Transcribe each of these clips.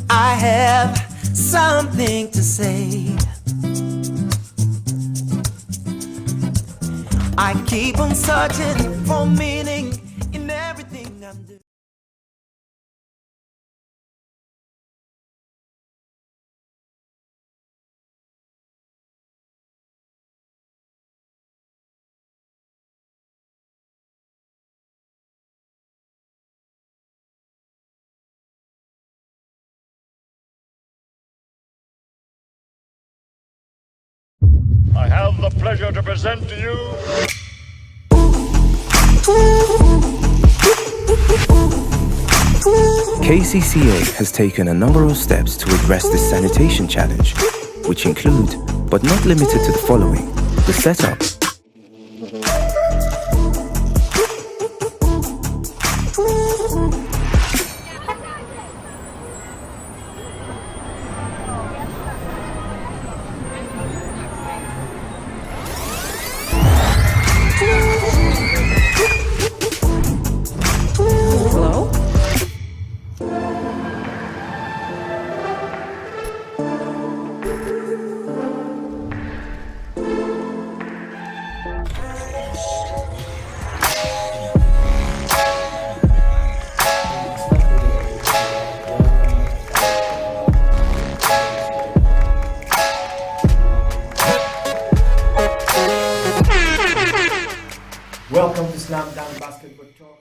I have something to say. I keep on searching for meaning in everything I'm doing. I have the pleasure to present to you KCCA has taken a number of steps to address this sanitation challenge, which include, but not limited to the following: the setup, Hello? Welcome to Slam Dunk Basketball Talk.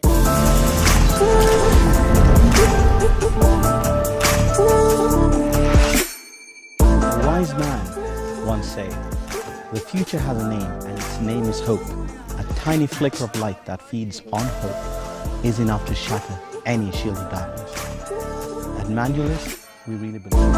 A wise man once said, "The future has a name, and its name is hope. A tiny flicker of light that feeds on hope is enough to shatter any shield of darkness." At Mandulus, we really believe.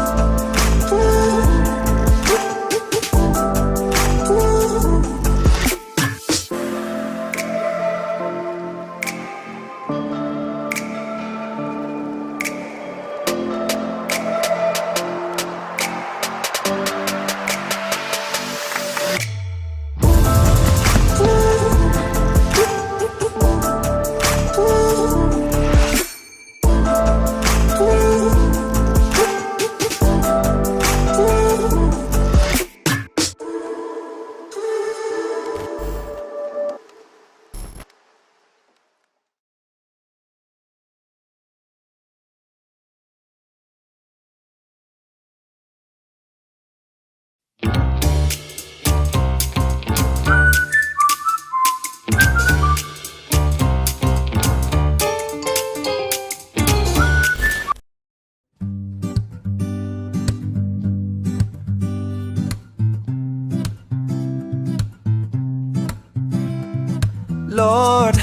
Lord,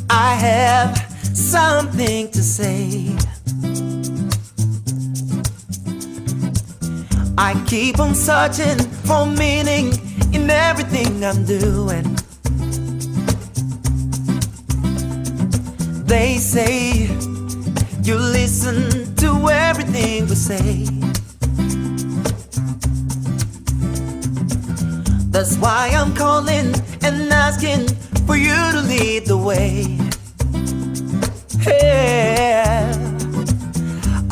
I have something to say. I keep on searching for meaning in everything I'm doing. They say you listen to everything we say. That's why I'm calling and asking for you to lead the way. Yeah,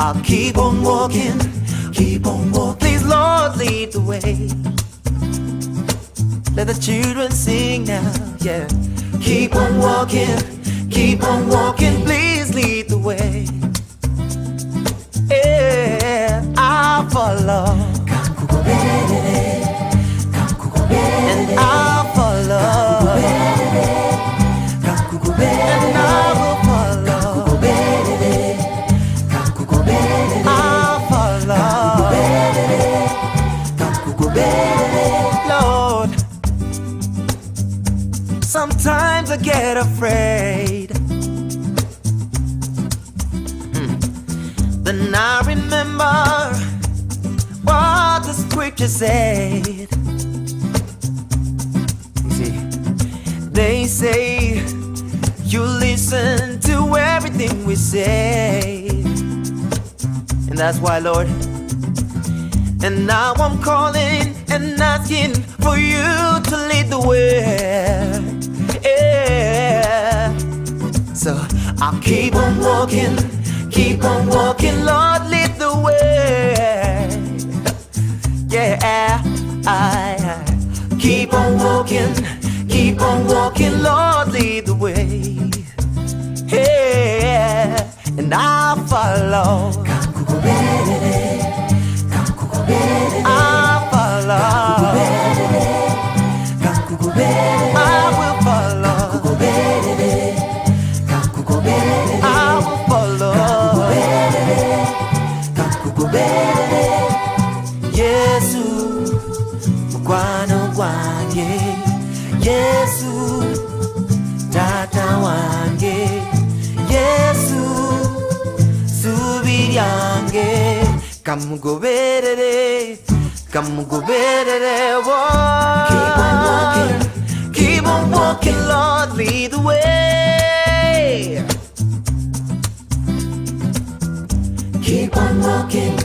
I'll keep on walking, keep on walking. Please, Lord, lead the way. Let the children sing now, yeah. Keep on walking, please lead the way. Yeah, I'll follow. And I'll follow. And I will follow. I'll follow. Lord, sometimes I get afraid. Then I remember what the scripture said. They say you listen to everything we say, and that's why, Lord. And now I'm calling and asking for you to lead the way. Yeah. So I'll keep on walking, Lord, lead walking, Lord, lead the way. Yeah, and I'll follow. I'll follow. I will follow. I will follow. Yesu, mkwano wange. Yesu, tata wange. Yesu, subi yange. Kamugoberere, kamugoberere. Keep on walking, keep on walking, Lord, lead the way. Keep on walking,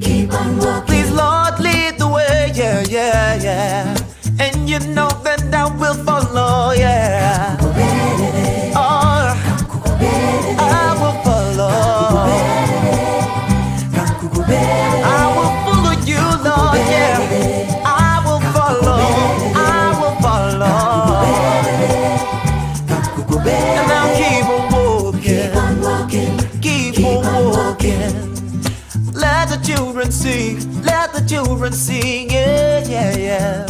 keep on walking. Please, Lord, lead the way, yeah, yeah, yeah. And you know that I will follow, yeah. Oh, I will follow. I will follow you, Lord, yeah. I will follow, I will follow. And I'll keep on walking, keep on walking. Let the children sing, let the children sing, yeah, yeah, yeah.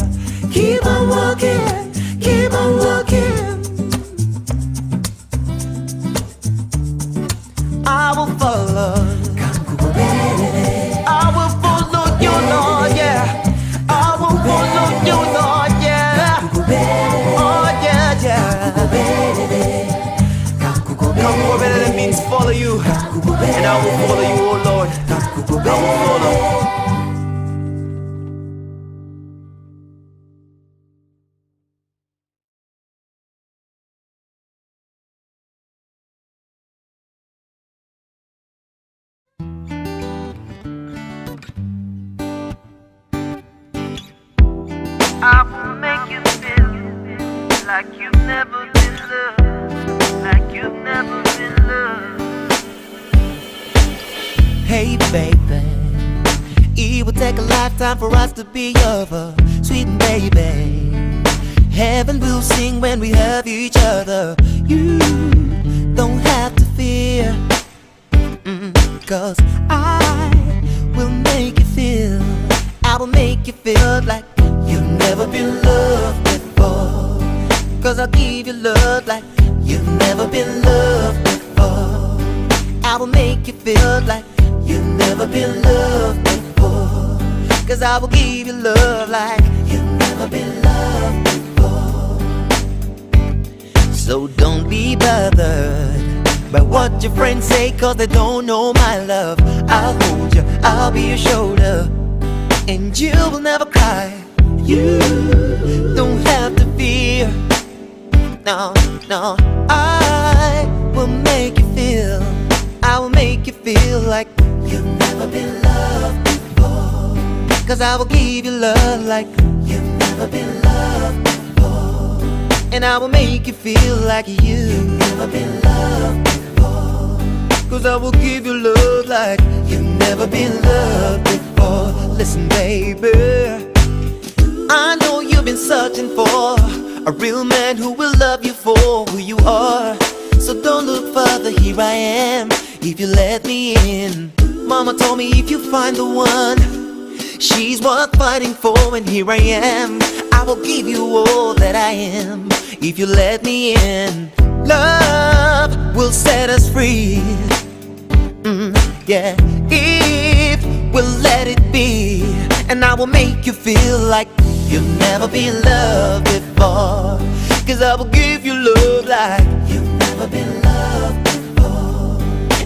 Keep on walking, keep on walking. I will follow. I will follow you, Lord, yeah. I will follow you, Lord, yeah. Oh, yeah, yeah. Kampala means follow you. And I will follow you, oh Lord. I will follow. I will make you feel like you've never been loved, like you've never been loved. Hey baby, it will take a lifetime for us to be over, sweet baby. Heaven will sing when we have each other. You don't have to fear, 'cause I will make you feel, I will make you feel like you've never been loved before. 'Cause I'll give you love like you've never been loved before. I will make you feel like you've never been loved before. 'Cause I will give you love like you've never been loved before. So don't be bothered by what your friends say, 'cause they don't know my love. I'll hold you, I'll be your shoulder, and you will never cry. You don't have to fear. No, no, I will make you feel, I will make you feel like you've never been loved before. 'Cause I will give you love like you've never been loved before. And I will make you feel like you've never been loved before. 'Cause I will give you love like you've never been loved before. Listen baby, I know you've been searching for a real man who will love you for who you are. So don't look further, here I am, if you let me in. Mama told me if you find the one, she's worth fighting for, and here I am. I will give you all that I am, if you let me in. Love will set us free, yeah, if we'll let it be. And I will make you feel like you've never been loved before. 'Cause I will give you love like you've never been loved before.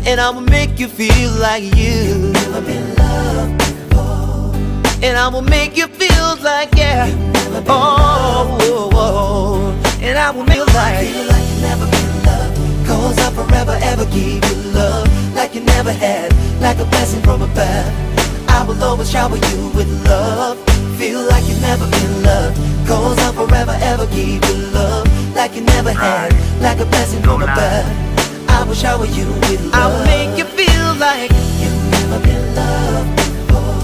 And I will make you feel like you've never been loved before. And I will make you feel like, yeah, oh, and I will make you feel like you've never been loved. 'Cause I'll forever ever give you love like you never had, like a blessing from above. I will always shower you with love, feel like you've never been loved. 'Cause I'll forever ever give you love like you never had, like a blessing from above. I will shower you with love. I will make you feel like you've never been loved before.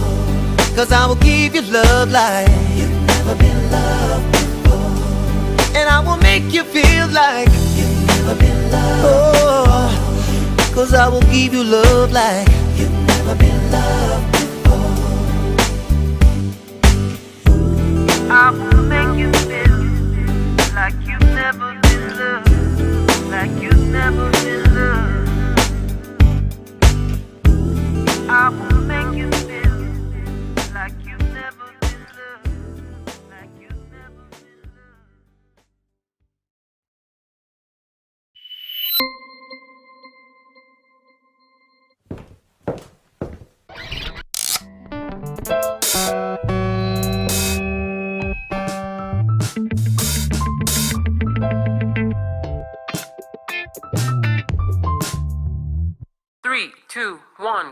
'Cause I will give you love like you've never been loved before. And I will make make you feel like you've never been loved. Oh, 'cause I will give you love like you've never been loved before. I will make you feel like you've never been loved, like you've never been loved. I will make you feel like you've never been loved, like you've never been loved. 3, 2, 1.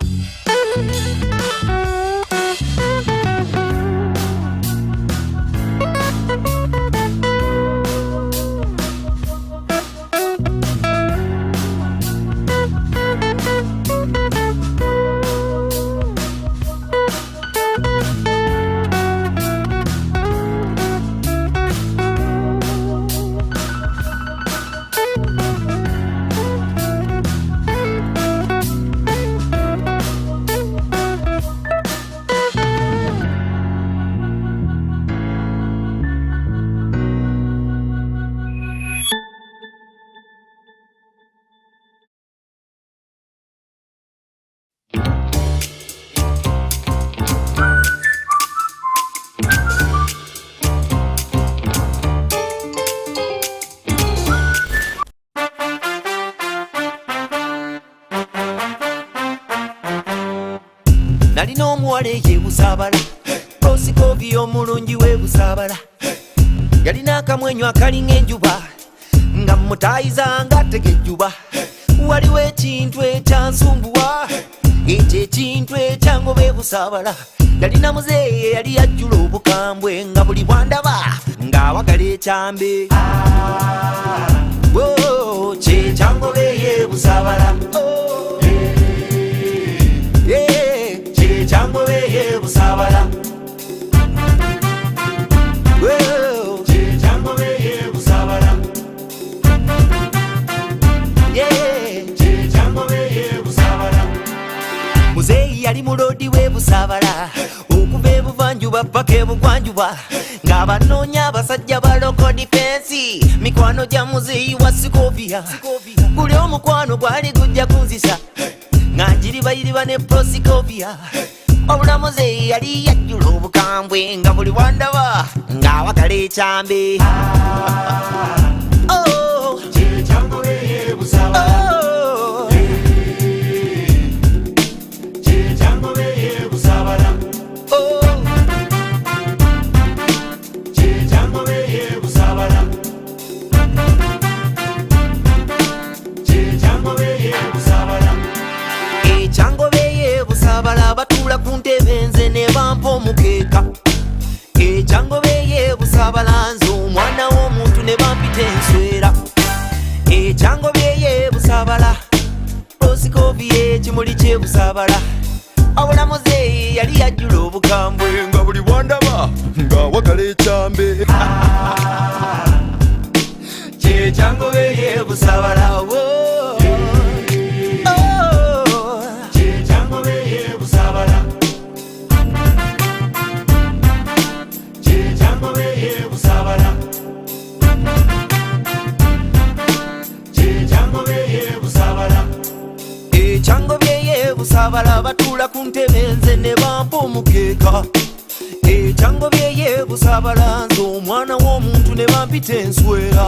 Nalina omuwala eyeebusabala prosikovi omulungi weebusabala yalina akamwenyu akalinga enjuba nga mutayiza nga tegejjuba waliwo ekintu ekyansumbuwa ekyo ekintu ekyangoba ebusabala yalina muzeeye yali yajjula obukambwe nga buli bwandaba ng'awagala ekyambe kyekyangoba eyeebusabala kyekyangoba eyeebusabala kyekyangoba eyeebusabala kyekyangoba eyeebusabala muzeeyi yali mulodi w'ebusabala okuva ebuvanjuba paka ebugwanjuba ng'abanoonya abasajja ba local defense mikwano gya muzeeyi wa sikovia buli omukwano gwali gujja kunzisa nga njiribayiriba ne prosicovia obulamuze yali yajjula obukambwe nga buli wandaba ng'awagala ekyambe kyekyangoba eyeebusabala kyekyangoba eyeebusabala kyekyangoba eyeebusabala kyekyangoba eyeebusabala ekyangoba eyeebusabala batuula ku ntebe nze ne bampa omukeeka ekyangoba eyeebusabala nze omwana w'omuntu ne bampita enswera ekyangoba eyeebusabala prosikovi ekimuli kyebusabala obulamuze yali yajjula obukambwe nga buli bwandaba ng'awagala ekyambe kyekyangoba eyeebusabala ekyangoba eyeebusabala batuula ku ntebe nze ne bampa omukeeka ekyangoba eyeebusabala nze omwana w'omuntu ne bampita enswera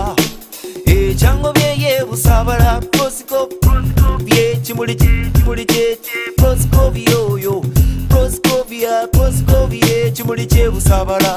ekyangoba eyeebusabala prosikovi ekimuli kye prosikovi oyo prosikovi ekimuli kyebusabala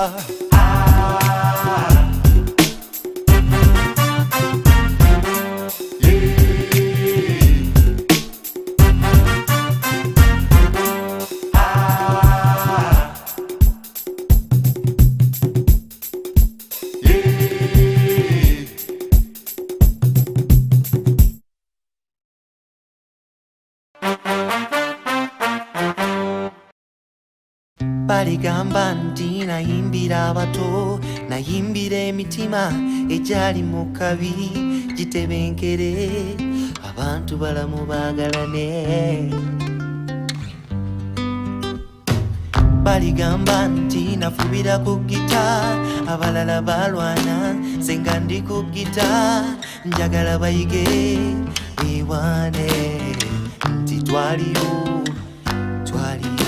baligamba nti nayimbira abato, nayimbira emitima egyali mu kabi gitebenkere, abantu balamu bagalane. Baligamba nti nafubira ku gita, abalala balwana, senga ndi ku gita, njagala bayige bewane nti twaliyo, twaliyo.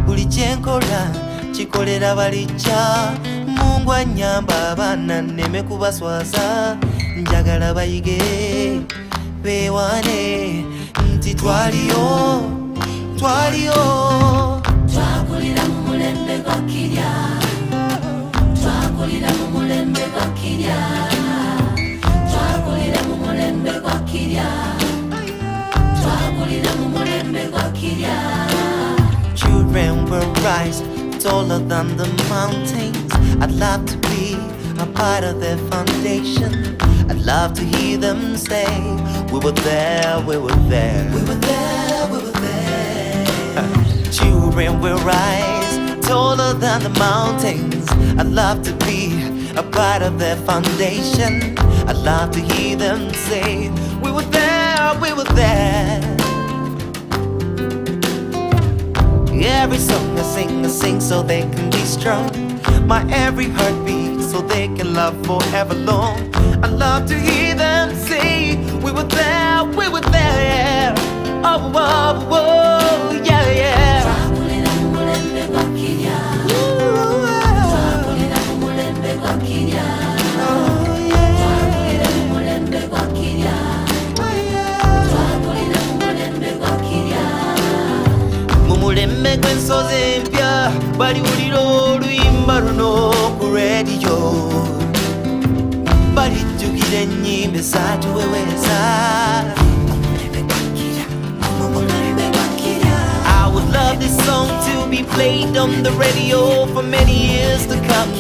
Buli kyenkola kikolera balijja, Mungu anyamba abaana nneme kubaswaza, njagala bayige bewane nti twaliyo, twaliyo. Twakulira mu mulembe gwa kirya, twakulira mu mulembe gwa kirya, twakulira mu mulembe gwa kirya, twakulira mu mulembe gwa kirya. Children will rise taller than the mountains. I'd love to be a part of their foundation. I'd love to hear them say, we were there, we were there, we were there, we were there. Children will rise taller than the mountains. I'd love to be a part of their foundation. I'd love to hear them say, we were there, we were there. Every song I sing so they can be strong. My every heartbeat so they can love forever long. I love to hear them say, we were there, we were there. Oh, oh, oh, yeah, yeah. Twakulira mu mulembe gwa kirya, twakulira mu mulembe gwa kirya, twakulira mu mulembe gwa kirya, twakulira mu mulembe gwa kirya. Mumulembe gw'ensozi empya baliwulira oluyimba luno ku rediyo, balijjukira ennyimba ezatuweweeza. I would love this song to be played on the radio for many years to come.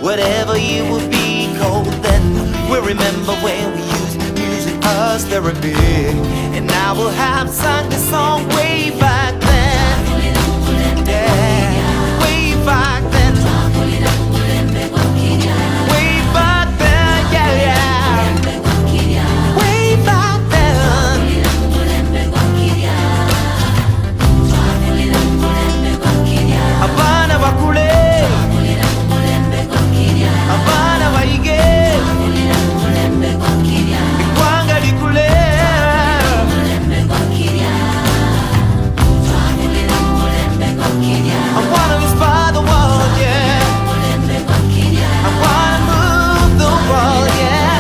Whatever it would be called then, we'll remember when we used music as therapy. And I will have sung this song way back then. Yeah, way back then. Way back then, yeah, yeah. Way back then. Abaana bakule, abaana bayige, eggwanga likule. I wanna inspire the world, yeah. I wanna move the world, yeah.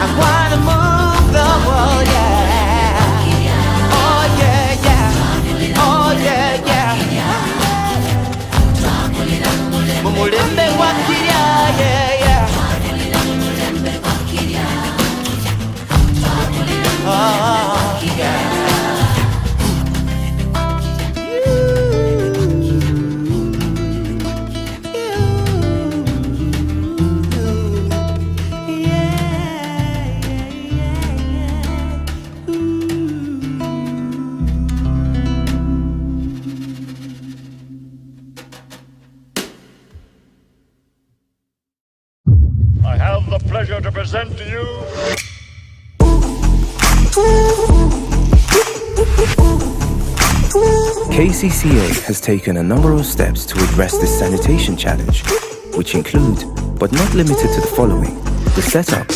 I wanna move the world, yeah. Oh yeah, yeah. Oh yeah, yeah. Mumulembe gwa kirya, yeah, yeah. Oh, yeah. I have the pleasure to present to you KCCA has taken a number of steps to address this sanitation challenge, which include, but not limited to the following: the setup,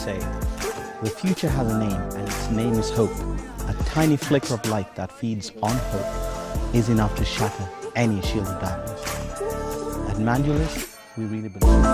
say, the future has a name and its name is hope. A tiny flicker of light that feeds on hope is enough to shatter any shield of darkness. At Mandulus, we really believe.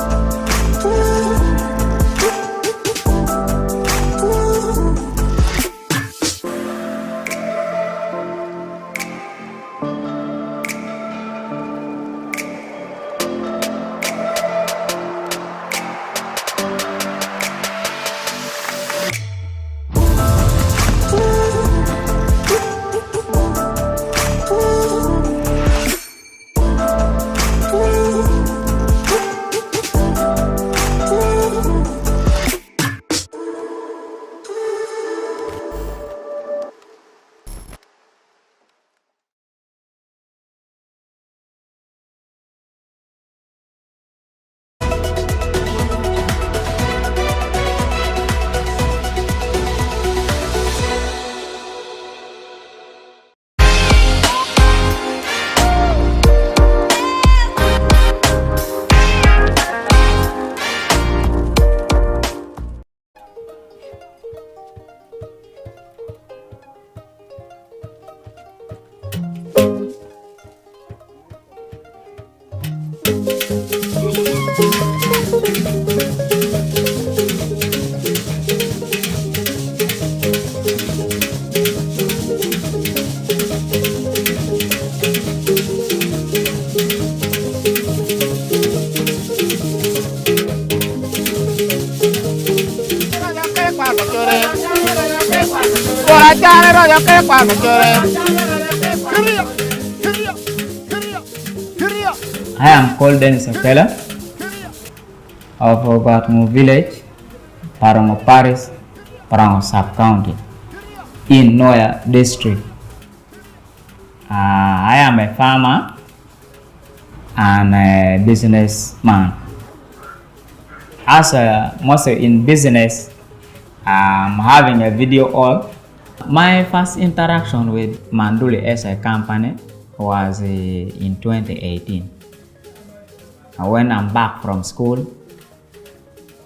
I am called Dennis Akela of Ogatmu village, Parango Parish, Parango sub-county in Noya district. I am a farmer and a businessman. As mostly in business, I'm having a video all. My first interaction with Manduli as a company was in 2018. When I'm back from school,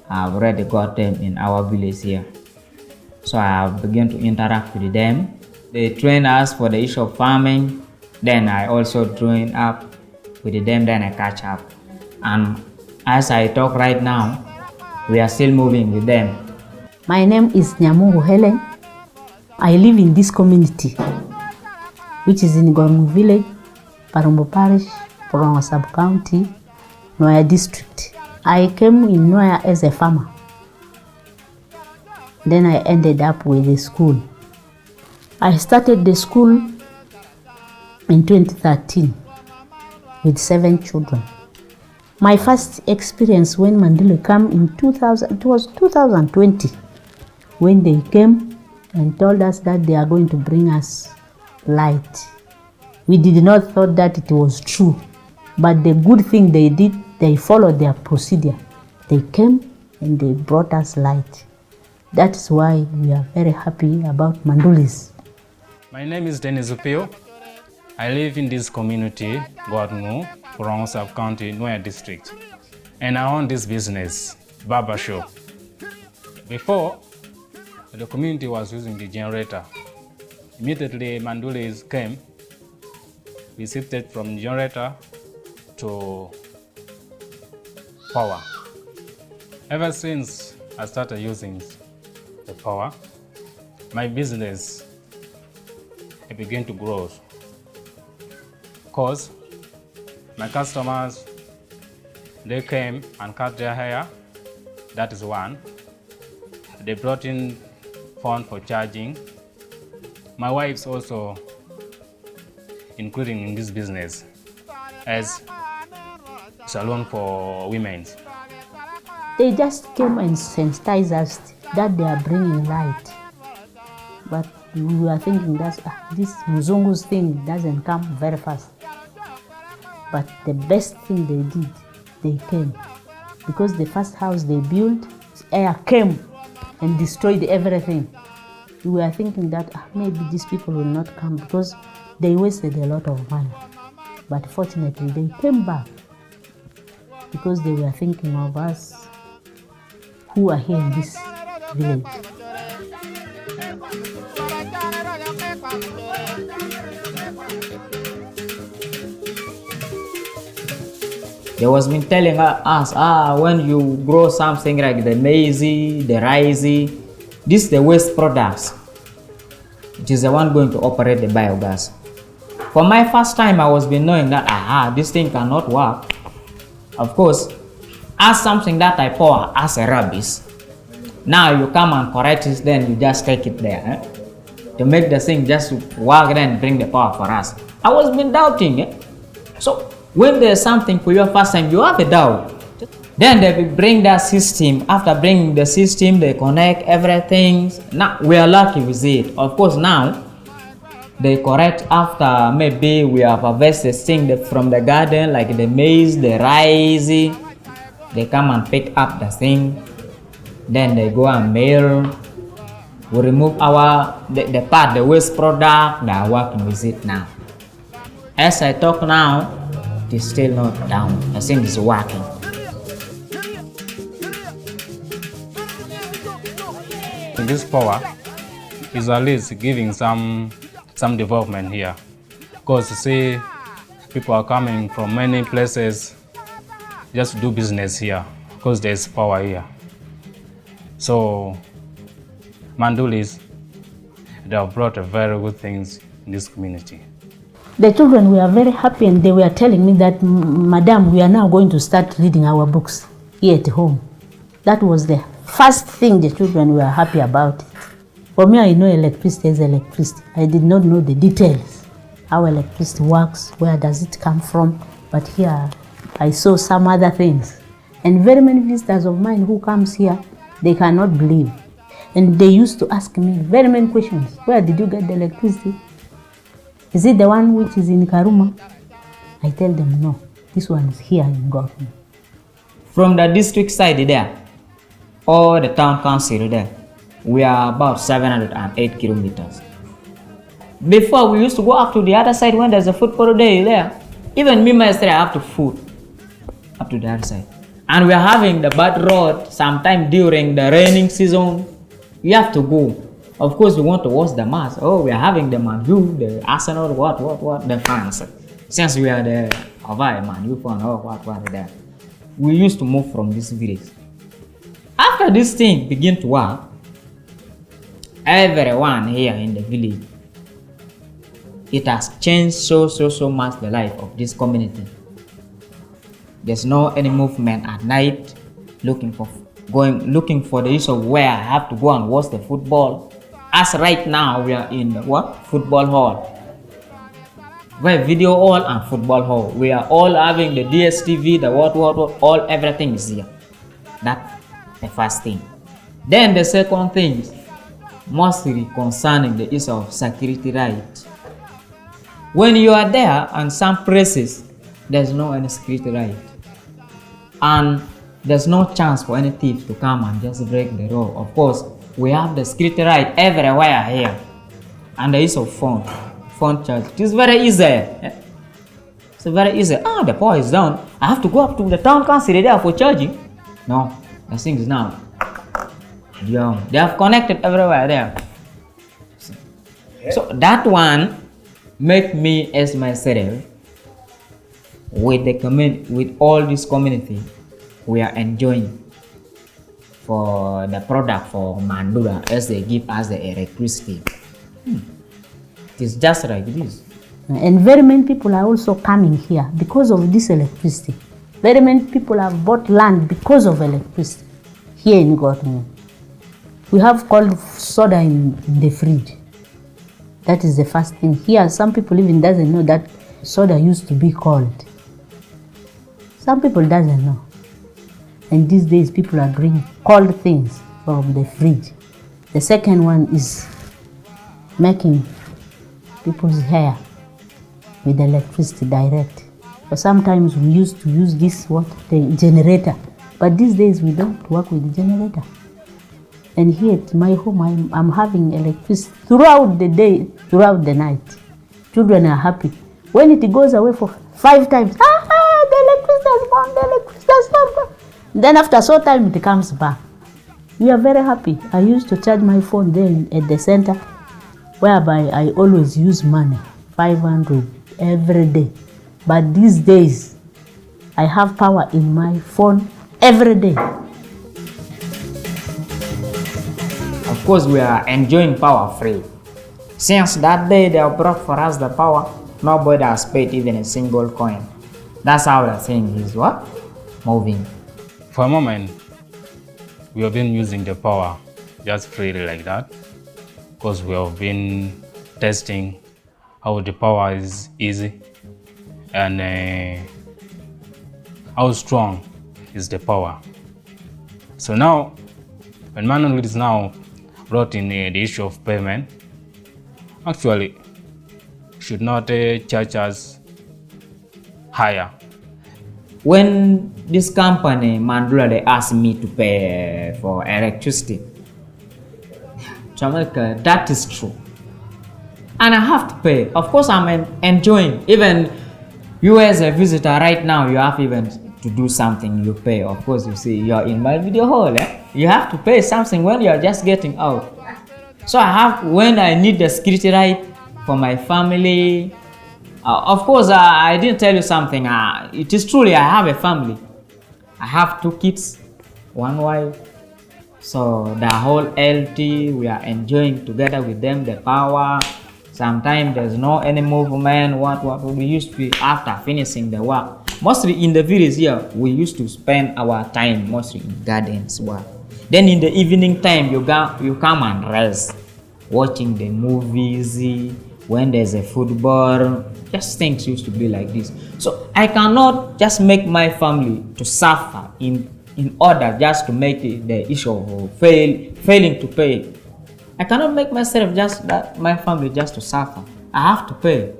I've already got them in our village here. So I began to interact with them. They train us for the issue of farming. Then I also join up with them, then I catch up. And as I talk right now, we are still moving with them. My name is Nyamungu Helen. I live in this community, which is in Gormu village, Parumbo Parish, Porongo sub-county, Noya district. I came in Noya as a farmer. Then I ended up with the school. I started the school in 2013 with 7 children. My first experience when Mandela came in 2000, it was 2020, when they came and told us that they are going to bring us light. We did not thought that it was true, but the good thing they did, they followed their procedure. They came and they brought us light. That's why we are very happy about Mandulis. My name is Dennis Upio. I live in this community, Guadnu, Porongo sub-county, Noya district. And I own this business, barber shop. Before, the community was using the generator. Immediately Mandulis came, we shifted from generator to power. Ever since I started using the power, my business began to grow. Because my customers, they came and cut their hair. That is one. They brought in phone for charging. My wife's also including in this business as salon for women. They just came and sensitized us that they are bringing light. But we were thinking that this Muzungu's thing doesn't come very fast. But the best thing they did, they came. Because the first house they built, air came and destroyed everything. We were thinking that maybe these people will not come because they wasted a lot of money. But fortunately, they came back because they were thinking of us who are here in this village. They was been telling us, when you grow something like the maize, the rice, this the waste products. It is the one going to operate the biogas. For my first time, I was been knowing that this thing cannot work. Of course, as something that I pour as a rubbish. Now you come and correct it, then you just take it there to make the thing just work and bring the power for us. I was been doubting. So when there's something for your first time, you have a doubt. Then they will bring that system. After bringing the system, they connect everything. Now we are lucky with it. Of course, now they correct after maybe we have harvested thing from the garden, like the maize, the rice. They come and pick up the thing. Then they go and mail. We remove the part, the waste product. They are working with it now. As I talk now, it is still not down. The thing is working. This power is at least giving some development here, because you see people are coming from many places just to do business here because there's power here. So Mandulis, they have brought very good things in this community. The children were very happy, and they were telling me that, Madam, we are now going to start reading our books here at home. That was the first thing the children were happy about it. For me, I know electricity is electricity. I did not know the details, how electricity works, where does it come from. But here, I saw some other things. And very many visitors of mine who comes here, they cannot believe. And they used to ask me very many questions. Where did you get the electricity? Is it the one which is in Karuma? I tell them, no, this one is here in Gorton. From the district side there, or the town council there, we are about 708 kilometers. Before, we used to go up to the other side when there's a football day there. Even me myself, I have to foot up to the other side. And we are having the bad road sometime during the raining season. We have to go. Of course, we want to watch the match. Oh, we are having the Man U, the Arsenal, what, the fans. Since we are the Man U fan, what there. We used to move from this village. After this thing begin to work, everyone here in the village, it has changed so much the life of this community. There's no any movement at night looking for the issue of where I have to go and watch the football. As right now we are in the football hall. Where video hall and football hall. We are all having the DSTV, the all everything is here. That's the first thing. Then the second thing is mostly concerning the issue of security right. When you are there and some places, there's no any security right. And there's no chance for any thief to come and just break the law. Of course, we have the security right everywhere here. And the issue of phone charge. It is very easy. It's very easy. The power is down. I have to go up to the town council there for charging. No, the thing is now. They have connected everywhere there. So that one make me as myself with the community, with all this community, we are enjoying for the product for Mandura as they give us the electricity. It is just like this. And very many people are also coming here because of this electricity. Very many people have bought land because of electricity here in Gorton. We have cold soda in the fridge. That is the first thing. Here, some people even doesn't know that soda used to be cold. Some people doesn't know. And these days, people are drinking cold things from the fridge. The second one is making people's hair with electricity direct. But sometimes we used to use this the generator. But these days, we don't work with the generator. And here at my home, I'm having electricity throughout the day, throughout the night. Children are happy. When it goes away for 5 times, the electricity has gone, the electricity has gone. Then after some time, it comes back. We are very happy. I used to charge my phone there at the center, whereby I always use money, 500 every day. But these days, I have power in my phone every day. Of course, we are enjoying power free. Since that day they have brought for us the power, nobody has paid even a single coin. That's how the thing is what? Moving. For a moment, we have been using the power just freely like that, because we have been testing how the power is easy and how strong is the power. So now, when Manuel is now brought in the issue of payment, actually should not charge us higher. When this company, Mandula, they asked me to pay for electricity, Jamaica, that is true. And I have to pay. Of course, I'm enjoying. Even you as a visitor right now, you have even to do something, you pay. Of course, you see, you're in my video hall. You have to pay something when you're just getting out. So I have, when I need the security right for my family, of course, I didn't tell you something. It is truly, I have a family. I have 2 kids, 1 wife. So the whole LT, we are enjoying together with them the power. Sometimes there's no any movement. What we used to be after finishing the work. Mostly in the village here, we used to spend our time mostly in gardens work. Then in the evening time, you come and rest, watching the movies. When there's a football, just things used to be like this. So I cannot just make my family to suffer in order just to make the issue of failing to pay. I cannot make myself just that my family just to suffer. I have to pay.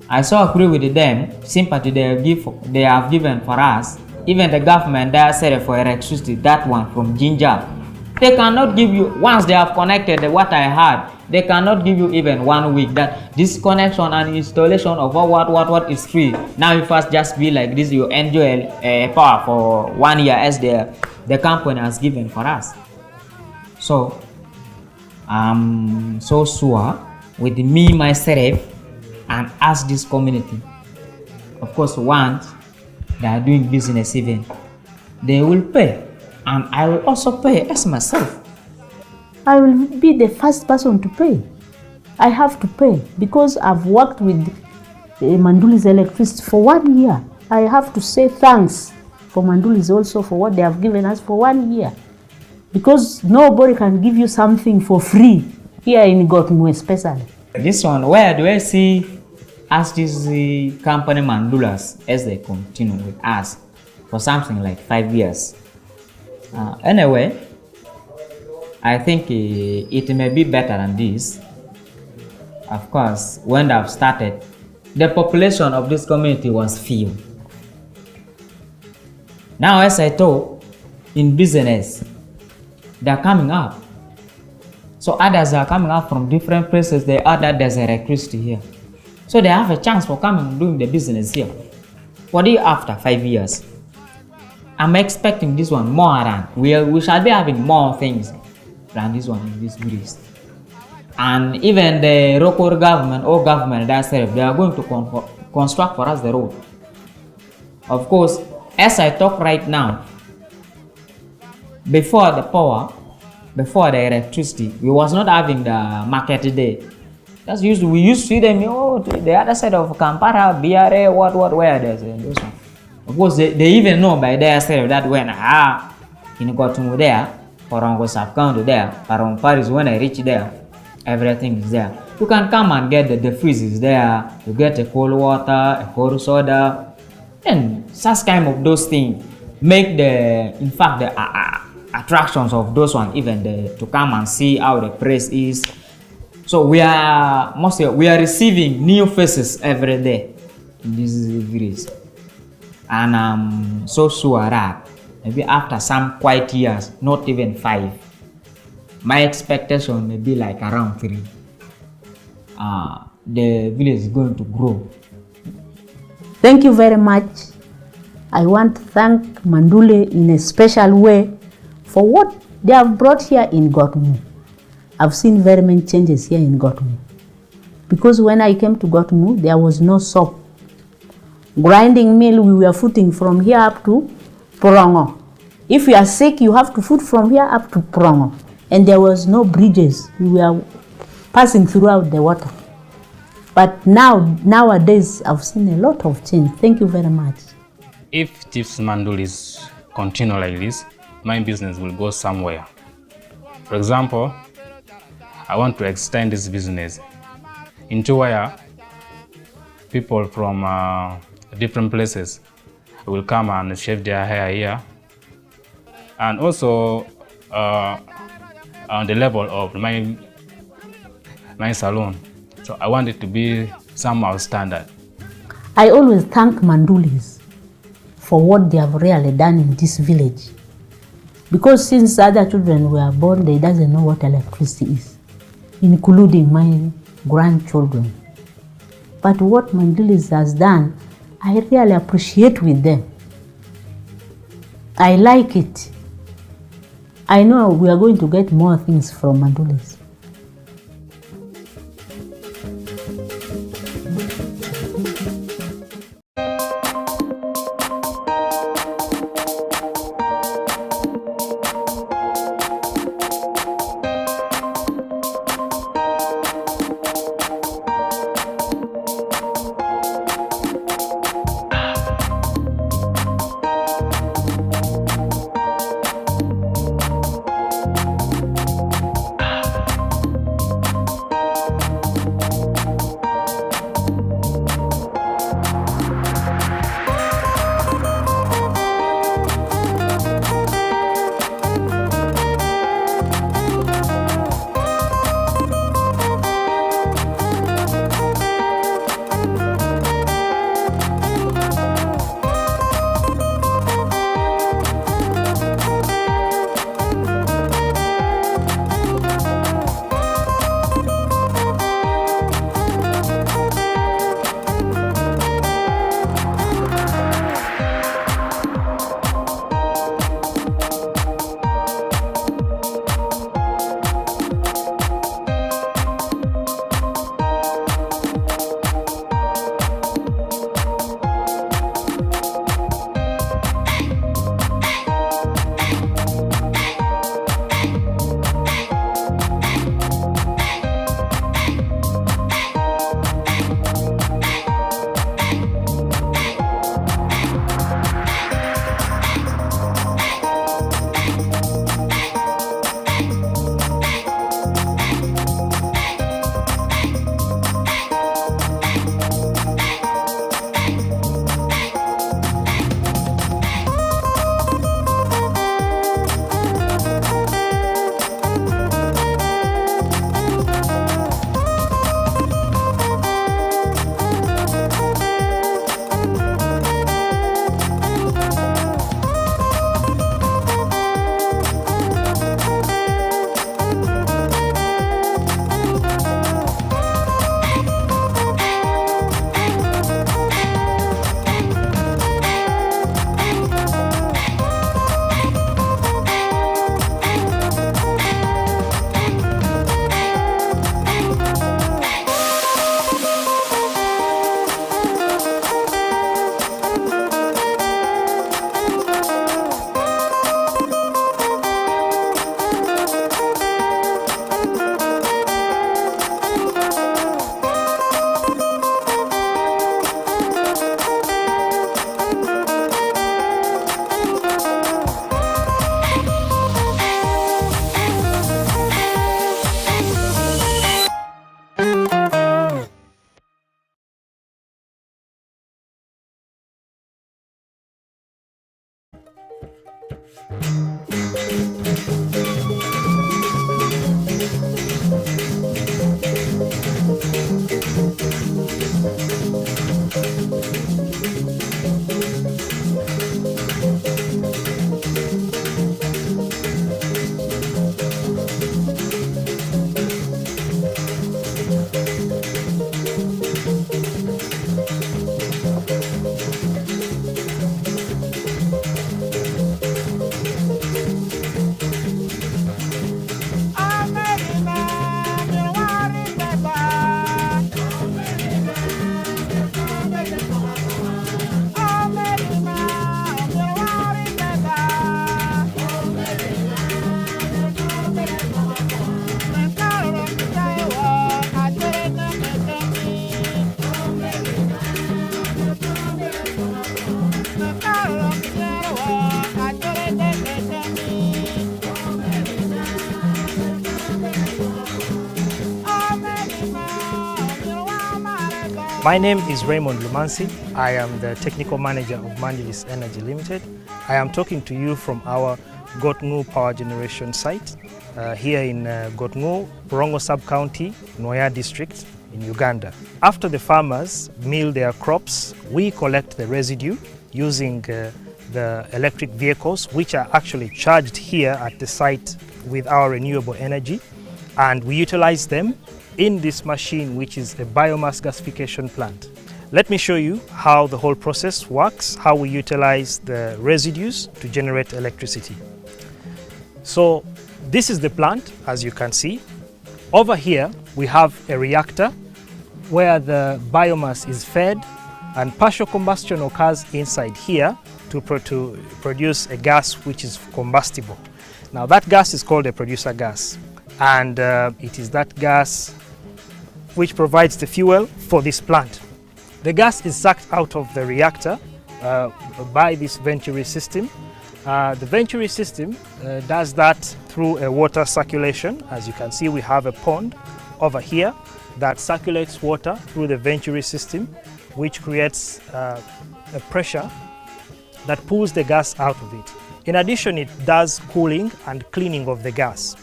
I so agree with them. Sympathy they have given for us. Even the government they said for electricity, that one from Ginger, they cannot give you once they have connected what I had. They cannot give you even 1 week that this connection and installation of what is free. Now you first just be like this, you enjoy power for 1 year as the company has given for us. So I'm so sure with me, myself, and as this community, of course, once they are doing business even, they will pay, and I will also pay as myself. I will be the first person to pay. I have to pay because I've worked with Manduli's electricity for 1 year. I have to say thanks for Manduli's also for what they have given us for 1 year. Because nobody can give you something for free here in Gotmu especially. This one, where do I see as this company Mandulas as they continue with us for something like 5 years? Anyway, I think it may be better than this. Of course, when I've started, the population of this community was few. Now, as I told, in business, they're coming up. So others are coming up from different places. They add that there's electricity here. So they have a chance for coming and doing the business here. What do you after 5 years? I'm expecting this one more than we shall be having more things than this one in this village. And even the local government or government themselves, they are going to construct for us the road. Of course, as I talk right now, before the power, before the electricity, we was not having the market day. We used to see them, the other side of Kampala, BRA, where there's those one. Of course, they even know by their side that when in Gotumu there, Parongo sub-county there, Parong Paris, when I reach there, everything is there. You can come and get the freezes there, you get a cold water, a cold soda, and such kind of those things make the attractions of those ones even to come and see how the place is. So we are receiving new faces every day in this village, and I'm so sure that maybe after some quiet years, not even 5, my expectation may be like around 3. The village is going to grow. Thank you very much. I want to thank Mandule in a special way for what they have brought here in Gotmu. I've seen very many changes here in Gotmu. Because when I came to Gotmu, there was no soap. Grinding mill, we were footing from here up to Porongo. If you are sick, you have to foot from here up to Porongo. And there was no bridges. We were passing throughout the water. But nowadays, I've seen a lot of change. Thank you very much. If Chief's Mandulis continue like this, my business will go somewhere. For example, I want to extend this business into where people from different places will come and shave their hair here. And also on the level of my salon. So I want it to be somehow standard. I always thank Mandulis for what they have really done in this village. Because since other children were born, they doesn't know what electricity is, including my grandchildren. But what Mandulis has done, I really appreciate with them. I like it. I know we are going to get more things from Mandulis. My name is Raymond Lumansi. I am the Technical Manager of Mandilis Energy Limited. I am talking to you from our Gotngu Power Generation site here in Gotngu, Borongo Sub-County, Noya District in Uganda. After the farmers mill their crops, we collect the residue using the electric vehicles, which are actually charged here at the site with our renewable energy, and we utilize them in this machine, which is a biomass gasification plant. Let me show you how the whole process works, how we utilize the residues to generate electricity. So this is the plant, as you can see. Over here we have a reactor where the biomass is fed and partial combustion occurs inside here to produce a gas which is combustible. Now that gas is called a producer gas, and it is that gas which provides the fuel for this plant. The gas is sucked out of the reactor by this venturi system. The venturi system does that through a water circulation. As you can see, we have a pond over here that circulates water through the venturi system, which creates a pressure that pulls the gas out of it. In addition, it does cooling and cleaning of the gas.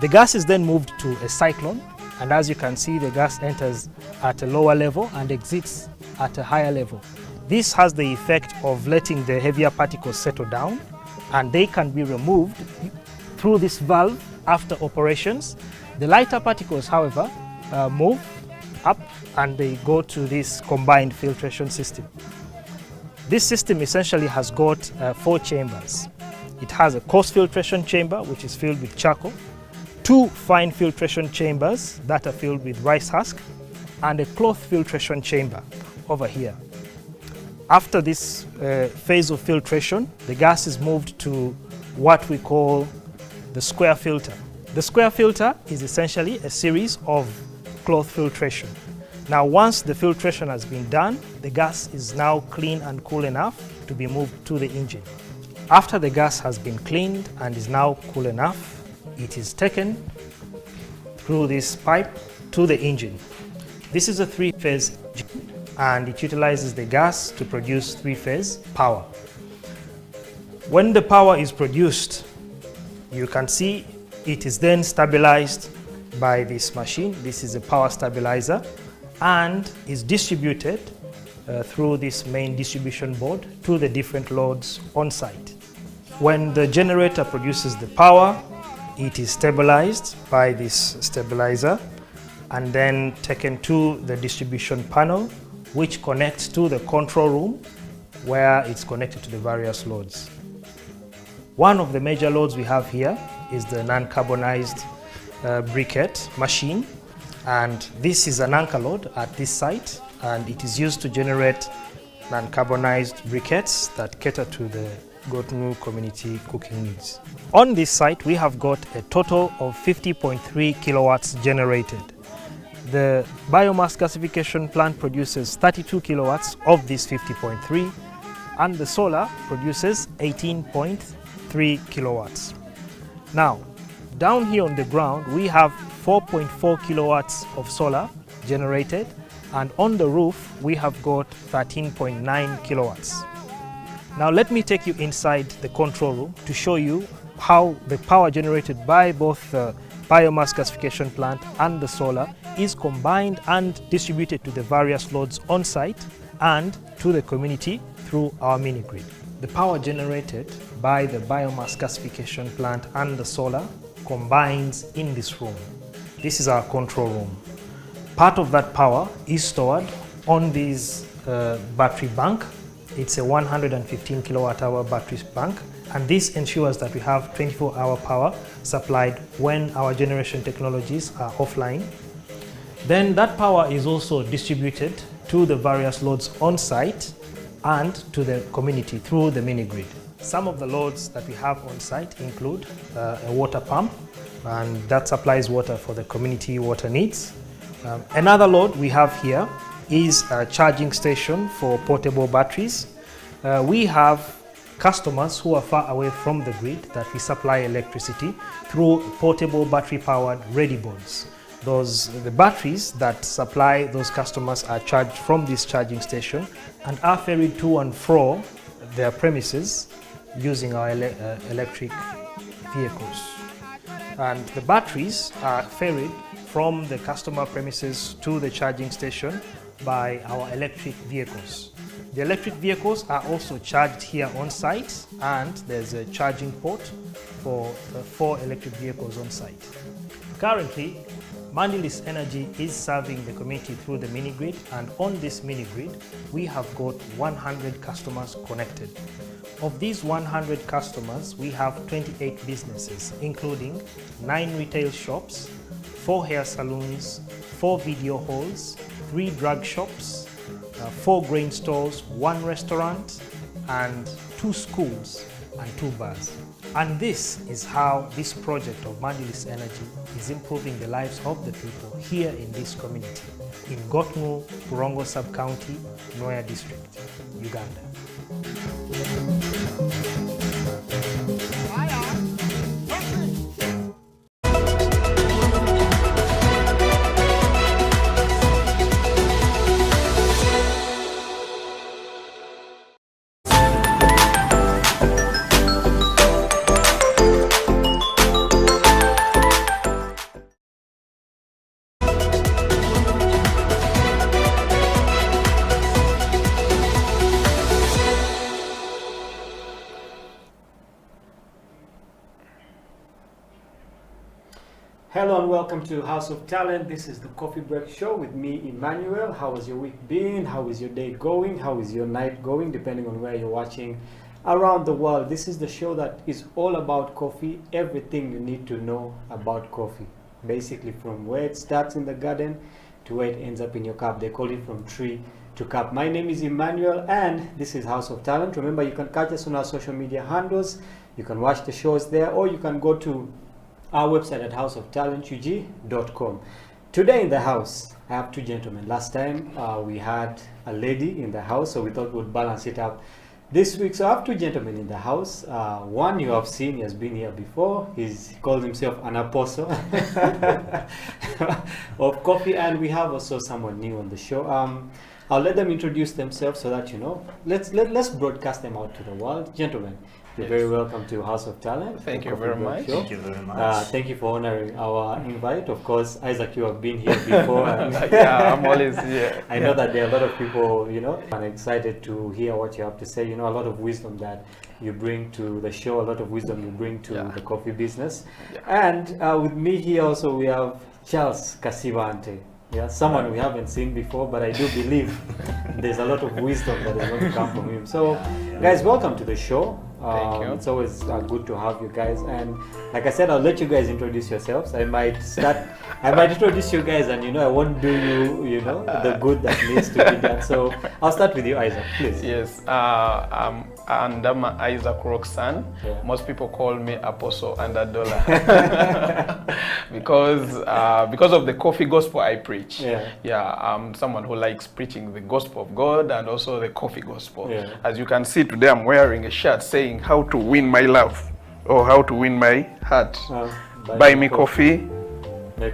The gas is then moved to a cyclone, and as you can see, the gas enters at a lower level and exits at a higher level. This has the effect of letting the heavier particles settle down, and they can be removed through this valve after operations. The lighter particles, however, move up and they go to this combined filtration system. This system essentially has got 4 chambers. It has a coarse filtration chamber, which is filled with charcoal, 2 fine filtration chambers that are filled with rice husk, and a cloth filtration chamber over here. After this phase of filtration, the gas is moved to what we call the square filter. The square filter is essentially a series of cloth filtration. Now, once the filtration has been done, the gas is now clean and cool enough to be moved to the engine. After the gas has been cleaned and is now cool enough, it is taken through this pipe to the engine. This is a 3-phase engine, and it utilizes the gas to produce 3-phase power. When the power is produced, you can see it is then stabilized by this machine. This is a power stabilizer, and is distributed through this main distribution board to the different loads on site. When the generator produces the power, it is stabilized by this stabilizer and then taken to the distribution panel, which connects to the control room where it's connected to the various loads. One of the major loads we have here is the non-carbonized briquette machine, and this is an anchor load at this site, and it is used to generate non-carbonized briquettes that cater to the Gotngu community cooking needs. On this site, we have got a total of 50.3 kilowatts generated. The biomass gasification plant produces 32 kilowatts of this 50.3, and the solar produces 18.3 kilowatts. Now, down here on the ground, we have 4.4 kilowatts of solar generated, and on the roof, we have got 13.9 kilowatts. Now let me take you inside the control room to show you how the power generated by both the biomass gasification plant and the solar is combined and distributed to the various loads on site and to the community through our mini-grid. The power generated by the biomass gasification plant and the solar combines in this room. This is our control room. Part of that power is stored on this battery bank. It's a 115 kilowatt hour battery bank, and this ensures that we have 24-hour power supplied when our generation technologies are offline. Then that power is also distributed to the various loads on site and to the community through the mini-grid. Some of the loads that we have on site include a water pump, and that supplies water for the community water needs. Another load we have here is a charging station for portable batteries. We have customers who are far away from the grid that we supply electricity through portable battery-powered ready boards. The batteries that supply those customers are charged from this charging station and are ferried to and fro their premises using our electric vehicles. And the batteries are ferried from the customer premises to the charging station by our electric vehicles. The electric vehicles are also charged here on site, and there's a charging port for 4 electric vehicles on site. Currently, Mandilis Energy is serving the community through the mini grid, and on this mini grid we have got 100 customers connected. Of these 100 customers, we have 28 businesses, including 9 retail shops, 4 hair salons, 4 video halls, 3 drug shops, 4 grain stores, 1 restaurant, and 2 schools and 2 bars. And this is how this project of Mandilis Energy is improving the lives of the people here in this community in Gotnu, Kurongo Sub-County, Noya District, Uganda. Hello and welcome to House of Talent. This is the Coffee Break Show with me, Emmanuel. How has your week been? How is your day going? How is your night going? Depending on where you're watching around the world. This is the show that is all about coffee, everything you need to know about coffee. Basically from where it starts in the garden to where it ends up in your cup. They call it from tree to cup. My name is Emmanuel and this is House of Talent. Remember, you can catch us on our social media handles. You can watch the shows there, or you can go to our website at houseoftalentug.com. Today in the house, I have 2 gentlemen. Last time we had a lady in the house, so we thought we'd balance it up this week. So I have 2 gentlemen in the house. One you have seen, he has been here before. He calls himself an apostle of coffee, and we have also someone new on the show. I'll let them introduce themselves so that you know. Let's broadcast them out to the world. Gentlemen, you're very welcome to House of Talent. Thank you very much. Thank you very much. Thank you for honoring our invite. Of course, Isaac, you have been here before. And yeah, I'm always here. I know that there are a lot of people, you know, I'm excited to hear what you have to say. You know, a lot of wisdom that you bring to the show, a lot of wisdom you bring to the coffee business. Yeah. And with me here also we have Charles Kasibante. Yeah, someone we haven't seen before, but I do believe there's a lot of wisdom that is going to come from him. So, guys, welcome to the show. Thank you. It's always good to have you guys. And like I said, I'll let you guys introduce yourselves. I might introduce you guys, and I won't do you know, the good that needs to be done. So I'll start with you, Isaac, please. Yes, I'm Isaac Roxanne. Yeah. Most people call me Apostle $100 because of the coffee gospel I preach. Yeah, I'm someone who likes preaching the gospel of God and also the coffee gospel. Yeah. As you can see today, I'm wearing a shirt saying how to win my love or how to win my heart. Buy me coffee.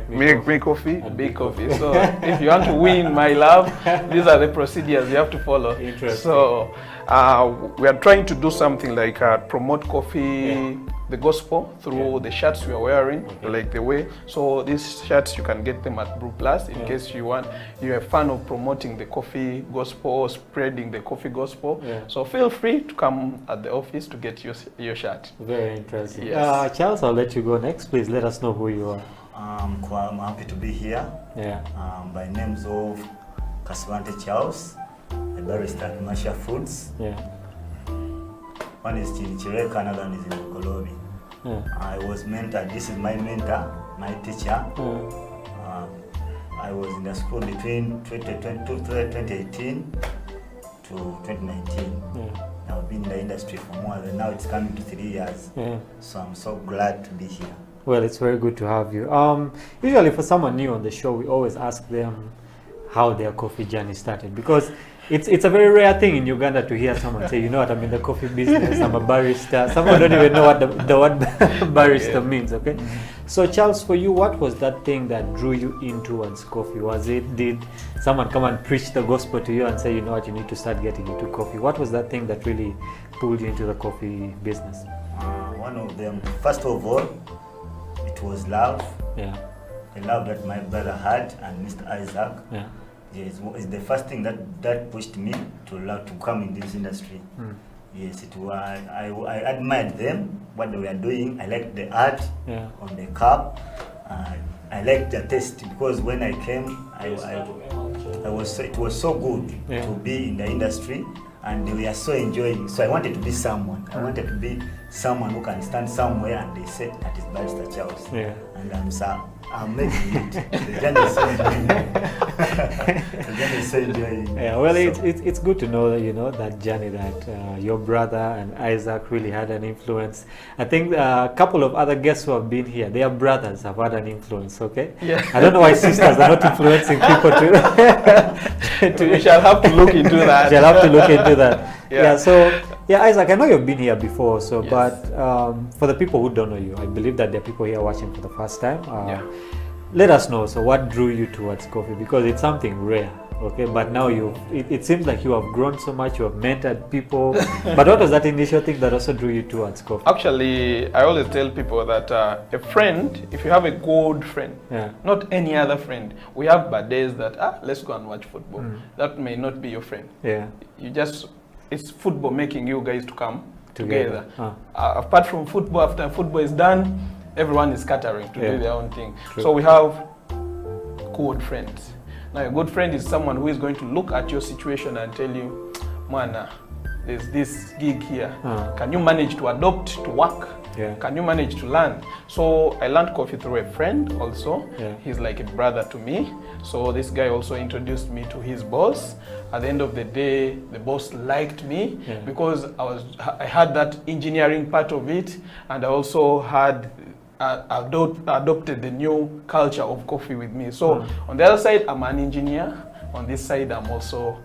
Make me coffee, big coffee. So if you want to win my love, these are the procedures you have to follow. Interesting. So we are trying to do something like promote coffee, the gospel through the shirts we are wearing, like the way. So these shirts you can get them at Brew Plus in case you're a fan of promoting the coffee gospel, spreading the coffee gospel. So feel free to come at the office to get your shirt. Very interesting. Yes. Charles, I'll let you go next. Please let us know who you are. I'm happy to be here. By names of Kasibante Charles, a barista at Commercial Foods. One is Chirichireka, another one is in Okolobi. I was mentored. This is my mentor, my teacher. I was in the school between 2018 to 2019. I've been in the industry for more than now. It's coming to 3 years. So I'm so glad to be here. Well, it's very good to have you. Usually for someone new on the show, we always ask them how their coffee journey started, because It's a very rare thing in Uganda to hear someone say, you know what, I'm in the coffee business, I'm a barista. Someone don't even know what the word barista means, okay? So Charles, for you, what was that thing that drew you in towards coffee? Did someone come and preach the gospel to you and say, you know what, you need to start getting into coffee? What was that thing that really pulled you into the coffee business? One of them, first of all, it was love. Yeah. The love that my brother had and Mr. Isaac. Yeah. Yes, it's the first thing that pushed me to come in this industry. Yes, I admired them, what they were doing. I liked the art on the cup. I liked the taste, because when I came, it was so good to be in the industry, and they were so enjoying. So I wanted to be someone. I wanted to be someone who can stand somewhere and they say that is Barrister Charles. And I'm making it. The journey is so enjoying. The journey is so enjoying. Yeah, well, it's good to know that, you know, that journey that your brother and Isaac really had an influence. I think a couple of other guests who have been here, their brothers have had an influence, okay? Yeah. I don't know why sisters are not influencing people to We shall have to look into that. Shall have to look into that. Yeah, so, yeah, Isaac, I know you've been here before, so, but for the people who don't know you, I believe that there are people here watching for the first time. Let us know, so what drew you towards coffee? Because it's something rare, okay? But now it seems like you have grown so much, you have mentored people. But what was that initial thing that also drew you towards coffee? Actually, I always tell people that a friend, if you have a good friend, not any other friend, we have bad days that, let's go and watch football. That may not be your friend. Yeah. You just, it's football making you guys to come together. Apart from football, after football is done, everyone is scattering to do their own thing. So we have good friends. Now a good friend is someone who is going to look at your situation and tell you, man, there's this gig here. Can you manage to adopt to work? Can you manage to learn? So I learned coffee through a friend also. He's like a brother to me. So this guy also introduced me to his boss. At the end of the day, the boss liked me because I had that engineering part of it, and I also had adopted the new culture of coffee with me. So on the other side, I'm an engineer. On this side, I'm also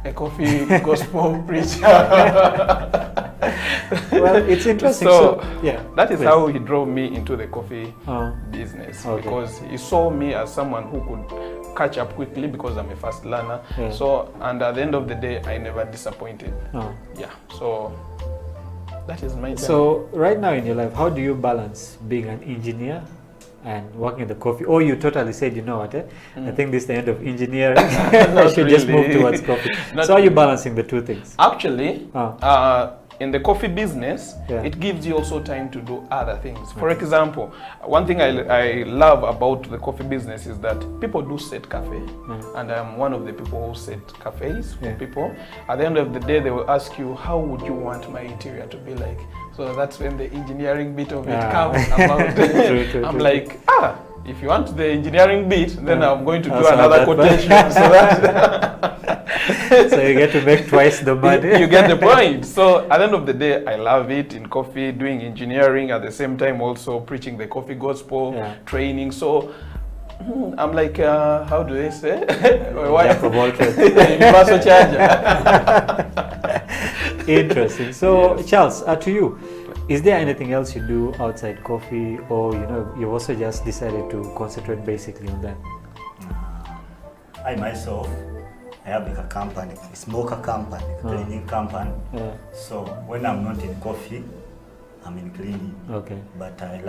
a coffee gospel preacher. Well, it's interesting. So yeah, that is how he drove me into the coffee business, because he saw me as someone who could catch up quickly because I'm a fast learner. So, and at the end of the day, I never disappointed. Yeah, so that is my journey. So right now in your life, how do you balance being an engineer and working in the coffee? Or you totally said, you know what, I think this is the end of engineering. I should just move towards coffee. So are you balancing the two things? Actually, in the coffee business, it gives you also time to do other things. For example, one thing I love about the coffee business is that people do set cafe, and I'm one of the people who set cafes for people. At the end of the day, they will ask you, how would you want my interior to be like? So that's when the engineering bit of it comes about. I'm like, if you want the engineering bit, then I'm going to do another quotation. So you get to make twice the money. You get the point. So at the end of the day, I love it in coffee, doing engineering, at the same time also preaching the coffee gospel, training. So I'm like, how do they say? Universal charger. Interesting. So Charles, to you, is there anything else you do outside coffee, or you also just decided to concentrate basically on that? I myself, I have a company, a smoker company, a cleaning company. So when I'm not in coffee, I'm in cleaning. But I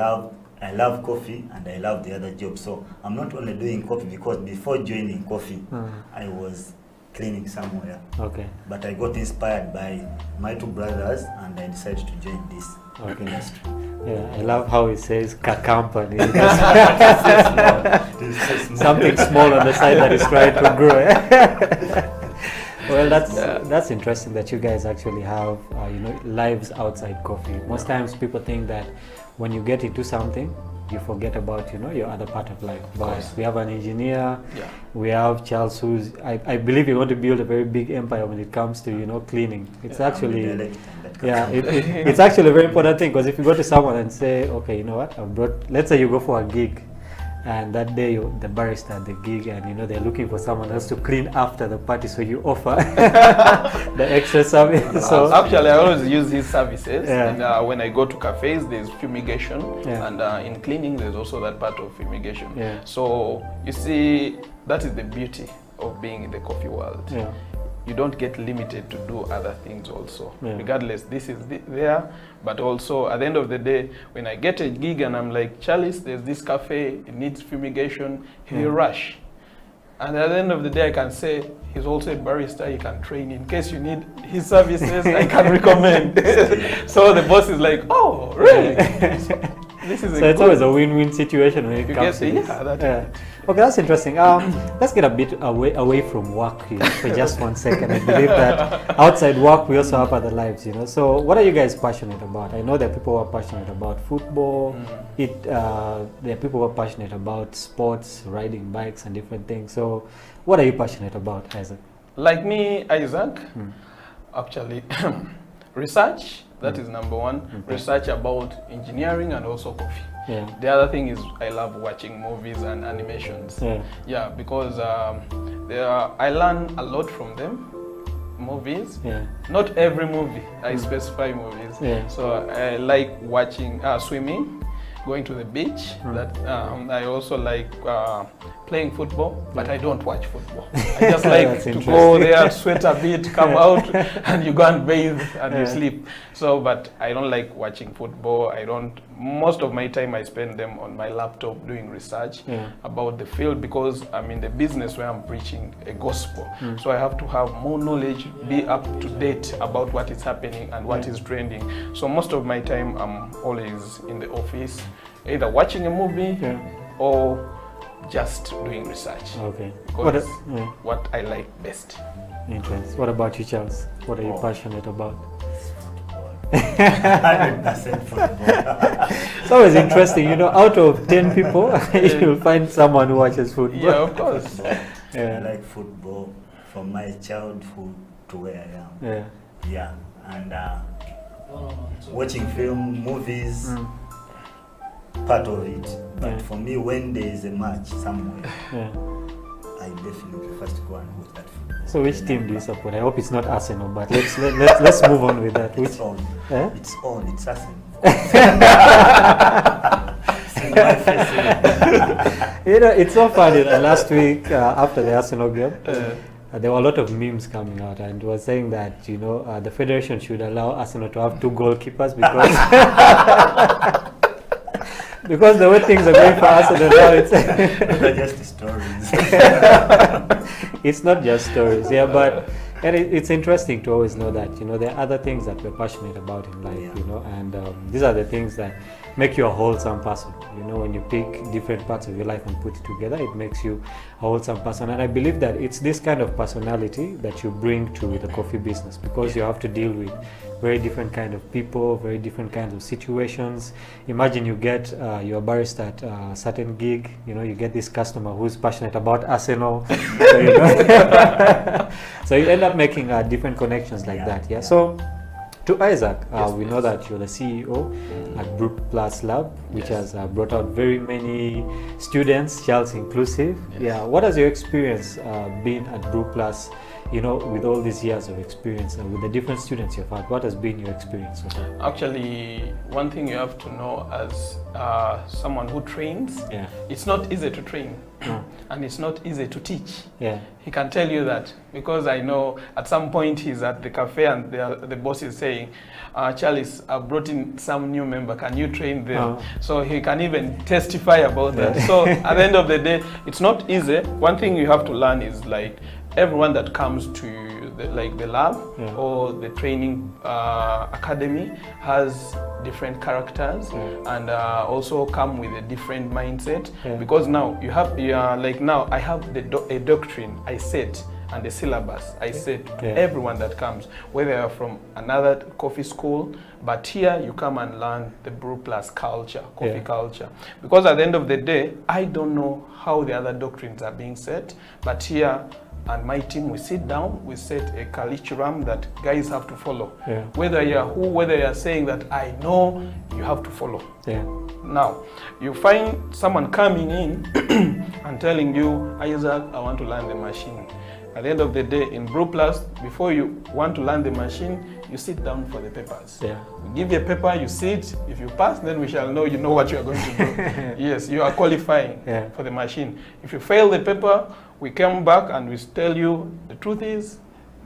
love coffee and I love the other job. So I'm not only doing coffee, because before joining coffee, I was cleaning somewhere. But I got inspired by my two brothers and I decided to join this industry. Yeah, I love how it says company. Something small on the side that is trying to grow. Well, that's interesting that you guys actually have lives outside coffee. Most times people think that when you get into something, you forget about your other part of life. But we have an engineer, we have Charles, who's I believe you want to build a very big empire when it comes to cleaning. It's actually it's actually a very important thing, because if you go to someone and say, okay, you know what, let's say you go for a gig and that day the barista at the gig, and you know they're looking for someone else to clean after the party, so you offer the extra service. So actually, I always use these services, and when I go to cafes, there's fumigation, and in cleaning, there's also that part of fumigation. So you see, that is the beauty of being in the coffee world. You don't get limited to do other things also. Regardless, this is there, but also at the end of the day, when I get a gig and I'm like, Charles, there's this cafe, it needs fumigation, he'll rush. And at the end of the day, I can say, he's also a barista, he can train. In case you need his services, I can recommend. So the boss is like, oh, really? This is so it's always a win-win situation when it comes to this. Okay, that's interesting. Let's get a bit away from work here for just 1 second. I believe that outside work we also have other lives, you know. So what are you guys passionate about? I know there are people who are passionate about football. There are people who are passionate about sports, riding bikes and different things. So what are you passionate about, Isaac? Like me, Isaac, actually research. That is number one. Research about engineering and also coffee. The other thing is I love watching movies and animations. Because I learn a lot from them. Movies. Not every movie. I specify movies. So I like watching swimming, going to the beach. That I also like playing football, but I don't watch football. I just like to go there, sweat a bit, come out, and you go and bathe and you sleep. So, but I don't like watching football. Most of my time I spend them on my laptop doing research about the field, because I'm in the business where I'm preaching a gospel. So I have to have more knowledge, be up to date about what is happening and what is trending. So most of my time I'm always in the office, either watching a movie or just doing research. Okay. Because what I like best. Interesting. What about you, Charles? What are you passionate about? 100% football. It's always interesting, you know, out of 10 people, you'll find someone who watches football. Yeah, of course. I like football from my childhood to where I am. And watching film, movies, part of it. But for me, when there is a match somewhere, I definitely first go and watch that film. So which team do you support? I hope it's not Arsenal, but let's move on with that. It's on. It's Arsenal. You know, it's so funny. Last week after the Arsenal game, there were a lot of memes coming out, and was saying that, you know, the federation should allow Arsenal to have 2 goalkeepers because because the way things are going for Arsenal now, it's not just stories. It's not just stories, but it's interesting to always know that, you know, there are other things that we're passionate about in life, you know, and these are the things that make you a wholesome person. You know, when you pick different parts of your life and put it together, it makes you a wholesome person. And I believe that it's this kind of personality that you bring to the coffee business, because you have to deal with very different kind of people, very different kinds of situations. Imagine you get your barista at a certain gig, you know, you get this customer who's passionate about Arsenal. So, you know, so you end up making different connections like that. So to Isaac, we know that you're the CEO at Brew Plus Lab, which has brought out very many students, Charles inclusive. What has your experience been at Brew Plus, you know, with all these years of experience and with the different students you've had? What has been your experience so far? Actually, one thing you have to know as someone who trains, it's not easy to train. And it's not easy to teach. He can tell you that, because I know at some point he's at the cafe and the boss is saying, Charles, I brought in some new member, can you train them? So he can even testify about that. So at the end of the day, it's not easy. One thing you have to learn is, like, everyone that comes to the lab or the training academy has different characters and also come with a different mindset, because now you have now I have a doctrine I set and the syllabus I set to everyone that comes, whether you're from another coffee school, but here you come and learn the Brew Plus culture, coffee culture. Because at the end of the day, I don't know how the other doctrines are being set, but here and my team, we sit down, we set a curriculum that guys have to follow. Yeah. Whether you're saying that I know, you have to follow. Yeah. Now, you find someone coming in and telling you, Isaac, I want to learn the machine. At the end of the day, in Brew Plus, before you want to learn the machine, you sit down for the papers. Yeah. We give you a paper, you sit. If you pass, then we shall know you know what you are going to do. Yes, you are qualifying for the machine. If you fail the paper, we come back and we tell you the truth is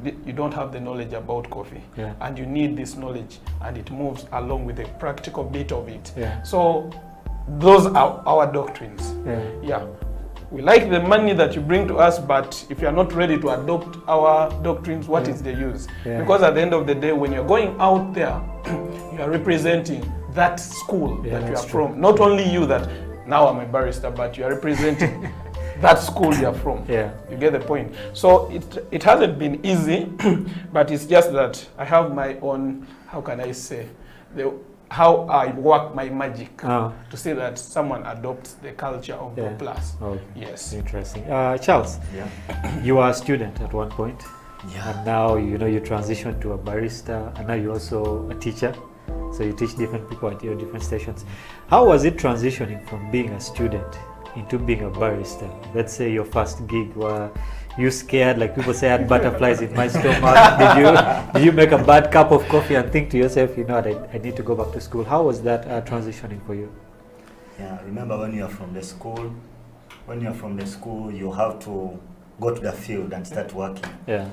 you don't have the knowledge about coffee, and you need this knowledge, and it moves along with the practical bit of it. So those are our doctrines. Yeah. We like the money that you bring to us, but if you are not ready to adopt our doctrines, what is the use? Because at the end of the day, when you're going out there, you are representing that school that you are from. Not only you that now I'm a barrister, but you are representing that school you are from. You get the point. So it hasn't been easy, but it's just that I have my own, how can I say, how I work my magic to see that someone adopts the culture of the plus. Yes. Interesting. Charles, you were a student at one point, and now you transitioned to a barista, and now you're also a teacher. So you teach different people at your different stations. How was it transitioning from being a student into being a barista? Let's say your first gig, were you scared, like people say I had butterflies in my stomach? Did you make a bad cup of coffee and think to yourself, I need to go back to school? How was that transitioning for you? Yeah, remember when you're from the school, you have to go to the field and start working. Yeah.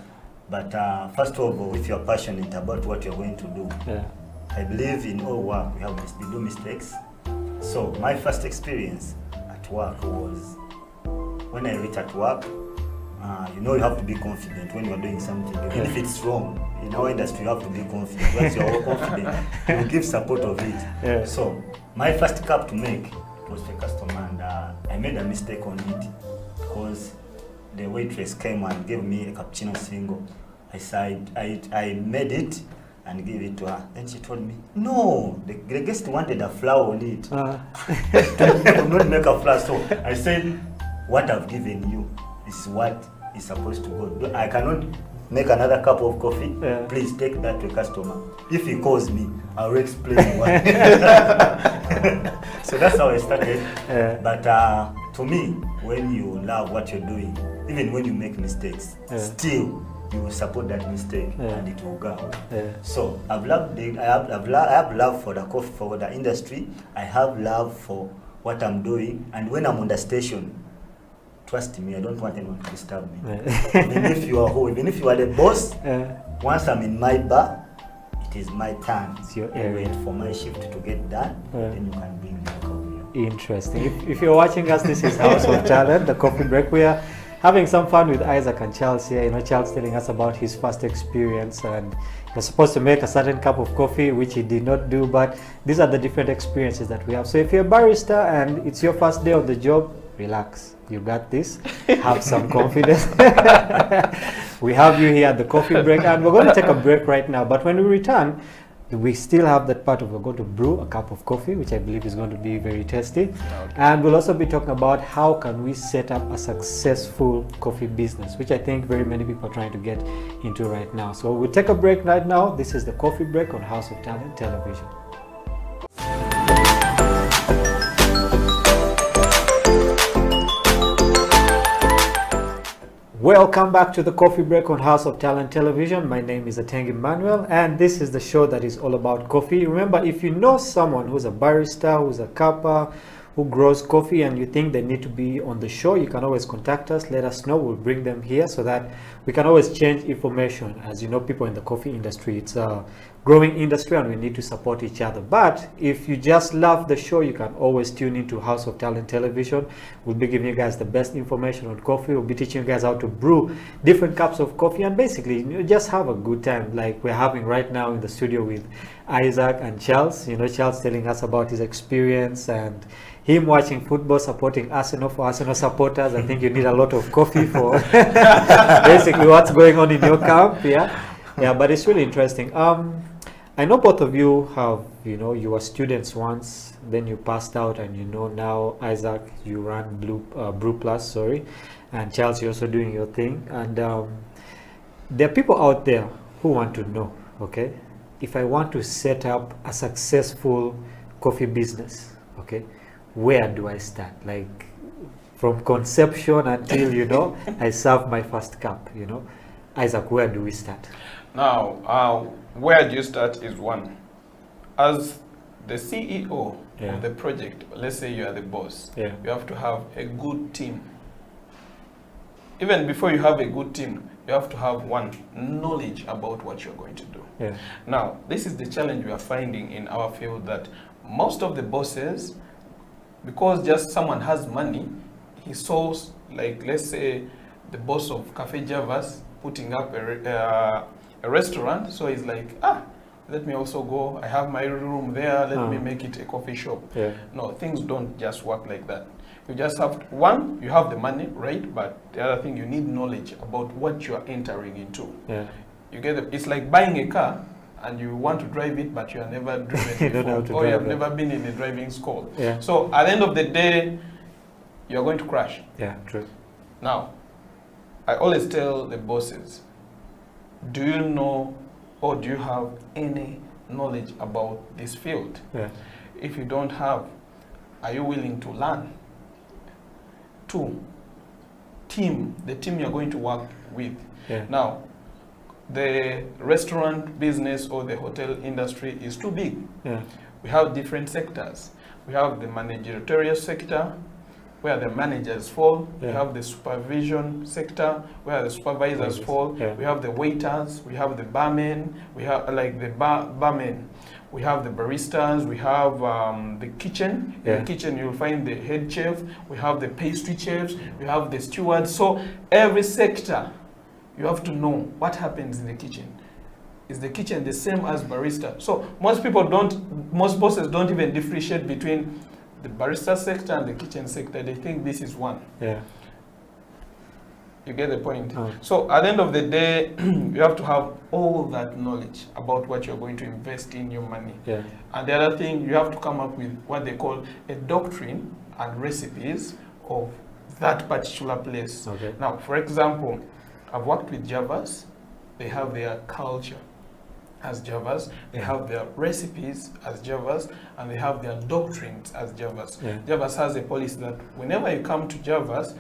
But first of all, if you're passionate about what you're going to do, I believe in all work we do mistakes. So my first experience at work was when I reached at work. You have to be confident when you're doing something. Even if it's wrong, in our industry, you have to be confident. Once you're all confident, you give support of it. So, my first cup to make was for a customer, and I made a mistake on it because the waitress came and gave me a cappuccino single. I made it and gave it to her. Then she told me, no, the guest wanted a flower on it. I could not make a flower. So I said, what I've given you is what is supposed to go. I cannot make another cup of coffee. Please take that to a customer. If he calls me, I'll explain why. So that's how I started. But to me, when you love what you're doing, even when you make mistakes, still you will support that mistake and it will go. So I have love for the coffee, for the industry. I have love for what I'm doing, and when I'm on the station, trust me, I don't want anyone to disturb me. Even if you are the boss, once I'm in my bar, it is my turn. It's your area. Wait for my shift to get done, then you can bring me a coffee. Interesting. If you're watching us, this is House of Talent, the coffee break. We are having some fun with Isaac and Charles here. Charles telling us about his first experience, and he was supposed to make a certain cup of coffee, which he did not do, but these are the different experiences that we have. So if you're a barista and it's your first day of the job, relax. You got this. Have some confidence. We have you here at the coffee break, and we're going to take a break right now. But when we return, we still have that part of we're going to brew a cup of coffee, which I believe is going to be very tasty. And we'll also be talking about how can we set up a successful coffee business, which I think very many people are trying to get into right now. So we'll take a break right now. This is the coffee break on House of Talent Television. Welcome back to the coffee break on House of Talent Television. My name is Ateng Emmanuel, and this is the show that is all about coffee. Remember, if you know someone who's a barista, who's a kappa, who grows coffee, and you think they need to be on the show, you can always contact us. Let us know. We'll bring them here so that we can always change information. As you know, people in the coffee industry, it's a growing industry and we need to support each other. But if you just love the show, you can always tune into House of Talent Television. We'll be giving you guys the best information on coffee. We'll be teaching you guys how to brew different cups of coffee, and basically just have a good time like we're having right now in the studio with Isaac and Charles. Charles telling us about his experience and him watching football, supporting Arsenal. For Arsenal supporters, I think you need a lot of coffee for basically what's going on in your camp. But it's really interesting. I know both of you have, you were students once, then you passed out, and now Isaac, you run Brew Plus, And Charles, you're also doing your thing. And there are people out there who want to know, okay, if I want to set up a successful coffee business, okay, where do I start? Like from conception until, you know, I serve my first cup, you know. Isaac, where do we start? Now, where do you start is one. As the CEO of the project, let's say you are the boss, you have to have a good team. Even before you have a good team, you have to have one, knowledge about what you're going to do. Now, this is the challenge we are finding in our field, that most of the bosses, because just someone has money, he saw, like, let's say, the boss of Cafe Javas putting up a restaurant, so he's like, let me also go, I have my room there, let me make it a coffee shop. No, things don't just work like that. You just have to, one, you have the money, right? But the other thing, you need knowledge about what you are entering into. You get it's like buying a car and you want to drive it, but you have never driven it before, or you have never been in a driving school. So at the end of the day, you are going to crash. True. Now, I always tell the bosses, do you know or do you have any knowledge about this field? If you don't have, are you willing to learn? 2, the team you're going to work with. Now, the restaurant business or the hotel industry is too big. We have different sectors. We have the managerial sector, where the managers fall. We have the supervision sector, where the supervisors fall. We have the waiters, we have the barmen, we have like the barmen. We have the baristas, we have the kitchen. In the kitchen you'll find the head chef, we have the pastry chefs, we have the stewards. So every sector, you have to know what happens in the kitchen. Is the kitchen the same as barista? So most bosses don't even differentiate between the barista sector and the kitchen sector. They think this is one. You get the point? So at the end of the day, you have to have all that knowledge about what you're going to invest in your money. And the other thing, you have to come up with what they call a doctrine and recipes of that particular place. Now, for example, I've worked with Javas. They have their culture as Javas, they have their recipes as Javas, and they have their doctrines as Javas. Javas has a policy that whenever you come to Javas,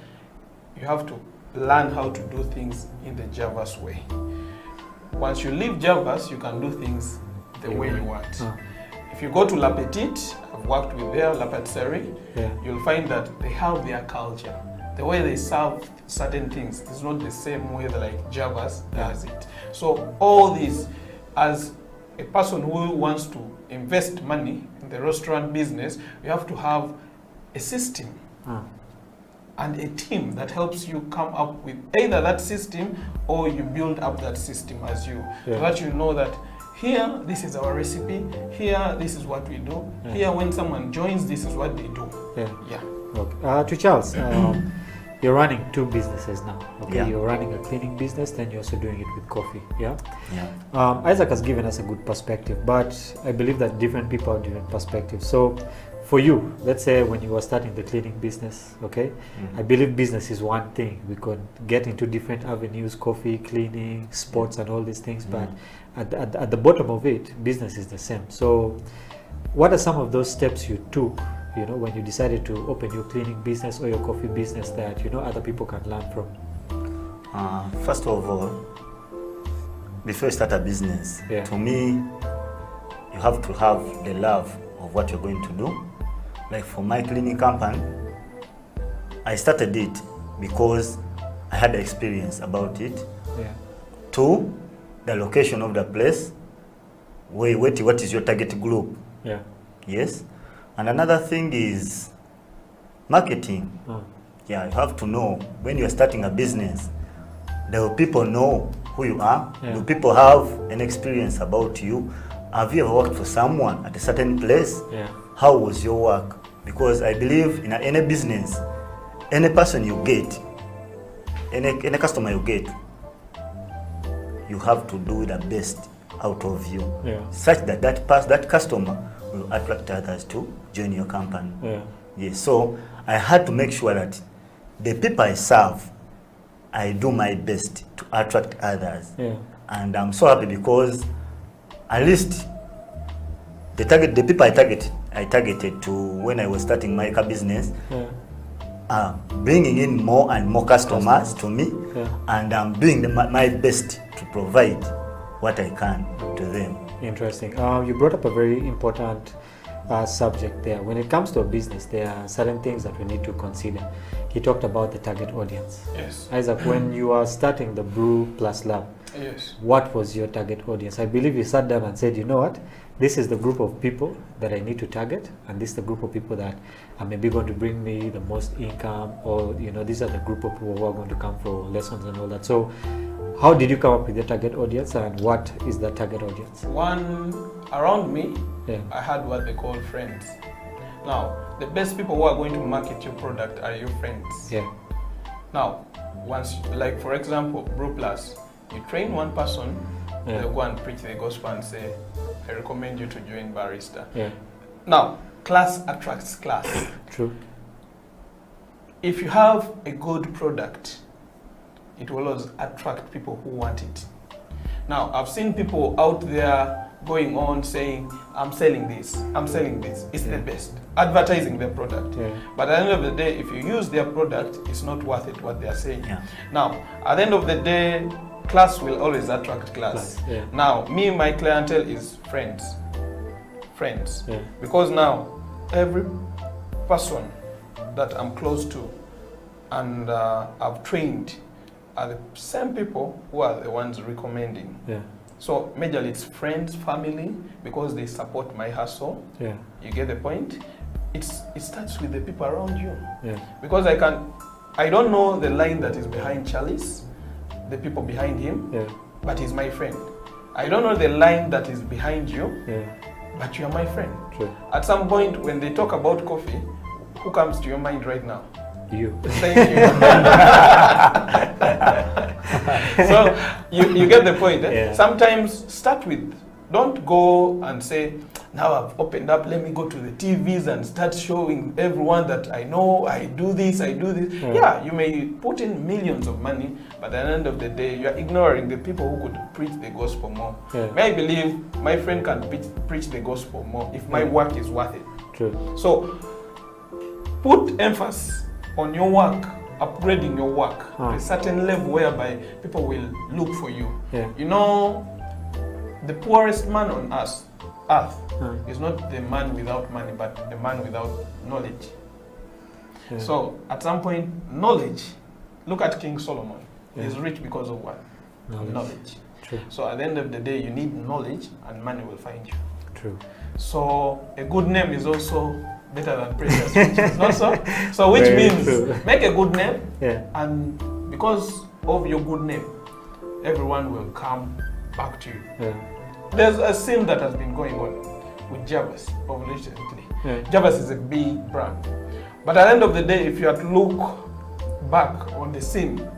you have to learn how to do things in the Javas way. Once you leave Javas, you can do things the way you want. If you go to La Petite, I've worked with their La Patisserie, you'll find that they have their culture. The way they serve certain things is not the same way that like Javas does it. So all these, as a person who wants to invest money in the restaurant business, you have to have a system and a team that helps you come up with either that system or you build up that system as you, so that you know that here, this is our recipe, here, this is what we do, here, when someone joins, this is what they do. Okay. To Charles, you're running 2 businesses now. Okay, you're running a cleaning business, then you're also doing it with coffee. Isaac has given us a good perspective, but I believe that different people have different perspectives. So, for you, let's say when you were starting the cleaning business, okay, I believe business is one thing. We could get into different avenues, coffee, cleaning, sports, and all these things, but at the bottom of it, business is the same. So, what are some of those steps you took, you know, when you decided to open your cleaning business or your coffee business that, you know, other people can learn from? First of all, before you start a business, to me, you have to have the love of what you're going to do. Like for my cleaning company, I started it because I had experience about it. 2, the location of the place. What is your target group? Yes. And another thing is marketing. You have to know when you're starting a business, do people know who you are? Do people have an experience about you? Have you ever worked for someone at a certain place? How was your work? Because I believe in any business, any person you get, any customer you get, you have to do the best out of you, such that that customer will attract others to join your company. So I had to make sure that the people I serve I do my best to attract others. And I'm so happy because at least the people I targeted to when I was starting my car business, bringing in more and more customers to me, and I'm doing my best to provide what I can to them. Interesting. You brought up a very important subject there. When it comes to a business, there are certain things that we need to consider. He talked about the target audience. Yes. Isaac, when you are starting the Brew Plus Lab, yes, what was your target audience? I believe you sat down and said, you know what, this is the group of people that I need to target, and this is the group of people that are maybe going to bring me the most income, or these are the group of people who are going to come for lessons and all that. So how did you come up with your target audience, and what is the target audience? One, around me, I had what they call friends. Now, the best people who are going to market your product are your friends. Now, once, like for example, Brew Plus, you train one person, they'll go and preach the gospel and say, I recommend you to join Barista. Now, class attracts class. True. If you have a good product, it will always attract people who want it. Now, I've seen people out there going on saying, I'm selling this, it's the best, advertising their product. But at the end of the day, if you use their product, it's not worth it what they are saying. Now, at the end of the day, class will always attract class. Now, my clientele is friends. Because now, every person that I'm close to and I've trained are the same people who are the ones recommending. So majorly it's friends, family, because they support my hustle. You get the point? It starts with the people around you. Because I don't know the line that is behind Charles, the people behind him, but he's my friend. I don't know the line that is behind you, but you are my friend. At some point when they talk about coffee, who comes to your mind right now? You. Thank you. So you get the point. Sometimes start with, don't go and say, now I've opened up, let me go to the TVs and start showing everyone that I know, I do this. Yeah, you may put in millions of money, but at the end of the day, you are ignoring the people who could preach the gospel more. I believe my friend can preach the gospel more if my work is worth it. True. So put emphasis on your work, upgrading your work to a certain level whereby people will look for you. You know, the poorest man on earth is not the man without money, but the man without knowledge. So at some point, knowledge, look at King Solomon. He's rich because of what? Knowledge. True. So at the end of the day, you need knowledge and money will find you. True. So a good name is also better than precious riches, not so? So which means make a good name, and because of your good name, everyone will come back to you. There's a scene that has been going on with Javas of recently. Javas is a big brand. But at the end of the day, if you have to look back on the scene,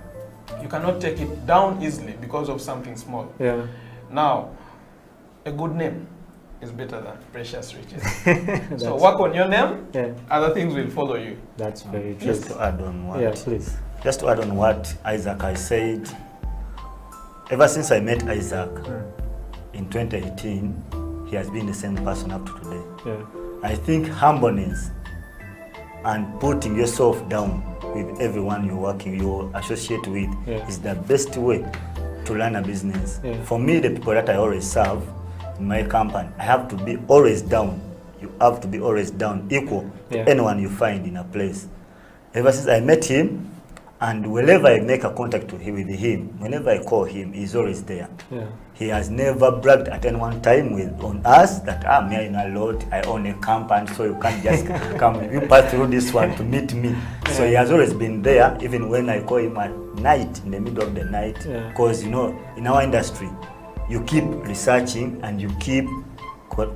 you cannot take it down easily because of something small. Now, a good name is better than precious riches. So work on your name, other things will follow you. That's very true. Just to add on what, please. Just to add on what Isaac has said, ever since I met Isaac in 2018, he has been the same person up to today. I think humbleness and putting yourself down with everyone you associate with is the best way to learn a business. For me, the people that I always serve in my company, I have to be always down. You have to be always down, equal to anyone you find in a place. Ever since I met him, and whenever I make a contact with him, whenever I call him, he's always there. He has never bragged at any one time on us that I'm here in a lot, I own a company, so you can't just come, you pass through this one to meet me. So he has always been there, even when I call him at night, in the middle of the night, because you know, in our industry, you keep researching and you keep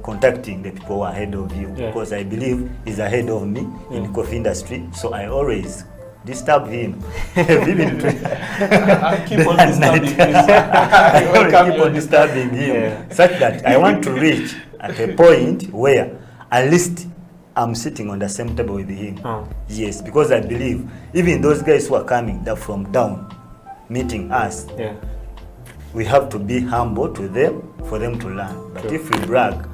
contacting the people who are ahead of you, because I believe he's ahead of me in the coffee industry, so I always disturb him. I keep on disturbing him. I keep on disturbing him, such that I want to reach at a point where at least I'm sitting on the same table with him. Yes, because I believe even those guys who are coming, they're from down. meeting us, we have to be humble to them for them to learn. But if we brag,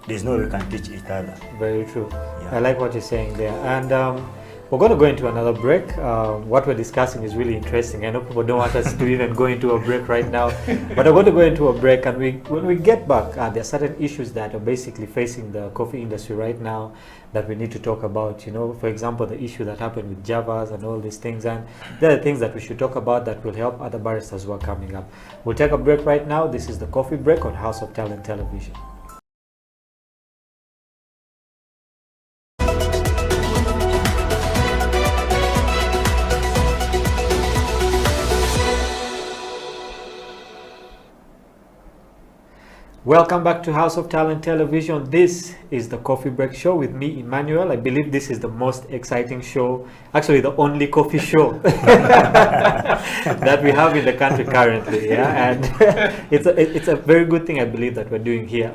there's no way we can teach each other. Very true. I like what you're saying there. And we're going to go into another break. What we're discussing is really interesting. I know people don't want us to even go into a break right now, but we're going to go into a break. And when we get back, there are certain issues that are basically facing the coffee industry right now that we need to talk about. You know, for example, the issue that happened with Javas and all these things. And there are things that we should talk about that will help other baristas who are coming up. We'll take a break right now. This is the Coffee Break on House of Talent Television. Welcome back to House of Talent Television. This is the Coffee Break Show with me, Emmanuel. I believe this is the most exciting show, actually the only coffee show that we have in the country currently. Yeah, and it's a very good thing, I believe, that we're doing here.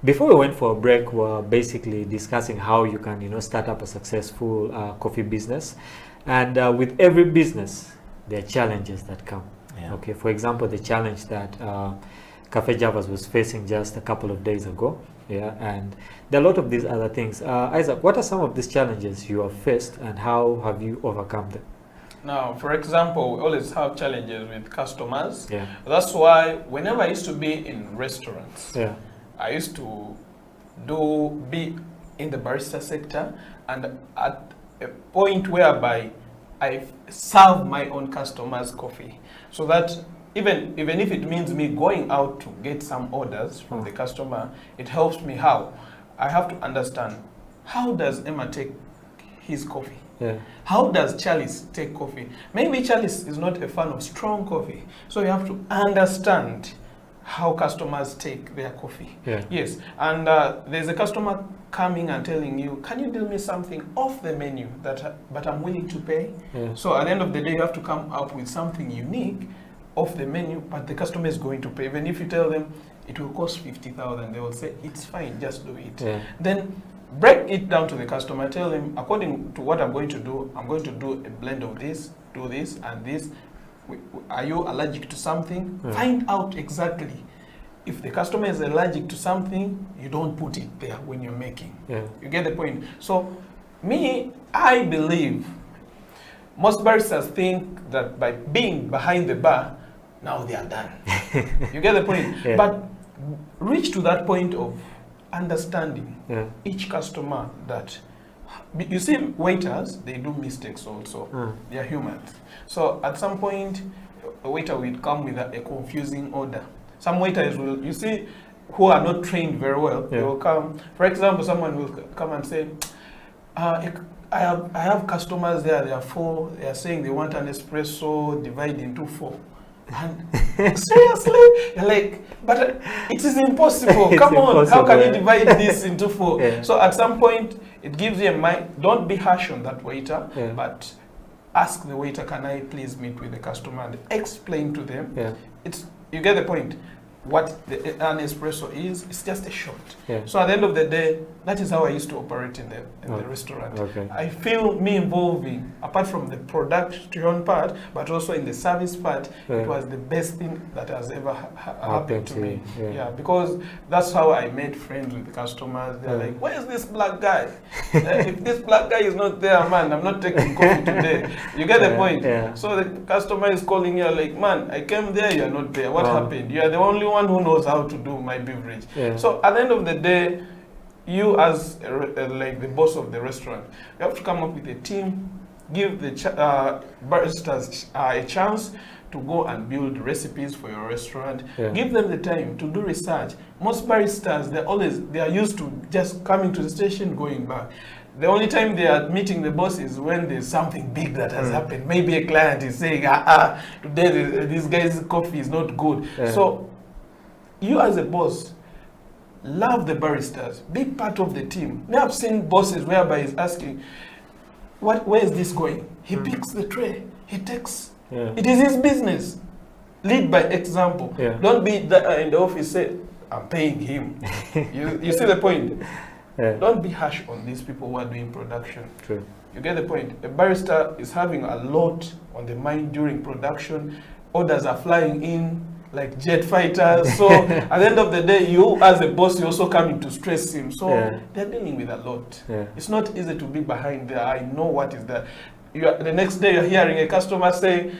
Before we went for a break, we're basically discussing how you can, you know, start up a successful coffee business. And with every business, there are challenges that come. Yeah. Okay, for example, the challenge that Cafe Javas was facing just a couple of days ago, and there are a lot of these other things. Isaac, what are some of these challenges you have faced and how have you overcome them? Now, for example, we always have challenges with customers. That's why whenever I used to be in restaurants, I used to be in the barista sector, and at a point whereby I serve my own customers coffee, so that even if it means me going out to get some orders from the customer, it helps me. How? I have to understand, how does Emma take his coffee? How does Charles take coffee? Maybe Charles is not a fan of strong coffee, so you have to understand how customers take their coffee. Yes, and there's a customer coming and telling you, can you deal me something off the menu but I'm willing to pay? So at the end of the day, you have to come up with something unique off the menu, but the customer is going to pay. Even if you tell them it will cost 50,000, they will say it's fine, just do it. Then break it down to the customer, tell them, according to what I'm going to do a blend of this, do this and this. Are you allergic to something? Find out exactly. If the customer is allergic to something, you don't put it there when you're making. You get the point? So I believe most baristas think that by being behind the bar, now they are done. You get the point? But reach to that point of understanding each customer, that you see, waiters, they do mistakes also. They are humans. So at some point, a waiter will come with a confusing order. Some waiters will, you see, who are not trained very well, they will come. For example, someone will come and say, I have customers there, they are 4, they are saying they want an espresso divided into 4. And seriously, you're like, but it is impossible. Come on, how can you divide this into 4? So at some point, it gives you a mind. Don't be harsh on that waiter, but ask the waiter, can I please meet with the customer, and explain to them. You get the point. What an espresso is, it's just a shot. So at the end of the day, that is how I used to operate in the restaurant. I feel me involving, apart from the production part, but also in the service part, it was the best thing that has ever happened to me. Because that's how I made friends with the customers. They're like, where is this black guy? If this black guy is not there, man, I'm not taking coffee today. You get the point? So the customer is calling you like, man, I came there, you're not there. What happened? You are the only one who knows how to do my beverage. So at the end of the day, you as like the boss of the restaurant, you have to come up with a team, give the baristas a chance to go and build recipes for your restaurant. Give them the time to do research. Most baristas, they are used to just coming to the station, going back. The only time they are meeting the boss is when there's something big that has happened. Maybe a client is saying, today this guy's coffee is not good. So you as a boss, love the baristas, be part of the team. I have seen bosses whereby he's asking, where is this going? He picks the tray, he takes, it is his business. Lead by example. Don't be in the office, say, I'm paying him. You see the point? Don't be harsh on these people who are doing production. You get the point? A barista is having a lot on the mind during production. Orders are flying in like jet fighters. So at the end of the day, you as a boss, you're also coming to stress him. So they're dealing with a lot. It's not easy to be behind there. I know what is there. The next day you're hearing a customer saying,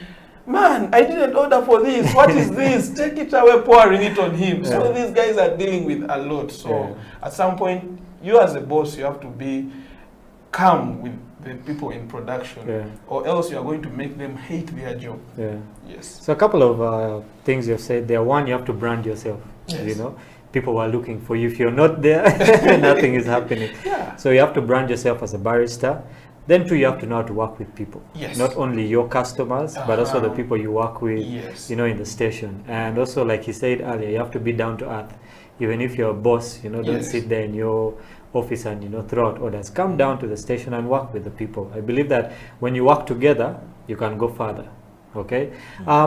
man, I didn't order for this. What is this? Take it away, pouring it on him. So these guys are dealing with a lot. So at some point, you as a boss, you have to be calm with the people in production, or else you are going to make them hate their job. Yes. So a couple of things you've said there. One, you have to brand yourself. You know, people are looking for you. If you're not there, nothing is happening. So you have to brand yourself as a barista. Then too, you have to know how to work with people. Not only your customers, but also the people you work with, you know, in the station. And also, like he said earlier, you have to be down to earth. Even if you're a boss, you know, don't sit there in your office and, you know, throw out orders. Come down to the station and work with the people. I believe that when you work together, you can go further. Okay.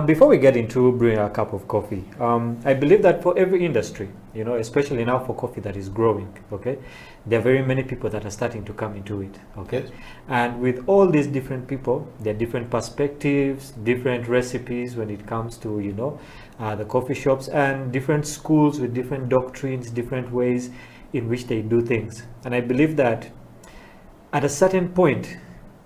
Before we get into brewing a cup of coffee, I believe that for every industry, you know, especially now for coffee that is growing, okay, there are very many people that are starting to come into it, okay. And with all these different people, there are different perspectives, different recipes when it comes to, you know, the coffee shops, and different schools with different doctrines, different ways in which they do things. And I believe that at a certain point,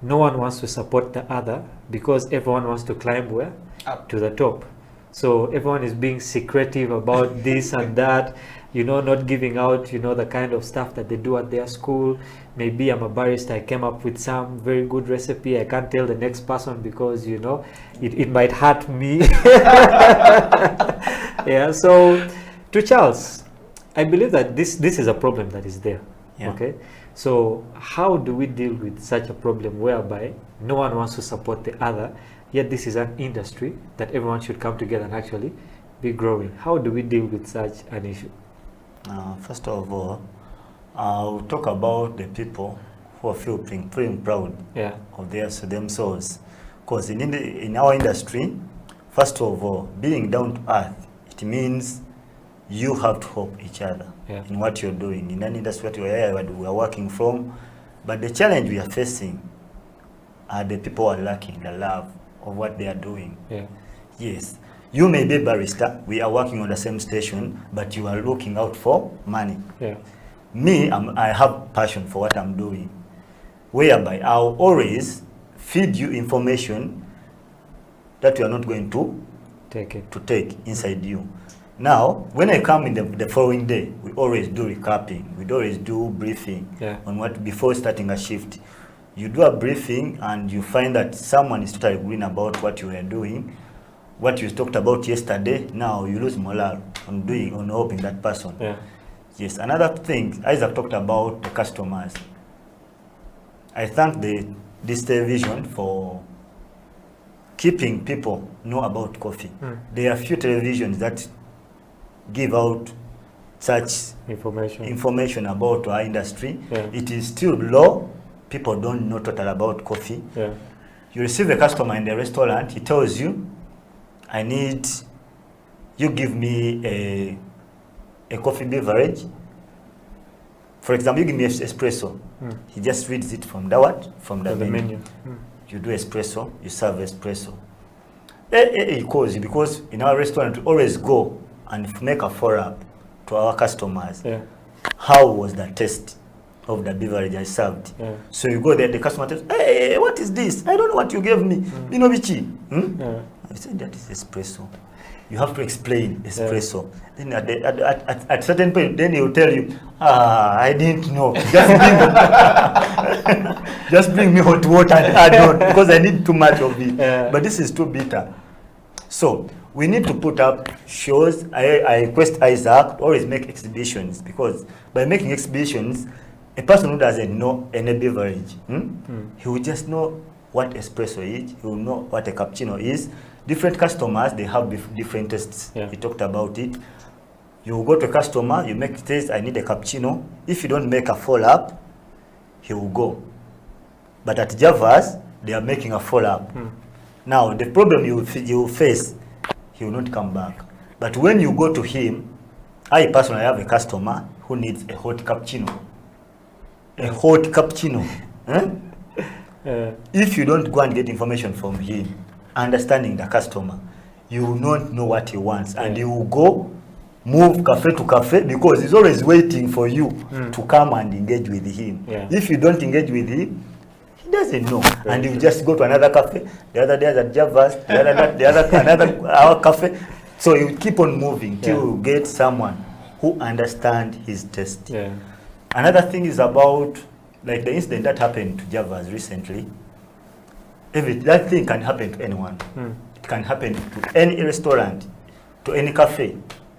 no one wants to support the other because everyone wants to climb where? Up to the top. So everyone is being secretive about this and that, you know, not giving out, you know, the kind of stuff that they do at their school. Maybe I'm a barista, I came up with some very good recipe, I can't tell the next person because, you know, it might hurt me. Yeah, so to Charles, I believe that this is a problem that is there, okay? So how do we deal with such a problem whereby no one wants to support the other, yet this is an industry that everyone should come together and actually be growing? How do we deal with such an issue? First of all, I'll talk about the people who are feeling proud of themselves. Because in our industry, first of all, being down to earth, it means you have to help each other in what you're doing. In an industry that we are working from, but the challenge we are facing are the people who are lacking the love of what they are doing. Yes, you may be a barista, we are working on the same station, but you are looking out for money. Me, I have passion for what I'm doing, whereby I'll always feed you information that you are not going to take inside you. Now, when I come in the following day, we always do recapping. We always do briefing on what before starting a shift. You do a briefing and you find that someone is totally green about what you were doing, what you talked about yesterday. Now you lose morale on helping that person. Yes, another thing, Isaac talked about the customers. I thank this television for keeping people know about coffee. There are few televisions that give out such information about our industry. It is still low. People don't know total about coffee. You receive a customer in the restaurant, he tells you, I need, you give me a coffee beverage. For example, you give me espresso. He just reads it from the what? From the menu. You do espresso, you serve espresso. It calls you because in our restaurant we always go and make a follow-up to our customers. How was the taste of the beverage I served? So you go there, the customer tells, hey, what is this? I don't know what you gave me. You know, Bichi? I said, that is espresso. You have to explain espresso. Then at certain point, then he will tell you, I didn't know. Just bring me hot water and add on because I need too much of it. But this is too bitter. So we need to put up shows. I request Isaac to always make exhibitions, because by making exhibitions, a person who doesn't know any beverage, he will just know what espresso is, he will know what a cappuccino is. Different customers, they have different tastes. He talked about it. You go to a customer, you make taste, I need a cappuccino. If you don't make a follow-up, he will go. But at Java's, they are making a follow-up. Now, the problem you face, he will not come back. But when you go to him, I personally have a customer who needs a hot cappuccino. A hot cappuccino. If you don't go and get information from him, understanding the customer, you will not know what he wants, and you will go move cafe to cafe because he's always waiting for you to come and engage with him. If you don't engage with him, he doesn't know, and you just go to another cafe. The other day at Javas, another cafe. So you keep on moving till you get someone who understands his taste. Another thing is about like the incident that happened to Javas recently. That thing can happen to anyone. It can happen to any restaurant, to any cafe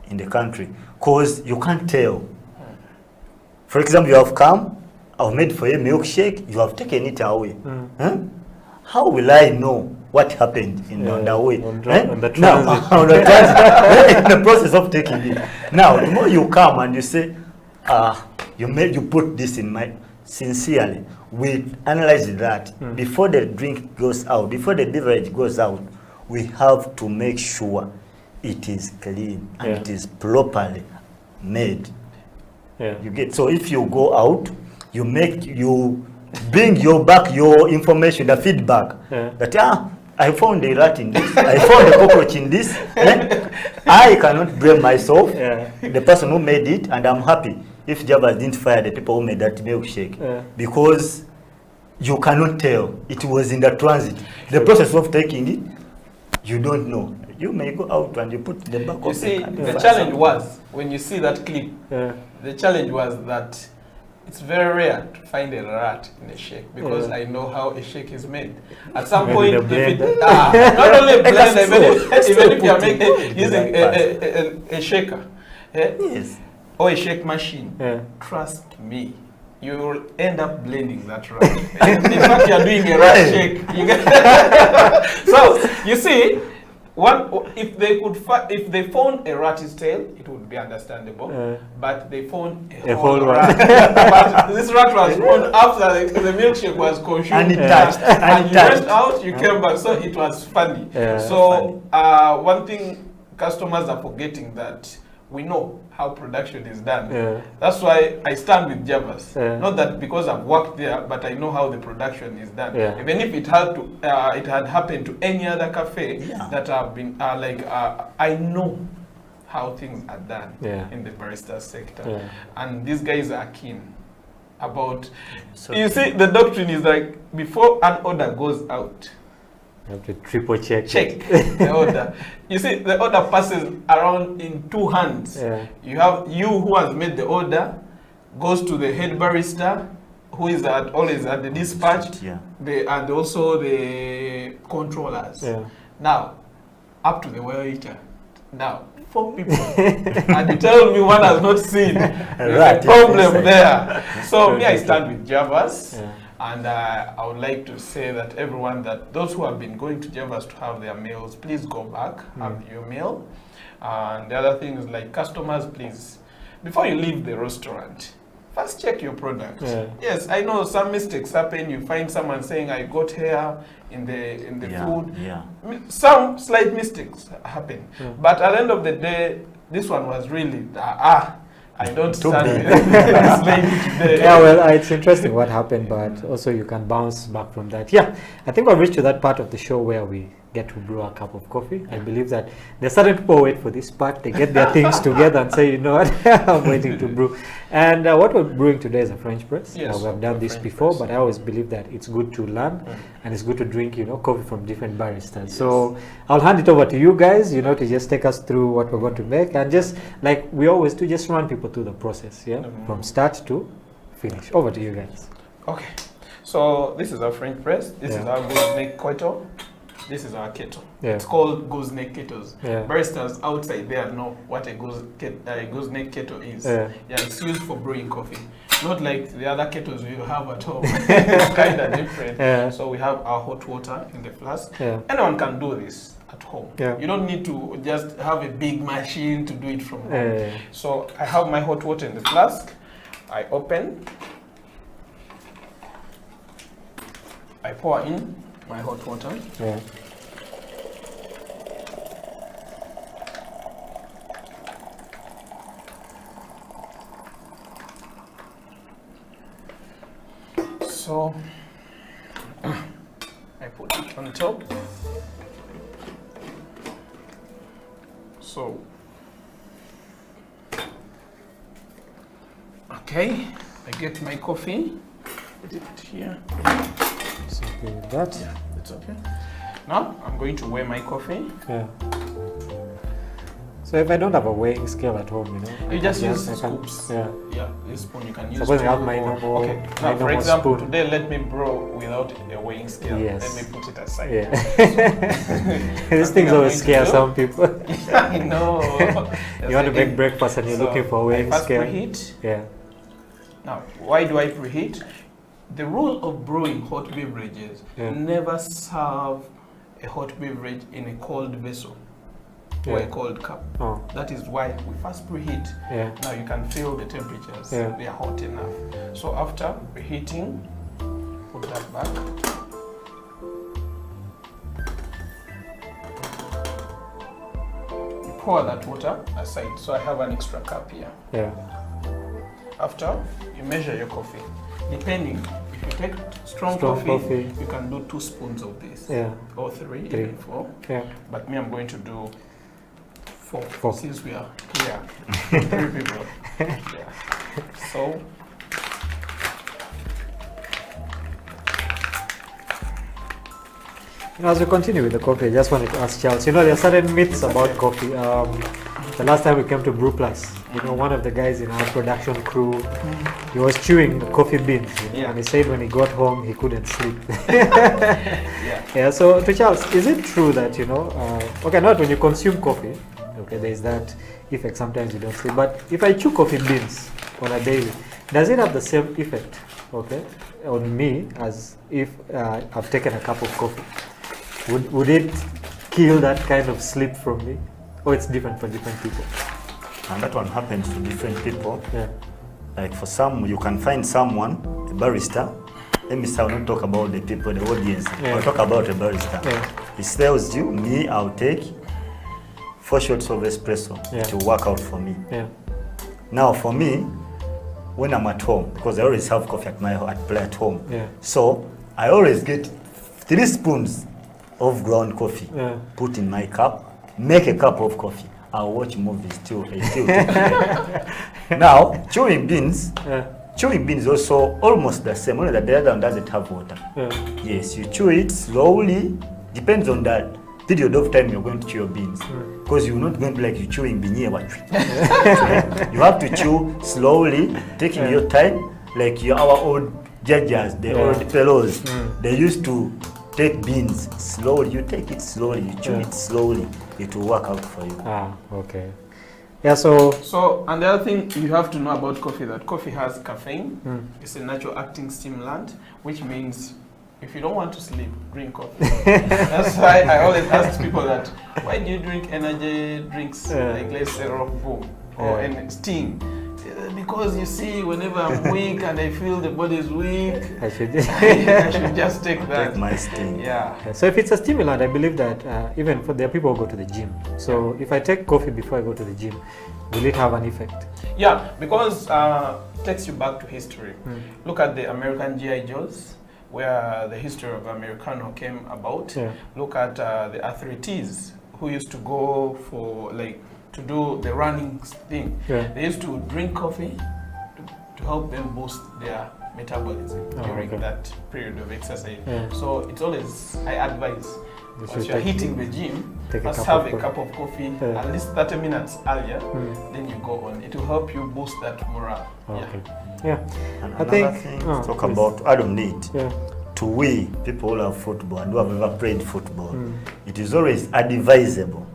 in the country, because you can't tell. For example, you have come, I've made for you a milkshake, you have taken it away. How will I know what happened on the way? On the transit. Now, on the transit, in the process of taking it. Now, the more you come and you say, you put this in my, sincerely, we analyze that before the drink goes out, before the beverage goes out, we have to make sure it is clean and it is properly made. You get, so if you go out, you bring your information, the feedback that I found a rat in this, I found a cockroach in this. I cannot blame myself, the person who made it, and I'm happy if Javas didn't fire the people who made that milkshake, because you cannot tell. It was in the transit. The process of taking it, you don't know. You may go out and you put the back of You see, the challenge was, when you see that clip, the challenge was that it's very rare to find a rat in a shake, because I know how a shake is made. At some point, if it, not only a blend, even if you are using a shaker or a shake machine, trust me, you will end up blending that rat. In fact, you are doing a rat shake. So you see, if they found a rat's tail, it would be understandable. But they found a whole rat. But this rat was found after the milkshake was consumed. And it touched. And you went out, you came back. So it was funny. So one thing customers are forgetting, that we know how production is done. That's why I stand with Javas. Not that because I've worked there, but I know how the production is done. Even if it had happened to any other cafe that have been I know how things are done in the barista sector, and these guys are keen about. You see, the doctrine is like, before an order goes out, you have to triple check the order. You see, the order passes around in two hands. You have you who has made the order, goes to the head barista, who is always at the dispatch, and also the controllers. Now, up to the waiter. Now, 4 people, and you tell me one has not seen the problem there. So me, I stand with Javas. And I would like to say that those who have been going to Javas to have their meals, please go back, have your meal. And the other thing is, like, customers, please, before you leave the restaurant, first check your product. Yes, I know some mistakes happen. You find someone saying, I got hair in the food. Some slight mistakes happen. But at the end of the day, this one was really, I don't stand with this lady today. Well, it's interesting what happened, but also you can bounce back from that. I think we've reached to that part of the show where we get to brew a cup of coffee. I believe that there are certain people who wait for this part. They get their things together and say, you know what, I'm waiting to brew. And what we're brewing today is a French press. We have done this before, but I always believe that it's good to learn and it's good to drink, coffee from different baristas. So I'll hand it over to you guys, to just take us through what we're going to make, and just like we always do, just run people through the process, from start to finish. Over to you guys. Okay, so this is our French press. This is our goose neck kettle. This is our kettle. It's called goose neck kettles. Baristas outside there know what a goose neck kettle is. It's used for brewing coffee. Not like the other kettles you have at home. It's kind of different. So we have our hot water in the flask. Anyone can do this at home. You don't need to just have a big machine to do it from home. So I have my hot water in the flask. I open. I pour in my hot water. So I put it on top. So, okay, I get my coffee, put it here. It's okay with that? Yeah, it's okay. Now, I'm going to weigh my coffee. Yeah. So if I don't have a weighing scale at home, you just use scoops. Yeah. Yeah, this spoon you can use. Suppose I have my normal. Okay. Now, for example, today let me brew without a weighing scale. Yes. Let me put it aside. Yeah. These things always scare some people. I know. You want to make breakfast and you're looking for a weighing scale. Preheat. Yeah. Now, why do I preheat? The rule of brewing hot beverages: never serve a hot beverage in a cold vessel. Or a cold cup. Oh. That is why we first preheat. Yeah. Now you can feel the temperatures. Yeah. They are hot enough. So after preheating, put that back. You pour that water aside. So I have an extra cup here. Yeah. After, you measure your coffee. Depending, if you take strong coffee, you can do 2 spoons of this. Yeah. Or 3, even 4. Yeah. But me, I'm going to do 4, since we are here. 3 people. Yeah. So, as we continue with the coffee, I just wanted to ask Charles, there are certain myths about coffee. The last time we came to Brew Plus, one of the guys in our production crew, he was chewing the coffee beans, and he said when he got home he couldn't sleep. Yeah. So to Charles, is it true that okay, not when you consume coffee, okay, there is that effect, sometimes you don't sleep, but if I chew coffee beans on a daily, does it have the same effect, okay, on me as if I've taken a cup of coffee? Would it kill that kind of sleep from me? Or it's different for different people? And that one happens to different people. Yeah. Like for some, you can find someone, a barista. Let me not talk about the people, the audience. Yeah. I'll talk about a barista. Yeah. He tells you, me, I'll take 4 shots of espresso to work out for me. Yeah. Now for me, when I'm at home, because I always have coffee at home. Yeah. So I always get 3 spoons of ground coffee, put in my cup, make a cup of coffee. I'll watch movies too. Now, chewing beans also almost the same, only that the other one doesn't have water. Yes, you chew it slowly, depends on that period of time you're going to chew your beans. Because you're not going to be like you chewing beanie. You have to chew slowly, taking your time, like our old judges, the old fellows, they used to take beans slowly. You take it slowly, you chew it slowly, it will work out for you. Okay. Yeah, so and the other thing you have to know about coffee, that coffee has caffeine. It's a natural acting stimulant, which means if you don't want to sleep, drink coffee. That's why I always ask people that, why do you drink energy drinks like, let's say, Rock Boom or Sting? Because you see, whenever I'm weak and I feel the body is weak, I should just take that. Take my Sting. Yeah. So if it's a stimulant, I believe that even for there are people who go to the gym. So if I take coffee before I go to the gym, will it have an effect? Yeah, because it takes you back to history. Look at the American G.I. Joes, where the history of Americano came about. Look at the athletes who used to go for to do the running thing. They used to drink coffee to help them boost their metabolism during that period of exercise. So it's always, I advise, once you're hitting the gym, first have a cup of coffee at least 30 minutes earlier, then you go on. It will help you boost that morale. And another thing to talk about, I don't need to we people who love football and who have ever played football, it is always advisable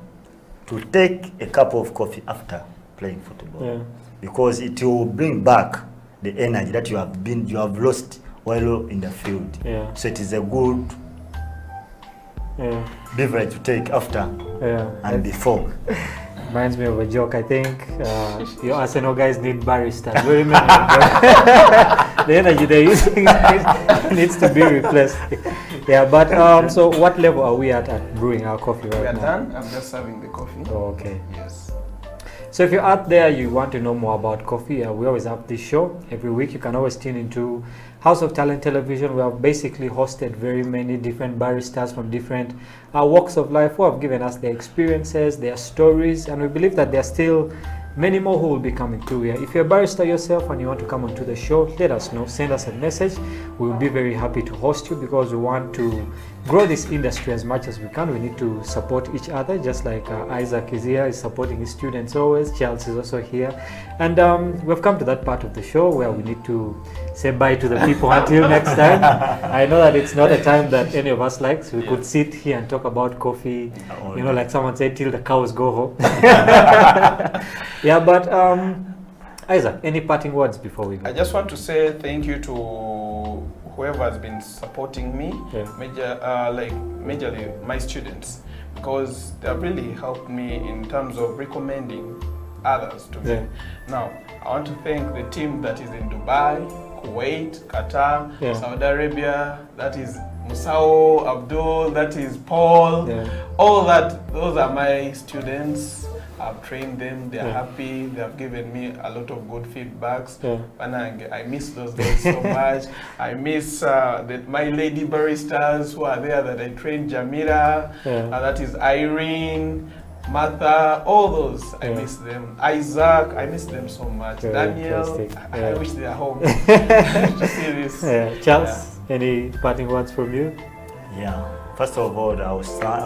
to take a cup of coffee after playing football, because it will bring back the energy that you have lost while in the field. So it is a good beverage to take after and before. Reminds me of a joke. I think your Arsenal guys need baristas. The energy they're using needs to be replaced. But so what level are we at brewing our coffee right now? We are done. I'm just serving the coffee. Okay. Yes. So if you're out there, you want to know more about coffee, we always have this show every week. You can always tune into House of Talent Television. We have basically hosted very many different baristas from different walks of life who have given us their experiences, their stories, and we believe that there are still many more who will be coming through here. If you're a barista yourself and you want to come onto the show, let us know. Send us a message. We will be very happy to host you because we want to grow this industry as much as we can. We need to support each other, just like Isaac is here, is supporting his students always. Charles is also here. And we've come to that part of the show where we need to say bye to the people until next time. I know that it's not a time that any of us likes. We could sit here and talk about coffee, you know, like someone said, till the cows go home. Yeah, but Isaac, any parting words before we go? I just want to say thank you to whoever has been supporting me, majorly my students, because they have really helped me in terms of recommending others to me. Now, I want to thank the team that is in Dubai, Kuwait, Qatar, Saudi Arabia, that is Musao, Abdul, that is Paul, all that, those are my students. I've trained them, they're happy, they have given me a lot of good feedbacks. And I miss those guys so much. I miss my lady baristas who are there that I trained, Jamila, that is Irene, Martha, all those, I miss them. Isaac, I miss them so much. Daniel, I wish they are home to see this. Charles, any parting words from you? Yeah, first of all, I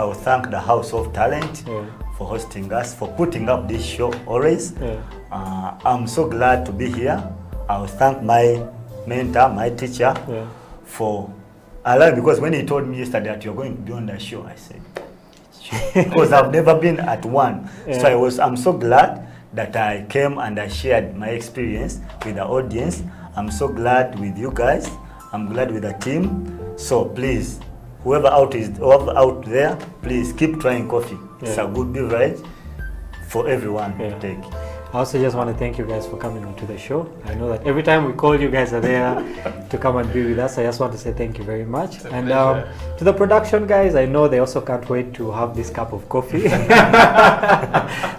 will thank the House of Talent for hosting us, for putting up this show always. I'm so glad to be here. I will thank my mentor, my teacher, for allowing, because when he told me yesterday that you're going to be on the show, I said, because I've never been at one. So I'm so glad that I came and I shared my experience with the audience. I'm so glad with you guys. I'm glad with the team. So please, whoever out there, please keep trying coffee. It's a good beverage for everyone to take. I also just want to thank you guys for coming onto the show. I know that every time we call, you guys are there to come and be with us. I just want to say thank you very much. And to the production guys, I know they also can't wait to have this cup of coffee.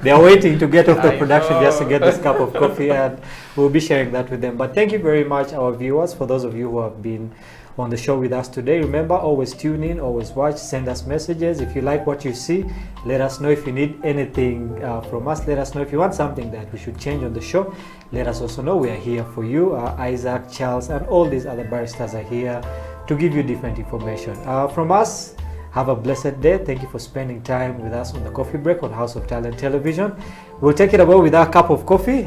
They are waiting to get off the production just to get this cup of coffee, and we'll be sharing that with them. But thank you very much, our viewers, for those of you who have been on the show with us today. Remember, always tune in, always watch, send us messages. If you like what you see, let us know. If you need anything from us, let us know. If you want something that we should change on the show, let us also know. We are here for you. Isaac, Charles, and all these other baristas are here to give you different information. From us, have a blessed day. Thank you for spending time with us on the coffee break on House of Talent Television. We'll take it away with our cup of coffee.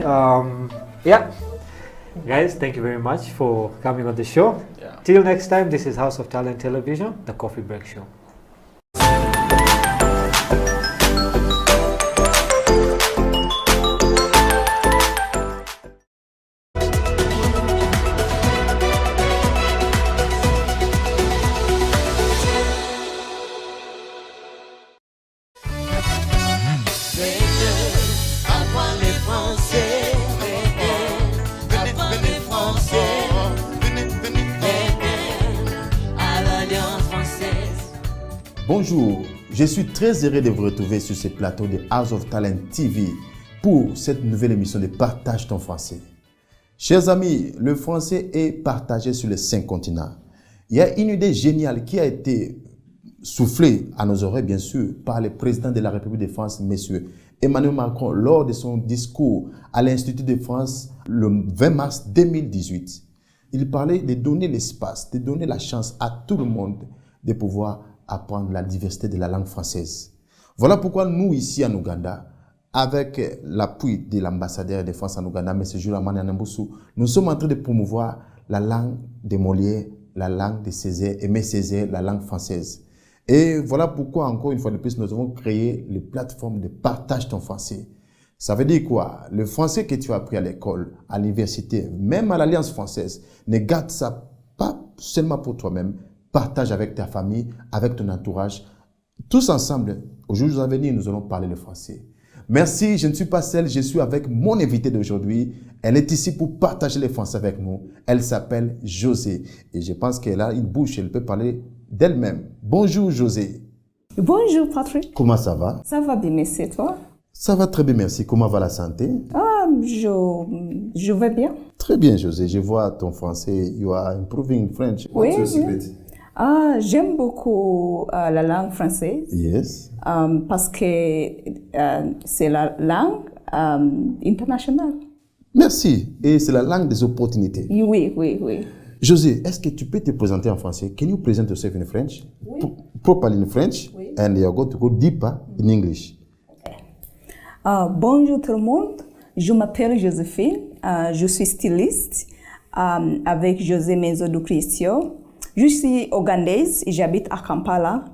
Guys, thank you very much for coming on the show. Till next time, this is House of Talent Television, the Coffee Break Show. Bonjour, je suis très heureux de vous retrouver sur ce plateau de House of Talent TV pour cette nouvelle émission de Partage ton français. Chers amis, le français est partagé sur les 5 continents. Il y a une idée géniale qui a été soufflée à nos oreilles, bien sûr, par le président de la République de France, M. Emmanuel Macron, lors de son discours à l'Institut de France le 20 mars 2018. Il parlait de donner l'espace, de donner la chance à tout le monde de pouvoir apprendre la diversité de la langue française. Voilà pourquoi nous, ici en Ouganda, avec l'appui de l'ambassadeur de France en Ouganda, M. Jules Mani, nous sommes en train de promouvoir la langue de Molière, la langue de Césaire, Aimé Césaire, la langue française. Et voilà pourquoi, encore une fois de plus, nous avons créé les plateformes de partage ton français. Ça veut dire quoi? Le français que tu as appris à l'école, à l'université, même à l'Alliance française, ne garde ça pas seulement pour toi-même. Partage avec ta famille, avec ton entourage. Tous ensemble, aujourd'hui à venir, nous allons parler le français. Merci, je ne suis pas seul, je suis avec mon invité d'aujourd'hui. Elle est ici pour partager le français avec nous. Elle s'appelle José. Et je pense qu'elle a une bouche, elle peut parler d'elle-même. Bonjour José. Bonjour Patrick. Comment ça va? Ça va bien, merci, toi? Ça va très bien, merci. Comment va la santé? Je vais bien. Très bien, José. Je vois ton français. You are improving French. Oui, What's your secret? J'aime beaucoup la langue française. Yes. Parce que c'est la langue internationale. Merci. Et c'est la langue des opportunités. Oui, oui, oui. José, est-ce que tu peux te présenter en français? Can you present yourself in French? Oui. Properly in French. Oui. And you're going to go deeper in English. Bonjour tout le monde. Je m'appelle Joséphine. Je suis styliste avec José Menzo du Cristo. Je suis ougandaise et j'habite à Kampala.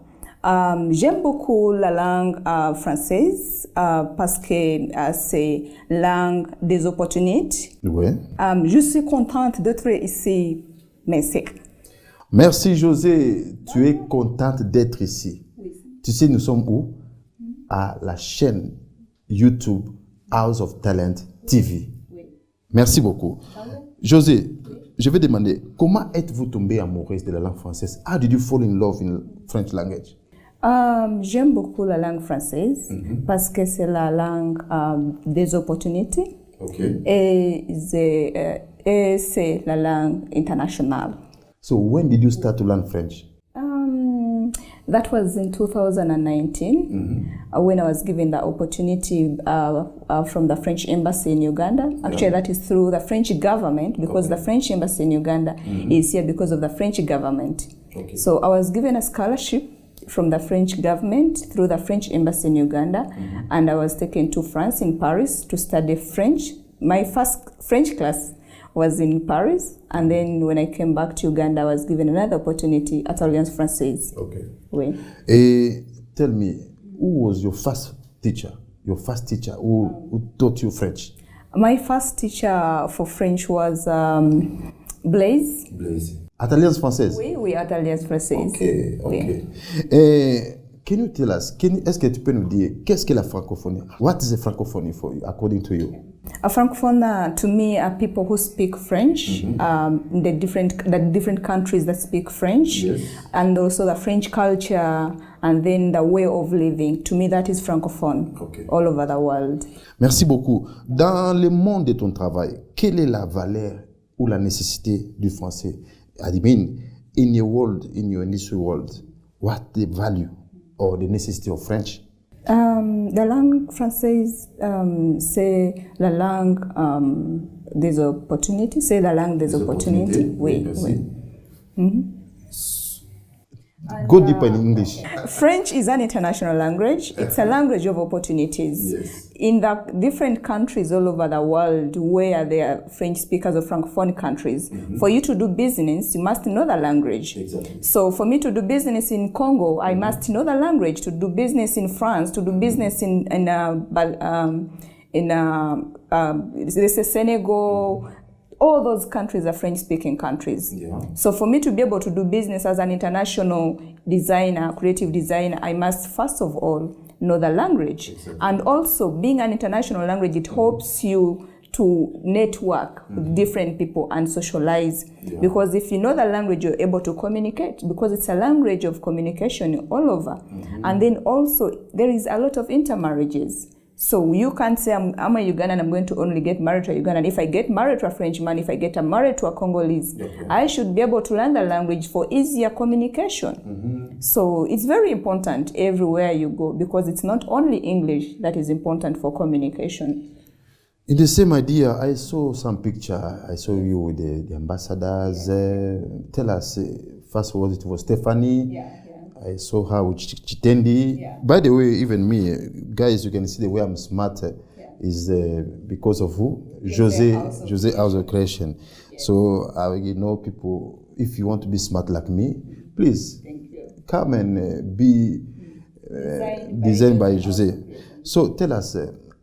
J'aime beaucoup la langue française parce que c'est la langue des opportunités. Oui. Je suis contente d'être ici. Merci. Merci José. Tu es contente d'être ici. Oui. Tu sais, nous sommes où? À la chaîne YouTube House of Talent TV. Oui. Merci beaucoup. José, je vais demander, comment êtes-vous tombée amoureuse de la langue française? How did you fall in love in French language? J'aime beaucoup la langue française parce que c'est la langue des opportunités. Okay. Et c'est la langue internationale. So when did you start to learn French? That was in 2019 when I was given the opportunity from the French embassy in Uganda. Actually, that is through the French government because the French embassy in Uganda is here because of the French government. Okay. So I was given a scholarship from the French government through the French embassy in Uganda, and I was taken to France in Paris to study French. My first French class was in Paris, and then when I came back to Uganda, I was given another opportunity at Alliance Française. Okay. Oui. Tell me, who was your first teacher? Your first teacher who taught you French? My first teacher for French was Blaise. Blaise. At Alliance Française? Oui, at Alliance Française. Okay, okay. Oui. Can you tell us, est-ce que tu peux nous dire, qu'est-ce que la francophonie? What is a francophonie for you, according to you? A francophone, to me, are people who speak French, the different countries that speak French, yes. And also the French culture, and then the way of living. To me, that is francophone, okay. All over the world. Merci beaucoup. Dans le monde de ton travail, quelle est la valeur ou la nécessité du français? I mean, in your world, in your industry world, what the value or the necessity of French? La langue française, c'est la langue des opportunités. C'est la langue des opportunités. Oui, oui. Go deeper in English. French is an international language. It's a language of opportunities. Yes. In the different countries all over the world where there are French speakers of Francophone countries, for you to do business, you must know the language. Exactly. So for me to do business in Congo, I must know the language. To do business in France, to do business in Senegal, all those countries are French-speaking countries. Yeah. So for me to be able to do business as an international designer, creative designer, I must first of all know the language. Exactly. And also being an international language, it helps you to network with different people and socialize. Yeah. Because if you know the language, you're able to communicate because it's a language of communication all over. And then also there is a lot of intermarriages. So you can't say, I'm a Ugandan, I'm going to only get married to a Ugandan. If I get married to a Frenchman, if I get married to a Congolese, okay. I should be able to learn the language for easier communication. So it's very important everywhere you go because it's not only English that is important for communication. In the same idea, I saw some picture. I saw you with the ambassadors. Tell us, first of all, it was Stephanie. Yeah. I saw her with Chitendi. Yeah. By the way, even me, guys, you can see the way I'm smart is because of who? Jose House of Creation. Yeah. So I know people, if you want to be smart like me, please come and be designed by Jose. Yeah. So tell us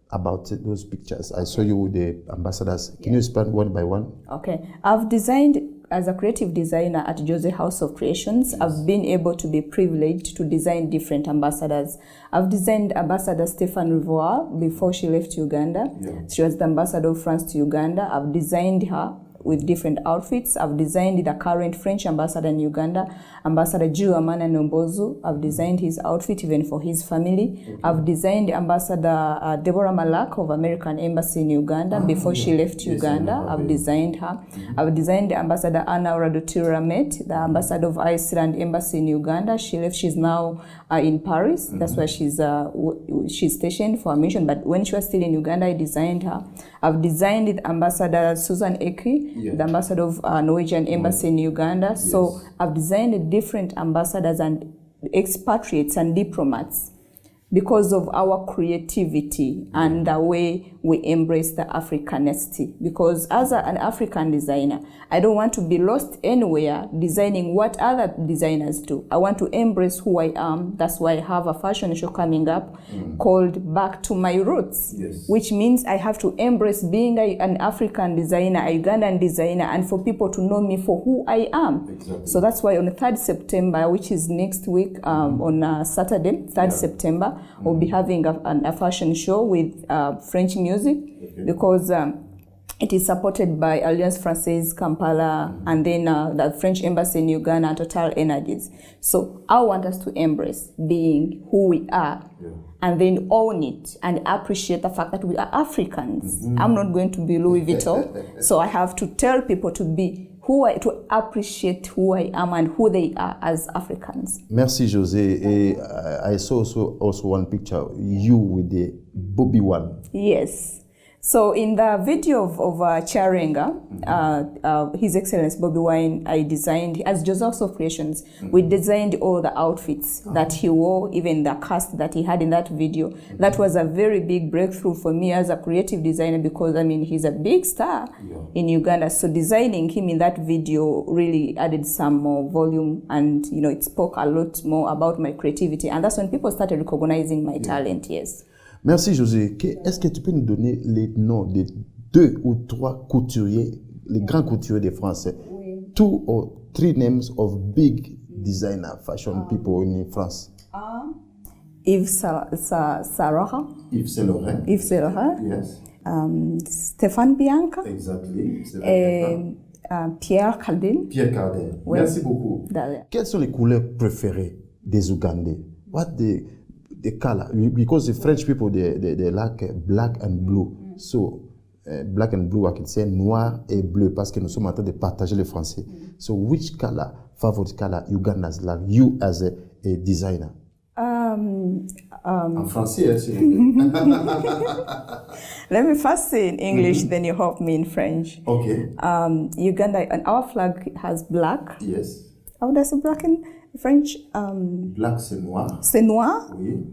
about those pictures. I saw you with the ambassadors. Can you explain one by one? Okay. I've designed as a creative designer at Jose House of Creations. Yes. I've been able to be privileged to design different ambassadors. I've designed Ambassador Stéphane Rivoire before she left Uganda. Yeah. She was the ambassador of France to Uganda. I've designed her with different outfits. I've designed the current French ambassador in Uganda, Ambassador Juamana Nombozu. I've designed his outfit even for his family. Okay. I've designed Ambassador Deborah Malak of American Embassy in Uganda before she left Uganda. I've designed her. I've designed Ambassador Anna Radotiramet, the ambassador of Iceland Embassy in Uganda. She left. She's now in Paris. That's where she's stationed for a mission. But when she was still in Uganda, I designed her. I've designed Ambassador Susan Eki, the ambassador of Norwegian Embassy in Uganda. Yes. So I've designed different ambassadors and expatriates and diplomats because of our creativity and the way we embrace the Africanity. Because as an African designer, I don't want to be lost anywhere designing what other designers do. I want to embrace who I am. That's why I have a fashion show coming up called Back to My Roots, which means I have to embrace being an African designer, a Ugandan designer, and for people to know me for who I am. Exactly. So that's why on the 3rd September, which is next week, on Saturday, 3rd September, we'll be having a fashion show with French music, because it is supported by Alliance Francaise Kampala and then the French Embassy in Uganda and Total Energies. So I want us to embrace being who we are and then own it and appreciate the fact that we are Africans. I'm not going to be Louis Vuitton, so I have to tell people to be to appreciate who I am and who they are as Africans. Merci, José. I saw also one picture, you with the Bobby one. Yes. So in the video of Charenga, His Excellency Bobby Wine, I designed, as Joseph of Creations, we designed all the outfits that he wore, even the cast that he had in that video. That was a very big breakthrough for me as a creative designer, because I mean, he's a big star in Uganda. So designing him in that video really added some more volume, and you know, it spoke a lot more about my creativity. And that's when people started recognizing my talent, yes. Merci José. Est-ce que tu peux nous donner les noms des 2 ou 3 couturiers, les grands couturiers des Français? 2 or 3 names of big designer fashion people in France. Yves Saint Laurent. Yes. Stéphane Bianca. Exactly. Pierre Cardin. Oui. Merci beaucoup. Quelles sont les couleurs préférées des Ougandais? What the color, because the French people they like black and blue. So black and blue, I can say noir et bleu, parce que nous sommes en train de partager le français. So which color, favorite color Ugandans like, you as a designer? En français, Let me first say in English, then you help me in French. Okay. Uganda, and our flag has black. Yes. How does it black in French? Black, c'est noir. C'est noir. Oui.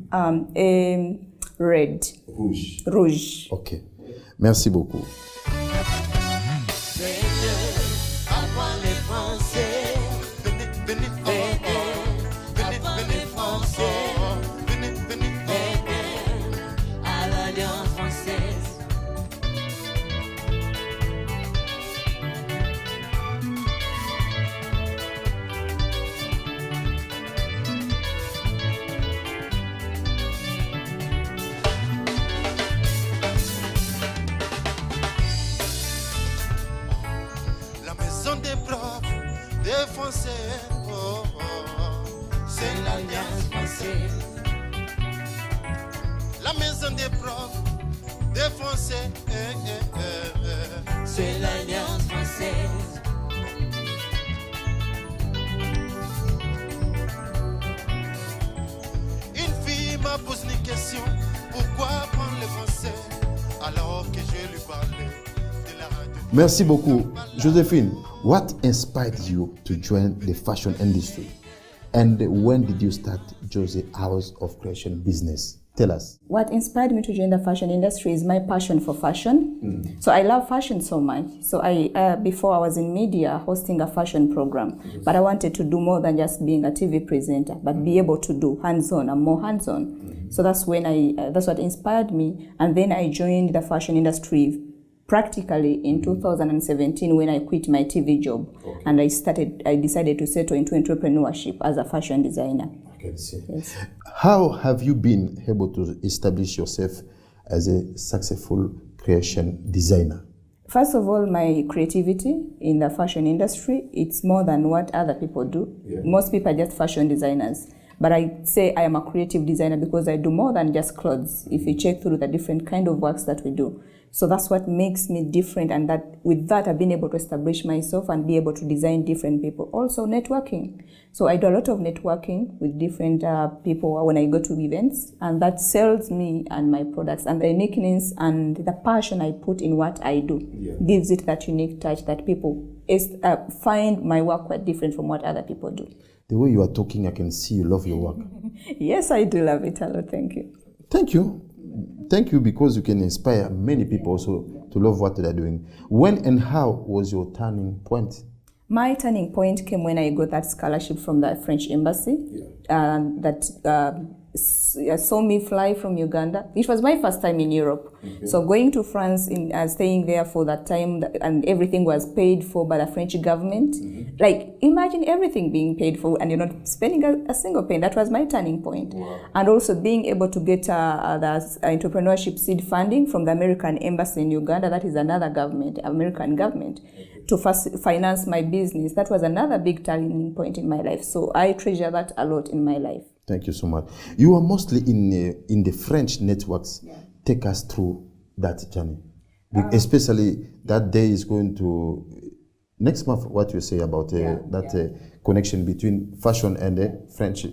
Et red. Rouge. Ok. Merci beaucoup. C'est l'Alliance française. La maison des profs, des Français. C'est l'Alliance française. Une fille m'a posé une question. Pourquoi prendre le français alors que je lui parlais de la radio? Merci beaucoup. Josephine, what inspired you to join the fashion industry? And when did you start Jose House of Creation business? Tell us. What inspired me to join the fashion industry is my passion for fashion. So I love fashion so much. So before I was in media hosting a fashion program, but I wanted to do more than just being a TV presenter, but be able to do hands-on and more hands-on. So that's when that's what inspired me. And then I joined the fashion industry practically in 2017 when I quit my TV job, and I decided to settle into entrepreneurship as a fashion designer. I can see. Yes. How have you been able to establish yourself as a successful creation designer? First of all, my creativity in the fashion industry, it's more than what other people do. Yeah. Most people are just fashion designers. But I say I am a creative designer because I do more than just clothes, if you check through the different kind of works that we do. So that's what makes me different, and that with that I've been able to establish myself and be able to design different people. Also networking. So I do a lot of networking with different people when I go to events, and that sells me and my products, and the uniqueness and the passion I put in what I do gives it that unique touch that people find my work quite different from what other people do. The way you are talking, I can see you love your work. Yes, I do love it a lot. Thank you. Thank you. Thank you, because you can inspire many people also to love what they're doing. When and how was your turning point? My turning point came when I got that scholarship from the French embassy that saw me fly from Uganda. It was my first time in Europe. Okay. So going to France, staying there for that time, and everything was paid for by the French government. Mm-hmm. Like, imagine everything being paid for and you're not spending a single penny. That was my turning point. Wow. And also being able to get the entrepreneurship seed funding from the American embassy in Uganda, that is another government, American government, to finance my business. That was another big turning point in my life. So I treasure that a lot in my life. Thank you so much. You are mostly in the French networks. Yeah. Take us through that journey. Especially that day is going to, next month, what you say about connection between fashion and the French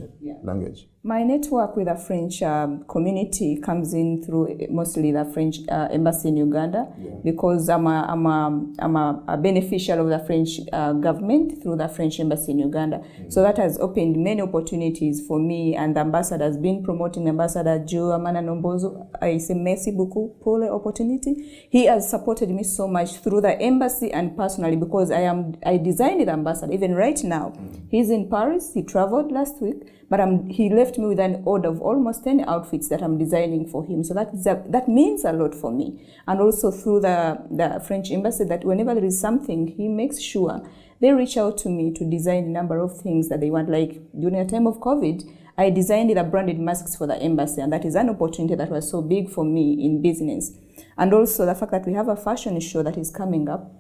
language. My network with the French community comes in through mostly the French embassy in Uganda, because I'm a beneficiary of the French government through the French embassy in Uganda. Mm-hmm. So that has opened many opportunities for me, and the ambassador has been promoting Ambassador Joe Amana Nombozo. I say merci beaucoup pour the opportunity. He has supported me so much through the embassy and personally, because I designed the ambassador. Even right now, he's in Paris. He traveled last week. But he left me with an order of almost 10 outfits that I'm designing for him. So that means a lot for me. And also through the French embassy, that whenever there is something, he makes sure they reach out to me to design a number of things that they want. Like during the time of COVID, I designed the branded masks for the embassy, and that is an opportunity that was so big for me in business. And also the fact that we have a fashion show that is coming up.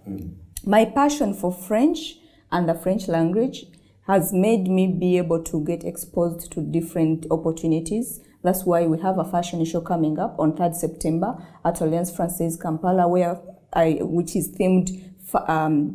My passion for French and the French language has made me be able to get exposed to different opportunities. That's why we have a fashion show coming up on 3rd September at Alliance Francaise Kampala, which is themed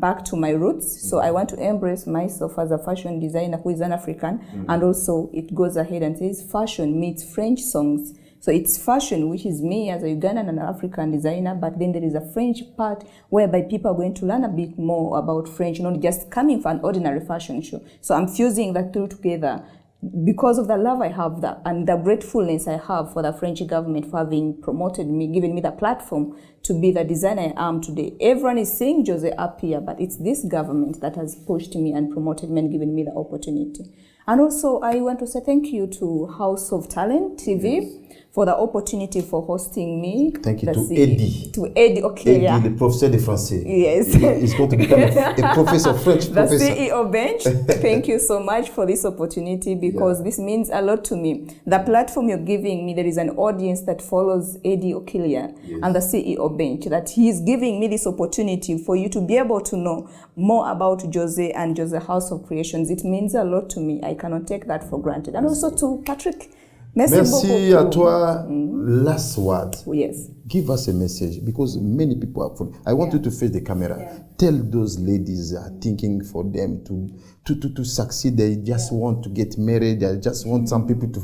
back to my roots. So I want to embrace myself as a fashion designer who is an African, and also it goes ahead and says fashion meets French songs. So it's fashion, which is me as a Ugandan and an African designer, but then there is a French part whereby people are going to learn a bit more about French, not just coming for an ordinary fashion show. So I'm fusing the two together because of the love I have and the gratefulness I have for the French government for having promoted me, given me the platform to be the designer I am today. Everyone is seeing Jose up here, but it's this government that has pushed me and promoted me and given me the opportunity. And also I want to say thank you to House of Talent TV. For the opportunity for hosting me. Thank you to Eddie. To Eddie, okay, Eddie, the professeur de français. Yes. He's going to become a professor, French professor. The CEO bench. Thank you so much for this opportunity, because this means a lot to me. The platform you're giving me, there is an audience that follows Eddie Okilia and the CEO bench, that he's giving me this opportunity for you to be able to know more about Jose and Jose House of Creations. It means a lot to me. I cannot take that for granted. And also to Patrick. Merci à toi. Last word. Yes. Give us a message, because many people are following. I want you to face the camera. Tell those ladies are thinking for them to succeed. They just want to get married. They just want some people to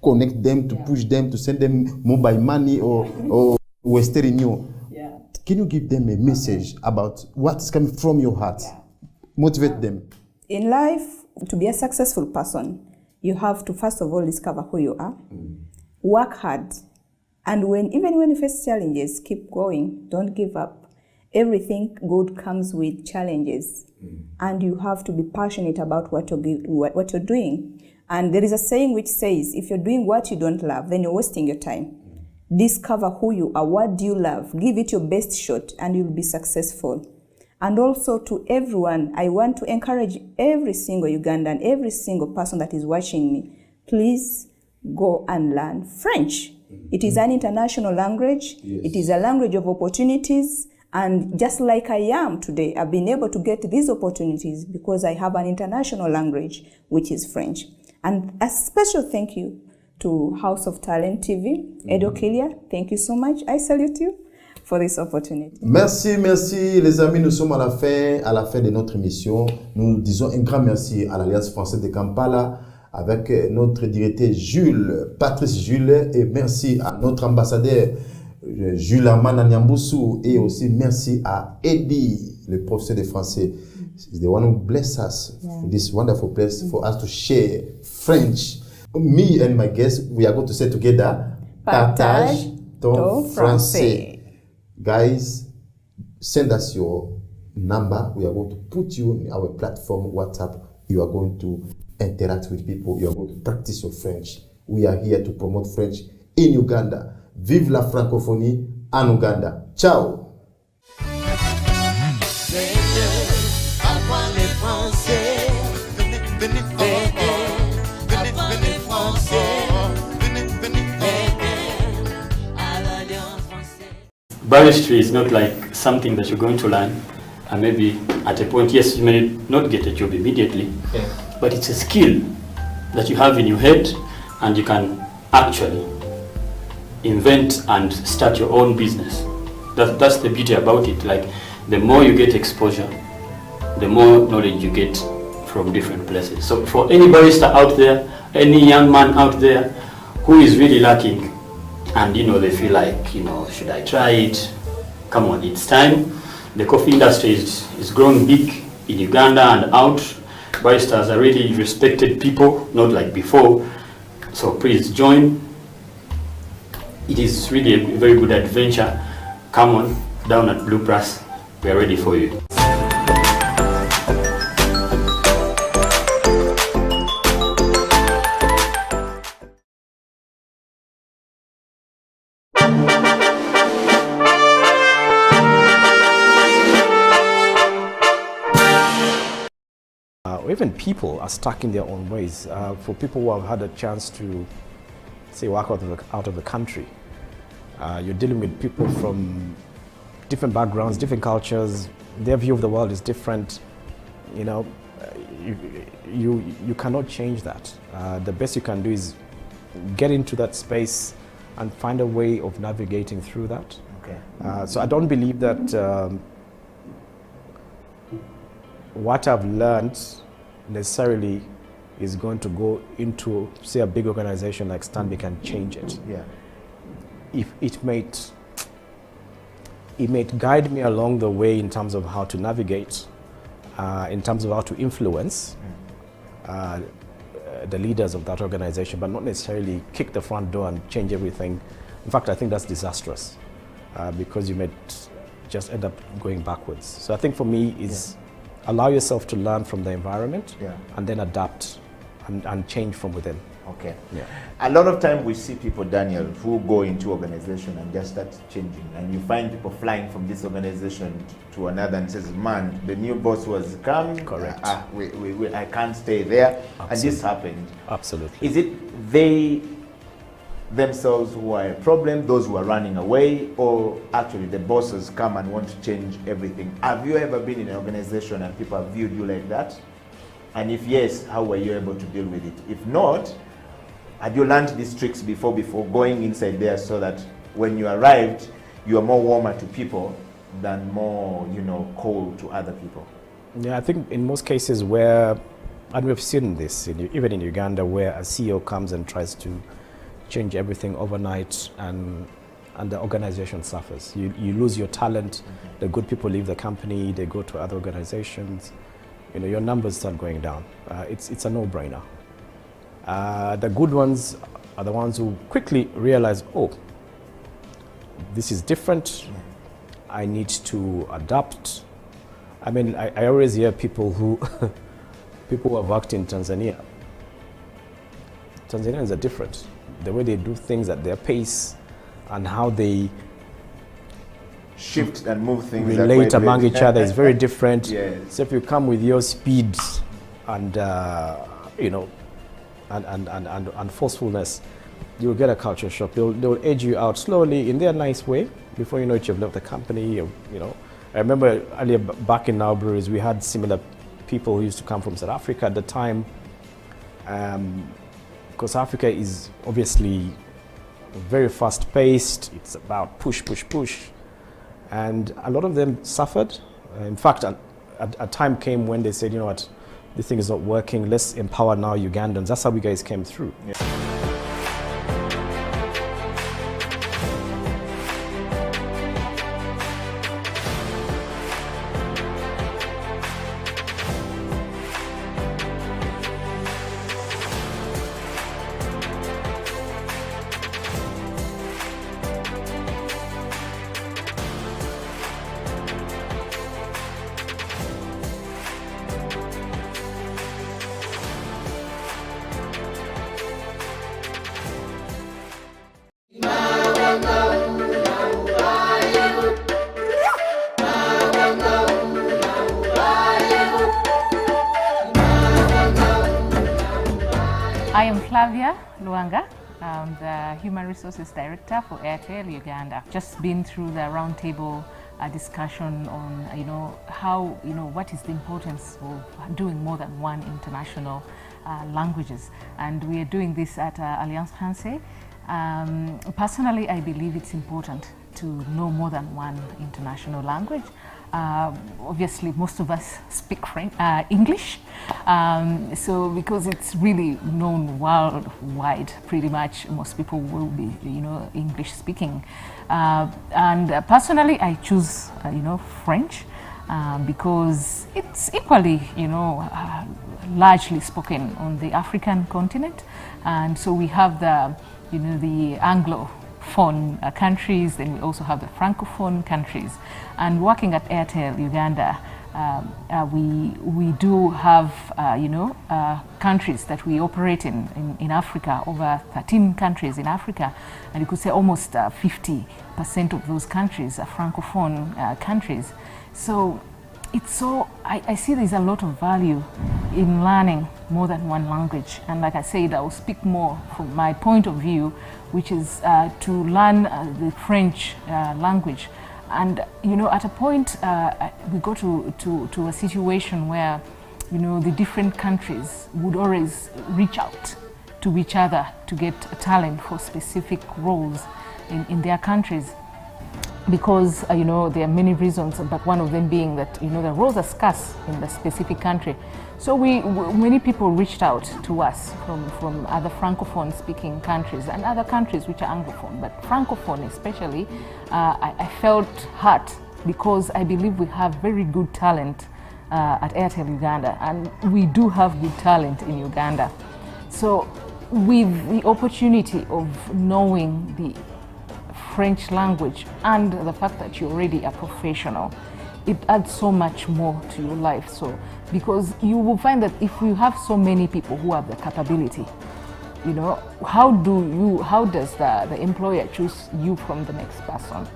connect them, to push them, to send them mobile money or Western Union. Can you give them a message about what's coming from your heart? Motivate them. In life, to be a successful person, you have to first of all discover who you are, work hard, and even when you face challenges, keep going, don't give up. Everything good comes with challenges, and you have to be passionate about what you're doing. And there is a saying which says, if you're doing what you don't love, then you're wasting your time. Discover who you are, what do you love, give it your best shot, and you'll be successful. And also to everyone, I want to encourage every single Ugandan, every single person that is watching me, please go and learn French. It is an international language. It is a language of opportunities. And just like I am today, I've been able to get these opportunities because I have an international language, which is French. And a special thank you to House of Talent TV, Edo Kilia. Thank you so much. I salute you for this opportunity. Merci, merci les amis, nous sommes à la fin de notre émission. Nous disons un grand merci à l'Alliance française de Kampala avec notre directeur Patrice Jules, et merci à notre ambassadeur Jules Amana Nyamboussou, et aussi merci à Eddie, le professeur de français. He's the one who bless us with this wonderful place for us to share French. Me and my guests, we are going to say together, partage ton français. Guys, send us your number. We are going to put you in our platform, WhatsApp. You are going to interact with people. You are going to practice your French. We are here to promote French in Uganda. Vive la francophonie en Uganda. Ciao. Baristry is not like something that you're going to learn and maybe at a point, yes, you may not get a job immediately, but it's a skill that you have in your head and you can actually invent and start your own business. That's the beauty about it. Like, the more you get exposure, the more knowledge you get from different places. So for any barista out there, any young man out there who is really lacking, and they feel like, should I try it? Come on, it's time. The coffee industry is growing big in Uganda and out. Baristas are really respected people, not like before. So please join. It is really a very good adventure. Come on, down at Blue Press. We are ready for you. Even people are stuck in their own ways. For people who have had a chance to, say, work out of the country, you're dealing with people from different backgrounds, different cultures. Their view of the world is different. You cannot change that. The best you can do is get into that space and find a way of navigating through that. Okay. So I don't believe that what I've learned necessarily is going to go into, say, a big organization like Stanbic and change it. Yeah. If it may guide me along the way in terms of how to navigate, in terms of how to influence the leaders of that organization, but not necessarily kick the front door and change everything. In fact, I think that's disastrous because you may just end up going backwards. So I think for me is allow yourself to learn from the environment and then adapt and change from within. Okay. Yeah. A lot of time we see people, Daniel, who go into organization and just start changing, and you find people flying from this organization to another and says, man, the new boss was come. Correct. I can't stay there. Absolutely. And this happened. Absolutely. Is it they themselves who are a problem, those who are running away, or actually the bosses come and want to change everything? Have you ever been in an organization and people have viewed you like that? And if yes, how were you able to deal with it? If not, had you learned these tricks before going inside there so that when you arrived, you are more warmer to people than more, cold to other people? Yeah, I think in most cases where, and we've seen this, even in Uganda, where a CEO comes and tries to change everything overnight and the organization suffers. You lose your talent, the good people leave the company, they go to other organizations, your numbers start going down. It's a no-brainer. The good ones are the ones who quickly realize, oh, this is different, I need to adapt. I mean, I always hear people who have worked in Tanzania. Tanzanians are different. The way they do things at their pace and how they shift and move things, relate among each other is very different. Yes. So if you come with your speed and and forcefulness, you'll get a culture shock. They'll edge you out slowly in their nice way. Before you know it, you've left the company. You know, I remember earlier back in our breweries, we had similar people who used to come from South Africa at the time, because Africa is obviously very fast-paced. It's about push, push, push, and a lot of them suffered. In fact, a time came when they said, you know what, this thing is not working. Let's empower now Ugandans. That's how we guys came through. Yeah. I am Flavia Luanga. I'm the Human Resources Director for Airtel Uganda. Just been through the roundtable discussion on, how, what is the importance of doing more than one international languages. And we are doing this at Alliance Française. Personally, I believe it's important to know more than one international language. Obviously, most of us speak English, so because it's really known worldwide, pretty much most people will be, English speaking. And personally, I choose, French because it's equally, largely spoken on the African continent, and so we have the, the Anglophone countries, then we also have the Francophone countries. And working at Airtel Uganda, we do have, countries that we operate in Africa, over 13 countries in Africa, and you could say almost 50% of those countries are Francophone countries. So I see there's a lot of value in learning more than one language. And like I said, I will speak more from my point of view, which is to learn the French language. And, at a point, we go to a situation where, the different countries would always reach out to each other to get talent for specific roles in their countries. Because, there are many reasons, but one of them being that, the roles are scarce in the specific country. So many people reached out to us from other Francophone speaking countries and other countries which are Anglophone, but Francophone especially, I felt hurt because I believe we have very good talent at Airtel Uganda, and we do have good talent in Uganda. So with the opportunity of knowing the French language and the fact that you're already a professional, it adds so much more to your life. So because you will find that if you have so many people who have the capability, how does the employer choose you from the next person?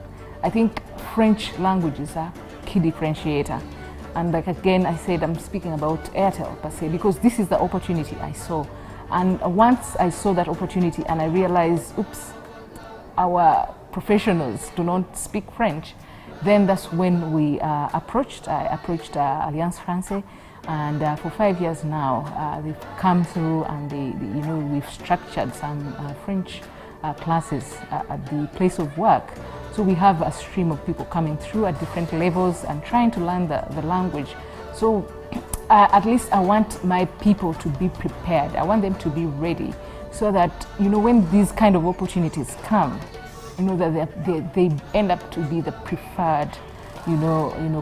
I think French language is a key differentiator. And like again, I said, I'm speaking about Airtel per se, because this is the opportunity I saw. And once I saw that opportunity and I realized, oops, our professionals do not speak French, then that's when we I approached Alliance Française, and for 5 years now they've come through, and we've structured some French classes at the place of work. So we have a stream of people coming through at different levels and trying to learn the language. So at least I want my people to be prepared. I want them to be ready, so that when these kind of opportunities come, that they end up to be the preferred,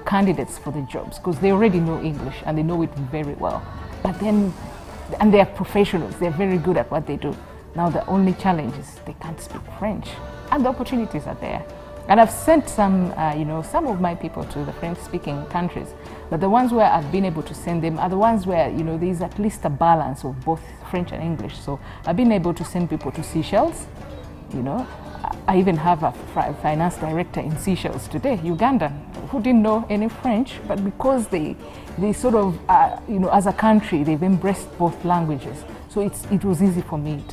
candidates for the jobs, because they already know English and they know it very well. But then, and they're professionals, they're very good at what they do. Now the only challenge is they can't speak French, and the opportunities are there. And I've sent some of my people to the French-speaking countries, but the ones where I've been able to send them are the ones where there's at least a balance of both French and English. So I've been able to send people to Seychelles. I even have a finance director in Seychelles today, Ugandan, who didn't know any French, but because they sort of, as a country, they've embraced both languages. So it was easy for me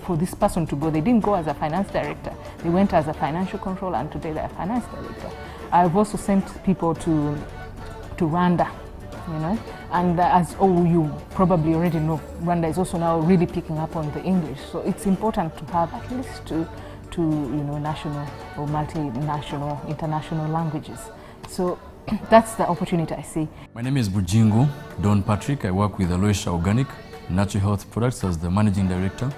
for this person to go. They didn't go as a finance director. They went as a financial controller, and today they're a finance director. I've also sent people to Rwanda, you know, and as you probably already know, Rwanda is also now really picking up on the English. So it's important to have at least two national or multinational, international languages. So that's the opportunity I see. My name is Bujingo Don Patrick. I work with Aloysia Organic Natural Health Products as the Managing Director.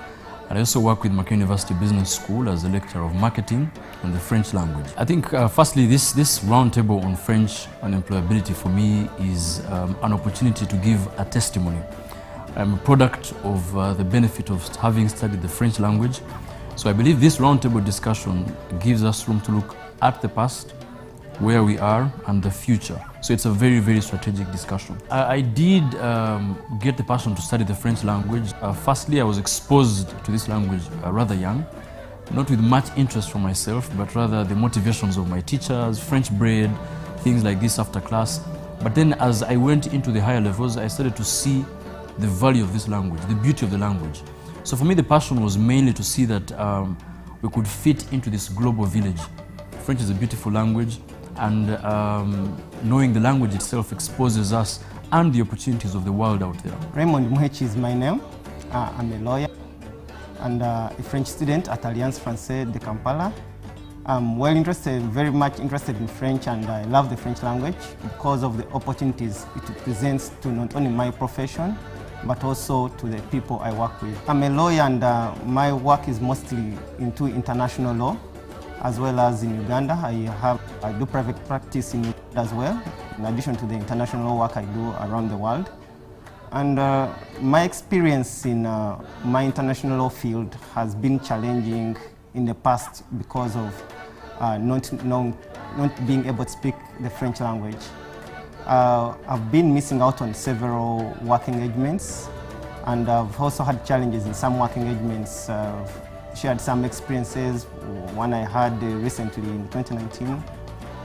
And I also work with Makerere University Business School as a lecturer of marketing and the French language. I think firstly this roundtable on French and employability for me is an opportunity to give a testimony. I'm a product of the benefit of having studied the French language. So I believe this roundtable discussion gives us room to look at the past, where we are, and the future. So it's a very, very strategic discussion. I did get the passion to study the French language. Firstly, I was exposed to this language rather young, not with much interest for myself, but rather the motivations of my teachers, French bread, things like this after class. But then as I went into the higher levels, I started to see the value of this language, the beauty of the language. So for me, the passion was mainly to see that we could fit into this global village. French is a beautiful language, and knowing the language itself exposes us and the opportunities of the world out there. Raymond Muhechi is my name. I'm a lawyer and a French student at Alliance Française de Kampala. I'm very much interested in French, and I love the French language because of the opportunities it presents to not only my profession, but also to the people I work with. I'm a lawyer, and my work is mostly into international law, as well as in Uganda. I do private practice in Uganda as well, in addition to the international work I do around the world. And my experience in my international law field has been challenging in the past because of not being able to speak the French language. I've been missing out on several work engagements, and I've also had challenges in some work engagements. Shared some experiences. One I had recently in 2019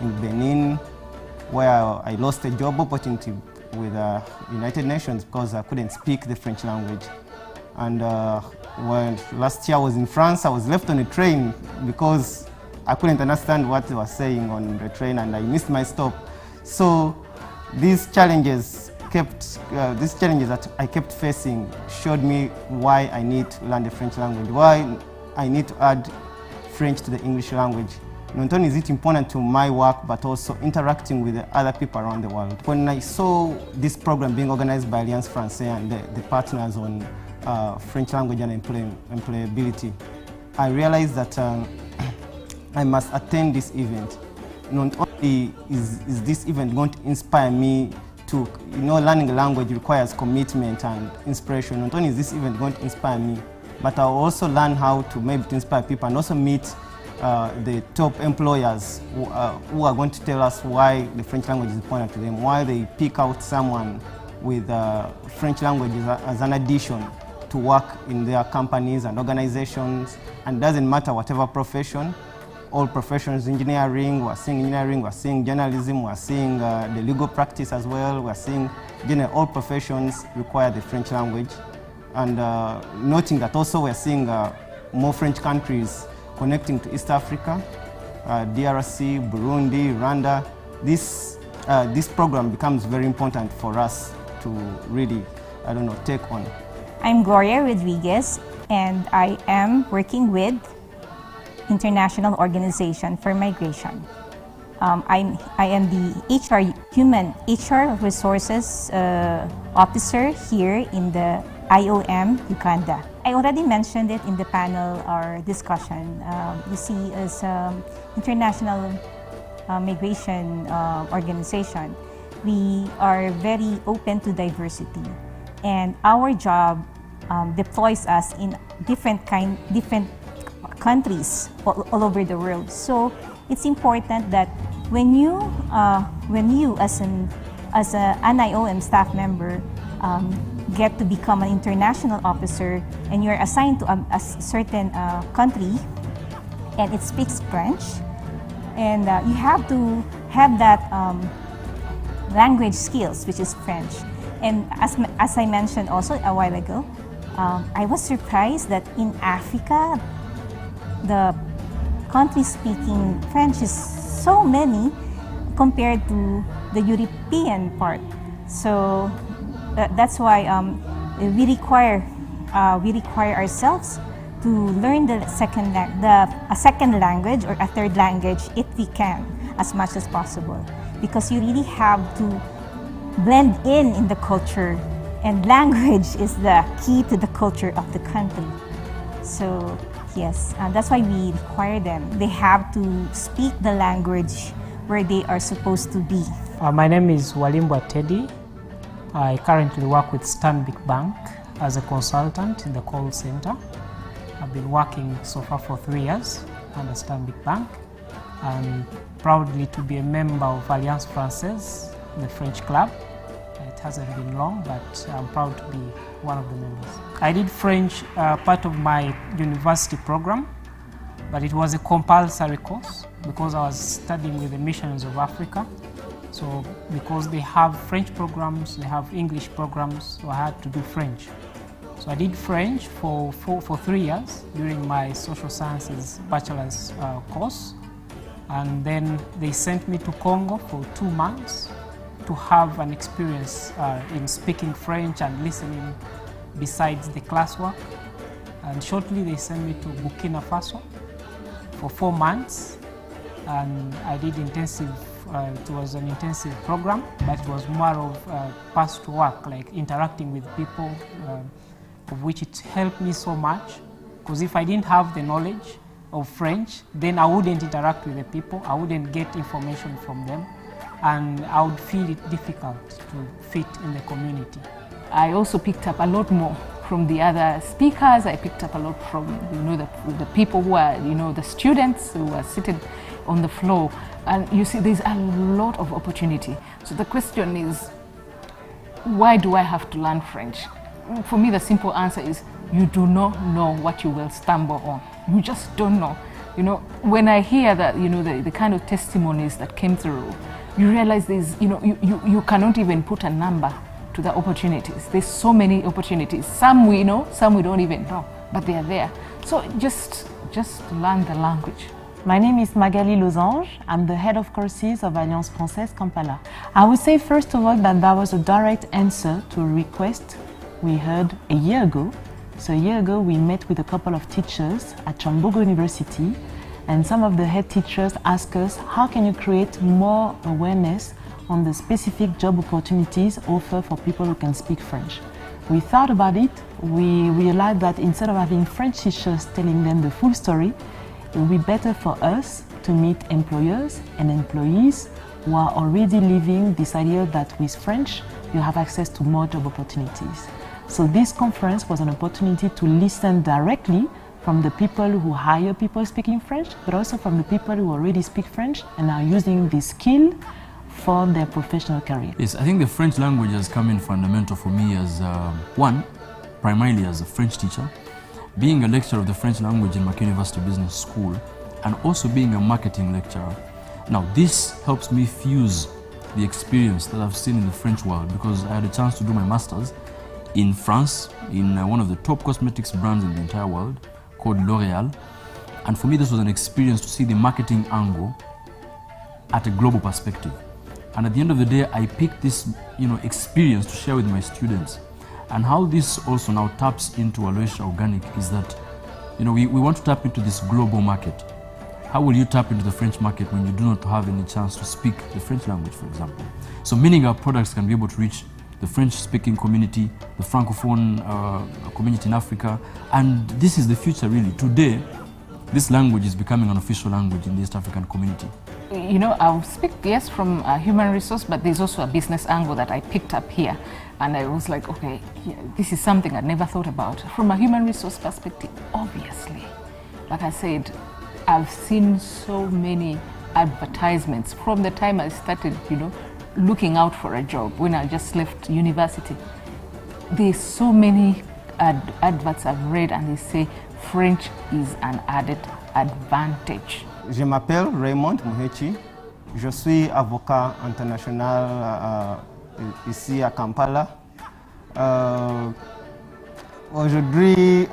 in Benin, where I lost a job opportunity with United Nations because I couldn't speak the French language. And when last year I was in France, I was left on a train because I couldn't understand what they were saying on the train, and I missed my stop. So these challenges that I kept facing showed me why I need to learn the French language, why I need to add French to the English language. Not only is it important to my work, but also interacting with the other people around the world. When I saw this program being organized by Alliance Française and the partners on French language and employability, I realized that I must attend this event. Not only is this event going to inspire me to, learning a language requires commitment and inspiration. Not only is this event going to inspire me, but I'll also learn how to maybe to inspire people and also meet the top employers who are going to tell us why the French language is important to them, why they pick out someone with French language as an addition to work in their companies and organizations. And it doesn't matter whatever profession, all professions, engineering, we're seeing journalism, we're seeing the legal practice as well, we're seeing all professions require the French language. And noting that also we're seeing more French countries connecting to East Africa, DRC, Burundi, Rwanda. This program becomes very important for us to really, take on. I'm Gloria Rodriguez, and I am working with International Organization for Migration. I am the Human HR Resources Officer here in the IOM Uganda. I already mentioned it in the panel or discussion. You see, as International Migration Organization, we are very open to diversity, and our job deploys us in different countries all over the world. So it's important that when you as an IOM staff member get to become an international officer and you're assigned to a certain country and it speaks French, and you have to have that language skills, which is French. And as I mentioned also a while ago, I was surprised that in Africa, the countries speaking French is so many compared to the European part. So that's why we require ourselves to learn a second language or a third language if we can, as much as possible, because you really have to blend in the culture, and language is the key to the culture of the country. So yes, and that's why we require them. They have to speak the language where they are supposed to be. My name is Walimbwa Teddy. I currently work with Stanbic Bank as a consultant in the call center. I've been working so far for 3 years under Stanbic Bank, and proudly to be a member of Alliance Française, the French club. It hasn't been long, but I'm proud to be one of the members. I did French part of my university program, but it was a compulsory course because I was studying with the Missionaries of Africa. So because they have French programs, they have English programs, so I had to do French. So I did French for 3 years during my social sciences bachelor's course, and then they sent me to Congo for 2 months to have an experience in speaking French and listening besides the classwork. And shortly they sent me to Burkina Faso for 4 months, and I did intensive, it was an intensive program, but it was more of pastoral work, like interacting with people, of which it helped me so much, because if I didn't have the knowledge of French, then I wouldn't interact with the people, I wouldn't get information from them, and I would feel it difficult to fit in the community. I also picked up a lot more from the other speakers. I picked up a lot from the people who are, the students who are seated on the floor. And you see, there's a lot of opportunity. So the question is, why do I have to learn French? For me, the simple answer is, you do not know what you will stumble on. You just don't know. When I hear that, the kind of testimonies that came through, you realize there's, you cannot even put a number to the opportunities. There's so many opportunities. Some we know, some we don't even know, but they are there. So just learn the language. My name is Magali Losange. I'm the head of courses of Alliance Française Kampala. I would say first of all that was a direct answer to a request we heard a year ago. So a year ago we met with a couple of teachers at Chambogo University, and some of the head teachers asked us, how can you create more awareness on the specific job opportunities offered for people who can speak French? We thought about it. We realized that instead of having French teachers telling them the full story, it would be better for us to meet employers and employees who are already living this idea that with French, you have access to more job opportunities. So this conference was an opportunity to listen directly from the people who hire people speaking French, but also from the people who already speak French and are using this skill for their professional career. Yes, I think the French language has come in fundamental for me as primarily as a French teacher, being a lecturer of the French language in Macquarie University Business School, and also being a marketing lecturer. Now this helps me fuse the experience that I've seen in the French world, because I had a chance to do my master's in France, in one of the top cosmetics brands in the entire world, called L'Oreal. And for me this was an experience to see the marketing angle at a global perspective. And at the end of the day, I picked this experience to share with my students. And how this also now taps into Aloysia Organic is that we want to tap into this global market. How will you tap into the French market when you do not have any chance to speak the French language, for example? So meaning our products can be able to reach the French-speaking community, the Francophone community in Africa, and this is the future really. Today, this language is becoming an official language in the East African community. I'll speak, yes, from a human resource, but there's also a business angle that I picked up here. And I was like, okay, yeah, this is something I never thought about. From a human resource perspective, obviously, like I said, I've seen so many advertisements from the time I started, looking out for a job when I just left university. There's so many adverts I've read, and they say French is an added advantage. Je m'appelle Raymond Muhechi. Je suis avocat international ici à Kampala. aujourd'hui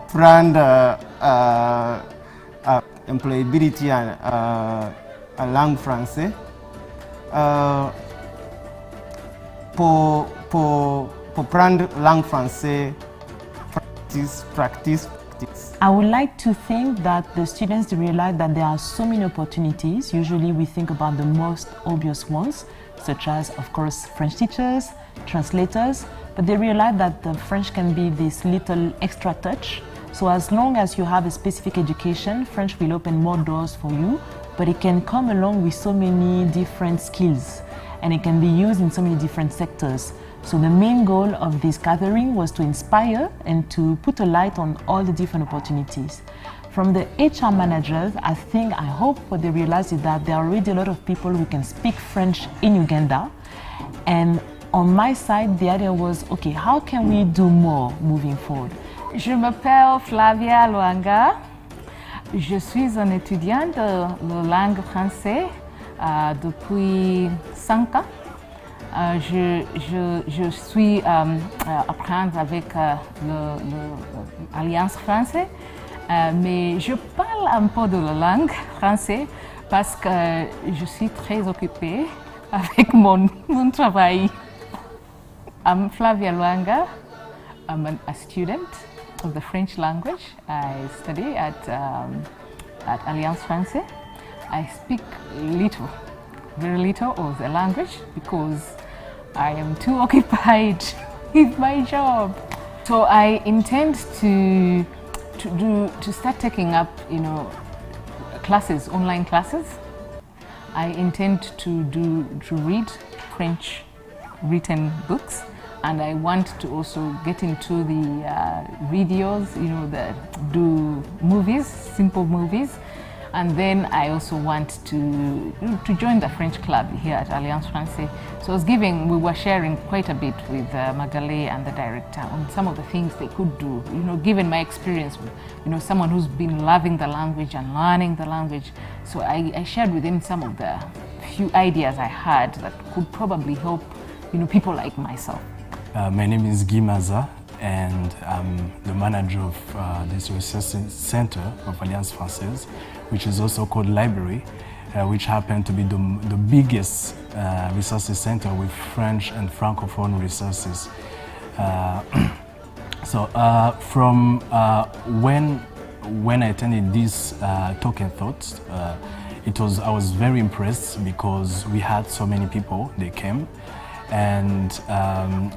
prendre employability en langue française pour prendre langue française practice. I would like to think that the students realize that there are so many opportunities. Usually we think about the most obvious ones, such as, of course, French teachers, translators, but they realize that the French can be this little extra touch. So as long as you have a specific education, French will open more doors for you, but it can come along with so many different skills, and it can be used in so many different sectors. So the main goal of this gathering was to inspire and to put a light on all the different opportunities. From the HR managers, I hope what they realize is that there are already a lot of people who can speak French in Uganda. And on my side, the idea was, okay, how can we do more moving forward? Je m'appelle Flavia Luanga. Je suis une étudiante de langue française depuis 5 ans. Je suis apprendre avec l'Alliance française, mais je parle un peu de la langue française parce que je suis très occupée avec mon travail. I'm Flavia Luanga. I'm a student of the French language. I study at Alliance Française. I speak very little of the language because I am too occupied with my job. So I intend to start taking up, classes, online classes. I intend to read French written books, and I want to also get into the videos, do movies, simple movies. And then I also want to join the French club here at Alliance Française. So we were sharing quite a bit with Magdalene and the director on some of the things they could do, given my experience, someone who's been loving the language and learning the language. So I shared with him some of the few ideas I had that could probably help, people like myself. My name is Guy Maza, and I'm the manager of this research center of Alliance Française, which is also called Library, which happened to be the biggest resources center with French and Francophone resources. From when I attended this talk and thoughts, I was very impressed because we had so many people, they came. And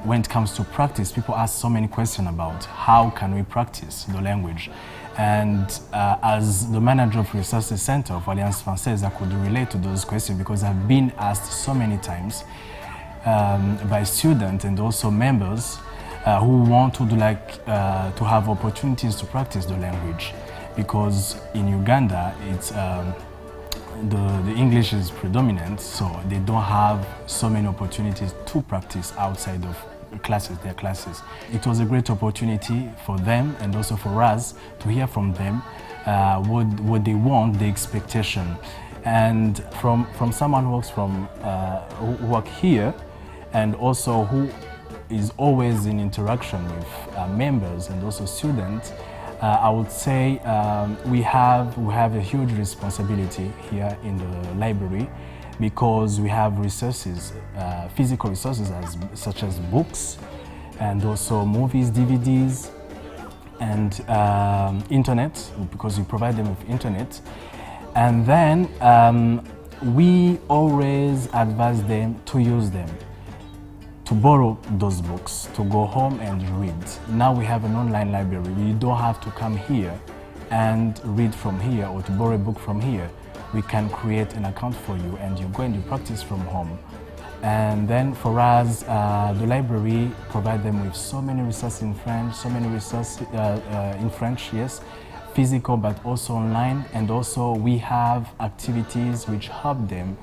when it comes to practice, people ask so many questions about how can we practice the language. And as the manager of Resources Center of Alliance Française, I could relate to those questions because I've been asked so many times by students and also members who want to to have opportunities to practice the language. Because in Uganda, it's the English is predominant, so they don't have so many opportunities to practice outside of their classes. It was a great opportunity for them and also for us to hear from them what they want, the expectation. And from someone who works here and also who is always in interaction with members and also students, I would say we have a huge responsibility here in the library because we have resources, physical resources such as books and also movies, DVDs, and internet, because we provide them with internet. And then we always advise them to use them, to borrow those books, to go home and read. Now we have an online library. You don't have to come here and read from here or to borrow a book from here. We can create an account for you and you go and you practice from home. And then for us, the library provides them with so many resources in French, so many resources in French, yes, physical but also online. And also we have activities which help them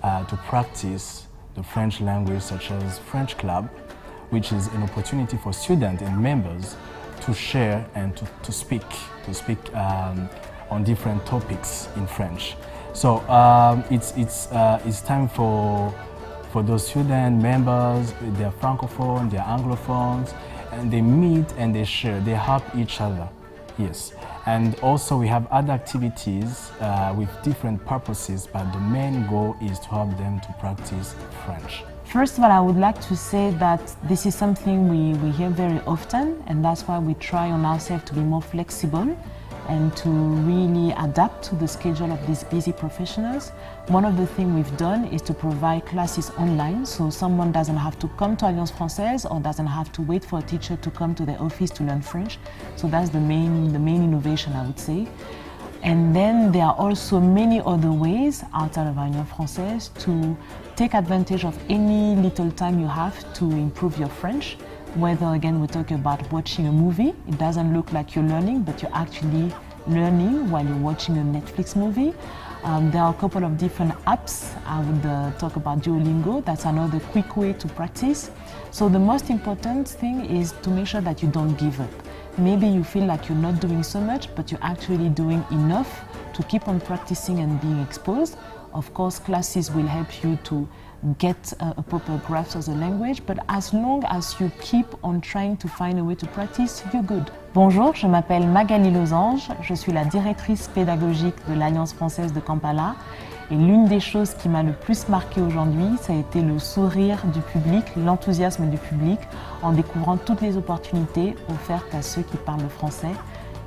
to practice the French language, such as French Club, which is an opportunity for students and members to share and to speak on different topics in French. So it's time for those student members, they're Francophone, they're Anglophones, and they meet and they share, they help each other. Yes. And also we have other activities with different purposes, but the main goal is to help them to practice French. First of all, I would like to say that this is something we hear very often, and that's why we try on ourselves to be more flexible and to really adapt to the schedule of these busy professionals. One of the things we've done is to provide classes online, so someone doesn't have to come to Alliance Française or doesn't have to wait for a teacher to come to their office to learn French. So that's the main innovation, I would say. And then there are also many other ways outside of Alliance Française to take advantage of any little time you have to improve your French. Whether, again, we're talking about watching a movie, it doesn't look like you're learning, but you're actually learning while you're watching a Netflix movie. There are a couple of different apps. I would talk about Duolingo. That's another quick way to practice. So the most important thing is to make sure that you don't give up. Maybe you feel like you're not doing so much, but you're actually doing enough to keep on practicing and being exposed. Of course, classes will help you to get a proper grasp of the language, but as long as you keep on trying to find a way to practice, you're good. Bonjour, je m'appelle Magali Losange, je suis la directrice pédagogique de l'Alliance Française de Kampala, et l'une des choses qui m'a le plus marquée aujourd'hui, ça a été le sourire du public, l'enthousiasme du public en découvrant toutes les opportunités offertes à ceux qui parlent le français.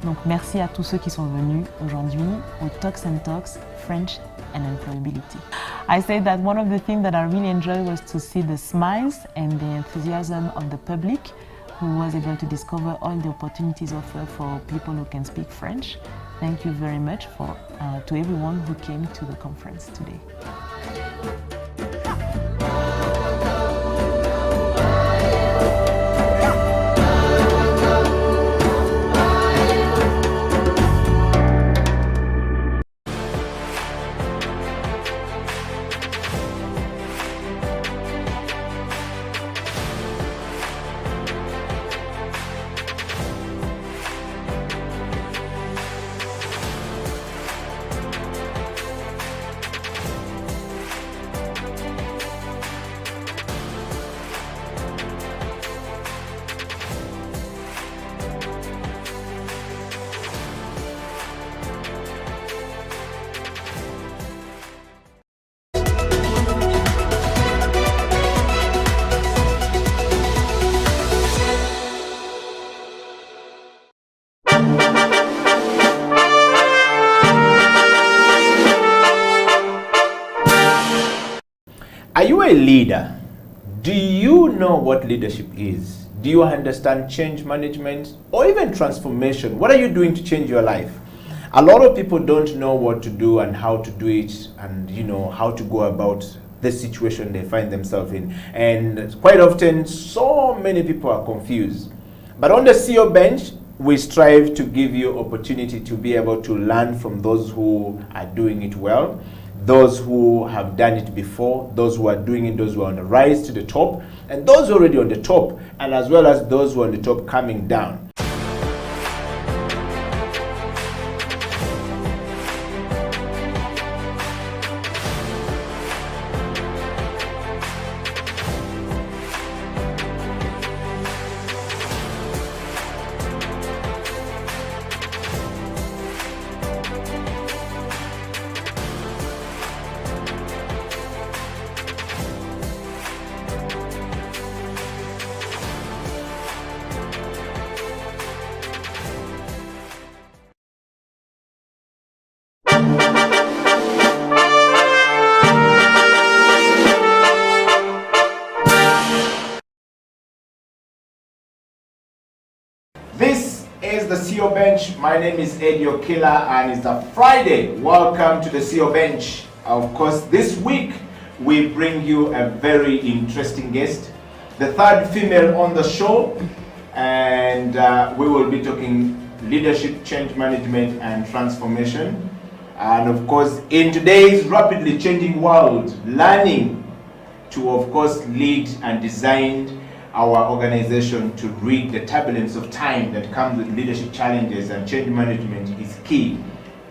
Donc merci à tous ceux qui sont venus aujourd'hui au Talks and Talks French and Employability. I say that one of the things that I really enjoyed was to see the smiles and the enthusiasm of the public who was able to discover all the opportunities offered for people who can speak French. Thank you very much to everyone who came to the conference today. Are you a leader? Do you know what leadership is? Do you understand change management or even transformation? What are you doing to change your life? A lot of people don't know what to do and how to do it, and how to go about the situation they find themselves in. And quite often, so many people are confused. But on the CEO bench, we strive to give you opportunity to be able to learn from those who are doing it well, those who have done it before, those who are doing it, those who are on the rise to the top, and those already on the top, and as well as those who are on the top coming down. This is the CEO Bench. My name is Eddie Okila and it's a Friday. Welcome to the CEO Bench. Of course, this week we bring you a very interesting guest, the third female on the show, and we will be talking leadership, change management and transformation. And of course, in today's rapidly changing world, learning to of course lead and design our organization to read the turbulence of time that comes with leadership challenges and change management is key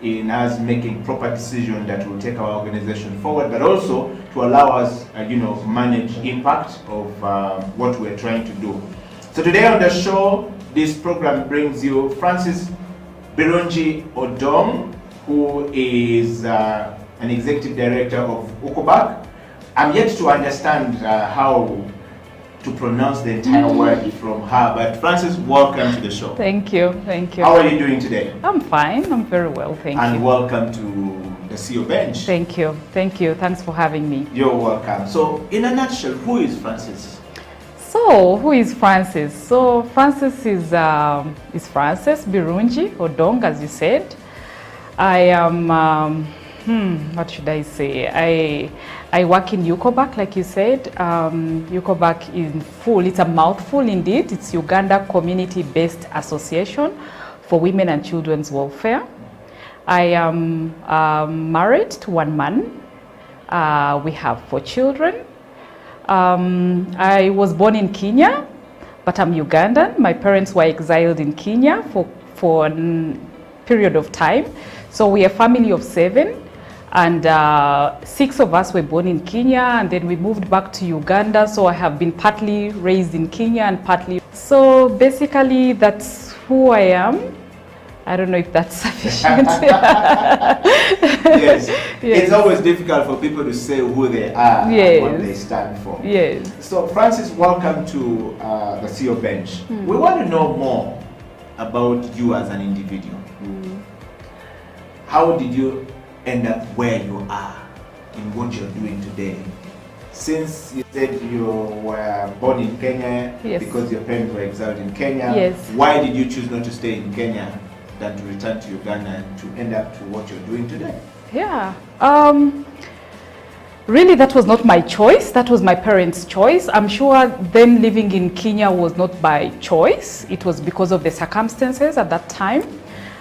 in us making proper decisions that will take our organization forward, but also to allow us, manage impact of what we're trying to do. So today on the show, this program brings you Francis Birungi Odom, who is an executive director of Ukobak. I'm yet to understand how to pronounce the entire word from her, but Francis, welcome to the show. Thank you, thank you. How are you doing today? I'm fine, I'm very well, thank you. And welcome to the CEO Bench. Thank you, thanks for having me. You're welcome. So, in a nutshell, who is Francis? So, who is Francis? So, Francis is Francis Birungi Odong, as you said. I am, what should I say? I work in Ukobak, like you said. Ukobak in full, it's a mouthful indeed. It's Uganda Community-Based Association for Women and Children's Welfare. I am married to one man. We have 4 children. I was born in Kenya, but I'm Ugandan. My parents were exiled in Kenya for a period of time. So we are a family of 7. And 6 of us were born in Kenya, and then we moved back to Uganda. So I have been partly raised in Kenya and partly. So basically, that's who I am. I don't know if that's sufficient. Yes. It's always difficult for people to say who they are and what they stand for. Yes. So Francis, welcome to the CEO Bench. We want to know more about you as an individual. How did you end up where you are in what you're doing today? Since you said you were born in Kenya because your parents were exiled in Kenya, why did you choose not to stay in Kenya than to return to Uganda and to end up to what you're doing today? Yeah, really that was not my choice, that was my parents' choice. I'm sure them living in Kenya was not by choice, it was because of the circumstances at that time.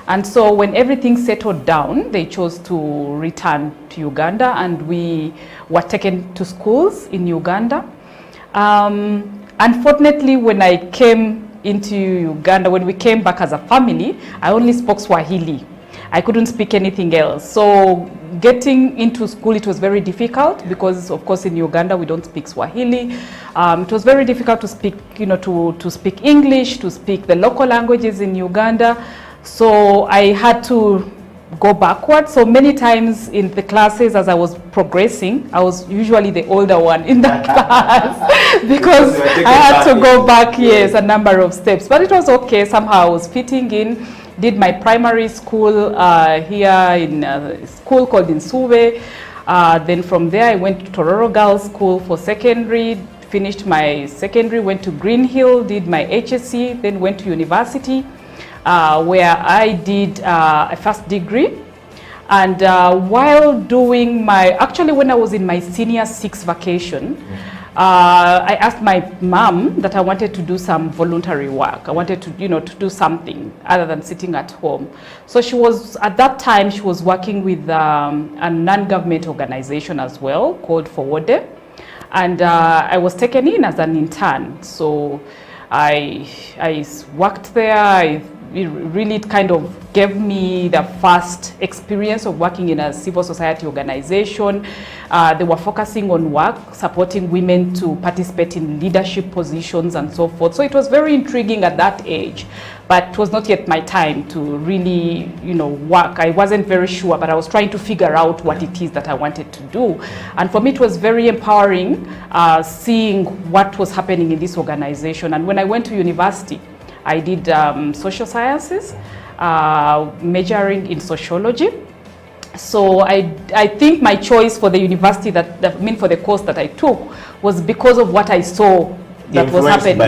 And so when everything settled down, they chose to return to Uganda, and we were taken to schools in Uganda. Unfortunately, when I came into Uganda, when we came back as a family, I only spoke Swahili. I couldn't speak anything else. So getting into school, it was very difficult because, of course, in Uganda, we don't speak Swahili. It was very difficult to speak, to speak English, to speak the local languages in Uganda. So I had to go backwards. So many times in the classes as I was progressing, I was usually the older one in the class because I had to go back, a number of steps. But it was okay, somehow I was fitting in. Did my primary school here in a school called Nsube. Then from there I went to Tororo Girls School for secondary, finished my secondary, went to Green Hill, did my HSC, then went to university. Where I did a first degree, and while doing actually when I was in my senior 6 vacation, I asked my mom that I wanted to do some voluntary work. I wanted to, to do something other than sitting at home. So she was, at that time, she was working with a non-government organization as well called Forward, and I was taken in as an intern. So I worked there. It really kind of gave me the first experience of working in a civil society organization. They were focusing on work, supporting women to participate in leadership positions and so forth. So it was very intriguing at that age, but it was not yet my time to really, work. I wasn't very sure, but I was trying to figure out what it is that I wanted to do. And for me, it was very empowering seeing what was happening in this organization. And when I went to university, I did social sciences, majoring in sociology. So I think my choice for the university for the course that I took was because of what I saw that was happening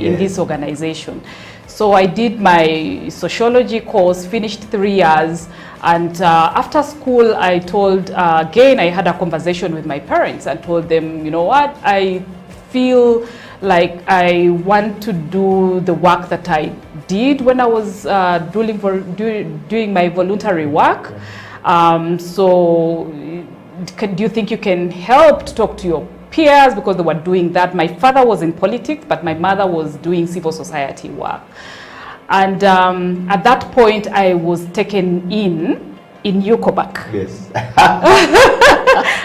in this organization. So I did my sociology course, finished 3 years, and after school I told, again I had a conversation with my parents and told them, you know what, I feel like I want to do the work that I did when I was doing my voluntary work. So do you think you can help to talk to your peers, because they were doing that? My father was in politics, but my mother was doing civil society work. And at that point, I was taken in Ukobak. Yes.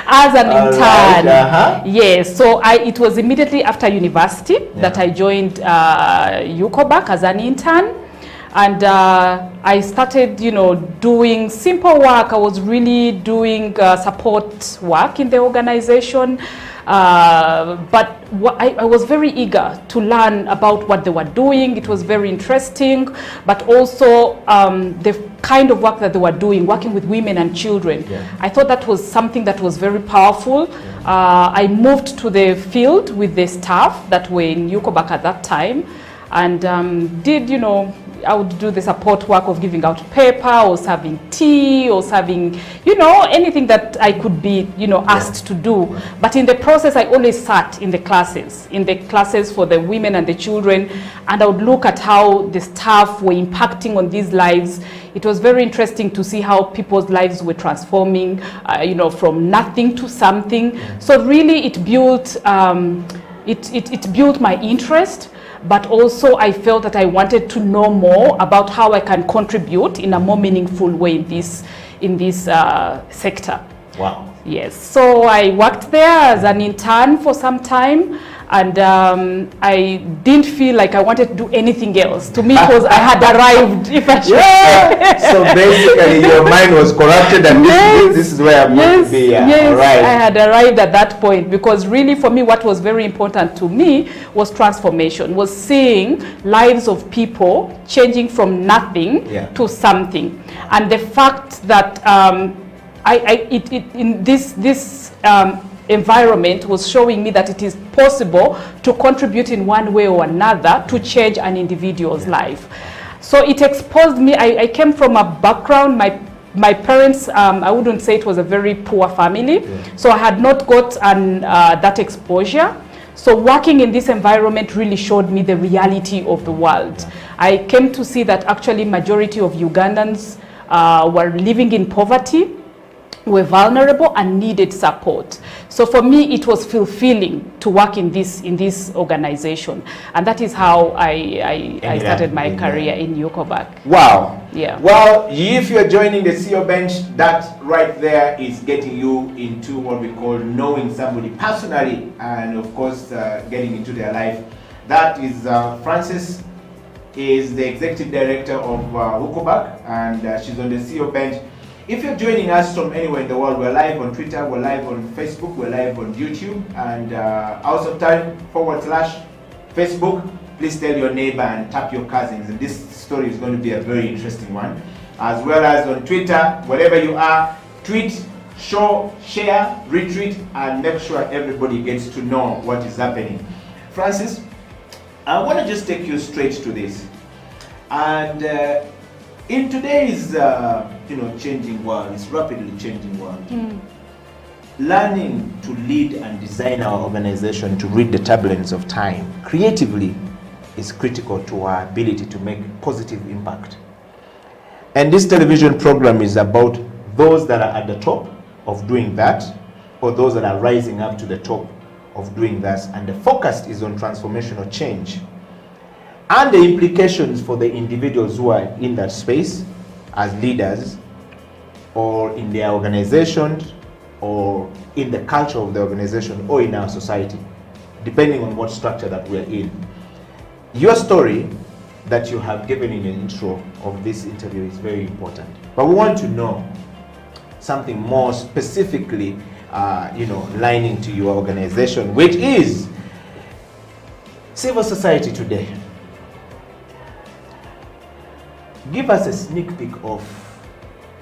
as an intern. Right, Yes, so it was immediately after university that I joined UCOBAC as an intern. And I started, you know, doing simple work. I was really doing support work in the organization. But I was very eager to learn about what they were doing. It was very interesting, but also the kind of work that they were doing, working with women and children. I thought that was something that was very powerful. I moved to the field with the staff that were in UCOBAC at that time, and did, you know, I would do the support work of giving out paper or serving tea or serving, you know, anything that I could be, you know, asked to do. But in the process, I always sat in the classes for the women and the children, and I would look at how the staff were impacting on these lives. It was very interesting to see how people's lives were transforming, you know, from nothing to something. So really it built, it built my interest. But also I felt that I wanted to know more about how I can contribute in a more meaningful way in this sector. Wow. Yes, so I worked there as an intern for some time, and I didn't feel like I wanted to do anything else. To me, because I had arrived, if I should say. So basically your mind was corrupted, and this is where I'm going to be. Yes, right. I had arrived at that point, because really for me what was very important to me was transformation, was seeing lives of people changing from nothing to something. And the fact that in this environment was showing me that it is possible to contribute in one way or another to change an individual's life. So it exposed me. I came from a background, my parents, I wouldn't say it was a very poor family, so I had not got that exposure. So working in this environment really showed me the reality of the world. I came to see that actually majority of Ugandans were living in poverty, were vulnerable and needed support. So for me, it was fulfilling to work in this organization, and that is how I started my career in UCOBAC. Wow. Yeah. Well, if you're joining the CEO bench, that right there is getting you into what we call knowing somebody personally, and of course getting into their life. That is Frances is the executive director of UCOBAC, and she's on the CEO bench. If you're joining us from anywhere in the world, we're live on Twitter, we're live on Facebook, we're live on YouTube, and House of Talent /Facebook. Please tell your neighbor and tap your cousins, and this story is going to be a very interesting one. As well as on Twitter, wherever you are, tweet, show, share, retweet, and make sure everybody gets to know what is happening. Frances, I want to just take you straight to this. And in today's changing world, it's rapidly changing world, learning to lead and design our organization to read the turbulence of time creatively is critical to our ability to make positive impact. And this television program is about those that are at the top of doing that, or those that are rising up to the top of doing that, and the focus is on transformational change and the implications for the individuals who are in that space as leaders, or in their organizations, or in the culture of the organization, or in our society, depending on what structure that we're in. Your story that you have given in the intro of this interview is very important, but we want to know something more specifically, lining to your organization, which is civil society today. Give us a sneak peek of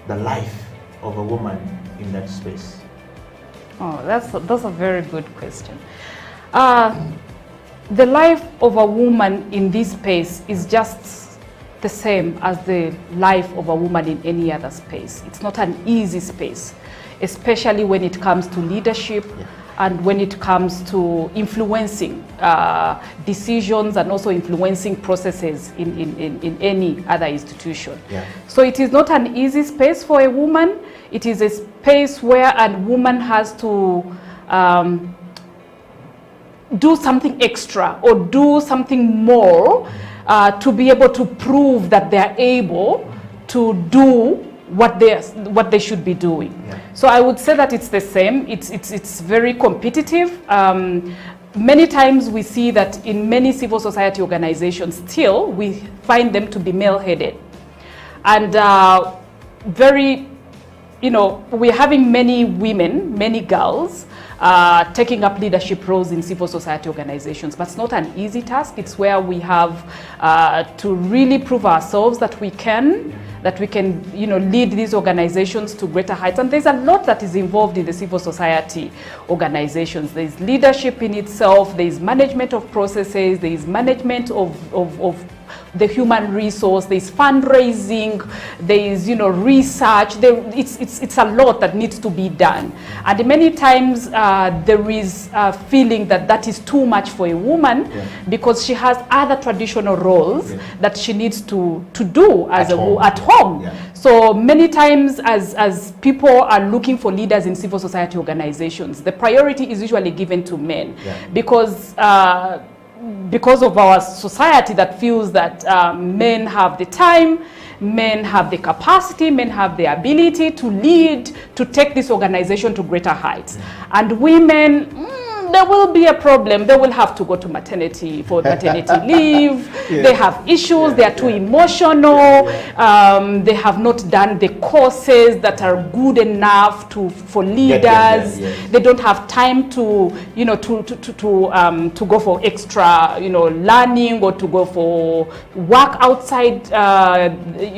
the life of a woman in that space. Oh, that's a very good question. The life of a woman in this space is just the same as the life of a woman in any other space. It's not an easy space, especially when it comes to leadership, and when it comes to influencing decisions and also influencing processes in any other institution. So it is not an easy space for a woman. It is a space where a woman has to do something extra or do something more to be able to prove that they are able to do what they should be doing. Yeah. So I would say that it's the same. It's very competitive. Many times we see that in many civil society organizations, still we find them to be male-headed, and we're having many women, many girls taking up leadership roles in civil society organizations, but it's not an easy task. It's where we have to really prove ourselves that we can lead these organizations to greater heights. And there's a lot that is involved in the civil society organizations. There's leadership in itself, there's management of processes, there's management of the human resource, there's fundraising, there's research. It's a lot that needs to be done, and many times there is a feeling that is too much for a woman, because she has other traditional roles that she needs to do as at home. Yeah. So many times as people are looking for leaders in civil society organizations, the priority is usually given to men, because of our society that feels that men have the time, men have the capacity, men have the ability to lead, to take this organization to greater heights. And women, there will be a problem. They will have to go to maternity leave. They have issues. They are too emotional. They have not done the courses that are good enough for leaders. They don't have time to go for extra learning, or to go for work outside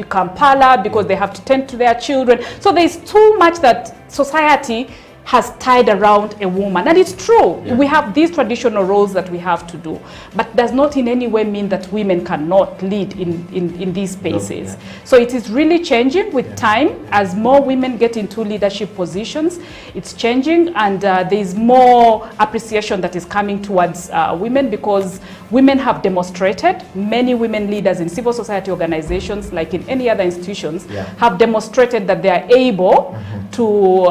Kampala, because they have to tend to their children. So there's too much that society has tied around a woman. And it's true, we have these traditional roles that we have to do, but does not in any way mean that women cannot lead in these spaces. No. So it is really changing with time. As more women get into leadership positions, it's changing, and there is more appreciation that is coming towards women, because women have demonstrated, many women leaders in civil society organizations, like in any other institutions, have demonstrated that they are able to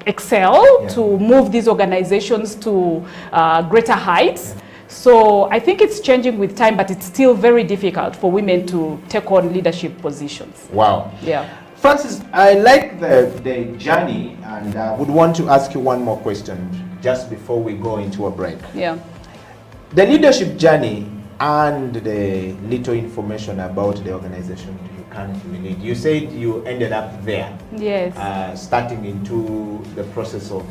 excel, to move these organizations to greater heights. So I think it's changing with time, but it's still very difficult for women to take on leadership positions. Wow. Yeah. Francis, I like the journey, and would want to ask you one more question just before we go into a break. Yeah. The leadership journey and the little information about the organization you currently lead. You said you ended up there. Yes. Starting into the process of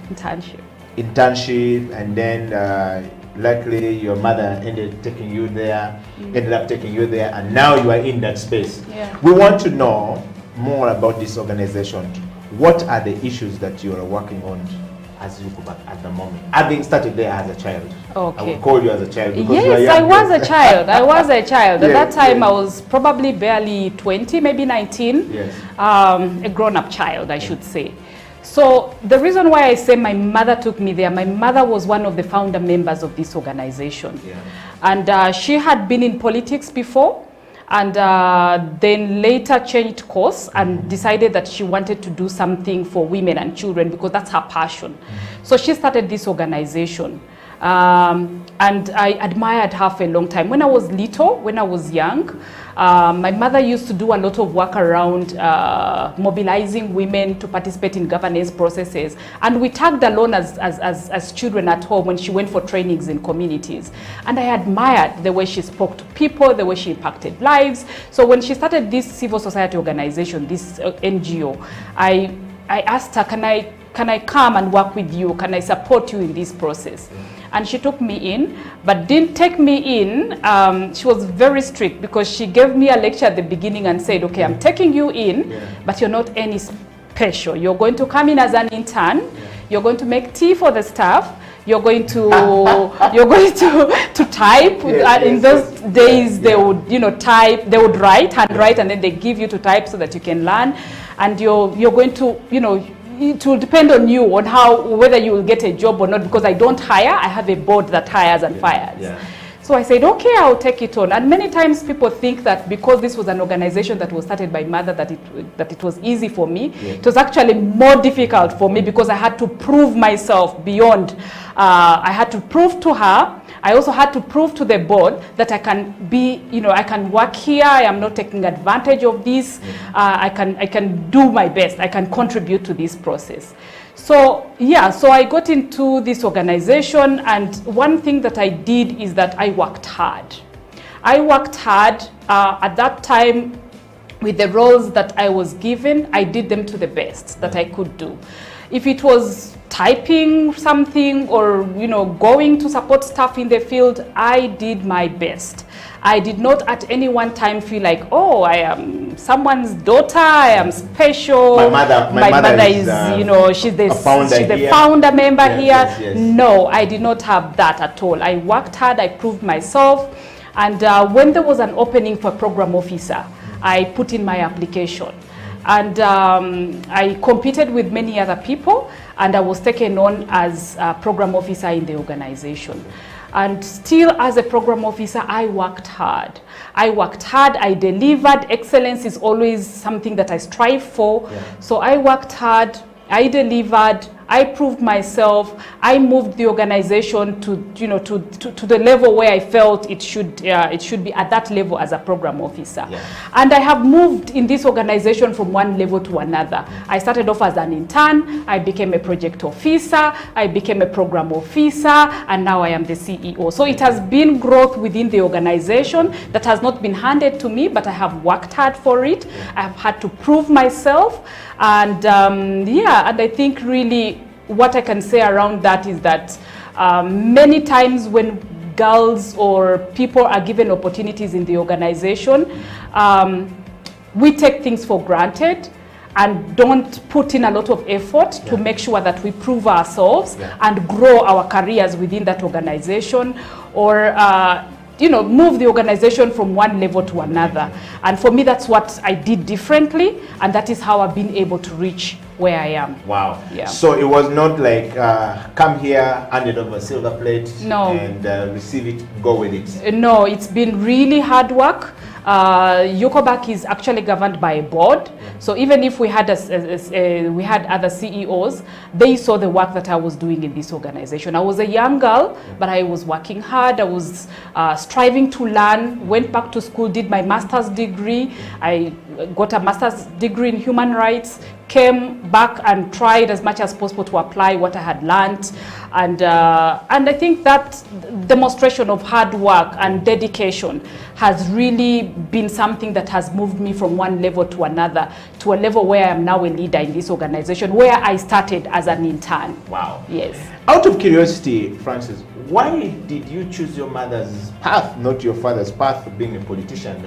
internship, and then luckily your mother ended up taking you there, and now you are in that space. Yeah. We want to know more about this organization. What are the issues that you are working on as you go back at the moment, having started there as a child? Okay. I would call you as a child. Yes, I was a child. I was a child. At that time, I was probably barely 20, maybe 19. Yes. A grown-up child, I should say. So the reason why I say my mother took me there, my mother was one of the founder members of this organization. Yeah. And she had been in politics before, and then later changed course and decided that she wanted to do something for women and children, because that's her passion. So she started this organization. And I admired her for a long time. When I was little, when I was young, my mother used to do a lot of work around mobilizing women to participate in governance processes. And we tagged along as children at home when she went for trainings in communities. And I admired the way she spoke to people, the way she impacted lives. So when she started this civil society organization, this NGO, I asked her, can I come and work with you? Can I support you in this process? And she took me in, but didn't take me in. She was very strict, because she gave me a lecture at the beginning and said, okay, I'm taking you in, but you're not any special. You're going to come in as an intern. You're going to make tea for the staff. You're going to to type. In those days, they would type. They would handwrite, and then they give you to type so that you can learn. And you're going to it will depend on you on whether you will get a job or not, because I don't hire. I have a board that hires and fires. Yeah. So So I said, okay, I'll take it on. And many times people think that because this was an organization that was started by mother, that it was easy for me. Yeah. It was actually more difficult for me because I had to prove myself beyond. I had to prove to her. I also had to prove to the board that I can be, I can work here. I am not taking advantage of this. I can do my best. I can contribute to this process. So yeah, so I got into this organization, and one thing that I did is that I worked hard. I worked hard at that time with the roles that I was given. I did them to the best that I could do. If it was typing something or going to support staff in the field, I did my best. I did not at any one time feel like, oh, I am someone's daughter, I am special. My mother is she's the founder member here. Yes. No, I did not have that at all. I worked hard, I proved myself. And when there was an opening for program officer, I put in my application. And I competed with many other people, and I was taken on as a program officer in the organization. And still, as a program officer, I worked hard. I delivered. Excellence is always something that I strive for. Yeah. So I worked hard, I delivered, I proved myself. I moved the organization to the level where I felt it should be at that level as a program officer. Yeah. And I have moved in this organization from one level to another. I started off as an intern, I became a project officer, I became a program officer, and now I am the CEO. So it has been growth within the organization that has not been handed to me, but I have worked hard for it. Yeah. I have had to prove myself. And and I think really what I can say around that is that many times when girls or people are given opportunities in the organization, we take things for granted and don't put in a lot of effort to make sure that we prove ourselves and grow our careers within that organization, or move the organization from one level to another. And for me, that's what I did differently, and that is how I've been able to reach where I am. Wow. Yeah. So it was not like come here, hand it over a silver plate, and receive it, go with it. No, it's been really hard work. Yokoback is actually governed by a board. So even if we had we had other CEOs, they saw the work that I was doing in this organization. I was a young girl, but I was working hard. I was striving to learn, went back to school, did my master's degree. I got a master's degree in human rights, came back and tried as much as possible to apply what I had learned. And I think that demonstration of hard work and dedication has really been something that has moved me from one level to another, to a level where I am now a leader in this organization, where I started as an intern. Wow. Yes. Out of curiosity, Francis, why did you choose your mother's path, not your father's path of being a politician?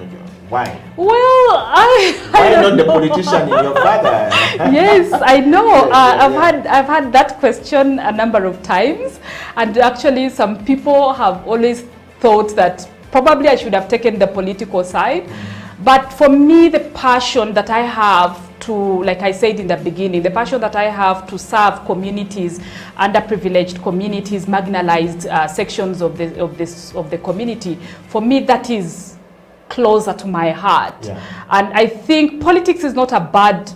Why? Well, why not the politician in your father? Yes, I know. I've had that question a number of times, and actually some people have always thought that probably I should have taken the political side. But for me, the passion that I have to, like I said in the beginning, the passion that I have to serve communities, underprivileged communities, marginalized sections of the community, for me that is closer to my heart. Yeah. And I think politics is not a bad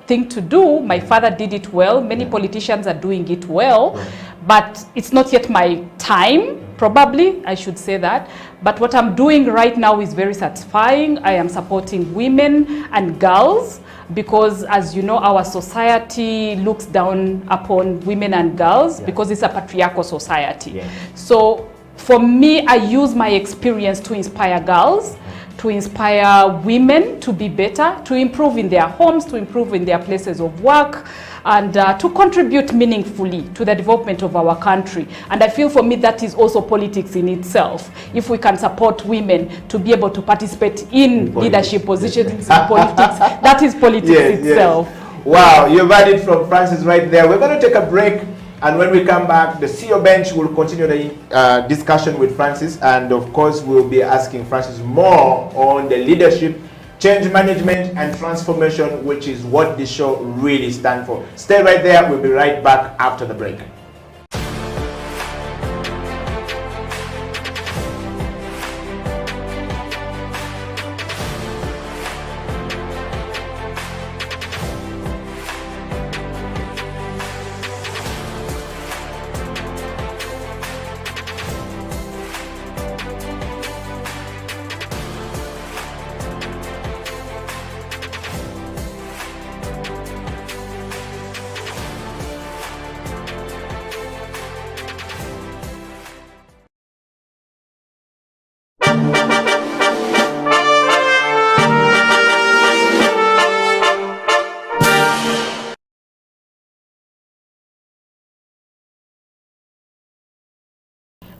thing to do. My father did it well. Many politicians are doing it well, but it's not yet my time. Probably, I should say that. But what I'm doing right now is very satisfying. I am supporting women and girls because, as you know, our society looks down upon women and girls because it's a patriarchal society. Yeah. So for me, I use my experience to inspire girls, to inspire women to be better, to improve in their homes, to improve in their places of work, and to contribute meaningfully to the development of our country. And I feel for me that is also politics in itself. If we can support women to be able to participate in leadership positions in politics, that is politics itself. Yes. Wow, you've heard it from Francis right there. We're going to take a break. And when we come back, the CEO bench will continue the discussion with Francis. And of course, we'll be asking Francis more on the leadership, change management, and transformation, which is what the show really stands for. Stay right there. We'll be right back after the break.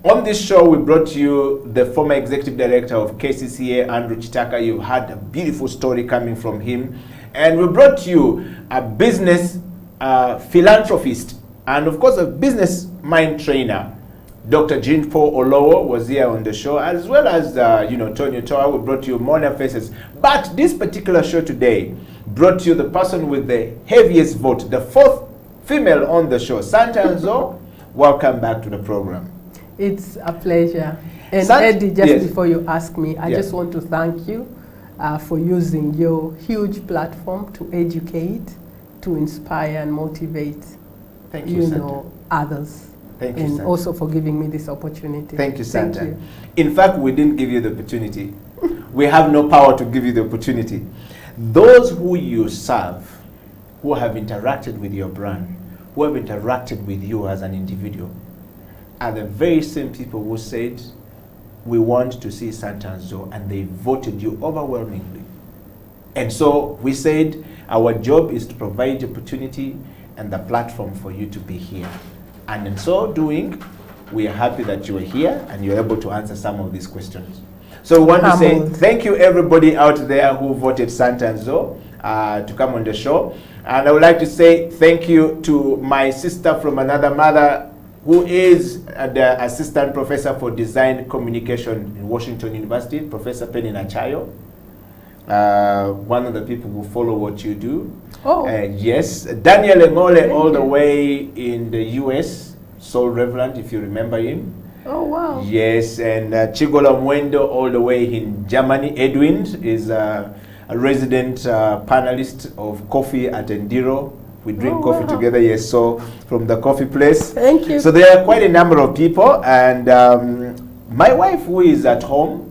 On this show, we brought you the former executive director of KCCA, Andrew Chitaka. You've had a beautiful story coming from him. And we brought you a business philanthropist and, of course, a business mind trainer. Dr. Jinpo Olowo was here on the show, as well as, Tony Toa. We brought you Mona Faces. But this particular show today brought you the person with the heaviest vote, the fourth female on the show, Santa Nzo. Welcome back to the program. It's a pleasure. And Eddie, before you ask me, I just want to thank you for using your huge platform to educate, to inspire and motivate Thank you, others. Thank you, and Santa. Also for giving me this opportunity. Thank you, Santa. Thank you. In fact, we didn't give you the opportunity. We have no power to give you the opportunity. Those who you serve, who have interacted with your brand, who have interacted with you as an individual, are the very same people who said, we want to see Santa Nzo, and they voted you overwhelmingly. And so we said, our job is to provide the opportunity and the platform for you to be here. And in so doing, we are happy that you are here and you're able to answer some of these questions. So we want to say thank you everybody out there who voted Santa Nzo to come on the show. And I would like to say thank you to my sister from another mother, who is the assistant professor for design communication in Washington University, Professor Penny Nachayo. One of the people who follow what you do. Oh. Yes. Daniel Engole, all the way in the US, Soul Reverend, if you remember him. Oh, wow. Yes, and Chigola Mwendo, all the way in Germany. Edwin is a resident panelist of Coffee at Endiro. We drink coffee together, yes, so from the coffee place. Thank you. So there are quite a number of people, and my wife, who is at home,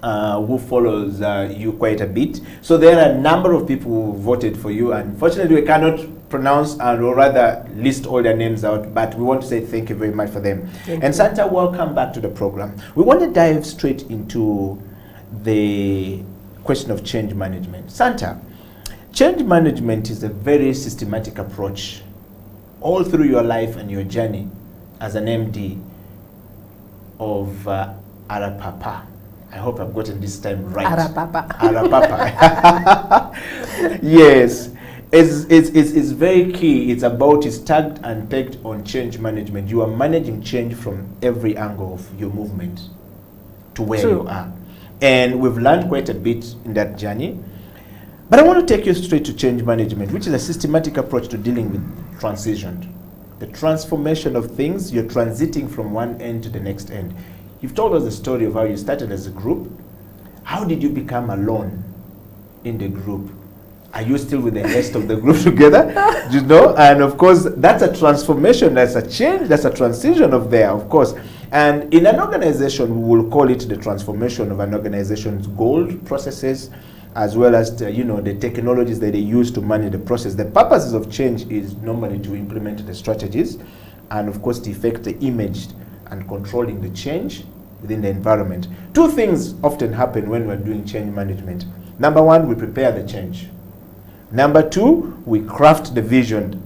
who follows you quite a bit. So there are a number of people who voted for you. Unfortunately, we cannot pronounce or rather list all their names out, but we want to say thank you very much for them. And Santa, welcome back to the program. We want to dive straight into the question of change management. Santa, change management is a very systematic approach all through your life and your journey as an MD of Arapapa. I hope I've gotten this time right. Arapapa. Arapapa. Yes. It's very key. It's tagged and pegged on change management. You are managing change from every angle of your movement to where you are. And we've learned quite a bit in that journey. But I want to take you straight to change management, which is a systematic approach to dealing with transition. The transformation of things, you're transiting from one end to the next end. You've told us the story of how you started as a group. How did you become alone in the group? Are you still with the rest of the group together? You know, and of course, that's a transformation, that's a change, that's a transition of there, of course. And in an organization, we will call it the transformation of an organization's goals, processes, as well as the technologies that they use to manage the process. The purposes of change is normally to implement the strategies and, of course, to effect the image and controlling the change within the environment. Two things often happen when we're doing change management. Number one, we prepare the change. Number two, we craft the vision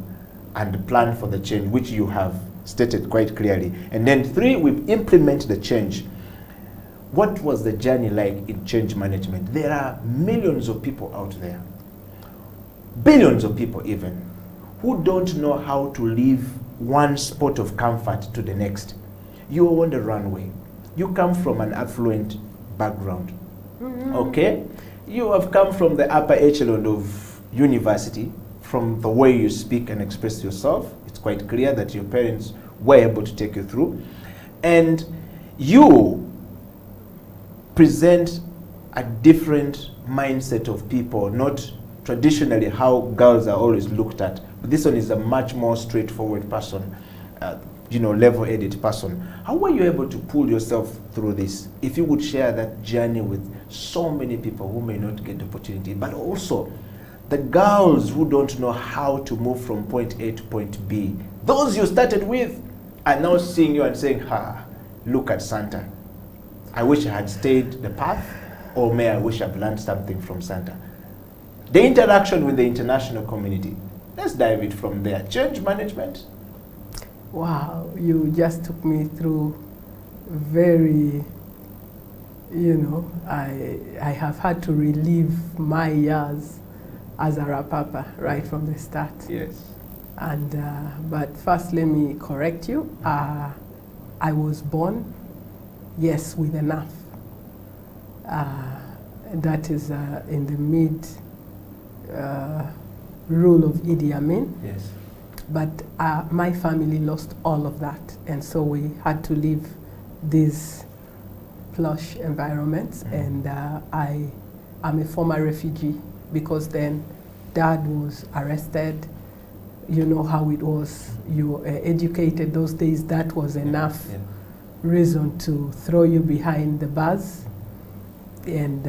and plan for the change, which you have stated quite clearly. And then three, we implement the change. What was the journey like in change management? There are millions of people out there, billions of people even, who don't know how to leave one spot of comfort to the next. You are on the runway. You come from an affluent background, okay? You have come from the upper echelon of university, from the way you speak and express yourself. It's quite clear that your parents were able to take you through. And you present a different mindset of people, not traditionally how girls are always looked at. But this one is a much more straightforward person, level-headed person. How were you able to pull yourself through this? If you would share that journey with so many people who may not get the opportunity, but also the girls who don't know how to move from point A to point B. Those you started with are now seeing you and saying, look at Santa. I wish I had stayed the path, or I wish I've learned something from Santa. The interaction with the international community. Let's dive it from there. Change management. Wow, you just took me through very, you know, I have had to relive my years as a rapapa right from the start. Yes. And, but first let me correct you. I was born, yes, with enough. That is in the mid rule of Idi Amin. Yes. But my family lost all of that, and so we had to leave these plush environments. And I'm a former refugee because then Dad was arrested. You know how it was. You were educated those days. That was enough reason to throw you behind the bars. And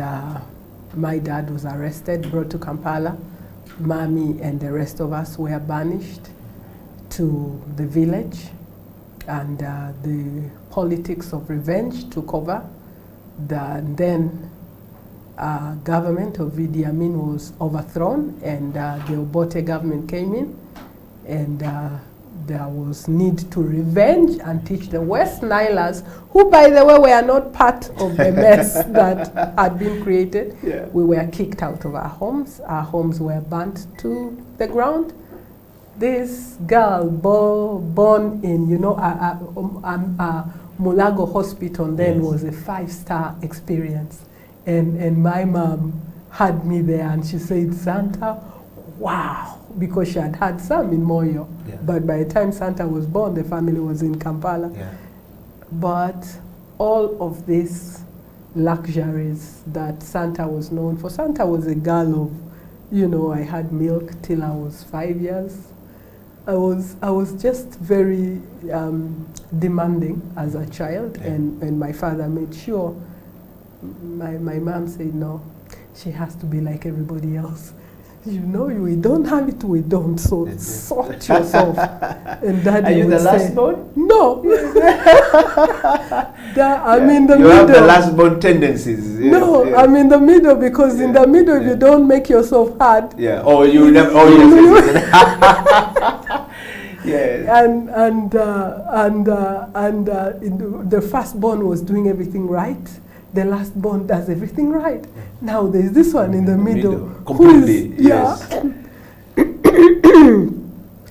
my dad was arrested, brought to Kampala. Mommy and the rest of us were banished to the village, and the politics of revenge took over. Then government of Idi Amin was overthrown, and the Obote government came in, and there was need to revenge and teach the West Nilers, who by the way were not part of the mess that had been created. Yeah. We were kicked out of our homes. Our homes were burnt to the ground. This girl born in, you know, Mulago Hospital then was a 5-star experience. And my mom had me there, and she said, Santa, wow, because she had had some in Moyo. Yeah. But by the time Santa was born, the family was in Kampala. Yeah. But all of these luxuries that Santa was known for, Santa was a girl of, you know, I had milk till I was 5 years. I was just very demanding as a child, and my father made sure. My mom said, no, she has to be like everybody else. You know, we don't have it, we don't, so sort yourself. And Daddy Are you would the last say, born? No. I'm in the you middle. Have the last born tendencies. Yes, no, yes. I'm in the middle, because in the middle, if you don't make yourself hard. Yeah, or you never, oh yes. Yes. And the firstborn was doing everything right. The last born does everything right. Now there's this one in the middle. Completely, yes.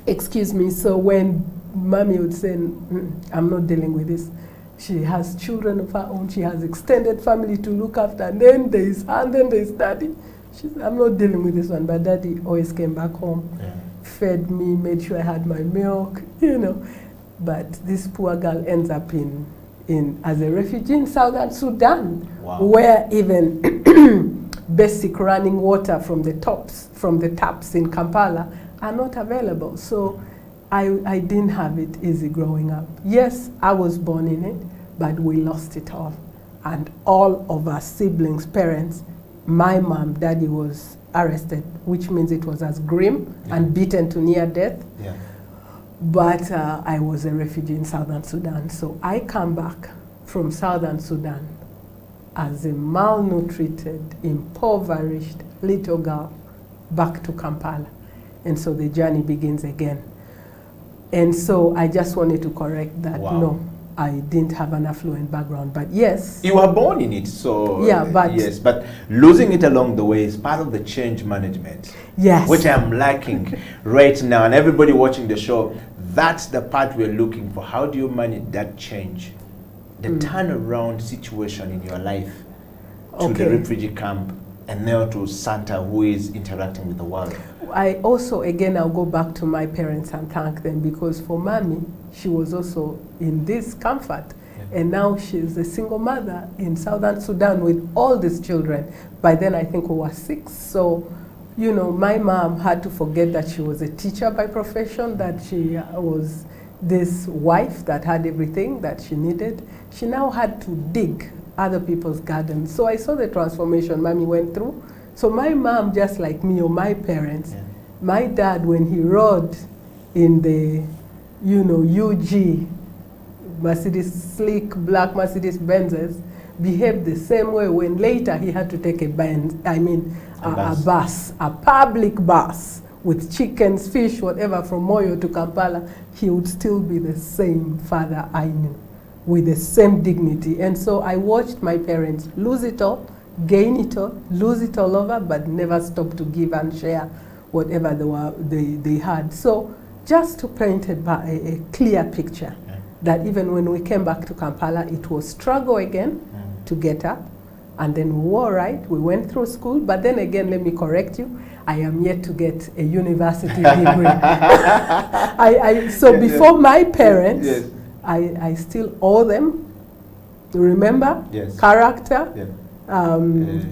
Excuse me. So when Mommy would say, I'm not dealing with this. She has children of her own. She has extended family to look after. And then there's her, and then there's Daddy. She said, I'm not dealing with this one. But Daddy always came back home, fed me, made sure I had my milk, you know. But this poor girl ends up as a refugee in Southern Sudan, where even basic running water from the taps in Kampala are not available. So I didn't have it easy growing up. Yes, I was born in it, but we lost it all. And all of our siblings, parents, my mom, Daddy was arrested, which means it was as grim and beaten to near death. Yeah. But I was a refugee in Southern Sudan. So I come back from Southern Sudan as a malnutrited, impoverished little girl back to Kampala. And so the journey begins again. And so I just wanted to correct that. No, I didn't have an affluent background, but yes. You were born in it, so yeah, but yes, but losing it along the way is part of the change management. Yes. Which I'm lacking right now, and everybody watching the show, that's the part we're looking for. How do you manage that change? The turnaround situation in your life to the refugee camp and now to Santa, who is interacting with the world. I also, again, I'll go back to my parents and thank them, because for Mommy, she was also in this comfort. And now she's a single mother in Southern Sudan with all these children. By then, I think we were 6. So, you know, my mom had to forget that she was a teacher by profession, that she was this wife that had everything that she needed. She now had to dig other people's gardens. So I saw the transformation Mommy went through. So my mom, just like me or my parents, my dad, when he rode in the, you know, UG, Mercedes, sleek black Mercedes Benzes, behaved the same way when later he had to take a bus, a public bus with chickens, fish, whatever, from Moyo to Kampala. He would still be the same father I knew. with the same dignity. And so I watched my parents lose it all, gain it all, lose it all over, but never stop to give and share whatever they had. So just to paint a clear picture that even when we came back to Kampala, it was struggle again to get up. And then we were right, we went through school, but then again, let me correct you, I am yet to get a university degree. So before my parents, I still owe them, remember, character,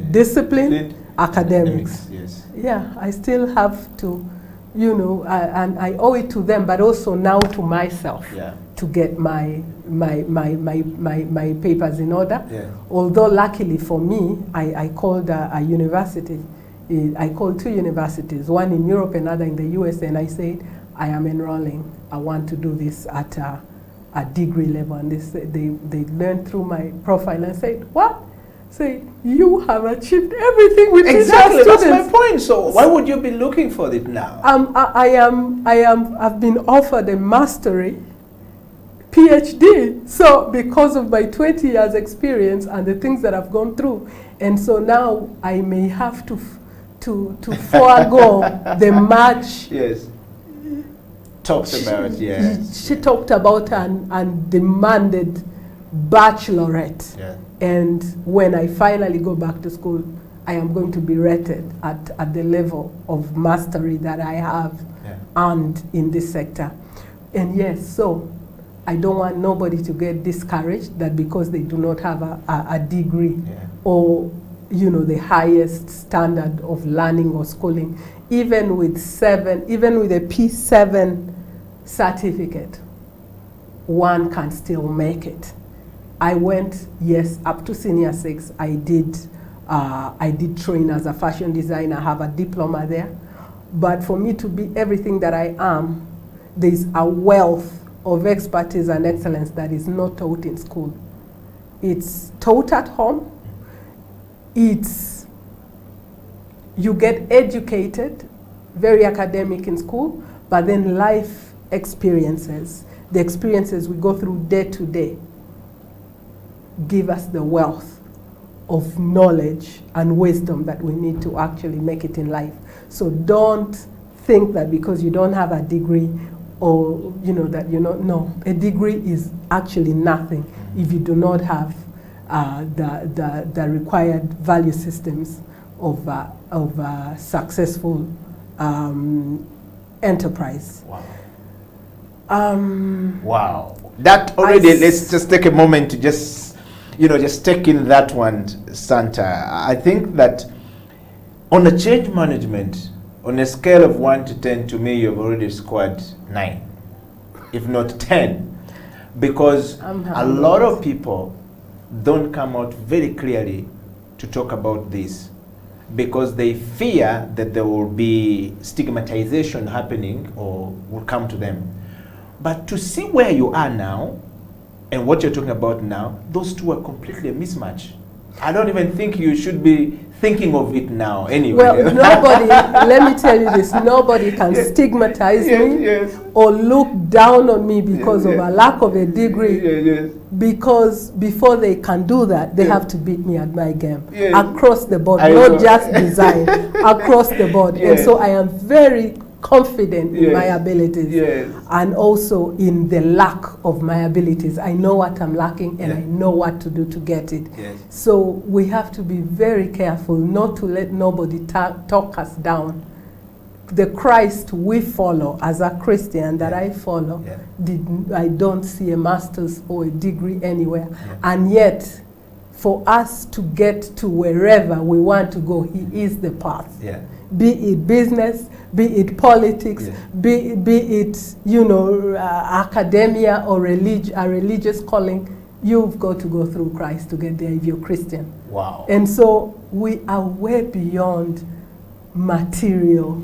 discipline, academics. Yeah, I still have to, you know, and I owe it to them, but also now to myself to get my papers in order. Although luckily for me, I called a university. I called 2 universities, one in Europe, another in the US, and I said, I am enrolling. I want to do this at a degree level. And they learned through my profile and said, what? Say, you have achieved everything with exactly, that's my point. So why would you be looking for it now? I've been offered a mastery PhD. So because of my 20 years experience and the things that I've gone through, and so now I may have to forego the much. Talked about, She talked about and demanded bachelorette. And when I finally go back to school, I am going to be rated at the level of mastery that I have earned in this sector. And yes, so I don't want nobody to get discouraged that because they do not have a degree or, you know, the highest standard of learning or schooling, even with a P7 certificate, one can still make it. I went, yes, up to senior 6. I did train as a fashion designer. I have a diploma there. But for me to be everything that I am, there's a wealth of expertise and excellence that is not taught in school. It's taught at home. You get educated, very academic in school, but then life experiences, the experiences we go through day to day, give us the wealth of knowledge and wisdom that we need to actually make it in life. So don't think that because you don't have a degree or, you know, that you know, no, a degree is actually nothing if you do not have the required value systems of successful enterprise. Wow. That already, let's just take a moment to just take in that one, Santa. I think that on the change management, on a scale of 1 to 10, to me, you've already scored 9, if not 10. Because a lot of people don't come out very clearly to talk about this because they fear that there will be stigmatization happening or will come to them. But to see where you are now and what you're talking about now, those two are completely a mismatch. I don't even think you should be thinking of it now anyway. Well, nobody, let me tell you this, nobody can stigmatize me or look down on me because of a lack of a degree. Because before they can do that, they have to beat me at my game. Across the board, not just design, across the board. And so I am very confident in my abilities and also in the lack of my abilities. I know what I'm lacking and I know what to do to get it. So we have to be very careful not to let nobody talk us down. The Christ we follow as a Christian that I follow, I don't see a master's or a degree anywhere. And yet, for us to get to wherever we want to go, He is the path. Be it business, be it politics, be it, you know, academia or a religious calling, you've got to go through Christ to get there if you're Christian. Wow. And so we are way beyond material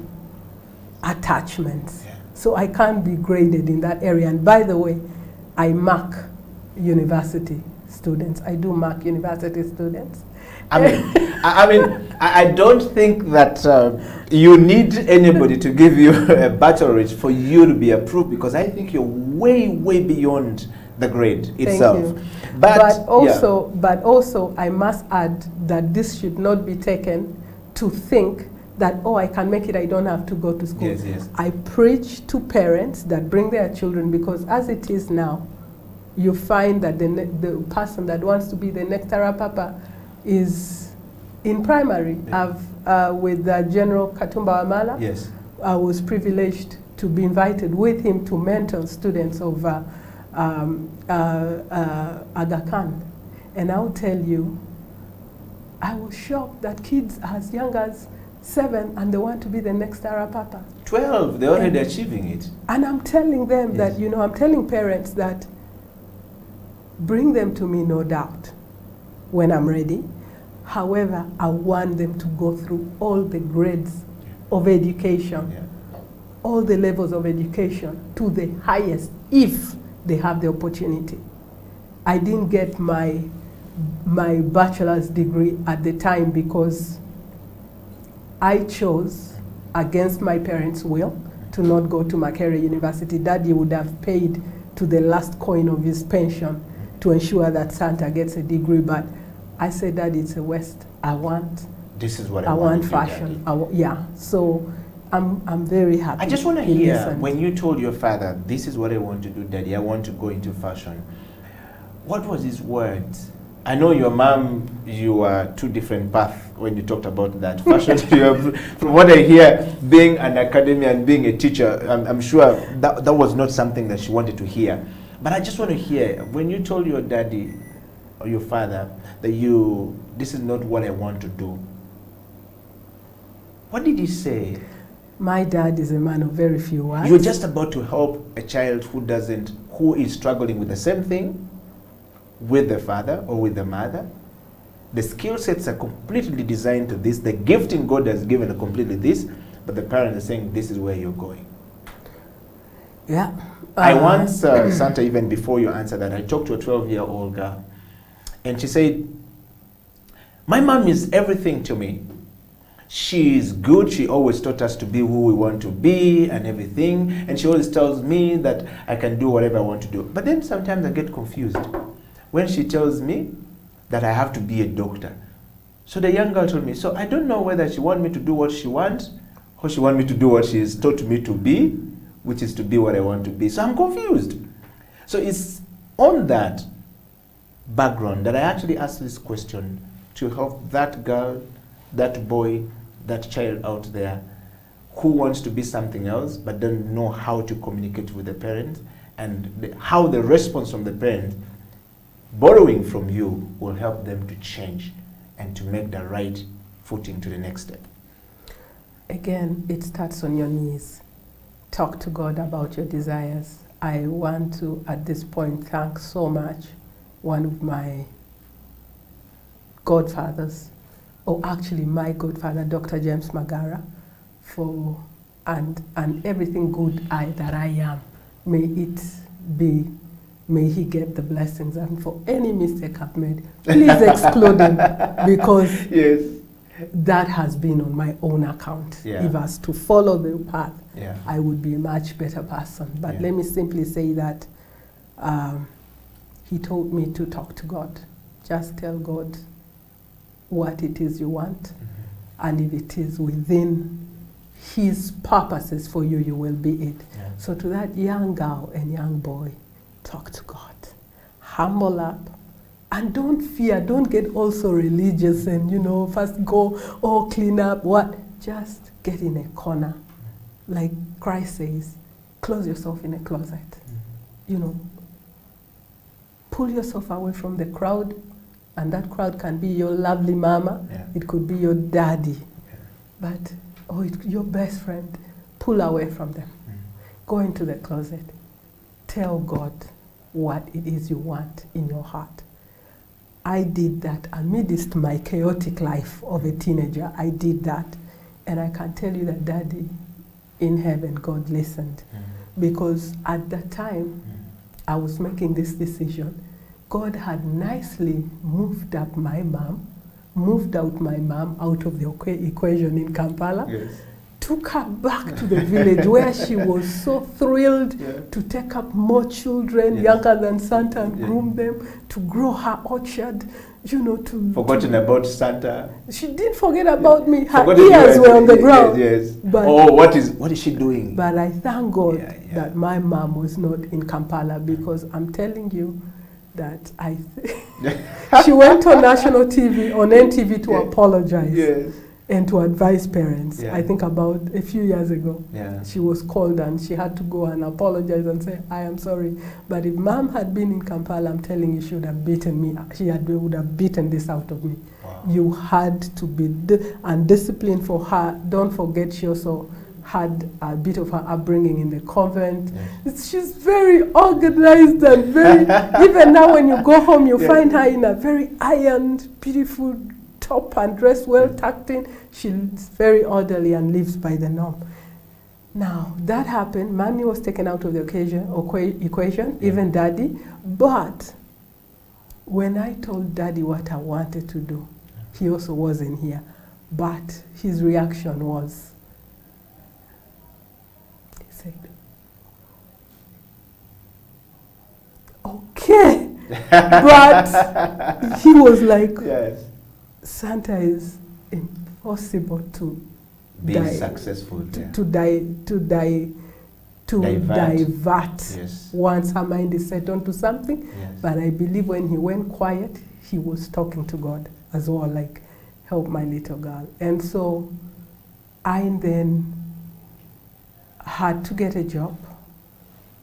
attachments. So I can't be graded in that area. And by the way, I mark university students. I do mark university students. I don't think that you need anybody to give you a bachelorate for you to be approved, because I think you're way, way beyond the grade itself. Thank you. But also, I must add that this should not be taken to think that, oh, I can make it, I don't have to go to school. Yes, yes. I preach to parents that bring their children, because as it is now, you find that the person that wants to be the next Papa is in primary. Yeah. With General Katumba Wamala, yes, I was privileged to be invited with him to mentor students of Aga Khan. And I'll tell you, I was shocked that kids as young as 7 and they want to be the next Arab Papa. 12, they're already achieving it. And I'm telling them that, you know, I'm telling parents that bring them to me, no doubt, when I'm ready. However, I want them to go through all the grades of education, all the levels of education to the highest, if they have the opportunity. I didn't get my bachelor's degree at the time because I chose, against my parents' will, to not go to Makerere University. Daddy would have paid to the last coin of his pension to ensure that Santa gets a degree, but I said, Daddy, it's a waste. I want fashion. Yeah, so I'm very happy. I just want to hear, when you told your father, this is what I want to do, Daddy, I want to go into fashion, what was his words? I know your mom, you are two different paths when you talked about that. Fashion, from what I hear, being an academician and being a teacher, I'm sure that was not something that she wanted to hear. But I just want to hear, when you told your daddy or your father that this is not what I want to do, what did he say? My dad is a man of very few words. You're just about to help a child who is struggling with the same thing with the father or with the mother. The skill sets are completely designed to this. The gifting God has given are completely this, but the parent is saying this is where you're going. Yeah. I once, Santa, even before you answer that, I talked to a 12-year-old girl, and she said, my mom is everything to me. She's good. She always taught us to be who we want to be and everything. And she always tells me that I can do whatever I want to do. But then sometimes I get confused when she tells me that I have to be a doctor. So the young girl told me, so I don't know whether she wants me to do what she wants or she wants me to do what she has taught me to be, which is to be what I want to be. So I'm confused. So it's on that background that I actually asked this question to help that girl, that boy, that child out there who wants to be something else but don't know how to communicate with the parents, and how the response from the parents, borrowing from you, will help them to change and to make the right footing to the next step. Again, it starts on your knees. Talk to God about your desires. I want to, at this point, thank so much one of my godfathers, or actually my godfather, Dr. James Magara, for and everything good that I am. May he get the blessings, and for any mistake I've made, please exclude him, because yes, that has been on my own account. Yeah. If I was to follow the path, yeah, I would be a much better person. But let me simply say that he told me to talk to God. Just tell God what it is you want, and if it is within His purposes for you, you will be it. Yeah. So to that young girl and young boy, talk to God. Humble up. And don't fear. Don't get also religious and, first go, clean up. What? Just get in a corner. Like Christ says, close yourself in a closet. Pull yourself away from the crowd. And that crowd can be your lovely mama. Yeah. It could be your daddy. Yeah. But, your best friend. Pull away from them. Go into the closet. Tell God what it is you want in your heart. I did that amidst my chaotic life of a teenager. I did that. And I can tell you that Daddy in heaven, God listened. Because at that time, I was making this decision. God had nicely moved out my mom out of the equation in Kampala, yes, took her back to the village where she was so thrilled to take up more children younger than Santa and groom them, to grow her orchard, you know, to... Forgotten about Santa. She didn't forget about me. Her Forgotten ears were on the ground. Yes. But, what is she doing? But I thank God that my mom was not in Kampala, because I'm telling you that she went on national TV, on NTV to apologize and to advise parents. I think about a few years ago, she was called and she had to go and apologize and say, I am sorry. But if mom had been in Kampala, I'm telling you, she would have beaten me. Would have beaten this out of me. Wow. You had to be undisciplined for her. Don't forget, she also had a bit of her upbringing in the convent. She's very organized and very, even now when you go home, you find her in a very ironed, beautiful top and dressed well, tucked in. She's very orderly and lives by the norm. Now, that happened. Mommy was taken out of the equation, even Daddy. But when I told Daddy what I wanted to do, he also wasn't here. But his reaction was, he said, okay. But he was like, Santa is impossible to be successful, to divert once her mind is set onto something. But I believe when he went quiet, he was talking to God as well, like, help my little girl. And so I then had to get a job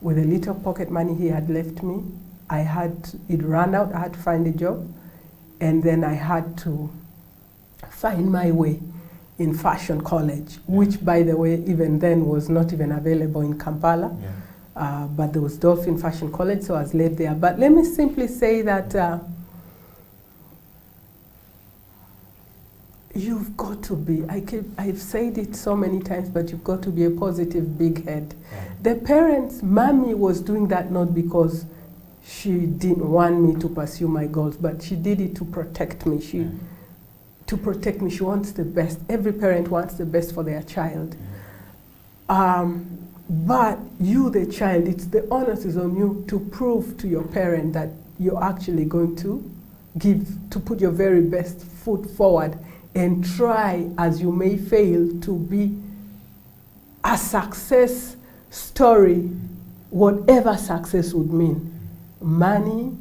with a little pocket money he had left me. It ran out, I had to find a job. And then I had to find my way in fashion college, which, by the way, even then was not even available in Kampala. But there was Dolphin Fashion College, so I was led there. But let me simply say that you've got to be, I've said it so many times, but you've got to be a positive big head. The parents, Mommy was doing that not because she didn't want me to pursue my goals, but she did it to protect me. She wants the best. Every parent wants the best for their child. But you, the child, the onus is on you to prove to your parent that you're actually going to put your very best foot forward and try, as you may fail, to be a success story, whatever success would mean. Money,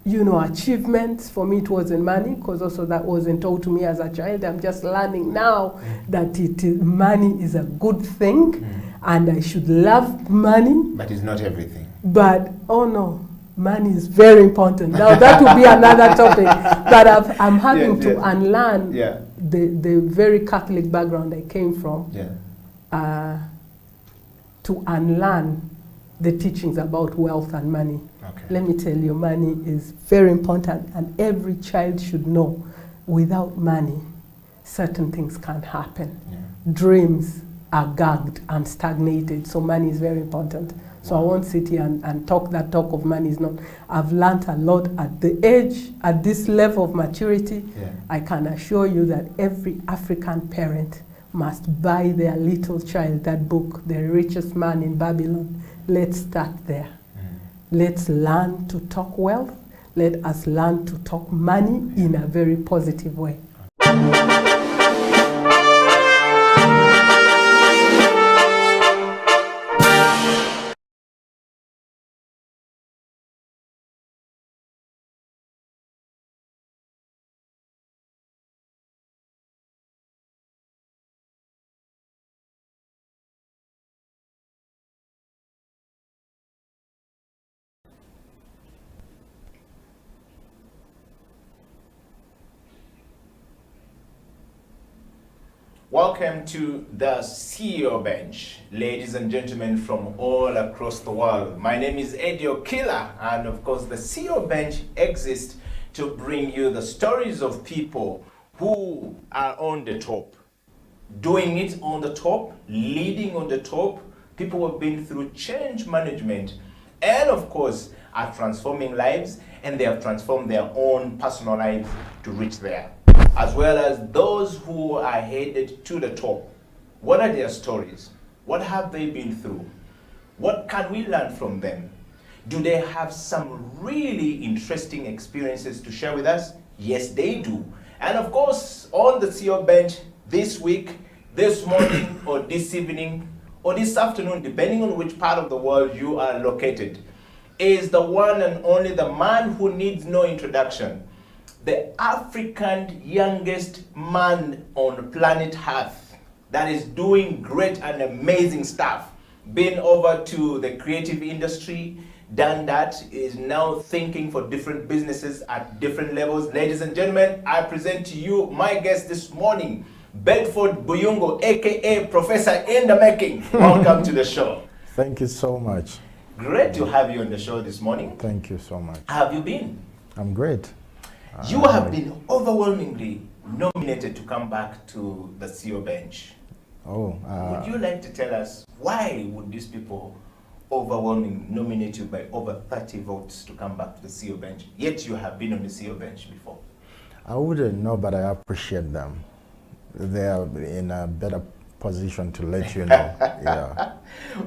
you know, achievements. For me, it wasn't money, because also that wasn't told to me as a child. I'm just learning now that money is a good thing, and I should love money. But it's not everything. But, oh no, money is very important. Now, that will be another topic. But I'm having to unlearn the very Catholic background I came from, to unlearn the teachings about wealth and money. Let me tell you, money is very important, and every child should know, without money, certain things can't happen. Dreams are gagged and stagnated, so money is very important. So I won't sit here and talk of money is not. I've learned a lot at this level of maturity. I can assure you that every African parent must buy their little child that book, The Richest Man in Babylon. Let's start there. Let's learn to talk wealth. Let us learn to talk money in a very positive way. Welcome to the CEO Bench, ladies and gentlemen from all across the world. My name is Eddie Okila, and of course the CEO Bench exists to bring you the stories of people who are on the top, doing it on the top, leading on the top, people who have been through change management, and of course are transforming lives, and they have transformed their own personal lives to reach there. as well as those who are headed to the top. What are their stories? What have they been through? What can we learn from them? Do they have some really interesting experiences to share with us? Yes, they do. And of course, on the CEO bench this week, this morning, or this evening, or this afternoon, depending on which part of the world you are located, is the one and only the man who needs no introduction, the African youngest man on planet Earth that is doing great and amazing stuff. Been over to the creative industry, done that, is now thinking for different businesses at different levels. Ladies and gentlemen, I present to you my guest this morning, Bedford Buyungo, aka Professor in the Making. Welcome to the show. Thank you so much. Great to have you on the show this morning. Thank you so much. How have you been? I'm great. You have been overwhelmingly nominated to come back to the CEO bench. Oh. Would you like to tell us why would these people overwhelmingly nominate you by over 30 votes to come back to the CEO bench, yet you have been on the CEO bench before? I wouldn't know, but I appreciate them. They are in a better position to let you know. Yeah.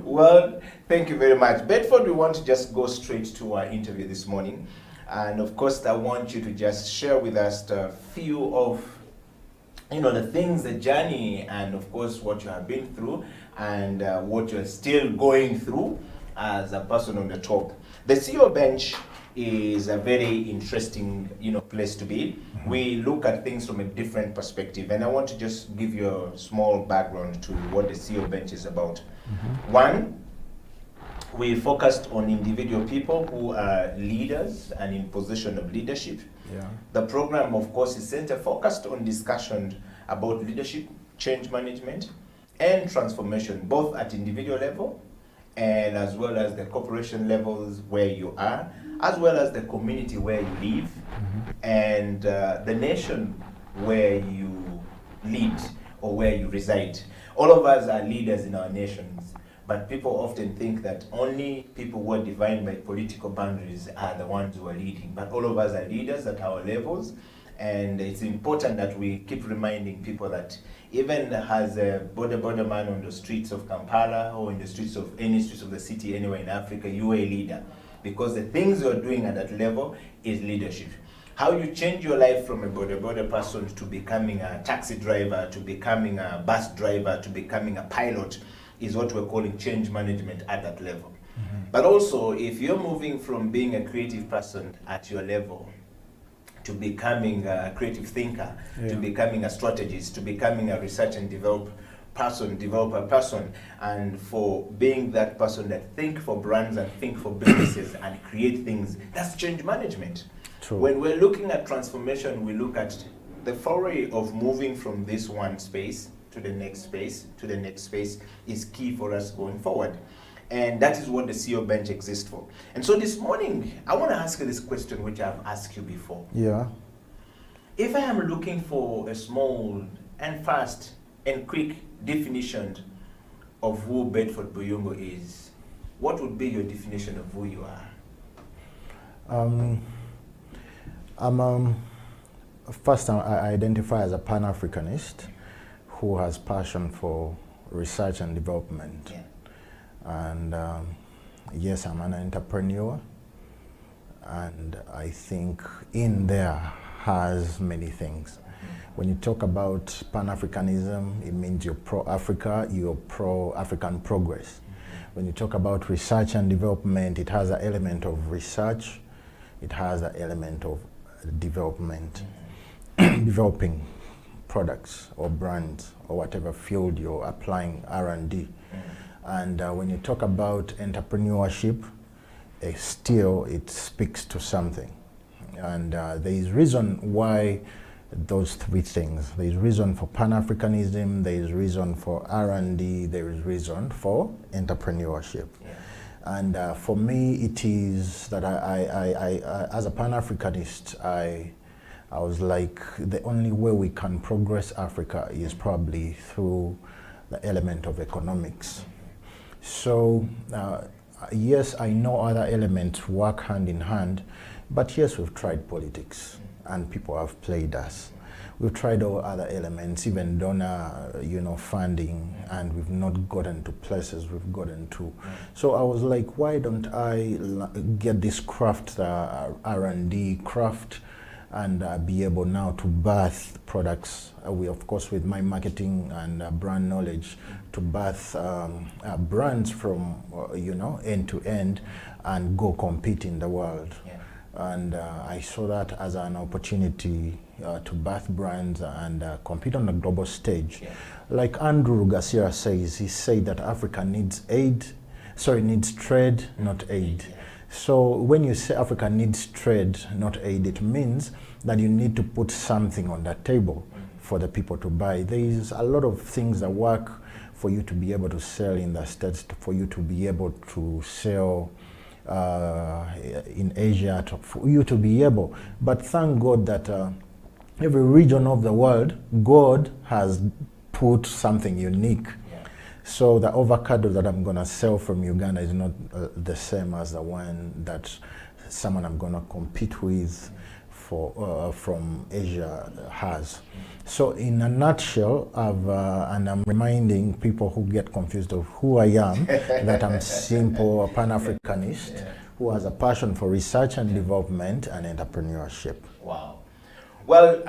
Well, thank you very much. Bedford, we want to just go straight to our interview this morning. And of course, I want you to just share with us a few of the things, the journey, and of course, what you have been through and what you're still going through as a person on the top. The CEO bench is a very interesting, place to be. Mm-hmm. We look at things from a different perspective, and I want to just give you a small background to what the CEO bench is about. Mm-hmm. One, we focused on individual people who are leaders and in position of leadership. Yeah. The program, of course, is focused on discussion about leadership, change management, and transformation, both at individual level and as well as the corporation levels where you are, as well as the community where you live, and the nation where you lead or where you reside. All of us are leaders in our nations, but people often think that only people who are defined by political boundaries are the ones who are leading. But all of us are leaders at our levels, and it's important that we keep reminding people that even as a border man on the streets of Kampala or in the streets of any streets of the city anywhere in Africa, you are a leader. Because the things you're doing at that level is leadership. How you change your life from a border person to becoming a taxi driver, to becoming a bus driver, to becoming a pilot is what we're calling change management at that level. Mm-hmm. But also, if you're moving from being a creative person at your level to becoming a creative thinker, to becoming a strategist, to becoming a research and developer person, and for being that person that think for brands and think for businesses and create things, that's change management. True. When we're looking at transformation, we look at the foray of moving from this one space to the next space, to the next space is key for us going forward. And that is what the CEO bench exists for. And so this morning, I want to ask you this question, which I've asked you before. Yeah. If I am looking for a small and fast and quick definition of who Bedford Buyungo is, what would be your definition of who you are? First, I identify as a Pan-Africanist who has passion for research and development. Yeah. And yes, I'm an entrepreneur, and I think in there has many things. When you talk about Pan-Africanism, it means you're pro-Africa, you're pro-African progress. When you talk about research and development, it has an element of research, it has an element of development, developing products or brands or whatever field you're applying R&D. And when you talk about entrepreneurship, still it speaks to something. And there is reason why those three things. There is reason for Pan-Africanism, there is reason for R&D, there is reason for entrepreneurship. Yeah. And for me, it is that I as a Pan-Africanist, I was like, the only way we can progress Africa is probably through the element of economics. So, yes, I know other elements work hand in hand, but yes, we've tried politics and people have played us. We've tried all other elements, even donor, funding, and we've not gotten to places we've gotten to. So I was like, why don't I get this craft, R&D craft, and be able now to birth products, of course with my marketing and brand knowledge, to birth brands from end to end and go compete in the world. And I saw that as an opportunity to birth brands and compete on a global stage. Like Andrew Garcia says, he said that Africa needs trade, not aid. So when you say Africa needs trade, not aid, it means that you need to put something on that table for the people to buy. There is a lot of things that work for you to be able to sell in the States, for you to be able to sell in Asia, for you to be able. But thank God that every region of the world, God has put something unique. So the avocado that I'm going to sell from Uganda is not the same as the one that someone I'm going to compete with from Asia has. So in a nutshell, and I'm reminding people who get confused of who I am, that I'm simple, a Pan-Africanist who has a passion for research and development and entrepreneurship. Wow. Well,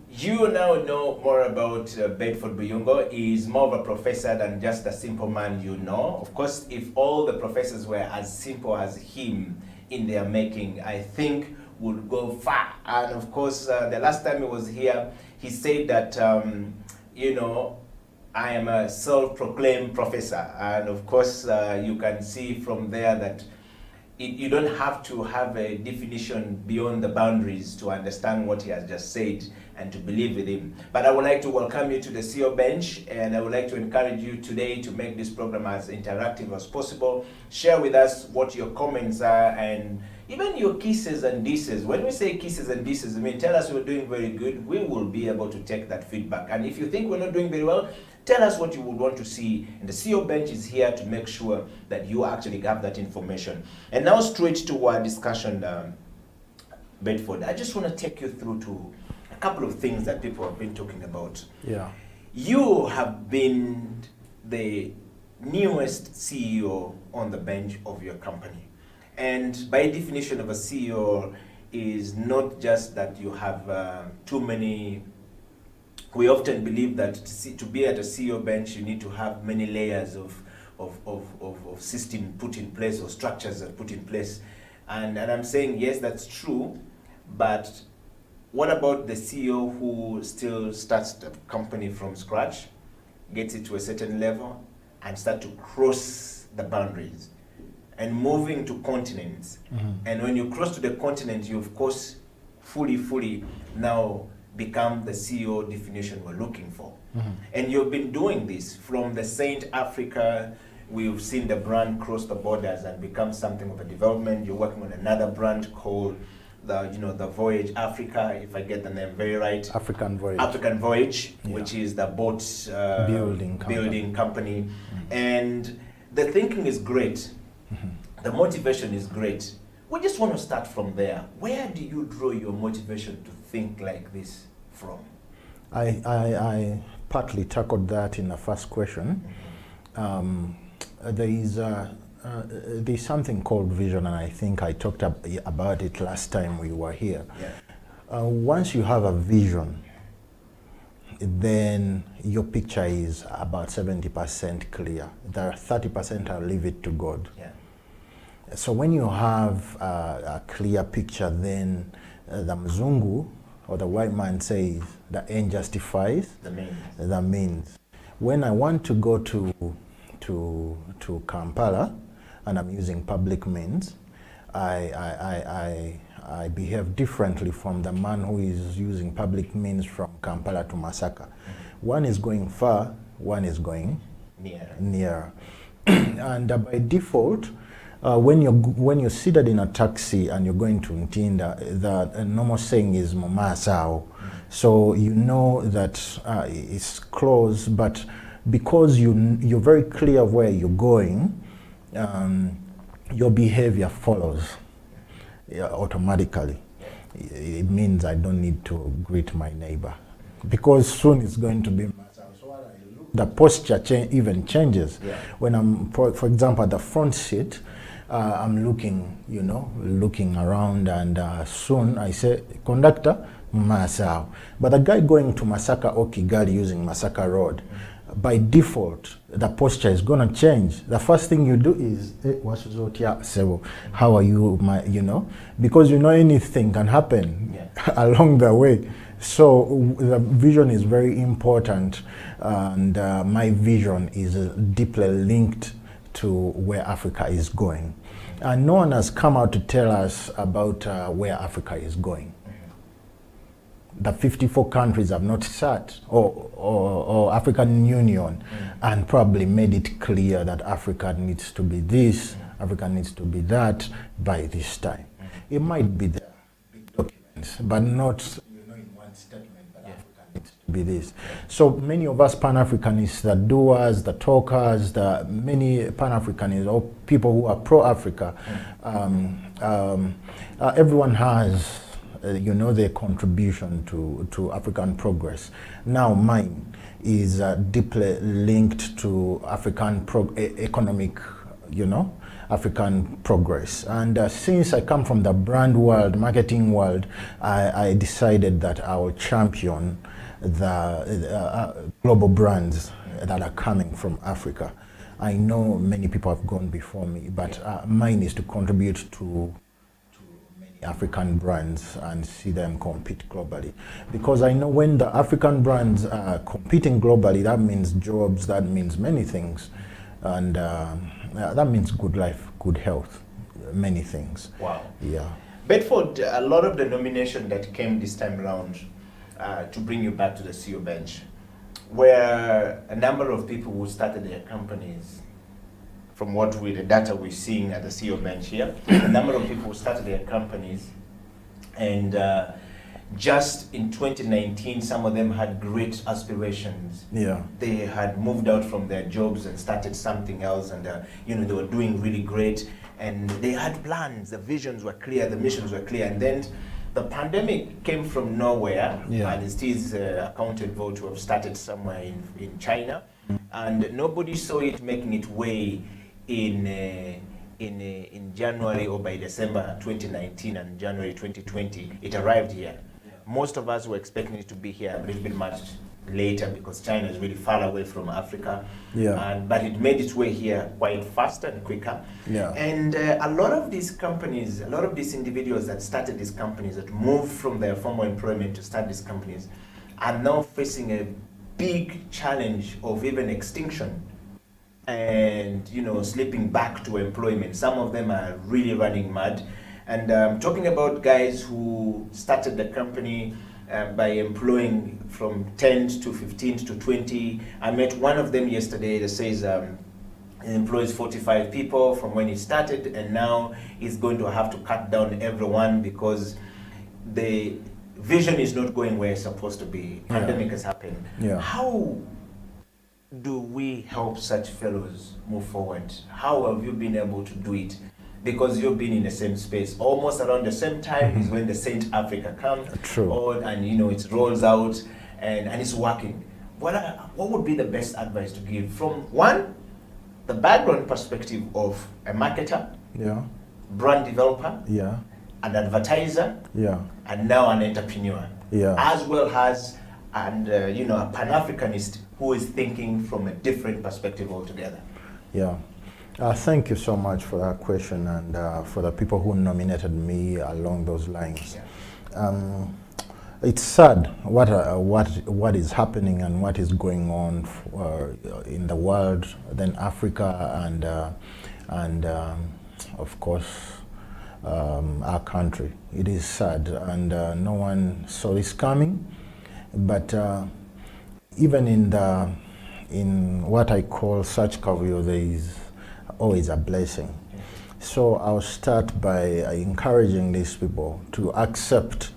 you now know more about Bedford Buyungo. He's more of a professor than just a simple man you know. Of course, if all the professors were as simple as him in their making, I think would go far. And of course, the last time he was here, he said that, I am a self-proclaimed professor. And of course, you can see from there that you don't have to have a definition beyond the boundaries to understand what he has just said and to believe with him. But I would like to welcome you to the CEO bench, and I would like to encourage you today to make this program as interactive as possible. Share with us what your comments are and even your kisses and disses. When we say kisses and disses, I mean, tell us we're doing very good. We will be able to take that feedback. And if you think we're not doing very well, tell us what you would want to see. And the CEO bench is here to make sure that you actually have that information. And now straight to our discussion, Bedford. I just want to take you through to a couple of things that people have been talking about. Yeah. You have been the newest CEO on the bench of your company. And by definition of a CEO is not just that you have too many. We often believe that to be at a CEO bench, you need to have many layers of system put in place or structures that put in place. And I'm saying, yes, that's true, but what about the CEO who still starts the company from scratch, gets it to a certain level, and start to cross the boundaries? And moving to continents. And when you cross to the continent, you of course fully now become the CEO definition we're looking for. And you've been doing this from the Saint Africa. We've seen the brand cross the borders and become something of a development. You're working on another brand called the Voyage Africa, if I get the name very right. African Voyage, which is the boat building company. And the thinking is great. The motivation is great. We just want to start from there. Where do you draw your motivation to think like this from? I partly tackled that in the first question. There's something called vision, and I think I talked about it last time we were here. Once you have a vision, then your picture is about 70% clear. The 30% I'll leave it to God. So when you have a clear picture, then the Mzungu or the white man says the end justifies the means. When I want to go to Kampala and I'm using public means, I behave differently from the man who is using public means from Kampala to Masaka. One is going far, one is going nearer. And by default, when you're seated in a taxi and you're going to Ntinda, the normal saying is Momasao. So you know that it's close, but because you're very clear of where you're going, your behavior follows automatically. It means I don't need to greet my neighbor because soon it's going to be the posture even changes. Yeah. When I'm, for example, at the front seat, I'm looking around, and soon I say, conductor, Masao. But the guy going to Masaka or Kigali using Masaka Road, by default, the posture is going to change. The first thing you do is, how are you, because anything can happen along the way. So the vision is very important, and my vision is deeply linked to where Africa is going. And no one has come out to tell us about where Africa is going. The 54 countries have not sat, or African Union, and probably made it clear that Africa needs to be this, Africa needs to be that by this time. It might be there, big documents, but not in one statement that Africa needs to be this. So many of us Pan-Africanists, the doers, the talkers, the many Pan-Africanists, or people who are pro-Africa, everyone has their contribution to African progress. Now mine is deeply linked to African economic, African progress. And since I come from the brand world, marketing world, I decided that I will champion the global brands that are coming from Africa. I know many people have gone before me, but mine is to contribute to African brands and see them compete globally, because I know when the African brands are competing globally, that means jobs, that means many things, and that means good life, good health, many things. Wow. Yeah. Bedford, a lot of the nomination that came this time around to bring you back to the CEO bench were a number of people who started their companies. From the data we're seeing at the CEO bench here, a number of people who started their companies, and just in 2019, some of them had great aspirations. Yeah. They had moved out from their jobs and started something else, and they were doing really great, and they had plans. The visions were clear, the missions were clear, and then the pandemic came from nowhere, and it is accounted for to have started somewhere in China, and nobody saw it making its way in January or by December 2019 and January 2020, it arrived here. Most of us were expecting it to be here a little bit much later because China is really far away from Africa. Yeah. But it made its way here quite faster and quicker. Yeah. And a lot of these companies, a lot of these individuals that started these companies, that moved from their former employment to start these companies, are now facing a big challenge of even extinction and slipping back to employment. Some of them are really running mad, and talking about guys who started the company by employing from 10 to 15 to 20. I met one of them yesterday that says he employs 45 people from when he started, and now he's going to have to cut down everyone because the vision is not going where it's supposed to be. Pandemic has happened. Yeah. How do we help such fellows move forward? How have you been able to do it? Because you've been in the same space. Almost around the same time is when the Saint Africa comes. True. And it rolls out and it's working. What would be the best advice to give from one, the background perspective of a marketer, brand developer, an advertiser, and now an entrepreneur, as well as a Pan-Africanist who is thinking from a different perspective altogether? Yeah. Thank you so much for that question, and for the people who nominated me along those lines. It's sad what is happening and what is going on in the world, then Africa, and of course our country. It is sad, and no one saw this coming. But even in what I call such career, there is always a blessing. So I'll start by encouraging these people to accept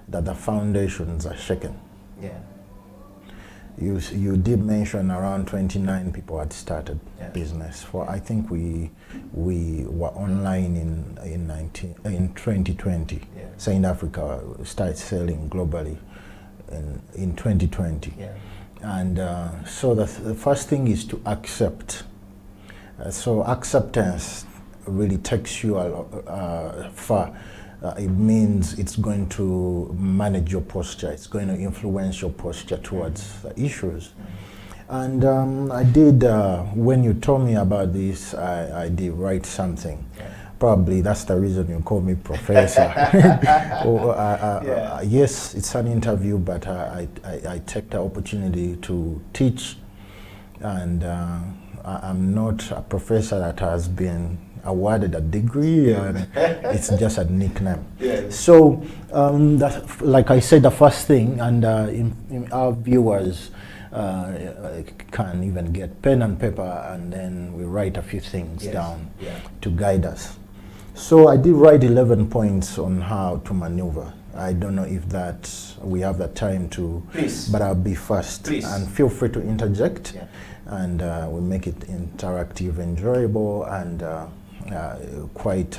that the foundations are shaken. Yeah. You did mention around 29 people had started business. I think we were online in 2020. South Africa started selling globally. in 2020. And so the first thing is to accept. So acceptance really takes you far. It means it's going to manage your posture. It's going to influence your posture towards the issues. And I did, when you told me about this, I did write something. Probably that's the reason you call me professor. Yes, it's an interview, but I take the opportunity to teach. And I'm not a professor that has been awarded a degree, and it's just a nickname. So, like I said, the first thing, and our viewers can even get pen and paper, and then we write a few things down to guide us. So I did write 11 points on how to maneuver. I don't know if we have the time to, but I'll be fast. And feel free to interject, and we'll make it interactive, enjoyable, and quite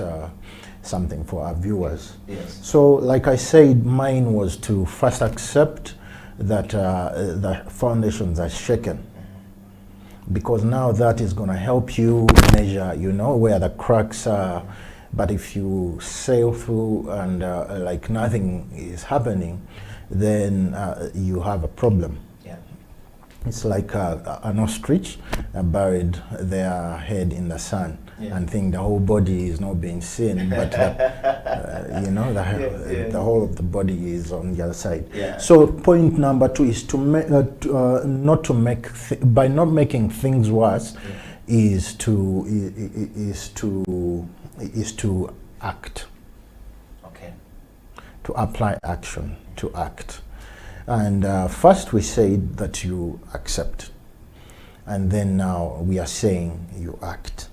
something for our viewers. So like I said, mine was to first accept that the foundations are shaken, because now that is going to help you measure, where the cracks are. But if you sail through and like nothing is happening, then you have a problem. It's like an ostrich buried their head in the sun and think the whole body is not being seen, but the whole of the body is on the other side. So point number 2 is to by not making things worse, is to act. To apply action, to act. And first we said that you accept, and then now we are saying you act.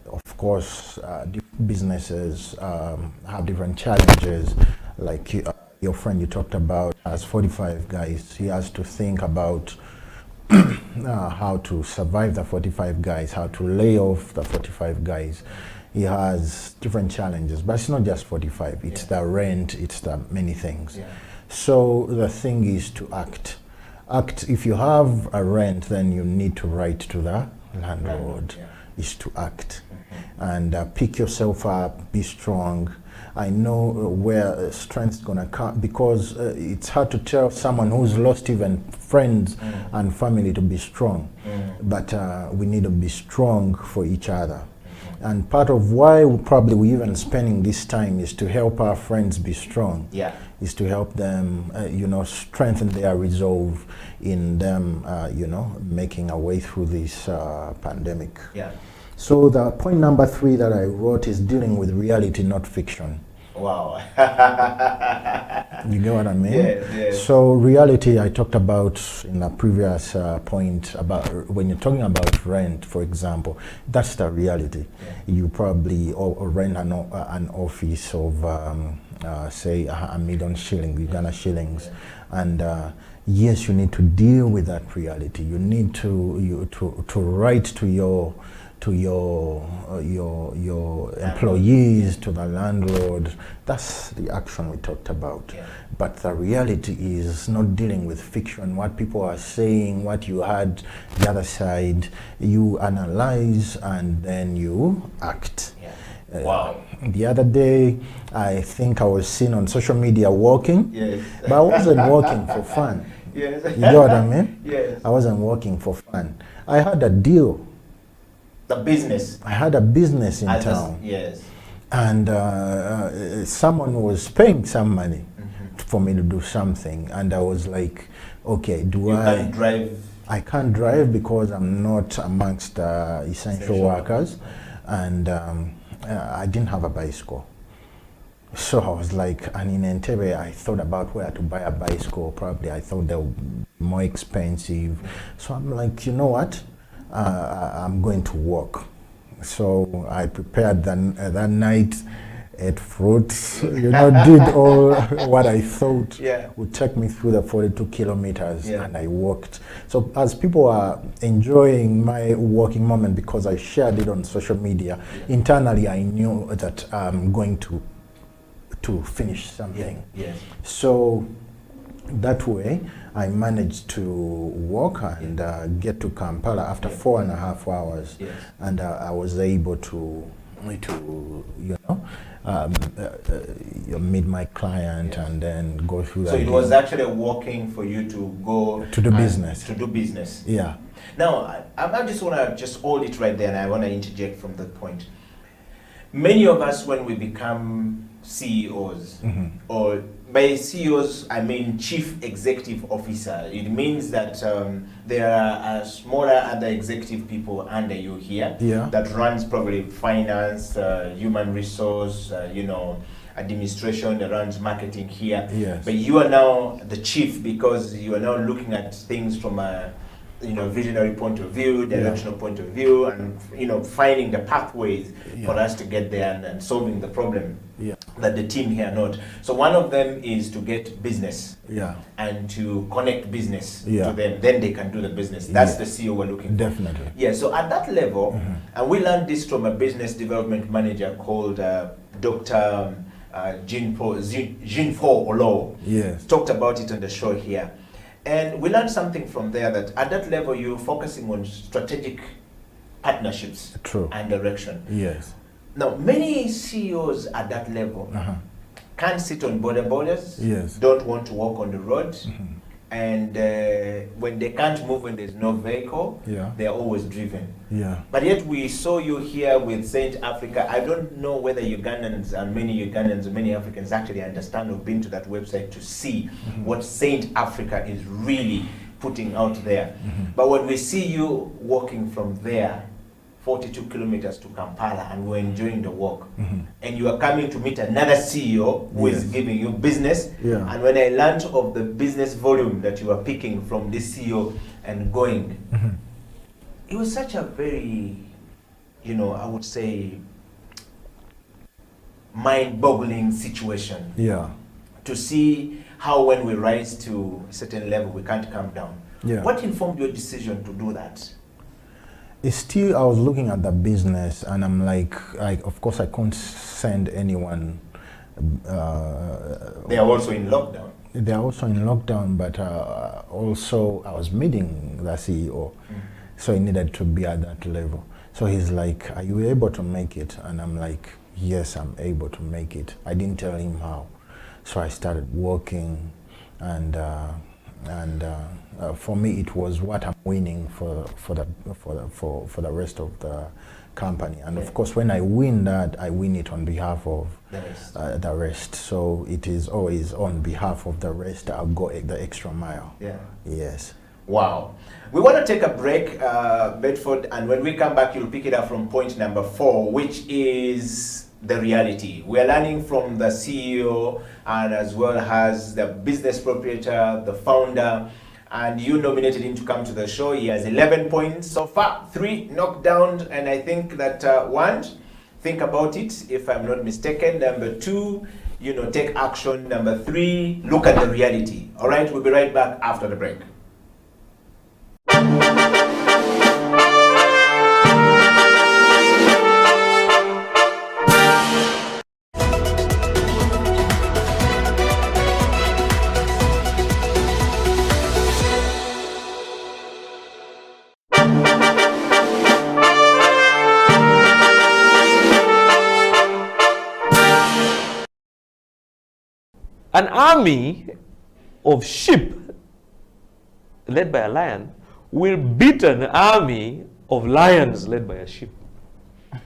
Of course, businesses have different challenges. Like your friend you talked about has 45 guys. He has to think about how to survive the 45 guys, how to lay off the 45 guys. He has different challenges, but it's not just 45. It's the rent, it's the many things. So the thing is to act. Act. If you have a rent, then you need to write to the landlord. Is to act. And pick yourself up, be strong. I know where strength is going to come, because it's hard to tell someone who's lost even friends and family to be strong. But we need to be strong for each other. And part of why we're even spending this time is to help our friends be strong. Is to help them, strengthen their resolve in them, making a way through this pandemic. So the point number 3 that I wrote is dealing with reality, not fiction. Wow. You get what I mean? So reality, I talked about in a previous point about when you're talking about rent, for example, that's the reality. You probably or rent an office of say $1 million shillings, Uganda shillings, and yes, you need to deal with that reality. You need to write to your employees, to the landlord. That's the action we talked about. But the reality is not dealing with fiction, what people are saying, what you had the other side. You analyze and then you act. Wow. The other day, I think I was seen on social media walking, but I wasn't walking for fun. You know what I mean? I wasn't walking for fun. I had a deal. The business. I had a business in town. And someone was paying some money for me to do something, and I was like, okay, You can't drive? I can't drive because I'm not amongst essential workers, and I didn't have a bicycle. So I was like, and in Entebbe, I thought about where to buy a bicycle. Probably I thought they would be more expensive. So I'm like, you know what? I'm going to walk. So I prepared that night, ate fruits, did all what I thought would take me through the 42 kilometers, and I walked. So as people are enjoying my walking moment, because I shared it on social media, internally I knew that I'm going to finish something. So that way, I managed to walk and get to Kampala after 4.5 hours, and I was able to meet my client and then go through that. So it was actually walking for you to go to do business. To do business. Yeah. Now, I just want to just hold it right there, and I want to interject from that point. Many of us, when we become CEOs, or by CEOs, I mean Chief Executive Officer, it means that there are smaller other executive people under you here that runs probably finance, human resource, administration, that runs marketing here. Yes. But you are now the chief because you are now looking at things from a visionary point of view, directional point of view, and finding the pathways for us to get there and solving the problem that the team here not. So one of them is to get business and to connect business to them. Then they can do the business. That's the CEO we're looking for. Definitely. Yeah. So at that level, and we learned this from a business development manager called Dr. Jean-Paul Olo. Yes. Talked about it on the show here. And we learned something from there that at that level you're focusing on strategic partnerships and direction. Yes. Now, many CEOs at that level can't sit on borders, yes. don't want to walk on the road, and when they can't move when there's no vehicle, they're always driven. Yeah. But yet we saw you here with Saint Africa. I don't know whether Ugandans and many Ugandans and many Africans actually understand or been to that website to see what Saint Africa is really putting out there. But when we see you walking from there, 42 kilometers to Kampala, and we're enjoying the walk, and you are coming to meet another CEO who is giving you business, and when I learned of the business volume that you are picking from this CEO and going, it was such a very, I would say, mind-boggling situation. Yeah. To see how when we rise to a certain level, we can't come down. Yeah. What informed your decision to do that? It's still, I was looking at the business, and I'm like, of course I can't send anyone. They are also in lockdown. They are also in lockdown, but also I was meeting the CEO, so he needed to be at that level. So he's like, are you able to make it? And I'm like, yes, I'm able to make it. I didn't tell him how. So I started working, and for me it was what I'm winning for the rest of the company. And of course, when I win that, I win it on behalf of the rest. So it is always on behalf of the rest. I'll go the extra mile. Yeah. Yes. Wow. We want to take a break, Bedford, and when we come back, you'll pick it up from point number 4, which is the reality. We are learning from the CEO and as well as the business proprietor, the founder, and you nominated him to come to the show. He has 11 points so far, 3 knocked down, and I think that 1, think about it, if I'm not mistaken. Number 2, take action. Number 3, look at the reality. All right, we'll be right back after the break. An army of sheep led by a lion will beat an army of lions led by a sheep.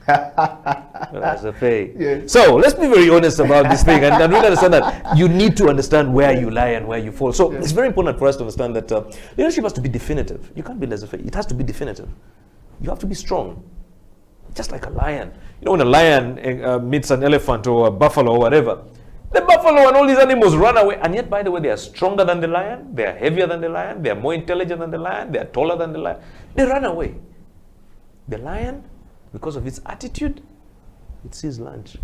That's a fake. Yeah. So let's be very honest about this thing, and really understand that you need to understand where you lie and where you fall. So it's very important for us to understand that leadership has to be definitive. You can't be laissez-faire. It has to be definitive. You have to be strong, just like a lion. When a lion meets an elephant or a buffalo or whatever, the buffalo and all these animals run away, and yet, by the way, they are stronger than the lion, they are heavier than the lion, they are more intelligent than the lion, they are taller than the lion. They run away. The lion, because of its attitude, it sees lunch.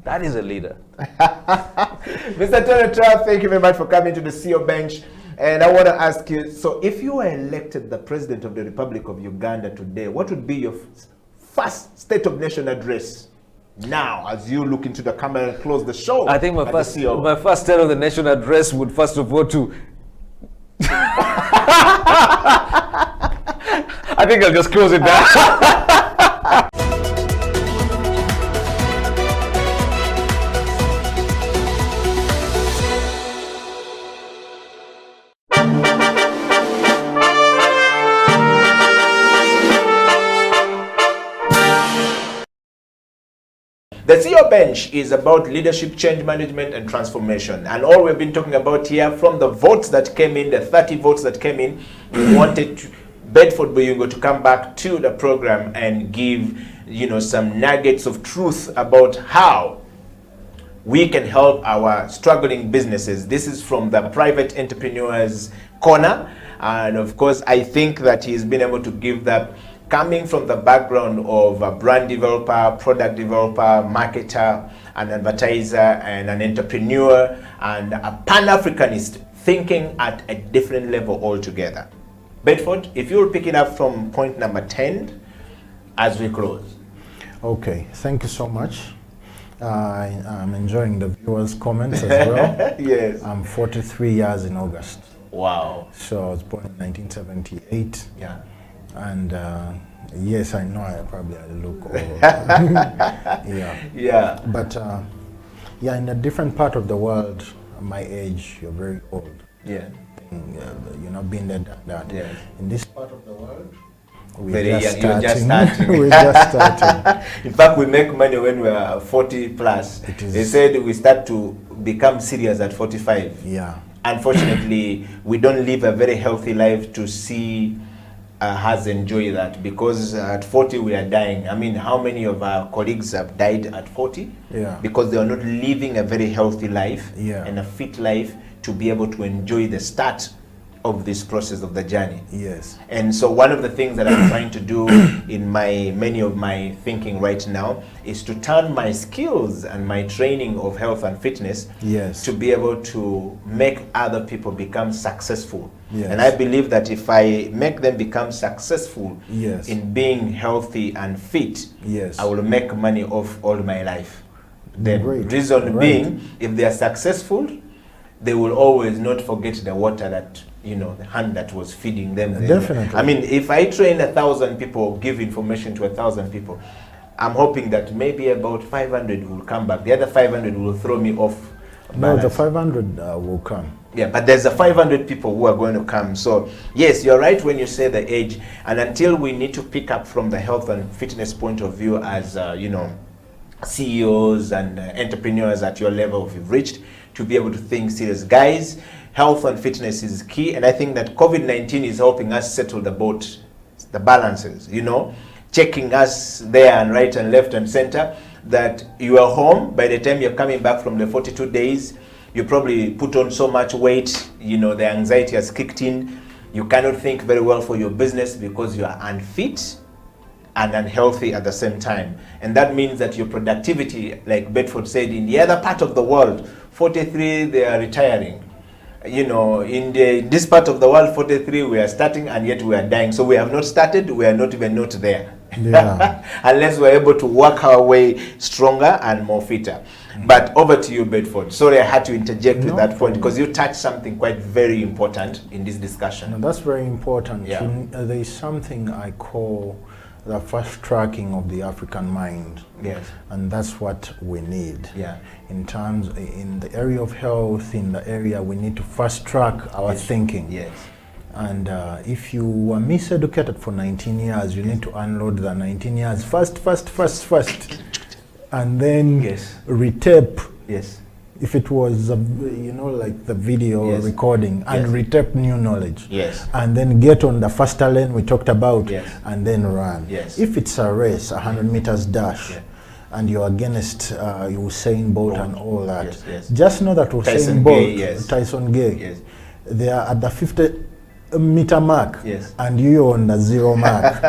That is a leader. Mr. Tony, thank you very much for coming to the CEO bench. And I want to ask you, so if you were elected the President of the Republic of Uganda today, what would be your first State of Nation address? now as you look into the camera and close the show? I think my first state of the nation address would first of all to I think I'll just close it down. The CEO Bench is about leadership, change management, and transformation. And all we've been talking about here, from the votes that came in, the 30 votes that came in, we wanted Bedford Buyungo to come back to the program and give, some nuggets of truth about how we can help our struggling businesses. This is from the private entrepreneurs corner. And of course, I think that he's been able to give that, coming from the background of a brand developer, product developer, marketer, an advertiser, and an entrepreneur, and a Pan-Africanist, thinking at a different level altogether. Bedford, if you're picking up from point number 10 as we close. Okay, thank you so much. I'm enjoying the viewers' comments as well. Yes. I'm 43 years in August. Wow. So I was born in 1978. Yeah. And yes, I know I probably look old. Yeah. Yeah. But yeah, in a different part of the world, my age, you're very old. Yeah. Being there, that. Yeah. In this part of the world, You're just starting. We're just starting. In fact, we make money when we're 40 plus. They said we start to become serious at 45. Yeah. Unfortunately, we don't live a very healthy life to see us enjoy that, because at 40 we are dying. I mean, how many of our colleagues have died at 40? Yeah. Because they are not living a very healthy life, yeah, and a fit life to be able to enjoy the start of this process of the journey. Yes. And so one of the things that I'm trying to do in many of my thinking right now is to turn my skills and my training of health and fitness, yes, to be able to make other people become successful. Yes. And I believe that if I make them become successful, yes, in being healthy and fit, yes, I will make money off all my life. The Great. reason Great. being, if they are successful, they will always not forget the water that, the hand that was feeding them. Definitely. I mean, if I train 1,000 people, give information to 1,000 people, I'm hoping that maybe about 500 will come back. The other 500 will throw me off No, balance. the 500 will come. Yeah, but there's a 500 people who are going to come. So yes, you're right when you say the age. And until we need to pick up from the health and fitness point of view as, CEOs and entrepreneurs at your level you've reached, to be able to think serious. Guys, health and fitness is key. And I think that COVID-19 is helping us settle the boat, the balances, checking us there and right and left and center, that you are home. By the time you're coming back from the 42 days, you probably put on so much weight, the anxiety has kicked in. You cannot think very well for your business because you are unfit and unhealthy at the same time. And that means that your productivity, like Bedford said, in the other part of the world, 43, they are retiring. In this part of the world, 43, we are starting and yet we are dying. So we have not started, we are not even not there. Yeah. Unless we're able to work our way stronger and more fitter. But over to you, Bedford. Sorry, I had to interject with that point because you touched something quite very important in this discussion. No, that's very important. Yeah. There is something I call the fast tracking of the African mind. Yes. And that's what we need. Yeah. In the area of health, in the area we need to fast track our thinking. Yes. And if you were miseducated for 19 years, you need to unload the 19 years fast. And then retape. Yes. If it was, like the video recording, and retape new knowledge. Yes. And then get on the faster lane we talked about, Yes. and then run. Yes. If it's a race, 100 meters dash, and you're against Usain Bolt and all that, Yes, yes. just know that Tyson Usain Bolt, Gay, yes. Tyson Gay, Yes. they are at the 50-meter mark, Yes. and you're on the 0 mark.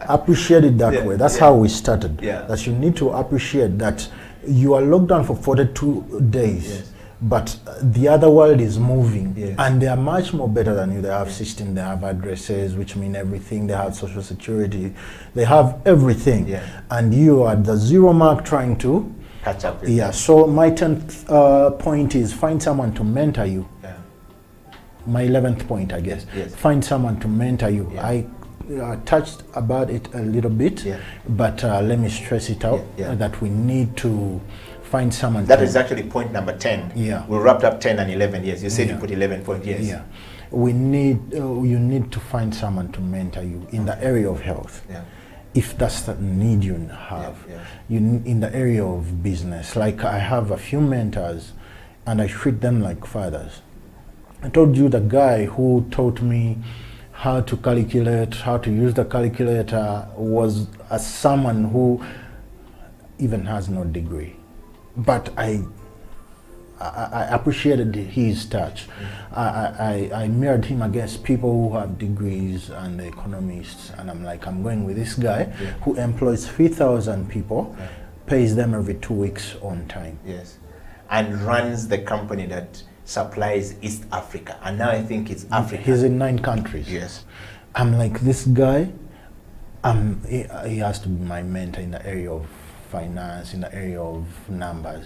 Appreciate it that way. That's how we started. Yeah. That you need to appreciate that you are locked down for 42 days. Yes. But the other world is moving, and they are much more better than you. They have system, they have addresses, which mean everything. They have social security, they have everything, and you are at the zero mark trying to catch up with them. So my 10th point is find someone to mentor you. My 11th point, I guess, find someone to mentor you. I touched about it a little bit, but let me stress it out that we need to find someone. That is actually point number 10. We wrapped up 10 and 11 years. You said you put 11 points. We need, you need to find someone to mentor you in the area of health. If that's the need you have. You in the area of business. Like I have a few mentors and I treat them like fathers. I told you the guy who taught me how to calculate, how to use the calculator was someone who even has no degree. But I appreciated his touch. I mirrored him against people who have degrees and economists, and I'm like, I'm going with this guy who employs 3,000 people, pays them every 2 weeks on time. And runs the company that supplies East Africa, and now I think it's Africa. He's in 9 countries. I'm like, this guy, he has to be my mentor in the area of finance, in the area of numbers.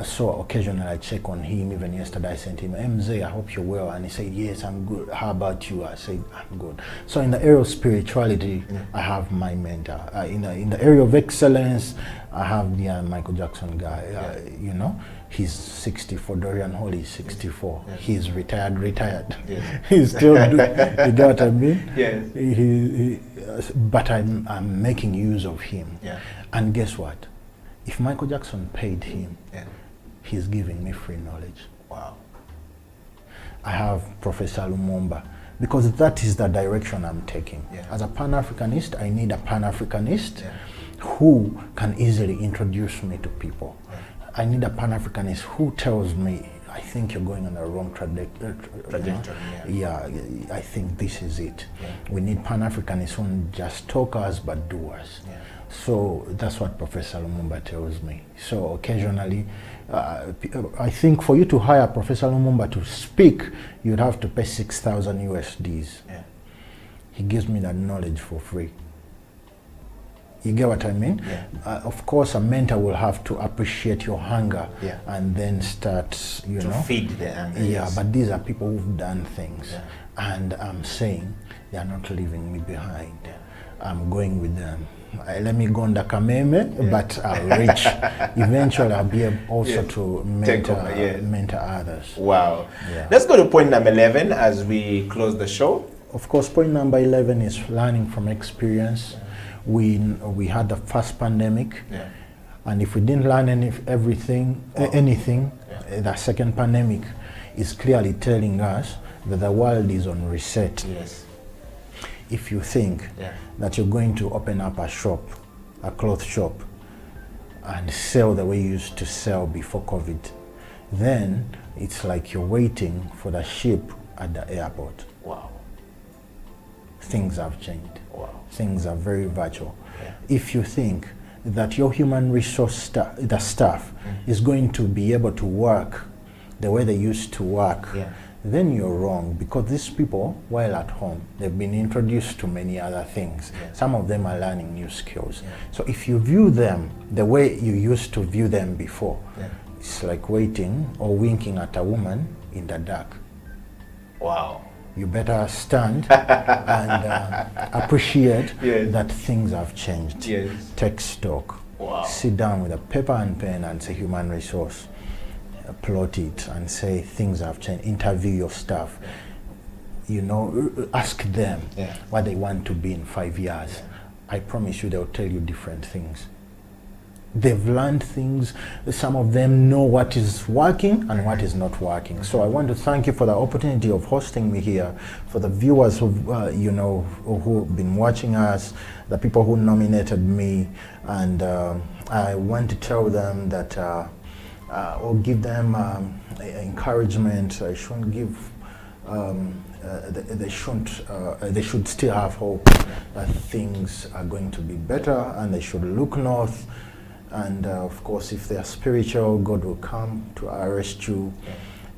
So occasionally I check on him. Even yesterday I sent him, MZ, I hope you're well. And he said, yes, I'm good. How about you? I said, I'm good. So in the area of spirituality, I have my mentor. In the area of excellence, I have the Michael Jackson guy. You know, he's 64. Dorian Hall is 64. He's retired. He's still doing, you get what I mean? But I'm making use of him. And guess what? If Michael Jackson paid him, he's giving me free knowledge. Wow. I have Professor Lumumba, because that is the direction I'm taking. As a Pan-Africanist, I need a Pan-Africanist who can easily introduce me to people. I need a Pan-Africanist who tells me, I think you're going on the wrong trajectory. I think this is it. We need Pan-Africanists who don't just talkers but doers. So that's what Professor Lumumba tells me. So occasionally, I think for you to hire Professor Lumumba to speak, you'd have to pay 6,000 USDs. He gives me that knowledge for free. You get what I mean? Of course, a mentor will have to appreciate your hunger and then start, you know, feed the hunger. But these are people who've done things, and I'm saying they are not leaving me behind. I'm going with them. Let me go under Kameme, but I'll reach. Eventually, I'll be able also to mentor others. Wow. Let's go to point number 11 as we close the show. Of course, point number 11 is learning from experience. We had the first pandemic, and if we didn't learn anything, the second pandemic is clearly telling us that the world is on reset. If you think that you're going to open up a shop, a cloth shop, and sell the way you used to sell before COVID, then it's like you're waiting for the ship at the airport. Wow. Things have changed. Wow. Things are very virtual. If you think that your human resource the staff is going to be able to work the way they used to work, then you're wrong, because these people, while at home, they've been introduced to many other things. Some of them are learning new skills. So if you view them the way you used to view them before, it's like waiting or winking at a woman in the dark. Wow. You better stand and appreciate that things have changed. Take stock. Wow. Sit down with a paper and pen and say human resource. Plot it and say things have changed. Interview your staff. You know, ask them what they want to be in 5 years. I promise you they'll tell you different things. They've learned things. Some of them know what is working and what is not working. So I want to thank you for the opportunity of hosting me here. For the viewers who, you know, who've been watching us, the people who nominated me, and I want to tell them that or give them encouragement. I shouldn't give. They should still have hope that things are going to be better, and they should look north. And of course, if they are spiritual, God will come to our rescue.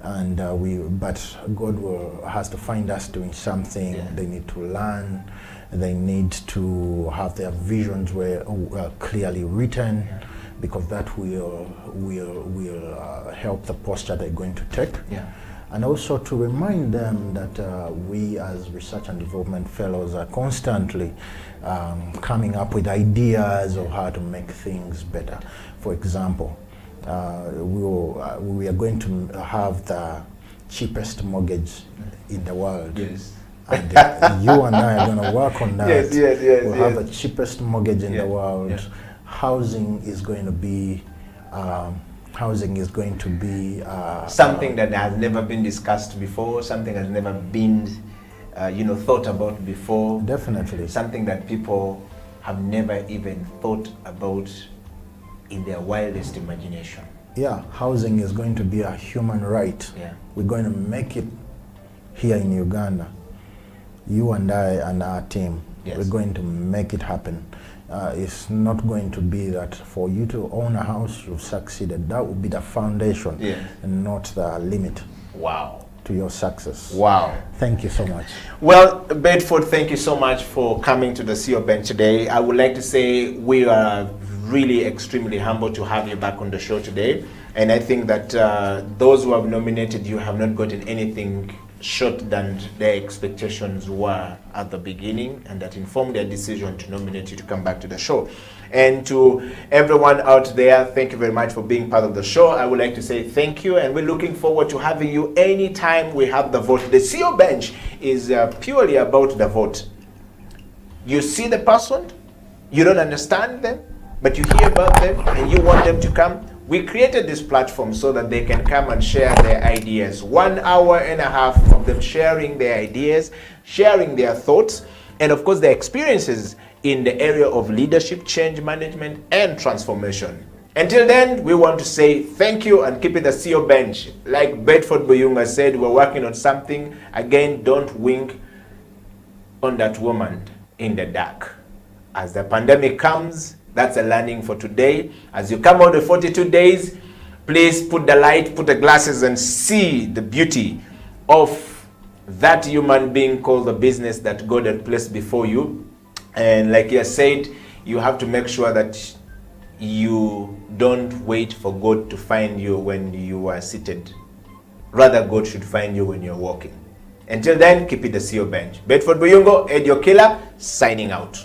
And but God has to find us doing something. They need to learn. They need to have their visions clearly written, because that will help the posture they're going to take. And also to remind them that we as research and development fellows are constantly coming up with ideas of how to make things better. For example, we are going to have the cheapest mortgage in the world. And you and I are going to work on that. We'll have the cheapest mortgage in the world. Housing is going to be something that has never been discussed before, something has never been thought about before. Definitely. Something that people have never even thought about in their wildest imagination. Yeah, housing is going to be a human right. We're going to make it here in Uganda. You and I and our team, we're going to make it happen. It's not going to be that for you to own a house, you've succeeded. That would be the foundation and not the limit. Wow. To your success. Wow. Thank you so much. Well, Bedford, thank you so much for coming to the CEO Bench today. I would like to say we are really extremely humbled to have you back on the show today. And I think that those who have nominated you have not gotten anything short than their expectations were at the beginning, and that informed their decision to nominate you to come back to the show. And to everyone out there, thank you very much for being part of the show. I would like to say thank you, and we're looking forward to having you anytime we have the vote. The CEO Bench is purely about the vote. You see the person, you don't understand them, but you hear about them and you want them to come. We created this platform so that they can come and share their ideas. 1.5 hours of them sharing their ideas, sharing their thoughts, and of course their experiences in the area of leadership, change management, and transformation. Until then, we want to say thank you and keep it the CEO Bench. Like Bedford Boyunga said, we're working on something. Again, don't wink on that woman in the dark. As the pandemic comes, that's a learning for today. As you come out of 42 days, please put the light, put the glasses, and see the beauty of that human being called the business that God had placed before you. And like you said, you have to make sure that you don't wait for God to find you when you are seated. Rather, God should find you when you're walking. Until then, keep it the CEO Bench. Bedford Buyungo, Ed Your Killer, signing out.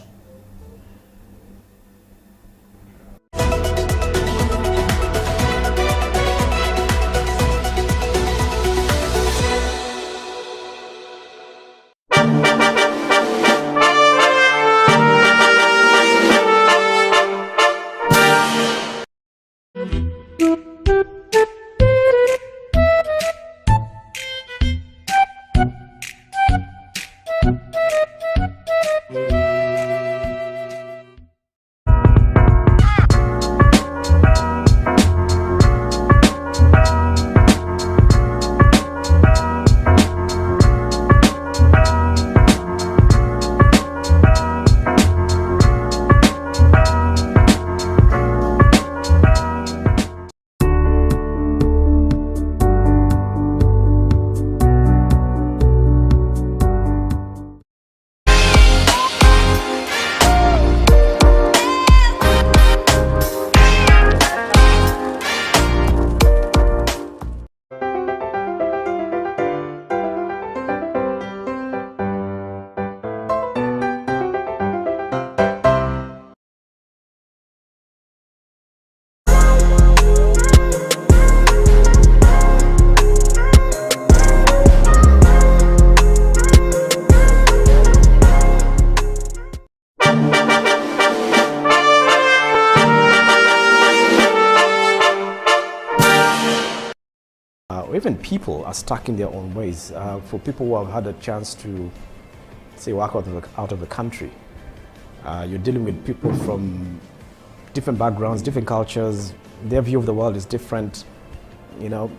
Even people are stuck in their own ways. For people who have had a chance to, say, work out of the country, you're dealing with people from different backgrounds, different cultures. Their view of the world is different. You know,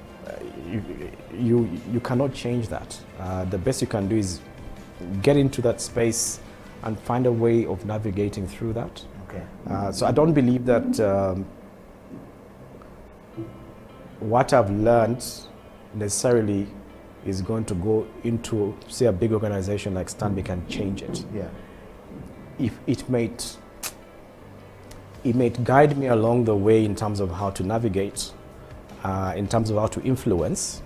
you cannot change that. The best you can do is get into that space and find a way of navigating through that. Okay. So I don't believe that what I've learned necessarily is going to go into, say, a big organization like Stanbic and change it. Yeah. If it may guide me along the way in terms of how to navigate, in terms of how to influence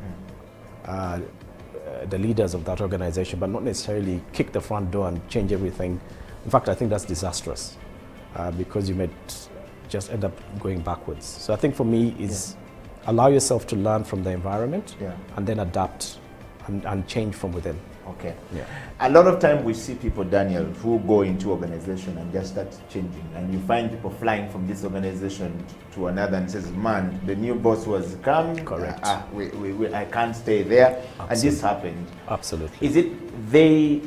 the leaders of that organization, but not necessarily kick the front door and change everything. In fact, I think that's disastrous because you may just end up going backwards. So I think for me is allow yourself to learn from the environment and then adapt and change from within. Okay. Yeah. A lot of time we see people, Daniel, who go into organization and just start changing, and you find people flying from this organization to another and says, man, the new boss was come. Correct. I can't stay there. Absolutely. And this happened. Absolutely. Is it they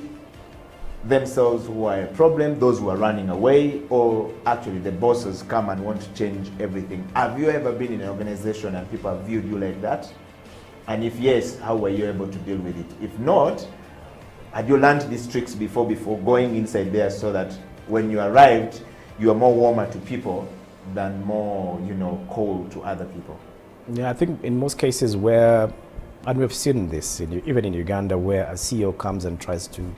themselves who are a problem, those who are running away, or actually the bosses come and want to change everything? Have you ever been in an organization and people have viewed you like that? And if yes, how were you able to deal with it? If not, had you learned these tricks before going inside there so that when you arrived, you are more warmer to people than more, cold to other people? Yeah, I think in most cases where, and we've seen this, even in Uganda, where a CEO comes and tries to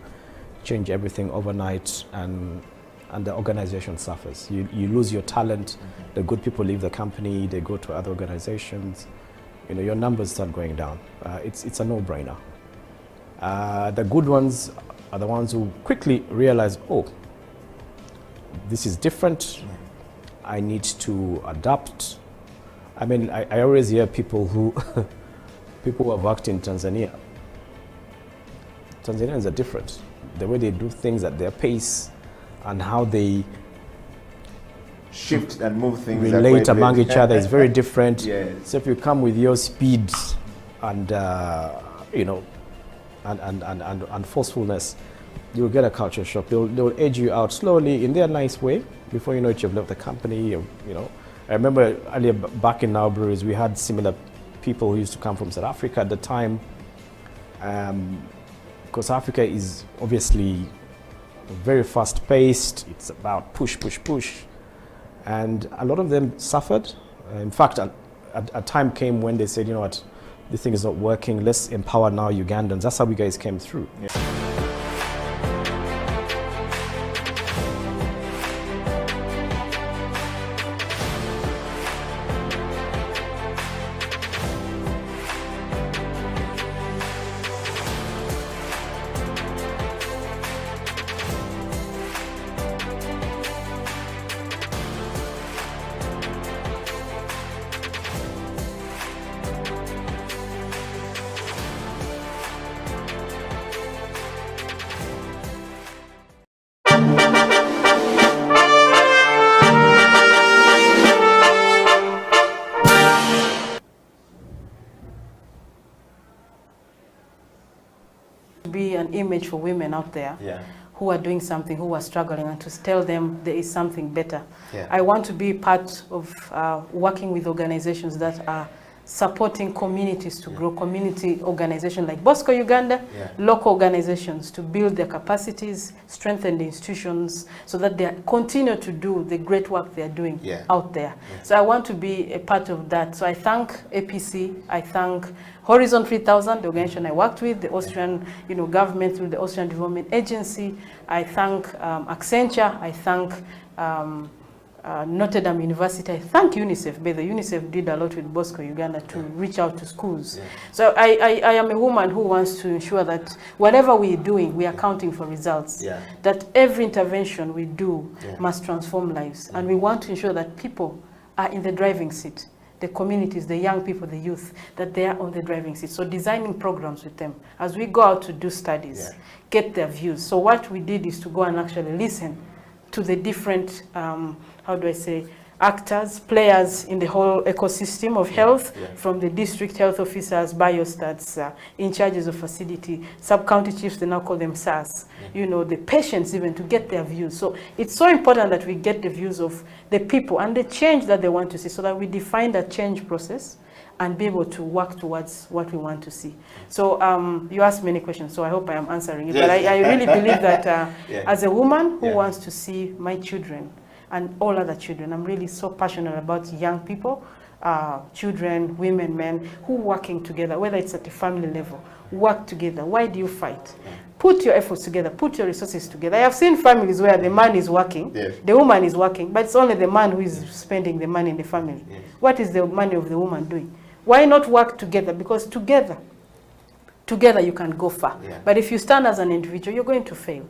change everything overnight and the organization suffers. You lose your talent, the good people leave the company, they go to other organizations, your numbers start going down. It's a no-brainer. The good ones are the ones who quickly realize, oh, this is different. I need to adapt. I mean, I always hear people who have worked in Tanzania. Tanzanians are different. The way they do things at their pace and how they shift and move things relate among each other is very different. Yes. So if you come with your speed and and forcefulness, you'll get a culture shock. They'll edge you out slowly in their nice way. Before you know it, you've left the company. I remember earlier back in our breweries, we had similar people who used to come from South Africa at the time. Because Africa is obviously very fast-paced. It's about push, push, push. And a lot of them suffered. In fact, a time came when they said, you know what, this thing is not working. Let's empower now Ugandans. That's how you guys came through. Yeah. Be an image for women out there who are doing something, who are struggling, and to tell them there is something better. I want to be part of working with organizations that are supporting communities to grow, community organizations like Bosco Uganda, local organizations to build their capacities, strengthen the institutions so that they continue to do the great work they are doing out there. So I want to be a part of that. So I thank APC, I thank Horizon 3000, the organization I worked with, the Austrian government through the Austrian Development Agency. I thank Accenture, I thank Notre Dame University. I thank UNICEF. The UNICEF did a lot with Bosco Uganda to reach out to schools. So I am a woman who wants to ensure that whatever we're doing, we are counting for results. That every intervention we do must transform lives. And we want to ensure that people are in the driving seat. The communities, the young people, the youth, that they are on the driving seat. So designing programs with them. As we go out to do studies, get their views. So what we did is to go and actually listen to the different, actors, players in the whole ecosystem of health, from the district health officers, biostats, in charges of facility, sub-county chiefs, they now call them SAS, the patients even, to get their views. So it's so important that we get the views of the people and the change that they want to see, so that we define that change process and be able to work towards what we want to see. So you asked many questions, so I hope I am answering it. But I really believe that as a woman who wants to see my children and all other children, I'm really so passionate about young people children, women, men, who working together, whether it's at the family level, work together. Why do you fight? Put your efforts together, put your resources together. I have seen families where the man is working, the woman is working, but it's only the man who is spending the money in the family. What is the money of the woman doing? Why not work together? Because together you can go far. But if you stand as an individual, you're going to fail.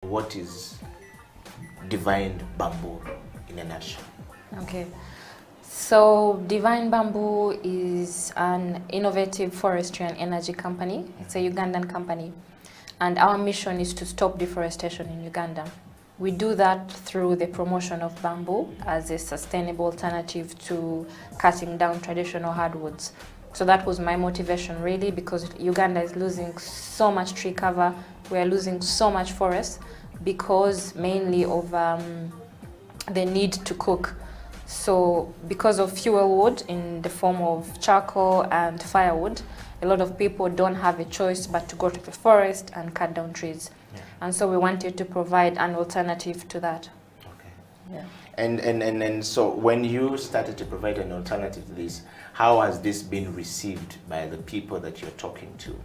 What is Divine Bamboo in a nutshell? Okay. So Divine Bamboo is an innovative forestry and energy company. It's a Ugandan company. And our mission is to stop deforestation in Uganda. We do that through the promotion of bamboo as a sustainable alternative to cutting down traditional hardwoods. So that was my motivation really, because Uganda is losing so much tree cover. We are losing so much forest because mainly of the need to cook. So because of fuel wood in the form of charcoal and firewood, a lot of people don't have a choice but to go to the forest and cut down trees. And so we wanted to provide an alternative to that. Okay. Yeah. And so when you started to provide an alternative to this, how has this been received by the people that you're talking to?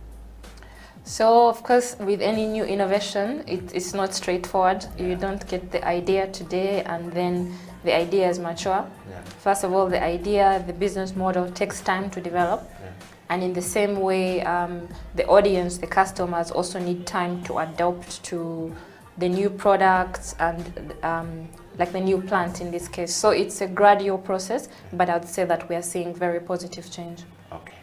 So of course, with any new innovation, it's not straightforward. You don't get the idea today and then the idea is mature. First of all, the idea, the business model takes time to develop. And in the same way, the audience, the customers also need time to adapt to the new products and like the new plant in this case. So it's a gradual process, but I would say that we are seeing very positive change. Okay.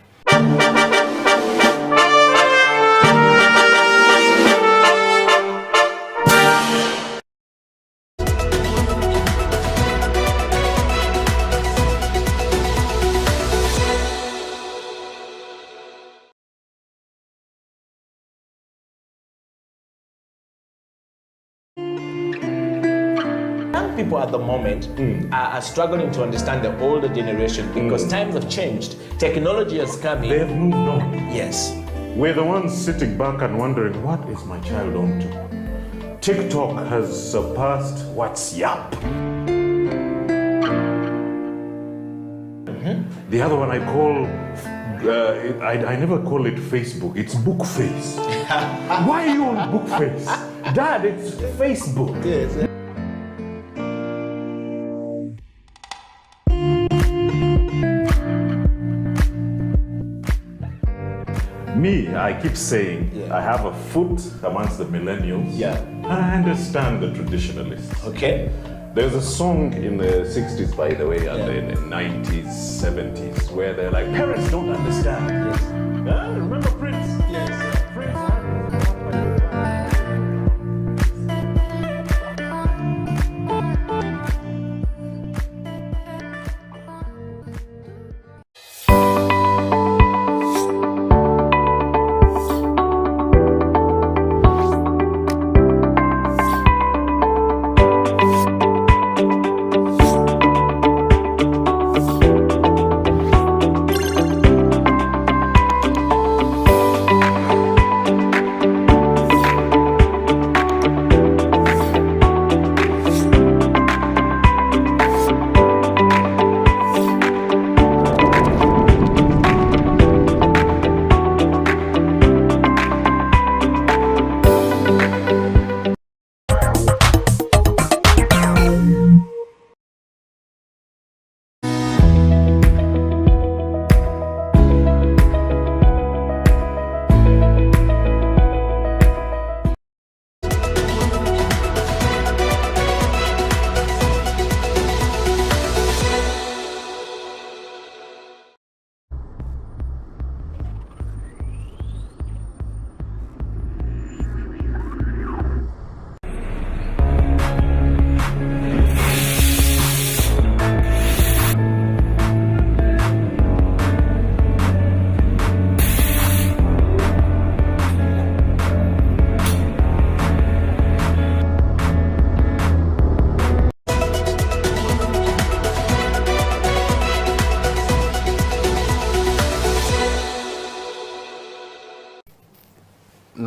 People at the moment are struggling to understand the older generation because times have changed. Technology has come in. They've moved on. Yes. We're the ones sitting back and wondering, what is my child on to? TikTok has surpassed WhatsApp. The other one I call, I never call it Facebook, it's Bookface. Why are you on Bookface? Dad, it's Facebook. Yes. Me, I keep saying, I have a foot amongst the millennials. Yeah. And I understand the traditionalists. Okay. There's a song in the 60s, by the way, and in the 90s, 70s, where they're like, parents don't understand. Yes. Remember Prince? Yes. Prince.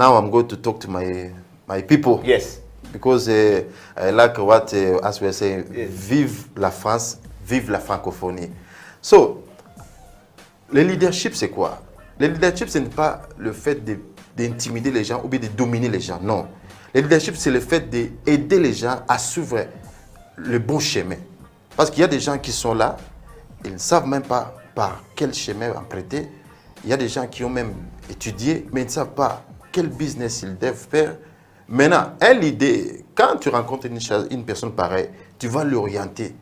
now I'm going to talk to my people. Yes. Because I like what, as we are saying, vive la France, vive la francophonie. So, le leadership, c'est quoi? Le leadership, ce n'est pas le fait d'intimider les gens ou bien de dominer les gens, non. Le leadership, c'est le fait d'aider les gens à suivre le bon chemin. Parce qu'il y a des gens qui sont là, ils ne savent même pas par quel chemin emprunter. Il y a des gens qui ont même étudié, mais ils ne savent pas quel business ils doivent faire. Maintenant, l'idée, quand tu rencontres une personne pareille, tu vas l'orienter.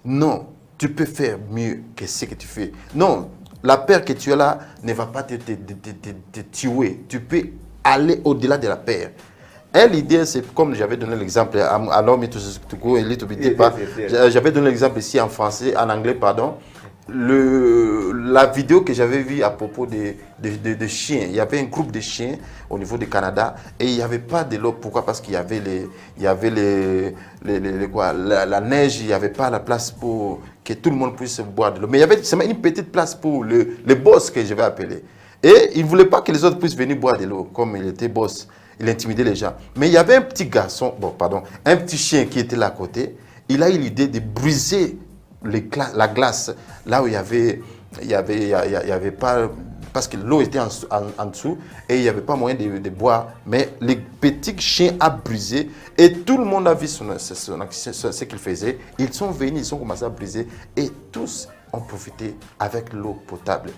Non, tu peux faire mieux que ce que tu fais. Non, la peur que tu as là ne va pas te tuer. Tu peux aller au-delà de la peur. L'idée, c'est comme j'avais donné l'exemple, j'avais donné l'exemple ici en français, en anglais, pardon. La vidéo que j'avais vue à propos de chiens, il y avait un groupe de chiens au niveau du Canada et il n'y avait pas de l'eau. Pourquoi? Parce qu'il y avait, la neige, il n'y avait pas la place pour que tout le monde puisse boire de l'eau. Mais il y avait seulement une petite place pour le boss que je vais appeler. Et il ne voulait pas que les autres puissent venir boire de l'eau, comme il était boss. Il intimidait les gens. Mais il y avait un petit garçon, un petit chien qui était là à côté. Il a eu l'idée de briser la glace, là où il y avait pas, parce que l'eau était en dessous et il n'y avait pas moyen de boire, mais le petit chien a brisé et tout le monde a vu ce qu'il faisait. Ils sont venus, ils ont commencé à briser et tous ont profité avec l'eau potable.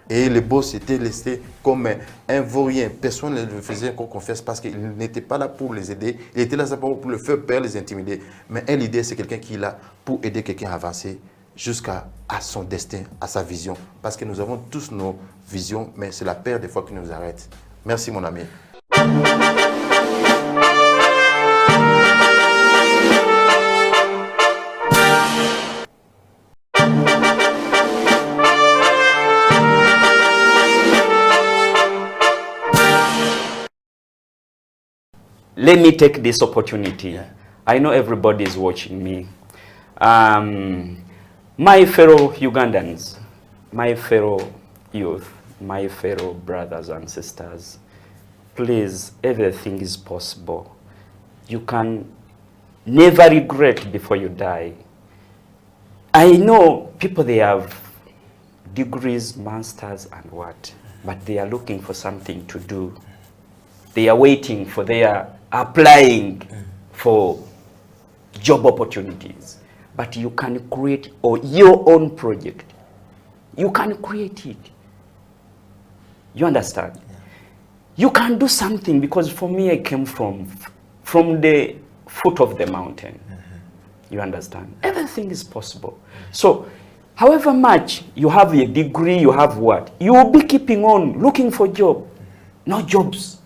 Et le boss était laissé comme un vaurien. Personne ne le faisait confiance parce qu'il n'était pas là pour les aider. Il était là pour le faire peur, les intimider. Mais l'idée, c'est quelqu'un qui est là pour aider quelqu'un à avancer jusqu'à son destin, à sa vision. Parce que nous avons tous nos visions, mais c'est la peur des fois qui nous arrête. Merci mon ami. Let me take this opportunity. Yeah. I know everybody is watching me. My fellow Ugandans, my fellow youth, my fellow brothers and sisters, please, everything is possible. You can never regret before you die. I know people, they have degrees, masters and what, but they are looking for something to do. They are waiting for their applying for job opportunities. But you can create your own project. You can create it. You understand? Yeah. You can do something, because for me, I came from the foot of the mountain. You understand? Everything is possible. So, however much you have a degree, you have what? You will be keeping on looking for job. No jobs.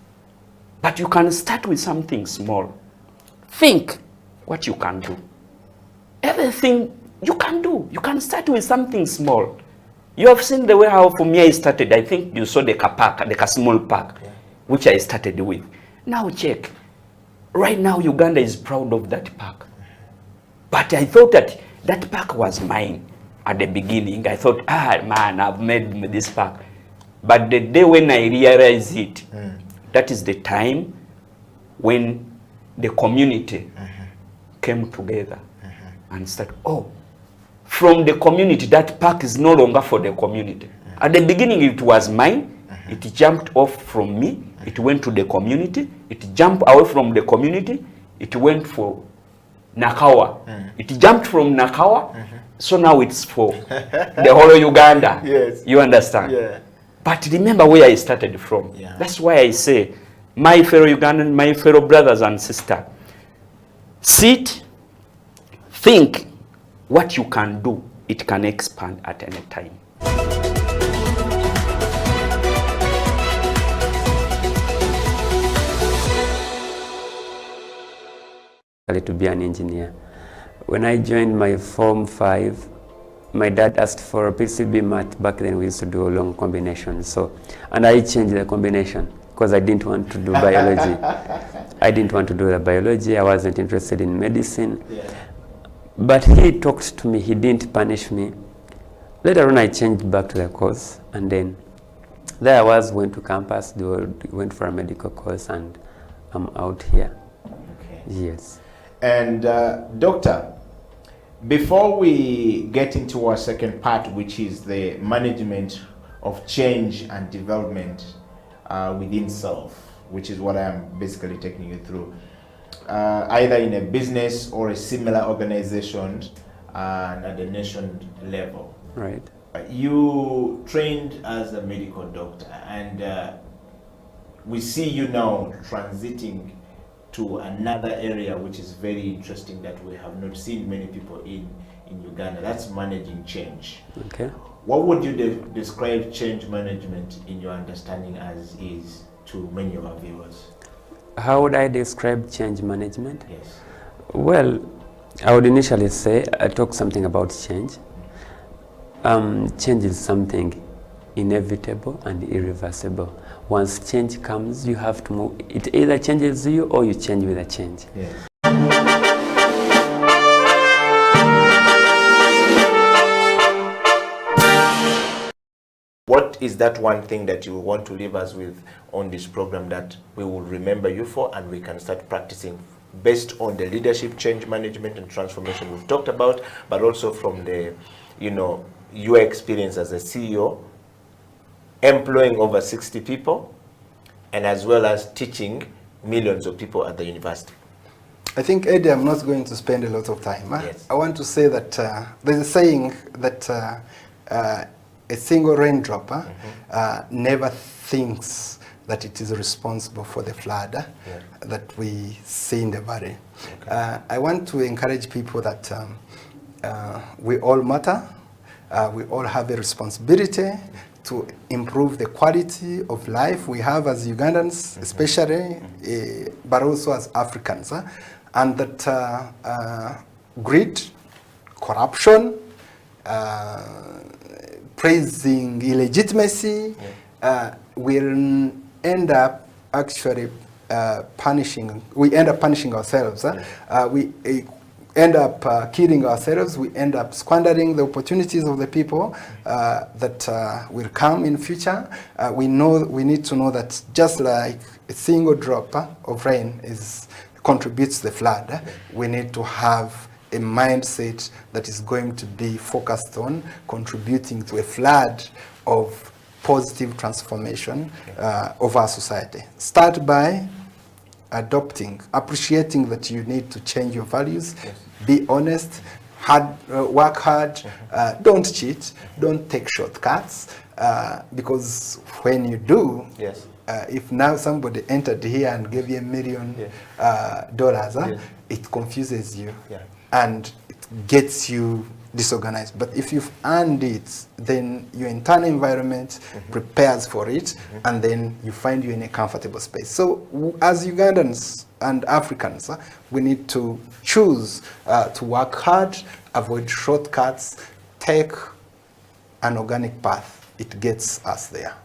But you can start with something small. Think what you can do. Everything you can do. You can start with something small. You have seen the way how for me I started. I think you saw the park, the small park, which I started with. Now check. Right now Uganda is proud of that park. But I thought that park was mine at the beginning. I thought, man, I've made this park. But the day when I realized it, that is the time when the community came together and said, from the community, that park is no longer for the community. At the beginning, it was mine. It jumped off from me. It went to the community. It jumped away from the community. It went for Nakawa. It jumped from Nakawa. So now it's for the whole Uganda. Yes. You understand? Yeah. But remember where I started from. Yeah. That's why I say, my fellow Ugandan, my fellow brothers and sisters, sit, think what you can do. It can expand at any time. To be an engineer. When I joined my Form 5, my dad asked for a PCB math. Back then we used to do a long combination. And I changed the combination because I didn't want to do biology. I didn't want to do the biology. I wasn't interested in medicine. Yeah. But he talked to me. He didn't punish me. Later on, I changed back to the course, and then There I went to campus, went for a medical course, and I'm out here. Okay. Yes. And doctor, before we get into our second part, which is the management of change and development within self, which is what I'm basically taking you through, either in a business or a similar organization and at the nation level. Right. You trained as a medical doctor, and we see you now transiting to another area which is very interesting that we have not seen many people in Uganda. That's managing change. Okay. What would you describe change management in your understanding as is to many of our viewers? How would I describe change management? Yes. Well, I would initially say, I talk something about change. Change is something inevitable and irreversible. Once change comes, you have to move. It either changes you or you change with a change. Yes. What is that one thing that you want to leave us with on this program that we will remember you for and we can start practicing based on the leadership, change management and transformation we've talked about, but also from the, your experience as a CEO, employing over 60 people, and as well as teaching millions of people at the university? I think, Eddie, I'm not going to spend a lot of time. Yes. I want to say that there's a saying that a single raindrop never thinks that it is responsible for the flood that we see in the valley. Okay. I want to encourage people that we all matter. We all have a responsibility to improve the quality of life we have as Ugandans, especially, but also as Africans. And that greed, corruption, praising illegitimacy will end up actually punishing. We end up punishing ourselves. We end up killing ourselves. We end up squandering the opportunities of the people that will come in future. We need to know that just like a single drop of rain contributes to the flood, we need to have a mindset that is going to be focused on contributing to a flood of positive transformation of our society. Start by appreciating that you need to change your values, be honest, work hard, don't cheat, don't take shortcuts, because when you do, if now somebody entered here and gave you $1 million, it confuses you and it gets you disorganized. But if you've earned it, then your internal environment prepares for it, and then you find you in a comfortable space. So as Ugandans and Africans, we need to choose to work hard, avoid shortcuts, take an organic path. It gets us there.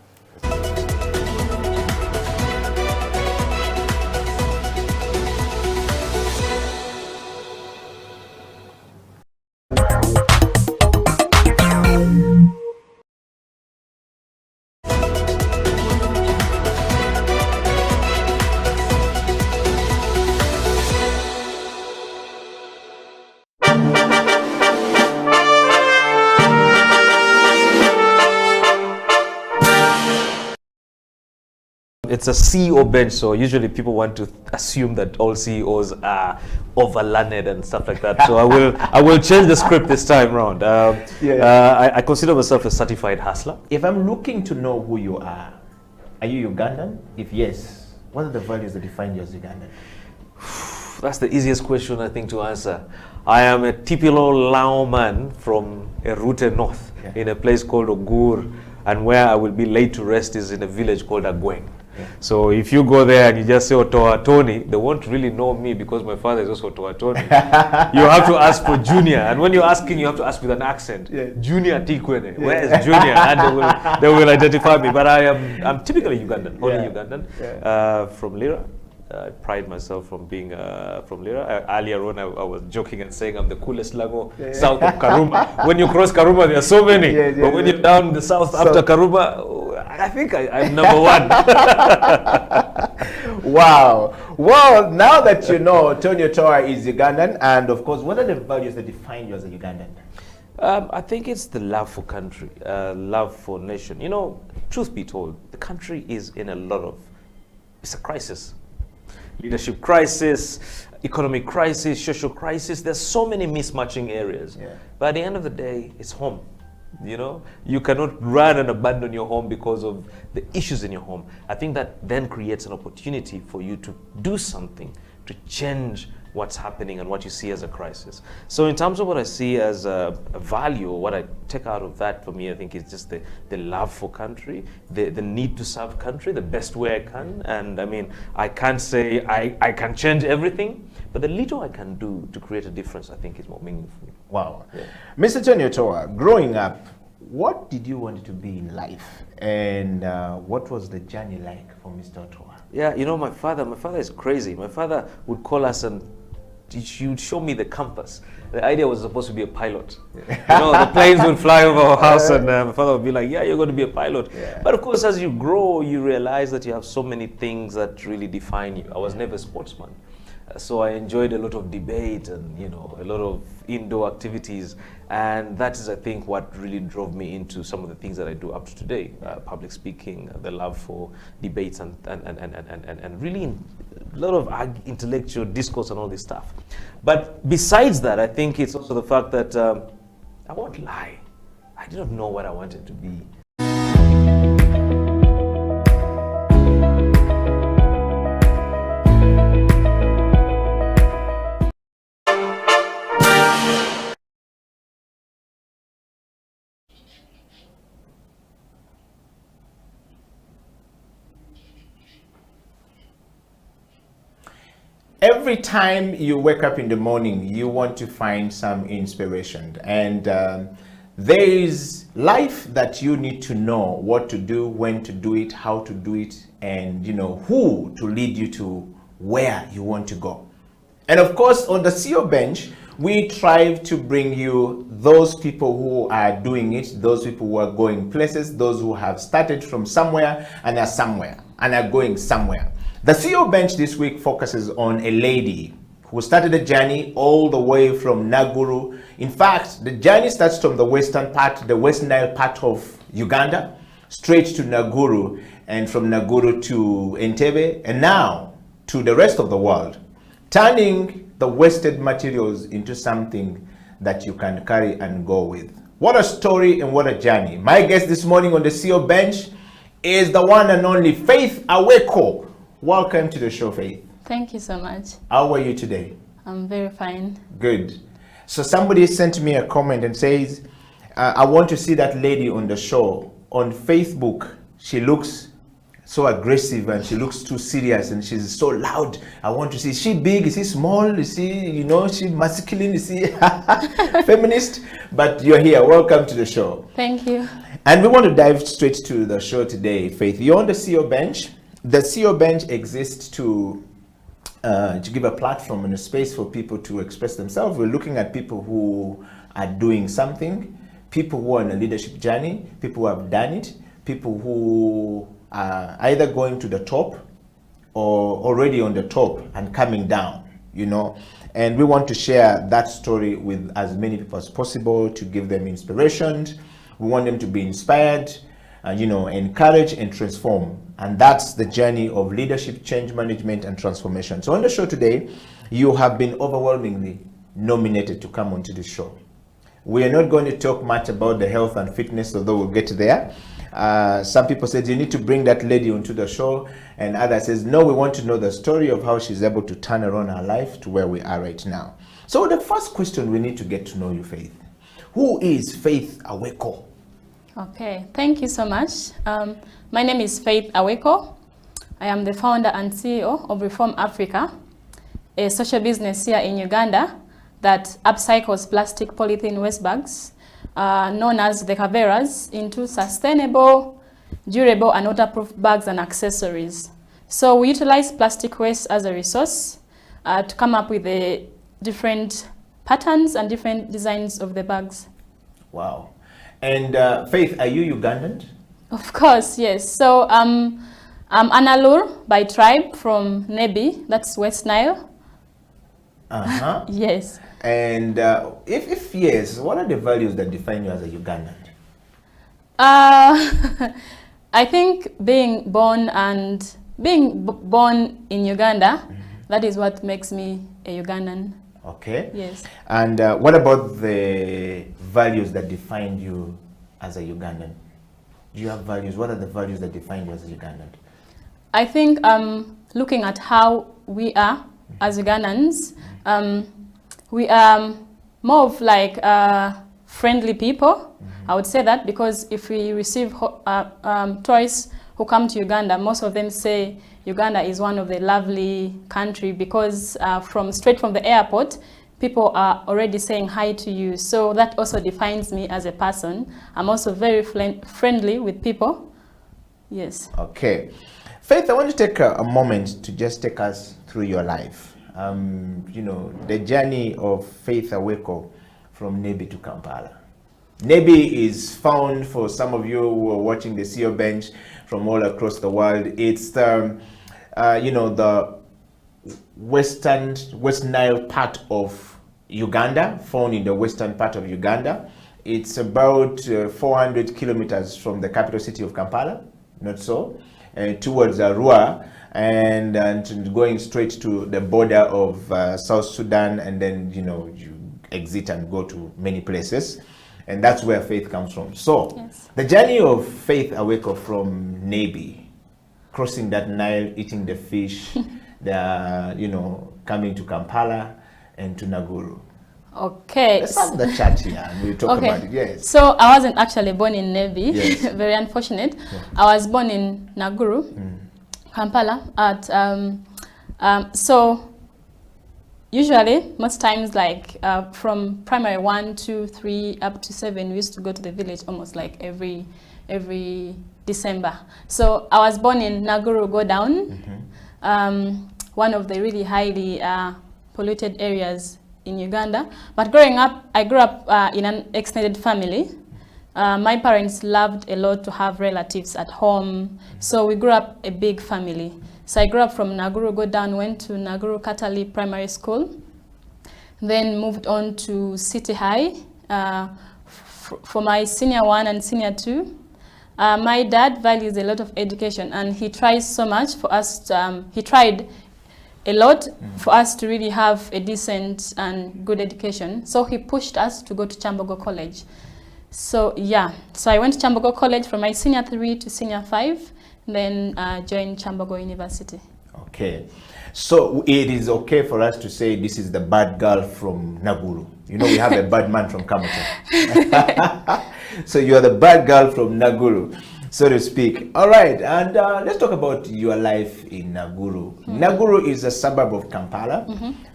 It's a CEO bench, so usually people want to assume that all CEOs are overlearned and stuff like that. So I will change the script this time around. I consider myself a certified hustler. If I'm looking to know who you are you Ugandan? If yes, what are the values that define you as Ugandan? That's the easiest question, I think, to answer. I am a typical Lao man from a Rute North, in a place called Ogur, and where I will be laid to rest is in a village called Agweng. So if you go there and you just say Otoa Tony, they won't really know me because my father is also Otoa Tony. You have to ask for Junior, and when you're asking, you have to ask with an accent. Junior Tikwene, where is Junior? And they will identify me. But I'm typically Ugandan, only Ugandan, from Lira. I pride myself from being from Lira. Earlier on, I was joking and saying I'm the coolest Lago south of Karuma. When you cross Karuma, there are so many. But when you're down the south after Karuma, I think I'm number one. Wow. Well, now that you know Tonyo Toa is Ugandan, and of course, what are the values that define you as a Ugandan? I think it's the love for country, love for nation. You know, truth be told, the country is in a lot of, it's a crisis. Leadership crisis, economic crisis, social crisis. There's so many mismatching areas. Yeah. But at the end of the day, it's home. You know, you cannot run and abandon your home because of the issues in your home. I think that then creates an opportunity for you to do something to change what's happening and what you see as a crisis. So in terms of what I see as a value, or what I take out of that for me, I think is just the love for country, the need to serve country the best way I can. And I mean, I can't say I can change everything, but the little I can do to create a difference, I think is more meaningful. Wow. Yeah. Mr. Tonyo Toa, growing up, what did you want to be in life? And what was the journey like for Mr. Toa? Yeah, you know, my father is crazy. My father would call us and he would show me the compass. The idea was supposed to be a pilot. You know, the planes would fly over our house and my father would be like, yeah, you're going to be a pilot. Yeah. But of course, as you grow, you realize that you have so many things that really define you. I was never a sportsman. So I enjoyed a lot of debate and, you know, a lot of indoor activities. And that is, I think, what really drove me into some of the things that I do up to today. Public speaking, the love for debates and really a lot of intellectual discourse and all this stuff. But besides that, I think it's also the fact that I won't lie. I didn't know what I wanted to be. Every time you wake up in the morning, you want to find some inspiration. And there is life that you need to know what to do, when to do it, how to do it, and you know who to lead you to where you want to go. And of course, on the CEO bench, we try to bring you those people who are doing it, those people who are going places, those who have started from somewhere and are somewhere and are going somewhere. The CEO bench this week focuses on a lady who started a journey all the way from Naguru. In fact, the journey starts from the western part, the West Nile part of Uganda, straight to Naguru, and from Naguru to Entebbe, and now to the rest of the world, turning the wasted materials into something that you can carry and go with. What a story and what a journey. My guest this morning on the CEO bench is the one and only Faith Aweko. Welcome to the show, Faith. Thank you so much. How are you today? I'm very fine. Good. So somebody sent me a comment and says, I want to see that lady on the show. On Facebook, she looks so aggressive and she looks too serious and she's so loud. I want to see, is she big? Is she small? Is she, you know, is she masculine? Is she feminist? But you're here. Welcome to the show. Thank you. And we want to dive straight to the show today, Faith. You're on the CEO bench. The CEO bench exists to give a platform and a space for people to express themselves. We're looking at people who are doing something, people who are on a leadership journey, people who have done it, people who are either going to the top or already on the top and coming down, you know. And we want to share that story with as many people as possible to give them inspiration. We want them to be inspired, you know, encourage and transform. And that's the journey of leadership, change management, and transformation. So on the show today, you have been overwhelmingly nominated to come onto the show. We are not going to talk much about the health and fitness, although we'll get there. Some people said you need to bring that lady onto the show, and others says no, we want to know the story of how she's able to turn around her life to where we are right now. So the first question, we need to get to know you, Faith. Who is Faith Aweko? Okay, thank you so much. My name is Faith Aweko. I am the founder and CEO of Reform Africa, a social business here in Uganda that upcycles plastic polythene waste bags, known as the Caveras, into sustainable, durable, and waterproof bags and accessories. So we utilize plastic waste as a resource to come up with the different patterns and different designs of the bags. Wow. And Faith, are you Ugandan? Of course, yes. So I'm Analur by tribe from Nebi, that's West Nile. Uh-huh. Yes. And if yes, what are the values that define you as a Ugandan? I think being born in Uganda, that is what makes me a Ugandan. Okay. Yes. And what about the values that define you as a Ugandan? Do you have values? What are the values that define you as a Ugandan? I think looking at how we are as Ugandans, we are more of like friendly people. I would say that because if we receive tourists who come to Uganda, most of them say Uganda is one of the lovely country because straight from the airport, people are already saying hi to you. So that also defines me as a person. I'm also very friendly with people. Yes. Okay. Faith, I want to take a moment to just take us through your life. You know, the journey of Faith Aweko from Nebi to Kampala. Nebi is found, for some of you who are watching the CEO Bench from all across the world, it's you know, the West Nile part of Uganda, found in the western part of Uganda. It's about 400 kilometers from the capital city of Kampala, not so, towards Arua, and going straight to the border of South Sudan, and then, you know, you exit and go to many places. And that's where Faith comes from. So, yes. The journey of Faith Aweko from Nebi, crossing that Nile, eating the fish, you know, coming to Kampala and to Naguru. Okay. Let's have the chat here and we'll talk about it. Yes. So I wasn't actually born in Nebi. Yes. Very unfortunate. Yeah. I was born in Naguru, Kampala. So usually, most times, like from primary 1, 2, 3 up to 7, we used to go to the village almost like every December. So I was born in Naguru Go Down, one of the really highly polluted areas in Uganda. But growing up, I grew up in an extended family. My parents loved a lot to have relatives at home, so we grew up a big family. So I grew up from Naguru Go Down, went to Naguru Katali Primary School, then moved on to City High for my senior 1 and senior 2. My dad values a lot of education, and he tries so much for us to, he tried a lot for us to really have a decent and good education. So he pushed us to go to Chambogo College. So yeah, so I went to Chambogo College from my senior 3 to senior 5, then joined Chambogo University. Okay, so it is okay for us to say this is the bad girl from Naguru. You know, we have a bad man from Kamuta. So you are the bad girl from Naguru, so to speak. All right, and let's talk about your life in Naguru. Naguru is a suburb of Kampala,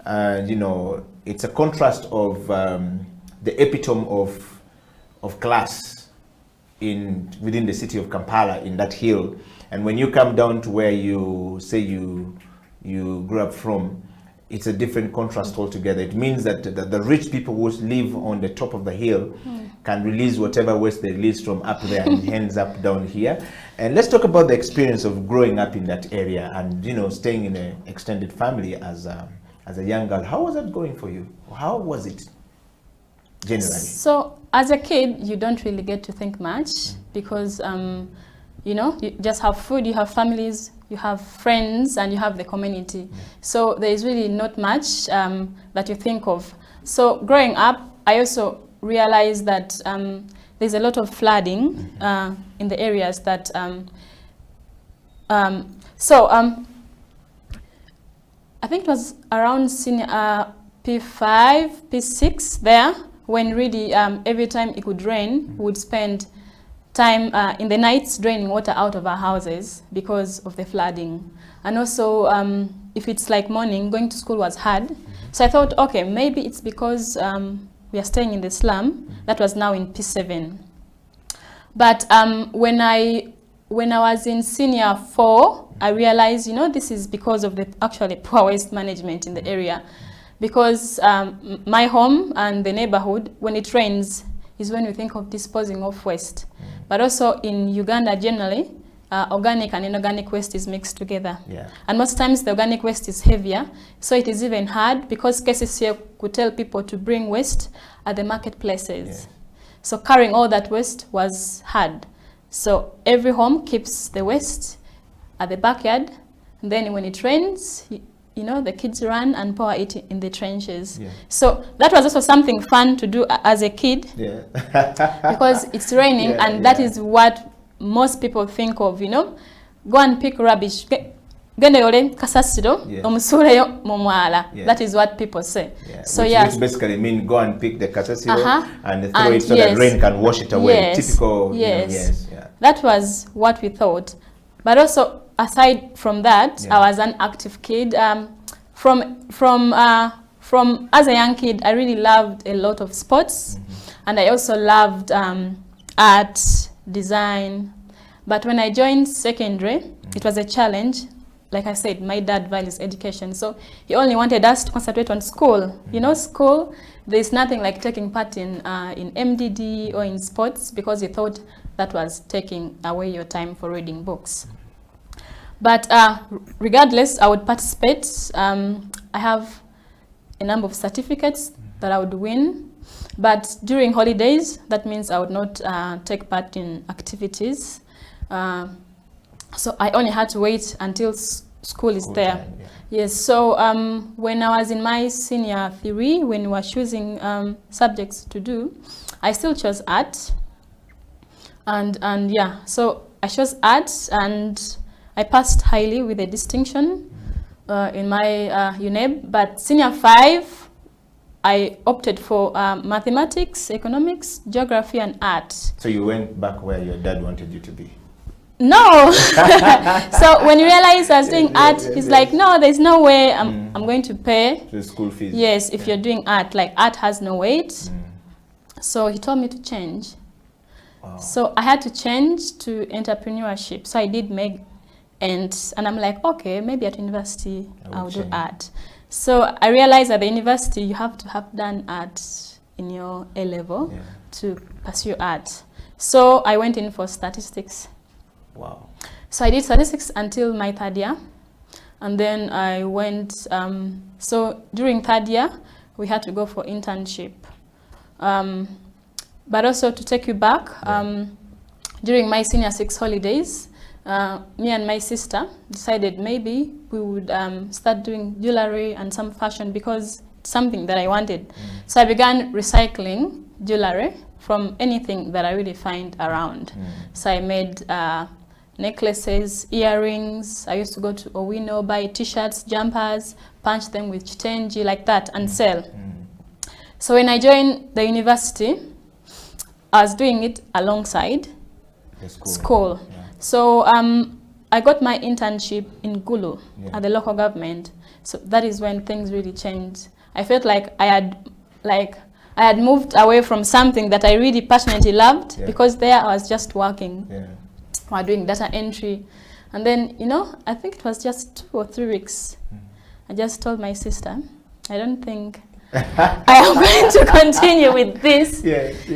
and you know, it's a contrast of the epitome of class within the city of Kampala, in that hill. And when you come down to where you say you grew up from, it's a different contrast altogether. It means that the rich people who live on the top of the hill can release whatever waste they release from up there and ends up down here. And let's talk about the experience of growing up in that area and, you know, staying in an extended family as a young girl. How was that going for you? How was it generally? So as a kid, you don't really get to think much because you know, you just have food, you have families, you have friends, and you have the community. So there is really not much that you think of. So growing up, I also realized that there's a lot of flooding in the areas that I think it was around senior P5, P6 there, when really every time it would rain, we would spend time in the nights draining water out of our houses because of the flooding. And also, if it's like morning, going to school was hard. So I thought, okay, maybe it's because we are staying in the slum. That was now in P7. But when I was in senior 4, I realized, you know, this is because of the actually poor waste management in the area. Because my home and the neighborhood, when it rains, is when we think of disposing of waste. but also in Uganda generally, organic and inorganic waste is mixed together. And most times the organic waste is heavier, so it is even hard because KCCA could tell people to bring waste at the marketplaces. So carrying all that waste was hard. So every home keeps the waste at the backyard, and then when it rains, you know, the kids run and pour it in the trenches. So that was also something fun to do as a kid, because it's raining, and that is what most people think of, you know, go and pick rubbish. That is what people say. So which basically means go and pick the kasasiro and throw it so that rain can wash it away. Typical. That was what we thought. But also, aside from that, I was an active kid. From as a young kid, I really loved a lot of sports, and I also loved art, design. But when I joined secondary, it was a challenge. Like I said, my dad values education, so he only wanted us to concentrate on school. You know, school, there's nothing like taking part in MDD or in sports, because he thought that was taking away your time for reading books. But regardless, I would participate. I have a number of certificates that I would win. But during holidays, that means I would not take part in activities. So I only had to wait until school is there. Yes, so when I was in my senior 3, when we were choosing subjects to do, I still chose art. And yeah, so I chose art, and I passed highly with a distinction in my UNEB. But senior 5, I opted for mathematics, economics, geography, and art. So you went back where your dad wanted you to be? No. So when you realize I was doing art, he's like, no, there's no way I'm going to pay the school fees. Yes, if you're doing art, like art has no weight. So he told me to change. So I had to change to entrepreneurship. So I did MEG, and I'm like, okay, maybe at university I'll do art. So I realized at the university you have to have done art in your A level to pursue art. So I went in for statistics. Wow. So I did statistics until my 3rd year, and then I went, so during 3rd year, we had to go for internship. But also to take you back, during my senior 6 holidays, me and my sister decided maybe we would start doing jewelry and some fashion, because it's something that I wanted. So I began recycling jewelry from anything that I really find around. So I made necklaces, earrings. I used to go to Owino, buy t-shirts, jumpers, punch them with chitenji like that, and sell. So when I joined the university, I was doing it alongside school. So I got my internship in Gulu at the local government. So that is when things really changed. I felt like I had moved away from something that I really passionately loved, because there I was just working. While doing data entry. And then, you know, I think it was just 2 or 3 weeks. I just told my sister, I don't think I am going to continue with this.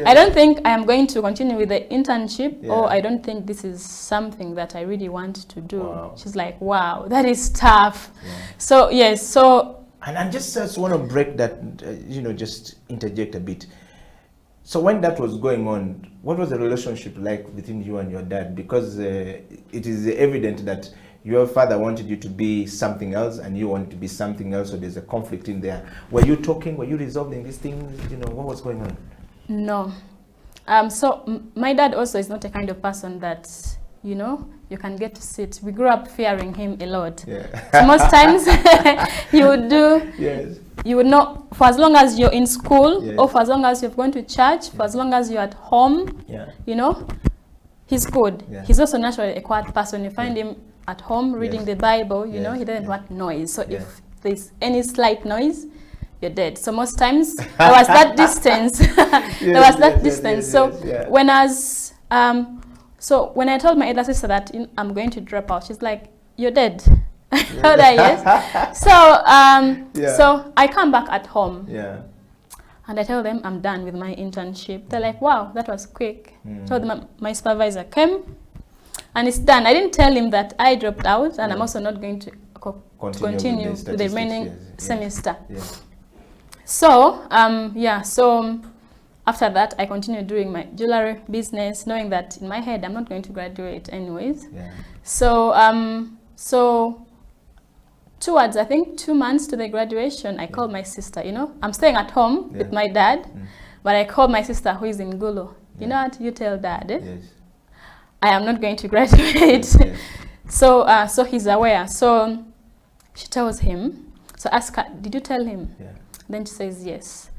I don't think I am going to continue with the internship, or I don't think this is something that I really want to do. She's like, wow, that is tough. So, yes, so... And I just want to break that, you know, just interject a bit. So when that was going on, what was the relationship like between you and your dad? Because it is evident that your father wanted you to be something else and you wanted to be something else, so there's a conflict in there. Were you talking, were you resolving these things? You know, what was going on? No. So my dad also is not a kind of person that, you know, you can get to sit. We grew up fearing him a lot. So most times he would do, you would know, for as long as you're in school, or for as long as you've gone to church, for as long as you're at home, you know, he's good. He's also naturally a quiet person. You find him at home reading the Bible, you know, he doesn't want noise. So if there's any slight noise, you're dead. So most times there was that distance. There was that distance. So when I was, so when I told my elder sister that I'm going to drop out, she's like, you're dead. So I come back at home. And I told them I'm done with my internship. They're like, wow, that was quick. So my supervisor came and it's done. I didn't tell him that I dropped out and I'm also not going to continue with the remaining semester. So, so after that, I continued doing my jewelry business, knowing that in my head, I'm not going to graduate anyways. So towards, I think, 2 months to the graduation, I called my sister, you know. I'm staying at home with my dad, but I called my sister who is in Gulu. You know what? You tell dad, I am not going to graduate. So he's aware. So she tells him, so ask her, did you tell him? Then she says, yes.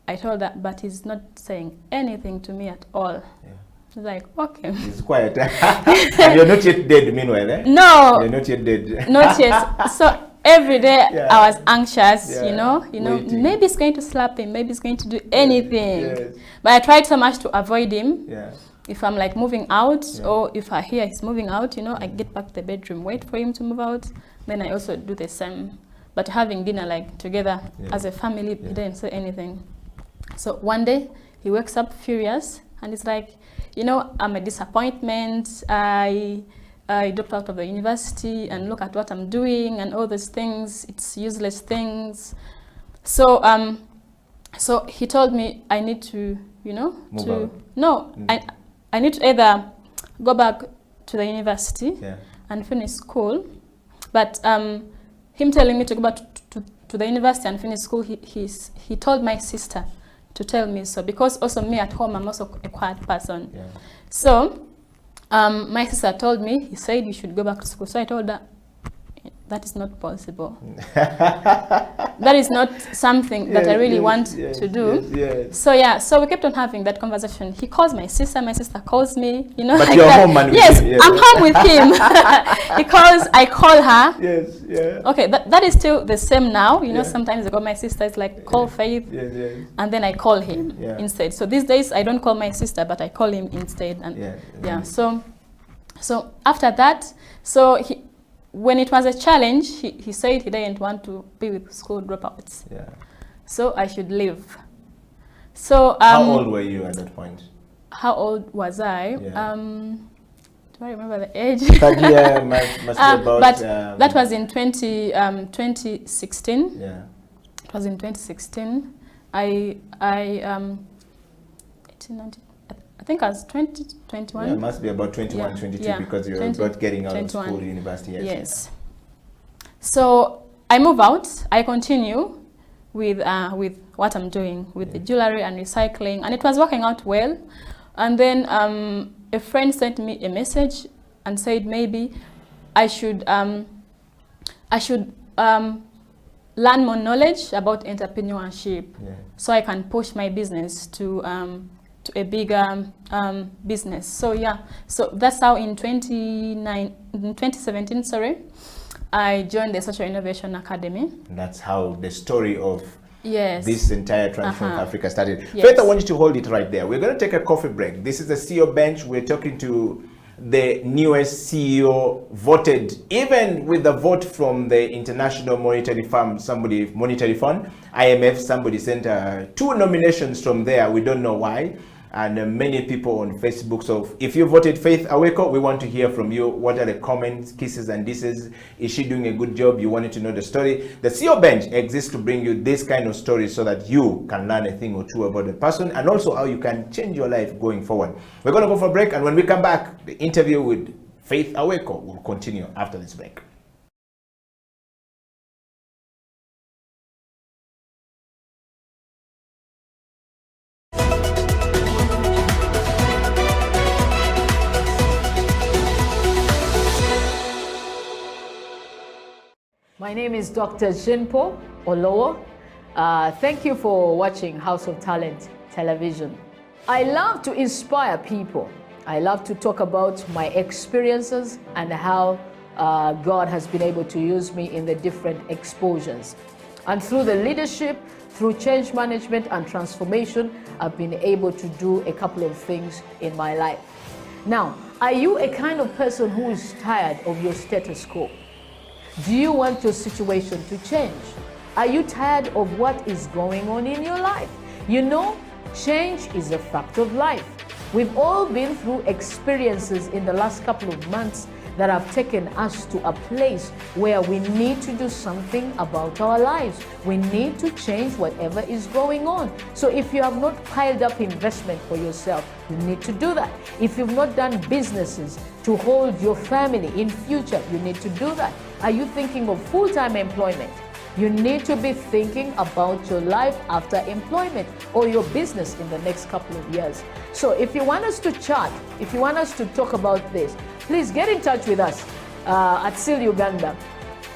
I told her, but he's not saying anything to me at all. He's like, okay. He's quiet. And you're not yet dead, meanwhile, eh? No. You're not yet dead. Not yet. So every day I was anxious, you know, maybe he's going to slap him, maybe he's going to do anything. But I tried so much to avoid him. If I'm like moving out or if I hear he's moving out, you know, I get back to the bedroom, wait for him to move out. Then I also do the same. But having dinner like together as a family, he didn't say anything. So one day he wakes up furious and he's like, you know, I'm a disappointment. I dropped out of the university and look at what I'm doing and all those things. It's useless things. So so he told me I need to, you know, I need to either go back to the university and finish school. But him telling me to go back to the university and finish school, he told my sister to tell me so, because also me at home, I'm also a quiet person. So my sister told me, he said you should go back to school. So I told her, that is not possible. That is not something that I really want to do. So so we kept on having that conversation. He calls my sister calls me, you know. But like you're that. home and yes, with him. I'm home with him. He calls, I call her. Okay, that is still the same now. You know, sometimes I call my sister, it's like call Faith, and then I call him instead. So these days I don't call my sister, but I call him instead. And so after that, so when it was a challenge, he said he didn't want to be with school dropouts. So I should leave. So how old were you at that point? How old was I? Do I remember the age? Third year must be about... But that was in 2016. It was in 2016. I think I was 21. It must be about 21, 22 because you're about getting out of school, university. Yes. So I move out. I continue with what I'm doing with the jewelry and recycling, and it was working out well. And then a friend sent me a message and said maybe I should learn more knowledge about entrepreneurship, so I can push my business to a bigger business. So so that's how in 2017, I joined the Social Innovation Academy. And that's how the story of this entire Transform Africa started. Faith, I want you to hold it right there. We're going to take a coffee break. This is the CEO Bench. We're talking to the newest CEO, voted, even with the vote from the International Monetary Fund, IMF, somebody sent 2 nominations from there. We don't know why. And many people on Facebook. So if you voted Faith Aweko, we want to hear from you. What are the comments, kisses and disses? Is she doing a good job? You wanted to know the story. The CEO Bench exists to bring you this kind of stories so that you can learn a thing or two about the person and also how you can change your life going forward. We're going to go for a break, and when we come back, the interview with Faith Aweko will continue after this break. My name is Dr. Jinpo Olowo. Thank you for watching House of Talent Television. I love to inspire people. I love to talk about my experiences and how God has been able to use me in the different exposures. And through the leadership, through change management and transformation, I've been able to do a couple of things in my life. Now, are you a kind of person who is tired of your status quo? Do you want your situation to change? Are you tired of what is going on in your life? You know, change is a fact of life. We've all been through experiences in the last couple of months that have taken us to a place where we need to do something about our lives. We need to change whatever is going on. So if you have not piled up investment for yourself, you need to do that. If you've not done businesses to hold your family in future, you need to do that. Are you thinking of full-time employment? You need to be thinking about your life after employment or your business in the next couple of years. So if you want us to chat, if you want us to talk about this, please get in touch with us at SEAL Uganda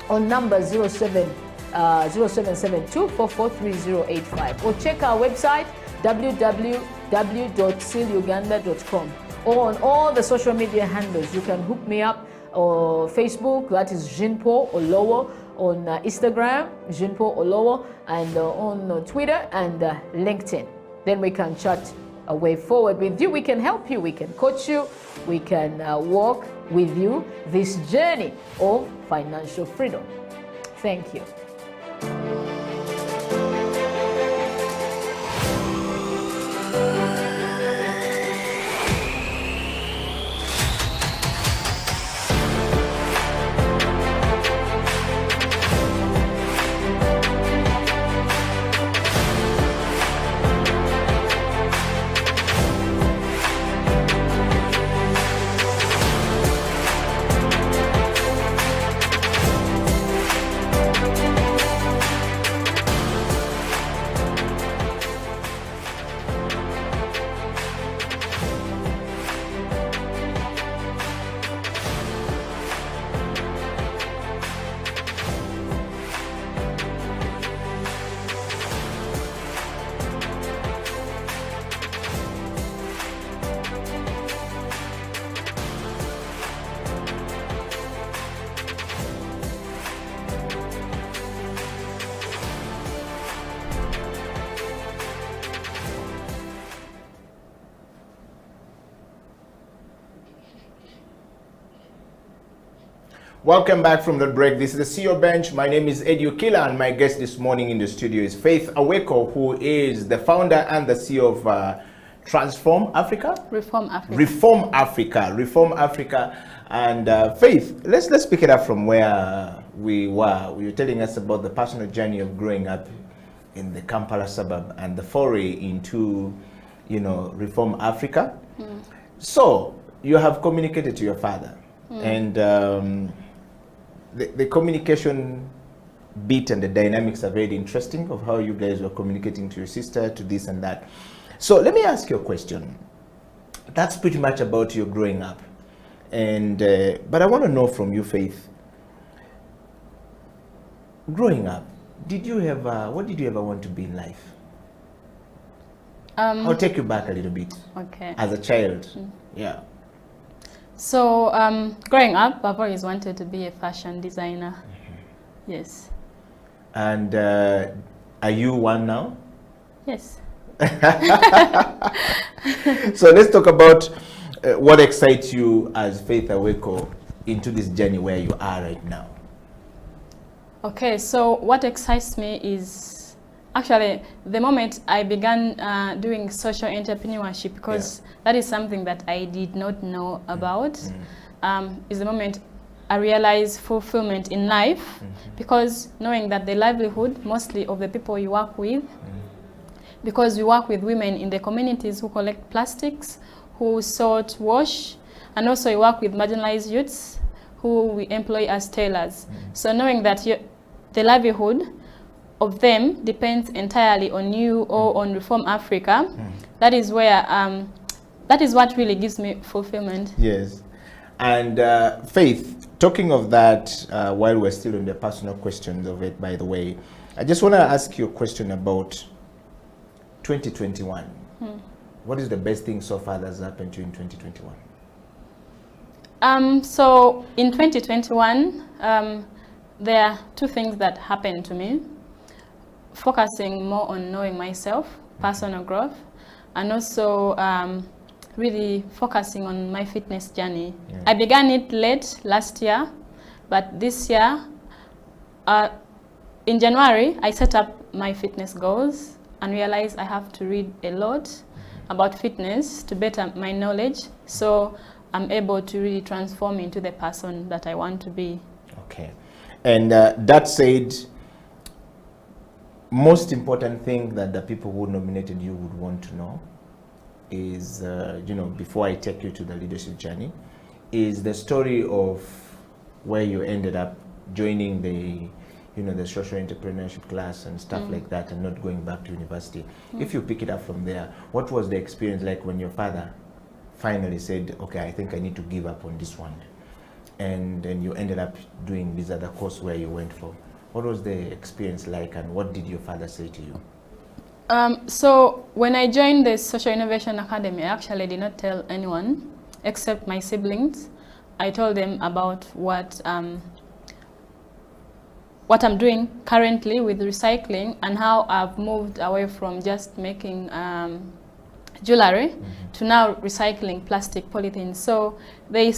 on number 0772-443085 or check our website www.sealuganda.com, or on all the social media handles. You can hook me up or Facebook, that is Jinpo Olowo, on Instagram, Jinpo Olowo, and on Twitter and LinkedIn. Then we can chat a way forward with you. We can help you, we can coach you, we can walk with you this journey of financial freedom. Thank you. Welcome back from the break. This is the CEO Bench. My name is Eddie Okila, and my guest this morning in the studio is Faith Aweko, who is the founder and the CEO of Transform Africa? Reform Africa. Reform Africa. Reform Africa. And Faith, let's pick it up from where we were. You were telling us about the personal journey of growing up in the Kampala suburb and the foray into, you know, Reform Africa. Mm. So you have communicated to your father, and the communication bit and the dynamics are very interesting of how you guys were communicating to your sister, to this and that. So let me ask you a question. That's pretty much about your growing up. And but I want to know from you, Faith, growing up, did you ever, what did you ever want to be in life? I'll take you back a little bit. Okay. As a child, yeah. So growing up, I've always wanted to be a fashion designer. Yes. And are you one now? Yes. So let's talk about what excites you as Faith Aweko into this journey where you are right now. Okay, so what excites me is actually the moment I began doing social entrepreneurship, because that is something that I did not know about, is the moment I realized fulfillment in life, because knowing that the livelihood mostly of the people you work with, because we work with women in the communities who collect plastics, who sort, wash, and also we work with marginalized youths who we employ as tailors. So knowing that the livelihood of them depends entirely on you or on Reform Africa, that is where, that is what really gives me fulfillment. Yes. And Faith, talking of that, while we're still on the personal questions of it, by the way, I just want to ask you a question about 2021. What is the best thing so far that's happened to you in 2021? So in 2021, there are two things that happened to me. Focusing more on knowing myself, personal growth, and also really focusing on my fitness journey. I began it late last year, but this year, in January, I set up my fitness goals. and realized I have to read a lot about fitness to better my knowledge, so I'm able to really transform into the person that I want to be. Okay. And that said, most important thing that the people who nominated you would want to know is, you know, before I take you to the leadership journey, is the story of where you ended up joining the, you know, the social entrepreneurship class and stuff like that, and not going back to university. If you pick it up from there, what was the experience like when your father finally said, okay, I think I need to give up on this one, and then you ended up doing this other course where you went for? What was the experience like, and what did your father say to you? So when I joined the Social Innovation Academy, I actually did not tell anyone except my siblings. I told them about what I'm doing currently with recycling, and how I've moved away from just making jewelry to now recycling plastic polythene. So they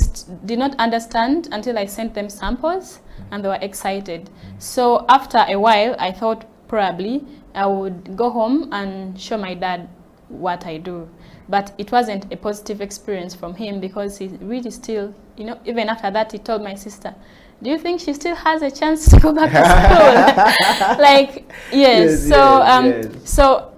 did not understand until I sent them samples, and they were excited. So after a while, I thought probably I would go home and show my dad what I do. But it wasn't a positive experience from him, because he really still, you know, even after that, he told my sister, do you think she still has a chance to go back to school? Like, yes. So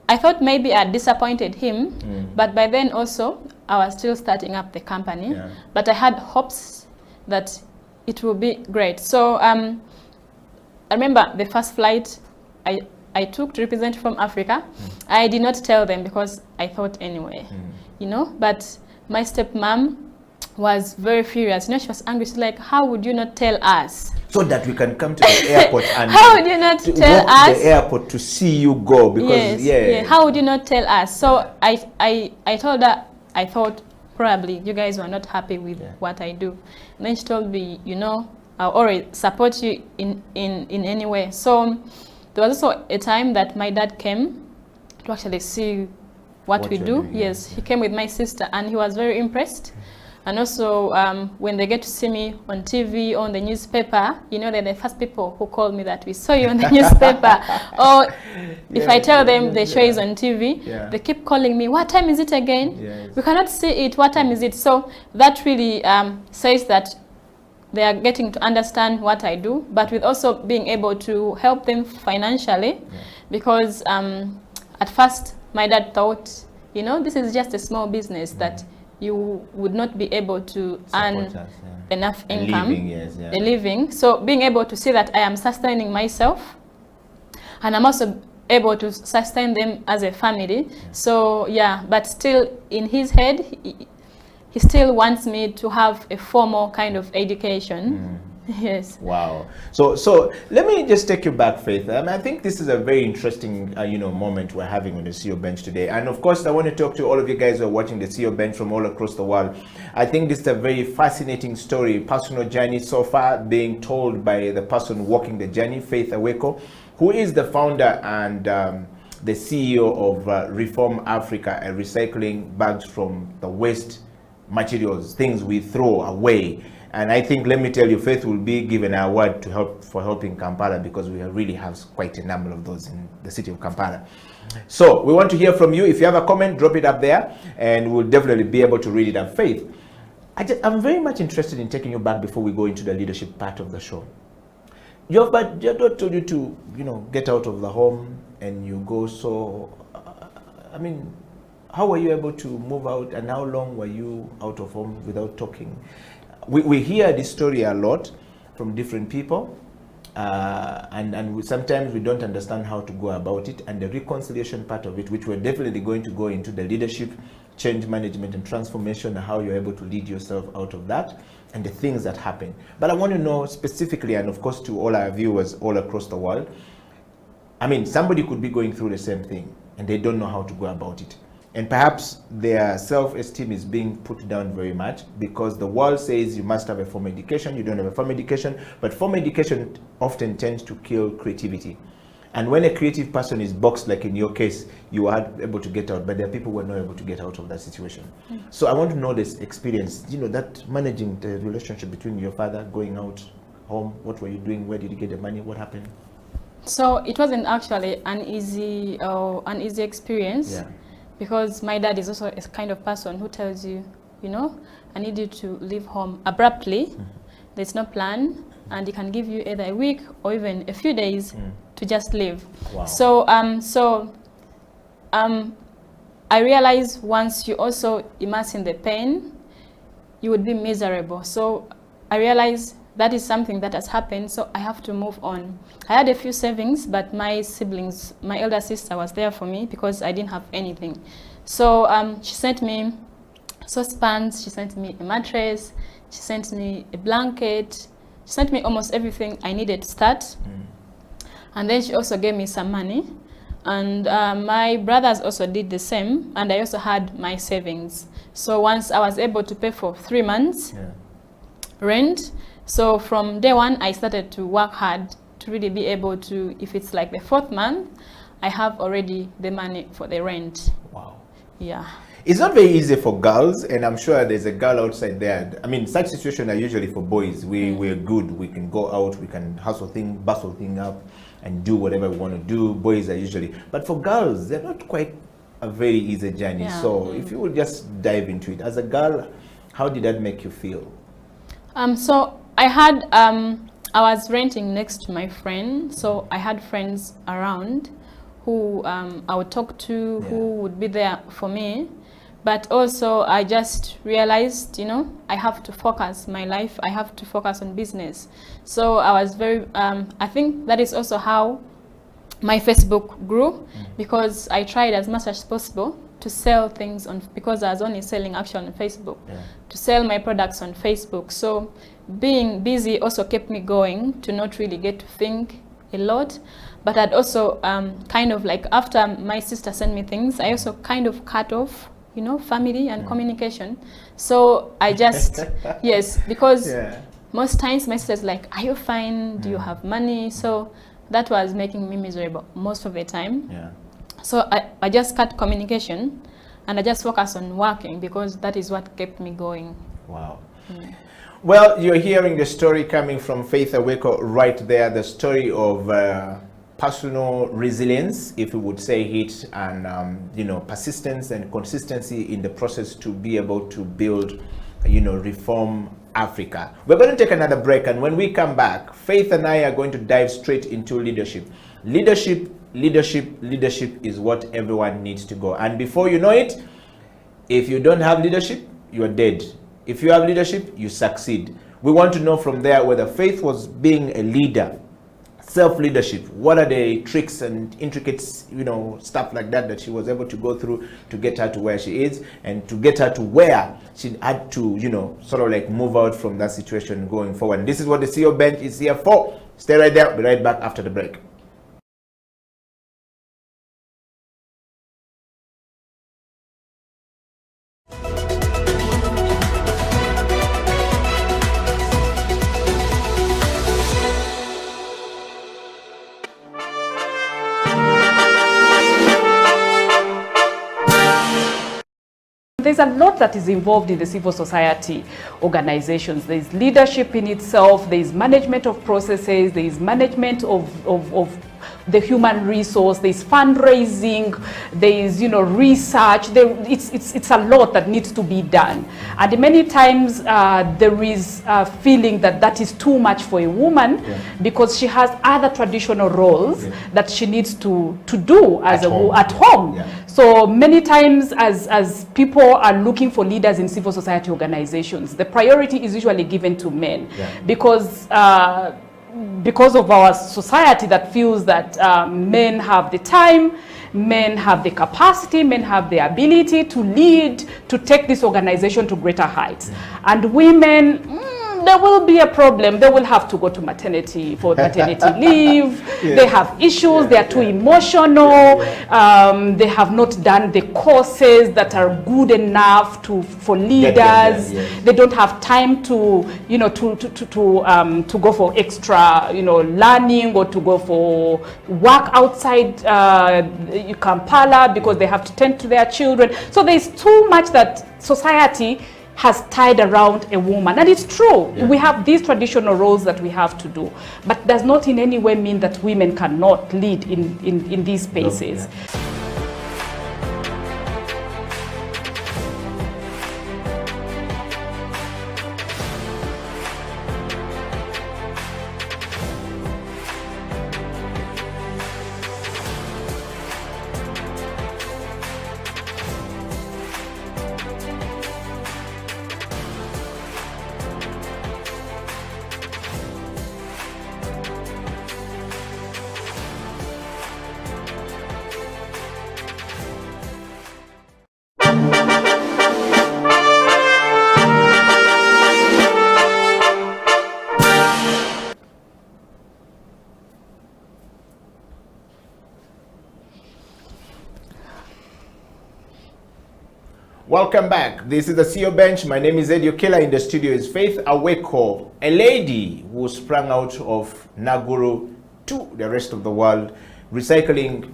I thought maybe I disappointed him, but by then also I was still starting up the company, but I had hopes that it will be great. So I remember the first flight I took to represent from Africa. I did not tell them because I thought anyway, you know, but my stepmom was very furious. You know, she was angry. She's like, how would you not tell us? So that we can come to the airport and how would you not tell us? To the airport to see you go, because how would you not tell us? So I told her I thought probably you guys were not happy with what I do. And then she told me, you know, I'll always support you in any way. So there was also a time that my dad came to actually see what we do. Yes, he came with my sister, and he was very impressed. And also, when they get to see me on TV, on the newspaper, you know, they're the first people who call me that we saw you on the newspaper. Or if I tell them the show is on TV, they keep calling me, what time is it again? We cannot see it, what time is it? So that really says that they are getting to understand what I do, but with also being able to help them financially, because at first my dad thought, you know, this is just a small business that you would not be able to earn enough income, a living. So being able to see that I am sustaining myself, and I'm also able to sustain them as a family. So yeah, but still in his head, he still wants me to have a formal kind of education. Yes. Wow. So let me just take you back, Faith. I think this is a very interesting, you know, moment we're having on the CEO Bench today. And of course, I want to talk to all of you guys who are watching the CEO Bench from all across the world. I think this is a very fascinating story, personal journey so far, being told by the person walking the journey, Faith Aweko, who is the founder and the CEO of Reform Africa, a recycling bags from the waste materials, things we throw away. And I think, let me tell you, Faith will be given an award for helping Kampala, because we really have quite a number of those in the city of Kampala. So we want to hear from you. If you have a comment, drop it up there, and we'll definitely be able to read it. And Faith, I'm very much interested in taking you back before we go into the leadership part of the show. Your dad told you to, you know, get out of the home, and you go. So, I mean, how were you able to move out, and how long were you out of home without talking? We hear this story a lot from different people, and sometimes we don't understand how to go about it, and the reconciliation part of it, which we're definitely going to go into, the leadership, change management and transformation, and how you're able to lead yourself out of that, and the things that happen. But I want to know specifically, and of course to all our viewers all across the world, I mean, somebody could be going through the same thing and they don't know how to go about it. And perhaps their self-esteem is being put down very much, because the world says you must have a formal education, you don't have a formal education, but formal education often tends to kill creativity. And when a creative person is boxed, like in your case, you are able to get out, but there are people who are not able to get out of that situation. So I want to know this experience, you know, that managing the relationship between your father, going out, home, what were you doing, where did you get the money, what happened? So it wasn't actually an easy experience, because my dad is also a kind of person who tells you, you know, I need you to leave home abruptly. There's no plan, and he can give you either a week or even a few days to just leave. Wow. So I realized once you also immerse in the pain, you would be miserable. So I realized that is something that has happened, so I have to move on. I had a few savings, but my siblings, my elder sister was there for me because I didn't have anything. So she sent me saucepans, she sent me a mattress, she sent me a blanket, she sent me almost everything I needed to start. And then she also gave me some money. And my brothers also did the same, and I also had my savings. So once I was able to pay for 3 months rent, so from day one, I started to work hard to really be able to, if it's like the 4th month, I have already the money for the rent. Wow. Yeah. It's not very easy for girls, and I'm sure there's a girl outside there. I mean, such situations are usually for boys. We're good. We can go out, we can bustle thing up, and do whatever we want to do. Boys are usually, but for girls, they're not quite a very easy journey. So if you would just dive into it. As a girl, how did that make you feel? So I had, I was renting next to my friend, so I had friends around who I would talk to, who would be there for me. But also I just realized, you know, I have to focus my life, I have to focus on business. So I was very, I think that is also how my Facebook grew, because I tried as much as possible to sell things on, because I was only selling actually on Facebook, to sell my products on Facebook. So being busy also kept me going to not really get to think a lot. But I'd also kind of like, after my sister sent me things, I also kind of cut off, you know, family and communication. So I just, yes, because most times my sister's like, are you fine? Do you have money? So that was making me miserable most of the time. So I just cut communication, and I just focus on working, because that is what kept me going. Wow. Well, you're hearing the story coming from Faith Aweko right there, the story of personal resilience, if we would say it, and you know, persistence and consistency in the process to be able to build, you know, reform Africa. We're going to take another break, and when we come back, Faith and I are going to dive straight into leadership. Leadership is what everyone needs to go. And before you know it, if you don't have leadership, you are dead. If you have leadership, you succeed. We want to know from there whether Faith was being a leader, self-leadership, what are the tricks and intricate, you know, stuff like that she was able to go through to get her to where she is, and to get her to where she had to, you know, sort of like move out from that situation going forward. And this is what the CEO Bench is here for. Stay right there. I'll be right back after the break. There's a lot that is involved in the civil society organizations. There's leadership in itself, there's management of processes, there's management of the human resource, there's fundraising, there's, you know, research. It's a lot that needs to be done. And many times there is a feeling that is too much for a woman, because she has other traditional roles that she needs to do as at home. So many times as people are looking for leaders in civil society organizations, the priority is usually given to men, because of our society that feels that men have the time, men have the capacity, men have the ability to lead, to take this organization to greater heights. And women, there will be a problem. They will have to go to maternity for maternity leave. They have issues. They are too emotional. They have not done the courses that are good enough for leaders. They don't have time to, you know, to go for extra, you know, learning, or to go for work outside Kampala, because they have to tend to their children. So there's too much that society has tied around a woman. And it's true. Yeah. We have these traditional roles that we have to do, but does not in any way mean that women cannot lead in these spaces. No, yeah. Welcome back. This is the CEO Bench. My name is Eddie Okela. In the studio is Faith Aweko, a lady who sprang out of Naguru to the rest of the world, recycling,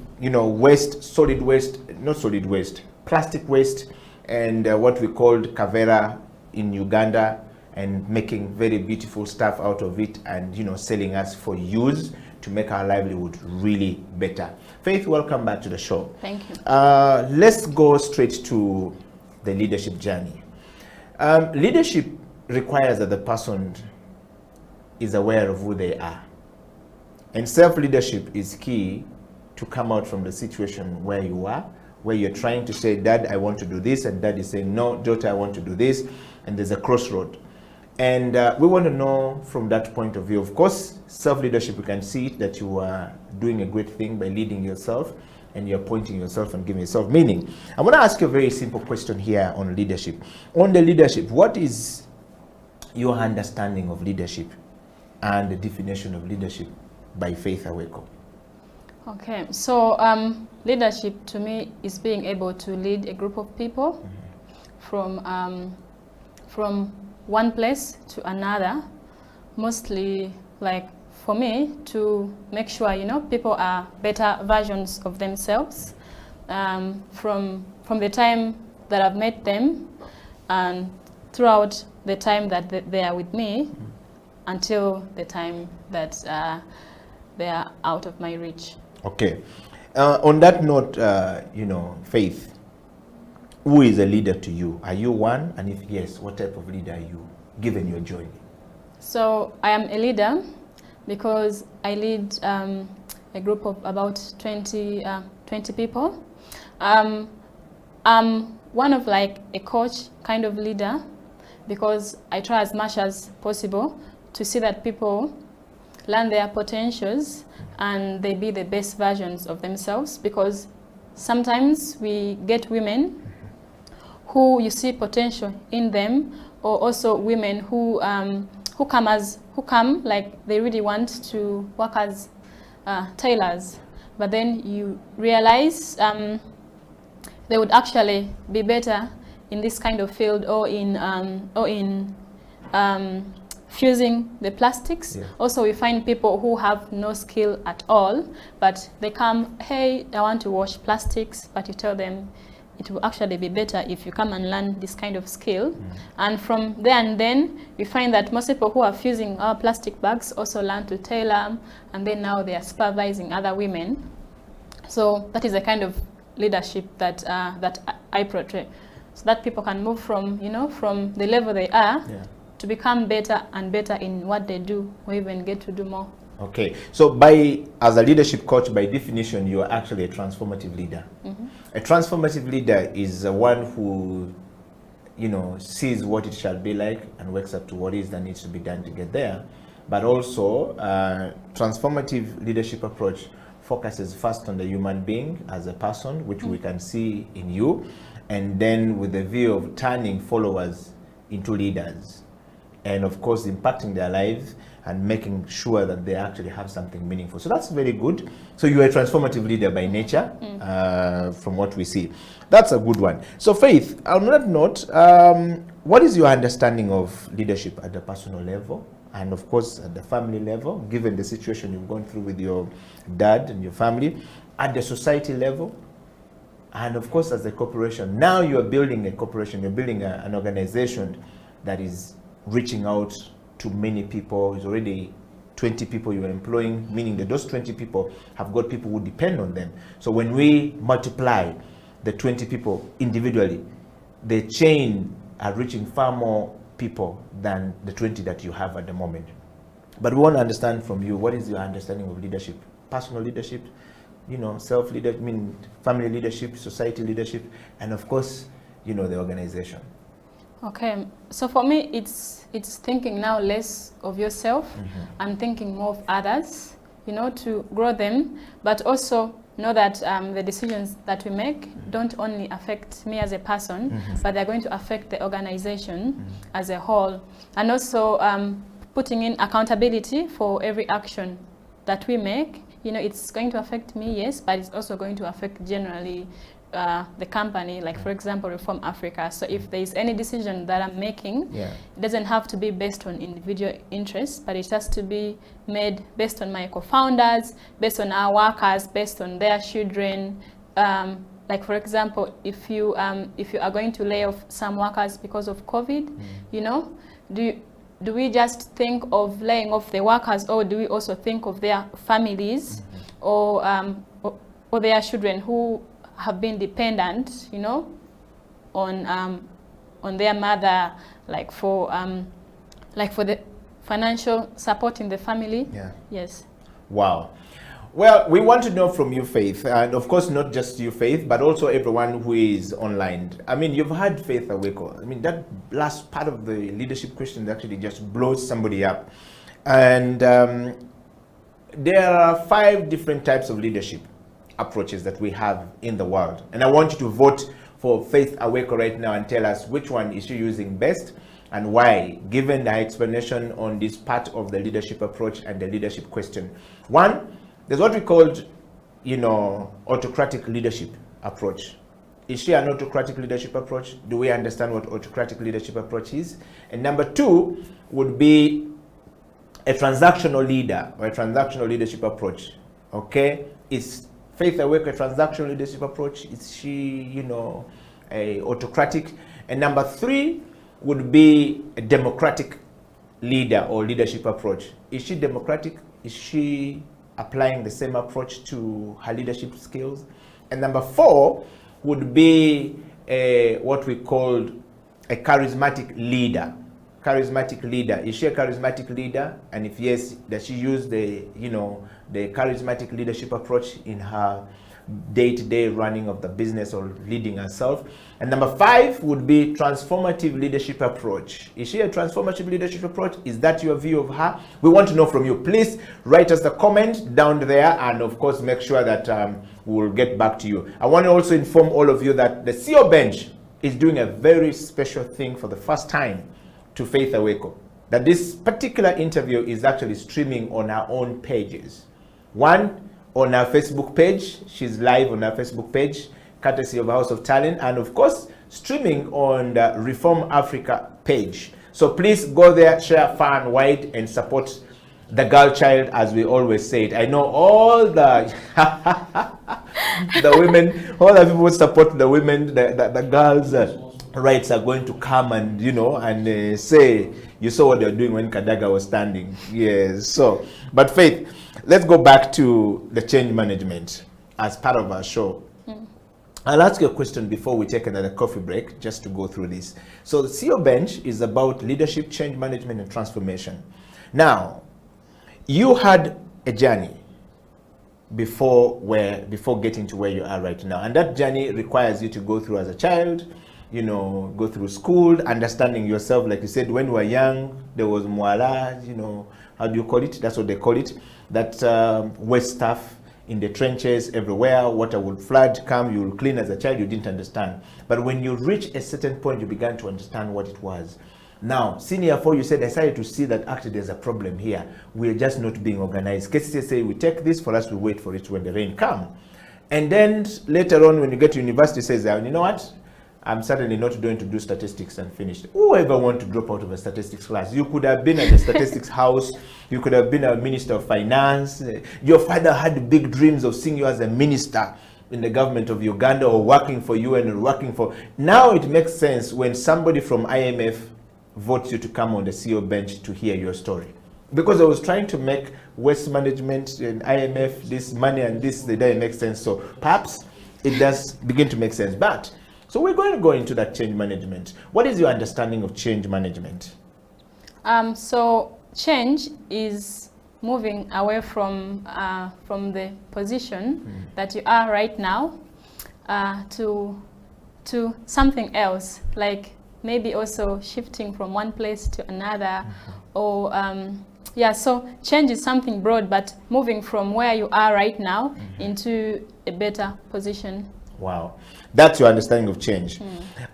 waste, solid waste, not solid waste, plastic waste, and what we called kavera in Uganda, and making very beautiful stuff out of it, and selling us for use to make our livelihood really better. Faith, welcome back to the show. Thank you. Let's go straight to the leadership journey. Leadership requires that the person is aware of who they are. And self-leadership is key to come out from the situation where you are, where you're trying to say, Dad, I want to do this, and Dad is saying, no, daughter, I want to do this, and there's a crossroad. And we want to know from that point of view. Of course, self-leadership, you can see it, that you are doing a great thing by leading yourself, and you're pointing yourself and giving yourself meaning. I want to ask you a very simple question here on leadership. On the leadership, what is your understanding of leadership and the definition of leadership by Faith Aweko? Okay, so leadership to me is being able to lead a group of people from one place to another, mostly like for me to make sure people are better versions of themselves from the time that I've met them and throughout the time that they are with me until the time that they are out of my reach. Okay. On that note, Faith, who is a leader to you? Are you one? And if yes, what type of leader are you, given your journey? So I am a leader because I lead a group of about 20 people. I'm one of like a coach kind of leader because I try as much as possible to see that people learn their potentials and they be the best versions of themselves, because sometimes we get women who you see potential in them, or also women who come like they really want to work as tailors, but then you realize they would actually be better in this kind of field or in fusing the plastics. Yeah. Also, we find people who have no skill at all, but they come, hey, I want to wash plastics, but you tell them it will actually be better if you come and learn this kind of skill. And from there and then, we find that most people who are fusing our plastic bags also learn to tailor, and then now they are supervising other women. So that is a kind of leadership that that I portray, so that people can move from from the level they are to become better and better in what they do, or even get to do more. Okay, so as a leadership coach, by definition, you are actually a transformative leader. A transformative leader is one who, sees what it shall be like and works up to what is that needs to be done to get there. But also, transformative leadership approach focuses first on the human being as a person, which we can see in you, and then with the view of turning followers into leaders, and of course impacting their lives and making sure that they actually have something meaningful. So that's very good. So you're a transformative leader by nature, from what we see. That's a good one. So Faith, on that note, what is your understanding of leadership at the personal level, and of course at the family level, given the situation you've gone through with your dad and your family, at the society level? And of course, as a corporation, now you're building a corporation, you're building an organization that is reaching out to many people. It's already 20 people you're employing, meaning that those 20 people have got people who depend on them. So when we multiply the 20 people individually, the chain are reaching far more people than the 20 that you have at the moment. But we want to understand from you, what is your understanding of leadership? Personal leadership, self-leadership, family leadership, society leadership, and of course, the organization. Okay, so for me, it's thinking now less of yourself and thinking more of others, to grow them, but also know that the decisions that we make don't only affect me as a person, but they're going to affect the organization as a whole. And also putting in accountability for every action that we make. It's going to affect me, yes, but it's also going to affect generally the company, like for example, Reform Africa. So if there is any decision that I'm making, it doesn't have to be based on individual interests, but it has to be made based on my co-founders, based on our workers, based on their children. Like for example, if you are going to lay off some workers because of COVID, do we just think of laying off the workers, or do we also think of their families or their children who have been dependent, on their mother, like for the financial support in the family? Yes. Wow. Well, we want to know from you, Faith, and of course not just you, Faith, but also everyone who is online. You've had Faith Aweko. That last part of the leadership question actually just blows somebody up. And there are 5 different types of leadership approaches that we have in the world. And I want you to vote for Faith Aweko right now and tell us which one is she using best and why, given the explanation on this part of the leadership approach and the leadership question. 1, there's what we called, autocratic leadership approach. Is she an autocratic leadership approach? Do we understand what autocratic leadership approach is? And number 2 would be a transactional leader or a transactional leadership approach. Okay? Is Faith Aweko a transactional leadership approach? Is she, a autocratic? And number 3 would be a democratic leader or leadership approach. Is she democratic? Is she applying the same approach to her leadership skills? And number 4 would be what we called a charismatic leader. Charismatic leader. Is she a charismatic leader? And if yes, does she use the charismatic leadership approach in her day-to-day running of the business or leading herself? And number 5 would be transformative leadership approach. Is she a transformative leadership approach? Is that your view of her? We want to know from you. Please write us a comment down there, and of course make sure that we'll get back to you. I want to also inform all of you that the CEO Bench is doing a very special thing for the first time to Faith Aweko. That this particular interview is actually streaming on our own pages. 1, on our Facebook page. She's live on our Facebook page, courtesy of House of Talent, and of course streaming on the Reform Africa page. So please go there, share far and wide, and support the girl child, as we always say it. I know all the the women, all the people who support the women, the girls' rights are going to come and and say, you saw what they're doing when Kadaga was standing. Yes. So, but Faith, let's go back to the change management as part of our show. I'll ask you a question before we take another coffee break, just to go through this. So the CEO Bench is about leadership, change management, and transformation. Now, you had a journey before getting to where you are right now, and that journey requires you to go through as a child, go through school, understanding yourself. Like you said, when you were young, there was mwala, how do you call it? That's what they call it. That waste stuff in the trenches everywhere, water would flood, come, you will clean. As a child, you didn't understand. But when you reach a certain point, you began to understand what it was. Now, senior 4, you said, I started to see that actually there's a problem here. We're just not being organized. KCC say, we take this, for us, we wait for it when the rain comes. And then later on, when you get to university, says, you know what? I'm certainly not going to do statistics and finish. Whoever want to drop out of a statistics class? You could have been at the statistics house. You could have been a minister of finance. Your father had big dreams of seeing you as a minister. in the government of Uganda or working for UN or working for... Now it makes sense when somebody from IMF votes you to come on the CEO bench to hear your story. Because I was trying to make waste management and IMF, this money and this, they don't make sense. So perhaps it does begin to make sense. But, so we're going to go into that change management. What is your understanding of change management? So change is moving away from the position that you are right now to something else, like maybe also shifting from one place to another, or yeah, so change is something broad, but moving from where you are right now into a better position. Wow, that's your understanding of change.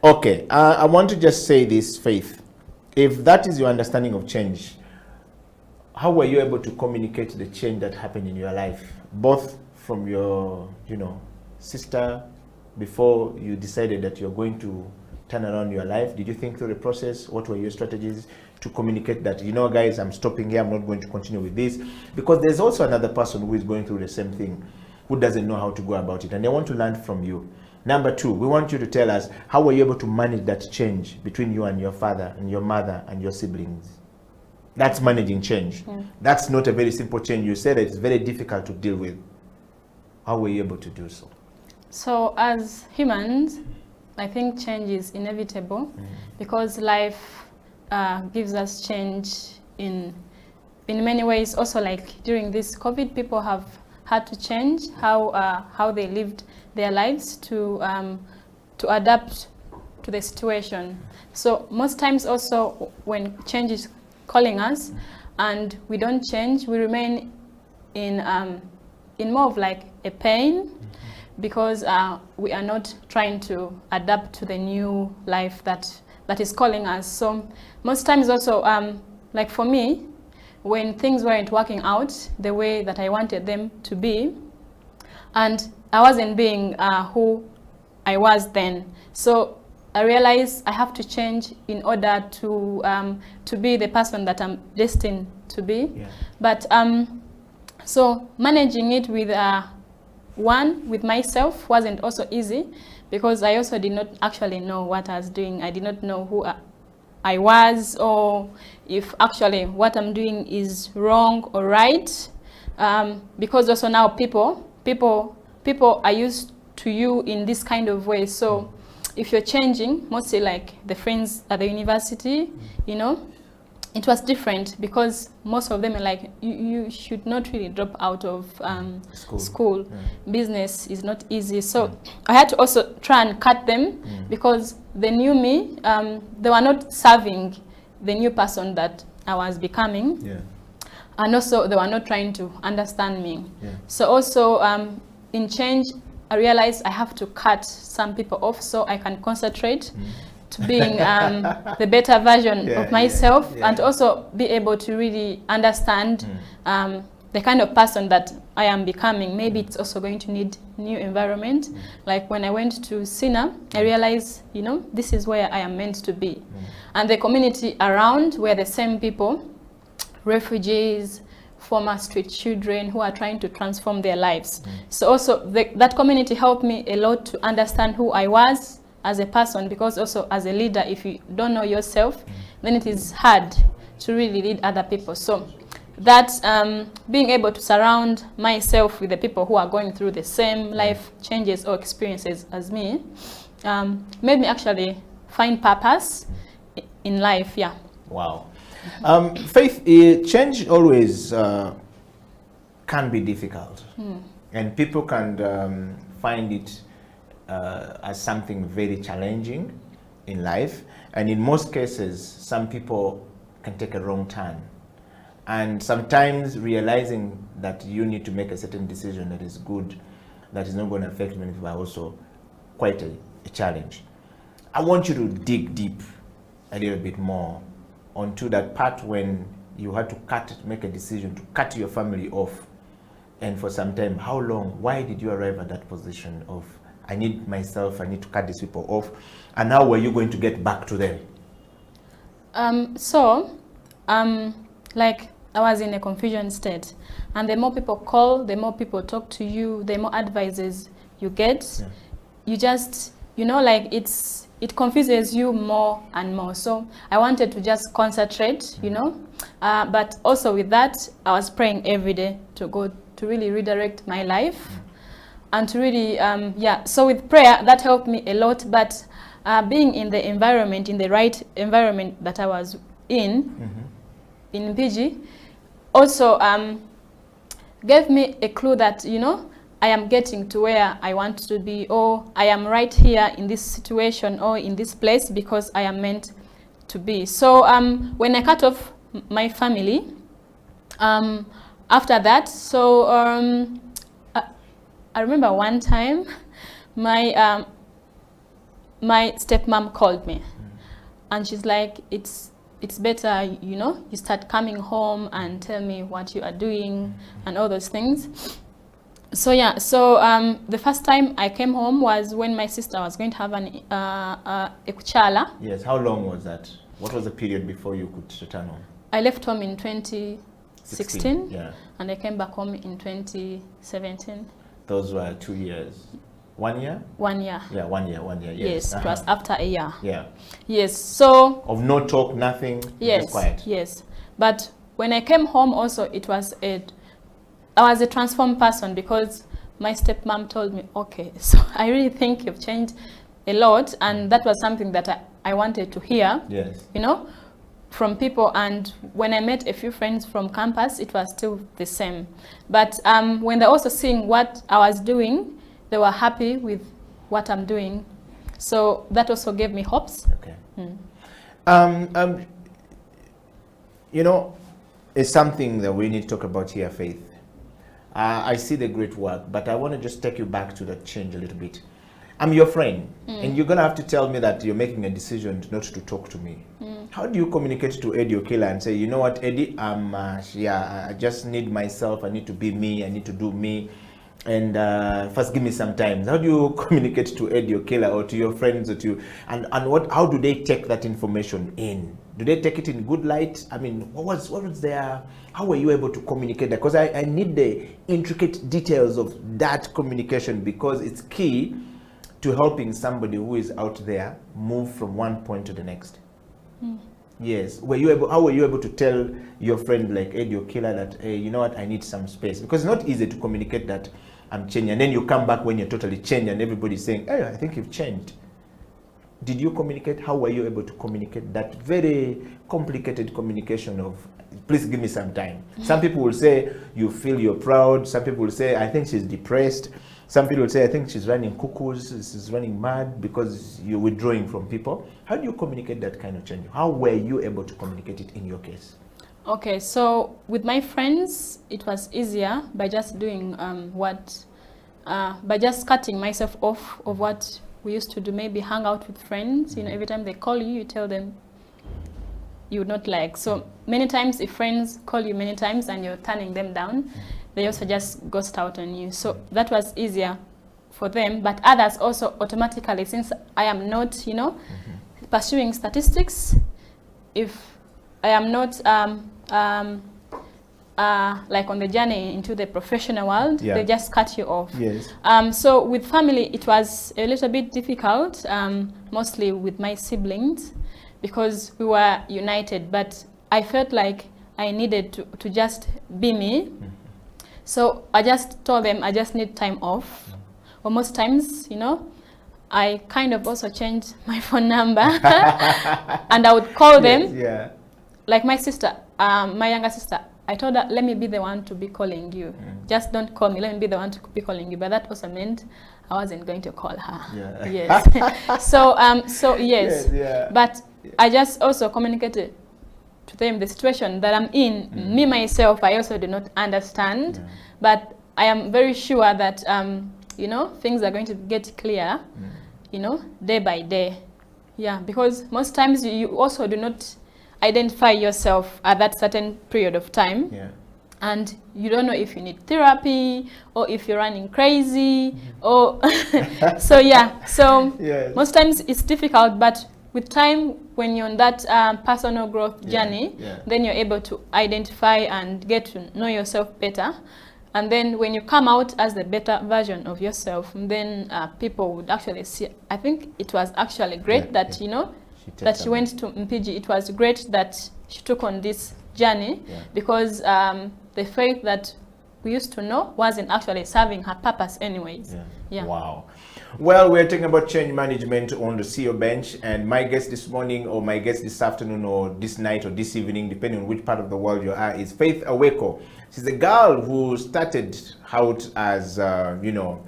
Okay, I want to just say this, Faith. If that is your understanding of change, how were you able to communicate the change that happened in your life, both from your, sister before you decided that you're going to turn around your life? Did you think through the process? What were your strategies to communicate that, guys, I'm stopping here, I'm not going to continue with this? Because there's also another person who is going through the same thing, who doesn't know how to go about it, and they want to learn from you. Number two, we want you to tell us, how were you able to manage that change between you and your father and your mother and your siblings? That's managing change. That's not a very simple change. You said that it's very difficult to deal with. How were you able to do so? So as humans, I think change is inevitable because life gives us change in many ways. Also, like during this COVID, people have had to change how they lived their lives to adapt to the situation. So most times also when change is calling us and we don't change, we remain in more of like a pain because we are not trying to adapt to the new life that is calling us. So most times also, like for me, when things weren't working out the way that I wanted them to be, and I wasn't being who I was then. So I realized I have to change in order to be the person that I'm destined to be. Yeah. But so managing it with with myself wasn't also easy because I also did not actually know what I was doing. I did not know who I was, or if actually what I'm doing is wrong or right. Because also now people are used to you in this kind of way. So if you're changing, mostly like the friends at the university, it was different because most of them are like, you should not really drop out of school. Business is not easy. So I had to also try and cut them because they knew me. They were not serving the new person that I was becoming. Yeah. And also they were not trying to understand me. Yeah. So also in change, I realized I have to cut some people off so I can concentrate to being the better version of myself, and also be able to really understand the kind of person that I am becoming. Maybe it's also going to need new environment. Like when I went to Sina, I realized, this is where I am meant to be. And the community around were the same people, refugees, former street children who are trying to transform their lives. So also that community helped me a lot to understand who I was as a person, because also as a leader, if you don't know yourself, then it is hard to really lead other people. So that being able to surround myself with the people who are going through the same life changes or experiences as me made me actually find purpose in life. Yeah. Wow. Faith, change always can be difficult, and people can find it as something very challenging in life, and in most cases some people can take a wrong turn, and sometimes realizing that you need to make a certain decision that is good, that is not going to affect many people, are also quite a challenge. I want you to dig deep a little bit more onto that part when you had to make a decision to cut your family off, and for some time, how long, why did you arrive at that position of, I need myself, I need to cut these people off, and how were you going to get back to them? Like I was in a confusion state, and the more people call, the more people talk to you, the more advices you get, you just, you know, like it confuses you more and more. So I wanted to just concentrate, you know, but also with that, I was praying every day to God to really redirect my life and to really, so with prayer, that helped me a lot, but being in the environment, in the right environment that I was in PG, also gave me a clue that, you know, I am getting to where I want to be, or I am right here in this situation or in this place because I am meant to be. So when I cut off my family, after that, so I remember one time my my stepmom called me and she's like, it's better, you know, you start coming home and tell me what you are doing and all those things. So yeah, so the first time I came home was when my sister was going to have an ekuchala. Yes, how long was that? What was the period before you could return home? I left home in 2016 yeah. And I came back home in 2017. Those were 2 years. 1 year? 1 year. Yeah, 1 year, 1 year, yes. Yes, it was after a year. Yeah. Yes, so... Of no talk, nothing, yes, just quiet. Yes, but when I came home also, it was I was a transformed person because my stepmom told me, okay, so I really think you've changed a lot, and that was something that I wanted to hear, yes, you know, from people. And when I met a few friends from campus, it was still the same. But when they're also seeing what I was doing, they were happy with what I'm doing. So that also gave me hopes. Okay. You know, it's something that we need to talk about here, Faith. I see the great work, but I want to just take you back to that change a little bit. I'm your friend, and you're going to have to tell me that you're making a decision not to talk to me. How do you communicate to Eddie Okela and say, you know what, Eddie, I just need myself, I need to be me, I need to do me, and first give me some time. How do you communicate to Eddie Okela or to your friends or to, and how do they take that information in? Do they take it in good light? I mean, what was their, how were you able to communicate that? Because I need the intricate details of that communication, because it's key to helping somebody who is out there move from one point to the next. Yes. How were you able to tell your friend like Eddie Okela that, hey, you know what, I need some space? Because it's not easy to communicate that I'm changing, and then you come back when you're totally changed and everybody's saying, hey, I think you've changed. Did you communicate? How were you able to communicate that very complicated communication of, please give me some time? Some people will say, you feel you're proud. Some people will say, I think she's depressed. Some people will say, I think she's running cuckoos, she's running mad because you're withdrawing from people. How do you communicate that kind of change? How were you able to communicate it in your case? Okay, so with my friends, it was easier by just doing by just cutting myself off of what we used to do, maybe hang out with friends. You know, every time they call you, you tell them you would not like. So many times if friends call you many times and you're turning them down, they also just ghost out on you. So that was easier for them. But others also automatically, since I am not, you know, pursuing statistics, if I am not like on the journey into the professional world, they just cut you off. Yes. So with family, it was a little bit difficult, mostly with my siblings, because we were united, but I felt like I needed to just be me. So I just told them I just need time off. Or most times, you know, I kind of also changed my phone number and I would call them. Yeah. Like my sister, my younger sister, I told her, let me be the one to be calling you. Just don't call me, let me be the one to be calling you. But that also meant I wasn't going to call her. Yeah. Yes. So yes. Yes, yeah. But I just also communicated to them the situation that I'm in. Me, myself, I also do not understand. But I am very sure that, you know, things are going to get clear, you know, day by day. Yeah, because most times you also do not identify yourself at that certain period of time. Yeah. And you don't know if you need therapy or if you're running crazy or so yeah. So most times it's difficult, but with time, when you're on that personal growth journey, then you're able to identify and get to know yourself better. And then when you come out as the better version of yourself, then people would actually see. I think it was actually great that, you know, that she went to Mpiji. It was great that she took on this journey because the faith that we used to know wasn't actually serving her purpose anyways. Wow. Well, we're talking about change management on the CEO bench, and my guest this morning, or my guest this afternoon, or this night, or this evening, depending on which part of the world you are, is Faith Aweko. She's a girl who started out as, you know,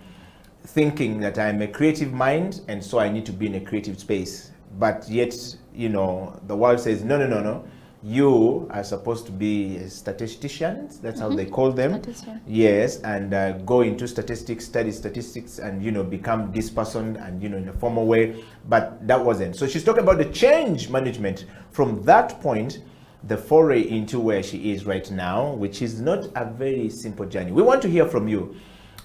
thinking that I'm a creative mind, and so I need to be in a creative space. But yet, you know, the world says, no, no, no, no. You are supposed to be statisticians, that's how they call them. Yes, and go into statistics, study statistics, and, you know, become this person, and, you know, in a formal way. But that wasn't. So she's talking about the change management from that point, the foray into where she is right now, which is not a very simple journey. We want to hear from you.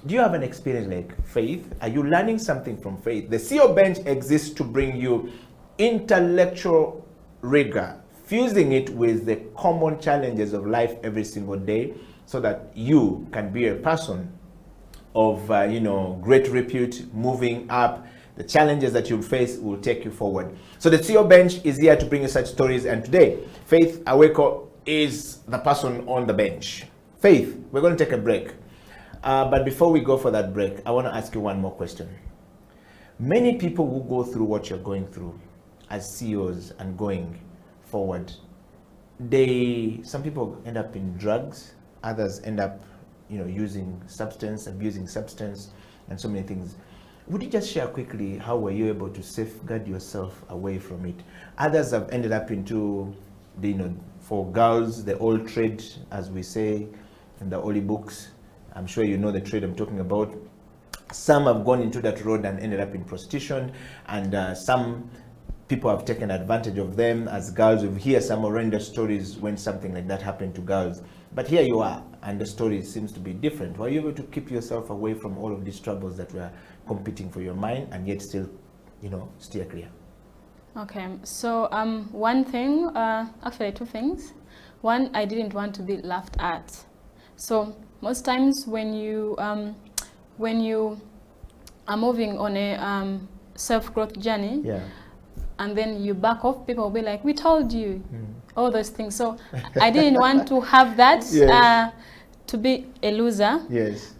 Do you have an experience like Faith? Are you learning something from Faith? The CEO bench exists to bring you intellectual rigor, fusing it with the common challenges of life every single day, so that you can be a person of you know, great repute, moving up. The challenges that you face will take you forward. So the CEO bench is here to bring you such stories, and today Faith Aweko is the person on the bench. Faith, we're going to take a break, but before we go for that break, I want to ask you one more question. Many people who go through what you're going through as CEOs and going forward, some people end up in drugs, others end up, you know, using substance, abusing substance, and so many things. Would you just share quickly how were you able to safeguard yourself away from it? Others have ended up into the, you know, for girls, the old trade, as we say in the holy books. I'm sure you know the trade I'm talking about. Some have gone into that road and ended up in prostitution, and some people have taken advantage of them as girls. We hear some horrendous stories when something like that happened to girls. But here you are, and the story seems to be different. Were you able to keep yourself away from all of these troubles that were competing for your mind, and yet still, you know, steer clear? Okay, so one thing, actually two things. One, I didn't want to be laughed at. So most times when you are moving on a self-growth journey, and then you back off, people will be like, we told you, all those things. So I didn't want to have that, to be a loser.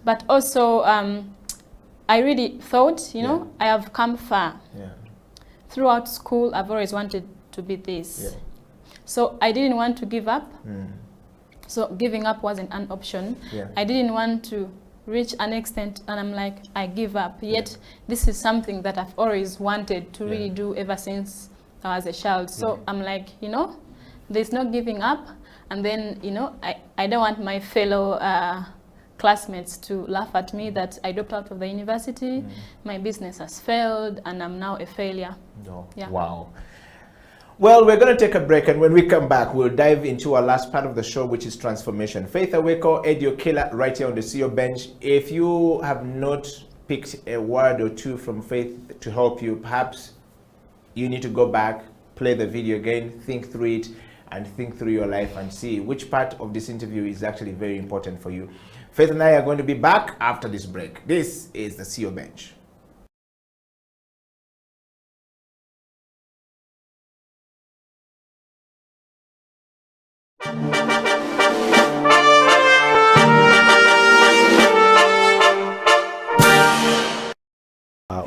But also, I really thought, you know, I have come far. Throughout school, I've always wanted to be this. So I didn't want to give up. So giving up wasn't an option. I didn't want to reach an extent and I'm like, I give up. Yet this is something that I've always wanted to really do ever since I was a child. So I'm like, you know, there's no giving up. And then, you know, I don't want my fellow classmates to laugh at me that I dropped out of the university, my business has failed, and I'm now a failure. Wow. Well, we're going to take a break, and when we come back, we'll dive into our last part of the show, which is transformation. Faith Aweko, Edio Killer, right here on the CEO bench. If you have not picked a word or two from Faith to help you, perhaps you need to go back, play the video again, think through it, and think through your life and see which part of this interview is actually very important for you. Faith and I are going to be back after this break. This is the CEO bench.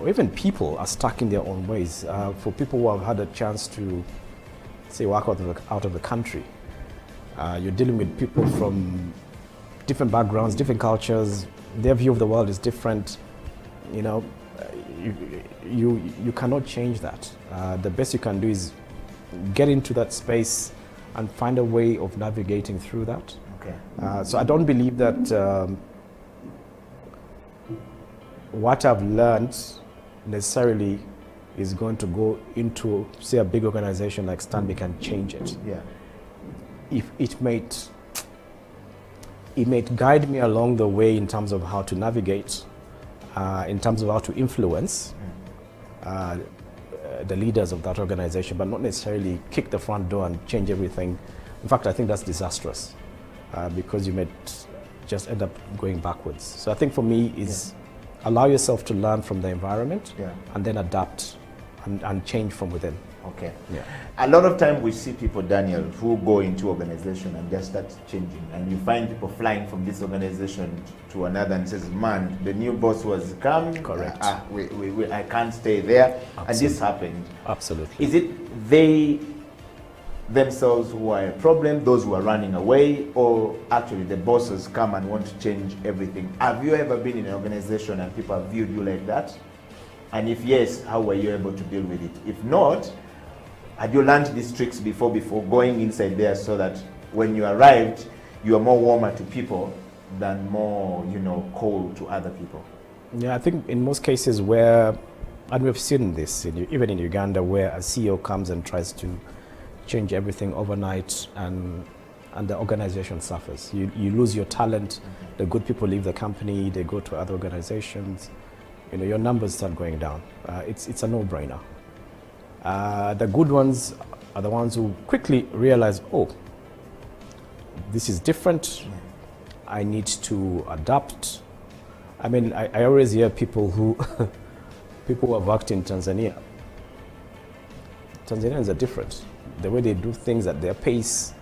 Even people are stuck in their own ways. For people who have had a chance to, say, work out of the country, you're dealing with people from different backgrounds, different cultures. Their view of the world is different. You know, you cannot change that. The best you can do is get into that space and find a way of navigating through that. So I don't believe that what I've learned necessarily is going to go into, say, a big organization like Stanbic and change it. If it might guide me along the way in terms of how to navigate, in terms of how to influence the leaders of that organization, but not necessarily kick the front door and change everything. In fact, I think that's disastrous, because you might just end up going backwards. So I think for me is allow yourself to learn from the environment and then adapt and change from within. Okay. Yeah. A lot of time we see people, Daniel, who go into organization and just start changing, and you find people flying from this organization to another and says, man, the new boss was come. Correct. I can't stay there. Absolutely. And this happened. Absolutely. Is it they themselves who are a problem, those who are running away, or actually the bosses come and want to change everything? Have you ever been in an organization and people have viewed you like that? And if yes, how were you able to deal with it? If not, had you learned these tricks before going inside there, so that when you arrived, you are more warmer to people than more, cold to other people? Yeah, I think in most cases where, and we've seen this, even in Uganda, where a CEO comes and tries to change everything overnight and the organization suffers. You lose your talent, the good people leave the company, they go to other organizations, your numbers start going down. It's a no-brainer. The good ones are the ones who quickly realize, oh, this is different. I need to adapt. I mean, I always hear people who have worked in Tanzania. Tanzanians are different. The way they do things at their pace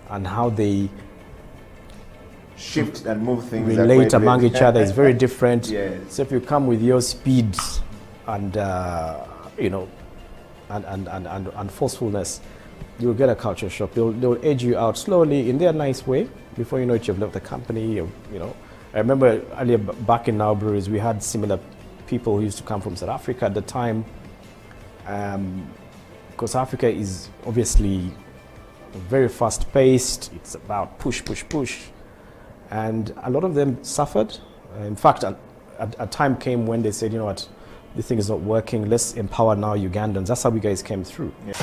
and how they shift and move things, relate among each other is very different. Yes. So if you come with your speed and and forcefulness, you'll get a culture shock. They'll edge you out slowly in their nice way. Before you know it, you've left the company. I remember earlier back in our breweries, we had similar people who used to come from South Africa at the time. Because Africa is obviously very fast-paced. It's about push, push, push. And a lot of them suffered. In fact, a time came when they said, you know what, this thing is not working. Let's empower now Ugandans. That's how you guys came through. Yeah.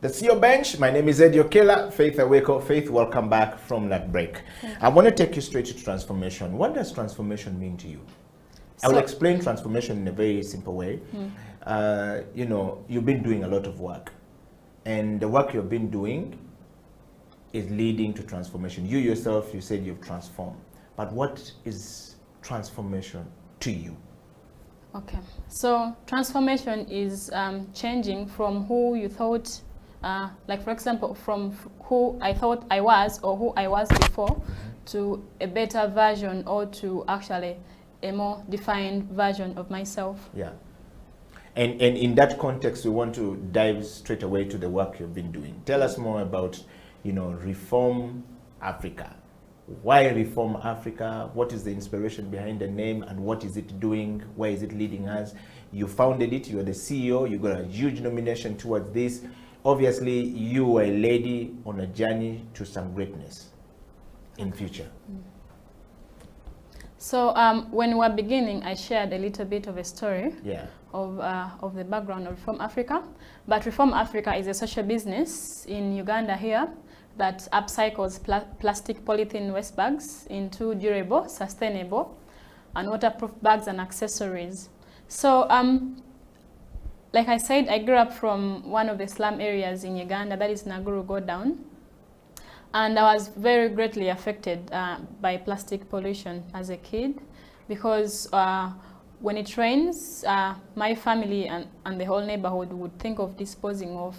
The CEO Bench, my name is Eddie Okela, Faith Aweko. Faith, welcome back from that break. I want to take you straight to transformation. What does transformation mean to you? I will explain transformation in a very simple way. You've been doing a lot of work, and the work you've been doing is leading to transformation. You yourself, you said you've transformed. But what is transformation to you? Okay, so transformation is changing from who you thought, like for example, from who I thought I was or who I was before to a better version, or to actually a more defined version of myself. Yeah. And in that context, we want to dive straight away to the work you've been doing. Tell us more about, Reform Africa. Why Reform Africa? What is the inspiration behind the name, and what is it doing? Where is it leading us? You founded it, you're the CEO, you got a huge nomination towards this. Obviously, you are a lady on a journey to some greatness in future. So when we were beginning, I shared a little bit of a story of the background of Reform Africa. But Reform Africa is a social business in Uganda here that upcycles plastic polythene waste bags into durable, sustainable, and waterproof bags and accessories. So like I said, I grew up from one of the slum areas in Uganda, that is Naguru Go Down. And I was very greatly affected by plastic pollution as a kid, because when it rains, my family and the whole neighborhood would think of disposing of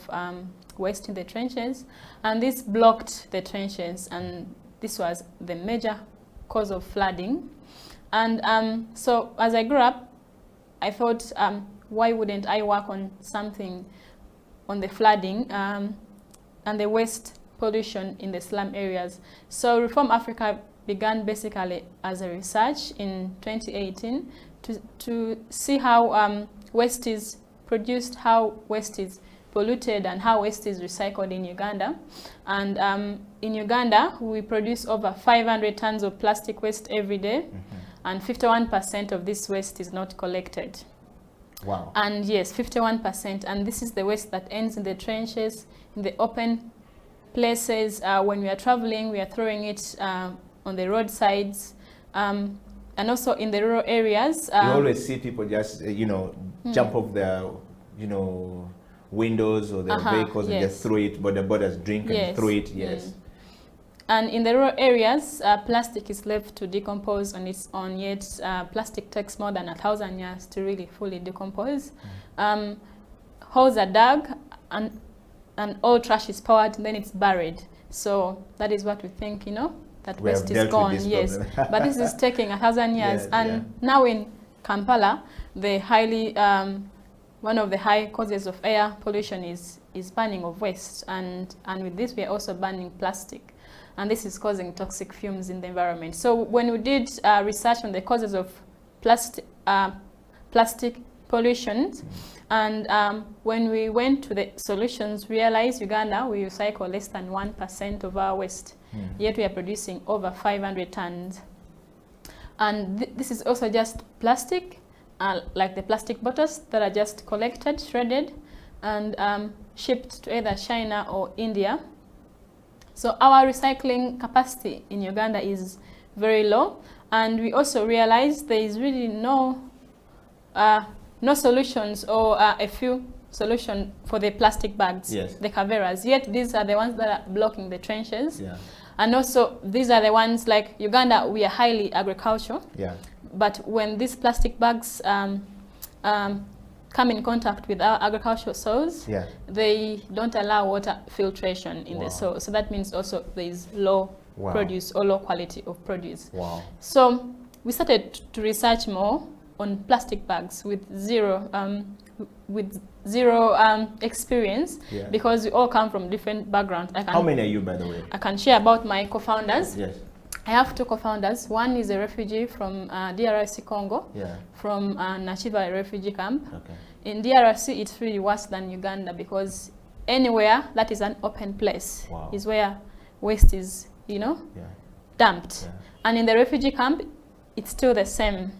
waste in the trenches, and this blocked the trenches, and this was the major cause of flooding. And so as I grew up, I thought, why wouldn't I work on something on the flooding and the waste pollution in the slum areas? So Reform Africa began basically as a research in 2018 to see how waste is produced, how waste is polluted, and how waste is recycled in Uganda. And in Uganda, we produce over 500 tons of plastic waste every day, and 51% of this waste is not collected. Wow. And yes, 51%. And this is the waste that ends in the trenches, in the open places. When we are traveling, we are throwing it on the roadsides. And also in the rural areas. You always see people just, jump off the, windows or their vehicles and just throw it, but the borders drink and throw it, And in the rural areas, plastic is left to decompose on its own, yet plastic takes more than 1,000 years to really fully decompose. Holes are dug and all trash is poured, then it's buried. So that is what we think, that We waste have is dealt gone, with this yes. problem. But this is taking 1,000 years. Yes, and now in Kampala, the one of the high causes of air pollution is burning of waste. And with this, we are also burning plastic. And this is causing toxic fumes in the environment. So when we did research on the causes of plastic pollution, and when we went to the solutions, we realized Uganda, we recycle less than 1% of our waste, yet we are producing over 500 tons. And this is also just plastic, like the plastic bottles that are just collected, shredded, and shipped to either China or India. So our recycling capacity in Uganda is very low, and we also realized there is really no solutions or a few solutions for the plastic bags, the caveras. Yet these are the ones that are blocking the trenches. And also these are the ones, like Uganda, we are highly agricultural. But when these plastic bags come in contact with our agricultural soils, they don't allow water filtration in the soil. So that means also there is low produce or low quality of produce. So we started to research more on plastic bags with zero experience, because we all come from different backgrounds. How many are you, by the way? I can share about my co-founders. I have two co-founders. One is a refugee from DRC Congo, from Nachiva refugee camp. In DRC, it's really worse than Uganda, because anywhere that is an open place is where waste is, dumped. And in the refugee camp, it's still the same.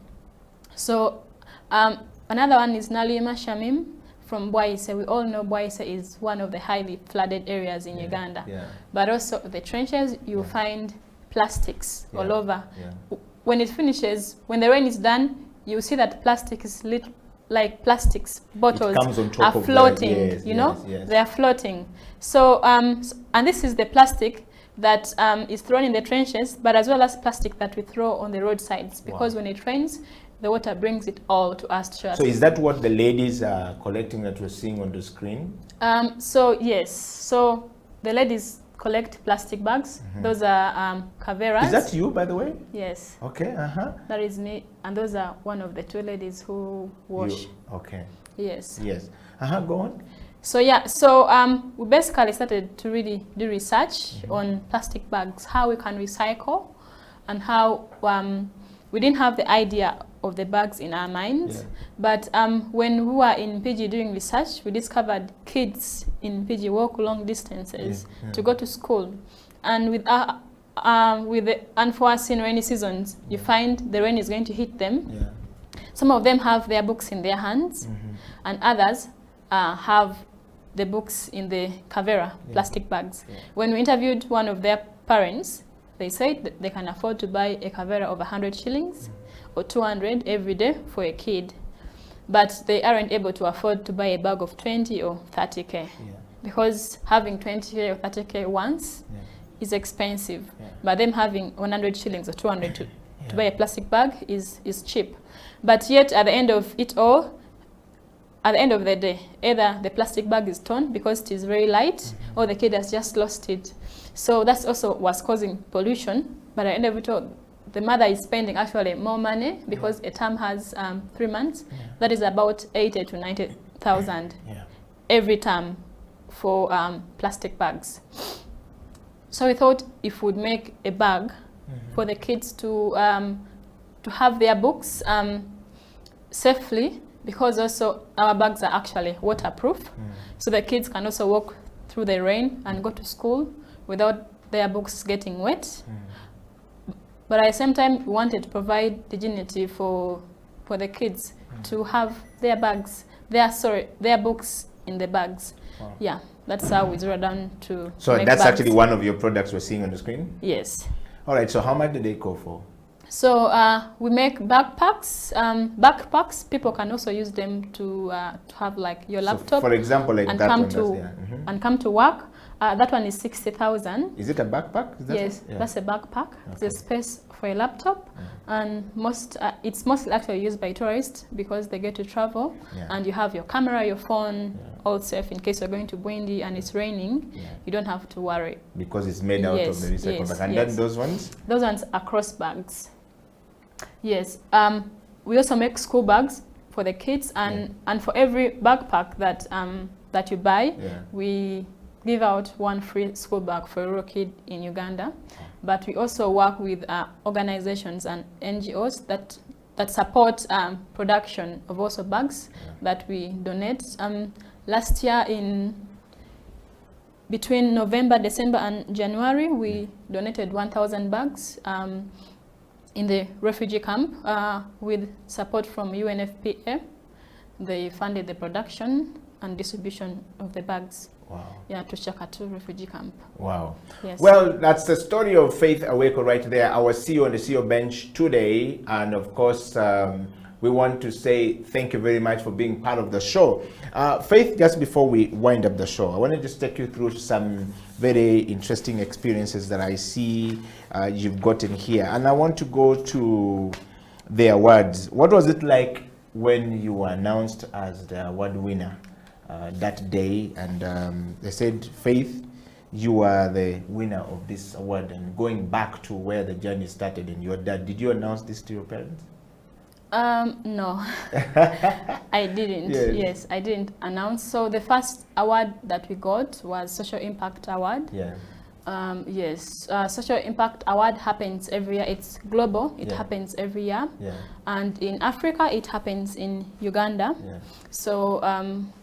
So another one is Nalima Shamim from Bwaise. We all know Bwaise is one of the highly flooded areas in Uganda. But also the trenches, you find plastics all over. When it finishes, when the rain is done, you see that plastic is like plastics bottles are floating, they are floating. So and this is the plastic that is thrown in the trenches, but as well as plastic that we throw on the roadsides, because when it rains, the water brings it all to us. So is that what the ladies are collecting that we're seeing on the screen? So yes, so the ladies collect plastic bags. Those are caveras. Is that you, by the way? Yes. Okay, That is me, and those are one of the two ladies who wash. Okay. Yes. Yes. Go on. So yeah, so we basically started to really do research on plastic bags, how we can recycle, and how we didn't have the idea of the bags in our minds. But when we were in PG doing research, we discovered kids in PG walk long distances to go to school. And with the unforeseen rainy seasons, you find the rain is going to hit them. Some of them have their books in their hands, and others have the books in the Kavera plastic bags. When we interviewed one of their parents, they said that they can afford to buy a Kavera of 100 shillings or 200 every day for a kid. But they aren't able to afford to buy a bag of 20 or 30K. Because having 20K or 30K once is expensive. But them having 100 shillings or 200 to to buy a plastic bag is cheap. But yet at the end of it all, at the end of the day, either the plastic bag is torn because it is very light, or the kid has just lost it. So that's also what's causing pollution. But at the end of it all, the mother is spending actually more money because a term has 3 months. That is about 80 to 90,000 every term for plastic bags. So we thought if we'd make a bag for the kids to have their books safely, because also our bags are actually waterproof, so the kids can also walk through the rain and go to school without their books getting wet. But at the same time, we wanted to provide dignity for the kids to have their bags, their books in the bags. Wow. Yeah, that's how we zeroed down to So make that's bags. actually one of your products we're seeing on the screen? Yes. All right, so how much do they go for? So we make backpacks. Backpacks, people can also use them to have like your laptop. For example, like and that come one. to and come to work. That one is 60,000. Is it a backpack? Is that Yes, yeah. that's a backpack. There's space for a laptop, and it's mostly actually used by tourists because they get to travel, and you have your camera, your phone, all safe in case you're going to Bwindi and it's raining. You don't have to worry. Because it's made out of the recycled bag. And then those ones? Those ones are cross bags. Yes. We also make school bags for the kids, and for every backpack that you buy, we give out one free school bag for a rural kid in Uganda. But we also work with organizations and NGOs that support production of also bags that we donate. Last year between November, December and January, we donated 1,000 bags in the refugee camp with support from UNFPA. They funded the production and distribution of the bags. Wow. Yeah, to Shakatu refugee camp. Wow. Yes. Well, that's the story of Faith Aweko right there, our CEO on the CEO bench today. And of course, we want to say thank you very much for being part of the show. Faith, just before we wind up the show, I want to just take you through some very interesting experiences that I see you've gotten here. And I want to go to the awards. What was it like when you were announced as the award winner that day? And they said, Faith, you are the winner of this award. And going back to where the journey started and your dad, did you announce this to your parents? No, I didn't. Yes, I didn't announce. So the first award that we got was Social Impact Award. Yeah. Yes, Social Impact Award happens every year. It's global. It happens every year. Yeah. And in Africa, it happens in Uganda. Yeah. So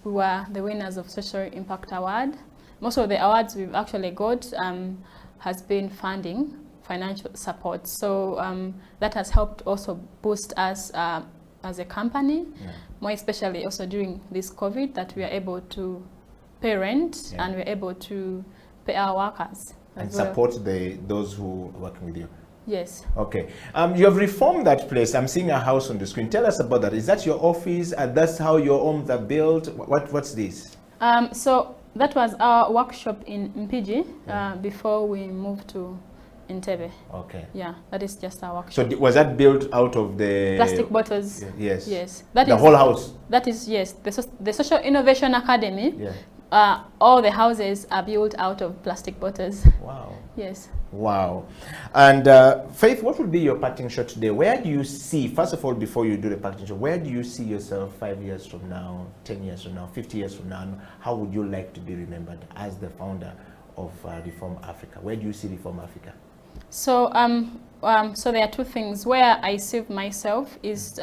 we were the winners of Social Impact Award. Most of the awards we've actually got has been funding, financial support. So that has helped also boost us as a company, more especially also during this COVID, that we are able to pay rent and we're able to pay our workers. And support those who are working with you. Yes. Okay. You have reformed that place. I'm seeing a house on the screen. Tell us about that. Is that your office? And that's how your homes are built? What's this? So that was our workshop in Mpigi before we moved to Entebbe. Okay. Yeah, that is just our workshop. So was that built out of the plastic bottles? Yes. Yes. The whole house? That is, yes. The Social Innovation Academy. Yeah. All the houses are built out of plastic bottles. Wow. Yes. Wow. And Faith, what would be your parting shot today? Where do you see, first of all, before you do the parting shot, where do you see yourself 5 years from now, 10 years from now, 50 years from now? How would you like to be remembered as the founder of Reform Africa? Where do you see Reform Africa? So, so there are two things. Where I see myself is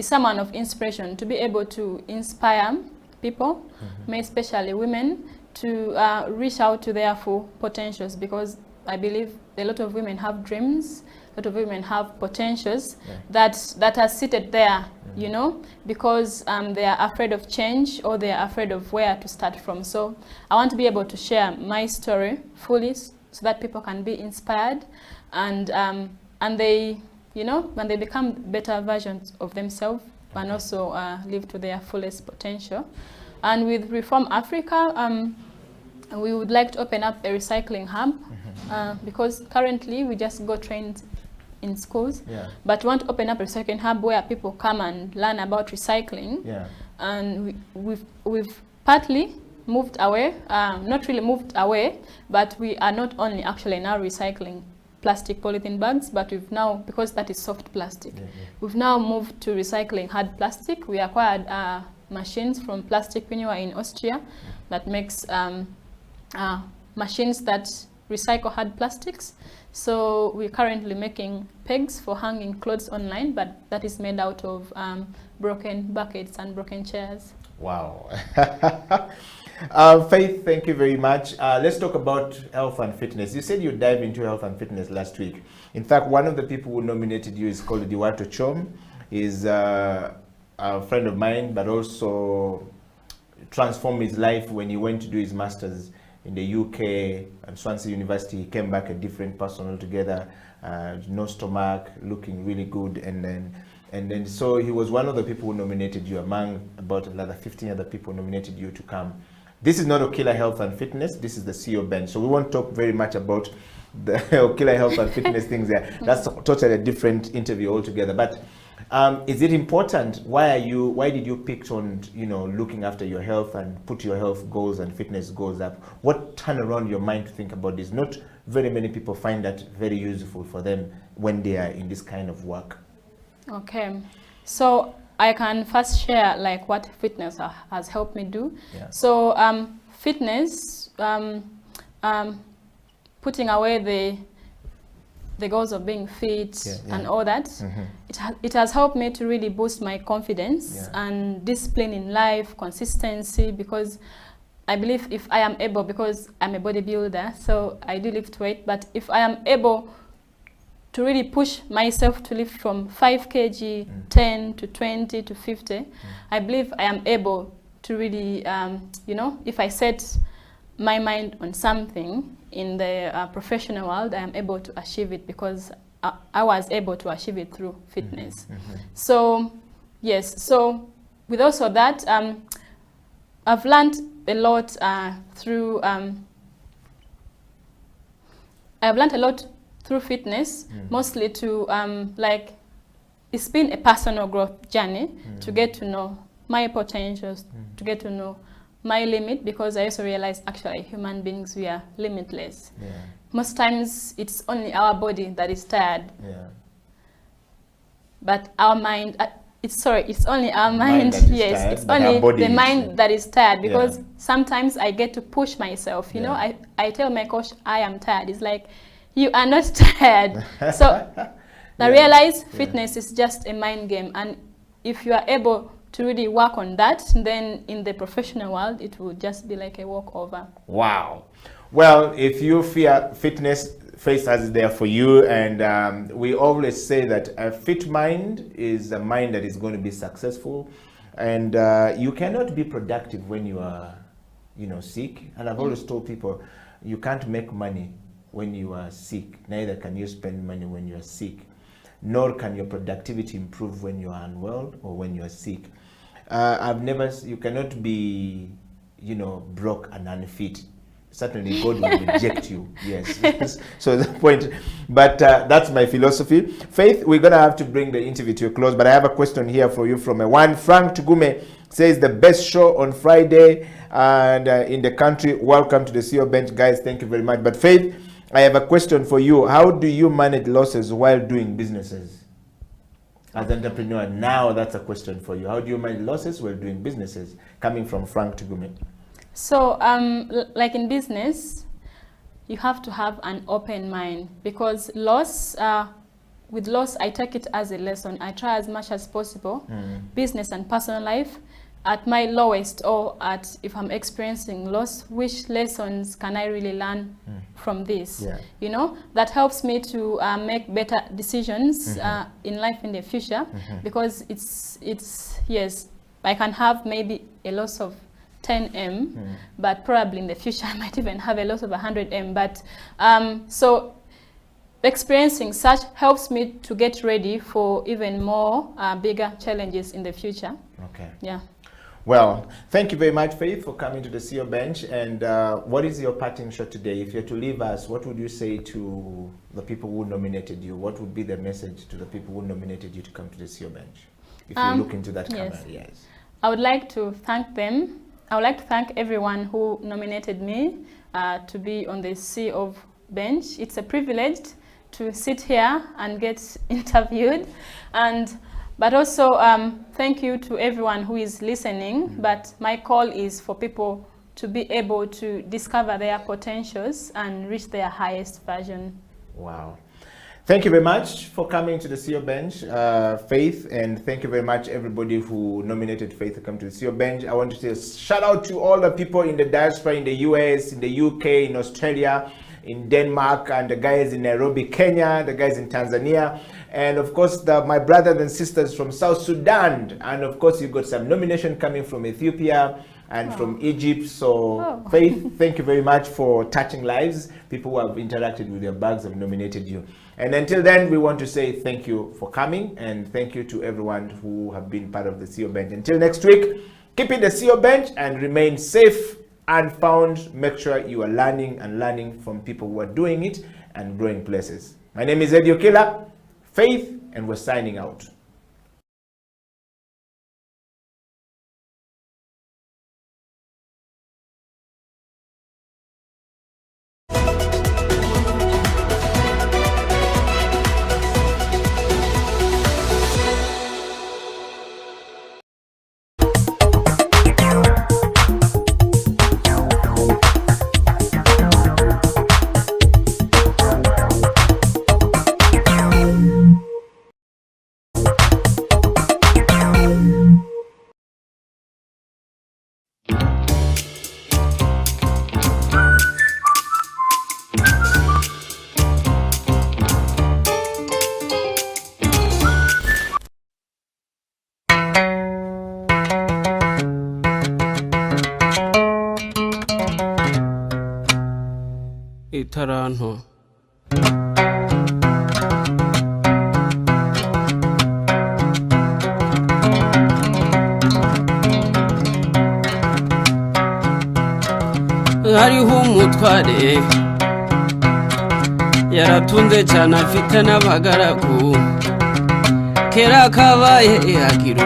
someone of inspiration, to be able to inspire people, especially women, to reach out to their full potentials, because I believe a lot of women have dreams, a lot of women have potentials that are seated there, you know, because they are afraid of change or they are afraid of where to start from. So I want to be able to share my story fully so that people can be inspired and they, you know, when they become better versions of themselves and also live to their fullest potential. And with Reform Africa, we would like to open up a recycling hub because currently we just go trains in schools, but we want to open up a recycling hub where people come and learn about recycling. And we've partly moved away, not really moved away, but we are not only actually now recycling plastic polythene bags, but we've now, because that is soft plastic, we've now moved to recycling hard plastic. We acquired machines from Plastic Renewal in Austria that makes machines that recycle hard plastics. So we're currently making pegs for hanging clothes online, but that is made out of broken buckets and broken chairs. Wow. Faith, thank you very much. Let's talk about health and fitness. You said you dived into health and fitness last week. In fact, one of the people who nominated you is called Diwato Chom. He's a friend of mine, but also transformed his life when he went to do his master's in the UK at Swansea University. He came back a different person altogether, no stomach, looking really good, and then so he was one of the people who nominated you among about another 15 other people who nominated you to come. This is not Okila Health and Fitness, this is the CEO bench. So we won't talk very much about the Okila Health and Fitness things there. That's totally a different interview altogether. But is it important? Why did you pick on, looking after your health and put your health goals and fitness goals up? What turned around your mind to think about this? Not very many people find that very useful for them when they are in this kind of work. Okay, so I can first share like what fitness has helped me do. So fitness, putting away the goals of being fit and all that, it has helped me to really boost my confidence and discipline in life, consistency, because I believe if I am able, because I'm a bodybuilder, so I do lift weight, but if I am able to really push myself to lift from 5 kg, 10 to 20 to 50, I believe I am able to really, if I set my mind on something in the professional world, I am able to achieve it because I was able to achieve it through fitness. So, yes, so with also that, I've learned a lot through, through fitness, mostly to like, it's been a personal growth journey to get to know my potentials, to get to know my limit, because I also realized actually human beings, we are limitless. Most times it's only our body that is tired, but our mind, it's only our mind, yes, tired, it's only the mind that is tired, because sometimes I get to push myself, you know, I tell my coach I am tired, it's like, you are not tired. So I realize fitness is just a mind game, and if you are able to really work on that, then in the professional world it will just be like a walkover. Wow. Well, if you fear fitness, Faith is there for you, and we always say that a fit mind is a mind that is going to be successful, and you cannot be productive when you are, sick. And I've always told people, you can't make money when you are sick, neither can you spend money when you are sick, nor can your productivity improve when you are unwell or when you are sick. You cannot be, broke and unfit. Certainly God will reject you, yes. So the point, but that's my philosophy. Faith, we're gonna have to bring the interview to a close, but I have a question here for you from one Frank Tugume. Says the best show on Friday and in the country. Welcome to the CEO bench, guys. Thank you very much. But Faith, I have a question for you. How do you manage losses while doing businesses? As an entrepreneur, now that's a question for you. How do you manage losses while doing businesses? Coming from Frank Tugume. So, like in business, you have to have an open mind, because with loss, I take it as a lesson. I try as much as possible, business and personal life, at my lowest, or if I'm experiencing loss, which lessons can I really learn from this? That helps me to make better decisions in life in the future, because yes, I can have maybe a loss of 10M, but probably in the future I might even have a loss of 100M. But so experiencing such helps me to get ready for even more bigger challenges in the future. Okay. Yeah. Well, thank you very much, Faith, for coming to the CEO Bench. And what is your parting shot today? If you're to leave us, what would you say to the people who nominated you? What would be the message to the people who nominated you to come to the CEO Bench? If you look into that camera, yes. I would like to thank them. I would like to thank everyone who nominated me to be on the CEO Bench. It's a privilege to sit here and get interviewed. But also, thank you to everyone who is listening. But my call is for people to be able to discover their potentials and reach their highest version. Wow. Thank you very much for coming to the CEO Bench, Faith, and thank you very much everybody who nominated Faith to come to the CEO Bench. I want to say a shout out to all the people in the diaspora, in the US, in the UK, in Australia, in Denmark, and the guys in Nairobi, Kenya, the guys in Tanzania, and of course my brothers and sisters from South Sudan, and of course you got some nomination coming from Ethiopia and from Egypt. So Faith, thank you very much for touching lives. People who have interacted with your bags have nominated you. And until then, we want to say thank you for coming, and thank you to everyone who have been part of the CEO Bench. Until next week, keep it the CEO Bench and remain safe and found. Make sure you are learning from people who are doing it and growing places. My name is Eddie Okila, Faith, and we're signing out. Taranto. Hariho umutware yaratunze cyane afite n'abagaragu, kera kabaye agira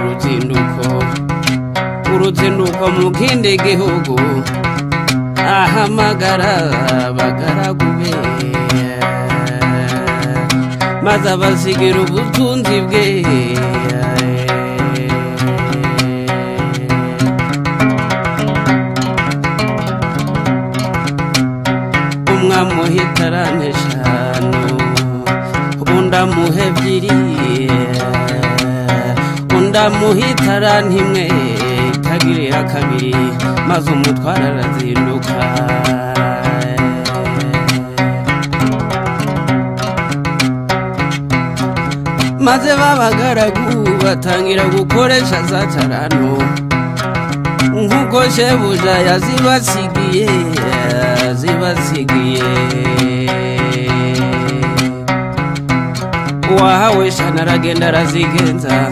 uruzinduko mu kindi gihugu, ahamagara abagaragu be maze abasigira ubutunzi bwe. Umwe amuha itarane eshanu, undi amuha ebyiri, undi amuha itarane imwe itagirira kabiri, maze umutware arazinduka. Maze babagaragu batangira gukoresha za tarano nk'uko shebuja yazibasigiye. Uwahawe shana aragenda arazigenza,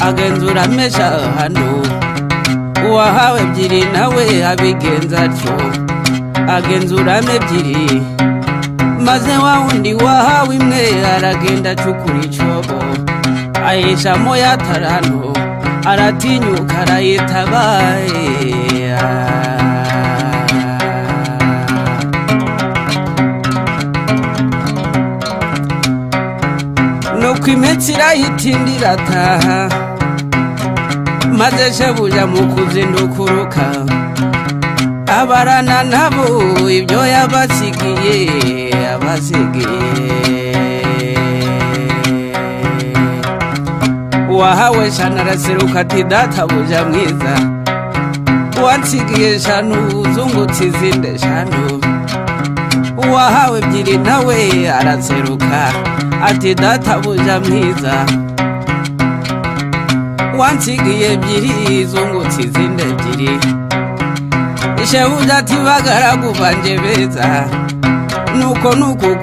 agenzura amesha hano. Uwahawe ebyiri nawe abigenza atyo, agenzuramo ebyiri, maze wa wundi wahawe imwe aragenda acukura icobo, ayishamo ya tarano, aratinyuka arayitabaye. Nuko imitsi irayitindi irataha, maze shebuja mu kuzindukuruka abarana nabo ibyo yabasigiye. Uwahawe shana araseruka ati databuja mwiza, wansigiye eshanu uzungutse izindi eshanu. Uwahawe ebyiri nawe araseruka ati databuja mwiza, wansigiye ebyiri zungutse izindi ebyiri. Shebuja ati bagaragu banje beza, nuko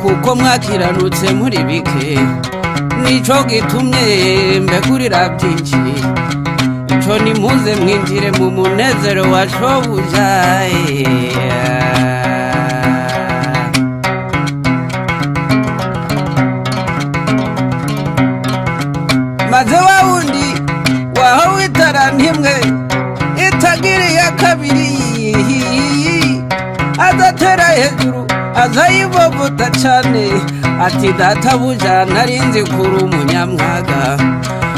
kuko mwakiranutse muri bike, nico gitumye mbekurira byinshi. muco nimuze mwinjire mu munezero wa shobuja maze wa wundi waho witara ntimwe itagiriye kabiri adatera hejuru azayivovota cane ati databuja narinzi kuri umunyamwaga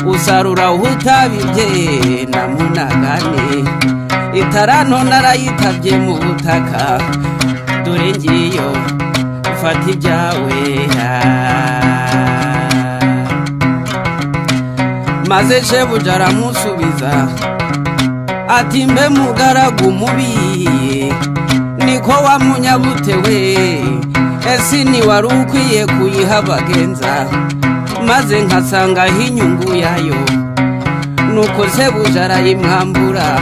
usarura utabibye na munagane itaranto narayitavye mu butaka dore ngiyo ufata ibyawe maze shebuja aramusubiza ati mbe mugaragu mubi niko wamunyabutewe esi ntiwari ukwiye kuyiha abagenza maze nkasangaho inyungu yayo nuko shebuja arayimwambura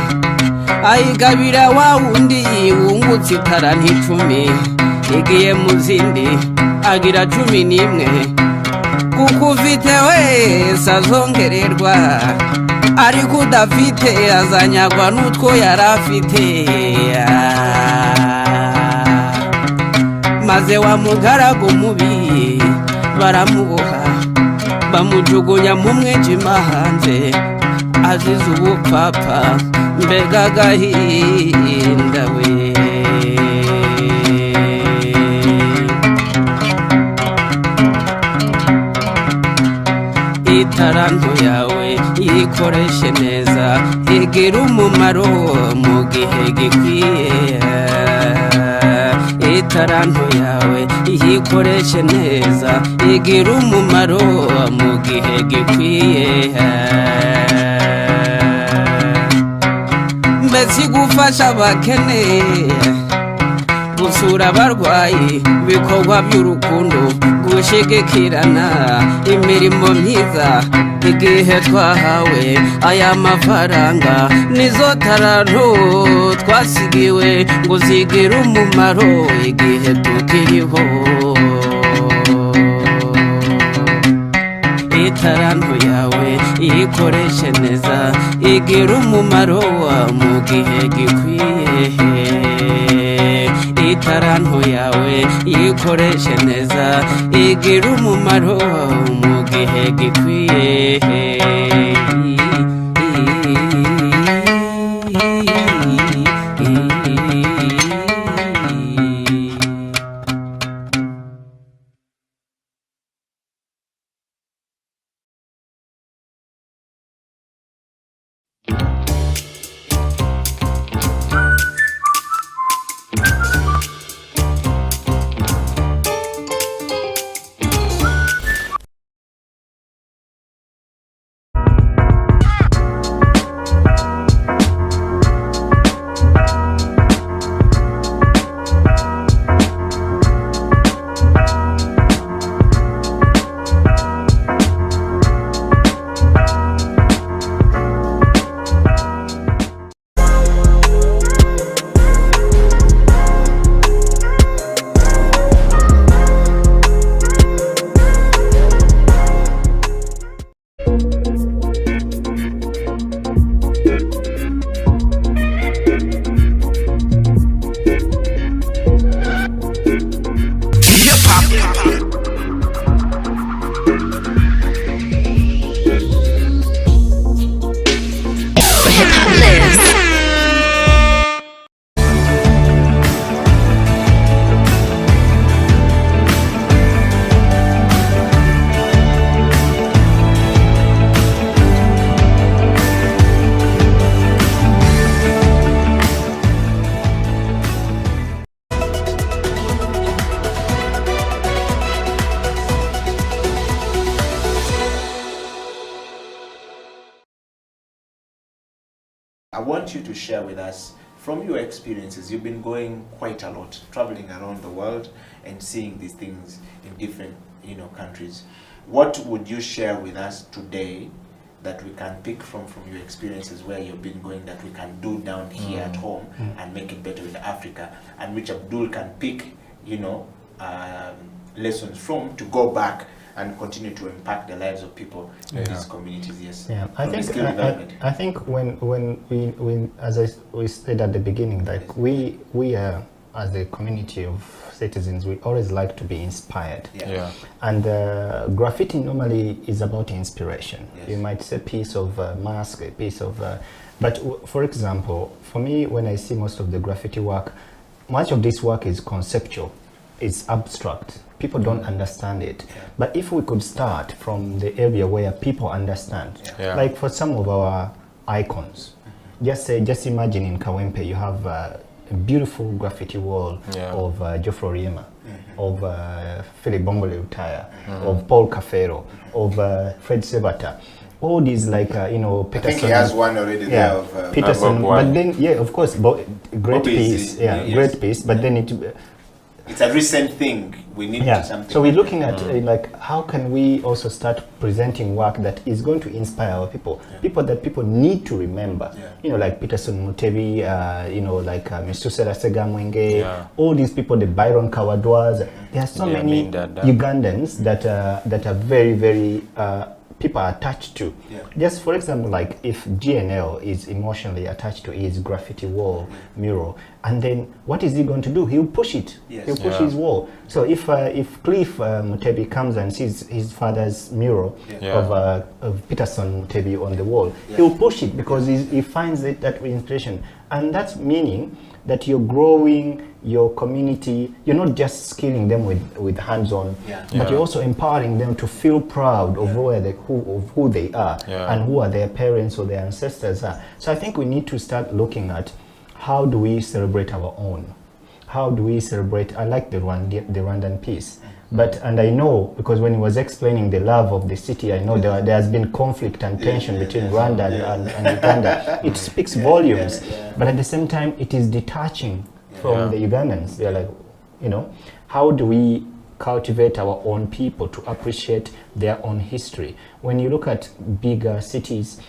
ayigabira wa wundi wungutse itara n'icumi igiye mu zindi agira 11 kuko ufite wese azongererwa ariko udafite azanyagwa n'utwo yari afite maze wa mugaragu mubi baramuboha bamujugunya mu mwijima hanze azize ubupfapfa mbega agahinda we itaranto yawe yikoreshe neza igira umumaro mu gihe gikwiye itaranto yawe yikoreshe neza igira umumaro mu gihe gikwiye mbese gufasha abakene gusura abarwayi ibikorwa by'urukundo gushigikirana imirimo myiza igihe twahawe aya mafaranga nizo taranto twasigiwe ngo zigire umumaro igihe tukiriho itaranto yawe ikoreshe neza igira umumaro mu gihe gikwiye itaranto yawe yikoreshe neza igira umumaro mu gihe gikwiye I want you to share with us from your experiences. You've been going quite a lot, traveling around the world and seeing these things in different countries. What would you share with us today that we can pick from your experiences where you've been going that we can do down here at home and make it better in Africa, and which Abdul can pick lessons from to go back and continue to impact the lives of people in these communities. Yes. Yeah, I think when we as we said at the beginning, like we are, as a community of citizens, we always like to be inspired. And graffiti normally is about inspiration. You might say piece of mask, a piece of but for example, for me, when I see most of the graffiti work, much of this work is conceptual, it's abstract. People don't understand it. But if we could start from the area where people understand, like for some of our icons, just imagine in Kawempe you have a beautiful graffiti wall of Geoffrey Riema, of Philip Bongole Utaya, of Paul Cafero, of Fred Sebata. All these, like Peterson. I think he has one already there of Peterson. But then, of course, great piece. Great piece. But then it's a recent thing. We need something. So we're looking at like how can we also start presenting work that is going to inspire our people, people that people need to remember. Like Peterson Mutebi, like Misusela Segamwenge, all these people, the Byron Kawadwas. There are so many Ugandans that are very, very people are attached to. Just for example, like if GNL is emotionally attached to his graffiti wall mural, and then what is he going to do? He'll push it. He'll push his wall. So if Cliff Mutebi comes and sees his father's mural of Peterson Mutebi on the wall, he'll push it because he finds that inspiration. And that's meaning that you're growing your community. You're not just skilling them with hands-on, but you're also empowering them to feel proud of who they are and who are their parents or their ancestors are. So I think we need to start looking at how do we celebrate our own? How do we celebrate? I like the Rwandan piece. And I know, because when he was explaining the love of the city, I know there has been conflict and tension between Rwanda and Uganda. It speaks volumes, but at the same time, it is detaching from the Ugandans. They're like, how do we cultivate our own people to appreciate their own history? When you look at bigger cities,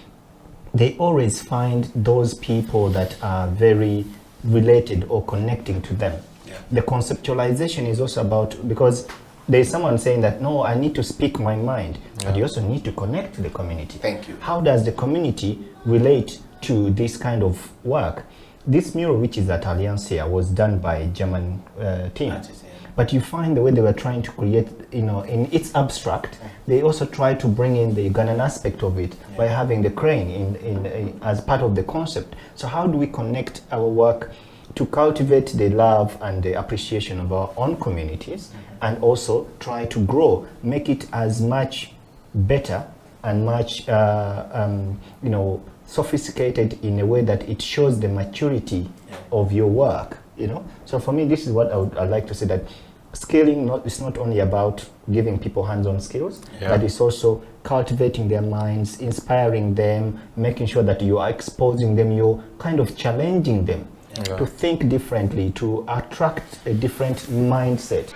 they always find those people that are very related or connecting to them. The conceptualization is also about, because there's someone saying that, no, I need to speak my mind, but you also need to connect to the community. Thank you. How does the community relate to this kind of work? This mural, which is at Alliancia, was done by a German team. But you find the way they were trying to create, in its abstract, they also try to bring in the Ugandan aspect of it by having the crane as part of the concept. So how do we connect our work to cultivate the love and the appreciation of our own communities, and also try to grow, make it as much better and much, sophisticated in a way that it shows the maturity of your work, So for me, this is what I'd like to say, that scaling is not only about giving people hands-on skills, but it's also cultivating their minds, inspiring them, making sure that you are exposing them, you're kind of challenging them to think differently, to attract a different mindset.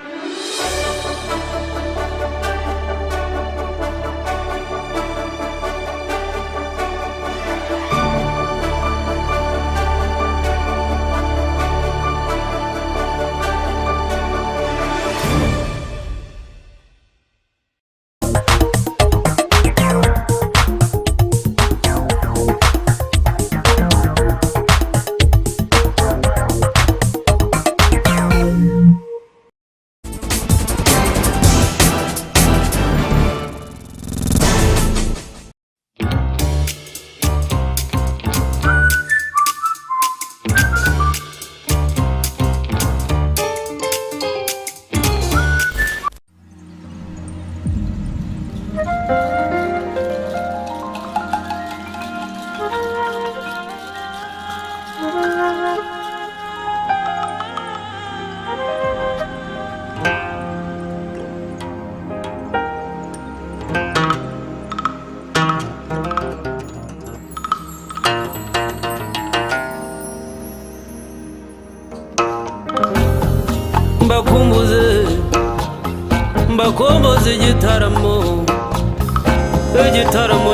mbakomboze igitaramo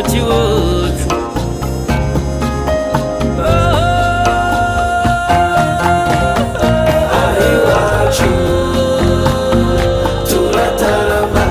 cy'iwacu iwacu turatarama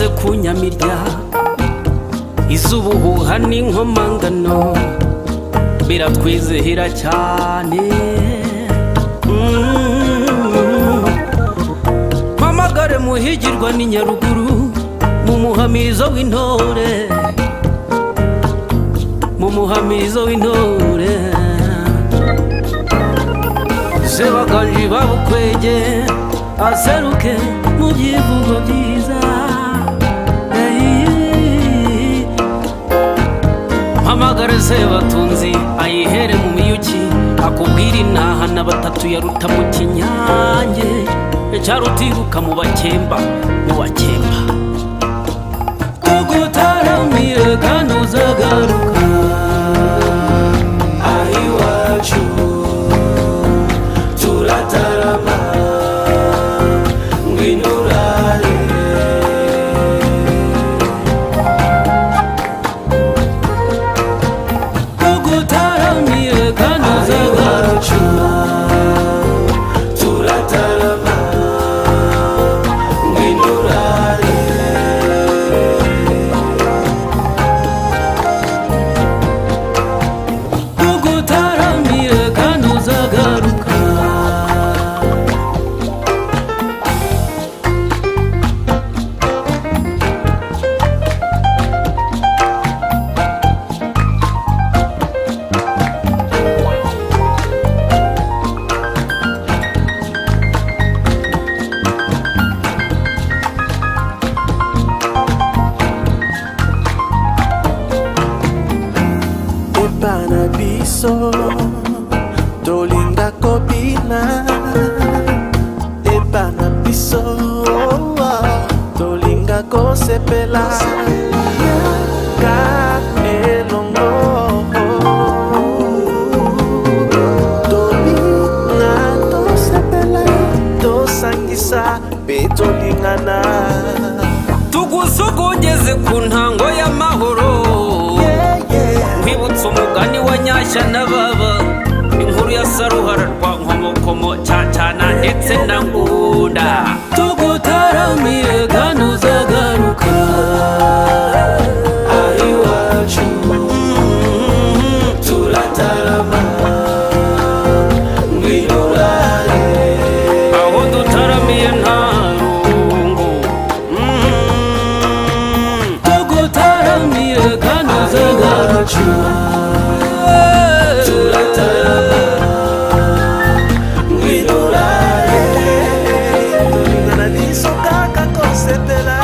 bamaze kunyamirya izubuhuha n'inkomangano biratwizihira cyane. Mpamagare muhigirwa ni Nyaruguru mu muhamizo w'intore, mu muhamizo w'intore. Sebaganji babukwege aseruke mu byivugo byiza. Mpamagare Sebatunzi ayihere mu miyuki akubwira intahana batatu yaruta mu kinyange cyarutiruka mu bakemba, mu bakemba. Kugutaramiye kandi uzagaruka ahiwacu turatarama ngwino urare. Kugutaramiye kandi uzagaruka turatarama ngwino urare. Kugutaramiye kandi uzagaruka. Epana biso tolinga kobina, epana biso tolinga kosepela ka elongo, tolinga tosepela tosangisa pe tolingana. Tugusogongeze ku ntango y'amahoro, nkwibutsa umugani wa Nyashya na Baba, inkuru ya Saruhara rwa Nkomokomo, Cyacana ndetse na Ngunda. Tugutaramiye kandi uzagaruka ahiwacu turatarama ngwino urare. Aho dutaramiye nta rungu. Tugutaramiye kandi uzagaruka turatarama ngwino urare. Tolingana niso kaka kosepela.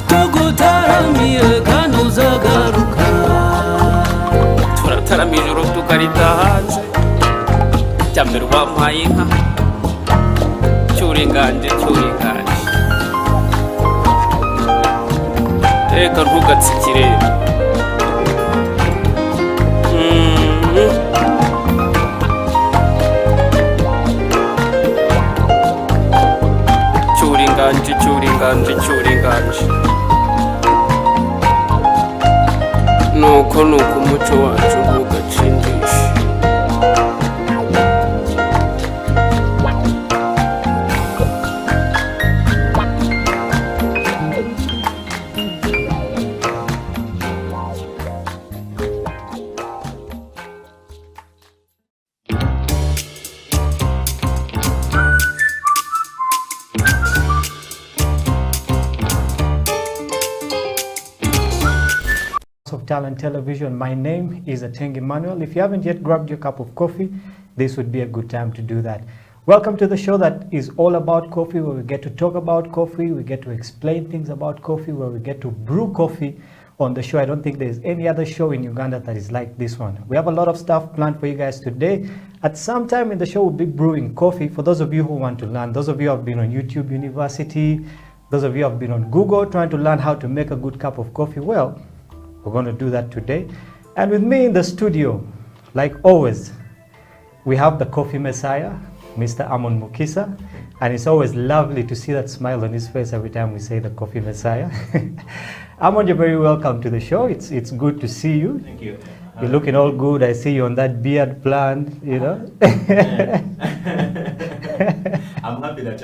Tugutaramiye kandi uzagaruka turatarama ijoro tukarita hanze. Cyambere wampaye inka cyuringanje cyuringanje. Reka ntugatsikire. Cyuringanje cyuringanje cyuringanje. Nuko umuco wacu ntugacindishe. Of Talent Television. My name is Ateng Emmanuel. If you haven't yet grabbed your cup of coffee, this would be a good time to do that. Welcome to the show that is all about coffee, where we get to talk about coffee, we get to explain things about coffee, where we get to brew coffee on the show. I don't think there's any other show in Uganda that is like this one. We have a lot of stuff planned for you guys today. At some time in the show, we'll be brewing coffee. For those of you who want to learn, those of you who have been on YouTube University, those of you who have been on Google trying to learn how to make a good cup of coffee, well, we're going to do that today. And with me in the studio, like always, we have the coffee messiah, Mr. Amon Mukisa. And it's always lovely to see that smile on his face every time we say the coffee messiah. Amon, you're very welcome to the show. It's good to see you. Thank you. You're looking all good. I see you on that beard plan, you know. I'm happy that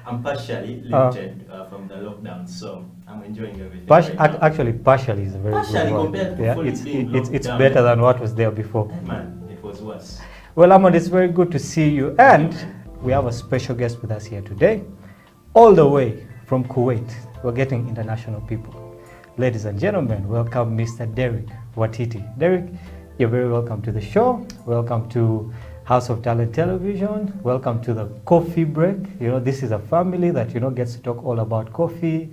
I'm partially limited from the lockdown, so I'm enjoying everything. Actually, partially is a very partially good compared to fully being it's locked better down. than what was there before. Man, it was worse. Well, Ahmad, it's very good to see you, and we have a special guest with us here today, all the way from Kuwait. We're getting international people. Ladies and gentlemen, welcome Mr. Derek Watiti. Derek, you're very welcome to the show. Welcome to House of Talent Television. Welcome to the coffee break. You know, this is a family that, you know, gets to talk all about coffee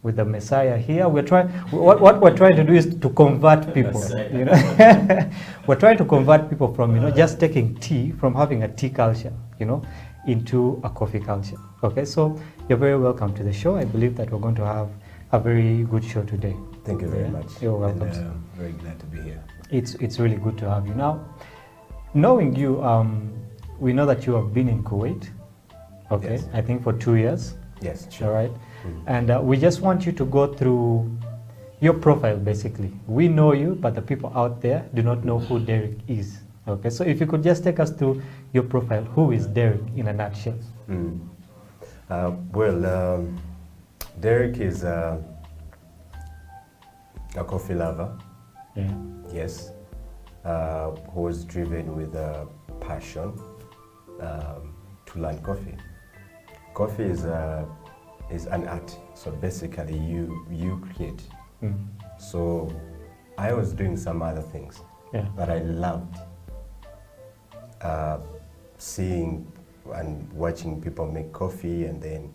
with the Messiah here. We're trying, what we're trying to do is to convert people, you know. We're trying to convert people from, you know, just taking tea, from having a tea culture, you know, into a coffee culture. Okay, so you're very welcome to the show. I believe that we're going to have a very good show today. Thank you very much. You're welcome. And, very glad to be here. It's really good to have you. Now, knowing you, we know that you have been in Kuwait, okay, yes. I think for 2 years. Yes, sure. All right. And we just want you to go through your profile, basically. We know you, but the people out there do not know who Derek is. Okay, so if you could just take us through your profile, who is Derek in a nutshell? Derek is a coffee lover. Yeah. Yes. Who was driven with a passion to learn coffee. Coffee is an art. So basically, you create. So I was doing some other things, but I loved seeing and watching people make coffee, and then,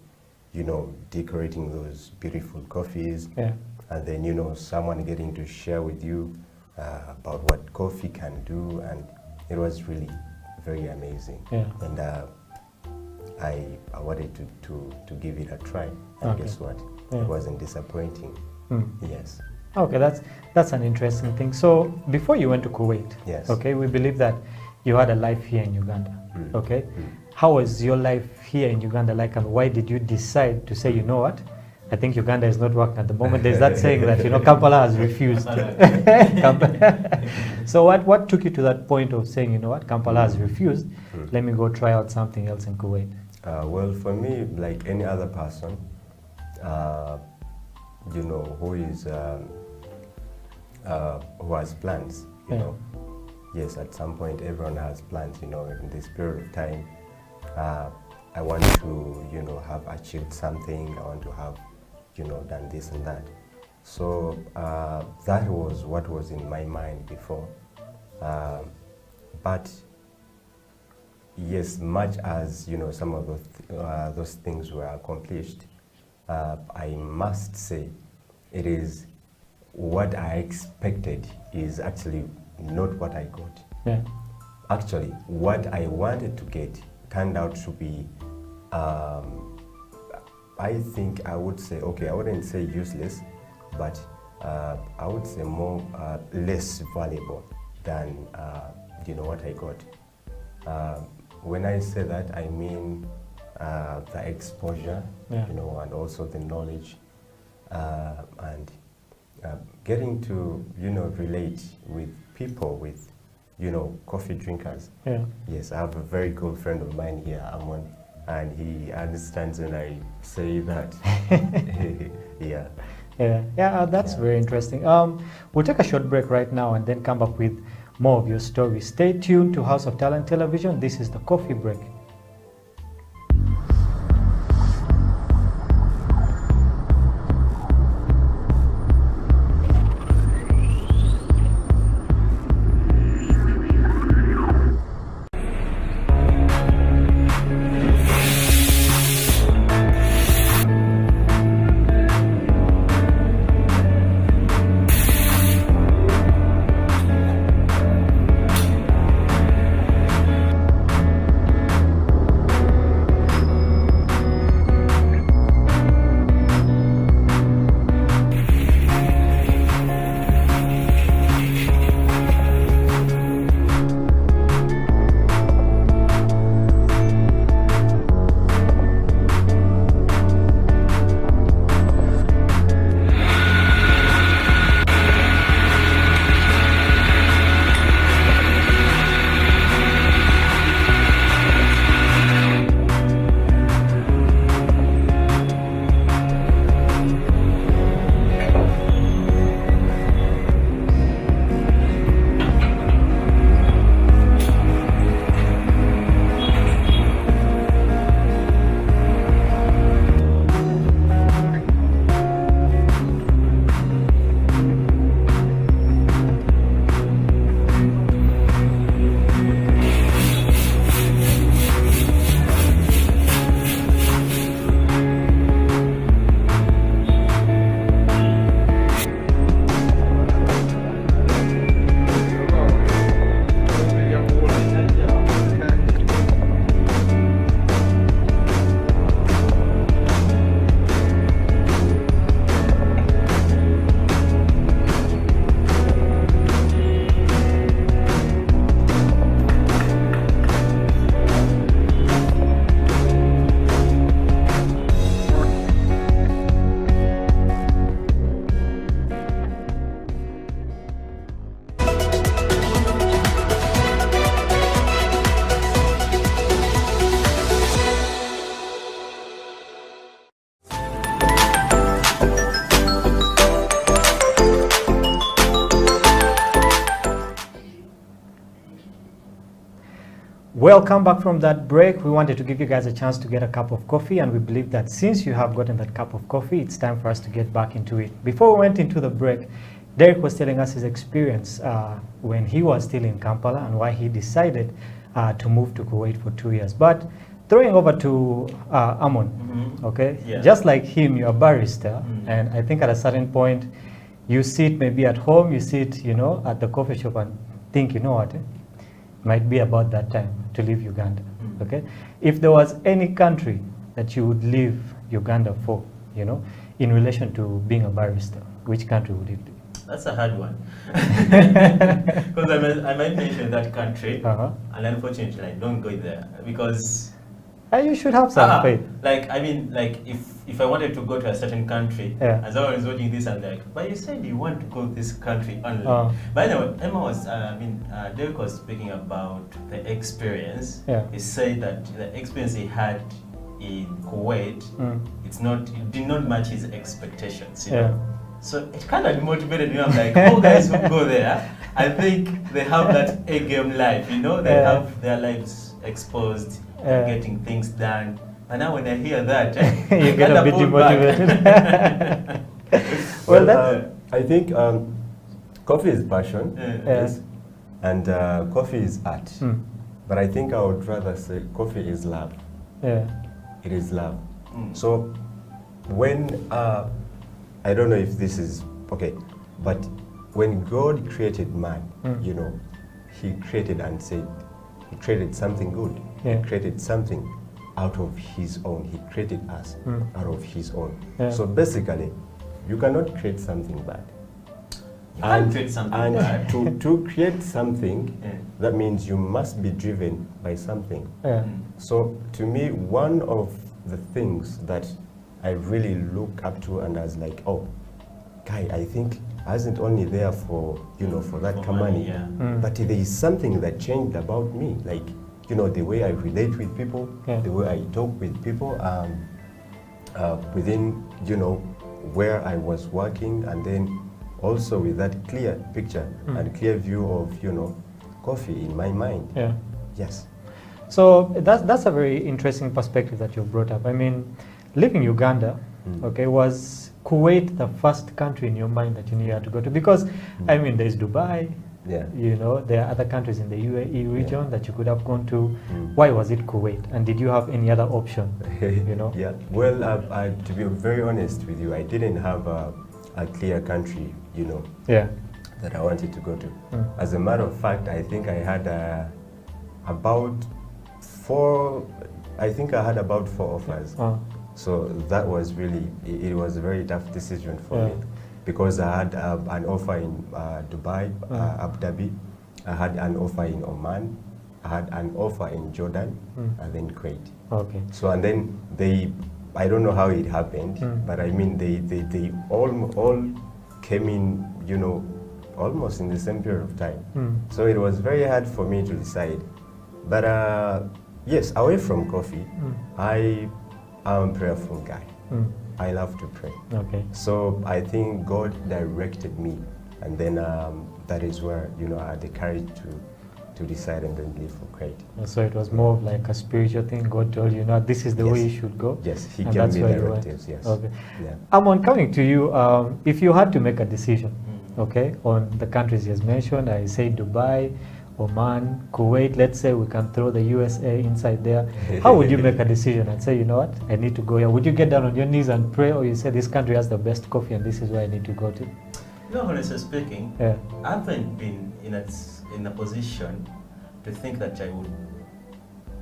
you know, decorating those beautiful coffees, and then, you know, someone getting to share with you about what coffee can do, and it was really very amazing. And I wanted to give it a try, and guess what? It wasn't disappointing. Yes. Okay, that's an interesting thing. So before you went to Kuwait, yes. Okay, we believe that you had a life here in Uganda. Okay, how was your life here in Uganda like, and why did you decide to say, you know what, I think Uganda is not working at the moment? There's that saying that, you know, Kampala has refused. So what took you to that point of saying, you know what, Kampala has refused, let me go try out something else in Kuwait? Well, for me, like any other person, you know, who has plans, you know. Yes, at some point everyone has plans, you know, in this period of time. I want to, you know, have achieved something. I want to have, you know, done this and that. So that was what was in my mind before. But yes, much as, you know, some of those things were accomplished, I must say it is what I expected is actually not what I got. Actually, what I wanted to get turned out to be, I think I would say, okay, I wouldn't say useless, but I would say more less valuable than you know, what I got. When I say that, I mean the exposure, you know, and also the knowledge, and getting to, you know, relate with people, with, you know, coffee drinkers. Yes, I have a very good friend of mine here, Amon, and he understands when I say that. That's very interesting. We'll take a short break right now and then come back with more of your story. Stay tuned to House of Talent Television. This is the Coffee Break. Welcome back from that break. We wanted to give you guys a chance to get a cup of coffee, and we believe that since you have gotten that cup of coffee, it's time for us to get back into it. Before we went into the break, Derek was telling us his experience when he was still in Kampala and why he decided to move to Kuwait for 2 years. But throwing over to Amon, okay? Yeah. Just like him, you're a barrister, and I think at a certain point, you sit maybe at home, you sit, you know, at the coffee shop and think, you know what, might be about that time to leave Uganda, okay? If there was any country that you would leave Uganda for, you know, in relation to being a barrister, which country would it be? That's a hard one. Because I might mention that country, and unfortunately I don't go there because you should have some faith. Like, I mean, like if I wanted to go to a certain country, as I was watching this, I'm like, but you said you want to go to this country only. But anyway, Emma was, Derek was speaking about the experience. He said that the experience he had in Kuwait, it did not match his expectations. You know? So it kind of motivated me. I'm like, all guys who go there, I think they have that A-game life, you know? They have their lives exposed, getting things done. And now when I hear that, you get a bit demotivated. Well, I think coffee is passion, yes, and coffee is art. But I think I would rather say coffee is love. It is love. So when I don't know if this is okay, but when God created man, you know, He created and said, He created something good. He created something out of His own. He created us out of His own. So basically, you cannot create something bad. You can't create something bad. To create something, that means you must be driven by something. So to me, one of the things that I really look up to, and I was like, oh, guy, I think I wasn't only there for, you know, for that money, but there is something that changed about me, like, you know, the way I relate with people, the way I talk with people, within, you know, where I was working, and then also with that clear picture and clear view of, you know, coffee in my mind. Yes. So that's a very interesting perspective that you brought up. I mean, leaving Uganda, okay, was Kuwait the first country in your mind that you knew you had to go to? Because, I mean, there's Dubai, you know, there are other countries in the UAE region that you could have gone to. Why was it Kuwait? And did you have any other option, you know? Well, to be very honest with you, I didn't have a clear country, you know, that I wanted to go to. As a matter of fact, I think I had about four offers. So that was really, it was a very tough decision for me, because I had an offer in Dubai, Abu Dhabi, I had an offer in Oman, I had an offer in Jordan, and then Kuwait. So, and then I don't know how it happened, but I mean, they all came in, you know, almost in the same period of time. So it was very hard for me to decide. But yes, away from coffee, I am a prayerful guy. I love to pray. So I think God directed me, and then that is where, you know, I had the courage to decide and then leave for Kuwait. So it was more of like a spiritual thing. God told you, no, this is the way you should go. Yes, He gave me directives. Yes. Amon, coming to you, if you had to make a decision, okay, on the countries you mentioned, I say Dubai, Oman, Kuwait, let's say we can throw the USA inside there. How would you make a decision and say, you know what, I need to go here? Would you get down on your knees and pray, or you say this country has the best coffee and this is where I need to go to? No, honestly speaking, I haven't been in a position to think that I would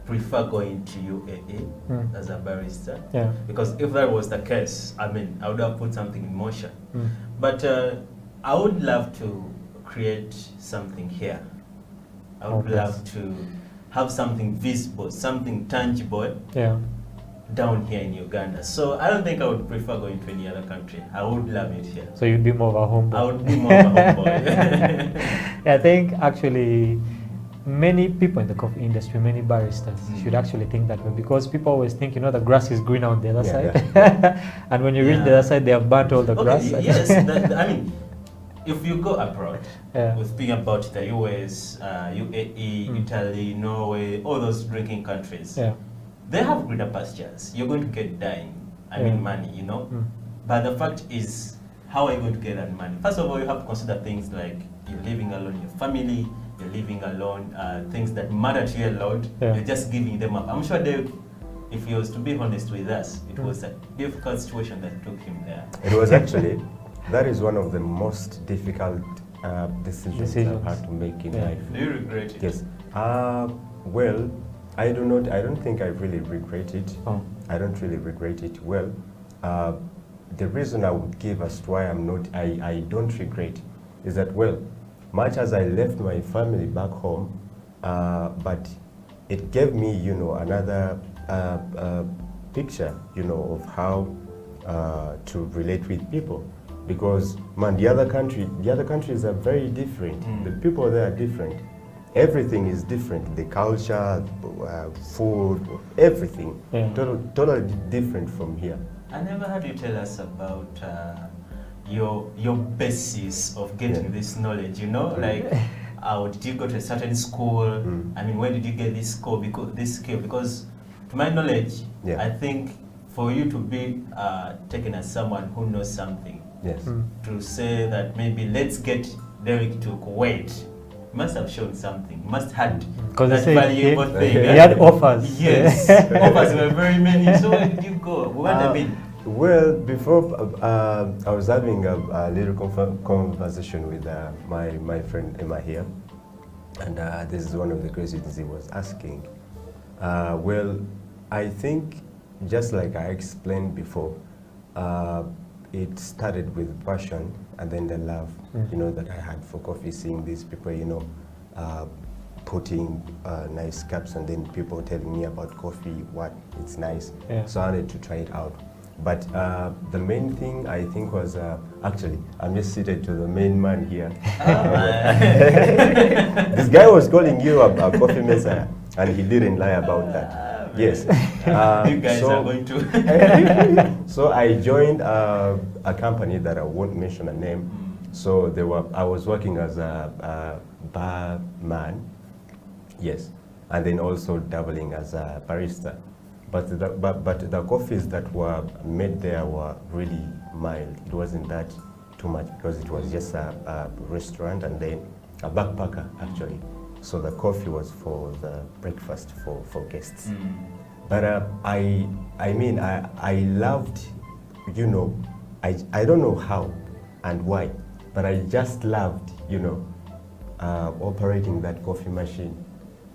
prefer going to UAE as a barrister. Because if that was the case, I mean, I would have put something in motion. But I would love to create something here. I would love to have something visible, something tangible down here in Uganda. So I don't think I would prefer going to any other country. I would love it here. So you'd be more of a homeboy? I would be more of a homeboy. I think actually many people in the coffee industry, many baristas should actually think that way, because people always think, you know, the grass is greener on the other side. And when you reach the other side, they have burnt all the grass. Yes, I mean, if you go abroad, we're speaking about the US, UAE, Italy, Norway, all those drinking countries. They have greener pastures. You're going to get dying. I mean money, you know. But the fact is, how are you going to get that money? First of all, you have to consider things like you're living alone, your family, you're living alone, things that matter to you a lot. You're just giving them up. I'm sure they, if he was to be honest with us, it was a difficult situation that took him there. It was actually, that is one of the most difficult decisions I've had to make in life. Do you regret it? Yes. Well, I don't think I really regret it. I don't really regret it. Well, the reason I would give as to why I don't regret is that, well, much as I left my family back home, but it gave me, you know, another picture, you know, of how to relate with people. Because, man, the other countries are very different. The people there are different. Everything is different. The culture, food, everything, totally different from here. I never heard you tell us about your basis of getting this knowledge, you know, like how did you go to a certain school? I mean, where did you get this skill? Because to my knowledge, I think for you to be taken as someone who knows something, to say that maybe let's get Derek to Kuwait, you must have shown something. You must have that valuable thing. He had offers. Yes, offers were very many. So where did you go? What I mean? Well, before I was having a little conversation with my friend Emma here, and this is one of the questions he was asking. Well, I think just like I explained before, it started with passion and then the love, you know, that I had for coffee, seeing these people, you know, putting nice cups, and then people telling me about coffee, what it's nice. So I wanted to try it out. But the main thing I think was, actually, I'm just seated to the main man here. This guy was calling you a coffee messiah, and he didn't lie about that. Yes. You guys are going to. So I joined a company that I won't mention a name. So I was working as a barman, yes, and then also dabbling as a barista. But the coffees that were made there were really mild. It wasn't that too much because it was just a restaurant and then a backpacker actually. So the coffee was for the breakfast for guests. But I mean I loved, you know, I don't know how and why, but I just loved, you know, operating that coffee machine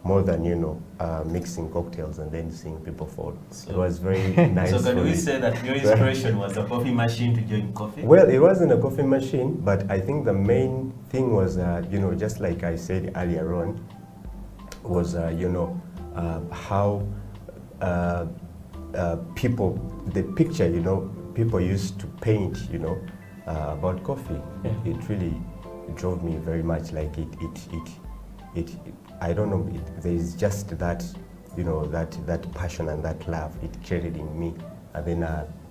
more than, you know, mixing cocktails and then seeing people fall. So it was very nice. So can we say that your inspiration was a coffee machine to join coffee? Well, it wasn't a coffee machine, but I think the main thing was, you know, just like I said earlier on, was, you know, how people, the picture, you know, people used to paint, you know, about coffee. It really drove me very much. Like it I don't know, there is just that, you know, that passion and that love it created in me. And then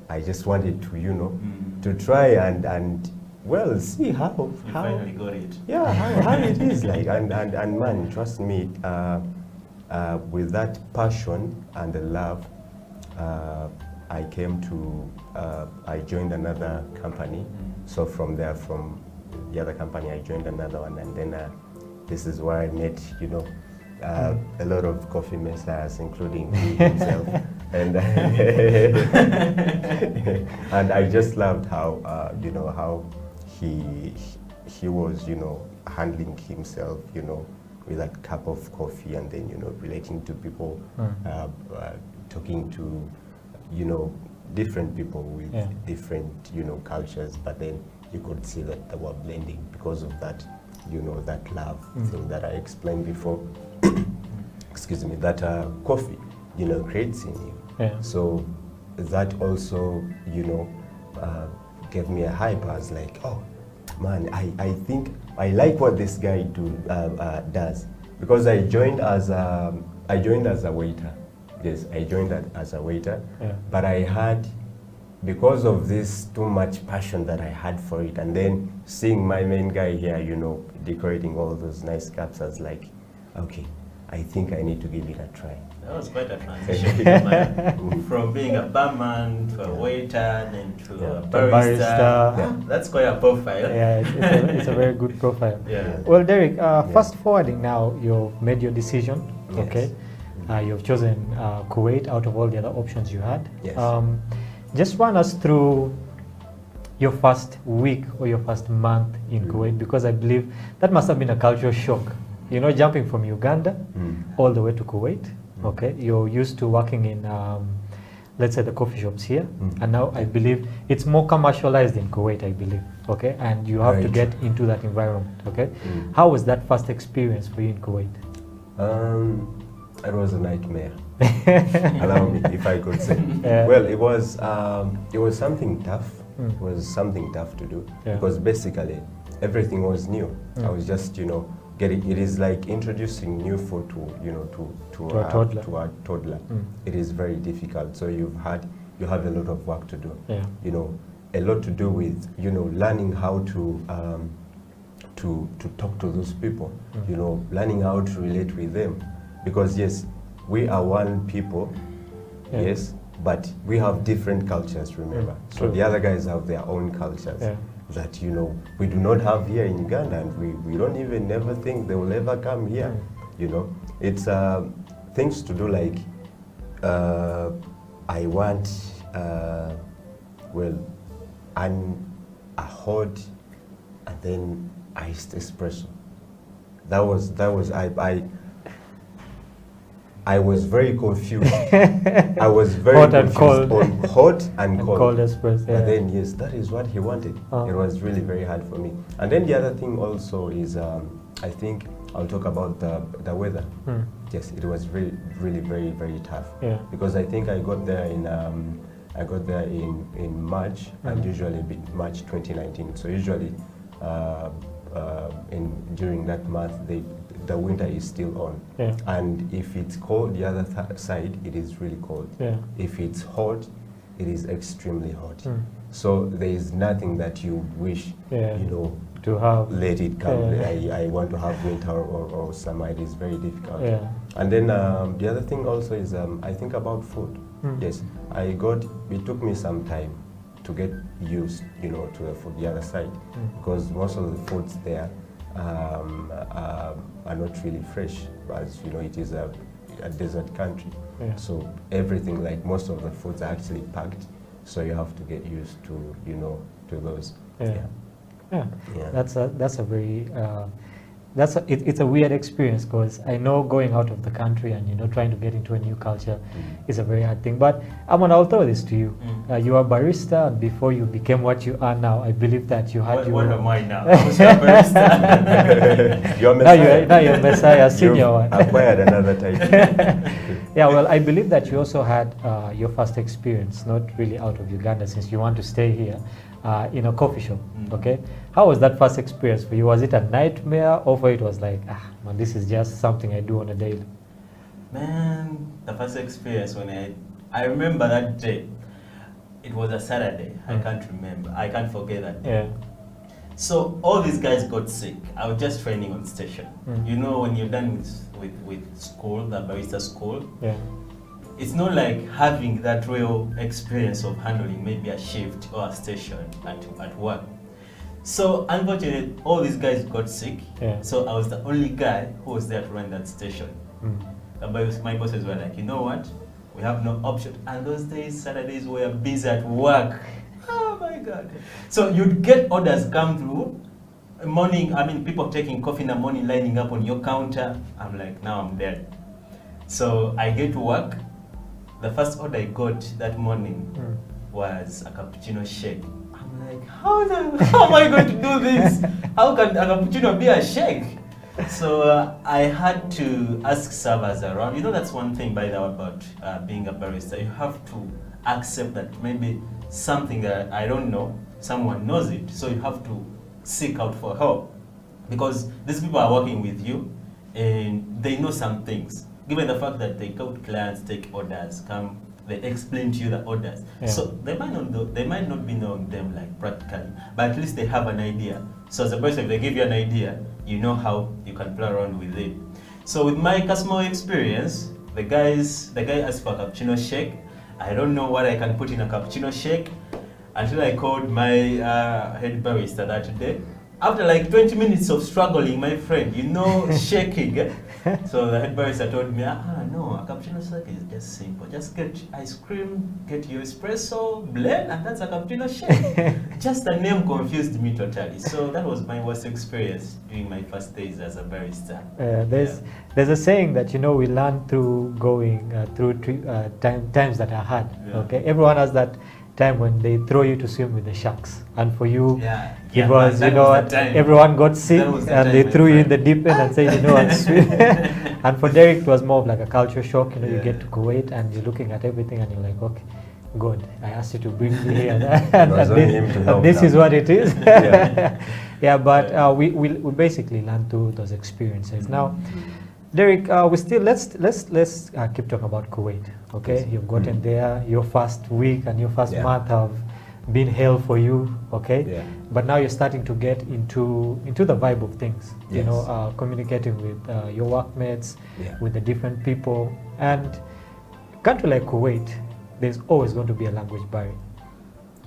I just wanted to, you know, to try and well, see how you finally got it. Yeah, how it is like. And man, trust me, with that passion and the love, I came to, I joined another company. So from there, from the other company, I joined another one, and then this is where I met, you know, a lot of coffee messiahs, including me himself. And and I just loved how, you know, how he was, you know, handling himself, you know, with that cup of coffee, and then, you know, relating to people, talking to, you know, different people with different, you know, cultures, but then you could see that they were blending because of that, you know, that love thing that I explained before. Excuse me, that coffee, you know, creates in you. So that also, you know, gave me a hype. I was like, oh man, I think I like what this guy does, because I joined as a waiter. Yes, I joined as a waiter, but I had because of this too much passion that I had for it, and then seeing my main guy here, you know, decorating all those nice cups, I was like, okay, I think I need to give it a try. That was quite a transition because from being a barman to a waiter, then to a barista. Yeah. That's quite a profile. Yeah, it's a very good profile. Yeah. Well, Derek, fast forwarding now, you've made your decision, okay? You've chosen Kuwait out of all the other options you had. Yes. Just run us through your first week or your first month in Kuwait, because I believe that must have been a cultural shock. You know, jumping from Uganda all the way to Kuwait. Okay, you're used to working in, let's say, the coffee shops here, and now I believe it's more commercialized in Kuwait, I believe. Okay, and you have to get into that environment. Okay, how was that first experience for you in Kuwait? It was a nightmare. Allow me, if I could say. Yeah. Well, it was something tough. It was something tough to do because basically everything was new. I was just, you know, getting. It is like introducing new food to, you know, to a toddler. It is very difficult. So you have a lot of work to do. Yeah. You know, a lot to do with, you know, learning how to talk to those people. You know, learning how to relate with them. Because yes, we are one people, yes, but we have different cultures, remember. So the other guys have their own cultures that, you know, we do not have here in Uganda, and we don't even never think they will ever come here, you know. It's things to do like, I want, well, a hot and then iced espresso. I was very confused. I was very confused on hot and cold espresso. But then yes, that is what he wanted. It was really very hard for me. And then the other thing also is, I think I'll talk about the weather. Yes, it was really very, very tough. Yeah. Because I think I got there in March, and usually March 2019. So usually during that month the winter is still on. Yeah. And if it's cold, the other side, it is really cold. Yeah. If it's hot, it is extremely hot. So there is nothing that you wish, you know, to have. Let it come. I want to have winter or summer. It is very difficult. Yeah. And then the other thing also is, I think about food. Yes, it took me some time to get used, you know, to the other side, because most of the foods there are not really fresh, as you know, it is a desert country. Yeah. So everything, like most of the foods, are actually packed. So you have to get used to, you know, to those. Yeah. That's a very it's a weird experience, because I know going out of the country and, you know, trying to get into a new culture is a very hard thing. But I'll throw this to you. You are a barista, and before you became what you are now, I believe that you had what am I now? I was a barista. You're Messiah. Now you're Messiah, senior one. Acquired another title. Yeah, well, I believe that you also had your first experience, not really out of Uganda, since you want to stay here, in a coffee shop. Okay, how was that first experience for you? Was it a nightmare, or for it was like, man, this is just something I do on a daily? Man, the first experience when I remember that day. It was a Saturday. I can't remember. I can't forget that day. Yeah. So all these guys got sick. I was just training on station. You know, when you're done with school, the barista school, it's not like having that real experience of handling maybe a shift or a station at work. So unfortunately, all these guys got sick. So I was the only guy who was there to run that station. My bosses were like, you know what? We have no option. And those days, Saturdays, we were busy at work. Oh my God. So you'd get orders come through. Morning, people taking coffee in the morning, lining up on your counter. I'm like, now I'm dead. So I get to work. The first order I got that morning was a cappuccino shake. I'm like, how am I going to do this? How can a cappuccino be a shake? So I had to ask servers around. You know, that's one thing, by the way, about being a barista. You have to accept that maybe something that I don't know, someone knows it. So you have to seek out for help, because these people are working with you and they know some things. Given the fact that they go to clients, take orders, come they explain to you the orders. Yeah. So they might not be knowing them like practically, but at least they have an idea. So as a person, if they give you an idea, you know how you can play around with it. So with my customer experience, the guy asked for a cappuccino shake. I don't know what I can put in a cappuccino shake until I called my head barista that day. After like 20 minutes of struggling, my friend, shaking. So the head barista told me, no, a cappuccino shake is just simple. Just get ice cream, get your espresso, blend, and that's a cappuccino shake. Just the name confused me totally. So that was my worst experience during my first days as a barista. There's a saying that, we learn through going through times that are hard. Yeah. Okay, everyone has that time when they throw you to swim with the sharks, and for you it was everyone got sick and they threw you in the deep end and said I'm swim. And for Derek it was more of like a culture shock. You get to Kuwait and you're looking at everything and you're like, okay, good, I asked you to bring me here and this is what it is. But we basically learn through those experiences. Now Derek, let's keep talking about Kuwait. Okay, yes. You've gotten there. Your first week and your first month have been hell for you. Okay, but now you're starting to get into the vibe of things. Yes. Communicating with your workmates, with the different people, and a country like Kuwait, there's always going to be a language barrier.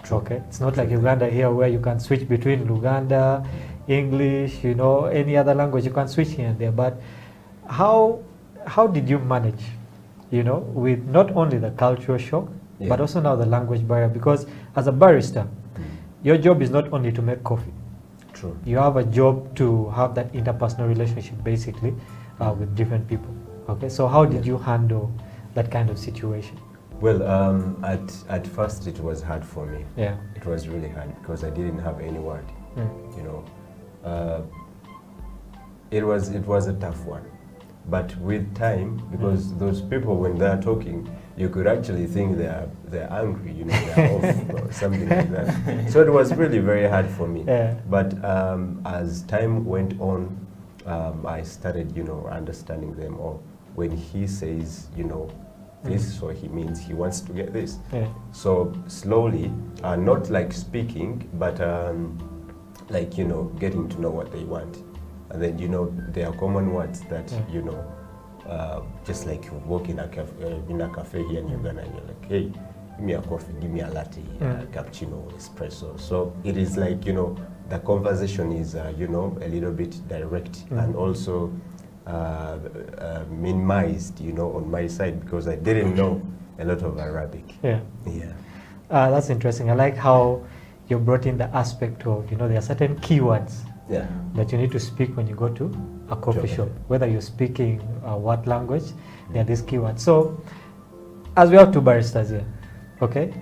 True. Okay, it's not like Uganda here where you can switch between Luganda, English, any other language you can switch here and there, but how did you manage, with not only the cultural shock, but also now the language barrier? Because as a barista, your job is not only to make coffee. True. You have a job to have that interpersonal relationship, basically, with different people. Okay, so how did you handle that kind of situation? Well, at first it was hard for me. Yeah. It was really hard because I didn't have any word. It was a tough one. But with time, because those people, when they're talking, you could actually think they're angry, they're off or something like that. So it was really very hard for me. Yeah. But as time went on, I started, understanding them. Or when he says, this, so he means he wants to get this. Yeah. So slowly, not like speaking, but like, getting to know what they want. And then, there are common words that, just like you walk in a cafe here in Uganda and you're like, hey, give me a coffee, give me a latte, cappuccino, espresso. So it is like, the conversation is, a little bit direct and also minimized, on my side because I didn't know a lot of Arabic. Yeah. Yeah. That's interesting. I like how you brought in the aspect of, there are certain keywords that you need to speak when you go to a coffee shop. Whether you're speaking what language, there are these keywords. So, as we have two baristas here, okay?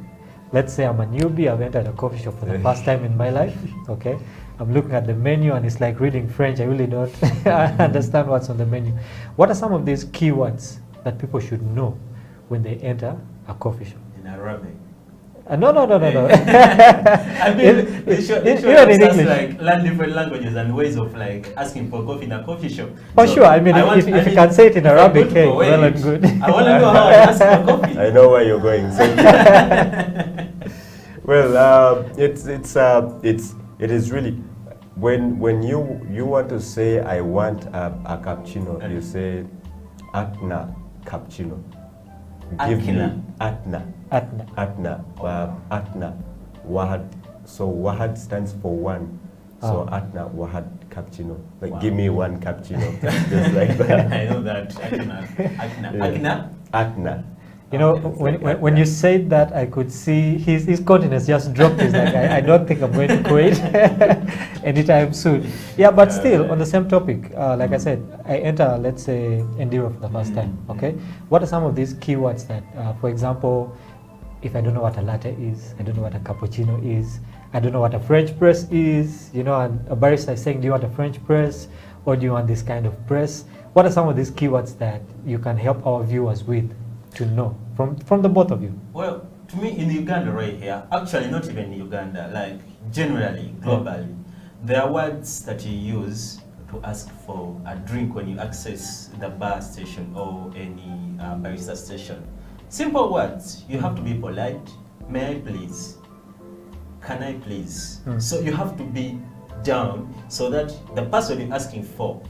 Let's say I'm a newbie, I've entered a coffee shop for the first time in my life, okay? I'm looking at the menu and it's like reading French. I really don't understand what's on the menu. What are some of these keywords that people should know when they enter a coffee shop? In Arabic. No. I mean, they should like learn different languages and ways of like asking for coffee in a coffee shop. For sure. I mean, if you can say it in Arabic, hey, well and good. I want to know how I ask for coffee. I know where you're going. Well, it is really when you want to say I want a cappuccino, you say Atna cappuccino. Give me Atna. Atna. Wahad. So Wahad stands for one. So Atna Wahad cappuccino. Like give me one cappuccino. Just like that. I know that. Atna. When you said that, I could see his countenance just dropped. He's like, I don't think I'm going to Kuwait anytime soon. Yeah, but still, on the same topic, like I said, I enter, let's say, Endiro for the first time, okay? What are some of these keywords that, for example, if I don't know what a latte is, I don't know what a cappuccino is, I don't know what a French press is, and a barista is saying, do you want a French press, or do you want this kind of press? What are some of these keywords that you can help our viewers with to know from the both of you? Well, to me, in Uganda right here, actually not even in Uganda, like generally, globally, there are words that you use to ask for a drink when you access the bar station or any barista station. Simple words. You have to be polite. May I please? Can I please? So you have to be down so that the person you're asking for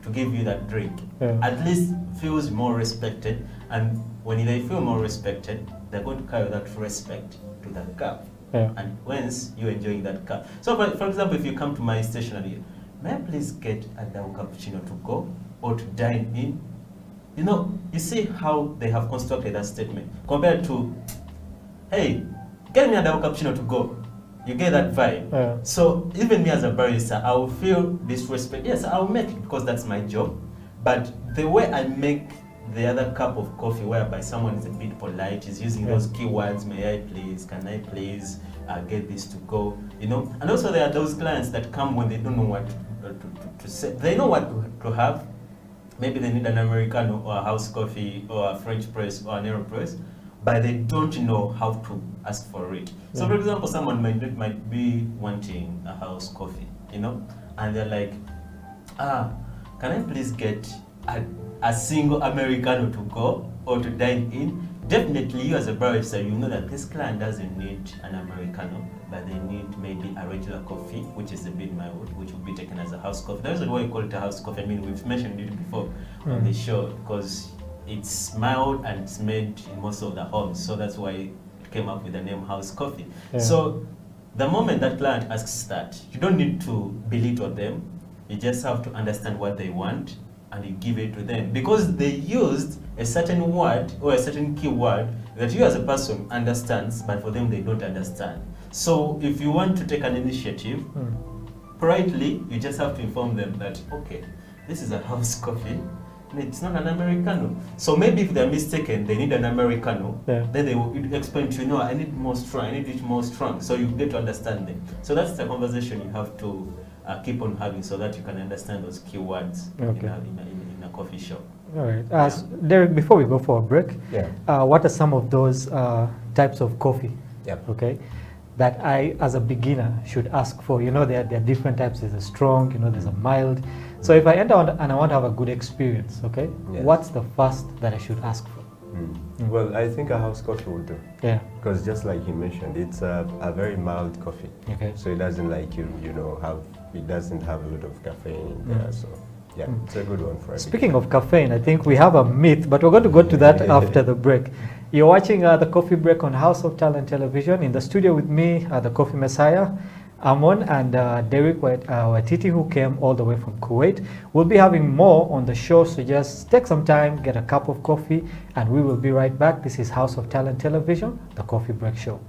to give you that drink at least feels more respected, and when they feel more respected, they're going to carry that respect to that cup. And once you're enjoying that cup. So for example, if you come to my stationery, may I please get a double cappuccino to go or to dine in? You know, you see how they have constructed that statement compared to, hey, get me a double cappuccino to go. You get that vibe. So even me as a barista, I will feel disrespect. Yes, I'll make it because that's my job. But the way I make the other cup of coffee, whereby someone is a bit polite, is using those keywords, may I please, can I please, get this to go, you know. And also there are those clients that come when they don't know what to say. They know what to have. Maybe they need an Americano or a house coffee or a French press or an AeroPress, but they don't know how to ask for it. So for example, someone might be wanting a house coffee, you know, and they're like, can I please get a single Americano to go or to dine in? Definitely you as a barista, you know that this client doesn't need an Americano, but they need maybe a regular coffee, which is a bit mild, which will be taken as a house coffee. That's why we call it a house coffee. I mean, we've mentioned it before on the show, because it's mild and it's made in most of the homes. So that's why it came up with the name house coffee. So the moment that client asks that, you don't need to belittle them. You just have to understand what they want and you give it to them, because they used a certain word or a certain keyword that you as a person understands, but for them they don't understand. So if you want to take an initiative, politely, you just have to inform them that, okay, this is a house coffee, it's not an Americano. So maybe if they're mistaken, they need an Americano, then they will explain to you, no, I need more strong, I need it more strong. So you get to understand them. So that's the conversation you have to keep on having, so that you can understand those keywords in a coffee shop. All right. Derek, before we go for a break, what are some of those types of coffee, okay, that I, as a beginner, should ask for? You know, there are different types. There's a strong, you know, there's a mild. So if I enter and I want to have a good experience, okay, what's the first that I should ask for? Well, I think a house coffee will do. Yeah. Because just like he mentioned, it's a very mild coffee. Okay. So it doesn't like you know, it doesn't have a lot of caffeine in there. So yeah, it's a good one for everyone. Speaking of caffeine, I think we have a myth, but we're going to go to that after the break. You're watching the Coffee Break on House of Talent Television. In the studio with me, the Coffee Messiah, Amon, and Derek Waititi, who came all the way from Kuwait. We'll be having more on the show, so just take some time, get a cup of coffee, and we will be right back. This is House of Talent Television, the Coffee Break Show.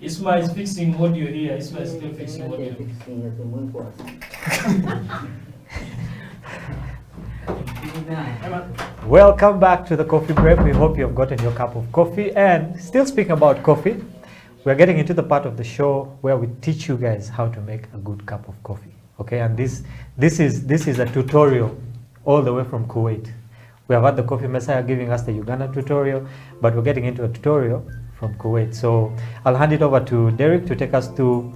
Isma is fixing audio here. Isma is still fixing audio. Welcome back to the coffee break. We hope you've gotten your cup of coffee. And still speaking about coffee, we're getting into the part of the show where we teach you guys how to make a good cup of coffee. Okay, and this is a tutorial all the way from Kuwait. We have had the Coffee Messiah giving us the Uganda tutorial, but we're getting into a tutorial from Kuwait. So I'll hand it over to Derek to take us through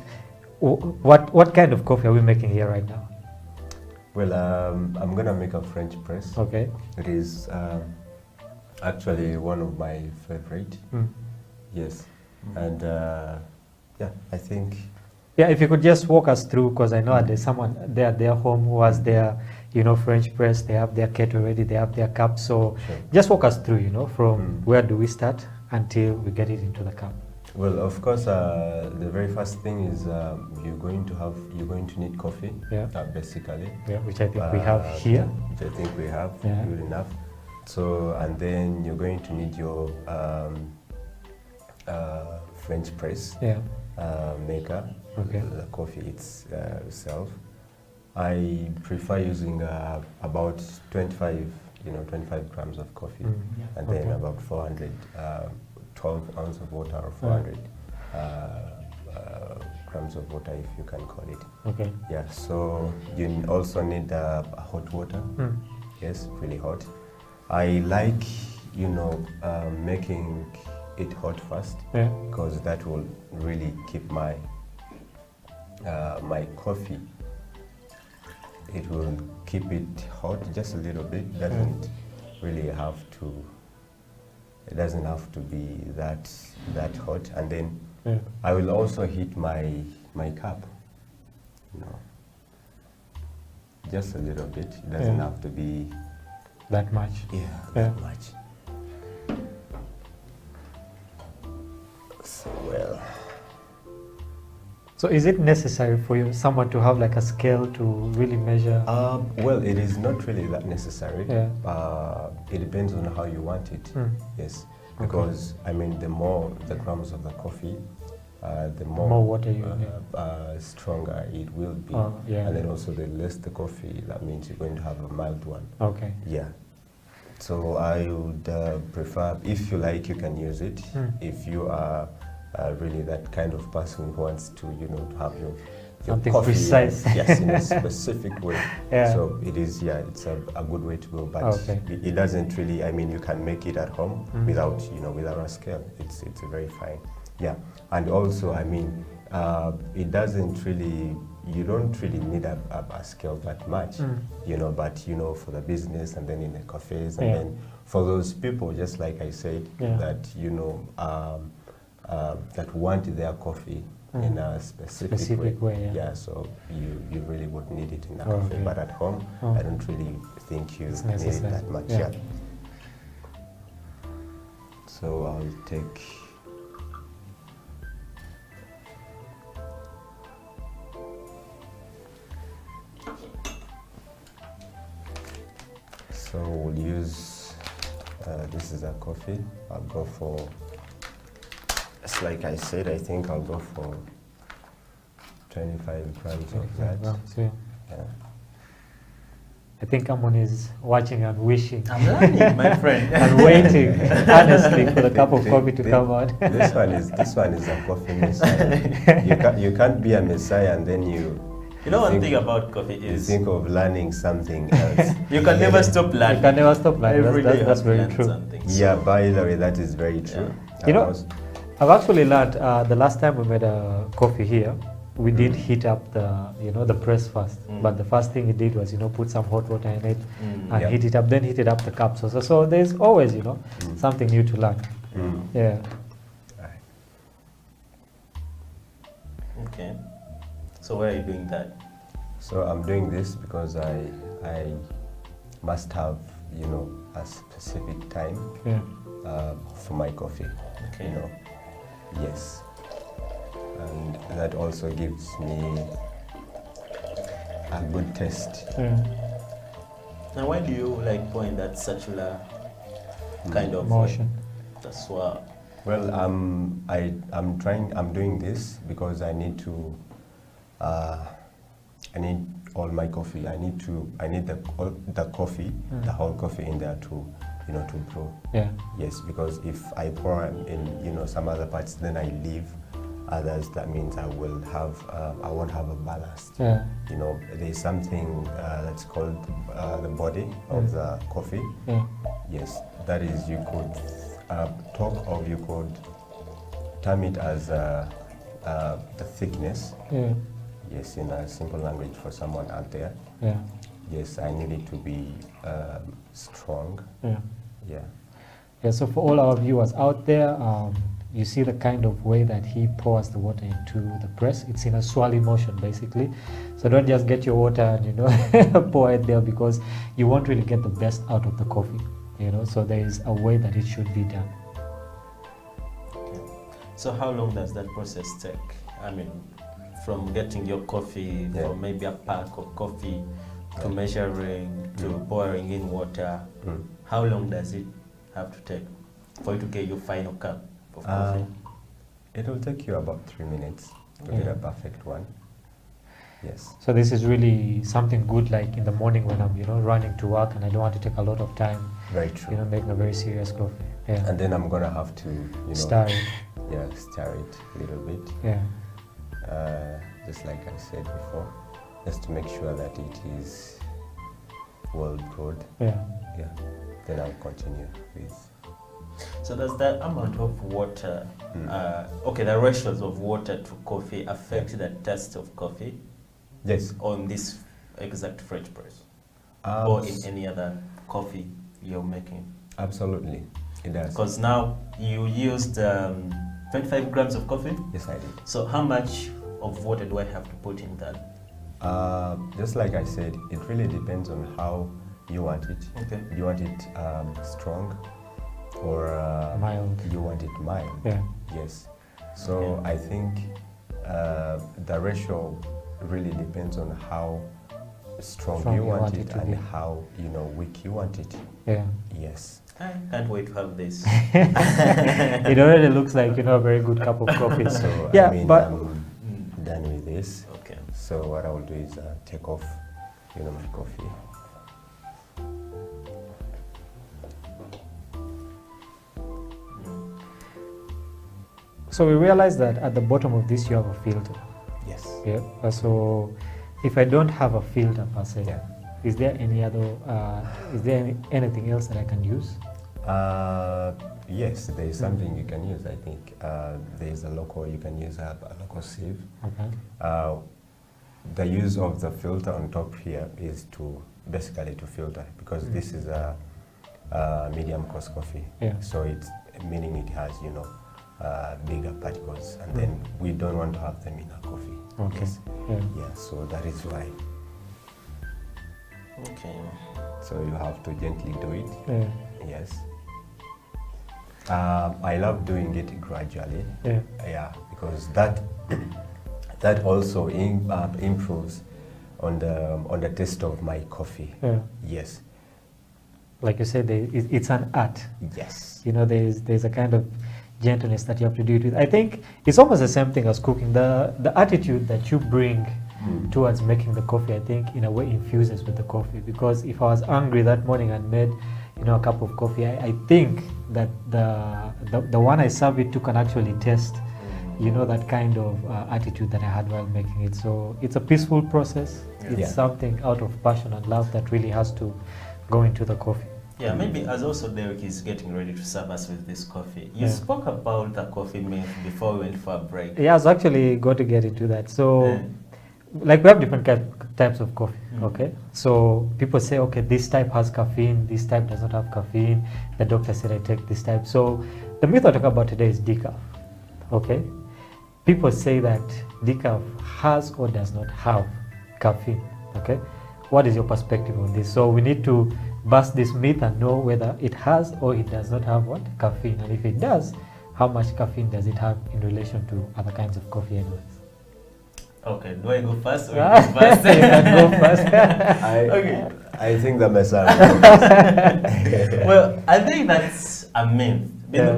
what kind of coffee are we making here right now? Well, I'm gonna make a French press. Okay. It is actually one of my favorite. Yes, and yeah, I think. Yeah, if you could just walk us through, because I know there's someone there at their home who has their, French press. They have their kettle ready. They have their cup. So just walk us through, from where do we start until we get it into the cup. Well, of course, the very first thing is you're going to need coffee. Yeah. Basically. Yeah, which I think we have here. Which I think we have. Yeah. Good enough. So, and then you're going to need your French press. Yeah. Maker. Okay. The coffee itself. I prefer using about 25 grams of coffee, and then about 400, 12 ounces of water, or 400 grams of water, if you can call it. Okay. Yeah. So you also need hot water. Yes, really hot. I like, making it hot first, because that will really keep my my coffee. It will keep it hot just a little bit. Doesn't really have to. It doesn't have to be that hot. And then I will also heat my cup. Just a little bit. It doesn't have to be that much. Yeah, that much. So well. So is it necessary for someone to have like a scale to really measure? Well, it is not really that necessary. Yeah. It depends on how you want it. Yes, because I mean, the more the grams of the coffee, the more water you stronger it will be. Yeah. And then also the less the coffee, that means you're going to have a mild one. Okay. Yeah. So I would prefer, if you like, you can use it. If you are really that kind of person who wants to, to have your something coffee, precise. yes, in a specific way. Yeah. So it is, it's a good way to go. But it doesn't really. I mean, you can make it at home without, without a scale. It's very fine. Yeah. And also, I mean, it doesn't really. You don't really need a scale that much, but for the business, and then in the cafes, and then for those people, just like I said, that that want their coffee in a specific way. Yeah, so you really would need it in a coffee, but at home, I don't really think you need it that much. Yeah. So I'll take. So we'll use, this is a coffee. I'll go for, it's like I said, I think I'll go for 25 grams of that. Grams, yeah. I think Amon is watching and wishing. I'm learning, my friend. And waiting, honestly, for the cup of coffee to come out. This one is a coffee messiah. You can't be a messiah and then you. One thing about coffee is you think of learning something else. You can never stop learning. You can never stop learning. Every day that's very true. Something, yeah, by the way, that is very true. Yeah. I've actually learned the last time we made a coffee here, we didn't heat up the press first. But the first thing we did was put some hot water in it and heat it up. Then heated up the cup. So there's always something new to learn. Yeah. Okay. So why are you doing that? So I'm doing this because I must have a specific time for my coffee. Okay. Yes. And that also gives me a good taste. Now, why do you like pour in that circular kind of motion? That's why. Well, I'm doing this because I need to, I need all my coffee. I need the coffee, the whole coffee in there to, to brew. Yeah. Yes, because if I pour in, some other parts, then I leave others. That means I won't have a balance. Yeah. There's something that's called the body of the coffee. Yeah. Yes, that is, you could talk of, you could term it as the thickness. Yeah. Yes, in a simple language for someone out there. Yeah. Yes, I need it to be strong. Yeah. Yeah. Yeah, so for all our viewers out there, you see the kind of way that he pours the water into the press. It's in a swirling motion, basically. So don't just get your water and, pour it there, because you won't really get the best out of the coffee, So there is a way that it should be done. Okay. So how long does that process take? I mean, from getting your coffee, from maybe a pack of coffee, to measuring, to pouring in water, how long does it have to take for you to get your final cup of coffee? It will take you about 3 minutes to get a perfect one. Yes. So this is really something good, like in the morning when I'm, running to work and I don't want to take a lot of time. Very true. Making a very serious coffee. Yeah. And then I'm gonna have to, stir it. Yeah, stir it a little bit. Yeah. Just like I said before, just to make sure that it is well brewed. Yeah. Yeah. Then I'll continue with. So does that amount of water, the ratios of water to coffee affect the taste of coffee? Yes. On this exact French press? Or in any other coffee you're making? Absolutely, it does. Because now you used 25 grams of coffee? Yes, I did. So how much of water do I have to put in that? Just like I said, it really depends on how you want it. Okay. You want it strong or mild? You want it mild. Yeah. Yes. So I think the ratio really depends on how strong you want it and how weak you want it. Yeah. Yes. I can't wait to have this. It already looks like a very good cup of coffee. So yeah, but I'm done with this. Okay. So what I will do is take off, my coffee. So we realize that at the bottom of this you have a filter. Yes. Yeah. So if I don't have a filter per se, is there any other? Is there anything else that I can use? Yes, there is something you can use. I think there is you can use a local sieve. Okay. The use of the filter on top here is basically to filter, because this is a medium cost coffee. Yeah. So it's meaning it has bigger particles, and then we don't want to have them in our coffee. Okay. Yes. Yeah. So that is why. Okay. So you have to gently do it. Yeah. Yes. I love doing it gradually. Yeah. Yeah, because that also improves on the taste of my coffee. Yeah. Yes. Like you said, it's an art. Yes. There's a kind of gentleness that you have to do it with. I think it's almost the same thing as cooking. The attitude that you bring towards making the coffee, I think, in a way infuses with the coffee. Because if I was angry that morning and made, a cup of coffee, I think that the one I serve it to can actually taste, that kind of attitude that I had while making it. So it's a peaceful process. It's something out of passion and love that really has to go into the coffee. Yeah, maybe as also Derek is getting ready to serve us with this coffee. You spoke about the coffee myth before we went for a break. Yeah, I was actually going to get into that. So, like we have different types of coffee, okay? So people say, okay, this type has caffeine, this type does not have caffeine. The doctor said I take this type. So the myth I talk about today is decaf, okay? People say that decaf has or does not have caffeine, okay? What is your perspective on this? So we need to bust this myth and know whether it has or it does not have what? Caffeine. And if it does, how much caffeine does it have in relation to other kinds of coffee anyways? Okay, do I go first or you go first? You can go first. Okay. I think the message. Well, I think that's a myth.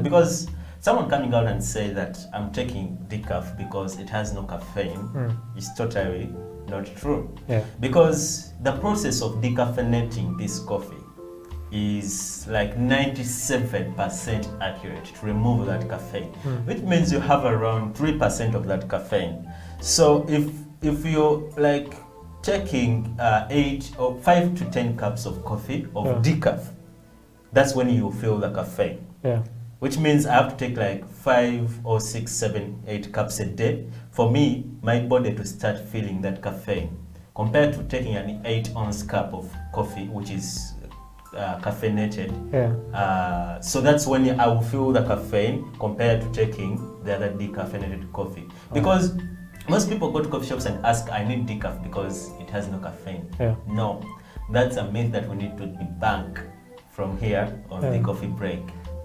Because someone coming out and say that I'm taking decaf because it has no caffeine is totally not true. Yeah. Because the process of decaffeinating this coffee is like 97% accurate to remove that caffeine, which means you have around 3% of that caffeine. So if you're like taking 8 or 5 to 10 cups of coffee of decaf, that's when you feel the caffeine. Yeah. Which means I have to take like 5 or 6, 7, 8 cups a day for me, my body to start feeling that caffeine, compared to taking an 8-ounce cup of coffee, which is caffeinated. Yeah. So that's when I will feel the caffeine compared to taking the other decaffeinated coffee. Because most people go to coffee shops and ask, I need decaf because it has no caffeine. Yeah. No, that's a myth that we need to debunk from here on the coffee break.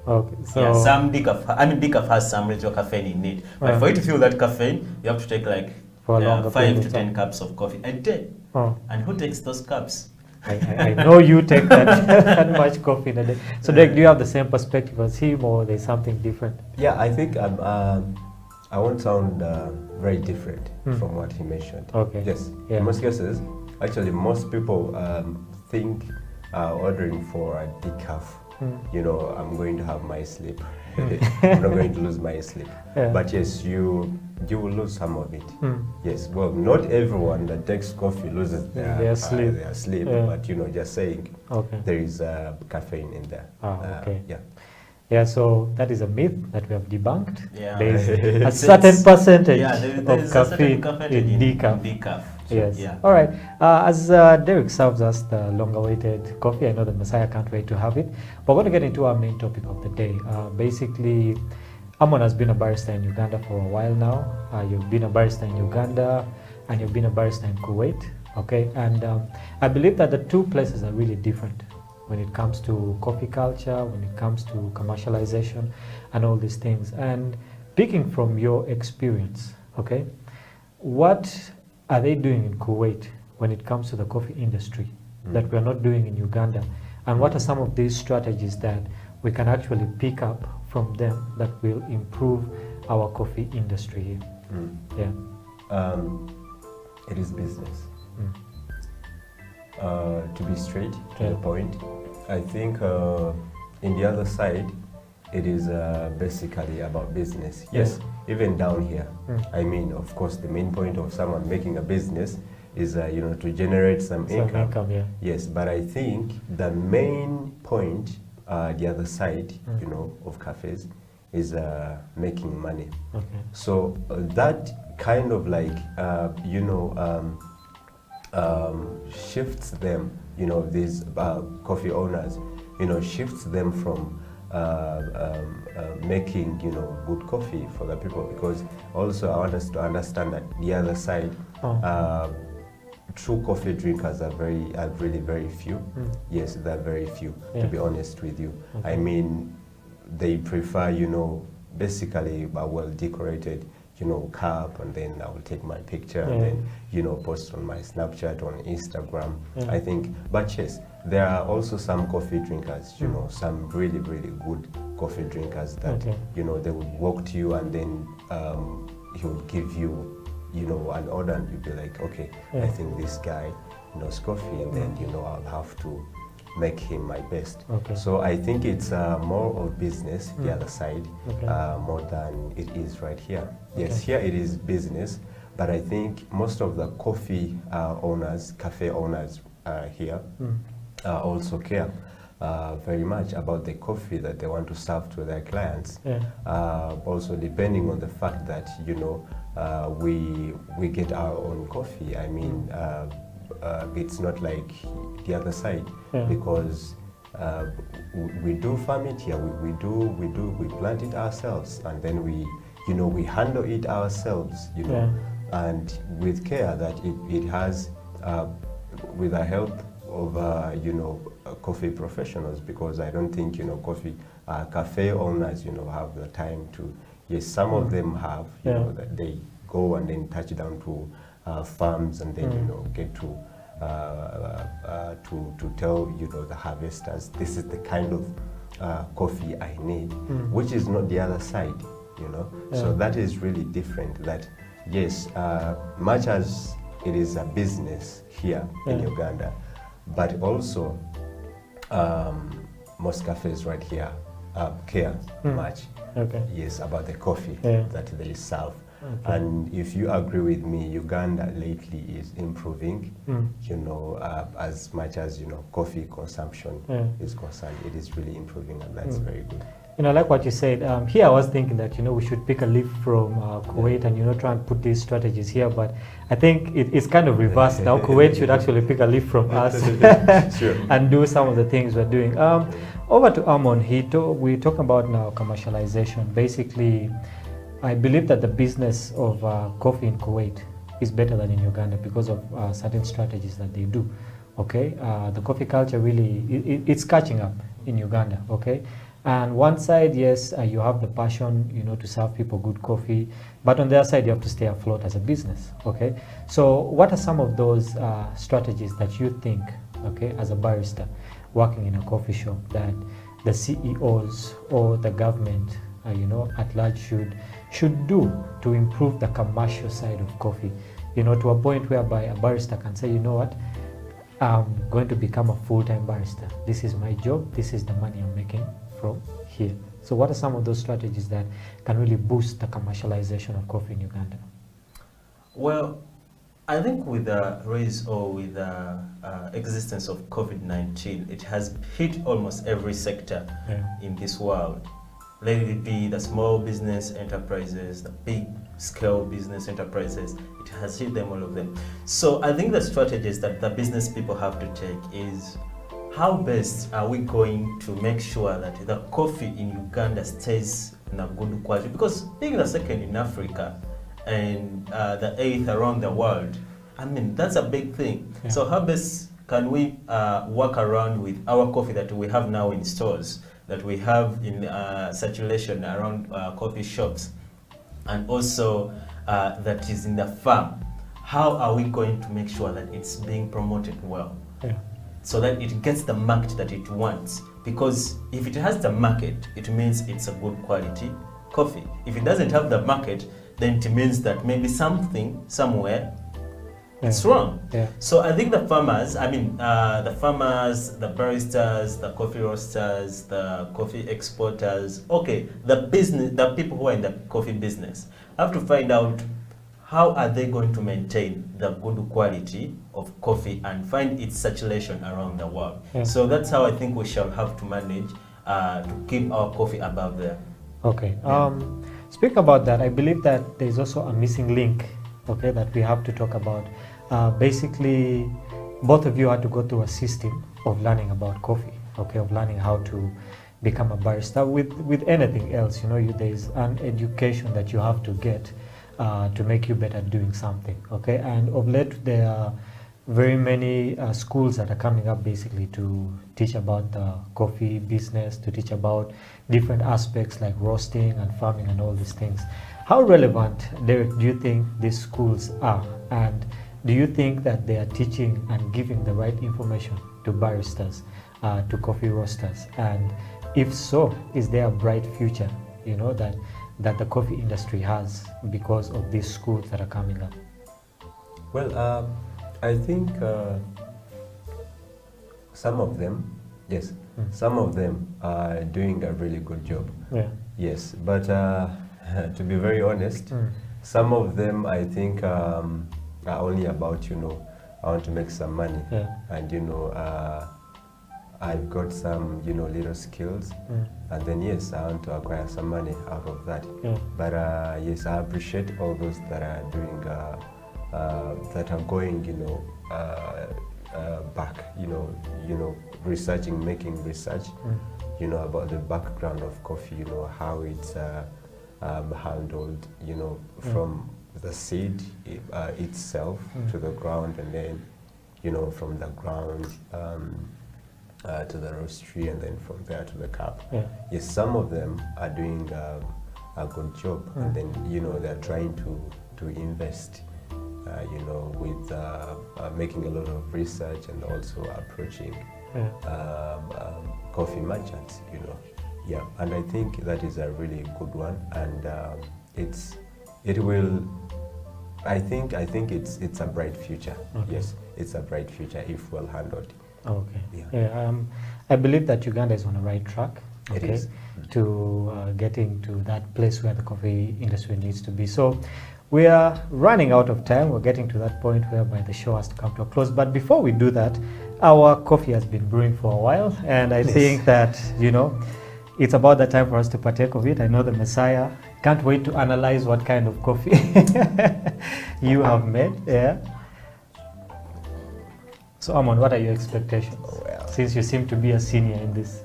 Okay, so yeah, some decaf has some residual caffeine in it, but for you to feel that caffeine, you have to take like 5 to 10 cups of coffee a day. And who takes those cups? I know you take that much coffee in a day. So Derek, do you have the same perspective as him, or there's something different? Yeah, I think I won't sound very different from what he mentioned. Okay. Yes. Yeah. In most cases, actually, most people think ordering for a decaf, you know, I'm going to have my sleep. I'm not going to lose my sleep. Yeah. But yes, you will lose some of it. Yes. Well, not everyone that takes coffee loses their sleep, but you know, just saying there is caffeine in there. Okay. Yeah. Yeah, so that is a myth that we have debunked. Yeah. There is a certain percentage there of caffeine in decaf. Yes. Yeah. All right. As Derek serves us the long-awaited coffee, I know the Messiah can't wait to have it. But we're going to get into our main topic of the day. Basically, Amon has been a barrister in Uganda for a while now. You've been a barrister in Uganda, and you've been a barrister in Kuwait. Okay, and I believe that the two places are really different when it comes to coffee culture, when it comes to commercialization, and all these things. And picking from your experience, okay, what are they doing in Kuwait when it comes to the coffee industry that we are not doing in Uganda? And what are some of these strategies that we can actually pick up from them that will improve our coffee industry here? Yeah. It is business. To be straight to the point, I think in the other side, it is basically about business. Yes, even down here. I mean, of course, the main point of someone making a business is, you know, to generate some income. Yes, but I think the main point, the other side, you know, of cafes, is making money. So that kind of like, you know, shifts them, you know, these coffee owners, you know, shifts them from making, you know, good coffee for the people, because also I want us to understand that the other side, true coffee drinkers are really very few. Yes, they're very few, to be honest with you. I mean, they prefer, you know, basically a well-decorated, you know, cup, and then I will take my picture and then, you know, post on my Snapchat, on Instagram. I think, but yes, there are also some coffee drinkers, you know, some really, really good coffee drinkers that, you know, they would walk to you and then he would give you, you know, an order, and you'd be like, okay, I think this guy knows coffee, and then, you know, I'll have to make him my best. So I think it's more of business, the other side, more than it is right here. Yes, here it is business, but I think most of the coffee owners, cafe owners here also care very much about the coffee that they want to serve to their clients. Also depending on the fact that, you know, we get our own coffee. I mean, it's not like the other side, because we do farm it here. We plant it ourselves, and then we handle it ourselves, you know, and with care that it has, with the help of you know, coffee professionals, because I don't think, you know, cafe owners, you know, have the time to. Yes, some of them have, you know, that they go and then touch down to farms, and then, you know, get to tell, you know, the harvesters, this is the kind of coffee I need, which is not the other side, you know. So that is really different. That yes, much as it is a business here in Uganda, but also most cafes right here care much, yes, about the coffee that they serve. And if you agree with me, Uganda lately is improving, you know, as much as, you know, coffee consumption is concerned. It is really improving, and that's very good. You know, like what you said, here I was thinking that, you know, we should pick a leaf from Kuwait and, you know, try and put these strategies here, but I think it's kind of reversed now. Kuwait should actually pick a leaf from us and do some of the things we're doing. Over to Amon, we're talking about now commercialization. Basically, I believe that the business of coffee in Kuwait is better than in Uganda because of certain strategies that they do. Okay, the coffee culture really, it's catching up in Uganda. Okay. And one side, yes, you have the passion, you know, to serve people good coffee, but on the other side, you have to stay afloat as a business, okay? So what are some of those strategies that you think, okay, as a barista working in a coffee shop, that the CEOs or the government, you know, at large should do to improve the commercial side of coffee, you know, to a point whereby a barista can say, you know what, I'm going to become a full-time barista. This is my job, this is the money I'm making from here. So what are some of those strategies that can really boost the commercialization of coffee in Uganda? Well, I think with the rise or with the existence of COVID-19, it has hit almost every sector in this world. Let it be the small business enterprises, the big scale business enterprises, it has hit them, all of them. So I think the strategies that the business people have to take is, how best are we going to make sure that the coffee in Uganda stays in a good quality? Because being the second in Africa and the 8th around the world, I mean, that's a big thing. So how best can we work around with our coffee that we have now in stores, that we have in circulation around coffee shops, and also that is in the farm? How are we going to make sure that it's being promoted well? So that it gets the market that it wants? Because if it has the market, it means it's a good quality coffee. If it doesn't have the market, then it means that maybe something somewhere it's wrong. So I think the farmers, I mean, the farmers, the baristas, the coffee roasters, the coffee exporters, okay, the people who are in the coffee business have to find out how are they going to maintain the good quality of coffee and find its circulation around the world. So that's how I think we shall have to manage to keep our coffee above there. Okay. Speaking about that, I believe that there's also a missing link, okay, that we have to talk about. Basically, both of you had to go through a system of learning about coffee, okay, of learning how to become a barista. With anything else, you know, there's an education that you have to get to make you better doing something, okay? And of late, there are very many schools that are coming up basically to teach about the coffee business, to teach about different aspects like roasting and farming and all these things. How relevant, Derek, do you think these schools are? And do you think that they are teaching and giving the right information to baristas, to coffee roasters? And if so, is there a bright future, you know, that the coffee industry has because of these schools that are coming up? Well, I think some of them, yes, some of them are doing a really good job. Yes, but to be very honest, some of them I think are only about, you know, I want to make some money, and you know, I've got some, you know, little skills, and then yes, I want to acquire some money out of that. But yes, I appreciate all those that are doing, that are going, you know, back, you know, researching, making research, you know, about the background of coffee, you know, how it's handled, you know, from the seed itself to the ground, and then, you know, from the ground to the roastery, and then from there to the cup. Yes, some of them are doing a good job, and then, you know, they're trying to invest, you know, with making a lot of research and also approaching, coffee merchants, you know. Yeah, and I think that is a really good one, and I think it's a bright future. Okay. Yes, it's a bright future if well handled. Okay. Yeah. I believe that Uganda is on the right track. It Okay, is. to getting to that place where the coffee industry needs to be. So we are running out of time. We're getting to that point whereby the show has to come to a close. But before we do that, our coffee has been brewing for a while, and I think that, you know, it's about the time for us to partake of it. I know the Messiah can't wait to analyze what kind of coffee you have made. Yeah. So Amon, what are your expectations? Since you seem to be a senior in this.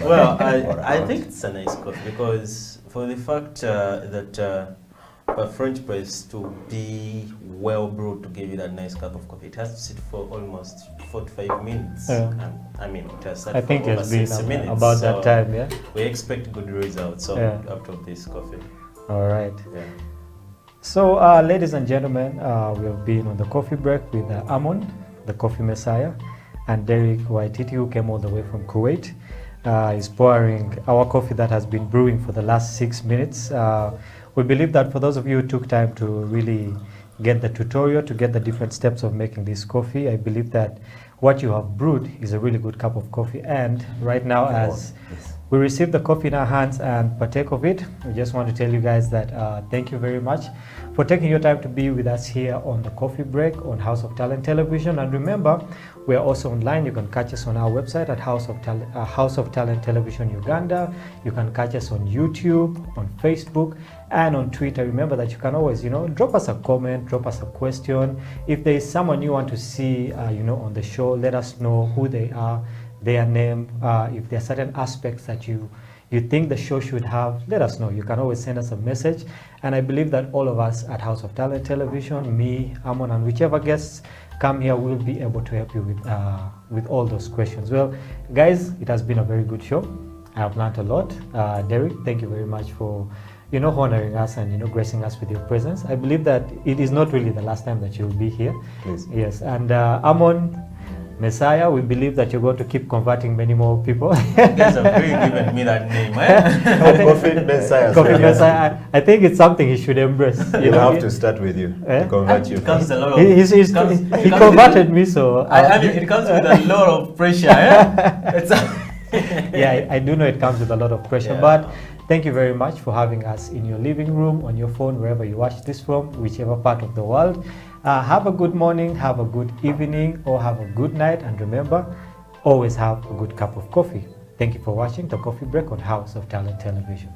Well, I think it's a nice coffee because for the fact that for French press to be well brewed to give you that nice cup of coffee, it has to sit for almost 45 minutes. I mean, it has sat I think for over it's been 60 minutes. about that time, yeah? We expect good results out of this coffee. All right. Yeah. So, ladies and gentlemen, we have been on the coffee break with Amon, the coffee messiah, and Derek Waititi, who came all the way from Kuwait. Is pouring our coffee that has been brewing for the last 6 minutes. We believe that for those of you who took time to really get the tutorial, to get the different steps of making this coffee, I believe that what you have brewed is a really good cup of coffee. And right now, as we receive the coffee in our hands and partake of it, we just want to tell you guys that thank you very much for taking your time to be with us here on the Coffee Break on House of Talent Television. And remember, we are also online. You can catch us on our website at House of Talent Television Uganda. You can catch us on YouTube, on Facebook, and on Twitter. Remember that you can always, drop us a comment, drop us a question. If there is someone you want to see, on the show, let us know who they are, their name. If there are certain aspects that you think the show should have, let us know. You can always send us a message. And I believe that all of us at House of Talent Television, me, Amon, and whichever guests come here, will be able to help you with all those questions. Well, guys, it has been a very good show. I have learned a lot. Derek, thank you very much for honoring us and gracing us with your presence. I believe that it is not really the last time that you'll be here. Please. Yes, and Amon, Messiah, we believe that you're going to keep converting many more people. You guys have really given me that name, eh? Coffee Messiah. Coffee Messiah. I think it's something he should embrace. We'll have to start with you. To convert you. It comes a lot of, he converted me, so I mean, it comes with a lot of pressure. Yeah, I do know it comes with a lot of pressure, but thank you very much for having us in your living room, on your phone, wherever you watch this from, whichever part of the world. Have a good morning, have a good evening, or have a good night, and remember, always have a good cup of coffee. Thank you for watching the Coffee Break on House of Talent Television.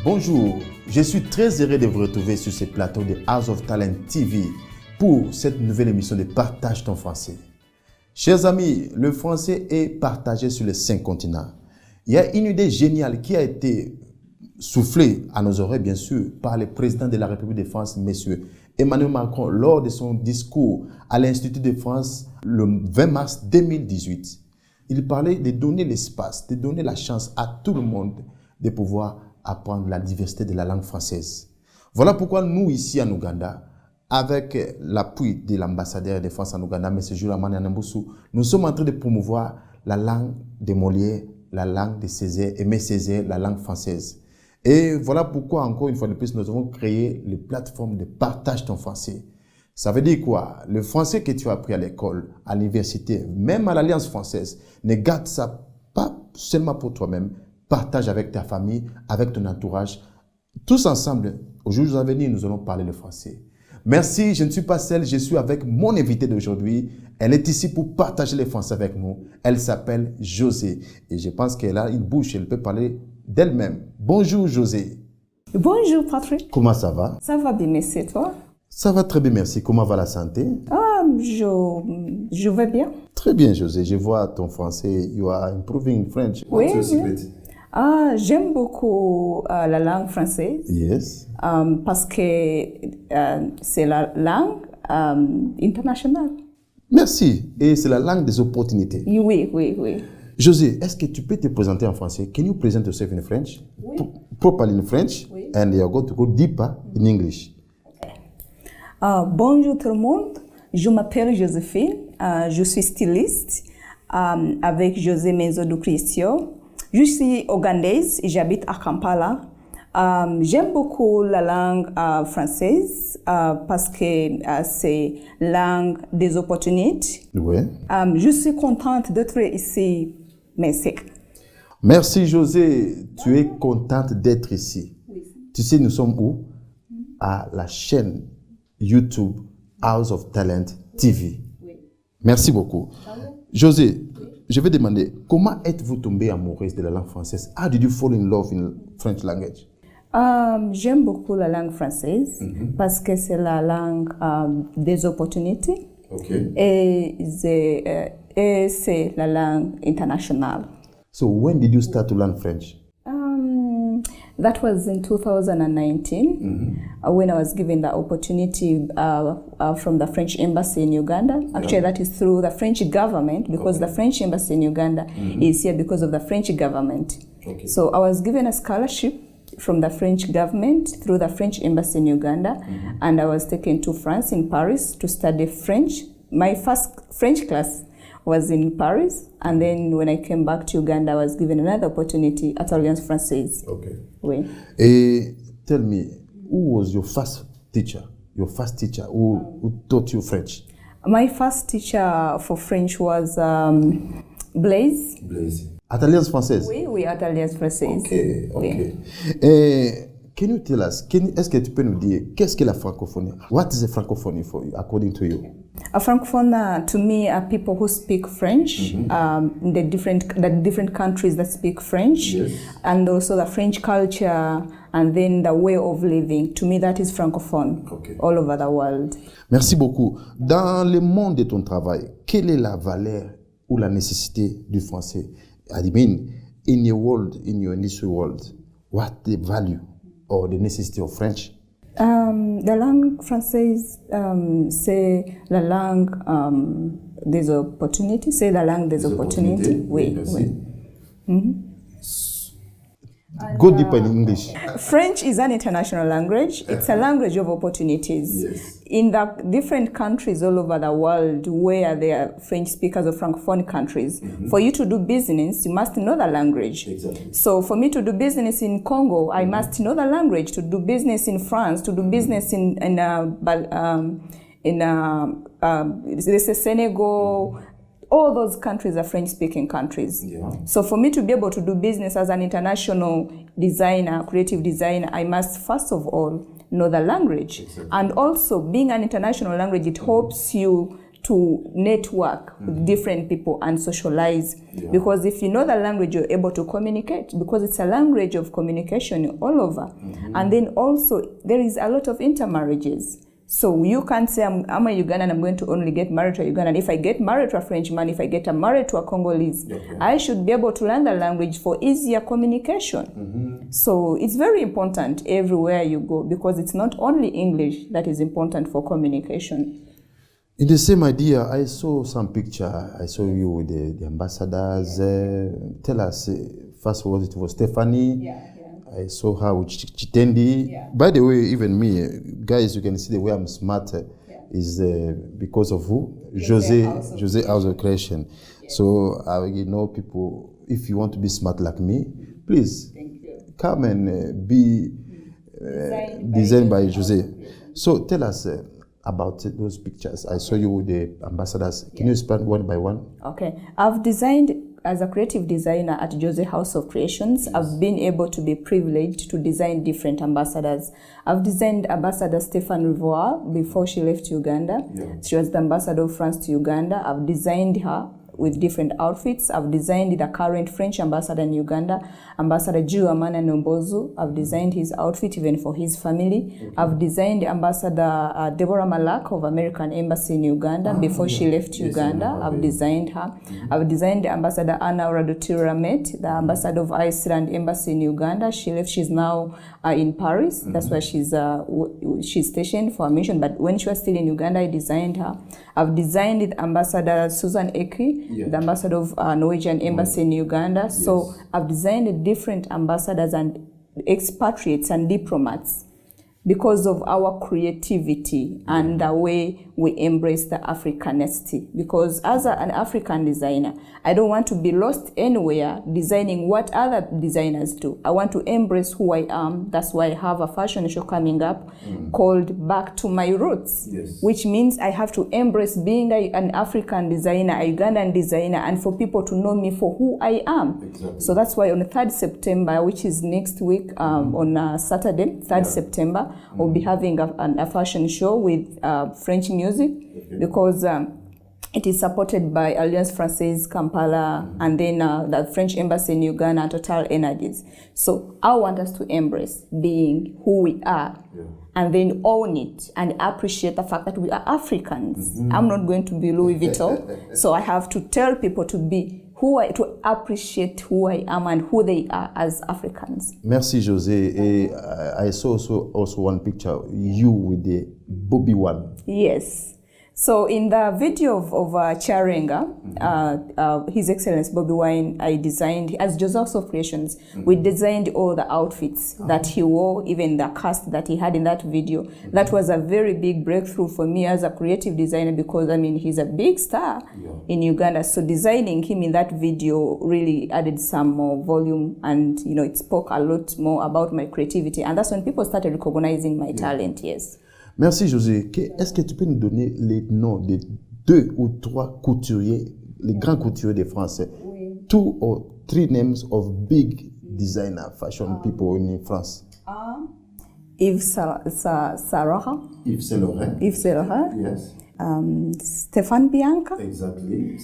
Bonjour, je suis très heureux de vous retrouver sur ce plateau de House of Talent TV pour cette nouvelle émission de Partage ton français. Chers amis, le français est partagé sur les 5 continents. Il y a une idée géniale qui a été soufflée à nos oreilles, bien sûr, par le président de la République de France, M. Emmanuel Macron, lors de son discours à l'Institut de France le 20 mars 2018. Il parlait de donner l'espace, de donner la chance à tout le monde de pouvoir apprendre la diversité de la langue française. Voilà pourquoi nous, ici en Ouganda, avec l'appui de l'ambassadeur de France en Ouganda, M. Julamani Anamboussou, nous sommes en train de promouvoir la langue de Molière, la langue de Césaire, Aimé Césaire, la langue française. Et voilà pourquoi, encore une fois de plus, nous avons créé les plateformes de partage ton français. Ça veut dire quoi? Le français que tu as appris à l'école, à l'université, même à l'Alliance française, ne garde ça pas seulement pour toi-même, partage avec ta famille, avec ton entourage. Tous ensemble, au jour à venir, nous allons parler le français. Merci, je ne suis pas seul, je suis avec mon invité d'aujourd'hui. Elle est ici pour partager le français avec nous. Elle s'appelle José. Et je pense qu'elle a une bouche, elle peut parler d'elle-même. Bonjour José. Bonjour Patrick. Comment ça va? Ça va bien, merci, toi? Ça va très bien, merci. Comment va la santé? Je vais bien. Très bien José, je vois ton français. You are improving in French. Oui, j'aime beaucoup la langue française. Yes. Parce que c'est la langue internationale. Merci. Et c'est la langue des opportunités. Oui. José, est-ce que tu peux te présenter en français? Can you present yourself in French? Oui. Properly in French. Oui. And you are going to go deeper in English. Bonjour tout le monde. Je m'appelle Joséphine. Je suis styliste avec José Menzo de Cristo. Je suis ougandaise et j'habite à Kampala. J'aime beaucoup la langue française parce que c'est la langue des opportunités. Oui. Je suis contente d'être ici. Merci. Merci José. Tu es contente d'être ici. Oui. Tu sais, nous sommes où? À la chaîne YouTube House of Talent TV. Oui. Merci beaucoup. José, je vais demander, comment êtes-vous tombée amoureuse de la langue française? How did you fall in love in French language? J'aime beaucoup la langue française parce que c'est la langue des opportunités et c'est la langue internationale. So when did you start to learn French? That was in 2019 when I was given the opportunity from the French embassy in Uganda. Actually, that is through the French government because the French embassy in Uganda is here because of the French government. So I was given a scholarship from the French government through the French embassy in Uganda, and I was taken to France in Paris to study French. My first French class was in Paris, and then when I came back to Uganda, I was given another opportunity at Alliance Française. Okay. Oui. Tell me, who was your first teacher? Your first teacher who taught you French? My first teacher for French was Blaise. Blaise. At Alliance Française? Oui, at Alliance Française. Ok. Oui. Can you tell us, est-ce que tu peux nous dire, qu'est-ce que la francophonie? What is a francophonie for you, according to you? A francophone to me are people who speak French, the different countries that speak French, and also the French culture, and then the way of living. To me, that is francophone all over the world. Merci beaucoup. Dans le monde de ton travail, quelle est la valeur ou la nécessité du français? I mean, in your world, in your industry world, what the value or the necessity of French? La langue française, c'est la langue des opportunités. C'est la langue des opportunités. Oui. Go deeper in English. French is an international language. It's a language of opportunities. In the different countries all over the world where there are French speakers or Francophone countries, for you to do business, you must know the language. So for me to do business in Congo, I must know the language. To do business in France, to do business in Senegal, all those countries are French-speaking countries. So for me to be able to do business as an international designer, creative designer, I must first of all know the language. And also being an international language, it helps you to network with different people and socialize. Yeah. Because if you know the language, you're able to communicate, because it's a language of communication all over. And then also, there is a lot of intermarriages. So you can't say, I'm a Ugandan, I'm going to only get married to a Ugandan. If I get married to a Frenchman, if I get married to a Congolese, I should be able to learn the language for easier communication. So it's very important everywhere you go, because it's not only English that is important for communication. In the same idea, I saw some picture. I saw you with the ambassadors. Tell us, first of all, it was Stephanie. I saw her with Chitendi. By the way, even me, guys, you can see the way I'm smart is because of who? Jose House of Creation. So you know, people, if you want to be smart like me, please come and be designed by Jose. So tell us about those pictures. I saw you with the ambassadors. Can you explain one by one? Okay, I've designed as a creative designer at Jose House of Creations. I've been able to be privileged to design different ambassadors. I've designed Ambassador Stéphane Rivoire before she left Uganda. She was the ambassador of France to Uganda. I've designed her with different outfits. I've designed the current French ambassador in Uganda, Ambassador Amana Nombozu. I've designed his outfit even for his family. I've designed Ambassador Deborah Malak of American Embassy in Uganda before she left Uganda. I've designed her. I've designed Ambassador Anna Radotiramet, the ambassador of Iceland Embassy in Uganda. She left. She's now in Paris. That's where she's stationed for a mission. But when she was still in Uganda, I designed her. I've designed Ambassador Susan Eki, the ambassador of Norwegian Embassy in Uganda. So I've designed different ambassadors and expatriates and diplomats because of our creativity and the way we embrace the Africanity. Because as an African designer, I don't want to be lost anywhere designing what other designers do. I want to embrace who I am. That's why I have a fashion show coming up called Back to My Roots, which means I have to embrace being an African designer, a Ugandan designer, and for people to know me for who I am. So that's why on the 3rd September, which is next week, on Saturday, 3rd September, we'll be having a fashion show with French music, because it is supported by Alliance Francaise Kampala and then the French Embassy in Uganda and Total Energies. So I want us to embrace being who we are and then own it and appreciate the fact that we are Africans. I'm not going to be Louis Vuitton, so I have to tell people to be to appreciate who I am and who they are as Africans. Merci, Jose. I saw also one picture, you with the Bobby one. Yes. So in the video of Charenga, His Excellency Bobby Wine, I designed, as Joseph of Creations, we designed all the outfits that he wore, even the cast that he had in that video. That was a very big breakthrough for me as a creative designer, because I mean, he's a big star in Uganda. So designing him in that video really added some more volume, and you know, it spoke a lot more about my creativity. And that's when people started recognizing my talent, yes. Merci José. Est-ce que tu peux nous donner les noms des 2 ou 3 couturiers, les grands couturiers de France? 2 or 3 names of big designer fashion people in France. Yves Saint-Laurent. Yves Saint-Laurent. Yves Saint-Laurent. Yes. Stéphane Bianca. Exactly.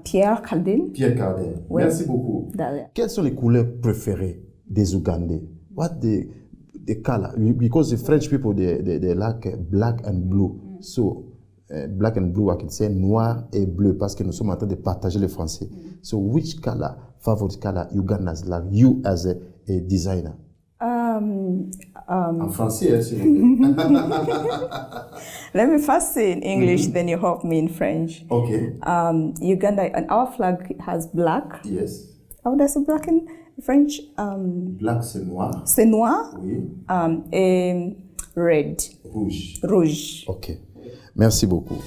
Pierre Cardin. Pierre Cardin. Oui. Merci beaucoup. Quelles sont les couleurs préférées des Ougandais? What the color? Because the French people, they like black and blue. So, black and blue, I can say noir et bleu, parce que nous sommes en train de partager le français. So, which color, favorite color, Ugandans like you as a designer? En français, Let me first say in English, then you help me in French. Okay. Uganda, and our flag has black. Yes. How does it black in French? Black, c'est noir. C'est noir. Oui. Et red. Rouge. Rouge. Ok. Merci beaucoup.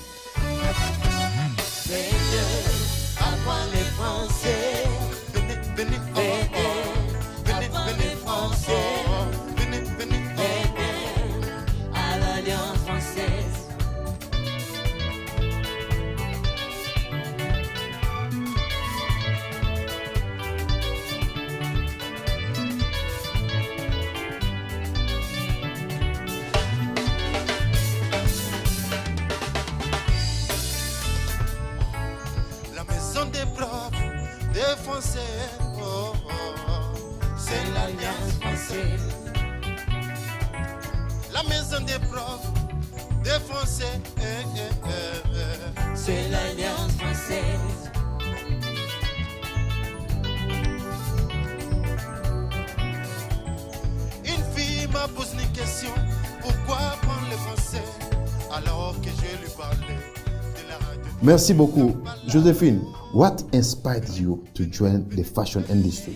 oh, oh, oh. C'est l'Alliance française. La maison des profs, des Français, c'est l'Alliance française. Une fille m'a posé une question, pourquoi prendre le français alors que je lui parlais de la radio. Merci beaucoup. Josephine, what inspired you to join the fashion industry?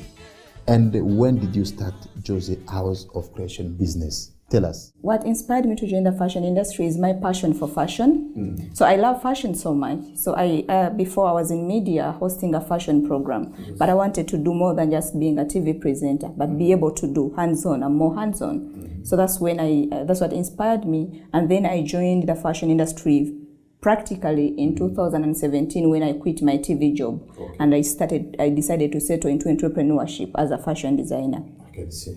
And when did you start Jose House of Creation business? Tell us. What inspired me to join the fashion industry is my passion for fashion. So I love fashion so much. So before I was in media hosting a fashion program, but I wanted to do more than just being a TV presenter, but be able to do hands-on and more hands-on. So that's when that's what inspired me. And then I joined the fashion industry practically in 2017 when I quit my TV job. And I decided to settle into entrepreneurship as a fashion designer. Yes.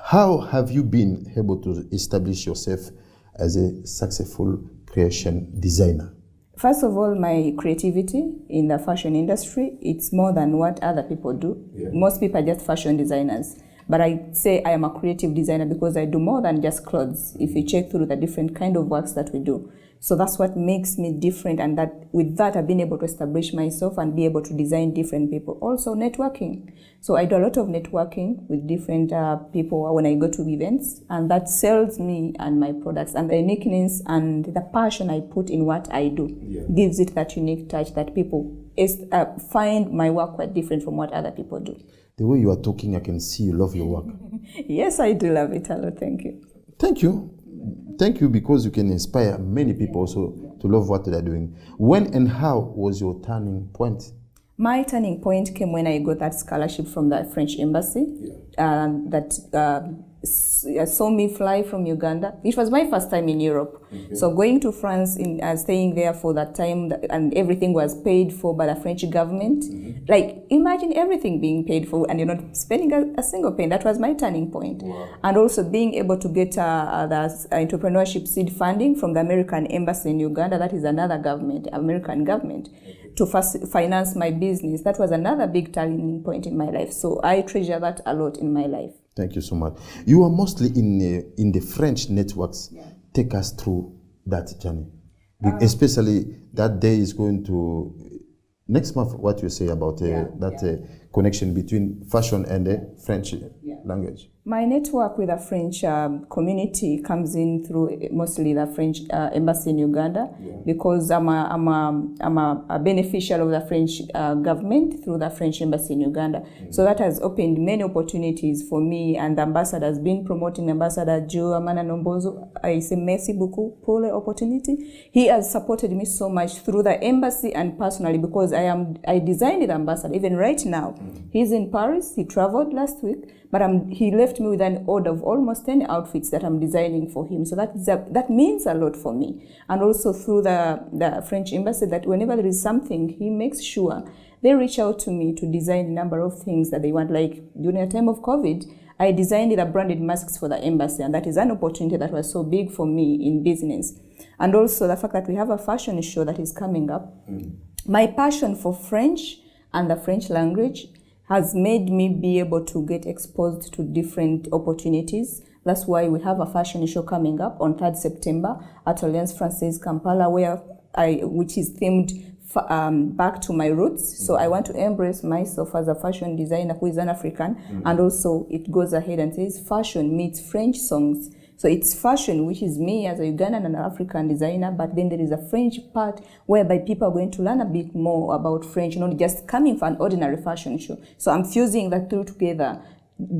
How have you been able to establish yourself as a successful creation designer? First of all, my creativity in the fashion industry, it's more than what other people do. Yeah. Most people are just fashion designers. But I say I am a creative designer because I do more than just clothes. If you check through the different kind of works that we do. So that's what makes me different, and that with that I've been able to establish myself and be able to design different people. Also networking. So I do a lot of networking with different people when I go to events, and that sells me and my products, and the uniqueness and the passion I put in what I do gives it that unique touch that people find my work quite different from what other people do. The way you are talking, I can see you love your work. Yes, I do love it a lot. Thank you. Thank you. Thank you, because you can inspire many people also to love what they're doing. When and how was your turning point? My turning point came when I got that scholarship from the French embassy that saw me fly from Uganda. It was my first time in Europe. So going to France, staying there for that time, and everything was paid for by the French government. Like, imagine everything being paid for and you're not spending a single penny. That was my turning point. Wow. And also being able to get the entrepreneurship seed funding from the American embassy in Uganda, that is another government, American government, to finance my business. That was another big turning point in my life. So I treasure that a lot in my life. Thank you so much. You are mostly in the French networks. Yeah. Take us through that journey. Especially that day is going to, next month, what you say about connection between fashion and the French language. My network with the French community comes in through mostly the French embassy in Uganda, because I'm a beneficiary of the French government through the French embassy in Uganda. So that has opened many opportunities for me, and the ambassador has been promoting Ambassador Joe Amana Nombozo. I say merci beaucoup pour l'opportunity. He has supported me so much through the embassy and personally, because I designed the ambassador. Even right now, he's in Paris. He traveled last week, but he left me with an order of almost 10 outfits that I'm designing for him. So that means a lot for me. And also through the French embassy, that whenever there is something, he makes sure they reach out to me to design a number of things that they want. Like during the time of COVID, I designed the branded masks for the embassy, and that is an opportunity that was so big for me in business. And also the fact that we have a fashion show that is coming up. My passion for French and the French language has made me be able to get exposed to different opportunities. That's why we have a fashion show coming up on 3rd September at Alliance Francaise Kampala, which is themed back to my roots. So I want to embrace myself as a fashion designer who is an African, and also it goes ahead and says fashion meets French songs. So it's fashion, which is me as a Ugandan and an African designer, but then there is a French part whereby people are going to learn a bit more about French, not just coming for an ordinary fashion show. So I'm fusing the two together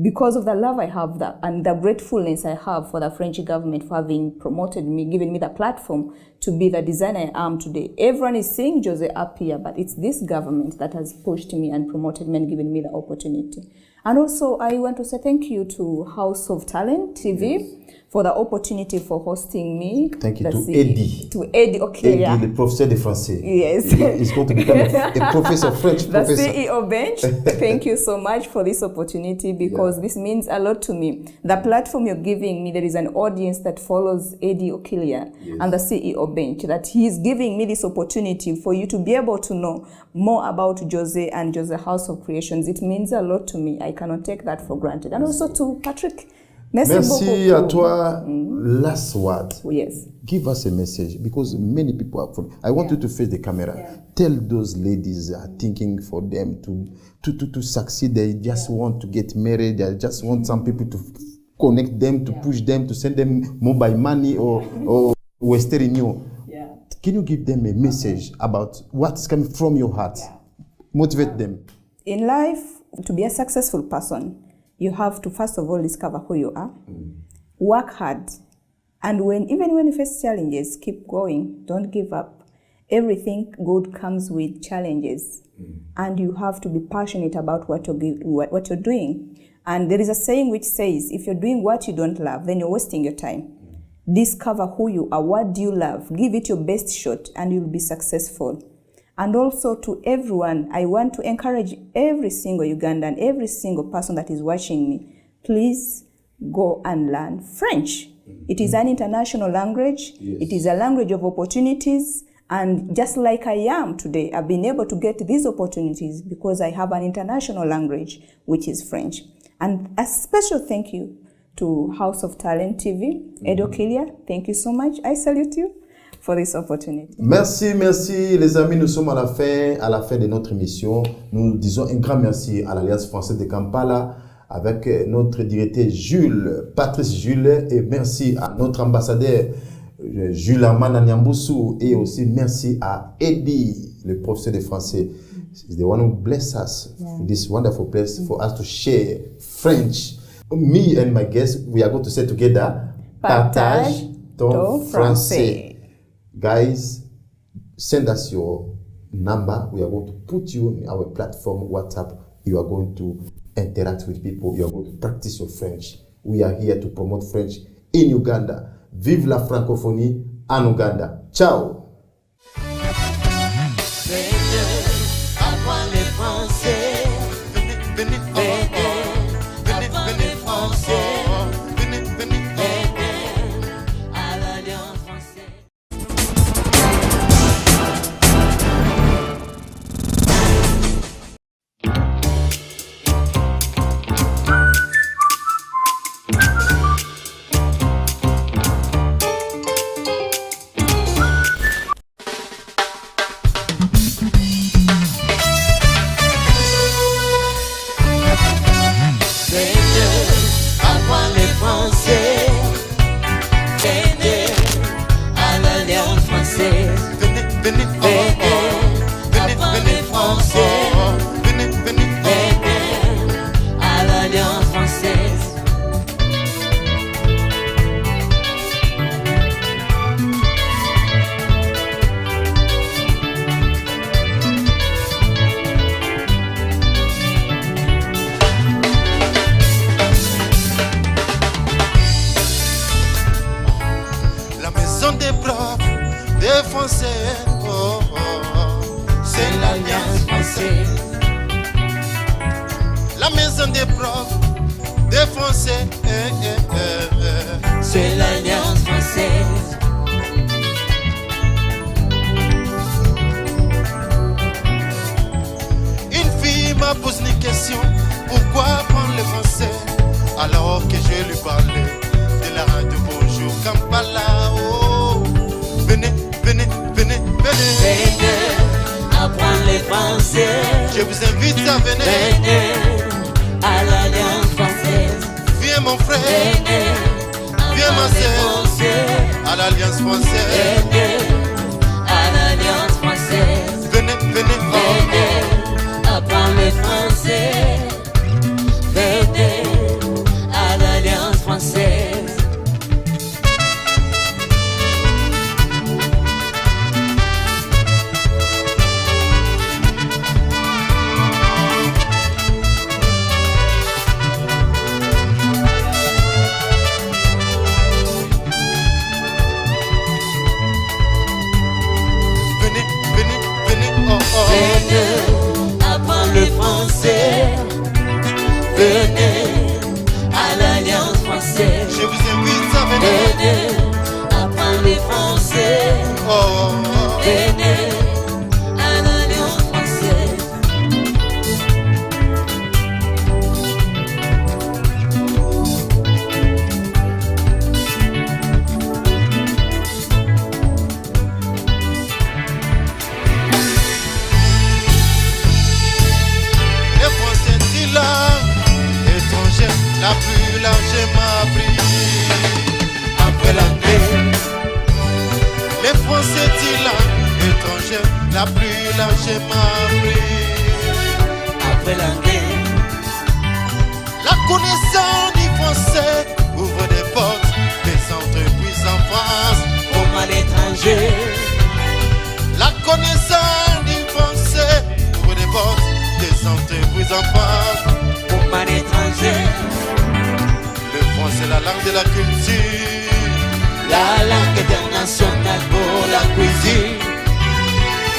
because of the love I have and the gratefulness I have for the French government for having promoted me, giving me the platform to be the designer I am today. Everyone is saying Jose up here, but it's this government that has pushed me and promoted me and given me the opportunity. And also I want to say thank you to House of Talent TV for the opportunity for hosting me. Thank you to Eddie. To Eddie, okay, Eddie, le professeur de français. Yes. He's going to become a professor, French professor. The CEO bench. Thank you so much for this opportunity, because this means a lot to me. The platform you're giving me, there is an audience that follows Eddie Okilia and the CEO bench, that he is giving me this opportunity for you to be able to know more about Jose and Jose House of Creations. It means a lot to me. I cannot take that for granted. And also to Patrick. Merci à toi. Last word. Yes. Give us a message, because many people are from. I want you to face the camera. Tell those ladies are thinking for them to succeed. They just want to get married. They just want some people to connect them, to push them, to send them mobile money or Western Union. Can you give them a message about what is coming from your heart? Motivate them. In life, to be a successful person, you have to first of all discover who you are, work hard, and even when you face challenges, keep going, don't give up. Everything good comes with challenges, and you have to be passionate about what you're doing. And there is a saying which says, if you're doing what you don't love, then you're wasting your time. Discover who you are, what do you love, give it your best shot, and you'll be successful. And also to everyone, I want to encourage every single Ugandan, every single person that is watching me, please go and learn French. It is an international language. It is a language of opportunities. And just like I am today, I've been able to get these opportunities because I have an international language, which is French. And a special thank you to House of Talent TV, Edo Kilia. Thank you so much. I salute you for this opportunity. Merci, merci les amis, nous sommes à la fin de notre émission. Nous disons un grand merci à l'Alliance française de Kampala avec notre directeur Patrice Jules, et merci à notre ambassadeur Jules Amana Nyambusu, et aussi merci à Eddie, le professeur de français. He's the one who blessed us with this wonderful place for us to share French. Me and my guests, we are going to say together, Partage ton français. Guys, send us your number. We are going to put you in our platform, WhatsApp. You are going to interact with people. You are going to practice your French. We are here to promote French in Uganda. Vive la francophonie en Uganda. Ciao. La maison des profs, des Français, c'est l'Alliance française. Une fille m'a posé une question, pourquoi apprendre le français alors que je lui parlais de la radio bonjour Kampala. Oh, venez, venez, venez, venez. Venez apprendre le français. Je vous invite à venir. Venez à l'Alliance française. Viens mon frère. Venez. Viens ma sœur. À l'Alliance française. Venez à l'Alliance française. Venez, venez. Venez apprendre le français. Venez à l'Alliance française. venez à l'Alliance française. Je vous invite à venir. Venez apprendre les français. Venez à l'Alliance française. Le français est langue étrangère la plus largement appris après l'anglais. Le français est langue étrangère la plus largement appris après l'anglais. La connaissance du français ouvre des portes, des entreprises en France comme à l'étranger. La connaissance du français ouvre des portes, des entreprises en France comme à l'étranger. Le français, la langue de la culture, la langue internationale pour la cuisine,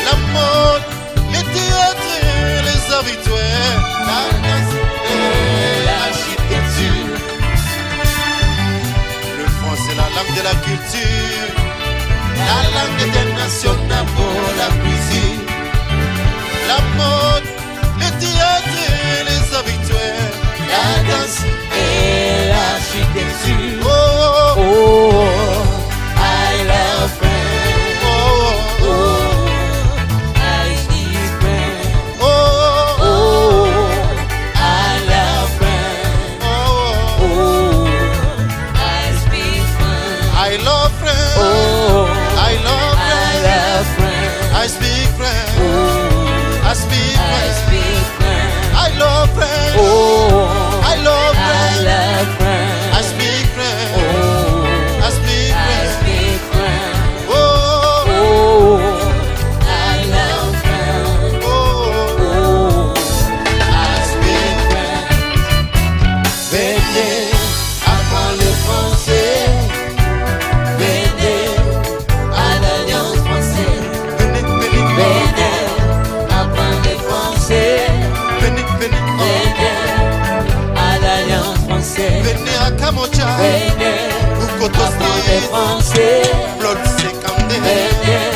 la mode, les théâtres, les arts rituels, la danse et l'architecture. Le français, la langue de la culture, la langue internationale pour la cuisine, la mode, les théâtres, les arts rituels, la danse et l'architecture. Oh, oh, oh, I love French. oh, oh, I speak French. oh, oh, I love French. Oh, I speak French. I love French. Oh, I love French. I speak French. Oh, I speak I French. speak French. I love French. Oh, I love French. I love French. I speak French. Oh, I speak I French. speak French. Oh, oh, I love French. oh, I speak French. Venez apprendre le français. Venez à l'Alliance française. Venez apprendre le français. Venez à l'Alliance française. venez à Kamocha. Venez apprendre le français. Blood Sekandé. Venez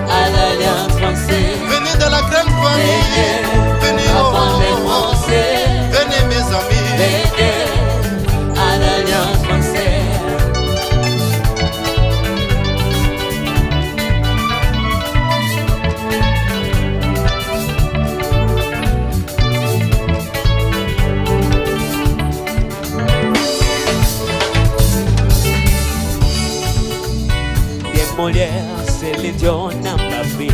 à l'Alliance française. Venez dans la grande famille. Venez apprendre le français. venez mes amis. Venez à l'Alliance française. Molière, c'est l'idiot n'a pas pris.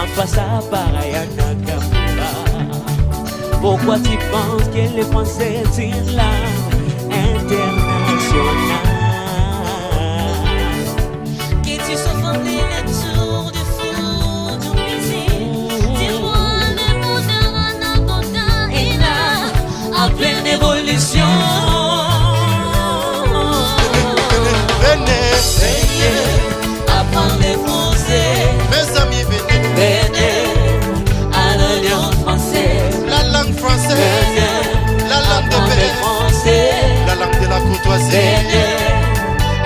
En face à pareil à Kampala. Pourquoi tu penses que les Français tirent la internationale? Que tu sois les tours du four, du plaisir. Dis-moi le bonheur en abondant et là, en pleine évolution. Apprendre les français. Mes amis, venez. Venez à l'Alliance française. La langue française. Venez la langue de paix. Français. La langue de la courtoisie. Venez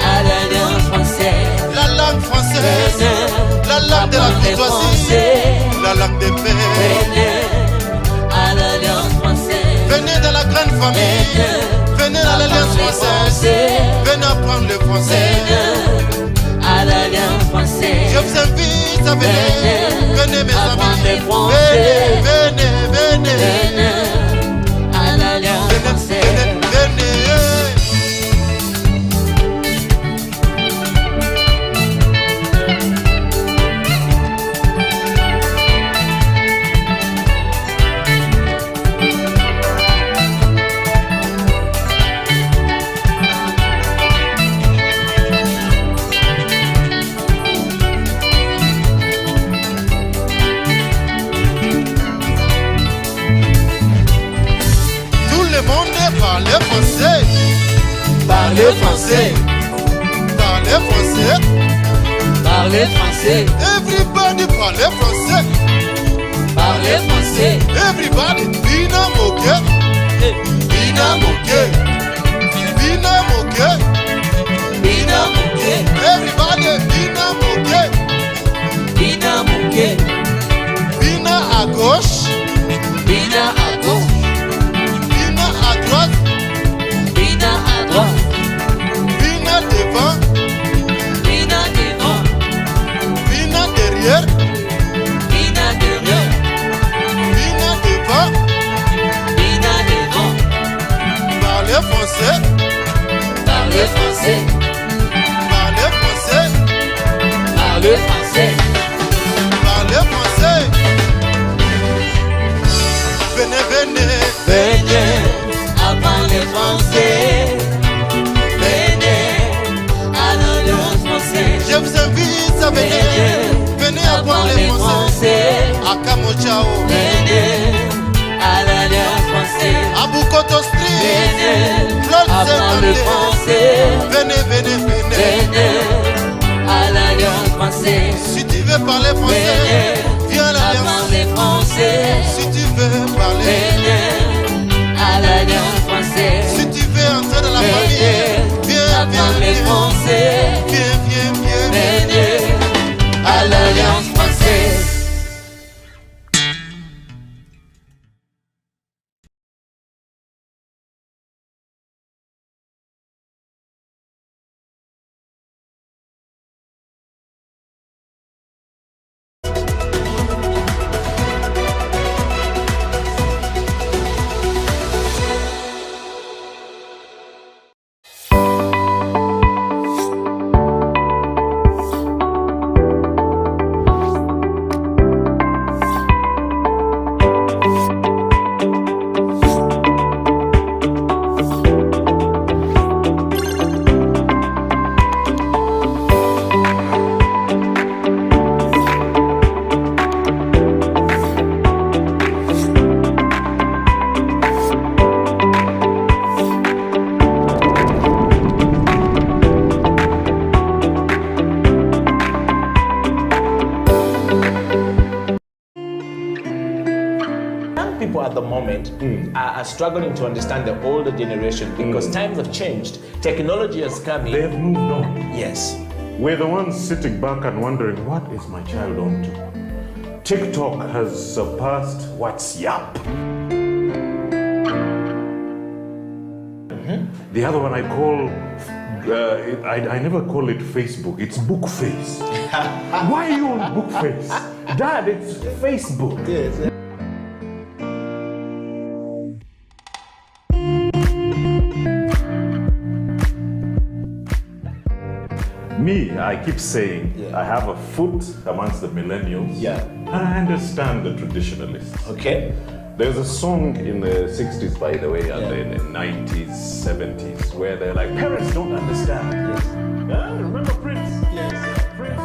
à l'Alliance française. La langue française. Venez la langue de la courtoisie. La langue de paix. Venez à l'Alliance française. Venez dans la grande famille. Venez à l'Alliance française. Venez apprendre le français. À l'Alliance française. Je vous invite à venir. Venez mes amis. Venez, venez, venez. À l'Alliance française. Venez. Parlez français. Parlez français. Parlez français. Parlez français. Everybody parlez français. Parlez français. Everybody, Dina Moke. français. Parlez français. Parlez français. Parlez français. Parlez français. Venez, venez. Venez, apprendre le français. Venez, à l'Alliance française. Je vous invite à venir. Venez apprendre le français. À Kamochao. Venez, à l'Alliance française. À Bukoto Street. Venez, apprendre le français. Venez, venez, venez. Venez, à l'Alliance française. Si tu veux parler français, viens à l'Alliance français. Si tu veux parler, venez à l'Alliance française. Si tu veux entrer dans la famille, viens, viens, français. Viens, viens, viens, venez à l'Alliance française. At the moment are struggling to understand the older generation because times have changed. Technology has come in. They've moved on. Yes. We're the ones sitting back and wondering, what is my child on to? TikTok has surpassed WhatsApp. The other one I call, I never call it Facebook, it's Bookface. Why are you on Bookface? Dad, it's Facebook. Yes. Me, I keep saying, I have a foot amongst the millennials. Yeah. And I understand the traditionalists. Okay. There's a song in the 60s, by the way, and in the 90s, 70s, where they're like, parents don't understand. Yes. Yeah, remember Prince? Yes. Prince.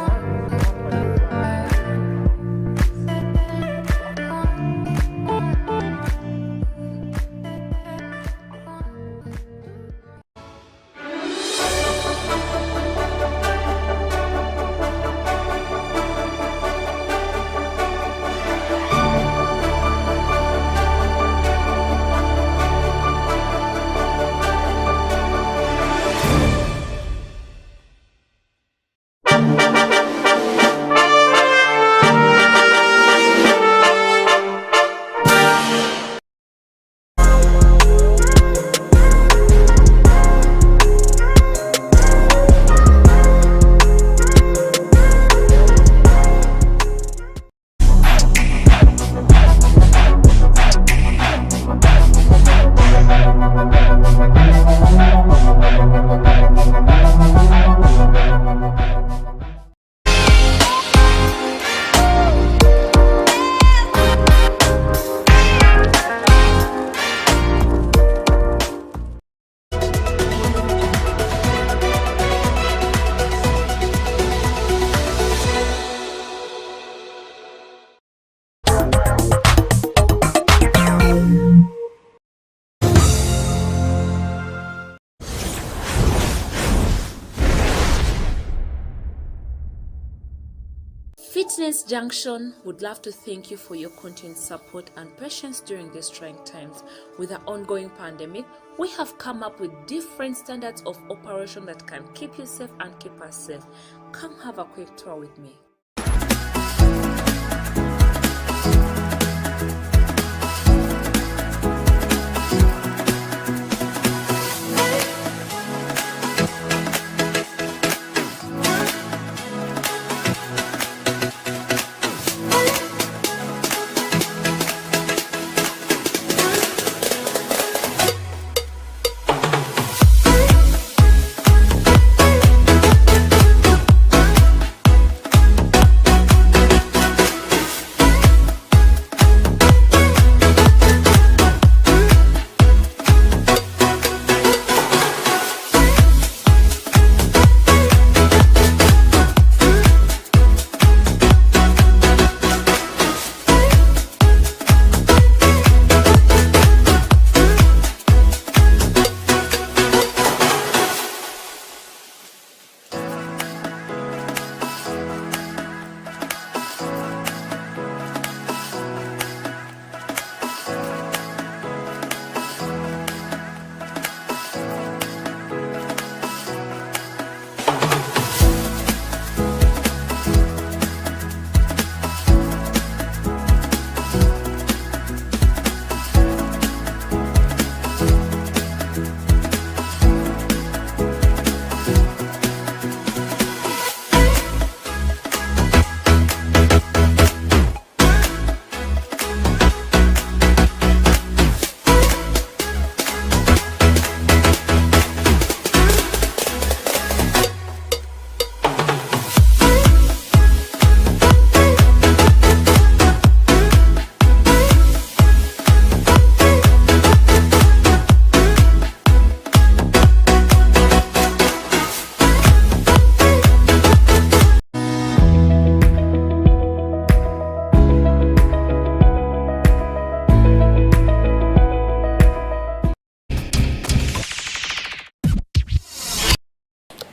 Fitness Junction would love to thank you for your continued support and patience during these trying times. With the ongoing pandemic, we have come up with different standards of operation that can keep you safe and keep us safe. Come have a quick tour with me.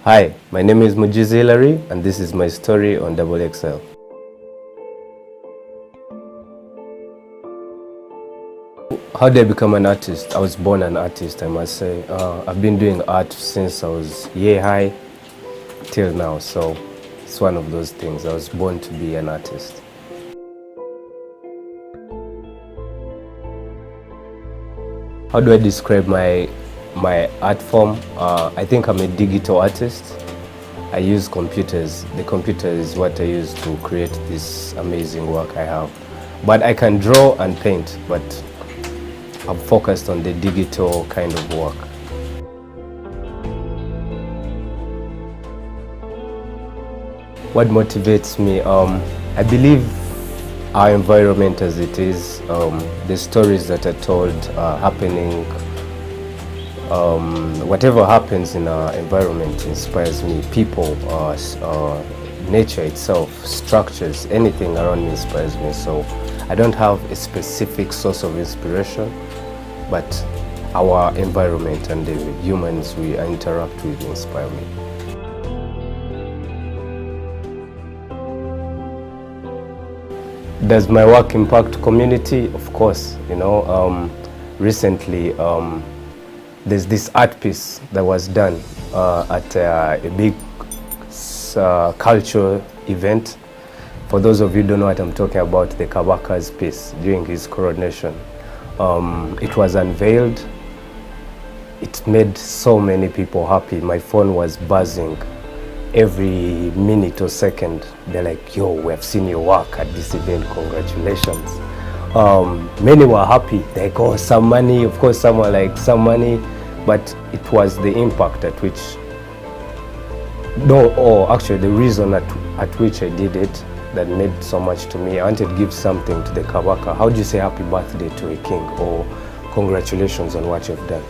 Hi, my name is Mujiz Hilary, and this is my story on XXL. How did I become an artist? I was born an artist, I must say. I've been doing art since I was year high till now, so it's one of those things. I was born to be an artist. How do I describe my art form? I think I'm a digital artist. I use computers. The computer is what I use to create this amazing work I have. But I can draw and paint, but I'm focused on the digital kind of work. What motivates me? I believe our environment as it is, the stories that are told happening, whatever happens in our environment inspires me. People, nature itself, structures, anything around me inspires me. So I don't have a specific source of inspiration, but our environment and the humans we interact with inspire me. Does my work impact community? Of course, you know, recently there's this art piece that was done at a big cultural event. For those of you who don't know what I'm talking about, the Kabaka's piece during his coronation. It was unveiled. It made so many people happy. My phone was buzzing every minute or second. They're like, yo, we have seen your work at this event, congratulations. Many were happy. They go, some money, of course some were like, some money, but it was the impact at which, actually the reason at which I did it that made so much to me. I wanted to give something to the Kabaka. How do you say happy birthday to a king or congratulations on what you've done?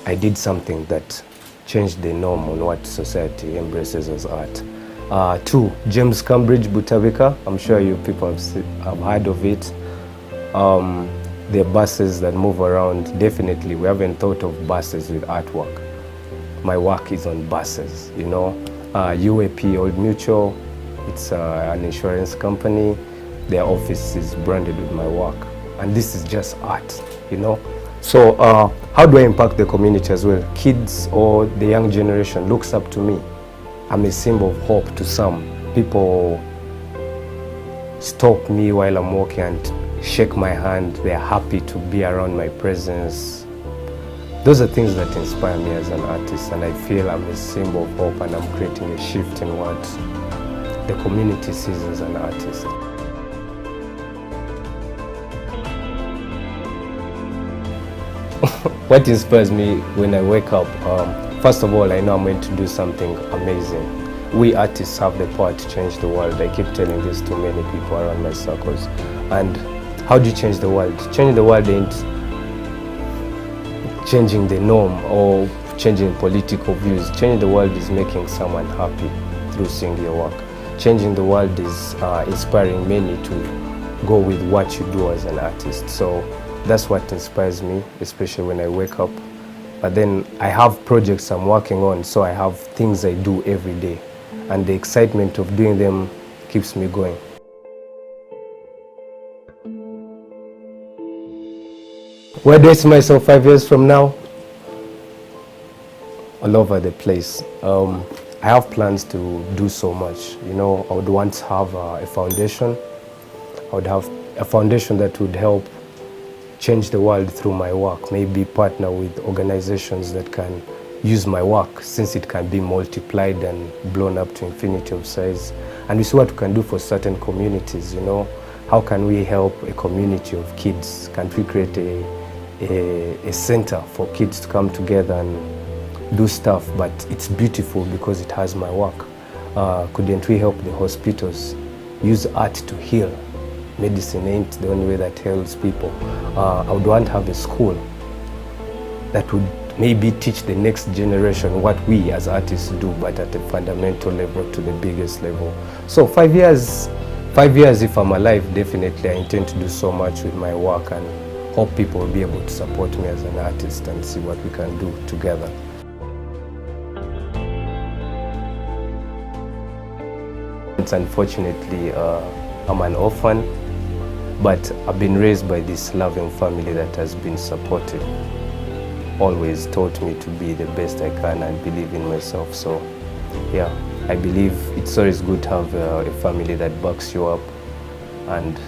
I did something that changed the norm on what society embraces as art. 2, James Cambridge Butabika. I'm sure you people have heard of it. The buses that move around, definitely we haven't thought of buses with artwork. My work is on buses, you know. UAP, Old Mutual, it's an insurance company. Their office is branded with my work. And this is just art, you know. So how do I impact the community as well? Kids or the young generation looks up to me. I'm a symbol of hope to some. People stop me while I'm walking and shake my hand. They're happy to be around my presence. Those are things that inspire me as an artist, and I feel I'm a symbol of hope and I'm creating a shift in what the community sees as an artist. What inspires me when I wake up, first of all, I know I'm going to do something amazing. We artists have the power to change the world. I keep telling this to many people around my circles. And how do you change the world? Changing the world ain't changing the norm or changing political views. Changing the world is making someone happy through seeing your work. Changing the world is inspiring many to go with what you do as an artist. So that's what inspires me, especially when I wake up. But then I have projects I'm working on, so I have things I do every day. And the excitement of doing them keeps me going. Where do I see myself 5 years from now? All over the place. I have plans to do so much. You know, I would want to have a foundation. I would have a foundation that would help change the world through my work. Maybe partner with organizations that can use my work, since it can be multiplied and blown up to infinity of size. And we see what we can do for certain communities, you know. How can we help a community of kids? Can we create a center for kids to come together and do stuff? But it's beautiful because it has my work. Couldn't we help the hospitals use art to heal? Medicine ain't the only way that helps people. I would want to have a school that would maybe teach the next generation what we as artists do, but at a fundamental level, to the biggest level. So 5 years, if I'm alive, definitely I intend to do so much with my work and hope people will be able to support me as an artist and see what we can do together. parents, unfortunately, I'm an orphan, but I've been raised by this loving family that has been supportive. Always taught me to be the best I can and believe in myself. So yeah, I believe it's always good to have a family that backs you up and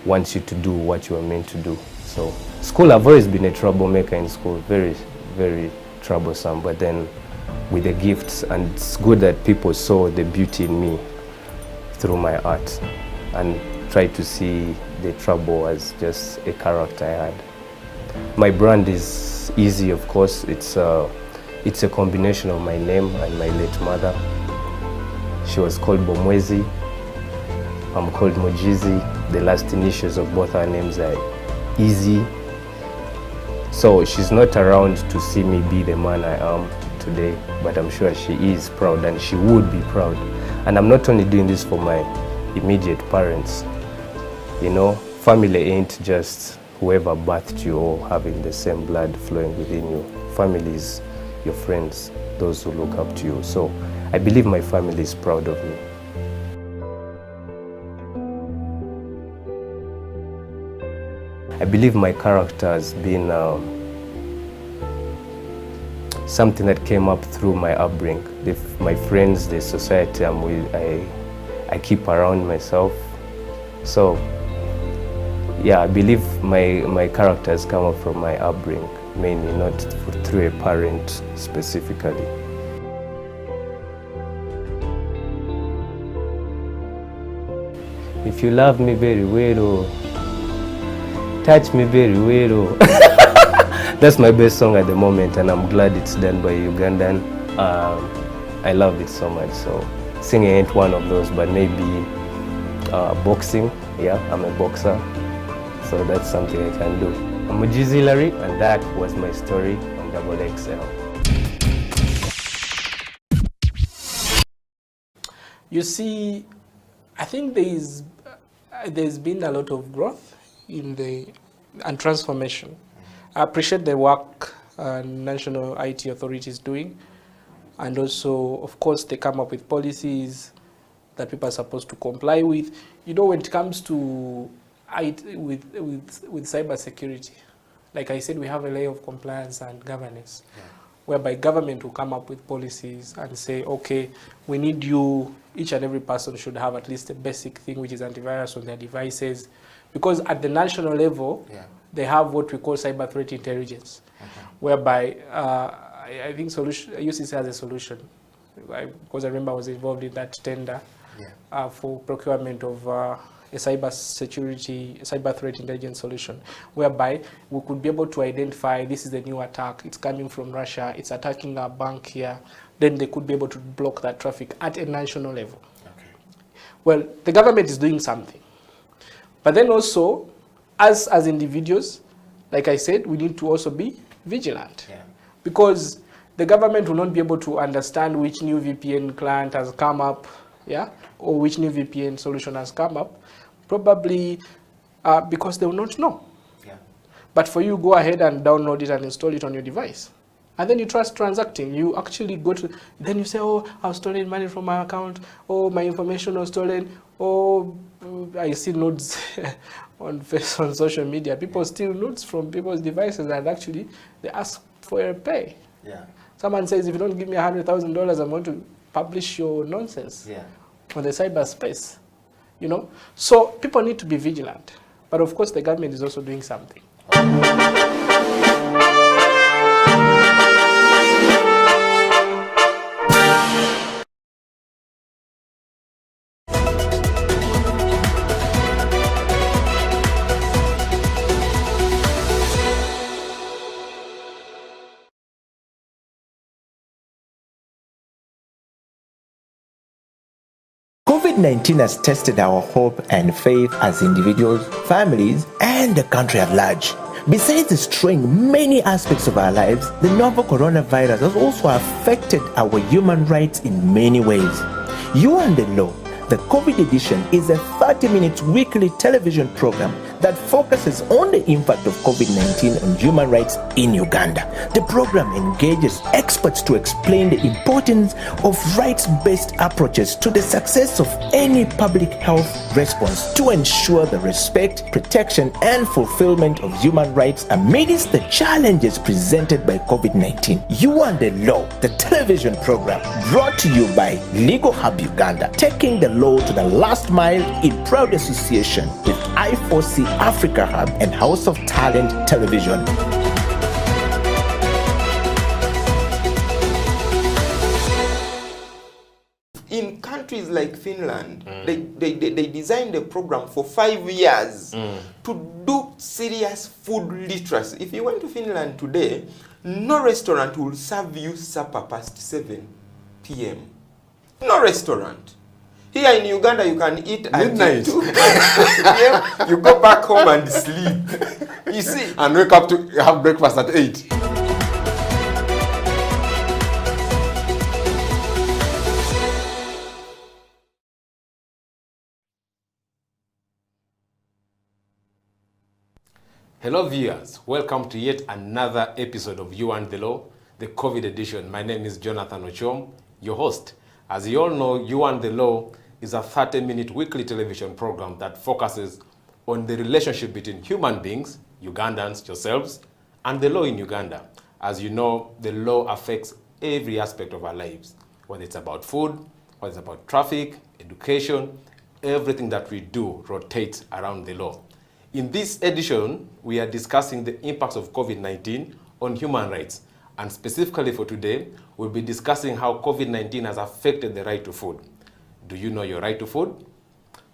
wants you to do what you are meant to do. So school, I've always been a troublemaker in school, very, very troublesome, but then with the gifts, and it's good that people saw the beauty in me through my art and try to see the trouble as just a character I had. My brand is easy, of course. It's a combination of my name and my late mother. She was called Bomwezi. I'm called Mojizi. The last initials of both our names are Easy. So she's not around to see me be the man I am today, but I'm sure she is proud and she would be proud. And I'm not only doing this for my immediate parents. You know, family ain't just whoever birthed you or having the same blood flowing within you. Family is your friends, those who look up to you. So I believe my family is proud of me. I believe my character has been something that came up through my upbringing. My friends, the society I'm with, I keep around myself. So yeah, I believe my character has come up from my upbringing, mainly not through a parent specifically. If you love me very well, touch me very well. That's my best song at the moment, and I'm glad it's done by Ugandan. I love it so much. So singing ain't one of those, but maybe boxing. Yeah, I'm a boxer. So that's something I can do. I'm Mojizi Larry, and that was my story on XXL. You see, I think there's been a lot of growth and transformation. I appreciate the work National IT Authority is doing, and also, of course, they come up with policies that people are supposed to comply with. You know, when it comes to with cyber security, like I said, we have a layer of compliance and governance, whereby government will come up with policies and say, okay, we need you, each and every person should have at least a basic thing, which is antivirus on their devices. Because at the national level, they have what we call cyber threat intelligence, whereby I think UCC has a solution. Because I remember I was involved in that tender for procurement of a cyber threat intelligence solution, whereby we could be able to identify this is the new attack, it's coming from Russia, it's attacking our bank here, then they could be able to block that traffic at a national level. Well, the government is doing something. But then also, as individuals, like I said, we need to also be vigilant. Because the government will not be able to understand which new VPN client has come up, or which new VPN solution has come up, probably because they will not know. But for you, go ahead and download it and install it on your device. And then you try transacting. You actually go to, then you say, oh, I've stolen money from my account. Oh, my information was stolen. Oh, I see nudes on social media. People steal nudes from people's devices, and actually they ask for a pay. Someone says, if you don't give me $100,000, I'm going to publish your nonsense on the cyberspace. You know, so people need to be vigilant. But of course, the government is also doing something. COVID-19 has tested our hope and faith as individuals, families, and the country at large. Besides destroying many aspects of our lives, the novel coronavirus has also affected our human rights in many ways. You and the Law, the COVID edition, is a 30-minute weekly television program that focuses on the impact of COVID-19 on human rights in Uganda. The program engages experts to explain the importance of rights-based approaches to the success of any public health response to ensure the respect, protection, and fulfillment of human rights amidst the challenges presented by COVID-19. You and the Law, the television program brought to you by Legal Hub Uganda, taking the law to the last mile in proud association with I4C Africa Hub and House of Talent Television. In countries like Finland, they designed a program for 5 years to do serious food literacy. If you went to Finland today, no restaurant will serve you supper past 7 p.m. No restaurant. Here in Uganda, you can eat at midnight. 2 p.m. You go back home and sleep. You see? And wake up to have breakfast at 8. Hello viewers, welcome to yet another episode of You and the Law, the COVID edition. My name is Jonathan Ochom, your host. As you all know, You and the Law is a 30-minute weekly television program that focuses on the relationship between human beings, Ugandans, yourselves, and the law in Uganda. As you know, the law affects every aspect of our lives, whether it's about food, whether it's about traffic, education, everything that we do rotates around the law. In this edition, we are discussing the impacts of COVID-19 on human rights. And specifically for today, we'll be discussing how COVID-19 has affected the right to food. Do you know your right to food?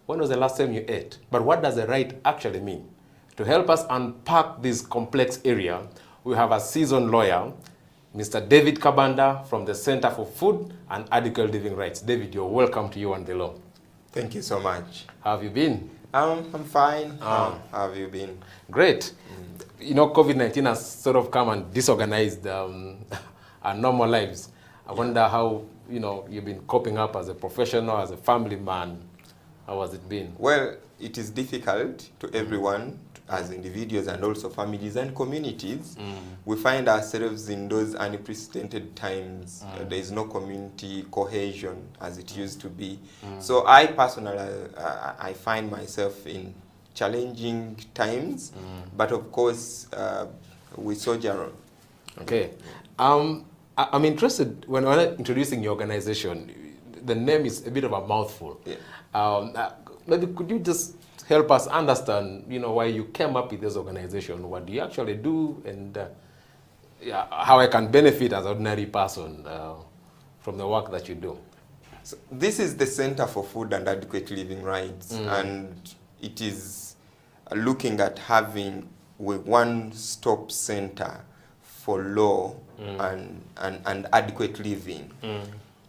When was the last time you ate? But what does the right actually mean? To help us unpack this complex area, we have a seasoned lawyer, Mr. David Kabanda from the Center for Food and Adequate Living Rights. David, you're welcome to You and the Law. Thank you so much. How have you been? I'm fine. How have you been? Great. You know, COVID-19 has sort of come and disorganized our normal lives. I wonder how, you've been coping up as a professional, as a family man. How has it been? Well, it is difficult to everyone, as individuals and also families and communities. We find ourselves in those unprecedented times. There is no community cohesion as it used to be. So I personally, I find myself in challenging times, but of course, we soldier on. Okay. I'm interested, when we're introducing your organization, the name is a bit of a mouthful. Yeah. Maybe could you just help us understand, why you came up with this organization, what do you actually do, and how I can benefit as an ordinary person from the work that you do? So this is the Center for Food and Adequate Living Rights, and it is looking at having a one-stop center for law and adequate living.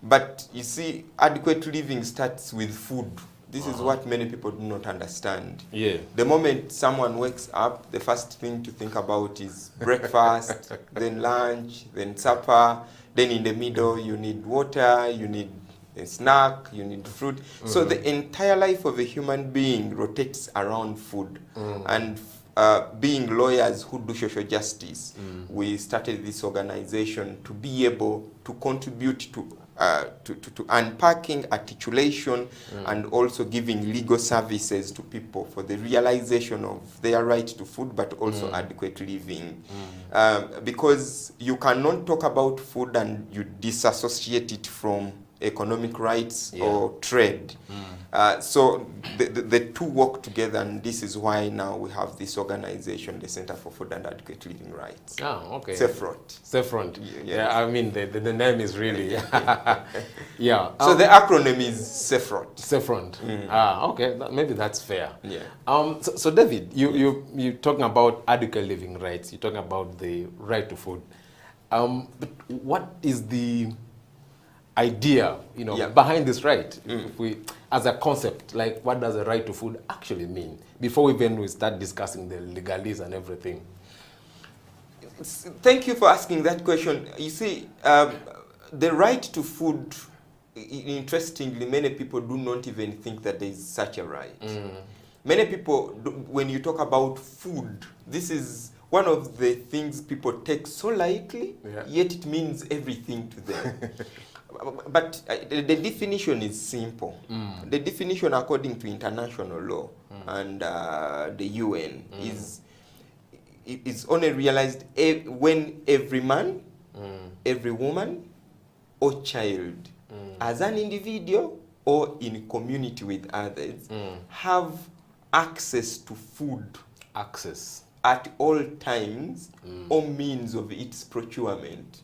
But you see, adequate living starts with food. This is what many people do not understand. Yeah. The moment someone wakes up, the first thing to think about is breakfast, then lunch, then supper, then in the middle you need water, you need a snack, you need fruit. So the entire life of a human being rotates around food. And being lawyers who do social justice, we started this organization to be able to contribute to unpacking, articulation, and also giving legal services to people for the realization of their right to food, but also adequate living. Because you cannot talk about food and you disassociate it from economic rights or trade. So the two work together, and this is why now we have this organization, the Center for Food and Adequate Living Rights. Oh, okay. CEFROT. CEFROT. Yeah, I mean, the name is really... yeah. So the acronym is CEFROT. CEFROT. Okay. Maybe that's fair. Yeah. So David, you're talking about adequate living rights. You're talking about the right to food. But what is the idea, behind this right? If we, as a concept, like what does a right to food actually mean? Before we start discussing the legalese and everything. Thank you for asking that question. You see, the right to food, interestingly, many people do not even think that there is such a right. Many people, when you talk about food, this is one of the things people take so lightly, yet it means everything to them. But the definition is simple. The definition according to international law and the UN is only realized when every man, every woman, or child, as an individual or in community with others, have access to food. At all times or means of its procurement.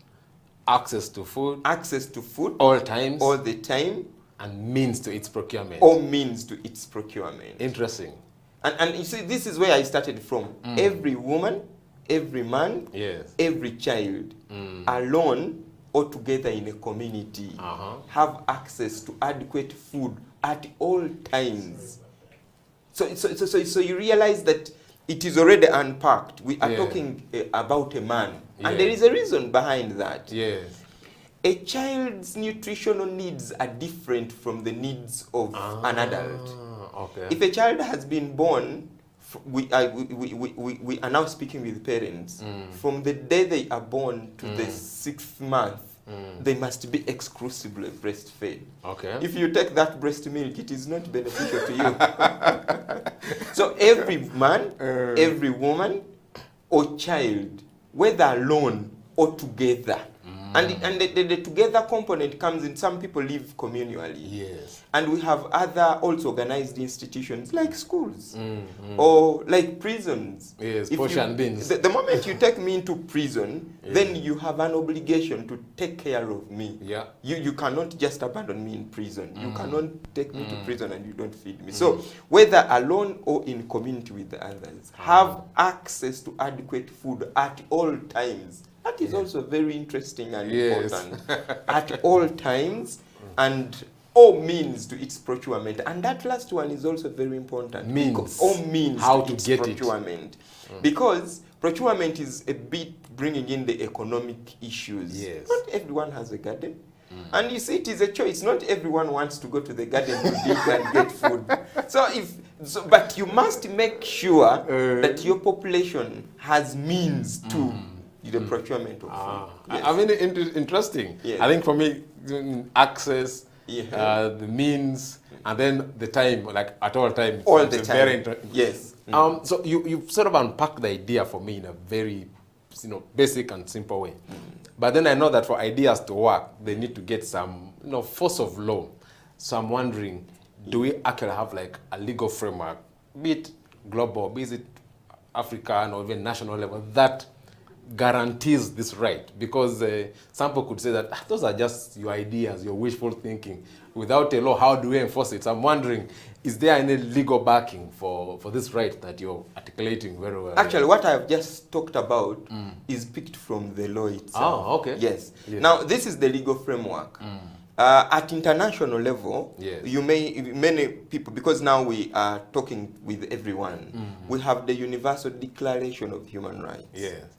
Access to food. All times. All the time. And means to its procurement. Or means to its procurement. Interesting. And you see, this is where I started from. Every woman, every man, every child, alone or together in a community, have access to adequate food at all times. So you realize that it is already unpacked. We are talking about a man. And there is a reason behind that. A child's nutritional needs are different from the needs of an adult. If a child has been born, we are now speaking with parents. From the day they are born to the 6th month, they must be exclusively breastfed. If you take that breast milk, it is not beneficial to you. So every man, every woman, or child, whether alone or together, and the together component comes in, some people live communally. And we have other also organized institutions like schools or like prisons. Portion bins. The moment you take me into prison, then you have an obligation to take care of me. You cannot just abandon me in prison. You cannot take me to prison and you don't feed me. So whether alone or in community with the others, have access to adequate food at all times. That is also very interesting and important. At all times and all means to its procurement. And that last one is also very important. Means. All means how to to its get procurement. Because procurement is a bit bringing in the economic issues. Not everyone has a garden. And you see, it is a choice. Not everyone wants to go to the garden to dig and get food. But you must make sure that your population has means to the procurement of food. I mean, interesting. I think for me, access, the means, and then the time, like at all times. All the time. Very interesting. So you've sort of unpacked the idea for me in a very basic and simple way. But then I know that for ideas to work, they need to get some force of law. So I'm wondering, do we actually have like a legal framework, be it global, be it African or even national level, that guarantees this right? Because some people could say that those are just your ideas, your wishful thinking. Without a law, how do we enforce it? So I'm wondering, is there any legal backing for this right that you're articulating very well? Actually, what I've just talked about is picked from the law itself. Oh, okay. Yes. Now, this is the legal framework. At international level, many people, because now we are talking with everyone, we have the Universal Declaration of Human Rights.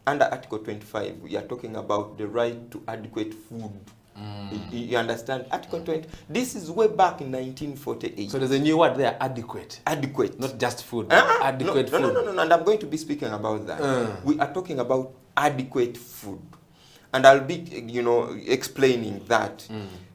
Under Article 25, we are talking about the right to adequate food. You understand? Article 20. This is way back in 1948. So there's a new word there, adequate. Adequate. Not just food, adequate food. No, and I'm going to be speaking about that. We are talking about adequate food. And I'll be, explaining that.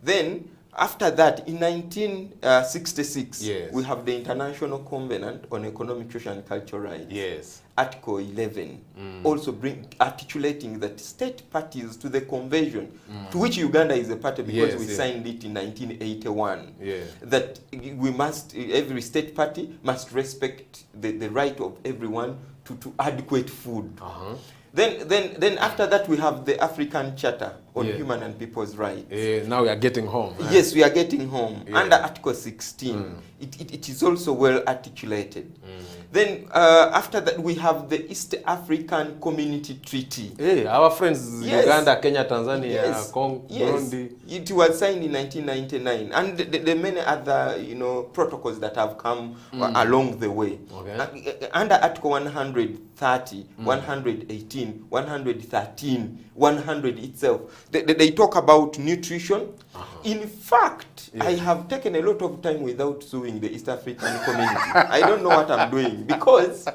Then, after that, in 1966, we have the International Covenant on Economic, Social and Cultural Rights. Article 11, also articulating that state parties to the convention, to which Uganda is a party because we signed it in 1981, that every state party must respect the right of everyone to adequate food. Then after that we have the African Charter on Human and People's Rights. Now we are getting home. Yes, we are getting home. Under Article 16, it is also well articulated. Then after that we have the East African Community Treaty. Our friends Uganda, Kenya, Tanzania, Congo, Burundi. It was signed in 1999, and the many other protocols that have come along the way. Under Article 130, 118, 113, 100 itself. they talk about nutrition. In fact, I have taken a lot of time without suing the East African community. I don't know what I'm doing, because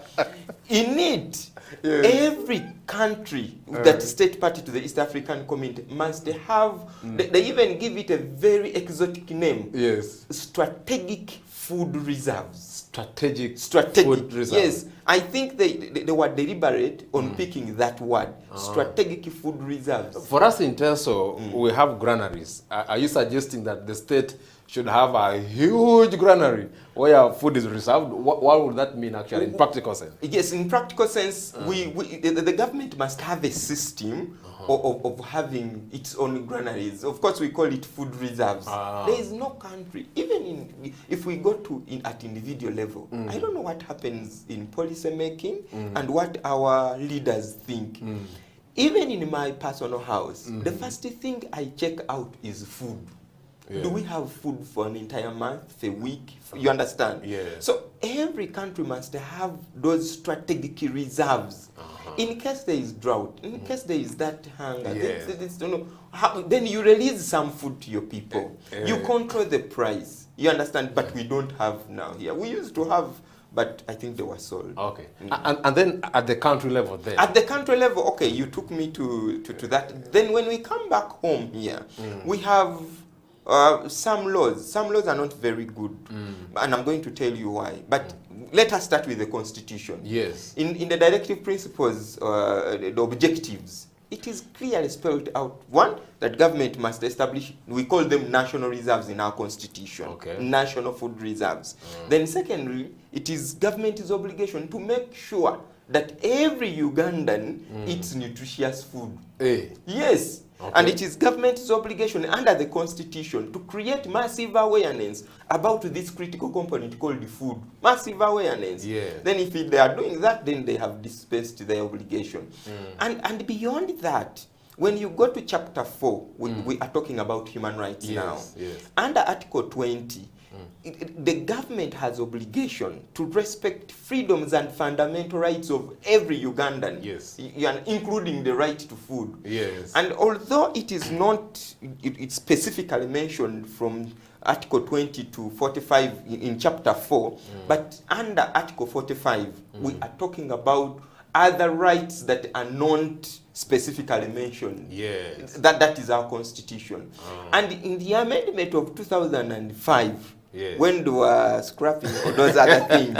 in it, every country that is state party to the East African community must have, they even give it a very exotic name. Yes. Strategic food reserves. Strategic food reserves. Yes. I think they were deliberate on picking that word. Strategic food reserves. For us in Teso, we have granaries. Are you suggesting that the state should have a huge granary where food is reserved? What would that mean actually in practical sense? Yes, in practical sense, the government must have a system of having its own granaries. Of course, we call it food reserves. There is no country, even if we go to at individual level, I don't know what happens in policy making and what our leaders think. Even in my personal house, the first thing I check out is food. Yeah. Do we have food for an entire month, a week? You understand? Yeah. So every country must have those strategic reserves. In case there is drought, in case there is that hunger, then you release some food to your people. You control the price. You understand? But we don't have now here. We used to have, but I think they were sold. Okay. And then at the country level then? At the country level, okay, you took me to that. Then when we come back home here, we have some laws. Some laws are not very good. And I'm going to tell you why. But let us start with the Constitution. Yes. In the directive principles, the objectives, it is clearly spelled out. One, that government must establish, we call them national reserves in our Constitution. Okay. National food reserves. Then secondly, it is government's obligation to make sure that every Ugandan eats nutritious food. Yes. Okay. And it is government's obligation under the Constitution to create massive awareness about this critical component called the food. Massive awareness. Yeah. Then if they are doing that, then they have dispensed their obligation. And beyond that, when you go to chapter 4, we are talking about human rights now. Yes. Under Article 20, the government has obligation to respect freedoms and fundamental rights of every Ugandan, including the right to food. Yes. And although it is not it's specifically mentioned from Article 20 to 45 in chapter 4, but under Article 45, we are talking about other rights that are not specifically mentioned. Yes. That is our Constitution. And in the amendment of 2005, when they were scrapping all those other things,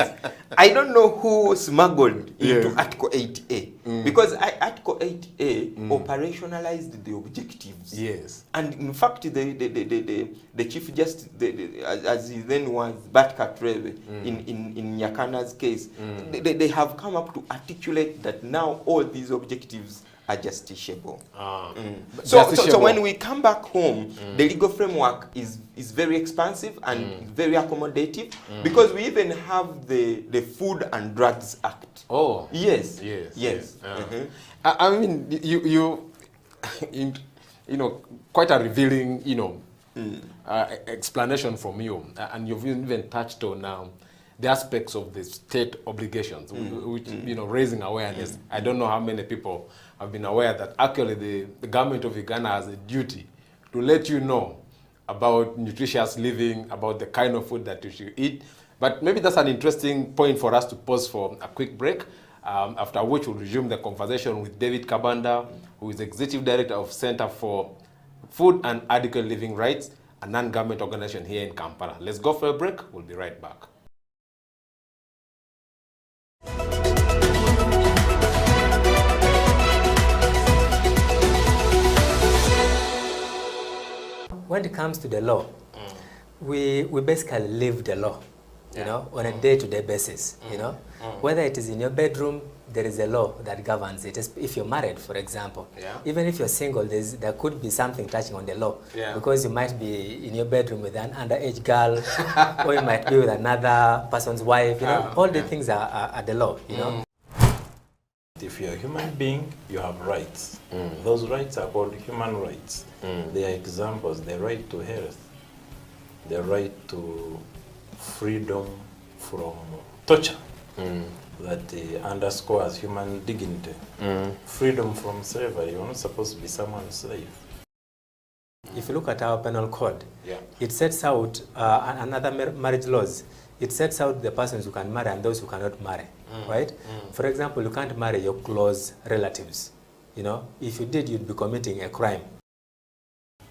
I don't know who smuggled into Article 8A. Because Article 8A operationalized the objectives. Yes. And in fact, the Chief Justice, as he then was, Bart Katrebe, in Nyakana's case, they have come up to articulate that now all these objectives are justiciable. So when we come back home, the legal framework is very expansive and very accommodative, because we even have the Food and Drugs Act. Oh, yes, yes. I mean, you know, quite a revealing, explanation from you, and you've even touched on the aspects of the state obligations, which, raising awareness. I don't know how many people have been aware that actually the government of Uganda has a duty to let you know about nutritious living, about the kind of food that you should eat. But maybe that's an interesting point for us to pause for a quick break, after which we'll resume the conversation with David Kabanda, who is Executive Director of Center for Food and Adequate Living Rights, a non-government organization here in Kampala. Let's go for a break. We'll be right back. When it comes to the law, we basically live the law, on a day-to-day basis, Whether it is in your bedroom, there is a law that governs it. If you're married, for example, even if you're single, there could be something touching on the law, because you might be in your bedroom with an underage girl, or you might be with another person's wife, all the things are the law, If you're a human being, you have rights. Those rights are called human rights. They are examples: the right to health, the right to freedom from torture, that underscores human dignity, freedom from slavery. You're not supposed to be someone's slave. If you look at our penal code, Yeah. it sets out another marriage laws. It sets out the persons who can marry and those who cannot marry, right? For example, you can't marry your close relatives. You know, if you did, you'd be committing a crime.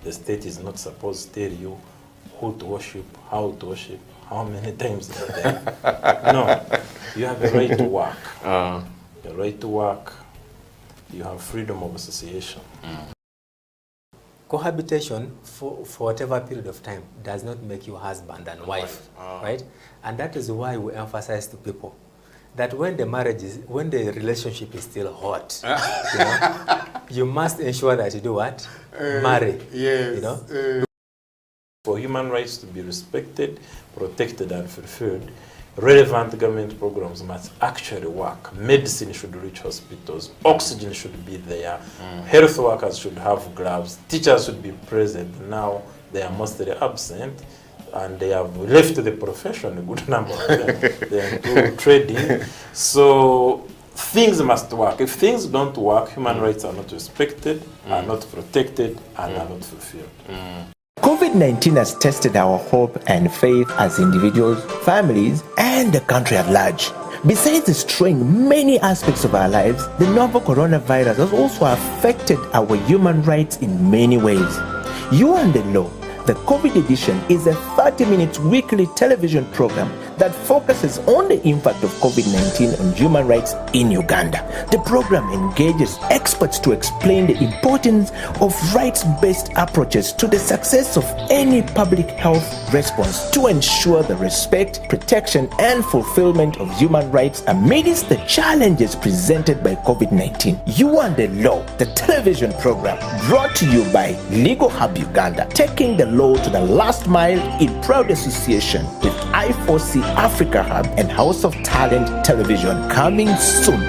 The state is not supposed to tell you who to worship, how to worship, how many times a day. No, you have a right to work. A right to work. You have freedom of association. Cohabitation for whatever period of time does not make you husband and wife, right? And that is why we emphasize to people that when the relationship is still hot, you know, you must ensure that you do what? Marry. Yes. You know? For human rights to be respected, protected, and fulfilled, relevant government programs must actually work. Medicine should reach hospitals, oxygen should be there, health workers should have gloves, teachers should be present. Now they are mostly absent, and they have left the profession, a good number of them. They are into trading. So things must work. If things don't work, human rights are not respected, are not protected, and are not fulfilled. COVID-19 has tested our hope and faith as individuals, families, and the country at large. Besides destroying many aspects of our lives, the novel coronavirus has also affected our human rights in many ways. You and the Law, the COVID edition, is a 30-minute weekly television program that focuses on the impact of COVID-19 on human rights in Uganda. The program engages experts to explain the importance of rights-based approaches to the success of any public health response to ensure the respect, protection, and fulfillment of human rights amidst the challenges presented by COVID-19. You and the Law, the television program, brought to you by Legal Hub Uganda, taking the law to the last mile in proud association with I4C Africa Hub and House of Talent Television, coming soon.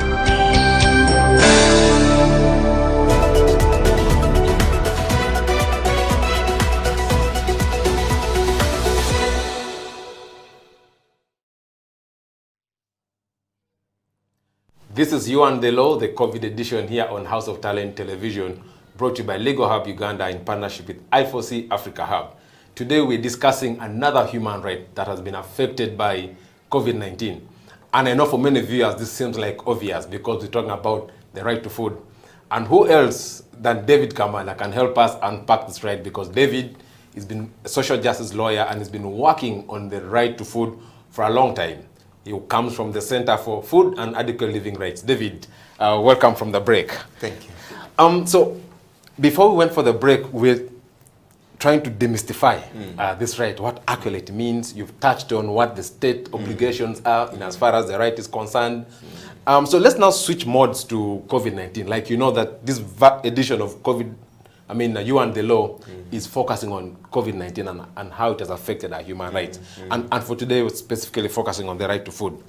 This is You and the Law, the COVID edition here on House of Talent Television, brought to you by Legal Hub Uganda in partnership with I4C Africa Hub. Today we're discussing another human right that has been affected by COVID-19. And I know for many viewers this seems like obvious because we're talking about the right to food. And who else than David Kampala can help us unpack this right, because David has been a social justice lawyer and has been working on the right to food for a long time. He comes from the Center for Food and Adequate Living Rights. David, welcome from the break. Thank you. So before we went for the break, we're trying to demystify this right, what actually it means. You've touched on what the state obligations are in as far as the right is concerned. So let's now switch modes to COVID-19. Like, you know that this edition of You and the Law is focusing on COVID-19 and how it has affected our human rights. And for today, we're specifically focusing on the right to food.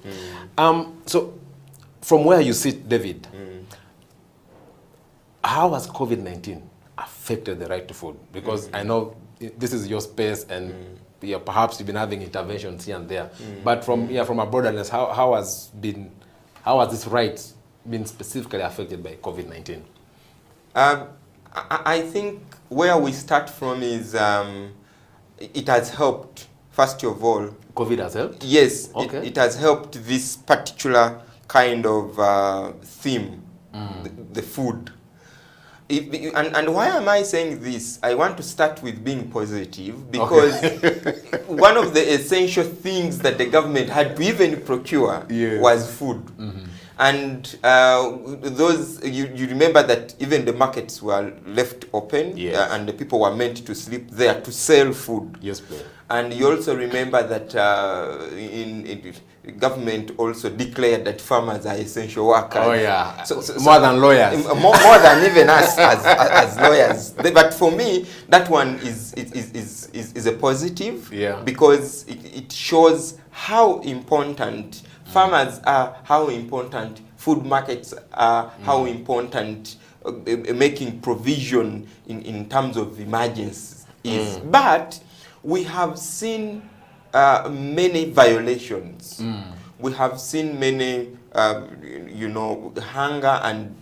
So from where you sit, David, how has COVID-19 affected the right to food? Because I know this is your space, and perhaps you've been having interventions here and there. But from a broadness, how has this right been specifically affected by COVID-19? I think where we start from is it has helped. First of all, COVID has helped? Yes, okay. it has helped this particular kind of theme, the food. And why am I saying this? I want to start with being positive, because one of the essential things that the government had to even procure was food. And those, you remember that even the markets were left open, and the people were meant to sleep there to sell food. Yes, please. And you also remember that government also declared that farmers are essential workers. Oh yeah, so more than lawyers. More than even us as lawyers. But for me, that one is a positive, because it shows how important farmers are, how important food markets are, how important making provision in terms of emergencies is. But we have seen many violations. We have seen many you know, hunger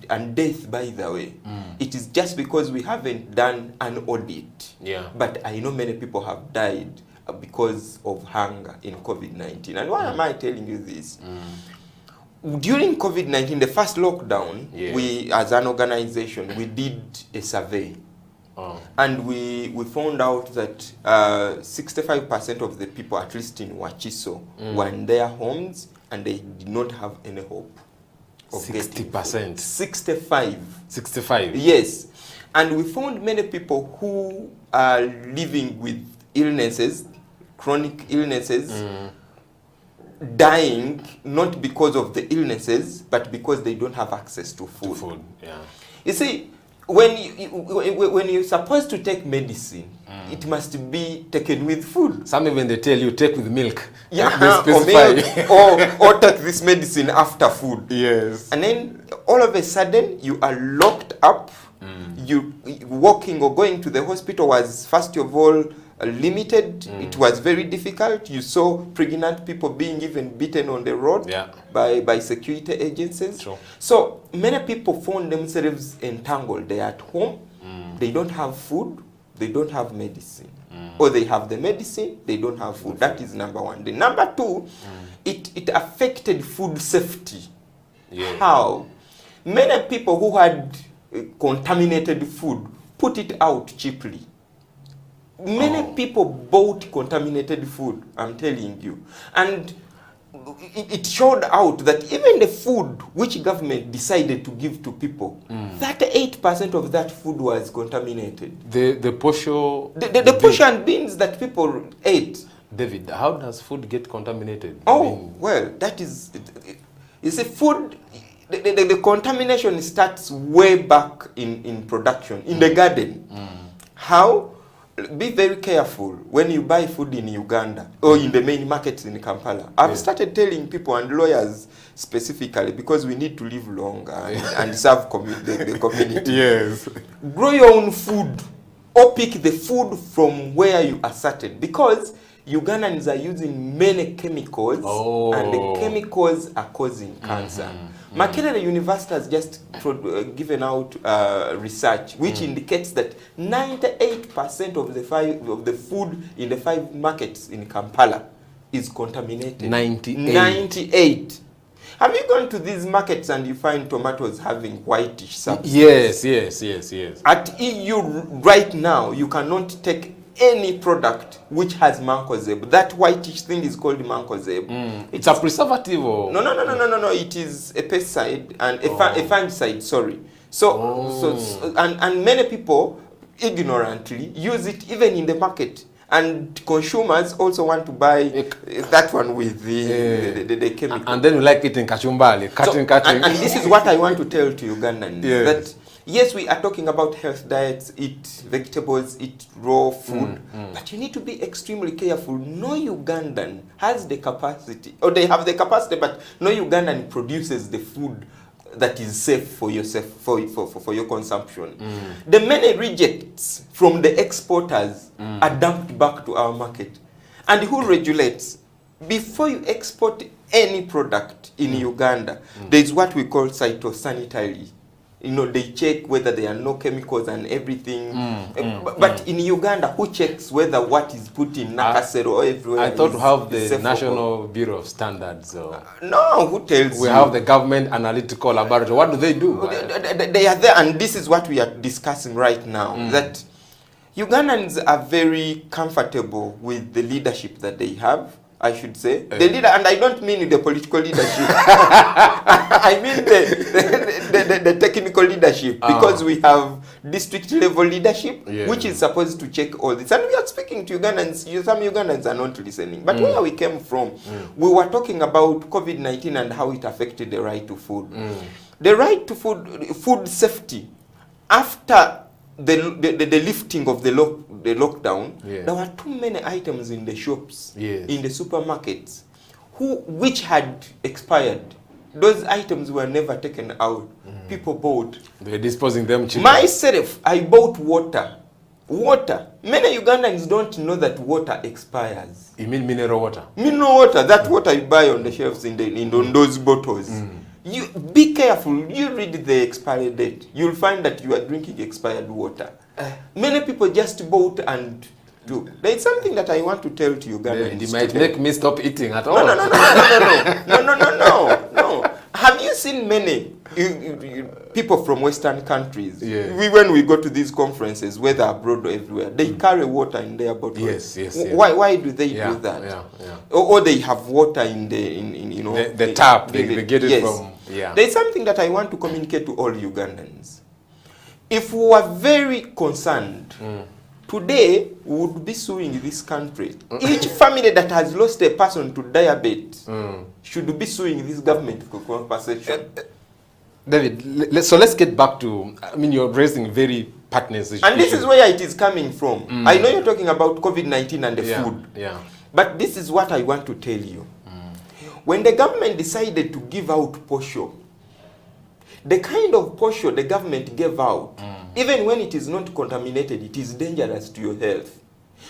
and death, by the way. It is just because we haven't done an audit. Yeah. But I know many people have died because of hunger in COVID-19. And why am I telling you this? During COVID-19, the first lockdown, we, as an organization, we did a survey. And we found out that 65% of the people, at least in Wachiso, were in their homes and they did not have any hope of 60%. 65. Yes. And we found many people who are living with illnesses, chronic illnesses, dying not because of the illnesses, but because they don't have access to food. You see, when you're supposed to take medicine, it must be taken with food. Some even they tell you take with milk. Yeah, or take this medicine after food. Yes. And then all of a sudden you are locked up. You walking or going to the hospital was first of all limited. It was very difficult. You saw pregnant people being even beaten on the road by security agencies. True. So many people found themselves entangled. They're at home. They don't have food. They don't have medicine. Or they have the medicine, they don't have food. That is number one. The number two, it affected food safety. How? Many people who had contaminated food put it out cheaply. Many people bought contaminated food, I'm telling you. And it showed out that even the food which government decided to give to people, 38% of that food was contaminated. The portion... The portion beans that people ate. David, how does food get contaminated? Well, that is... You see, food... The contamination starts way back in production, in the garden. How? Be very careful when you buy food in Uganda or in the main markets in Kampala. I've started telling people and lawyers specifically, because we need to live longer and serve the community. Yes. Grow your own food or pick the food from where you are certain, because Ugandans are using many chemicals and the chemicals are causing cancer. Makerere University has just given out research which indicates that 98% of the food in the 5 markets in Kampala is contaminated. 98. Have you gone to these markets and you find tomatoes having whitish substance? Yes. At EU right now, you cannot take any product which has mancozeb. That whitish thing is called mancozeb. It's a preservative or? No. It is a pesticide and a fungicide, sorry. And many people ignorantly use it even in the market. And consumers also want to buy that one with the chemical. And then we like it in kachumbali, cutting. And this is what I want to tell to Ugandans. That yes, we are talking about health diets, eat vegetables, eat raw food, but you need to be extremely careful. No Ugandan has the capacity, or they have the capacity, but no Ugandan produces the food that is safe for yourself, for your consumption. The many rejects from the exporters are dumped back to our market. And who regulates? Before you export any product in Uganda, there is what we call phytosanitary. You know, they check whether there are no chemicals and everything. But in Uganda, who checks whether what is put in Nakasero or everywhere? I thought to have the National Bureau of Standards. No, who tells we have the Government Analytical Laboratory. What do they do? They are there, and this is what we are discussing right now. That Ugandans are very comfortable with the leadership that they have. I should say the leader, and I don't mean the political leadership. I mean the technical leadership, because we have district level leadership, which is supposed to check all this. And we are speaking to Ugandans. Some Ugandans are not listening. But where we came from, we were talking about COVID-19 and how it affected the right to food. The right to food safety. After the lifting of the lockdown, there were too many items in the shops, in the supermarkets, which had expired. Those items were never taken out. People bought. They're disposing them cheaply. Myself, I bought water Water. Many Ugandans don't know that water expires. You mean mineral water? Mineral water, that water you buy on the shelves in those bottles. You be careful. You read the expiry date. You'll find that you are drinking expired water. Many people just bought and do. There's something that I want to tell to Ugandans. It might make me stop eating at all. No. Have you seen many people from Western countries? Yeah. When we go to these conferences, whether abroad or everywhere, they carry water in their bottles. Yes. Why do they do that? Yeah. Or they have water in the the tap. They get it from. Yeah. There's something that I want to communicate to all Ugandans. If we were very concerned, today we would be suing this country. Each family that has lost a person to diabetes should be suing this government for compensation. David, so let's get back to, you're raising very pertinent issues. And this is where it is coming from. I know you're talking about COVID-19 and the food. Yeah. But this is what I want to tell you. When the government decided to give out posho, the kind of posho the government gave out, even when it is not contaminated, it is dangerous to your health.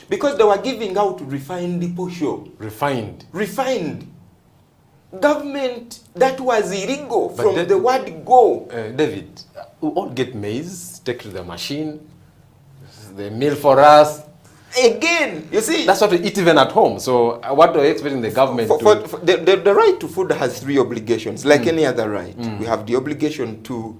Because they were giving out refined posho. Refined. Government, that was illegal from the word go. David, we all get maize, take to the machine, the meal for us. Again, you see, that's what we eat even at home. So what are you expecting the government to... The right to food has 3 obligations, like any other right. We have the obligation to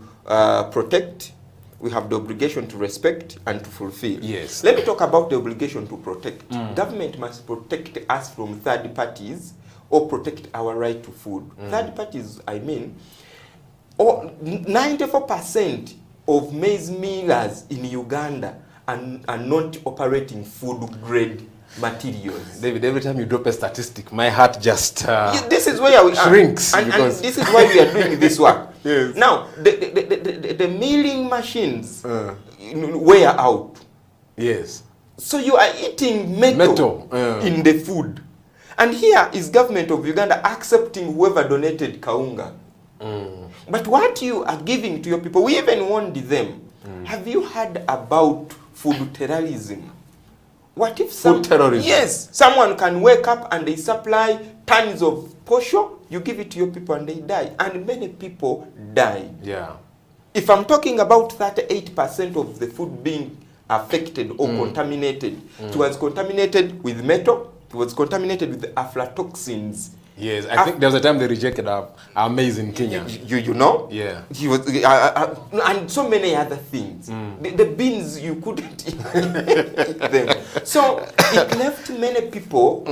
protect, we have the obligation to respect and to fulfill. Yes. Let me talk about the obligation to protect. Government must protect us from third parties or protect our right to food. Third parties, 94% of maize millers in Uganda are not operating food grade materials. David, every time you drop a statistic, my heart just this is where we shrinks. And this is why we are doing this work. Yes. Now, the milling machines wear out. Yes. So you are eating metal in the food. And here is government of Uganda accepting whoever donated kaunga. But what you are giving to your people, we even warned them. Have you heard about food terrorism? What if food terrorism? Yes, someone can wake up and they supply tons of posho, you give it to your people and they die. And many people die. Yeah. If I'm talking about 38% of the food being affected or contaminated, it was contaminated with metal, it was contaminated with aflatoxins. Yes, I think there was a time they rejected our maize in Kenya. You know? Yeah. He was, and so many other things. The beans, you couldn't eat them. So it left many people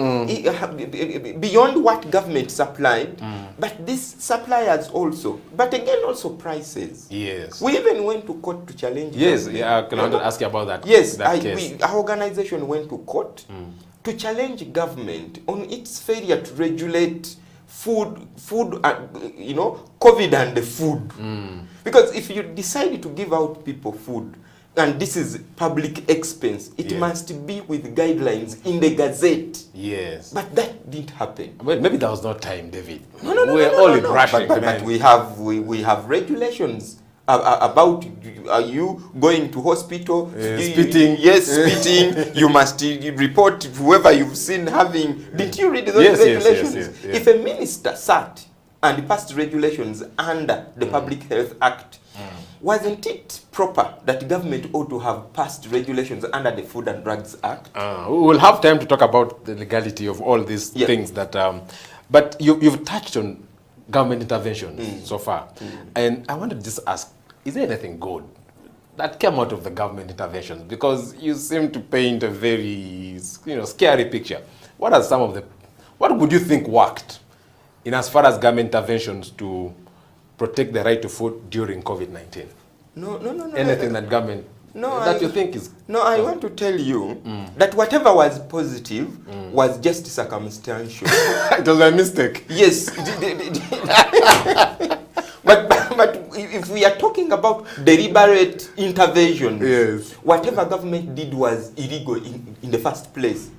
beyond what government supplied, but these suppliers also. But again, also prices. Yes. We even went to court to challenge Yes, government. yeah, I wanted to ask you about that. Yes, case. Our organization went to court to challenge government on its failure to regulate food, COVID and the food. Because if you decide to give out people food, and this is public expense, it must be with guidelines in the Gazette. Yes. But that didn't happen. But maybe there was no time, David. No, We're all in rushing. But we have regulations about you going to hospital, spitting. Yes, spitting. You must report whoever you've seen having. Did you read those regulations? Yes. If a minister sat and passed regulations under the Public Health Act, wasn't it proper that government ought to have passed regulations under the Food and Drugs Act? We will have time to talk about the legality of all these things that. But you've touched on government interventions so far. And I wanted to just ask, is there anything good that came out of the government interventions? Because you seem to paint a very scary picture. What would you think worked in as far as government interventions to protect the right to food during COVID-19? No. Anything that government that you think is... No, I want to tell you that whatever was positive was just circumstantial. It was a mistake. Yes. But if we are talking about deliberate intervention, whatever government did was illegal in the first place.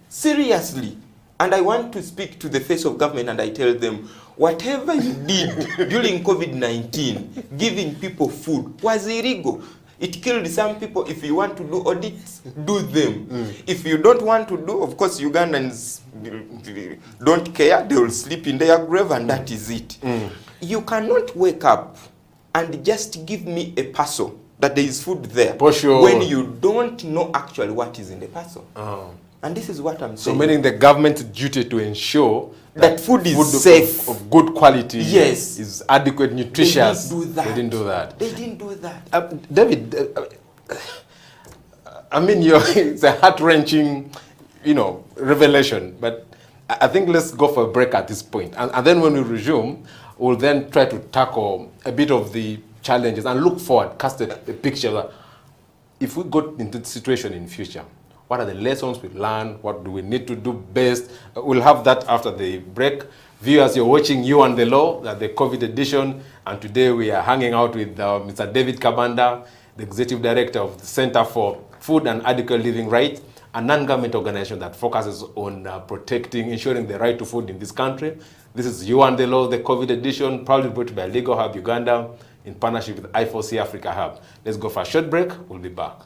Seriously. And I want to speak to the face of government and I tell them, whatever you did during COVID-19, giving people food, was illegal. It killed some people. If you want to do audits, do them. If you don't want to do, of course, Ugandans don't care. They will sleep in their grave and that is it. You cannot wake up and just give me a parcel that there is food there when you don't know actually what is in the parcel. And this is what I'm saying. So meaning the government's duty to ensure that food is safe, of good quality, yes, is adequate, nutritious. They didn't do that. They didn't do that. They didn't do that. David, I mean, it's a heart-wrenching, revelation. But I think let's go for a break at this point, and then when we resume, we'll then try to tackle a bit of the challenges and look forward, cast a picture that if we got into the situation in future, what are the lessons we learn? What do we need to do best? We'll have that after the break. Viewers, you're watching You and the Law, the COVID edition, and today we are hanging out with Mr. David Kabanda, the Executive Director of the Center for Food and Adequate Living Rights, a non-government organization that focuses on ensuring the right to food in this country. This is You and the Law, the COVID edition, proudly brought by Legal Hub Uganda in partnership with I4C Africa Hub. Let's go for a short break. We'll be back.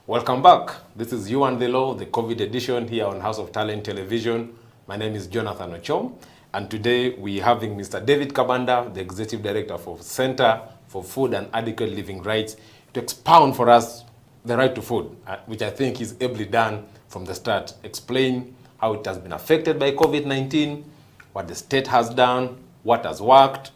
Welcome back. This is You and the Law, the COVID edition here on House of Talent Television. My name is Jonathan Ochom, and today we're having Mr. David Kabanda, the Executive Director for Center for Food and Adequate Living Rights, to expound for us the right to food, which I think is ably done from the start. Explain how it has been affected by COVID-19, what the state has done, what has worked,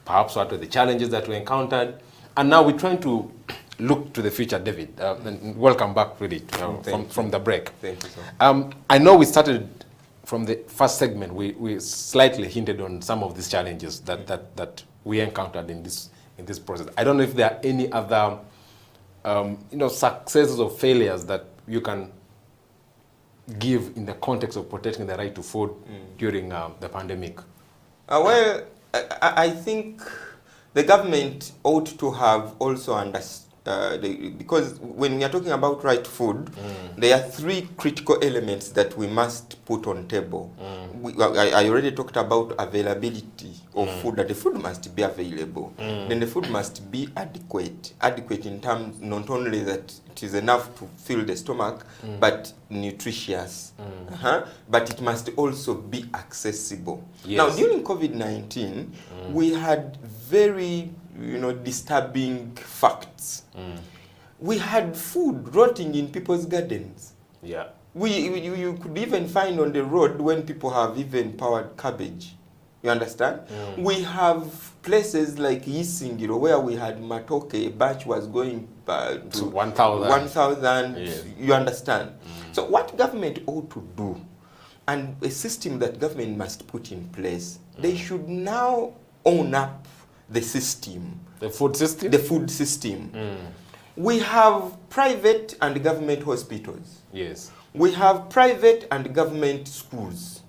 perhaps what are the challenges that we encountered. And now we're trying to look to the future, David. And welcome back, really, from the break. Thank you, sir. I know we started from the first segment. We slightly hinted on some of these challenges that we encountered in this process. I don't know if there are any other successes or failures that you can give in the context of protecting the right to food during the pandemic. Well, I think the government ought to have also understood, because when we are talking about right to food, there are three critical elements that we must put on table. I already talked about availability of food, that the food must be available. Then the food must be adequate. Adequate in terms not only that it is enough to fill the stomach, but nutritious. But it must also be accessible. Yes. Now, during COVID-19, we had very disturbing facts. We had food rotting in people's gardens. Yeah. You could even find on the road when people have even powered cabbage. You understand? We have places like Isingiro where we had matoke, a batch was going to 1,000. Yes. You understand? So what government ought to do, and a system that government must put in place, they should now own up the system. The food system? The food system. We have private and government hospitals. Yes. We have private and government schools.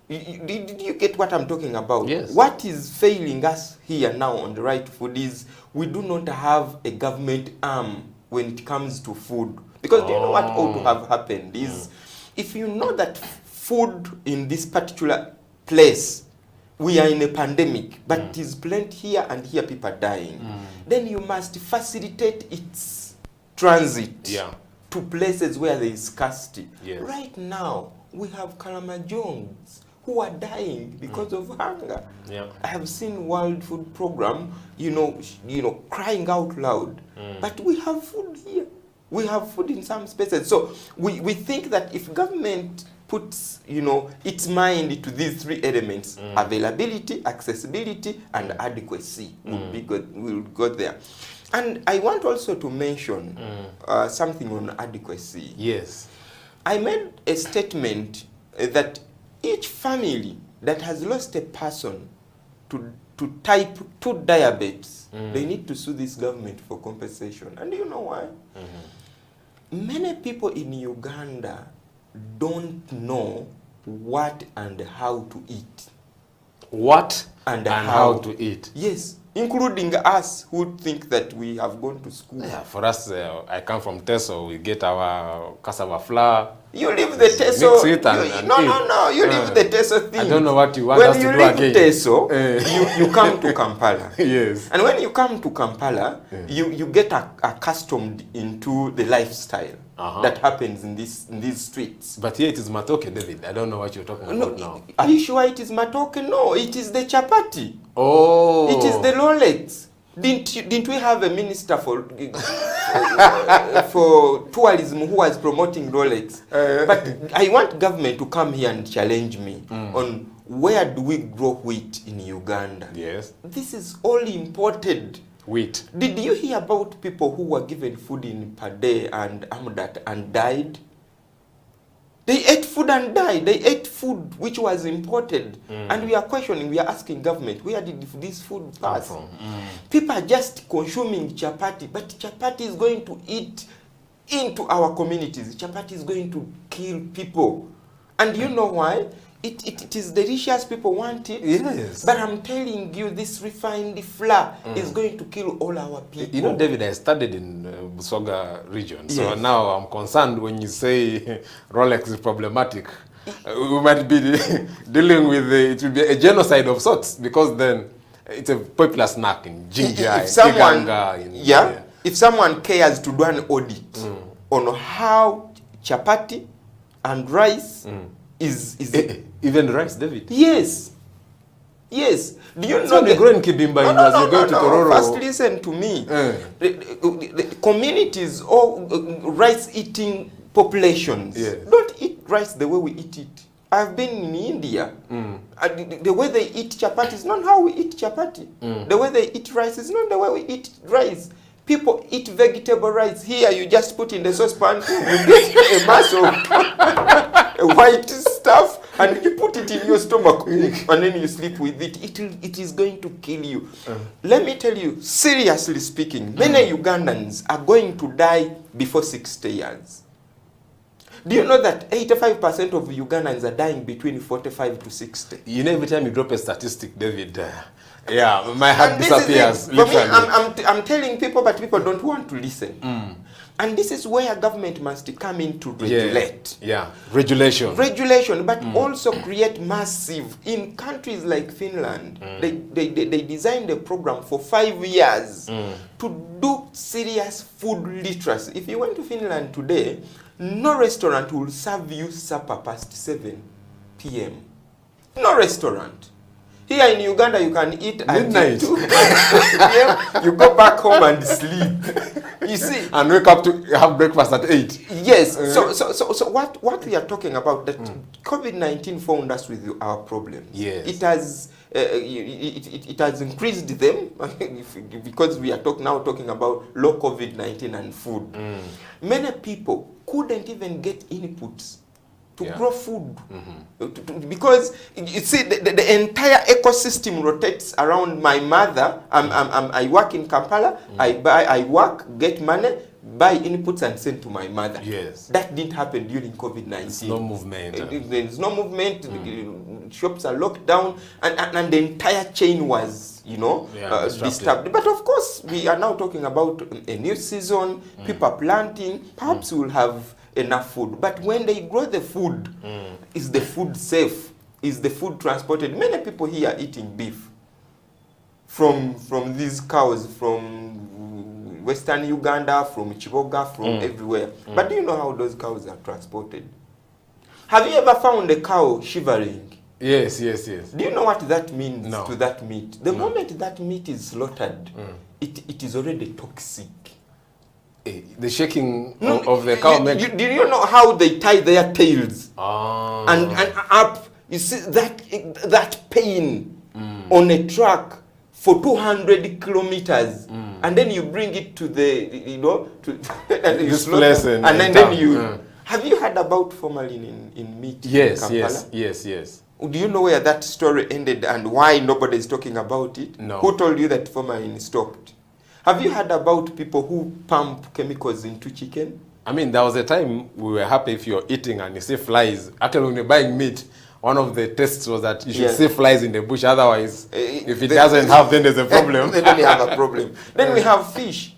Did you get what I'm talking about? Yes. What is failing us here now on the right to food is we do not have a government arm when it comes to food. Because do you know what ought to have happened is, if you know that food in this particular place, we are in a pandemic, but it is plenty here and here people are dying, then you must facilitate its transit to places where there is scarcity. Yes. Right now, we have Kalamajongs who are dying because of hunger. Yeah. I have seen World Food Program, crying out loud. But we have food here. We have food in some spaces. So we think that if government puts, you know, its mind to these three elements: availability, accessibility, and adequacy. We'll go there. And I want also to mention something on adequacy. Yes. I made a statement that each family that has lost a person to type 2 diabetes, they need to sue this government for compensation. And do you know why? Many people in Uganda don't know what and how to eat. What and how to eat? Yes, including us who think that we have gone to school. Yeah, for us, I come from Teso, we get our cassava flour. You leave the Teso. Mix it and No. You leave the Teso thing. I don't know what you want us to do again. When you leave Teso, you come to Kampala. Yes. And when you come to Kampala, you get accustomed into the lifestyle that happens in these streets. But here it is matoke, David. I don't know what you're talking about now. Are you sure it is matoke? No, it is the chapati. Oh. It is the Rolex. Didn't we have a minister for tourism who was promoting Rolex? But I want government to come here and challenge me on where do we grow wheat in Uganda? Yes. This is all imported. Wheat. Did you hear about people who were given food in Pade and Amdat and died? They ate food and died. They ate food which was imported. And we are questioning, we are asking government, where did this food pass? People are just consuming chapati, but chapati is going to eat into our communities. Chapati is going to kill people. And you know why? It is delicious, people want it. Yes. But I'm telling you, this refined flour is going to kill all our people. You know, David, I studied in Busoga region. So Yes. now I'm concerned when you say Rolex is problematic. We might be dealing with, it will be a genocide of sorts, because then it's a popular snack in Jinja, if someone cares to do an audit on how chapati and rice is even rice, David? Yes. Yes. Do you know the growing kibimba as you go to Tororo? First, listen to me. The communities or rice-eating populations don't eat rice the way we eat it. I've been in India. The way they eat chapati is not how we eat chapati. The way they eat rice is not the way we eat rice. People eat vegetable rice. Here, you just put in the saucepan, you get a mass of white stuff, and you put it in your stomach, and then you sleep with it. It is going to kill you. Let me tell you, seriously speaking, many Ugandans are going to die before 60 years. Do you know that 85% of Ugandans are dying between 45 to 60? You know, every time you drop a statistic, David, yeah, my heart disappears. For me, I'm telling people, but people don't want to listen. And this is where government must come in to regulate. Yeah, regulation. Regulation, but also create massive. In countries like Finland, they designed a program for 5 years to do serious food literacy. If you went to Finland today, no restaurant will serve you supper past 7 p.m. No restaurant. Here in Uganda, you can eat midnight. Until 2 p.m. You go back home and sleep. You see, and wake up to have breakfast at 8. Yes. So what we are talking about, that COVID-19 found us with our problems. Yes. It has increased them because we are now talking about low COVID-19 and food. Many people couldn't even get inputs to grow food. Because you see, the entire ecosystem rotates around my mother. I work in Kampala. I work, get money, buy inputs and send to my mother. Yes. That didn't happen during COVID-19. There's no movement. There's no movement. Shops are locked down, and the entire chain was, disturbed. But of course, we are now talking about a new season. People are planting. Perhaps we'll have enough food. But when they grow the food, is the food safe? Is the food transported? Many people here are eating beef from these cows from Western Uganda, from Chiboga, from everywhere. But do you know how those cows are transported? Have you ever found a cow shivering? Yes. Do you know what that means to that meat? The moment that meat is slaughtered, it is already toxic. The shaking of the cow. Do you know how they tie their tails? And up, you see that pain on a truck for 200 kilometers, and then you bring it to the, this place, and then you. Have you heard about formalin in meat? Yes, in Kampala? yes. Do you know where that story ended and why nobody is talking about it? No. Who told you that formalin stopped? Have you heard about people who pump chemicals into chicken? I mean, there was a time we were happy if you're eating and you see flies. Actually, when you're buying meat, one of the tests was that you should see flies in the bush. Otherwise, if it doesn't have, then there's a problem. Then you have a problem. Then we have fish.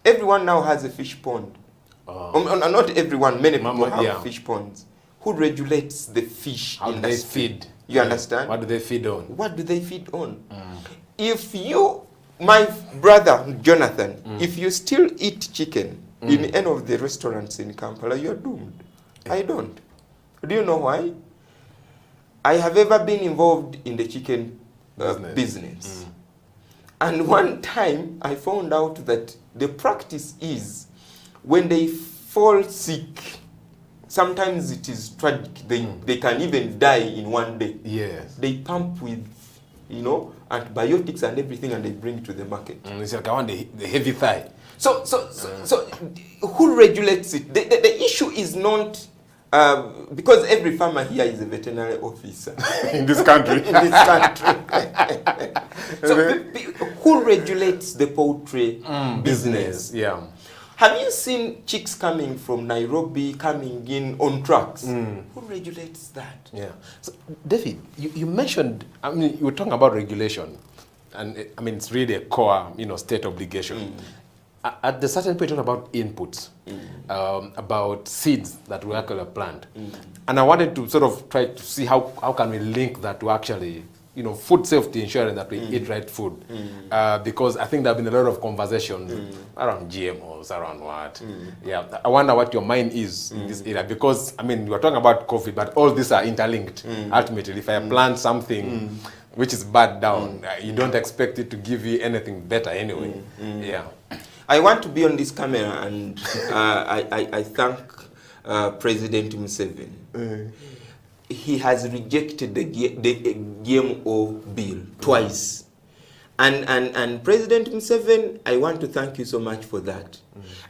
Everyone now has a fish pond. Not everyone, many people have fish ponds. Who regulates the fish How industry? do they feed? You understand? What do they feed on? What do they feed on? If you, my brother Jonathan, if you still eat chicken in any of the restaurants in Kampala, you're doomed. I don't. Do you know why? I have ever been involved in the chicken business. And one time I found out that the practice is when they fall sick, sometimes it is tragic. They can even die in one day. Yes. They pump with, antibiotics and everything, and they bring it to the market. It's like I want the heavy thigh. So who regulates it? The issue is not because every farmer here is a veterinary officer in this country. So who regulates the poultry business? Yeah. Have you seen chicks coming from Nairobi, coming in on trucks? Who regulates that? Yeah. So, David, you mentioned, you were talking about regulation, and it's really a core, state obligation. At the certain point, you talked about inputs, about seeds that we actually plant. And I wanted to sort of try to see how can we link that to actually, food safety, ensuring that we eat right food. Because I think there have been a lot of conversations around GMOs, around what. Yeah, I wonder what your mind is in this area. Because, you are talking about coffee, but all these are interlinked. Ultimately, if I plant something which is bad down, you don't expect it to give you anything better anyway. Yeah. I want to be on this camera, and I thank President Museveni. He has rejected the GMO bill twice. And President Museveni, I want to thank you so much for that.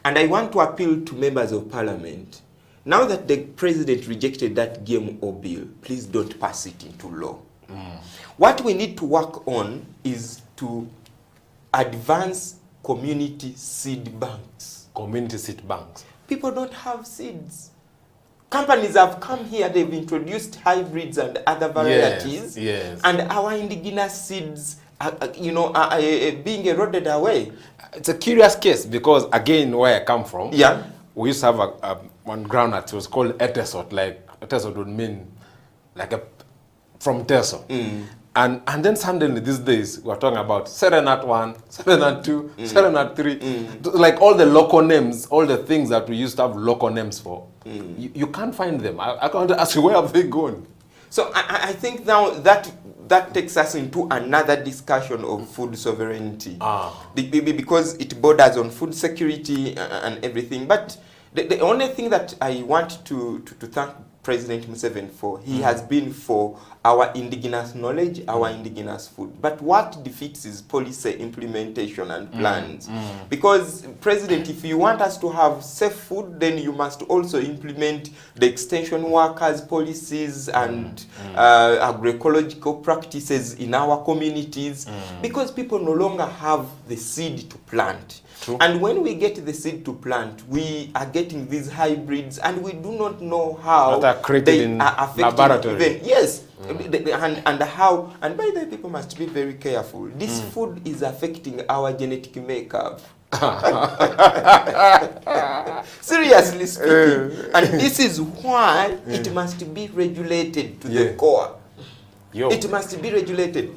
And I want to appeal to members of parliament. Now that the president rejected that GMO bill, please don't pass it into law. What we need to work on is to advance community seed banks. Community seed banks. People don't have seeds. Companies have come here, they've introduced hybrids and other varieties. Yes. And our indigenous seeds are being eroded away. It's a curious case because, again, where I come from, we used to have one groundnut. It was called etesot. Like, etesot would mean like from teso. And then suddenly these days we're talking about Serenat 1, Serenat 2, Serenat 3. Like all the local names, all the things that we used to have local names for, you can't find them. I can't ask you, where have they gone? So I think now that takes us into another discussion of food sovereignty. Because it borders on food security and everything. But the only thing that I want to thank President Museveni for, he has been for our indigenous knowledge, our indigenous food. But what defeats is policy implementation and plans. Because, President, if you want us to have safe food, then you must also implement the extension workers' policies and agroecological practices in our communities. Because people no longer have the seed to plant. True. And when we get the seed to plant, we are getting these hybrids, and we do not know how that are created in laboratory. Yes, and how. And by the way, people must be very careful. This food is affecting our genetic makeup. Seriously speaking, and this is why it must be regulated to the core. It must be regulated.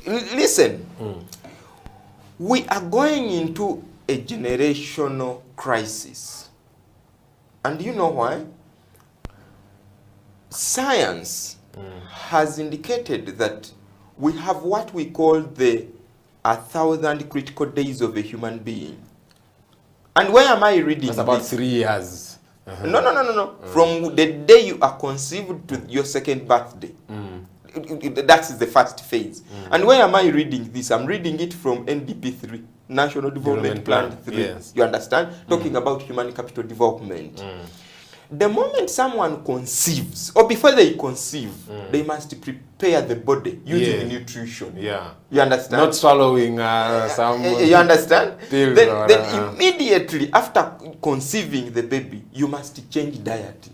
Listen. We are going into a generational crisis. And you know why? Science has indicated that we have what we call the 1,000 critical days of a human being. And where am I reading That's about this? 3 years. No. From the day you are conceived to your second birthday. That is the first phase. And where am I reading this? I'm reading it from NDP 3, National Development Plan 3. Yes. You understand? Talking about human capital development. The moment someone conceives, or before they conceive, they must prepare the body using nutrition. Yeah. You understand? Not swallowing some... You understand? Pills Then immediately after conceiving the baby, you must change diet.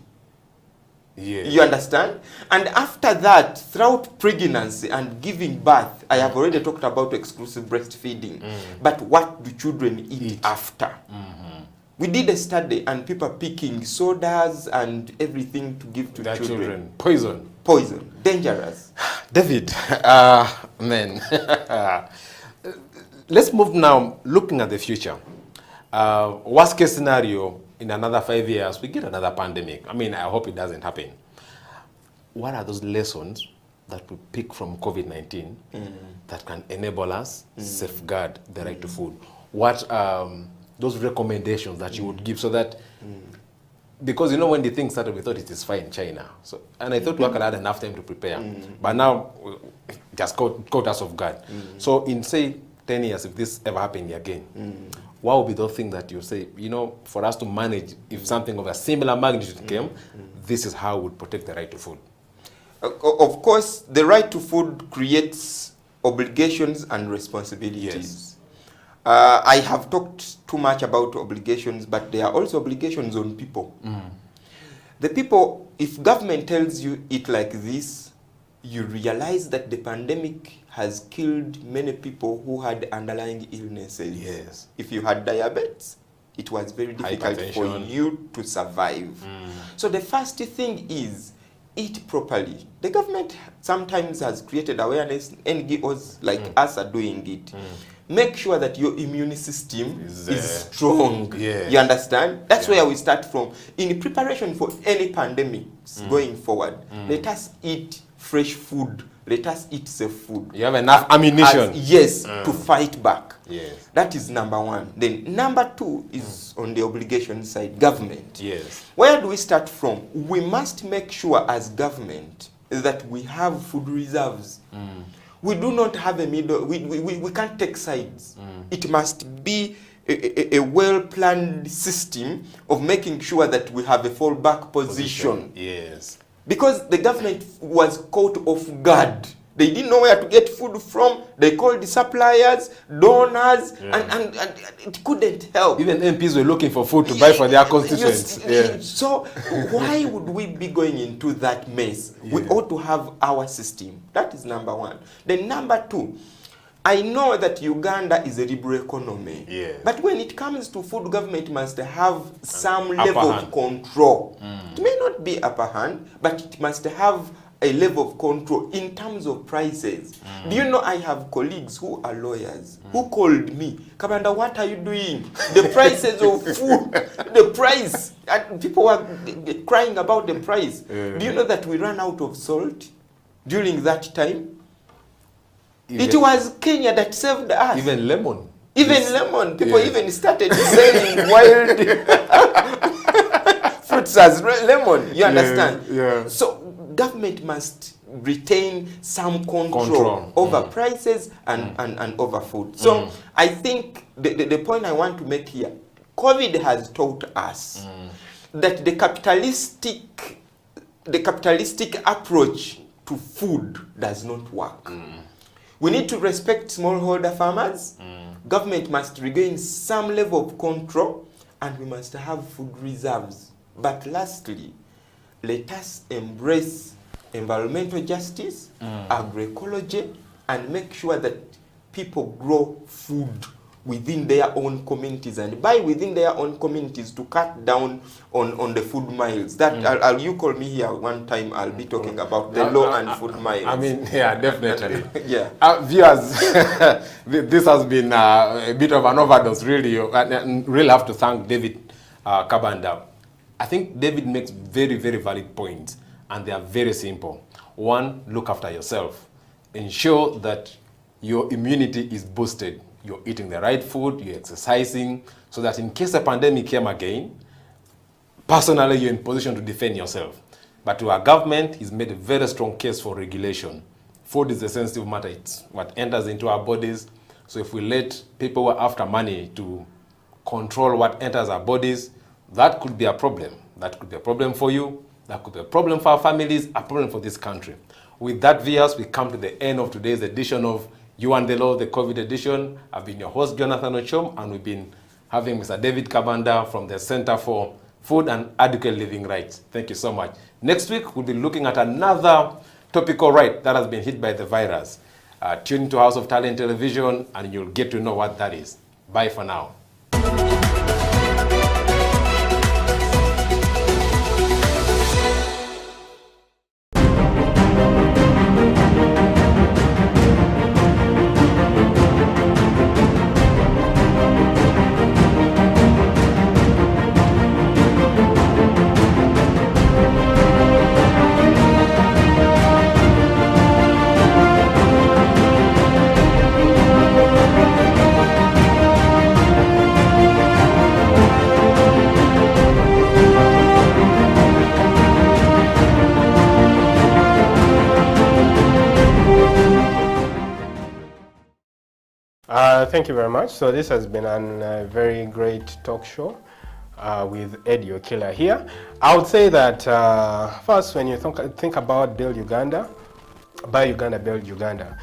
Yes. You understand? And after that, throughout pregnancy and giving birth, I have already talked about exclusive breastfeeding. But what do children eat after? We did a study and people picking sodas and everything to give to their children. Poison. Poison. Dangerous. David, man. Let's move now, looking at the future. Worst case scenario, in another 5 years, we get another pandemic. I mean, I hope it doesn't happen. What are those lessons that we pick from COVID-19 that can enable us safeguard the right to food? What those recommendations that you would give so that, because you know when the thing started, we thought it is fine in China. So, and I thought we had enough time to prepare. But now, just caught us off guard. So in, say, 10 years, if this ever happened again, what would be those things that you say, you know, for us to manage, if something of a similar magnitude came, this is how we would protect the right to food? Of course, the right to food creates obligations and responsibilities. Yes. I have talked too much about obligations, but there are also obligations on people. The people, if government tells you it like this, you realize that the pandemic has killed many people who had underlying illnesses. Yes. If you had diabetes, it was very difficult for you to survive. So the first thing is eat properly. The government sometimes has created awareness, NGOs like us are doing it. Make sure that your immune system is strong. Yes. You understand? That's where we start from. In preparation for any pandemics going forward, let us eat fresh food. Let us eat safe food. You have enough ammunition. To fight back. Yes. That is number one. Then number two is on the obligation side, government. Yes. Where do we start from? We must make sure as government that we have food reserves. We do not have a middle, we can't take sides. It must be a well-planned system of making sure that we have a fallback position. Yes. Because the government was caught off guard. They didn't know where to get food from. They called the suppliers, donors, and it couldn't help. Even MPs were looking for food to buy for their constituents. So why would we be going into that mess? We ought to have our system. That is number one. Then number two, I know that Uganda is a liberal economy. But when it comes to food, government must have some level of control. It may not be upper hand, but it must have a level of control in terms of prices. Do you know I have colleagues who are lawyers who called me, Kabanda, what are you doing? The prices of food, the price. And people were crying about the price. Do you know that we ran out of salt during that time? It was Kenya that saved us. Even lemon. Even lemon. People even started selling wild fruits as lemon. You understand? So government must retain some control over prices and over food. So I think the point I want to make here, COVID has taught us that the capitalistic approach to food does not work. We need to respect smallholder farmers. Government must regain some level of control, and we must have food reserves. But lastly, let us embrace environmental justice, agroecology, and make sure that people grow food within their own communities, and by within their own communities to cut down on the food miles. That you call me here one time, I'll be talking about the law and food miles. I mean, yeah, definitely. Viewers, this has been a bit of an overdose, really. And really have to thank David Kabanda. I think David makes very, very valid points, and they are very simple. One, look after yourself. Ensure that your immunity is boosted. you're eating the right food, you're exercising, so that in case a pandemic came again, personally you're in position to defend yourself. But to our government, he's made a very strong case for regulation. Food is a sensitive matter. It's what enters into our bodies. So if we let people who are after money to control what enters our bodies, that could be a problem. That could be a problem for you. That could be a problem for our families, a problem for this country. With that, viewers, we come to the end of today's edition of You and the Law, the COVID edition. I've been your host, Jonathan Ochom, and we've been having Mr. David Kabanda from the Center for Food and Adequate Living Rights. Thank you so much. Next week, we'll be looking at another topical right that has been hit by the virus. Tune into House of Talent Television, and you'll get to know what that is. Bye for now. Thank you very much. So this has been a very great talk show with Eddie Okila here. I would say that first, when you think about Build Uganda, Buy Uganda, Build Uganda,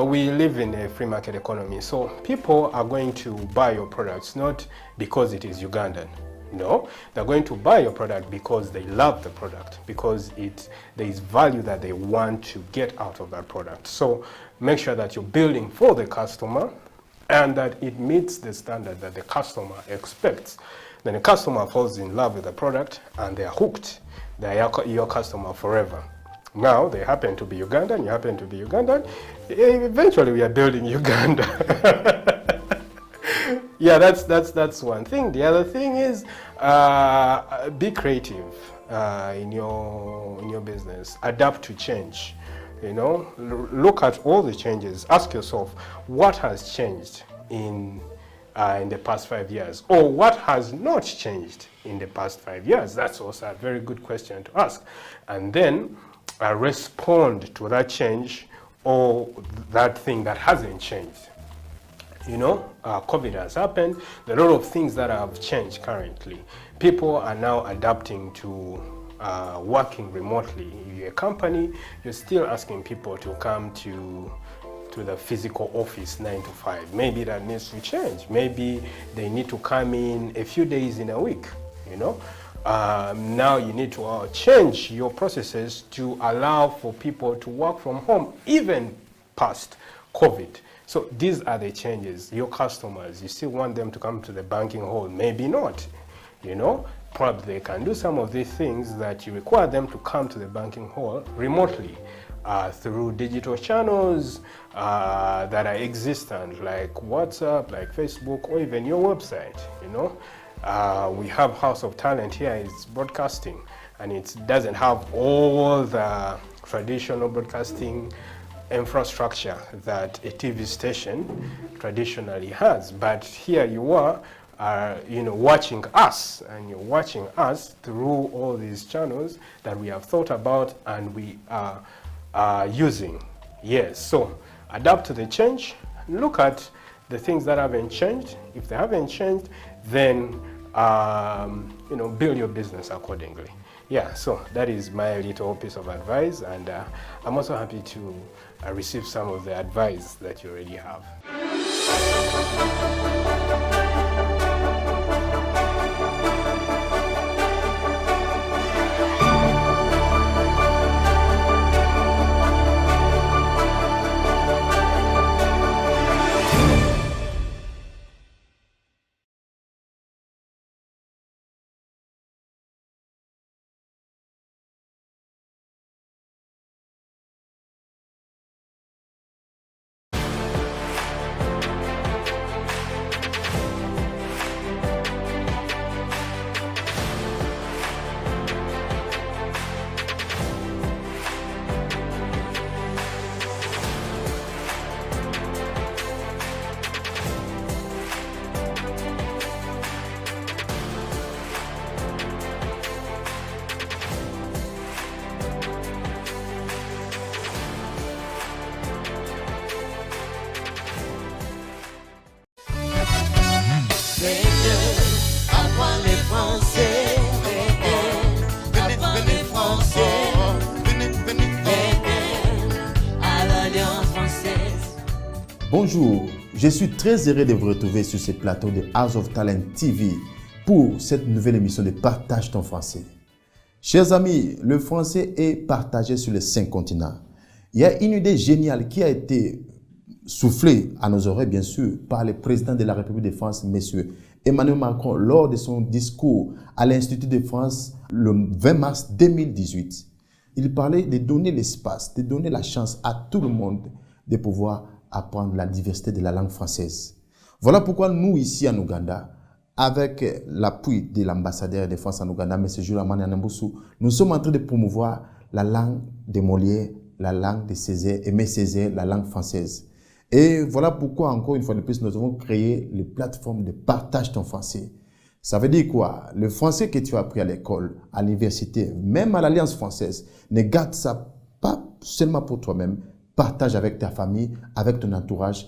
we live in a free market economy. So people are going to buy your products not because it is Ugandan. No, they're going to buy your product because they love the product, because there is value that they want to get out of that product. So make sure that you're building for the customer and that it meets the standard that the customer expects. Then the customer falls in love with the product and they're hooked. They're your customer forever. Now, they happen to be Ugandan, you happen to be Ugandan. Eventually, we are building Uganda. Yeah, that's one thing. The other thing is be creative in your business. Adapt to change. You know, look at all the changes. Ask yourself, what has changed in the past 5 years, or what has not changed in the past 5 years? That's also a very good question to ask, and then respond to that change or that thing that hasn't changed. You know, COVID has happened. There are a lot of things that have changed currently. People are now adapting to working remotely. You're a company, you're still asking people to come to the physical office 9 to 5. Maybe that needs to change. Maybe they need to come in a few days in a week, you know. Now you need to change your processes to allow for people to work from home, even past COVID. So these are the changes. Your customers, you still want them to come to the banking hall, maybe not, you know. Probably they can do some of these things that you require them to come to the banking hall remotely through digital channels that are existent, like WhatsApp, like Facebook, or even your website, you know. We have House of Talent here, it's broadcasting, and it doesn't have all the traditional broadcasting infrastructure that a TV station traditionally has. But here you are, you know, watching us, and you're watching us through all these channels that we have thought about and we are using. Yes, so adapt to the change. Look at the things that haven't changed. If they haven't changed, then you know, build your business accordingly. Yeah, so that is my little piece of advice, and I'm also happy to receive some of the advice that you already have. Bonjour, je suis très heureux de vous retrouver sur ce plateau de House of Talent TV pour cette nouvelle émission de Partage ton français. Chers amis, le français est partagé sur les 5 continents. Il y a une idée géniale qui a été soufflée à nos oreilles, bien sûr, par le président de la République de France, M. Emmanuel Macron, lors de son discours à l'Institut de France le 20 mars 2018. Il parlait de donner l'espace, de donner la chance à tout le monde de pouvoir apprendre la diversité de la langue française. Voilà pourquoi nous, ici en Ouganda, avec l'appui de l'ambassadeur de France en Ouganda, M. Juramani Anambusu, nous sommes en train de promouvoir la langue de Molière, la langue de Césaire, Aimé Césaire, la langue française. Et voilà pourquoi, encore une fois de plus, nous avons créé les plateformes de partage ton français. Ça veut dire quoi? Le français que tu as appris à l'école, à l'université, même à l'Alliance française, ne garde ça pas seulement pour toi-même. Partage avec ta famille, avec ton entourage.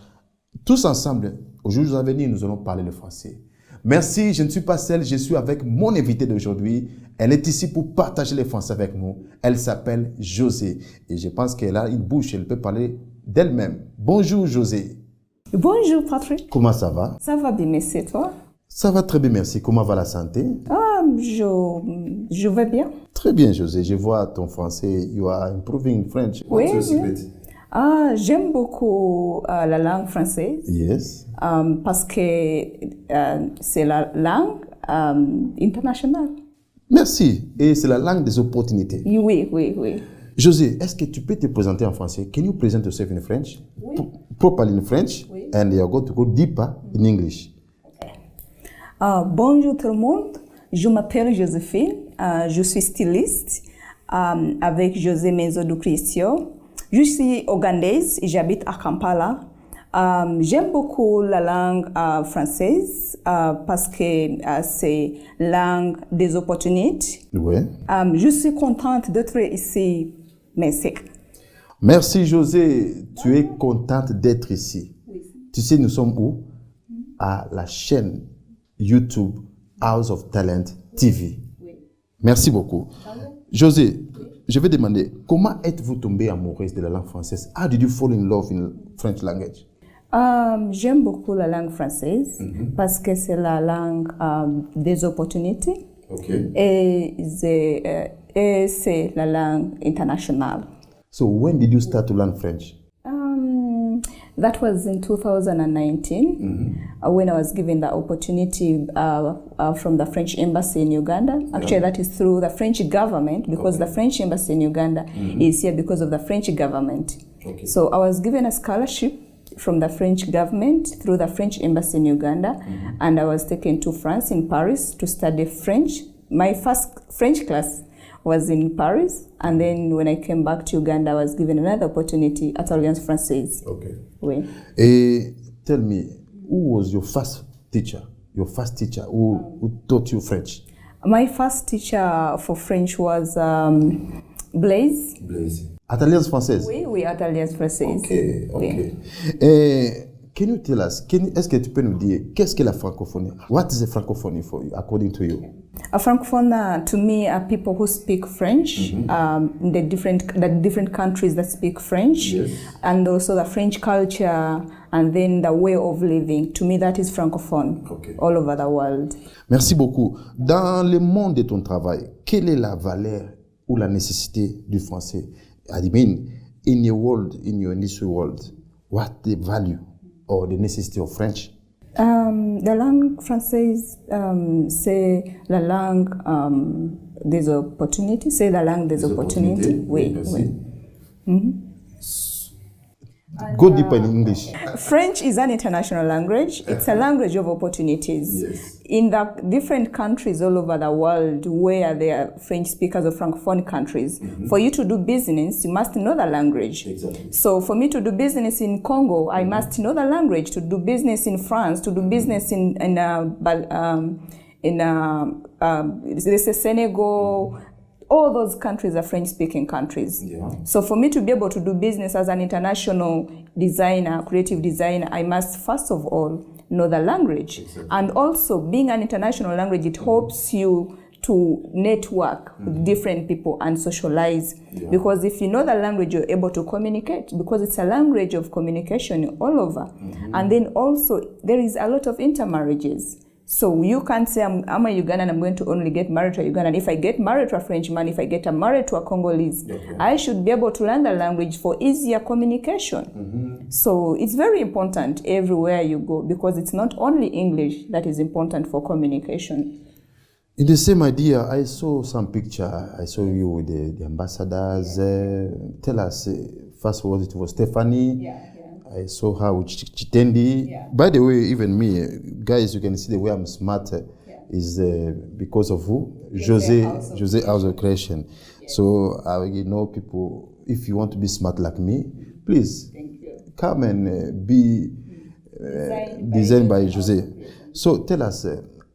Tous ensemble, aujourd'hui à venir, nous allons parler le français. Merci, je ne suis pas seul, je suis avec mon invité d'aujourd'hui. Elle est ici pour partager le français avec nous. Elle s'appelle José. Et je pense qu'elle a une bouche, elle peut parler d'elle-même. Bonjour José. Bonjour Patrick. Comment ça va? Ça va bien, merci, toi? Ça va très bien, merci. Comment va la santé? Je vais bien. Très bien José, je vois ton français. You are improving in French. Oui, What's your secret? J'aime beaucoup la langue française. Yes. Parce que c'est la langue internationale. Merci. Et c'est la langue des opportunités. Oui, oui, oui. José, est-ce que tu peux te présenter en français? Can you present yourself in French? Oui. Properly in French. Oui. And you are going to go deeper in English. Bonjour tout le monde. Je m'appelle Joséphine. Je suis styliste avec José Menzo du Cristo. Je suis ougandaise et j'habite à Kampala. J'aime beaucoup la langue française parce que c'est la langue des opportunités. Oui. Je suis contente d'être ici. Merci. Merci José. Tu es contente d'être ici. Oui. Tu sais, nous sommes où? À la chaîne YouTube House of Talent TV. Oui. Merci beaucoup. José, je vais demander, comment êtes-vous tombée amoureuse de la langue française? How did you fall in love in French language? J'aime beaucoup la langue française parce que c'est la langue des opportunités et c'est la langue internationale. So when did you start to learn French? That was in 2019 when I was given the opportunity from the French embassy in Uganda. Actually, that is through the French government because the French embassy in Uganda is here because of the French government. So I was given a scholarship from the French government through the French embassy in Uganda, and I was taken to France in Paris to study French. My first French class was in Paris, and then when I came back to Uganda, I was given another opportunity at Alliance Française. Okay. Oui. Tell me, who was your first teacher? Your first teacher who taught you French? My first teacher for French was Blaise. Blaise. At Alliance Française? Oui, at Alliance Française. Ok. Oui. Can you tell us, est-ce que tu peux nous dire, qu'est-ce que la francophonie? What is a francophonie for you, according to you? A francophone to me are people who speak French, the different countries that speak French, and also the French culture, and then the way of living. To me, that is francophone all over the world. Merci beaucoup. Dans le monde de ton travail, quelle est la valeur ou la nécessité du français? I mean, in your world, in your industry world, what the value or the necessity of French? La langue française, c'est la langue des opportunités. C'est la langue des opportunités. Oui. Go deeper in English. French is an international language. It's a language of opportunities. Yes. In the different countries all over the world where there are French speakers or Francophone countries, for you to do business, you must know the language. Exactly. So for me to do business in Congo, I must know the language. To do business in France, to do business in Senegal, all those countries are French-speaking countries. Yeah. So for me to be able to do business as an international designer, creative designer, I must first of all know the language. Exactly. And also being an international language, it helps you to network with different people and socialize. Because if you know the language, you're able to communicate, because it's a language of communication all over. And then also, there is a lot of intermarriages. So you can't say, I'm a Ugandan, I'm going to only get married to a Ugandan. If I get married to a Frenchman, if I get married to a Congolese, I should be able to learn the language for easier communication. So it's very important everywhere you go, because it's not only English that is important for communication. In the same idea, I saw some picture. I saw you with the ambassadors. Tell us, first of all, it was Stephanie. I saw her with Chitendi. By the way, even me, guys, you can see the way I'm smart is because of who? Jose House of Creation. So you know, people, if you want to be smart like me, please come and be designed by Jose. So tell us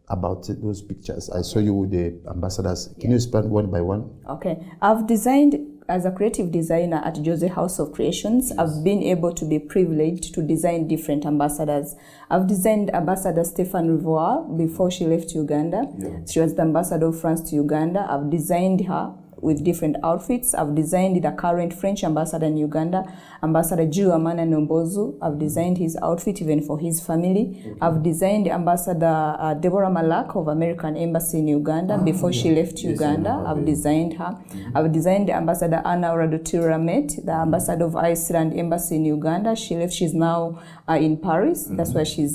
about those pictures. I saw you with the ambassadors. Can you explain one by one? Okay. I've designed, as a creative designer at Jose House of Creations, I've been able to be privileged to design different ambassadors. I've designed Ambassador Stéphane Rivoire before she left Uganda. She was the ambassador of France to Uganda. I've designed her with different outfits. I've designed the current French ambassador in Uganda, Ambassador Amana Nombozu. I've designed his outfit even for his family. I've designed Ambassador Deborah Malak of American Embassy in Uganda before she left Uganda. I've designed her. I've designed Ambassador Anna Radotiramet, the ambassador of Iceland Embassy in Uganda. She left. She's now in Paris. That's where she's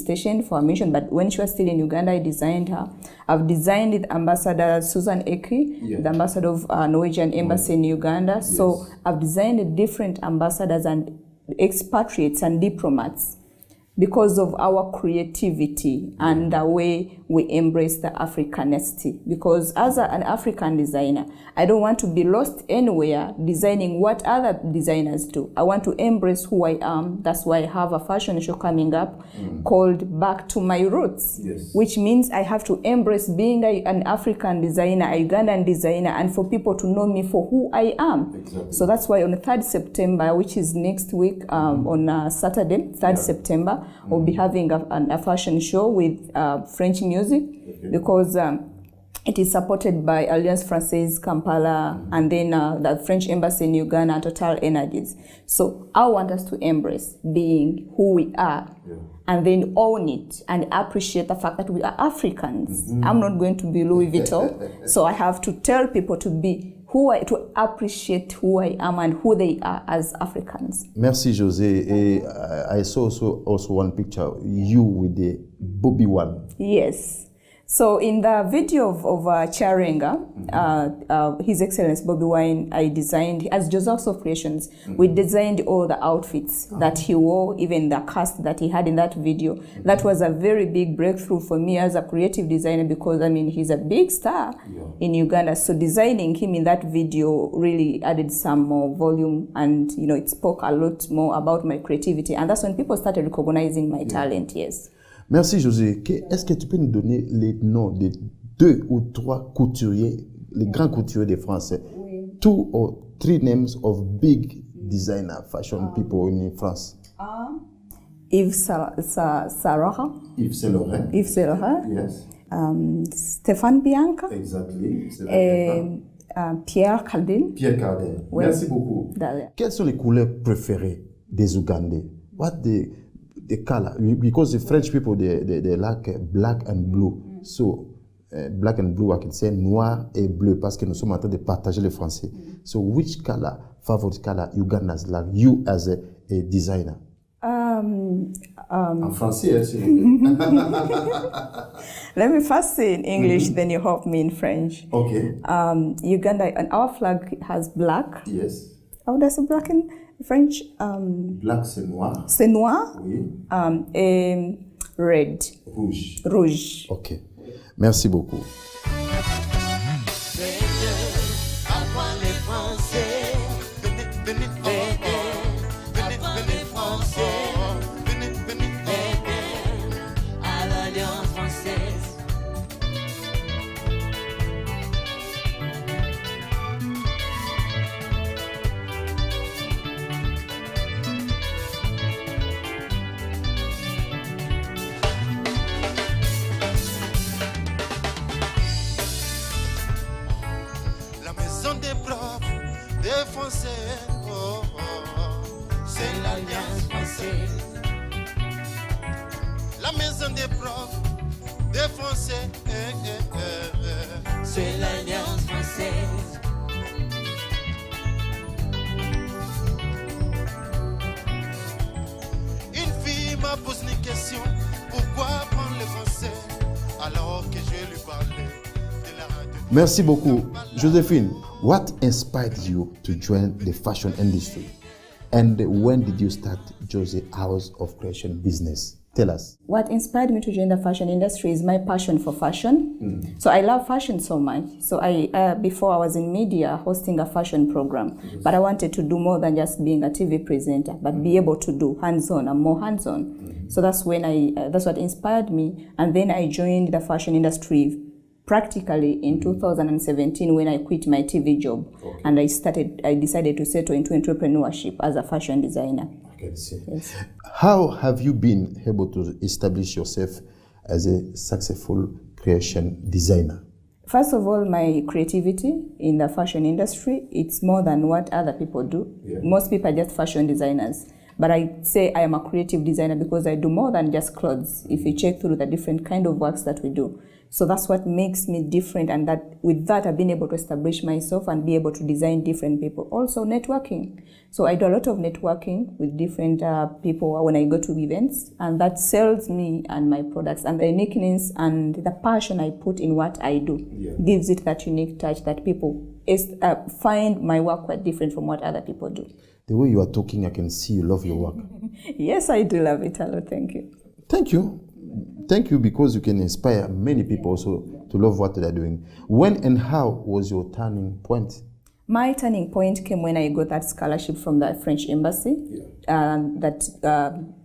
stationed for a mission. But when she was still in Uganda, I designed her. I've designed Ambassador Susan Eki, the ambassador of Norwegian Embassy in Uganda. So I've designed different ambassadors and expatriates and diplomats because of our creativity and the way we embrace the Africanity. Because as an African designer, I don't want to be lost anywhere designing what other designers do. I want to embrace who I am. That's why I have a fashion show coming up called Back to My Roots, which means I have to embrace being an African designer, a Ugandan designer, and for people to know me for who I am. So that's why on the 3rd September, which is next week, on Saturday, 3rd September, we'll be having a fashion show with French music, because it is supported by Alliance Française Kampala and then the French Embassy in Uganda and Total Energies. So I want us to embrace being who we are and then own it and appreciate the fact that we are Africans. I'm not going to be Louis Vuitton, so I have to tell people to be to appreciate who I am and who they are as Africans. Merci, Jose. I saw also one picture, you with the Bobby one. Yes. So in the video of Charenga, His Excellency Bobby Wine, I designed, as Joseph of Creations, we designed all the outfits that he wore, even the cast that he had in that video. That was a very big breakthrough for me as a creative designer, because I mean, he's a big star in Uganda. So designing him in that video really added some more volume, and you know, it spoke a lot more about my creativity. And that's when people started recognizing my talent, yes. Merci José. Est-ce que tu peux nous donner les noms des 2 ou 3 couturiers, les grands couturiers de France? 2 or 3 names of big designer fashion people in France. Yves Saint Laurent. Yves Saint Laurent. Yves Saint Laurent. Yes. Stéphane Bianca. Exactly. Pierre Cardin. Pierre Cardin. Oui. Merci beaucoup. Quelles sont les couleurs préférées des Ougandais? What the color, because the French people they like black and blue. So black and blue, I can say noir et bleu, parce que nous sommes en train de partager le français. So which color, favorite color Ugandans like, you as a designer? En français, Let me first say in English, then you help me in French. Okay. Uganda, and our flag has black. Yes. How does it black in French? Black, c'est noir. C'est noir. Oui. Et red. Rouge. Rouge. Ok. Merci beaucoup. besoin des profs, des Français. C'est l'Alliance française. Une fille m'a posé une question, pourquoi apprendre le français alors que je lui parlais de la radio. Merci beaucoup. Josephine, what inspired you to join the fashion industry? And when did you start Jose House of Creation business? Tell us. What inspired me to join the fashion industry is my passion for fashion. So I love fashion so much. So I before I was in media hosting a fashion program, but I wanted to do more than just being a TV presenter, but be able to do hands-on and more hands-on. So that's when that's what inspired me. And then I joined the fashion industry practically in 2017 when I quit my TV job. And I decided to settle into entrepreneurship as a fashion designer. Yes. How have you been able to establish yourself as a successful creation designer? First of all, my creativity in the fashion industry, it's more than what other people do. Yeah. Most people are just fashion designers. But I say I am a creative designer because I do more than just clothes. If you check through the different kind of works that we do. So that's what makes me different, and that with that I've been able to establish myself and be able to design different people. Also networking. So I do a lot of networking with different people when I go to events, and that sells me and my products, and the uniqueness and the passion I put in what I do gives it that unique touch that people find my work quite different from what other people do. The way you are talking, I can see you love your work. Yes, I do love it a lot. Thank you. Thank you. Thank you, because you can inspire many people also to love what they're doing. When and how was your turning point? My turning point came when I got that scholarship from the French embassy that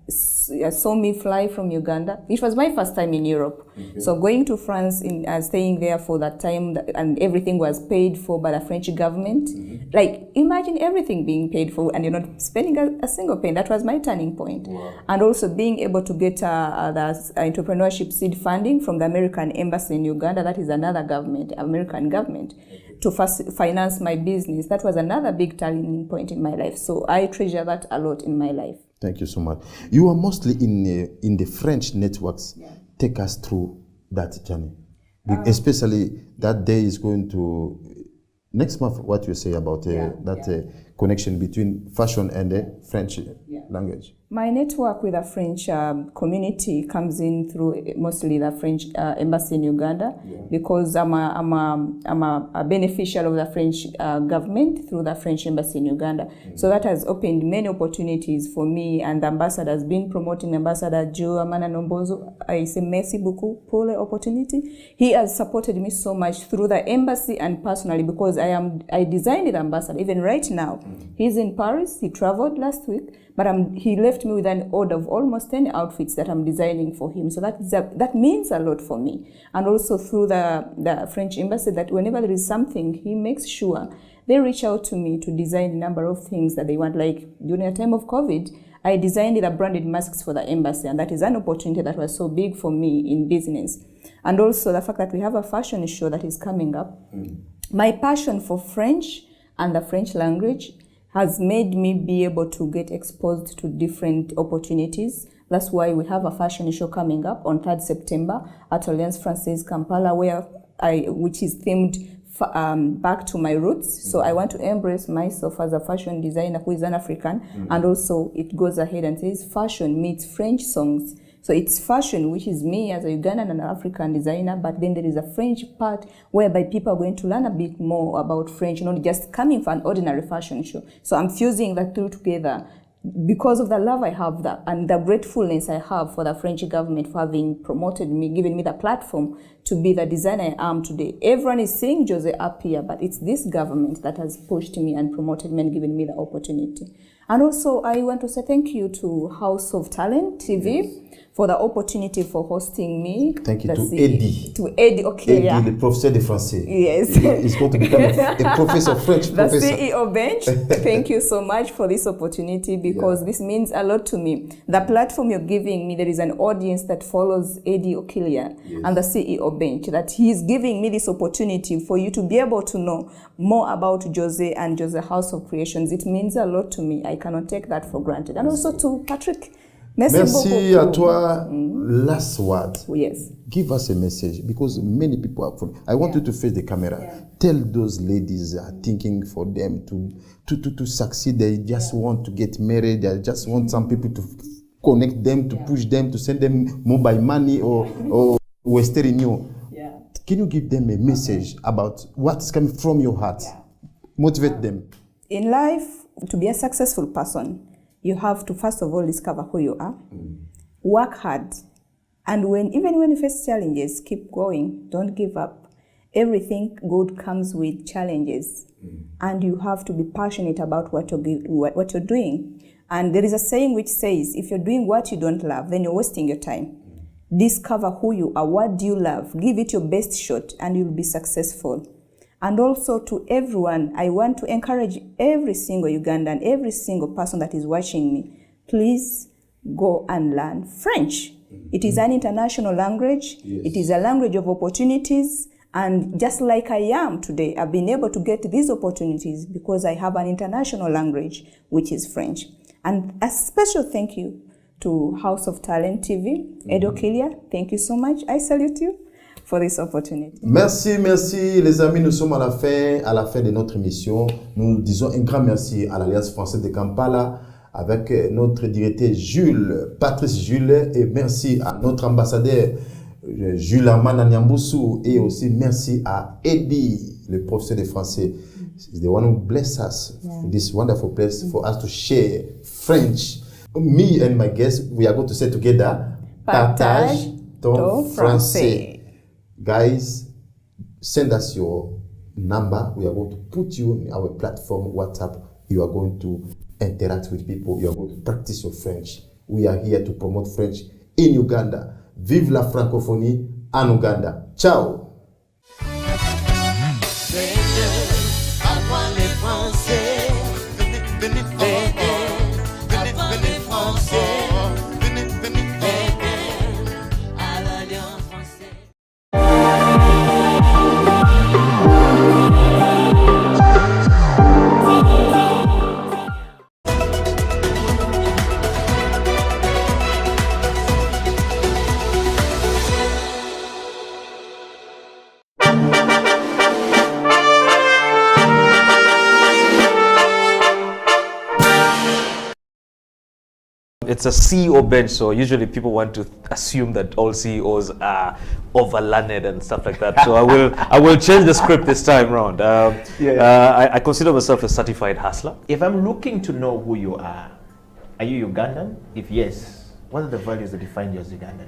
saw me fly from Uganda. It was my first time in Europe. So going to France, staying there for that time, and everything was paid for by the French government. Like, imagine everything being paid for and you're not spending a single penny. That was my turning point. Wow. And also being able to get the entrepreneurship seed funding from the American embassy in Uganda. That is another government, American government, to finance my business. That was another big turning point in my life. So I treasure that a lot in my life. Thank you so much. You are mostly in the French networks. Yeah. Take us through that journey. Especially that day is going to, next month, what you say about that connection between fashion and the French language. My network with the French community comes in through mostly the French embassy in Uganda, because I'm a beneficiary of the French government through the French embassy in Uganda. So that has opened many opportunities for me, and the ambassador has been promoting Ambassador Joe Amana Nombozo. I say merci beaucoup pour l'opportunity. He has supported me so much through the embassy and personally, because I designed the ambassador. Even right now, he's in Paris. He traveled last week. But he left me with an order of almost 10 outfits that I'm designing for him. So that means a lot for me. And also through the French embassy, that whenever there is something, he makes sure they reach out to me to design a number of things that they want. Like during the time of COVID, I designed the branded masks for the embassy, and that is an opportunity that was so big for me in business. And also the fact that we have a fashion show that is coming up. My passion for French and the French language has made me be able to get exposed to different opportunities. That's why we have a fashion show coming up on 3rd September at Alliance Française Kampala, which is themed back to my roots. So I want to embrace myself as a fashion designer who is an African, and also it goes ahead and says fashion meets French songs. So it's fashion, which is me as a Ugandan and an African designer, but then there is a French part whereby people are going to learn a bit more about French, not just coming for an ordinary fashion show. So I'm fusing the two together because of the love I have and the gratefulness I have for the French government for having promoted me, given me the platform to be the designer I am today. Everyone is seeing Jose up here, but it's this government that has pushed me and promoted me and given me the opportunity. And also I want to say thank you to House of Talent TV for the opportunity for hosting me. Thank you to Eddie. To Eddie, okay, Eddie, the professeur de français. Yes. He's going to become a professor, French professor. The CEO bench. Thank you so much for this opportunity, because this means a lot to me. The platform you're giving me, there is an audience that follows Eddie Okilia and the CEO bench, that he's giving me this opportunity for you to be able to know more about Jose and Jose House of Creations. It means a lot to me. I cannot take that for granted. And also to Patrick. Merci à toi. Last word. Yes. Give us a message because many people are from. I want you to face the camera. Tell those ladies are thinking for them to succeed. They just want to get married. They just want some people to connect them, to push them, to send them mobile money or Western Union. Can you give them a message about what's coming from your heart? Motivate them. In life, to be a successful person, you have to first of all discover who you are, work hard, and even when you face challenges, keep going, don't give up. Everything good comes with challenges, and you have to be passionate about what you're doing. And there is a saying which says, if you're doing what you don't love, then you're wasting your time. Discover who you are, what do you love, give it your best shot, and you'll be successful. And also to everyone, I want to encourage every single Ugandan, every single person that is watching me, please go and learn French. It is an international language. It is a language of opportunities. And just like I am today, I've been able to get these opportunities because I have an international language, which is French. And a special thank you to House of Talent TV, Edo Kilia. Thank you so much. I salute you for this opportunity. Merci, merci les amis, nous sommes à la fin de notre émission. Nous disons un grand merci à l'Alliance française de Kampala avec notre directeur Patrice Jules, et merci à notre ambassadeur Jules Amana Nyambusu, et aussi merci à Eddie, le professeur de français. He's the one who blessed us with this wonderful place for us to share French. Me and my guests, we are going to say together, Partage ton français. Guys, send us your number. We are going to put you in our platform, WhatsApp. You are going to interact with people. You are going to practice your French. We are here to promote French in Uganda. Vive la francophonie en Uganda. Ciao. It's a CEO bench, so usually people want to assume that all CEOs are over-learned and stuff like that. So I will change the script this time around. I consider myself a certified hustler. If I'm looking to know who you are you Ugandan? If yes, what are the values that define you as Ugandan?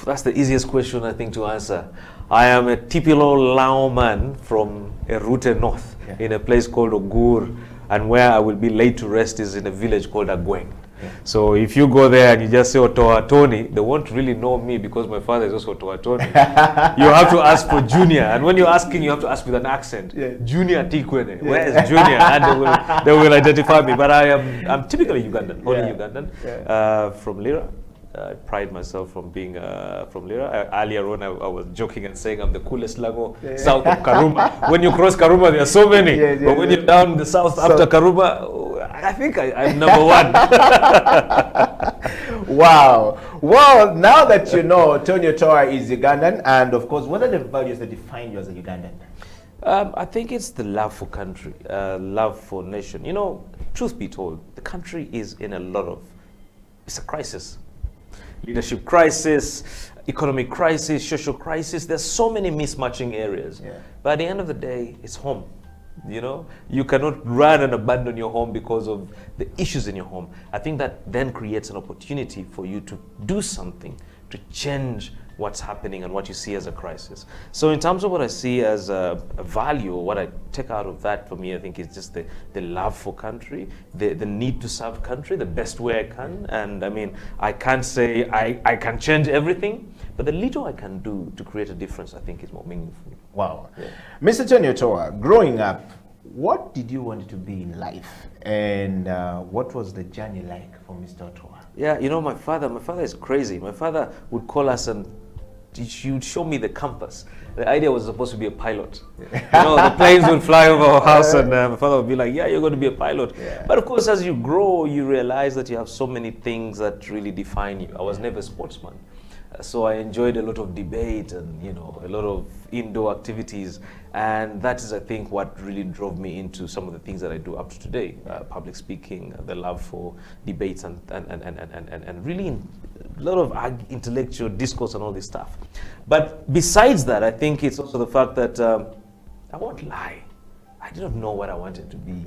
That's the easiest question, I think, to answer. I am a typical Lao man from a Rute North, in a place called Ogur, and where I will be laid to rest is in a village called Agweng. So if you go there and you just say Otoa Tony, they won't really know me because my father is also Otoa Tony. You have to ask for Junior, and when you're asking, you have to ask with an accent. Junior Tikwene, where is Junior? And they will identify me. But I'm typically Ugandan, only Ugandan, from Lira. I pride myself from being from Lira. Earlier on, I was joking and saying I'm the coolest Lago south of Karuma. When you cross Karuma, there are so many. But when you're down the south after Karuma, I think I'm number one. Wow. Well, now that you know Tonyo Toa is Ugandan, and of course, what are the values that define you as a Ugandan? I think it's the love for country, love for nation. You know, truth be told, the country is in a lot of, it's a crisis. Leadership crisis, economic crisis, social crisis. There's so many mismatching areas. But at the end of the day, it's home. You know, you cannot run and abandon your home because of the issues in your home. I think that then creates an opportunity for you to do something to change what's happening and what you see as a crisis. So in terms of what I see as a value, what I take out of that for me, I think is just the love for country, the need to serve country the best way I can. And I mean, I can't say I can change everything, but the little I can do to create a difference, I think is more meaningful. Wow. Mr. Tonyo Toa, growing up, what did you want to be in life? And what was the journey like for Mr. Toa? Yeah, you know, my father is crazy. My father would call us and she'd show me the compass. The idea was supposed to be a pilot. The planes would fly over our house, and my father would be like, yeah, you're going to be a pilot. Yeah. But of course, as you grow, you realize that you have so many things that really define you. I was never a sportsman. So I enjoyed a lot of debate and, a lot of indoor activities. And that is, I think, what really drove me into some of the things that I do up to today. Public speaking, the love for debates, and really a lot of intellectual discourse and all this stuff. But besides that, I think it's also the fact that, I won't lie, I did not know what I wanted to be.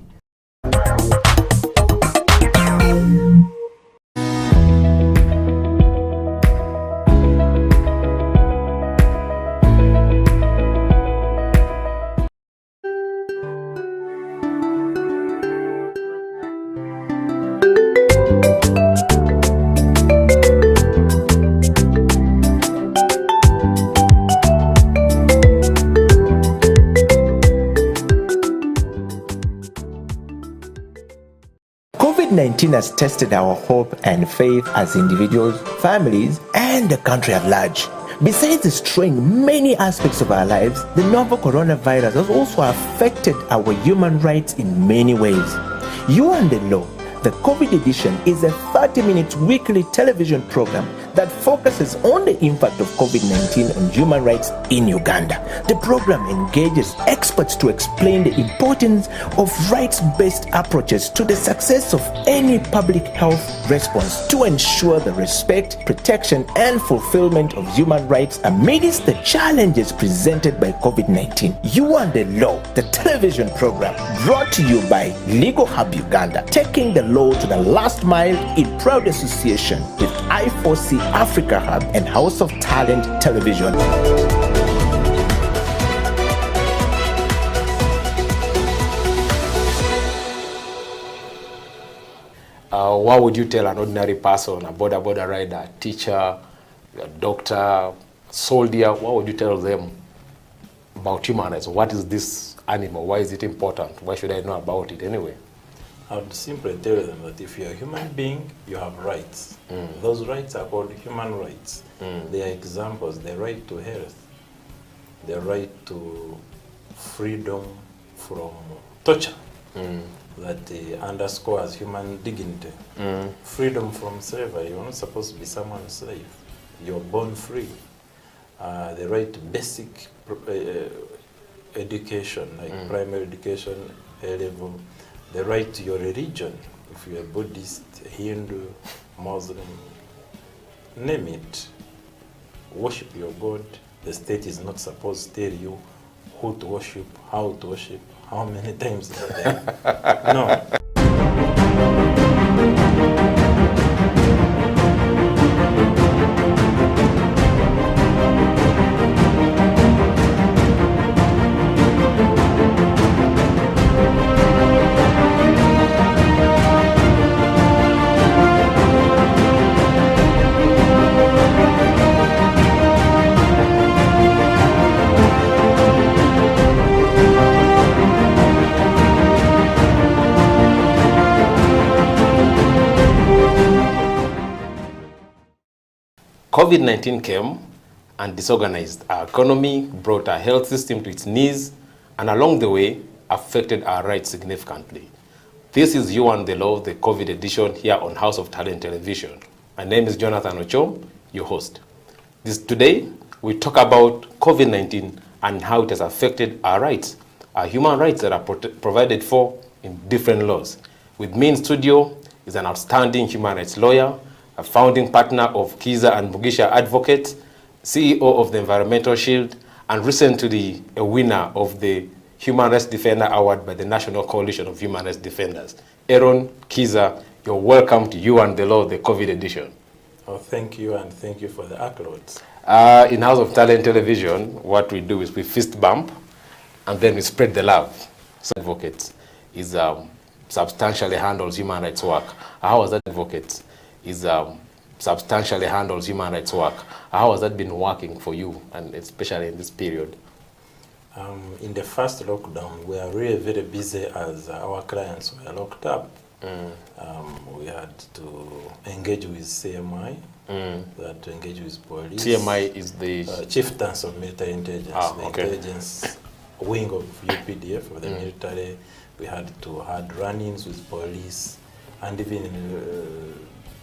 COVID-19 has tested our hope and faith as individuals, families, and the country at large. Besides destroying many aspects of our lives, the novel coronavirus has also affected our human rights in many ways. You and the Law, the COVID edition, is a 30-minute weekly television program that focuses on the impact of COVID-19 on human rights in Uganda. The program engages experts to explain the importance of rights-based approaches to the success of any public health response to ensure the respect, protection, and fulfillment of human rights amidst the challenges presented by COVID-19. You and the Law, the television program, brought to you by Legal Hub Uganda, taking the law to the last mile in proud association with I4C Africa Hub and House of Talent Television. What would you tell an ordinary person, a border rider, teacher, a doctor, soldier? What would you tell them about human rights? What is this animal? Why is it important? Why should I know about it anyway? I would simply tell them that if you're a human being, you have rights. Those rights are called human rights. They are examples: the right to health, the right to freedom from torture, that underscores human dignity. Freedom from slavery. You're not supposed to be someone's slave. You're born free. The right to basic education, like primary education, A-level. The right to your religion, if you're a Buddhist, Hindu, Muslim, name it. Worship your God. The state is not supposed to tell you who to worship, how to worship, how many times a day. No. COVID-19 came and disorganized our economy, brought our health system to its knees, and along the way, affected our rights significantly. This is You and the Law, the COVID edition here on House of Talent Television. My name is Jonathan Ochom, your host. Today, we talk about COVID-19 and how it has affected our rights, our human rights that are provided for in different laws. With me in studio is an outstanding human rights lawyer, a founding partner of Kiza and Mugisha Advocates, CEO of the Environmental Shield, and recently a winner of the Human Rights Defender Award by the National Coalition of Human Rights Defenders. Aaron, Kiza, you're welcome to You and the Law, the COVID edition. Oh, thank you, and thank you for the accolades. In House of Talent Television, what we do is we fist bump, and then we spread the love. Advocates is substantially handles human rights work. How was that Advocates? Is substantially handles human rights work. How has that been working for you, and especially in this period? In the first lockdown, we are really very busy as our clients were locked up. we had to engage with CMI, we had to engage with police. CMI is the Chieftains of Military Intelligence, the intelligence wing of UPDF, of the military. We had to have run-ins with police, and even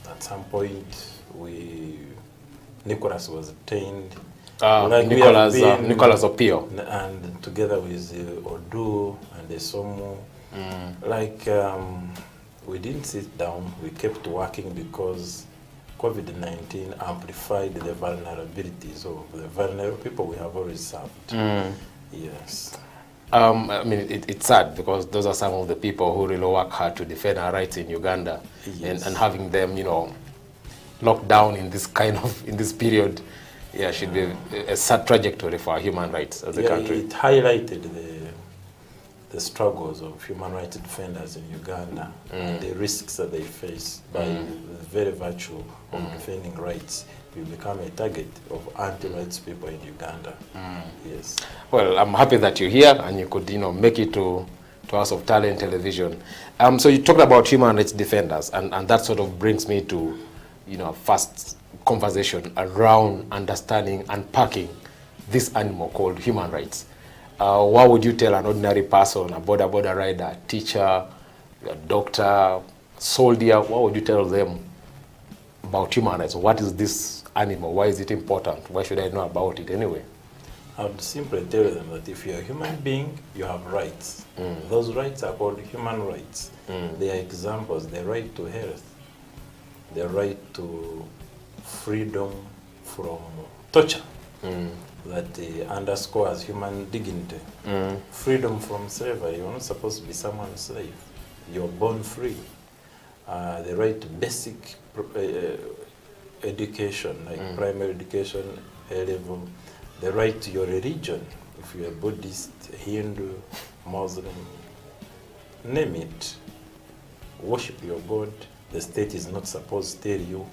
at some point, Nicholas was detained. Nicholas Opio. And together with Odu and the Somo, we didn't sit down, we kept working because COVID-19 amplified the vulnerabilities of the vulnerable people we have already served. Yes. I mean, it's sad because those are some of the people who really work hard to defend our rights in Uganda, and having them, locked down in this period, should be a sad trajectory for our human rights as a country. It highlighted the struggles of human rights defenders in Uganda and the risks that they face by the very virtue of defending rights. We become a target of anti-rights people in Uganda. Yes. Well, I'm happy that you're here and you could, make it to House of Talent Television. So you talked about human rights defenders, and that sort of brings me to, first conversation around understanding, unpacking this animal called human rights. What would you tell an ordinary person, a border rider, a teacher, a doctor, soldier? What would you tell them about human rights? What is this animal? Why is it important? Why should I know about it anyway? I would simply tell them that if you're a human being, you have rights. Those rights are called human rights. They are examples: the right to health, the right to freedom from torture, that underscores human dignity. Freedom from slavery. You're not supposed to be someone's slave. You're born free. The right to basic education, like primary education, A-level. The right to your religion, if you're a Buddhist, Hindu, Muslim, name it. Worship your God. The state is not supposed to tell you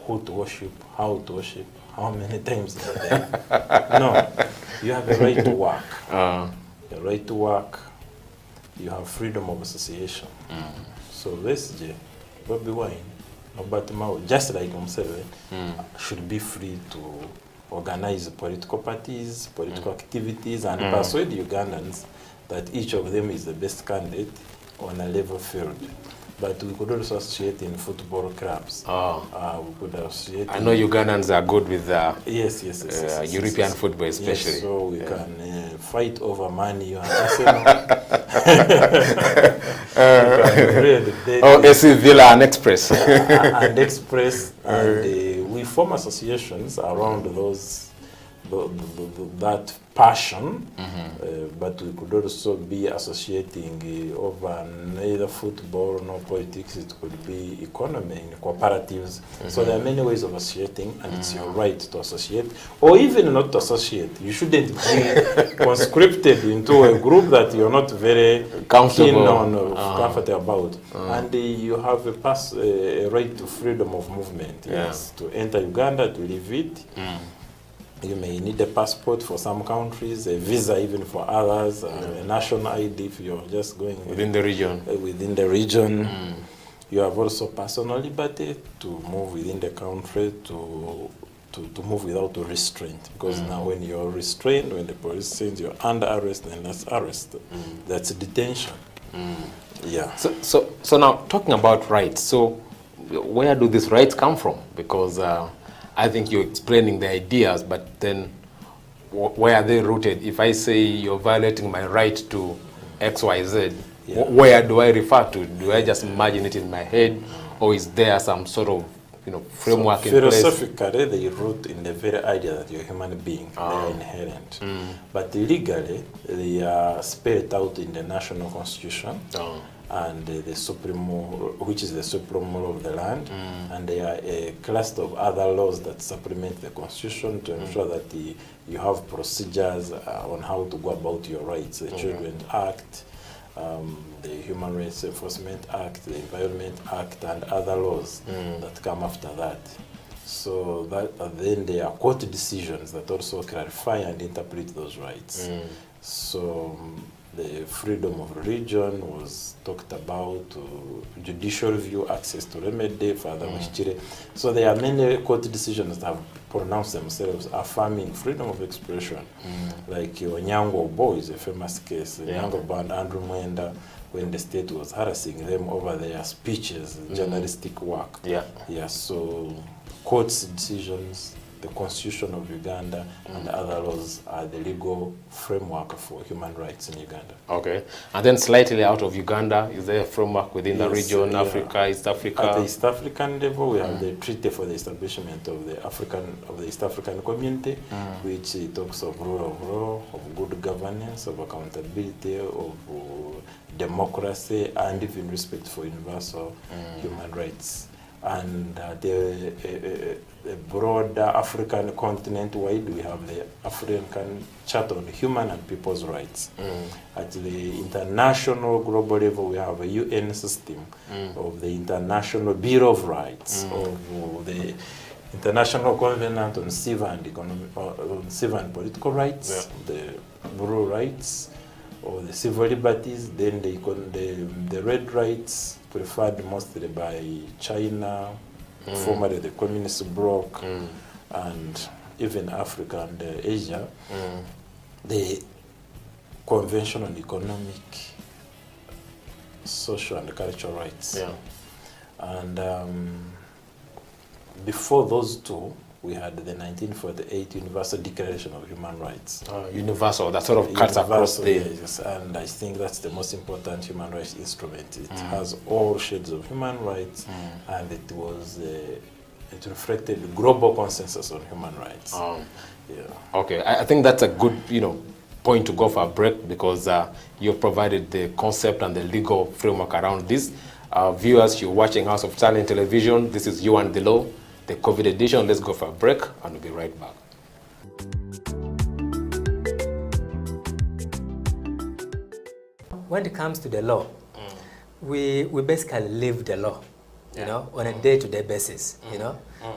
who to worship, how many times a day. No, you have a right to work. The right to work, you have freedom of association. So this Bobby Wine, just like himself, should be free to organize political parties, political activities, and persuade Ugandans that each of them is the best candidate on a level field. But we could also associate in football clubs. We could associate. I know Ugandans are good with yes, European football, especially. Yes, so we can fight over money and Arsenal. AC Villa and Express. And Express. And we form associations around that passion, but we could also be associating over neither football nor politics. It could be economy in cooperatives. So there are many ways of associating, and it's your right to associate, or even not to associate. You shouldn't be conscripted into a group that you're not very keen on, comfortable about. And you have a right to freedom of movement. Yes, to enter Uganda, to leave it. You may need a passport for some countries, a visa even for others, a national ID if you're just going within the region. You have also personal liberty to move within the country, to move without restraint. Because now when you're restrained, when the police says you're under arrest, then that's arrest. That's detention. Yeah. So now talking about rights, so where do these rights come from? Because I think you're explaining the ideas, but then where are they rooted? If I say you're violating my right to X, Y, Z, where do I refer to? Do I just imagine it in my head, or is there some sort of framework in place? Philosophically, they root in the very idea that you're a human being. They are inherent. But legally, they are spelled out in the national constitution. And the Supremo, which is the supreme law of the land, and there are a cluster of other laws that supplement the constitution to ensure that you have procedures on how to go about your rights. The Children's Act, the Human Rights Enforcement Act, the Environment Act, and other laws that come after that. So that then there are court decisions that also clarify and interpret those rights. So The freedom of religion was talked about, judicial review, access to remedy, Father Mashchire. So there are many court decisions that have pronounced themselves affirming freedom of expression. Like Onyango Bo is a famous case. Onyango band Andrew Mwenda, when the state was harassing them over their speeches, journalistic work. So courts' decisions, the Constitution of Uganda and other laws are the legal framework for human rights in Uganda. Okay. And then slightly out of Uganda, is there a framework within the region, Africa, East Africa? At the East African level, we have the Treaty for the Establishment of the East African Community, which talks of rule of law, of good governance, of accountability, of democracy, and even respect for universal human rights. And the broader African continent wide, we have the African Charter on Human and People's Rights. At the international global level, we have a UN system of the International Bill of Rights, of the International Covenant on Civil and Political Rights, the rural rights, or the civil liberties, then the red rights, preferred mostly by China, formerly the communist bloc, and even Africa and Asia, the Convention on Economic, Social and Cultural Rights. And before those two, we had the 1948 Universal Declaration of Human Rights. Universal, that sort of cuts across the... Yes, and I think that's the most important human rights instrument. It has all shades of human rights, and it was it reflected the global consensus on human rights. Okay, I think that's a good, point to go for a break, because you've provided the concept and the legal framework around this. Viewers, you're watching House of Talent Television. This is You and the Law, the COVID edition. Let's go for a break, and we'll be right back. When it comes to the law, we basically live the law, on a day-to-day basis,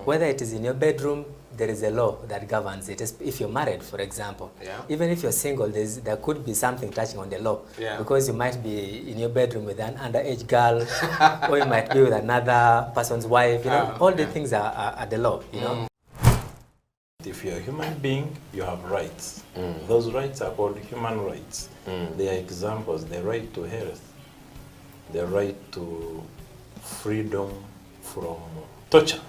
Whether it is in your bedroom, there is a law that governs it. If you're married, for example, even if you're single, there could be something touching on the law, because you might be in your bedroom with an underage girl, or you might be with another person's wife, all the things are the law, If you're a human being, you have rights. Those rights are called human rights. They are examples: the right to health, the right to freedom from torture,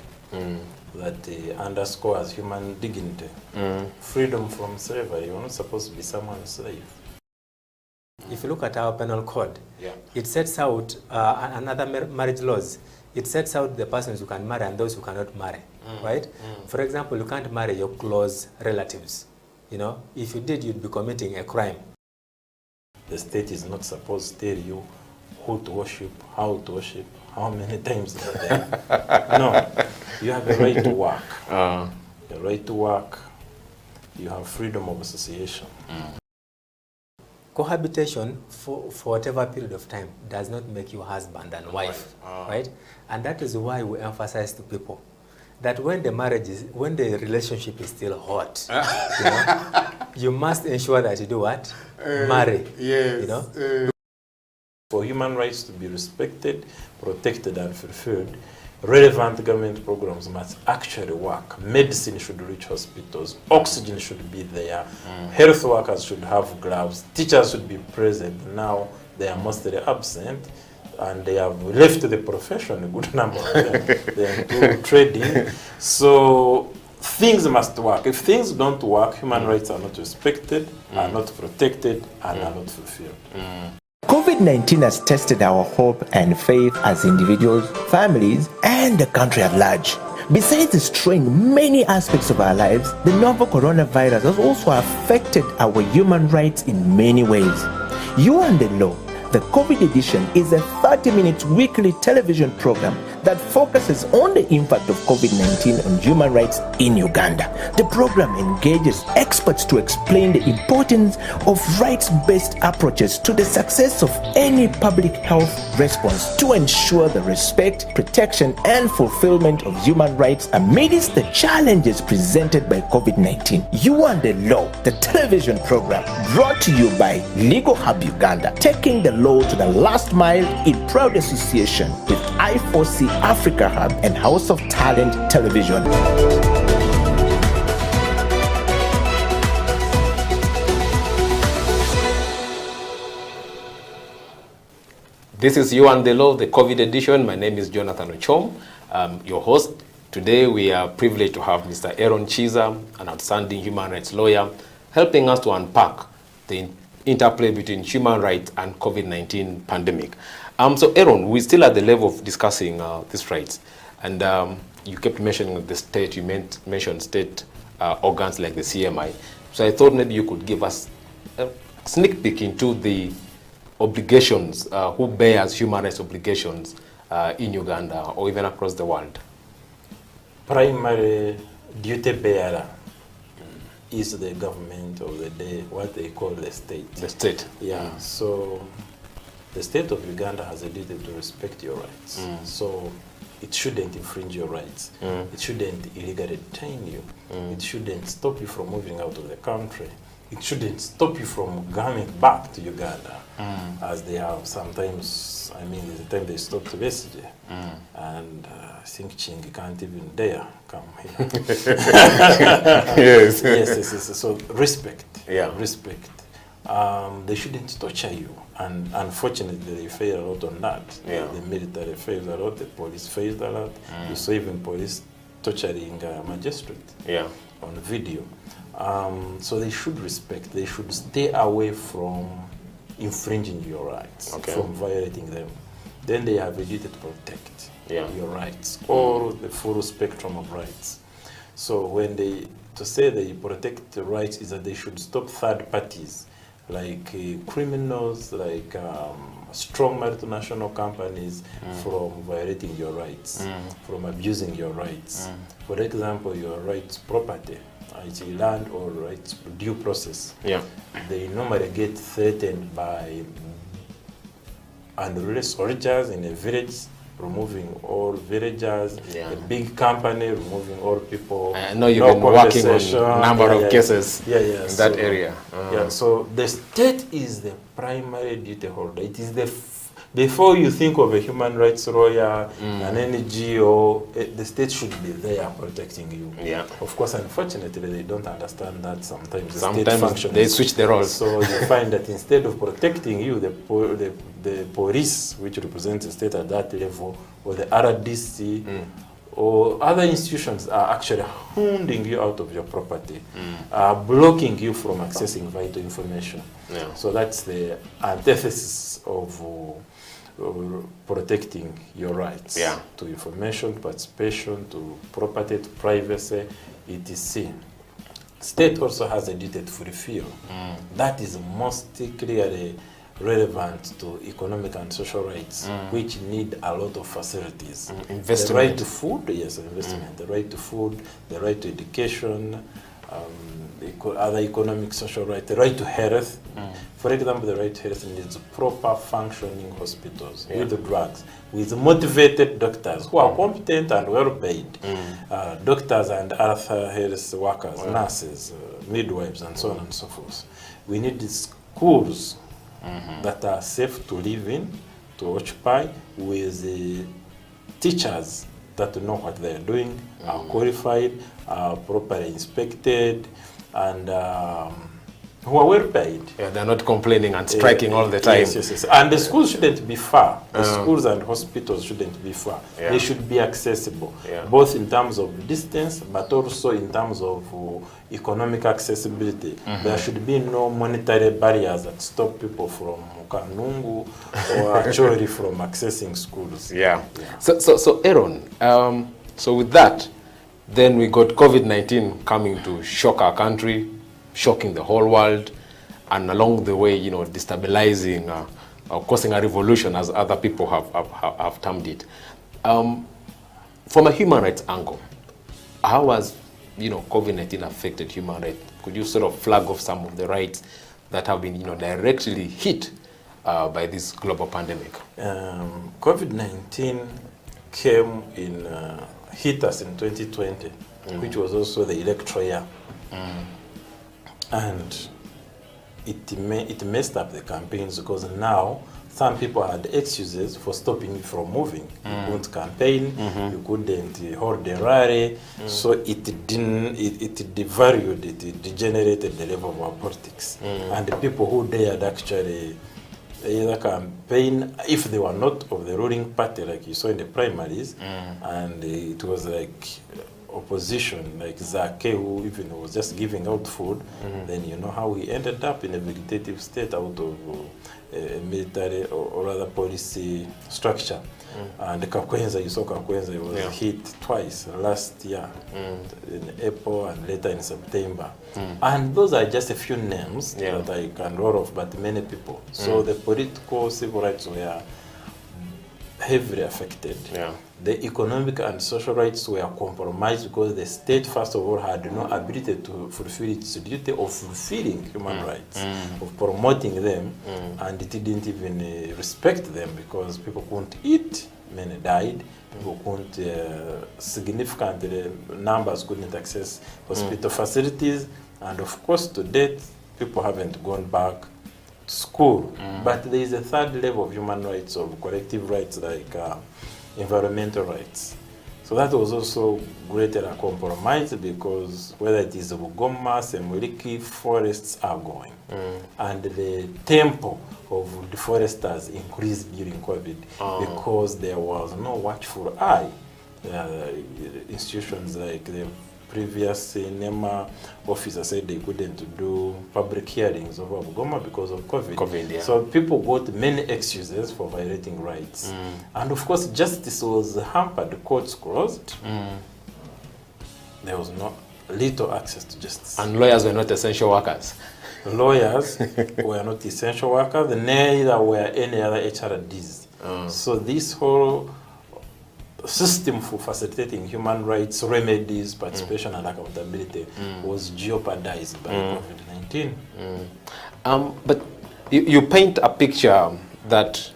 that underscores human dignity, freedom from slavery. You're not supposed to be someone's slave. If you look at our penal code, it sets out another marriage laws. It sets out the persons who can marry and those who cannot marry, right? For example, you can't marry your close relatives. If you did, you'd be committing a crime. The state is not supposed to tell you who to worship, how to worship, how many times a day. No, you have a right to work. The right to work, you have freedom of association. Cohabitation for whatever period of time does not make you husband and wife, right? And that is why we emphasize to people that when the relationship is still hot, you must ensure that you do what? Marry. For human rights to be respected, protected, and fulfilled, relevant government programs must actually work. Medicine should reach hospitals, oxygen should be there, health workers should have gloves, teachers should be present. Now they are mostly absent, and they have left the profession, a good number of them. They are into trading. So things must work. If things don't work, human rights are not respected, are not protected, and are not fulfilled. COVID-19 has tested our hope and faith as individuals, families, and the country at large. Besides destroying many aspects of our lives, the novel coronavirus has also affected our human rights in many ways. You and the Law, the COVID edition, is a 30-minute weekly television program that focuses on the impact of COVID-19 on human rights in Uganda. The program engages experts to explain the importance of rights-based approaches to the success of any public health response to ensure the respect, protection, and fulfillment of human rights amidst the challenges presented by COVID-19. You and the Law, the television program brought to you by Legal Hub Uganda, taking the law to the last mile in proud association with I4C Africa Hub and House of Talent Television. This is You and the Law, the COVID edition. My name is Jonathan Ochom, your host. Today we are privileged to have Mr. Aaron Chiza, an outstanding human rights lawyer, helping us to unpack the interplay between human rights and COVID-19 pandemic. So Aaron, we're still at the level of discussing these rights. And you kept mentioning the state, you mentioned state organs like the CMI. So I thought maybe you could give us a sneak peek into the obligations, who bears human rights obligations in Uganda or even across the world. Primary duty bearer is the government of the day, what they call the state. The state. Yeah, so the state of Uganda has a duty to respect your rights. So it shouldn't infringe your rights. It shouldn't illegally detain you. It shouldn't stop you from moving out of the country. It shouldn't stop you from coming back to Uganda, as they have sometimes. I mean, there's a time they stopped Besigye, and I think Chingi can't even dare come here. Yes. Yes. So respect. Yeah. Respect. They shouldn't torture you, and unfortunately they fail a lot on that. Yeah. The military fails a lot, the police fails a lot. You saw even police torturing a magistrate on video. So they should respect, they should stay away from infringing your rights, from violating them. Then they have a duty to protect your rights, or the full spectrum of rights. So when to say they protect the rights is that they should stop third parties, like criminals, like strong multinational companies from violating your rights, from abusing your rights. For example, your rights property, it's land or rights due process. They normally get threatened by unruly soldiers in a village, removing all villagers, a big company removing all people. I know you've been working on a number of cases in that area. Yeah, so the state is the primary duty holder. It is before you think of a human rights lawyer, an NGO, the state should be there protecting you. Of course, unfortunately, they don't understand that sometimes. Sometimes they switch the roles. So you find that instead of protecting you, the police, which represents the state at that level, or the RDC, or other institutions are actually hounding you out of your property, blocking you from accessing vital information. So that's the antithesis of protecting your rights to information, participation, to property, to privacy, etc. State also has a duty to fulfill. That is most clearly relevant to economic and social rights, which need a lot of facilities. Investment. The right to food, yes, investment. The right to food, the right to education, other economic, social rights, the right to health. For example, the right to health needs proper functioning hospitals with the drugs, with motivated doctors who are competent and well paid, doctors and other health workers, nurses, midwives, and so on and so forth. We need schools that are safe to live in, to occupy, with teachers that know what they are doing, are qualified, are properly inspected, and who are well paid. They're not complaining and striking all the time. Yes. And the schools shouldn't be far. The schools and hospitals shouldn't be far. They should be accessible, both in terms of distance, but also in terms of economic accessibility. There should be no monetary barriers that stop people from Kanungu or Achori from accessing schools. So Aaron, so with that, then we got COVID-19 coming to shock our country, shocking the whole world, and along the way, destabilizing or causing a revolution, as other people have termed it. from a human rights angle, how has COVID-19 affected human rights? Could you sort of flag off some of the rights that have been directly hit by this global pandemic? COVID-19 came in hit us in 2020, which was also the electoral year, and it messed up the campaigns, because now some people had excuses for stopping you from moving. You couldn't campaign, you couldn't hold a rally, so it devalued, it degenerated the level of our politics. And the people who dared actually either campaign, if they were not of the ruling party, like you saw in the primaries, and it was like opposition, like Zake, who even was just giving out food, then you know how he ended up in a vegetative state out of a military or other policy structure. And the Kakwenza, you saw Kakwenza, was hit twice last year, in April and later in September. And those are just a few names that I can roll off, but many people. So the political civil rights were heavily affected. The economic and social rights were compromised because the state, first of all, had no ability to fulfill its duty of fulfilling human rights, of promoting them, and it didn't even respect them, because people couldn't eat, many died, people couldn't, significant numbers couldn't access hospital facilities, and of course to date, people haven't gone back to school. But there is a third level of human rights, of collective rights, like environmental rights. So that was also greatly compromised, because whether it is Bugoma, Semuliki, forests are going. And the tempo of deforesters increased during COVID because there was no watchful eye. Institutions like the previous NEMA officer said they couldn't do public hearings over Bugoma because of COVID. So people got many excuses for violating rights. And of course, justice was hampered, courts closed. There was little access to justice. And lawyers were not essential workers. Lawyers were not essential workers, neither were any other HRDs. So this whole system for facilitating human rights remedies, participation and accountability was jeopardized by COVID-19. But you paint a picture that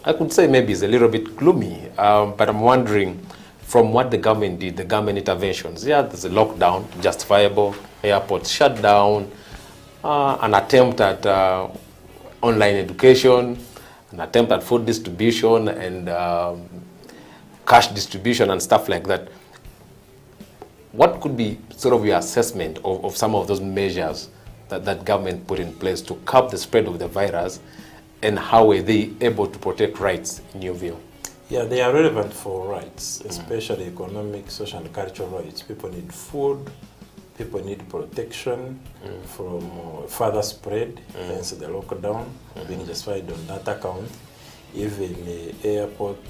I could say maybe is a little bit gloomy, but I'm wondering, from what the government did, the government interventions, there's a lockdown, justifiable, airports shut down, an attempt at online education, an attempt at food distribution and cash distribution and stuff like that. What could be sort of your assessment of some of those measures that government put in place to curb the spread of the virus, and how were they able to protect rights in your view? Yeah, they are relevant for rights, especially economic, social and cultural rights. People need food, people need protection from further spread, hence the lockdown being justified on that account. Even the airport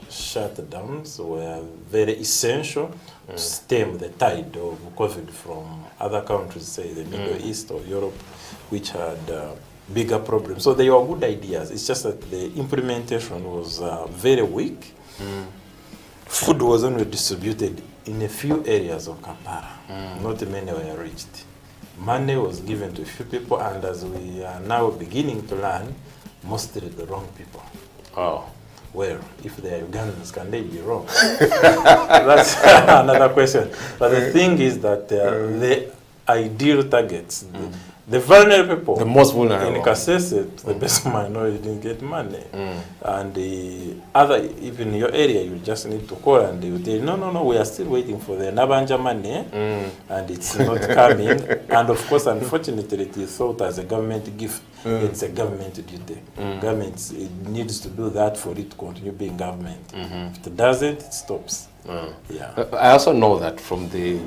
shutdowns were very essential to stem the tide of COVID from other countries, say the Middle East or Europe, which had bigger problems. So they were good ideas. It's just that the implementation was very weak. Food was only distributed in a few areas of Kampala. Not many were reached. Money was given to a few people, and as we are now beginning to learn, mostly the wrong people. Well, if they are Ugandans, can they be wrong? That's another question. But the thing is that the ideal targets, the vulnerable people, the most vulnerable, in Kasese, the best minority didn't get money. And the other, even in your area, you just need to call and they will tell you, no, we are still waiting for the Nabanja money, and it's not coming. And of course, unfortunately, it is thought as a government gift. It's a government duty. Government needs to do that for it to continue being government. If it doesn't, it stops. I also know that from the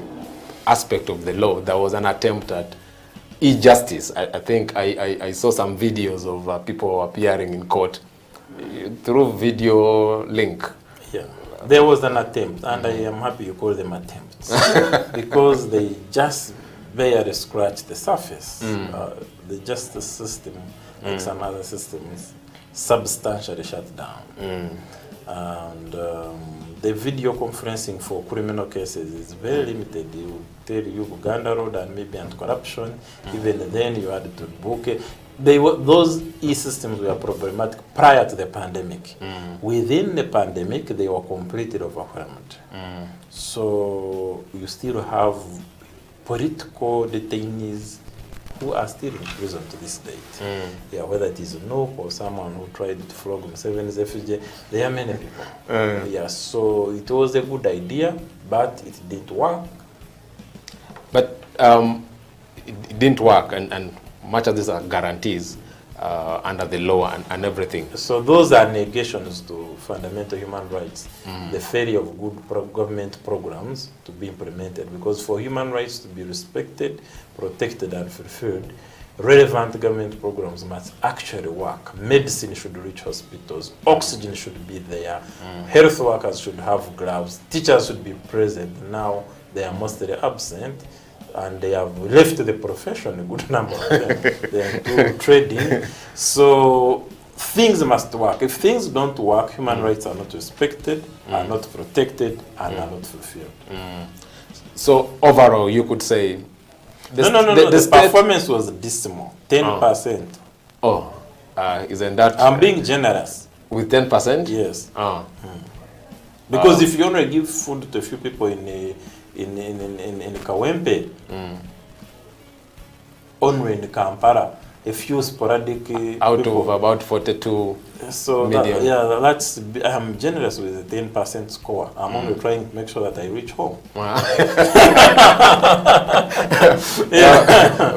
aspect of the law, there was an attempt at e-justice. I think I saw some videos of people appearing in court through video link. There was an attempt, and I am happy you call them attempts because they just barely scratch the surface. The justice system, like some other systems, substantially shut down. And the video conferencing for criminal cases is very limited. You will tell you Uganda Road and maybe anti-corruption. Even then, you had to book it. Those e-systems were problematic prior to the pandemic. Within the pandemic, they were completely overwhelmed. So you still have political detainees who are still in prison to this date. Yeah, whether it is a Nook or someone who tried to flog Museveni's refugee, there are many people. Yeah, so it was a good idea, but it didn't work. But it didn't work, and much of these are guarantees under the law and everything. So those are negations to fundamental human rights. The failure of good government programs to be implemented, because for human rights to be respected, protected and fulfilled, relevant government programs must actually work. Medicine should reach hospitals, oxygen should be there, health workers should have gloves, teachers should be present. Now they are mostly absent, and they have left the profession, a good number of them. They are into trading. So things must work. If things don't work, human rights are not respected, are not protected, and are not fulfilled. So overall, you could say... The performance was dismal, 10%. Isn't that... I'm being generous. With 10%? Yes. Because if you only give food to a few people in Kawempe, only in Kampala, a few sporadic out people. of about 42 so million. That's I'm generous with the 10% score. I'm only trying to make sure that I reach home. Wow.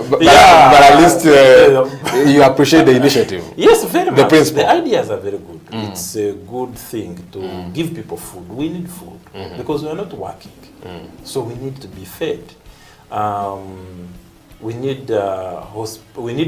But at least you appreciate the initiative. Yes, very much. Principle. The ideas are very good. It's a good thing to give people food. We need food because we are not working. So we need to be fed. We need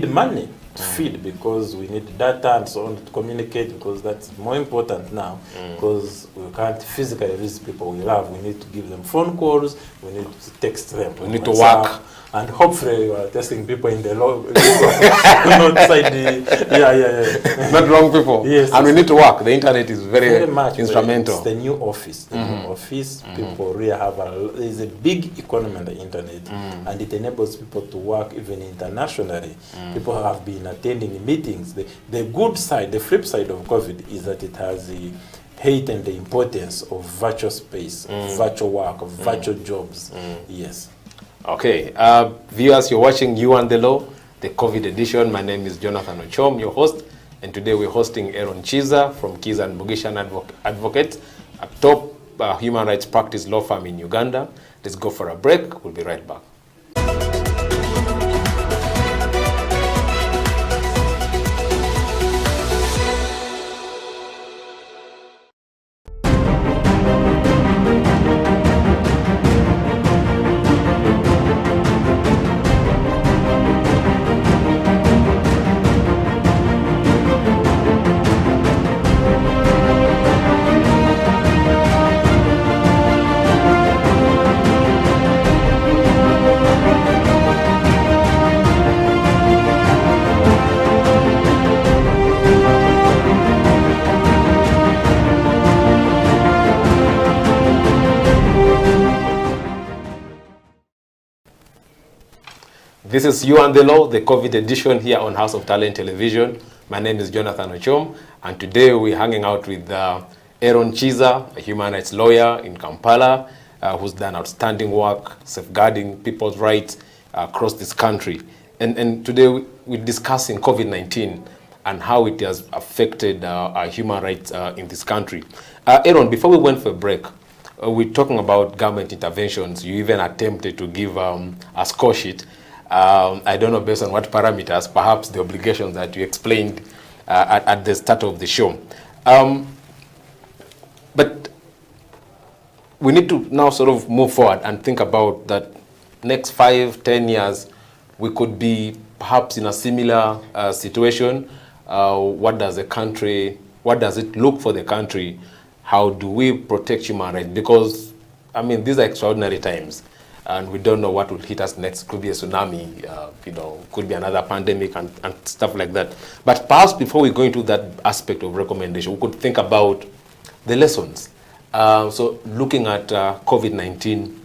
money to feed, because we need data and so on to communicate, because that's more important now, because we can't physically visit people we love. We need to give them phone calls, we need to text them. We need to work. And hopefully you are testing people in the law, outside the, not wrong people. Yes. And we need to work. The internet is very much instrumental. It's the new office. The new office, people really have there's a big economy on the internet, and it enables people to work even internationally. People have been attending meetings. The good side, the flip side of COVID is that it has heightened the importance of virtual space, virtual work, of virtual jobs. Yes. Okay, viewers, you're watching You and the Law, the COVID edition. My name is Jonathan Ochom, your host, and today we're hosting Aaron Chiza from Kiza and Mugishan Advocate, a top human rights practice law firm in Uganda. Let's go for a break. We'll be right back. This is You and the Law, the COVID edition here on House of Talent Television. My name is Jonathan Ochom, and today we're hanging out with Aaron Chiza, a human rights lawyer in Kampala, who's done outstanding work safeguarding people's rights across this country. And today we're discussing COVID-19 and how it has affected our human rights in this country. Aaron, before we went for a break, we're talking about government interventions. You even attempted to give a score sheet. I don't know based on what parameters, perhaps the obligations that you explained at the start of the show. But we need to now sort of move forward and think about that next 5-10 years, we could be perhaps in a similar situation. What does it look for the country? How do we protect human rights? Because, I mean, these are extraordinary times. And we don't know what will hit us next. Could be a tsunami, could be another pandemic and stuff like that. But perhaps before we go into that aspect of recommendation, we could think about the lessons So looking at COVID-19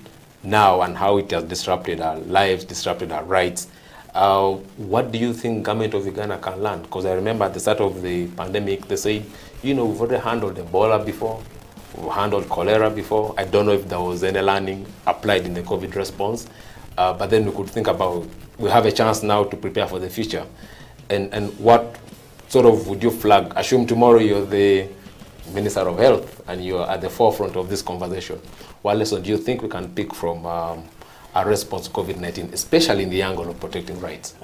now and how it has disrupted our lives, disrupted our rights, what do you think government of Uganda can learn? Because I remember at the start of the pandemic, they said, we've already handled Ebola before, we've handled cholera before. I don't know if there was any learning applied in the COVID response, but then we could think about, we have a chance now to prepare for the future. And what sort of would you flag? Assume tomorrow you're the Minister of Health and you're at the forefront of this conversation. What lesson do you think we can pick from our response to COVID-19, especially in the angle of protecting rights?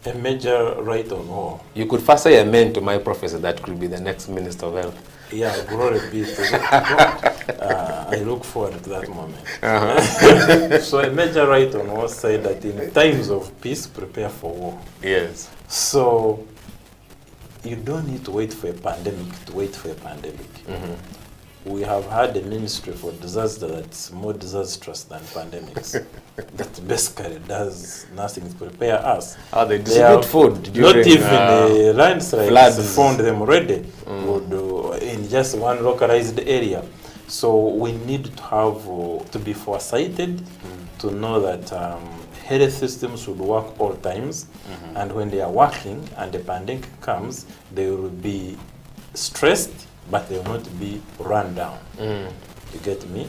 A major right on all. You could first say amen to my prophecy that could be the next Minister of Health. Yeah, glory be to God. I look forward to that moment. So a major right on all said that in times of peace, prepare for war. Yes. So you don't need to wait for a pandemic to wait for a pandemic. We have had a ministry for disaster that's more disastrous than pandemics. That basically does nothing to prepare us. They distribute food during, not even landslides found them already in just one localized area. So we need to have to be foresighted to know that health systems should work all times, and when they are working and the pandemic comes, they will be stressed, but they will not be run down. You get me?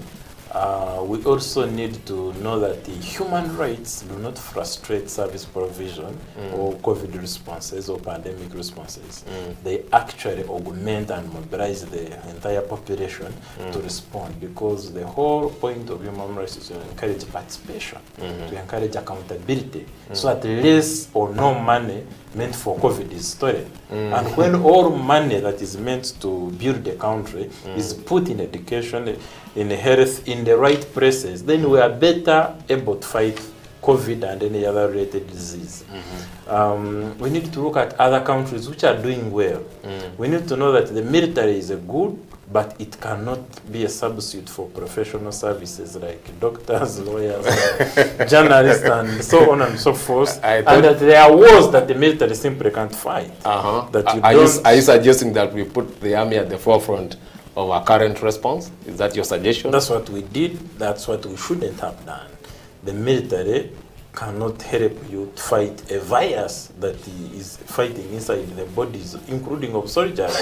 We also need to know that the human rights do not frustrate service provision or COVID responses or pandemic responses. They actually augment and mobilize the entire population to respond, because the whole point of human rights is to encourage participation, to encourage accountability, so that less or no money meant for COVID is stolen. And when all money that is meant to build the country is put in education, in health, in the right places, then we are better able to fight COVID and any other related disease. We need to look at other countries which are doing well. We need to know that the military is a good, but it cannot be a substitute for professional services like doctors, lawyers, journalists, and so on and so forth. And that there are wars that the military simply can't fight. That Are you suggesting that we put the army at the forefront of our current response? Is that your suggestion? That's what we did. That's what we shouldn't have done. The military cannot help you to fight a virus that is fighting inside the bodies, including of soldiers.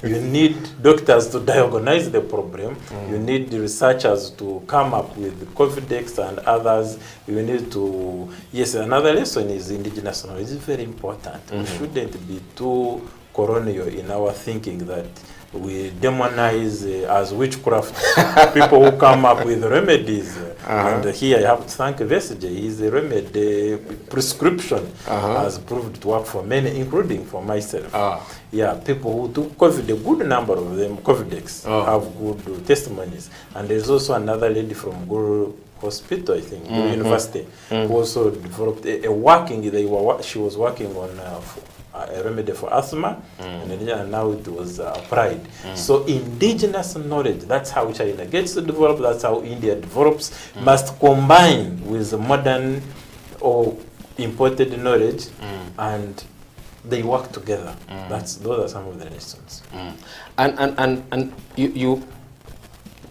You need doctors to diagnose the problem. You need the researchers to come up with Covidex and others. You need to, yes, another lesson is indigenous knowledge. It's very important. We shouldn't be too colonial in our thinking that we demonize as witchcraft people who come up with remedies. And here I have to thank Vesige. His remedy prescription has proved to work for many, including for myself. Yeah, people who took COVID, a good number of them, Covidex, have good testimonies. And there's also another lady from Guru Hospital, I think, Guru University, who also developed a working, she was working on a remedy for asthma, and now it was applied. So indigenous knowledge, that's how China gets to develop, that's how India develops, must combine with modern or imported knowledge, and they work together. Those are some of the lessons. And you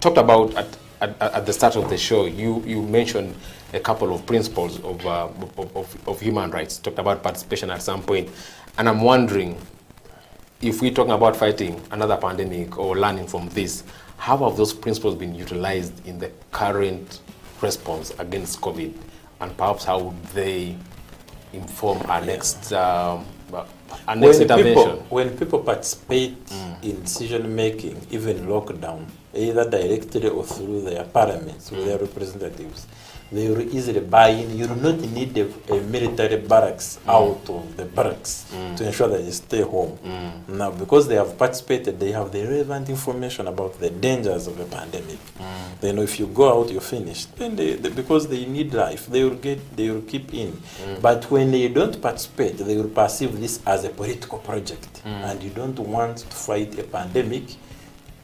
talked about at the start of the show, you mentioned a couple of principles of human rights, talked about participation at some point. And I'm wondering, if we're talking about fighting another pandemic or learning from this, how have those principles been utilized in the current response against COVID? And perhaps how would they inform our next intervention? When people participate in decision making, even lockdown, either directly or through their parliaments, or their representatives, they will easily buy in. You do not need a military barracks out of the barracks to ensure that they stay home. Now, because they have participated, they have the relevant information about the dangers of a pandemic. They know if you go out, you're finished. Then because they need life, they will keep in. But when they don't participate, they will perceive this as a political project. And you don't want to fight a pandemic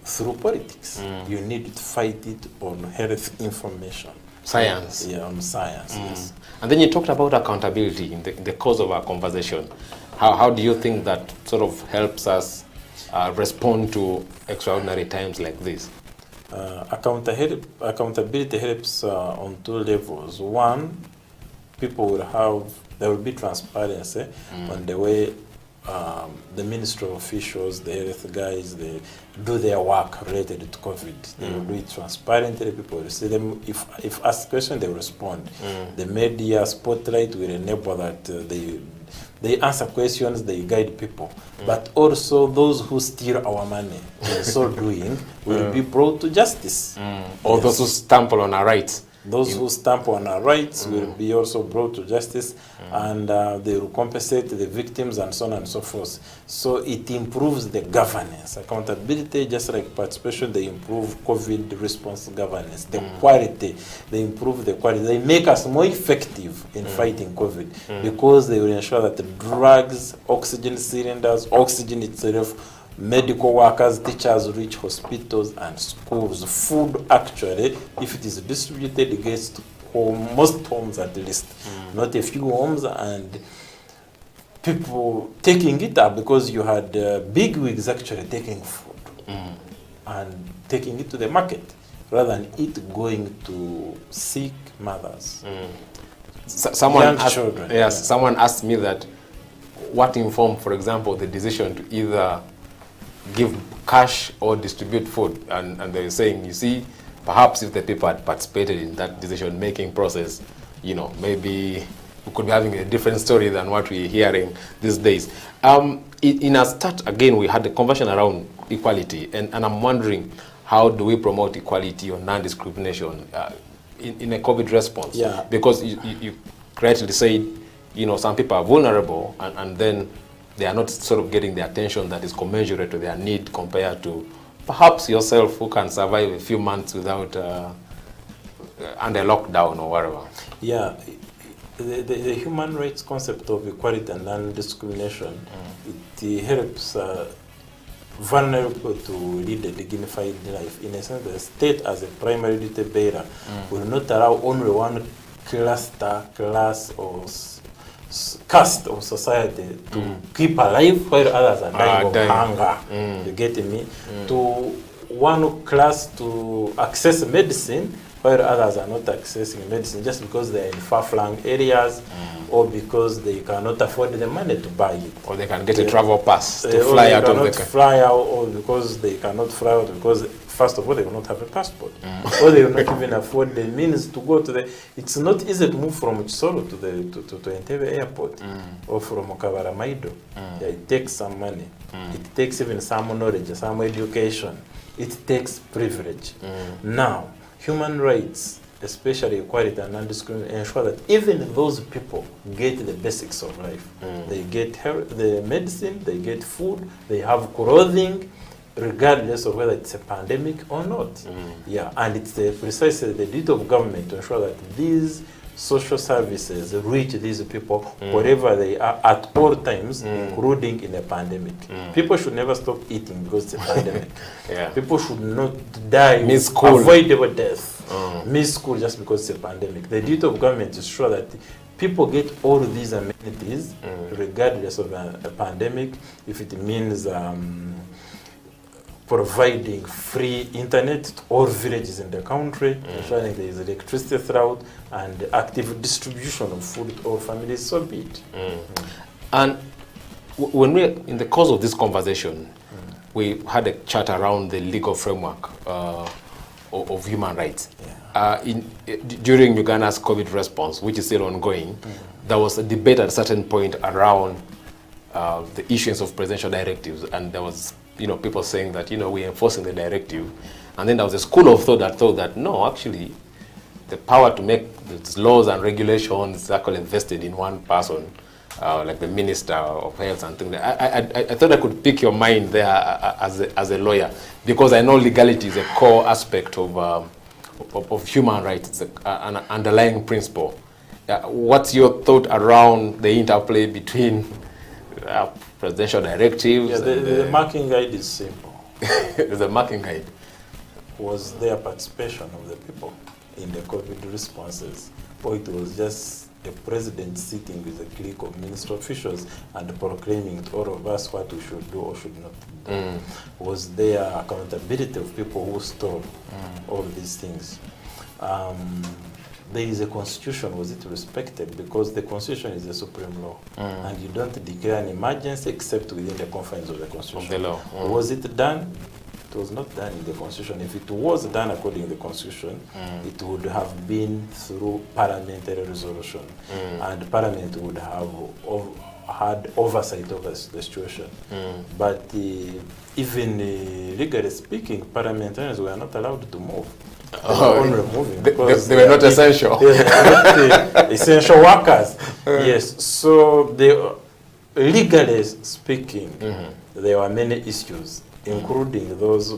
through politics. You need to fight it on health information. Science. Yeah, on science, yes. And then you talked about accountability in the course of our conversation. How do you think that sort of helps us respond to extraordinary times like this? Accountability helps on two levels. One, there will be transparency on the way the ministry officials, the health guys, they do their work related to COVID. They will do it transparently. People will see them. If asked questions, they will respond. The media spotlight will enable that they answer questions, they guide people. But also those who steal our money in so doing will be brought to justice. Or those who stumble on our rights. Those who stamp on our rights will be also brought to justice, and they will compensate the victims and so on and so forth. So it improves the governance. Accountability, just like participation, they improve COVID response governance. The quality, they improve the quality. They make us more effective in fighting COVID because they will ensure that the drugs, oxygen cylinders, oxygen itself, medical workers, teachers reach hospitals and schools. Food, actually, if it is distributed, it gets to most homes at least, not a few homes, and people taking it up because you had big wigs actually taking food and taking it to the market rather than it going to sick mothers. Someone asked, children. Yes, someone asked me that what informed, for example, the decision to either give cash or distribute food, and they were saying, you see, perhaps if the people had participated in that decision-making process, maybe we could be having a different story than what we're hearing these days. In our start, again, we had a conversation around equality, and I'm wondering, how do we promote equality or non-discrimination in a COVID response? Yeah. Because you correctly said, some people are vulnerable, and then they are not sort of getting the attention that is commensurate to their need compared to perhaps yourself, who can survive a few months without under lockdown or whatever. Yeah, the human rights concept of equality and non-discrimination, it helps vulnerable people to lead a dignified life. In a sense, the state as a primary duty bearer will not allow only one class or caste of society to keep alive while others are dying of hunger. You get me? To one class to access medicine while others are not accessing medicine just because they are in far-flung areas or because they cannot afford the money to buy it. Or they can get a travel pass to fly out of the country. Fly out, or because they cannot fly out because, first of all, they will not have a passport. Or they will not even afford the means to go to the... It's not easy to move from Chisoro to Entebbe airport or from Kabaramaido. Yeah, it takes some money. It takes even some knowledge, some education. It takes privilege. Now, human rights, especially equality and non-discrimination, ensure that even those people get the basics of life. They get the medicine, they get food, they have clothing, regardless of whether it's a pandemic or not. Yeah, and it's precisely the duty of government to ensure that these social services reach these people wherever they are at all times, including in a pandemic. People should never stop eating because it's a pandemic. People should not die miss school, avoidable death. Miss school just because it's a pandemic. The duty of government is to ensure that people get all these amenities regardless of a pandemic. If it means providing free internet to all villages in the country, ensuring there is electricity throughout, and active distribution of food to all families, so be it. And when we, in the course of this conversation, we had a chat around the legal framework of human rights. During Uganda's COVID response, which is still ongoing, there was a debate at a certain point around the issuance of presidential directives, and there was people saying that, we're enforcing the directive. And then there was a school of thought that no, actually, the power to make these laws and regulations is actually vested in one person, like the Minister of Health and things. I thought I could pick your mind there as a lawyer, because I know legality is a core aspect of human rights. It's an underlying principle. What's your thought around the interplay between presidential directives? The marking guide is simple. The marking guide was their participation of the people in the COVID responses, or it was just the president sitting with a clique of minister officials and proclaiming to all of us what we should do or should not Was there accountability of people who stole all these things? There is a constitution, was it respected? Because the constitution is the supreme law, and you don't declare an emergency except within the confines of the constitution. Of the law. Was it done? It was not done in the constitution. If it was done according to the constitution, it would have been through parliamentary resolution, and parliament would have had oversight over the situation. But even legally speaking, parliamentarians were not allowed to move. They were not essential. They were not essential workers. Yes. So legally speaking, there were many issues, including those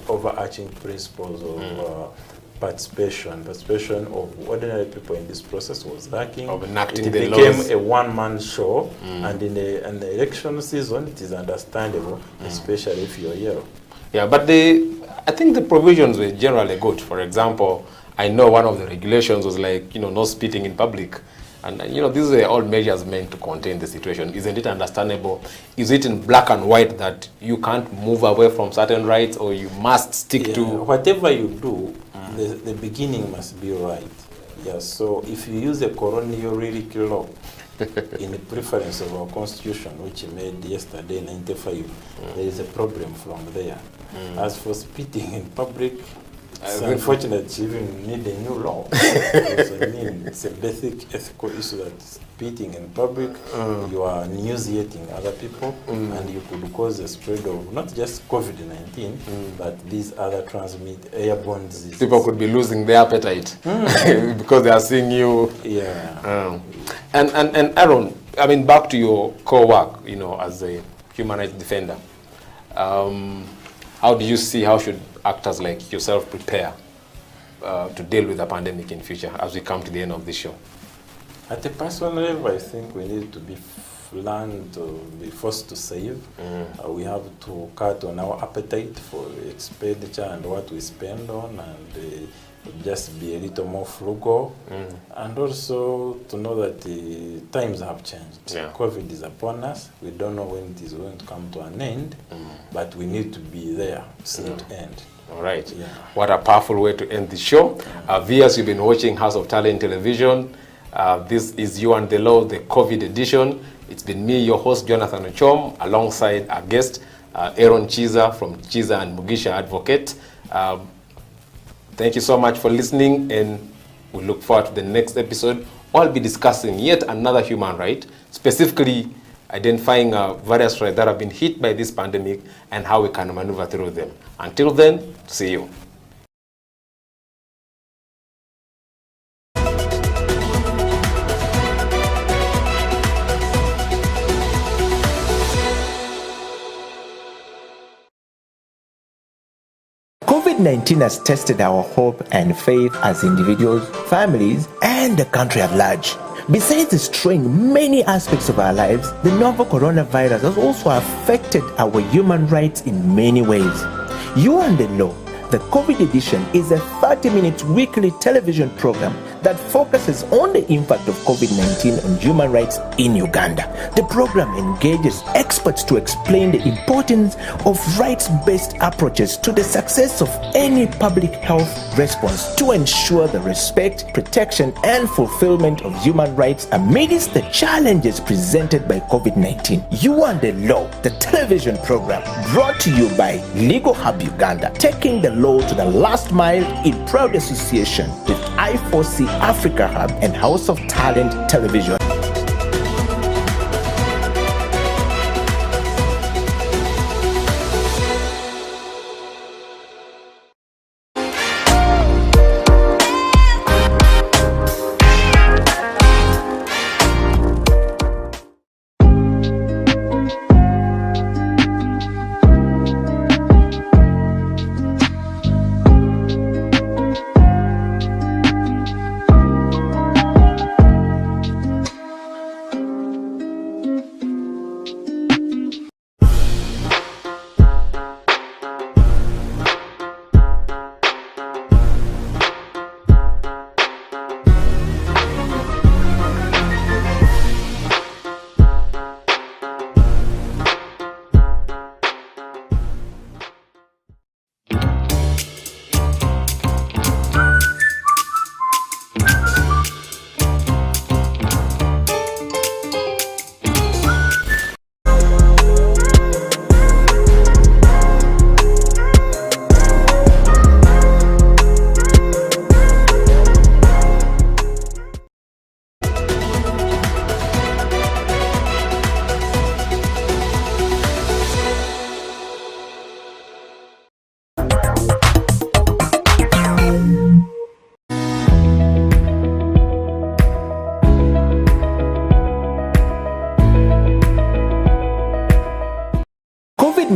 overarching principles of participation of ordinary people in this process was lacking. Of enacting it the became laws. a one-man show, and in an election season, it is understandable, especially if you're yellow. Yeah, but I think the provisions were generally good. For example, I know one of the regulations was like, no spitting in public. And, these are all measures meant to contain the situation. Isn't it understandable? Is it in black and white that you can't move away from certain rights, or you must stick to... Whatever you do, the beginning must be right. Yeah, so if you use a colonial law in the preference of our constitution, which you made yesterday, 95, there is a problem from there. As for spitting in public, it's unfortunate you even need a new law. It's a basic ethical issue that spitting in public, you are nauseating other people, and you could cause a spread of not just COVID-19, but these other airborne diseases. People could be losing their appetite because they are seeing you. Yeah. And Aaron, I mean, back to your core work, as a human rights defender. How do you see, how should actors like yourself prepare to deal with the pandemic in future as we come to the end of this show? At a personal level, I think we need to learn to be forced to save. We have to cut on our appetite for expenditure and what we spend on, and just be a little more frugal, and also to know that the times have changed. COVID is upon us. We don't know when it is going to come to an end, but we need to be there to see it end. All right. Yeah. What a powerful way to end the show. Viewers, you've been watching House of Talent Television. This is You and the Law, the COVID edition. It's been me, your host, Jonathan Ochom, alongside our guest, Aaron Chiza from Chiza and Mugisha Advocate. Thank you so much for listening, and we look forward to the next episode. I'll be discussing yet another human right, specifically identifying various rights that have been hit by this pandemic and how we can maneuver through them. Until then, see you. COVID-19 has tested our hope and faith as individuals, families, and the country at large. Besides destroying many aspects of our lives, the novel coronavirus has also affected our human rights in many ways. You and the Law, the COVID edition, is a 30-minute weekly television program that focuses on the impact of COVID-19 on human rights in Uganda. The program engages experts to explain the importance of rights-based approaches to the success of any public health response to ensure the respect, protection, and fulfillment of human rights amidst the challenges presented by COVID-19. You and the Law, the television program, brought to you by Legal Hub Uganda, taking the law to the last mile in proud association with I4C Africa Hub and House of Talent Television.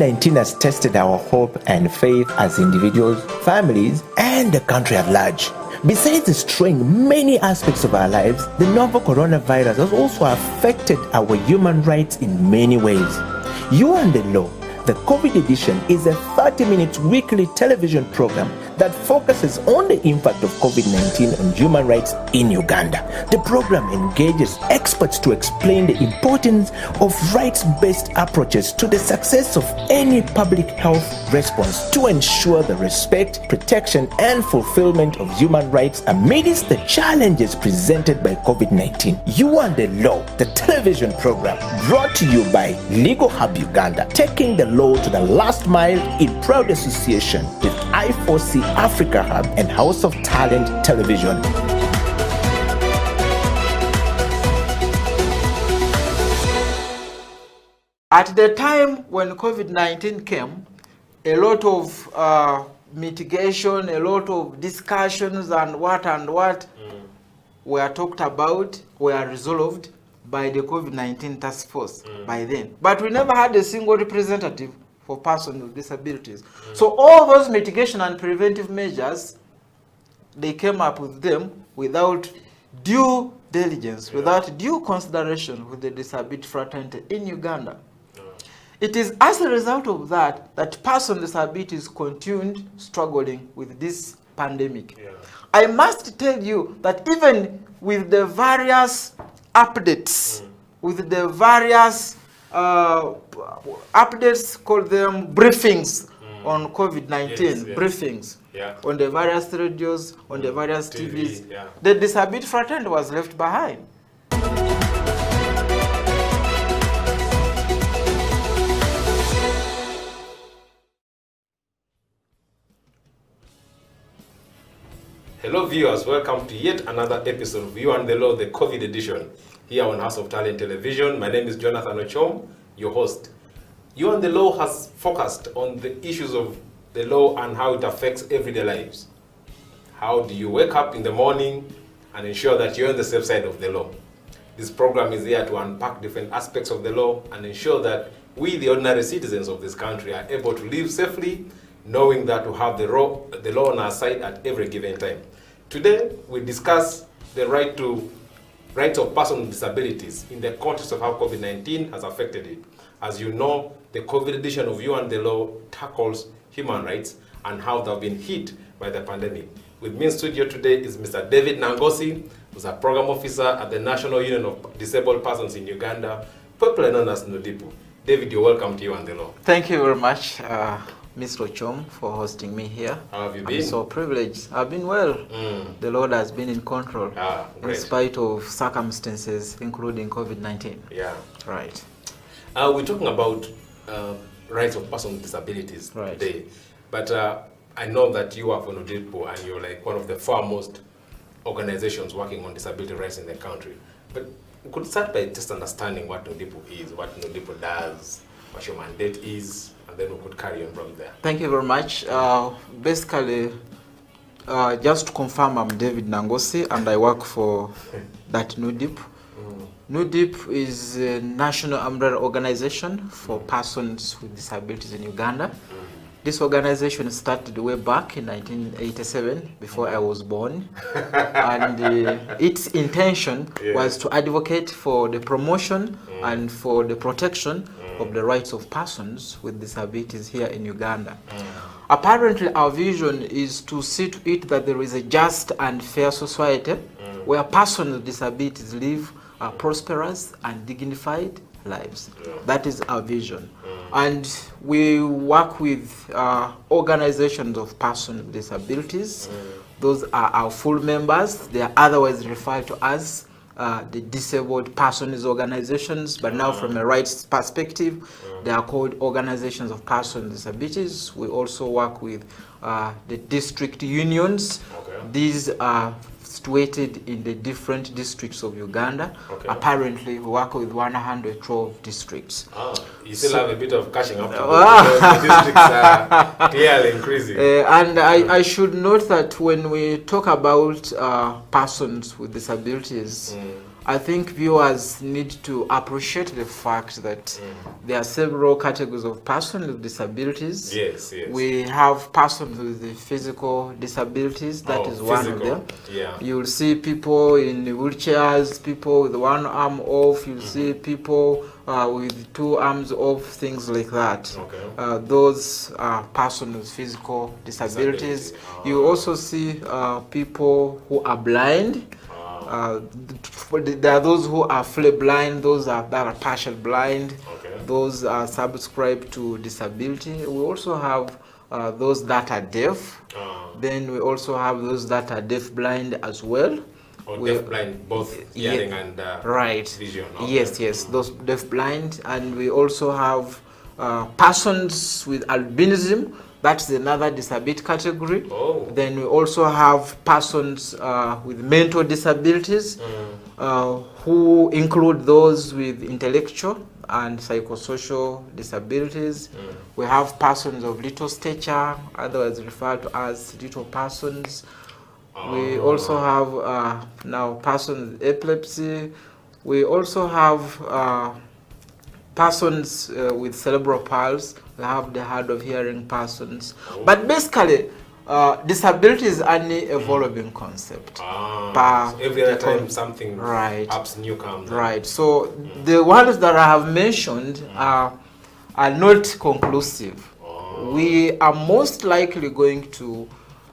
COVID-19 has tested our hope and faith as individuals, families, and the country at large. Besides destroying many aspects of our lives, the novel coronavirus has also affected our human rights in many ways. You and the Law, the COVID edition, is a 30-minute weekly television program that focuses on the impact of COVID-19 on human rights in Uganda. The program engages experts to explain the importance of rights-based approaches to the success of any public health response to ensure the respect, protection, and fulfillment of human rights amidst the challenges presented by COVID-19. You and the Law, the television program, brought to you by Legal Hub Uganda, taking the law to the last mile in proud association with I4C Africa Hub and House of Talent Television. At the time when COVID-19 came, a lot of mitigation, a lot of discussions and what were talked about, were resolved by the COVID-19 task force by then. But we never had a single representative for persons with disabilities. So all those mitigation and preventive measures, they came up with them without due diligence, without due consideration with the disability fraternity in Uganda. It is as a result of that that persons with disabilities continued struggling with this pandemic. I must tell you that even with the various updates, with the various updates, call them briefings on COVID-19, briefings on the various radios, on the various TVs, the disability fraternity was left behind. Hello viewers, welcome to yet another episode of You and the Law, the COVID edition, here on House of Talent Television. My name is Jonathan Ochom, your host. You and the Law has focused on the issues of the law and how it affects everyday lives. How do you wake up in the morning and ensure that you're on the safe side of the law? This program is here to unpack different aspects of the law and ensure that we, the ordinary citizens of this country, are able to live safely, knowing that we have the law on our side at every given time. Today, we discuss the rights of persons with disabilities in the context of how COVID-19 has affected it. As you know, the COVID edition of You and the Law tackles human rights and how they've been hit by the pandemic. With me in studio today is Mr. David Nangosi, who's a program officer at the National Union of Disabled Persons in Uganda, popularly known as NUDIPU. David, you're welcome to You and the Law. Thank you very much, Mr. Ochom, for hosting me here. How have you been? I'm so privileged. I've been well. The Lord has been in control in spite of circumstances, including COVID-19. Yeah. Right. We're talking about rights of persons with disabilities today. But I know that you are from NUDIPU and you're like one of the foremost organizations working on disability rights in the country. But we could start by just understanding what NUDIPU is, what NUDIPU does, what your mandate is, and then we could carry on from there. Thank you very much. Basically, just to confirm, I'm David Nangosi and I work for that NUDIPU. NUDIPU is a national umbrella organization for persons with disabilities in Uganda. This organization started way back in 1987, before I was born. And its intention was to advocate for the promotion and for the protection of the rights of persons with disabilities here in Uganda. Apparently, our vision is to see to it that there is a just and fair society where persons with disabilities live prosperous and dignified lives. That is our vision. And we work with organizations of persons with disabilities. Those are our full members. They are otherwise referred to as the disabled persons organizations, but now from a rights perspective, they are called organizations of persons with disabilities. We also work with the district unions. These are situated in the different districts of Uganda. Apparently, we work with 112 districts. You still have a bit of catching up to do because the districts are clearly increasing. And I should note that when we talk about persons with disabilities, I think viewers need to appreciate the fact that there are several categories of persons with disabilities. Yes, yes. We have persons with the physical disabilities. That is one of them. Yeah. You'll see people in wheelchairs, people with one arm off. You'll see people with 2 arms off, things like that. Okay. Those are persons with physical disabilities. You also see people who are blind. There are those who are fully blind, those that are partial blind, those are subscribed to disability. We also have those that are deaf. Then we also have those that are deaf blind as well. Or deaf blind, both hearing and vision. Okay. Yes, those deaf blind. And we also have persons with albinism. That's another disability category. Then we also have persons with mental disabilities, who include those with intellectual and psychosocial disabilities. We have persons of little stature, otherwise referred to as little persons. We also have now persons with epilepsy. We also have persons with cerebral palsy. We have the hard of hearing persons. But basically, disability is an evolving concept. So every other time something perhaps new comes. Right. So the ones that I have mentioned are not conclusive. We are most likely going to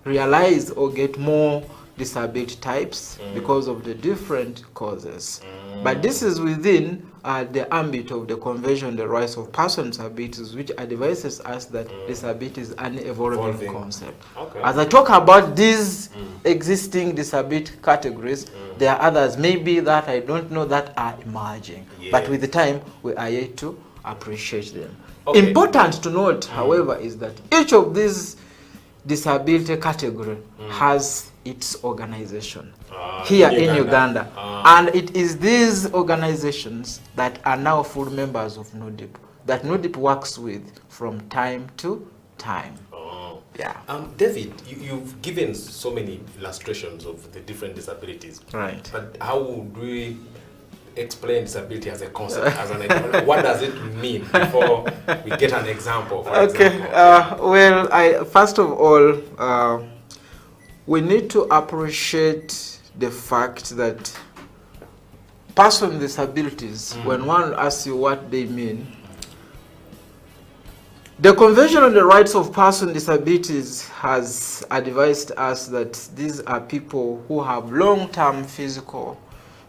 realize or get more disability types because of the different causes. But this is within the ambit of the Convention on the Rights of Persons with Disabilities, which advises us that disability is an evolving concept. As I talk about these existing disability categories, there are others maybe that I don't know that are emerging. But with the time, we are yet to appreciate them. Important to note, however, is that each of these disability category has its organization here in Uganda. And it is these organizations that are now full members of NUDIP, that NUDIP works with from time to time. Yeah. David, you've given so many illustrations of the different disabilities. Right. But how would we explain disability as a concept, as an example? What does it mean before we get an example? Well, first of all, we need to appreciate the fact that persons with disabilities, when one asks you what they mean, the Convention on the Rights of Persons with Disabilities has advised us that these are people who have long-term physical,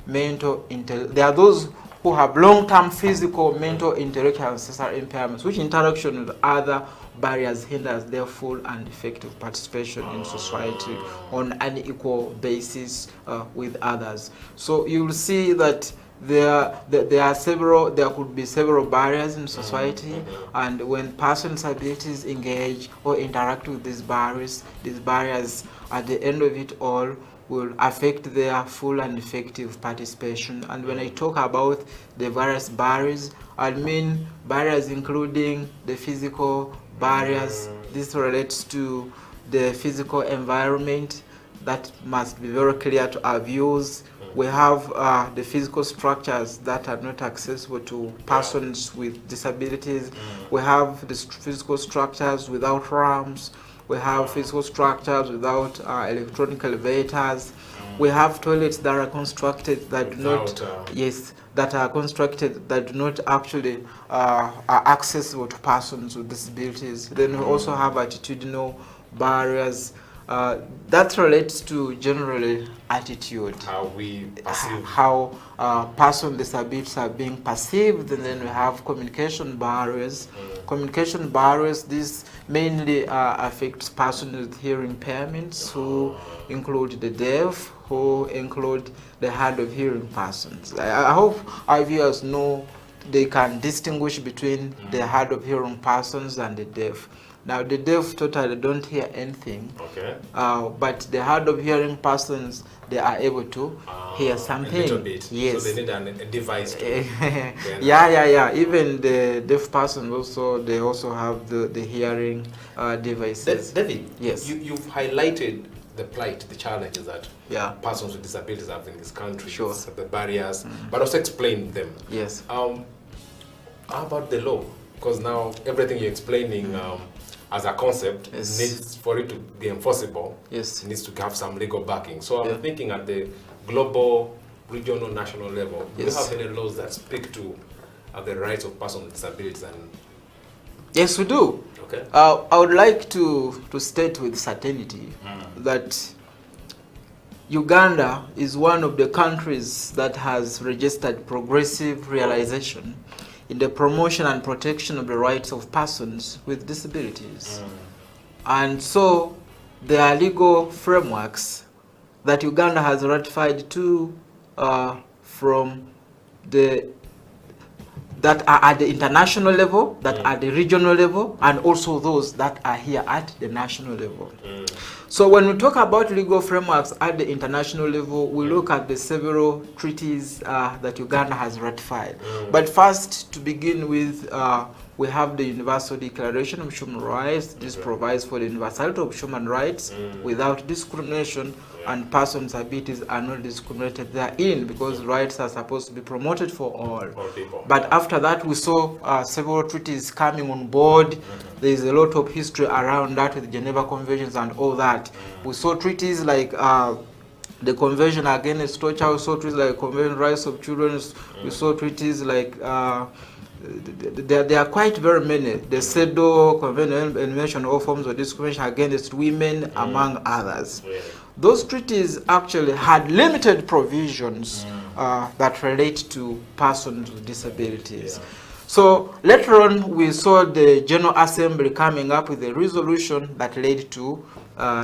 mental, there are those who have long-term physical, mental, intellectual, and social impairments, which interaction with other barriers hinders their full and effective participation in society on an equal basis with others. So you will see that there could be several barriers in society, and when persons with disabilities engage or interact with these barriers at the end of it all will affect their full and effective participation. And when I talk about the various barriers, I mean barriers including the physical barriers. This relates to the physical environment that must be very clear to our views. We have the physical structures that are not accessible to persons with disabilities. We have the physical structures without ramps. We have physical structures without electronic elevators. We have toilets that are constructed that do not, that are constructed that do not actually are accessible to persons with disabilities. Then we also have attitudinal barriers. That relates to generally attitude. How we perceive. How persons with disabilities are being perceived. And then we have communication barriers. Communication barriers, this mainly affects persons with hearing impairments, who include the deaf, who include the hard of hearing persons. I hope our viewers know they can distinguish between the hard of hearing persons and the deaf. Now, the deaf totally don't hear anything, but the hard of hearing persons, they are able to hear something. A little bit. Yes. So they need a device to yeah. Even the deaf persons also, they also have the hearing devices. David, yes, you've highlighted the plight, the challenges that persons with disabilities have in this country, the barriers, but also explain them. Yes. How about the law? Because now everything you're explaining as a concept needs for it to be enforceable. Yes. Needs to have some legal backing. So I'm thinking at the global, regional, national level. Do you have any laws that speak to the rights of persons with disabilities? And yes, we do. Okay. I would like to state with certainty that Uganda is one of the countries that has registered progressive realization in the promotion and protection of the rights of persons with disabilities. And so there are legal frameworks that Uganda has ratified to from that are at the international level, that are at the regional level, and also those that are here at the national level. So when we talk about legal frameworks at the international level, we look at the several treaties that Uganda has ratified. But first, to begin with, we have the Universal Declaration of Human Rights. This provides for the universality of human rights without discrimination, and persons with disabilities are not discriminated therein, because rights are supposed to be promoted for all. But after that, we saw several treaties coming on board. There is a lot of history around that with the Geneva Conventions and all that. We saw treaties like the Convention Against Torture. We saw treaties like Convention on Rights of Children. We saw treaties like there are quite very many. The CEDAW Convention and mention all forms of discrimination against women, among others. Those treaties actually had limited provisions that relate to persons with disabilities. So later on, we saw the General Assembly coming up with a resolution that led to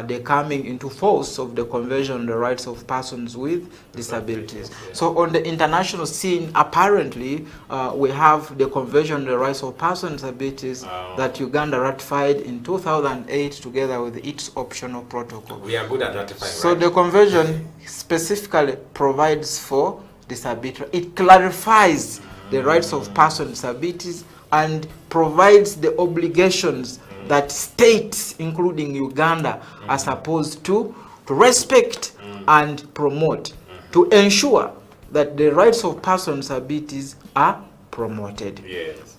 the coming into force of the Convention on the Rights of Persons with Disabilities. So on the international scene, apparently, we have the Convention on the Rights of Persons with Disabilities that Uganda ratified in 2008 together with its optional protocol. We are good at ratifying, So the convention specifically provides for disability. It clarifies the rights of persons with disabilities and provides the obligations that states, including Uganda, are supposed to respect and promote, to ensure that the rights of persons with disabilities are promoted. Yes.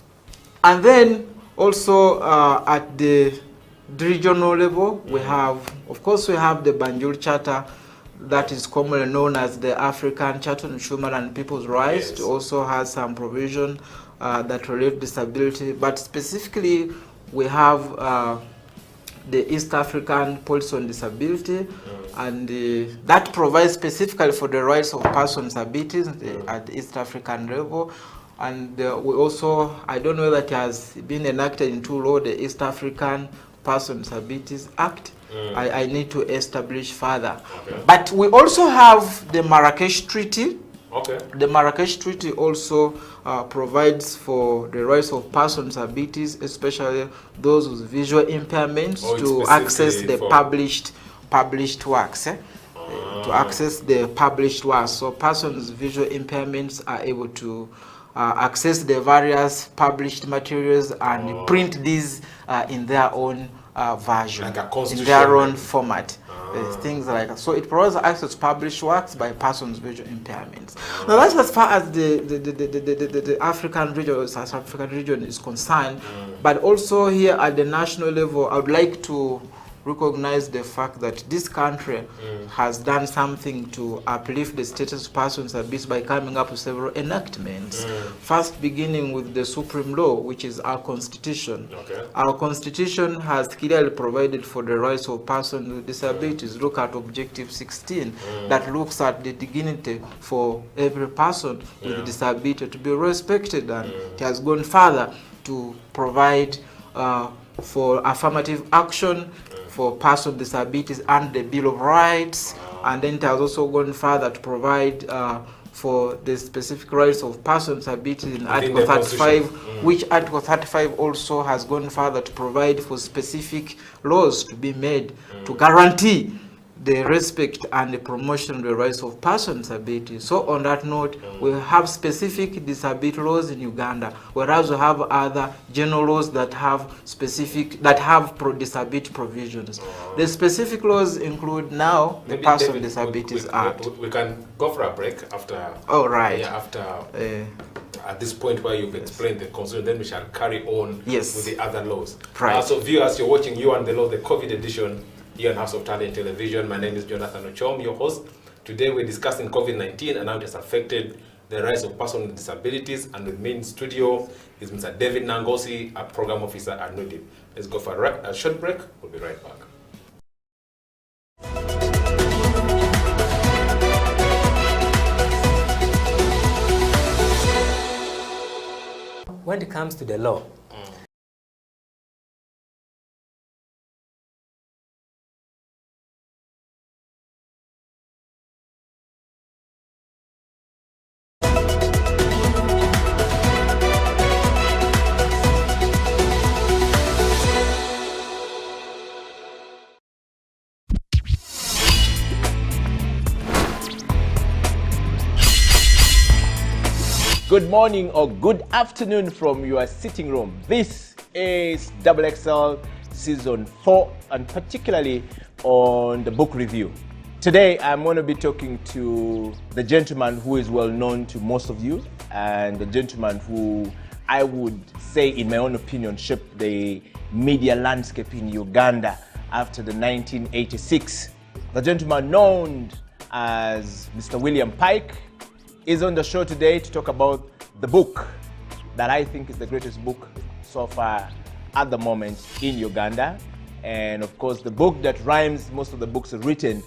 And then also at the regional level, we have, of course, we have the Banjul Charter, that is commonly known as the African Charter on Human and People's Rights. It also has some provision that relate to disability, but specifically we have the East African Policy on Disability, and that provides specifically for the rights of persons with disabilities at the East African level. And we also, I don't know that it has been enacted into law, the East African Persons with Disabilities Act. I need to establish further. But we also have the Marrakesh Treaty. The Marrakesh Treaty also provides for the rights of persons with disabilities, especially those with visual impairments, to access the published works. To access the published works. So persons with visual impairments are able to access the various published materials and print these in their own version, in their own format. Things like that. So it provides access to published works by persons with visual impairments. Now that's as far as the African region, South African region is concerned. But also here at the national level, I would like to recognize the fact that this country has done something to uplift the status of persons with disabilities by coming up with several enactments. First, beginning with the supreme law, which is our constitution. Our constitution has clearly provided for the rights of persons with disabilities. Look at Objective 16, that looks at the dignity for every person with disability to be respected, and it has gone further to provide for affirmative action for persons with disabilities and the Bill of Rights, and then it has also gone further to provide for the specific rights of persons with disabilities in Article 35, which Article 35 also has gone further to provide for specific laws to be made to guarantee the respect and the promotion of the rights of persons with disabilities. So on that note, we have specific disability laws in Uganda, whereas we have other general laws that have disability provisions. The specific laws include now the Person with Disabilities Act. We can go for a break after. Oh, right. Yeah, after. At this point where you've explained the constitution, then we shall carry on with the other laws. Right. So viewers, you're watching You and the Law, the COVID edition here on House of Talent Television. My name is Jonathan Ochom, your host. Today we're discussing COVID-19 and how it has affected the rights of persons with disabilities. And with me in studio is Mr. David Nangosi, a program officer at NUDIP. Let's go for a short break. We'll be right back. When it comes to the law, Good morning or good afternoon from your sitting room. This is XXL Season 4 and particularly on the book review. Today I'm going to be talking to the gentleman who is well known to most of you and the gentleman who I would say in my own opinion shaped the media landscape in Uganda after the 1986. The gentleman known as Mr. William Pike is on the show today to talk about the book that I think is the greatest book so far at the moment in Uganda. And of course, the book that rhymes most of the books are written,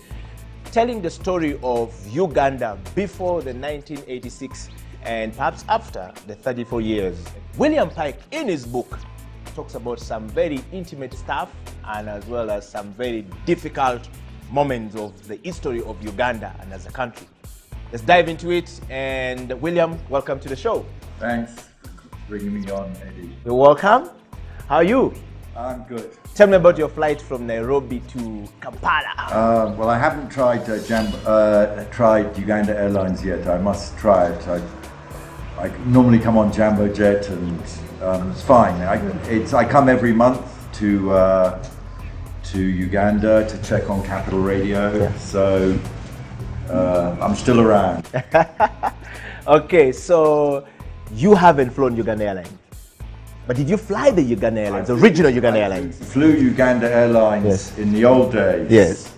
telling the story of Uganda before the 1986 and perhaps after the 34 years. William Pike, in his book, talks about some very intimate stuff and as well as some very difficult moments of the history of Uganda and as a country. Let's dive into it. And William, welcome to the show. Thanks for bringing me on, Eddie. You're welcome. How are you? I'm good. Tell me about your flight from Nairobi to Kampala. Well, I haven't tried Uganda Airlines yet. I must try it. I normally come on Jambo Jet, and it's fine. I come every month to Uganda to check on Capital Radio. So. I'm still around. Okay, so you haven't flown Uganda Airlines, but did you fly the Uganda Airlines, the original Uganda Airlines? Flew Uganda Airlines in the old days. Yes.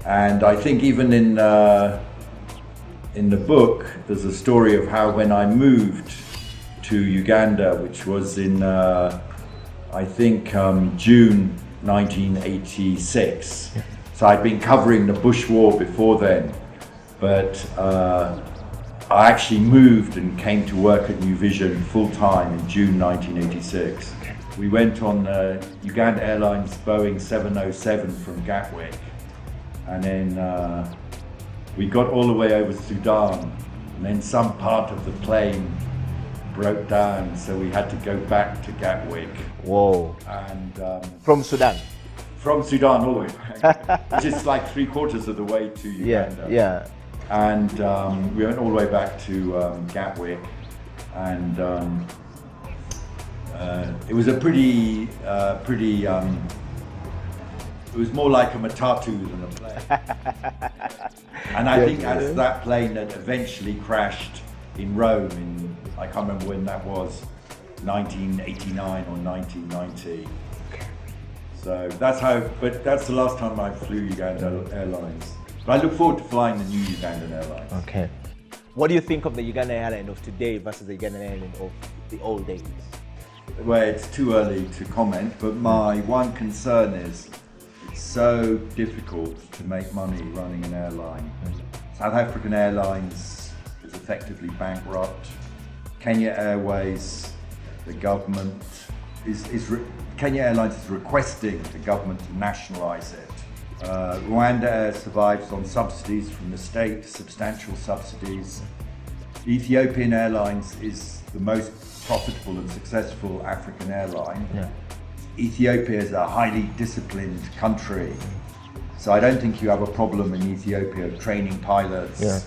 And I think even in the book, there's a story of how when I moved to Uganda, which was in, I think, June 1986. So I'd been covering the Bush War before then. But I actually moved and came to work at New Vision full-time in June 1986. We went on Uganda Airlines Boeing 707 from Gatwick, and then we got all the way over Sudan, and then some part of the plane broke down, so we had to go back to Gatwick. Whoa. And from Sudan? From Sudan all the way back, which is like 3/4 of the way to Uganda. Yeah. And we went all the way back to Gatwick, and it was a pretty, it was more like a matatu than a plane. And I think as that plane that eventually crashed in Rome in, I can't remember when that was, 1989 or 1990. So that's how, but that's the last time I flew Uganda Airlines. But I look forward to flying the new Ugandan Airlines. Okay. What do you think of the Ugandan airline of today versus the Ugandan airline of the old days? Well, it's too early to comment, but my one concern is it's so difficult to make money running an airline. South African Airlines is effectively bankrupt. Kenya Airways, the government Kenya Airlines is requesting the government to nationalise it. Rwanda Air survives on subsidies from the state, substantial subsidies. Ethiopian Airlines is the most profitable and successful African airline. Yeah. Ethiopia is a highly disciplined country, So I don't think you have a problem in Ethiopia training pilots,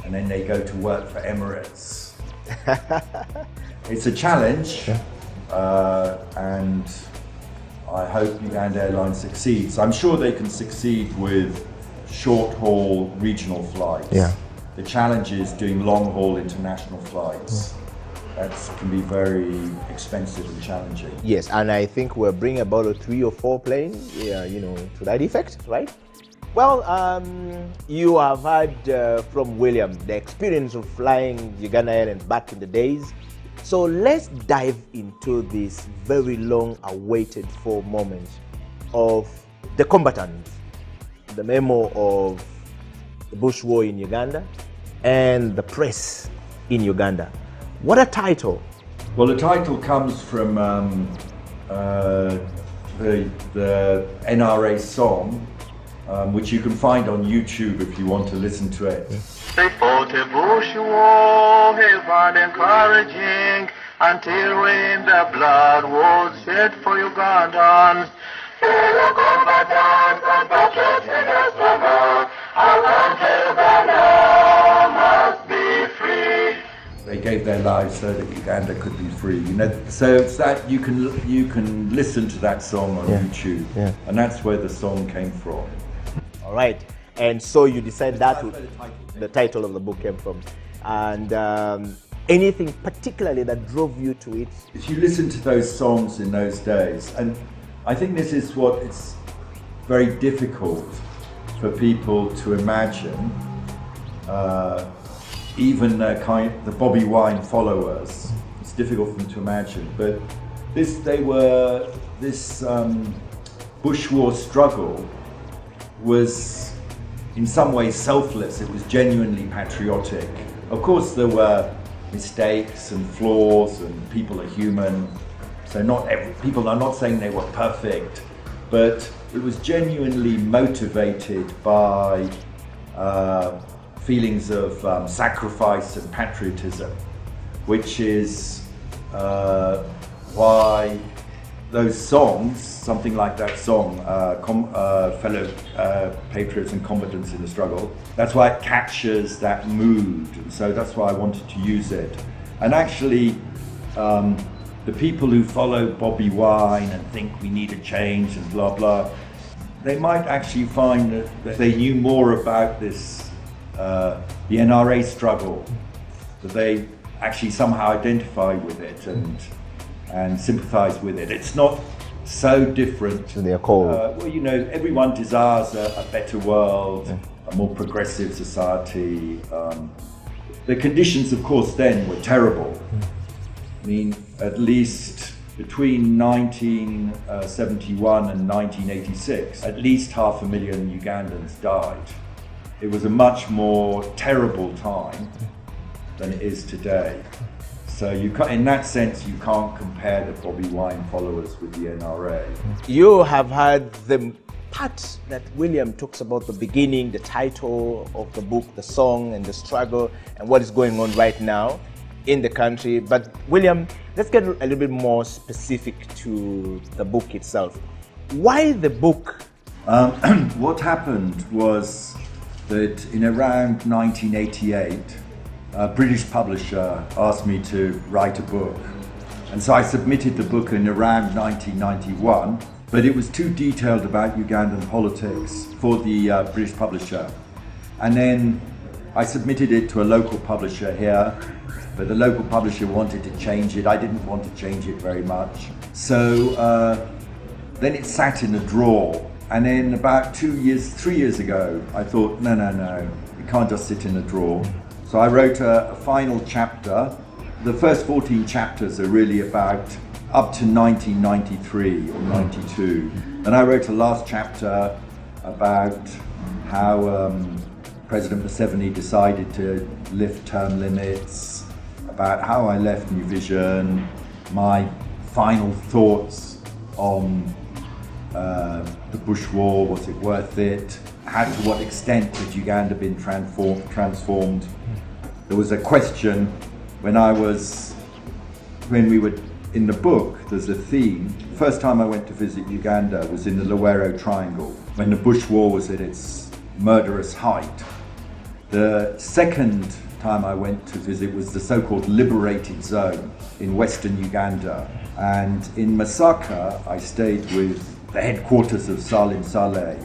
and then they go to work for Emirates. It's a challenge, and I hope Uganda Airlines succeeds. I'm sure they can succeed with short-haul regional flights. The challenge is doing long-haul international flights. That can be very expensive and challenging. Yes, and I think we're bringing about 3 or 4 planes, to that effect, right? Well, you have heard from William the experience of flying Uganda Airlines back in the days. So let's dive into this very long awaited for moment of the combatants, the memo of the Bush War in Uganda and the press in Uganda. What a title! Well, the title comes from the NRA song, which you can find on YouTube if you want to listen to it. They fought a bush war, heavy and encouraging, until when the blood was shed for Ugandans. Fellow combatants and patriots in the struggle, our country Uganda must be free. They gave their lives so that Uganda could be free. So it's that you can listen to that song on YouTube, and that's where the song came from. All right, and so you decided that the title of the book came from, and anything particularly that drove you to it? If you listen to those songs in those days, and I think this is what it's very difficult for people to imagine. Even the Bobby Wine followers, it's difficult for them to imagine. But this Bush War struggle was in some ways selfless. It was genuinely patriotic. Of course, there were mistakes and flaws, and people are human. So people are not saying they were perfect, but it was genuinely motivated by feelings of sacrifice and patriotism, which is why those songs, something like that song, Fellow Patriots and Combatants in the Struggle, that's why it captures that mood, and so that's why I wanted to use it. And actually, the people who follow Bobby Wine and think we need a change and blah blah, they might actually find that they knew more about this the NRA struggle, that they actually somehow identify with it and sympathize with it. It's not so different. So they're cold. Well, everyone desires a better world, a more progressive society. The conditions, of course, then were terrible. I mean, at least between 1971 and 1986, at least 500,000 Ugandans died. It was a much more terrible time than it is today. So in that sense, you can't compare the Bobby Wine followers with the NRA. You have heard the part that William talks about the beginning, the title of the book, the song and the struggle and what is going on right now in the country. But William, let's get a little bit more specific to the book itself. Why the book? What happened was that in around 1988, a British publisher asked me to write a book. And so I submitted the book in around 1991, but it was too detailed about Ugandan politics for the British publisher. And then I submitted it to a local publisher here, but the local publisher wanted to change it. I didn't want to change it very much. So then it sat in a drawer. And then about 3 years ago, I thought, no, it can't just sit in a drawer. So I wrote a final chapter. The first 14 chapters are really about up to 1993 or 92. And I wrote a last chapter about how President Museveni decided to lift term limits, about how I left New Vision, my final thoughts on the Bush War, was it worth it? To what extent had Uganda been transformed? There was a question when we were in the book, there's a theme. First time I went to visit Uganda was in the Luwero Triangle, when the Bush War was at its murderous height. The second time I went to visit was the so-called liberated zone in western Uganda. And in Masaka, I stayed with the headquarters of Salim Saleh.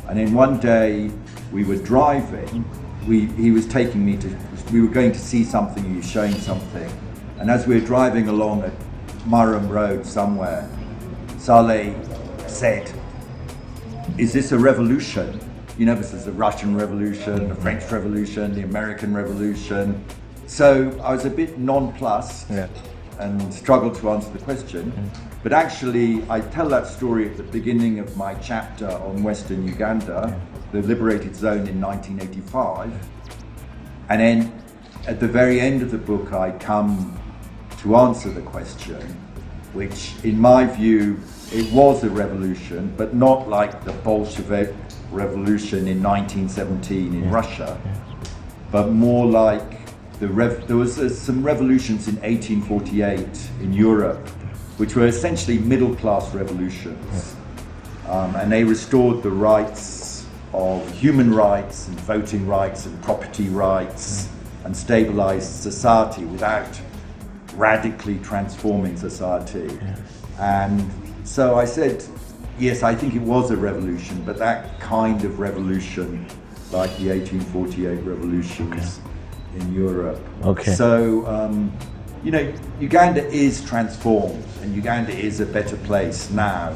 And then one day we were driving, he was taking me to, we were going to see something, he was showing something. And as we were driving along a Murum Road somewhere, Saleh said, "Is this a revolution?" You know, this is the Russian Revolution, the French Revolution, the American Revolution. So I was a bit nonplussed and struggled to answer the question. But actually, I tell that story at the beginning of my chapter on Western Uganda, the liberated zone in 1985. And then at the very end of the book, I come to answer the question, which in my view, it was a revolution, but not like the Bolshevik revolution in 1917 in Russia, but more like there was some revolutions in 1848 in Europe, which were essentially middle-class revolutions, and they restored the rights of human rights and voting rights and property rights and stabilized society without radically transforming society. And so I said, yes, I think it was a revolution, but that kind of revolution, like the 1848 revolutions in Europe. Okay. So, you know, Uganda is transformed, and Uganda is a better place now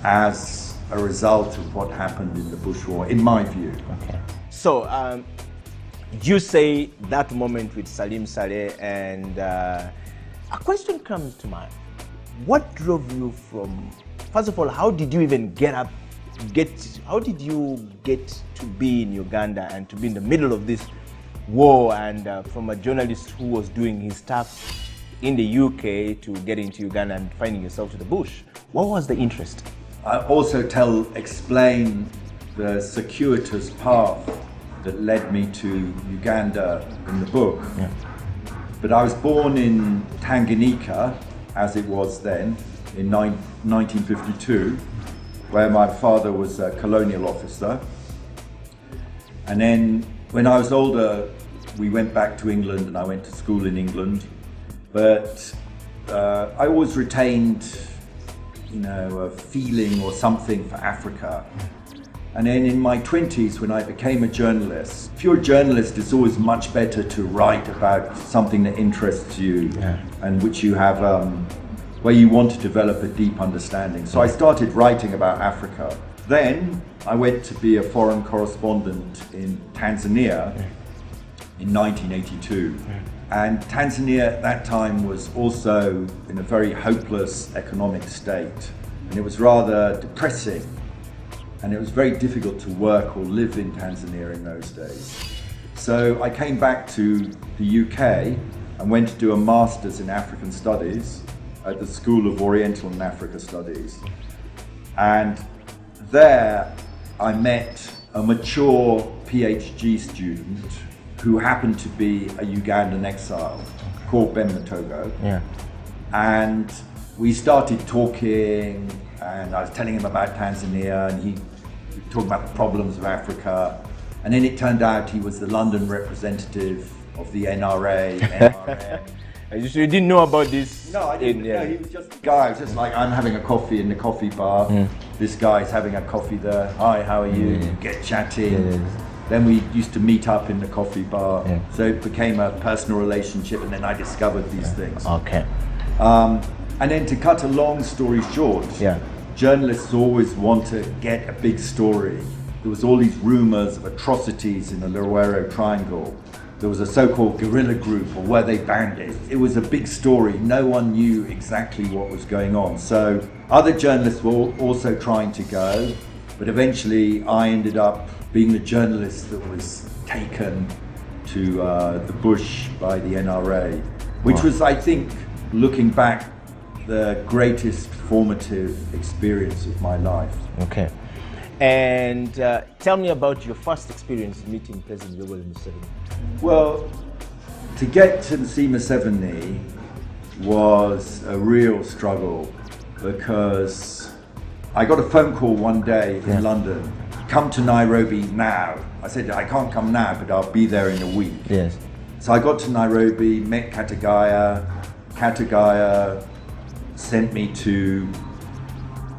as a result of what happened in the Bush War, in my view. Okay. So, you say that moment with Salim Saleh, and a question comes to mind. What drove you from, first of all, how did you even how did you get to be in Uganda and to be in the middle of this war, and from a journalist who was doing his stuff in the UK to get into Uganda and finding yourself to the bush? What was the interest? I also explain the circuitous path that led me to Uganda in the book. Yeah. But I was born in Tanganyika, as it was then, in 1952, where my father was a colonial officer. And then when I was older, we went back to England and I went to school in England. But I always retained, you know, a feeling or something for Africa. And then in my 20s, when I became a journalist, if you're a journalist, it's always much better to write about something that interests you and which you have, where you want to develop a deep understanding. So I started writing about Africa. Then I went to be a foreign correspondent in Tanzania in 1982. And Tanzania at that time was also in a very hopeless economic state. And it was rather depressing. And it was very difficult to work or live in Tanzania in those days. So I came back to the UK and went to do a master's in African Studies at the School of Oriental and Africa Studies. And there I met a mature PhD student who happened to be a Ugandan exile called Ben Matogo. Yeah. And we started talking, and I was telling him about Tanzania, and he talked about the problems of Africa. And then it turned out he was the London representative of the NRA, NRM. You didn't know about this? No, I didn't. No, he was just a guy. It was just like, I'm having a coffee in the coffee bar. This guy's having a coffee there. Hi, how are you? Get chatting. Then we used to meet up in the coffee bar. So it became a personal relationship, and then I discovered these things. Okay. And then to cut a long story short, journalists always want to get a big story. There was all these rumors of atrocities in the Luwero Triangle. There was a so-called guerrilla group, or were they bandits? It was a big story. No one knew exactly what was going on. So other journalists were also trying to go, but eventually I ended up being the journalist that was taken to the bush by the NRA, which was, I think, looking back, the greatest formative experience of my life. Okay. And tell me about your first experience meeting President Yoweri Museveni. Well, to get to see Museveni, was a real struggle because I got a phone call one day in London, come to Nairobi now. I said, I can't come now, but I'll be there in a week. Yes. So I got to Nairobi, met Katagaya. Katagaya sent me to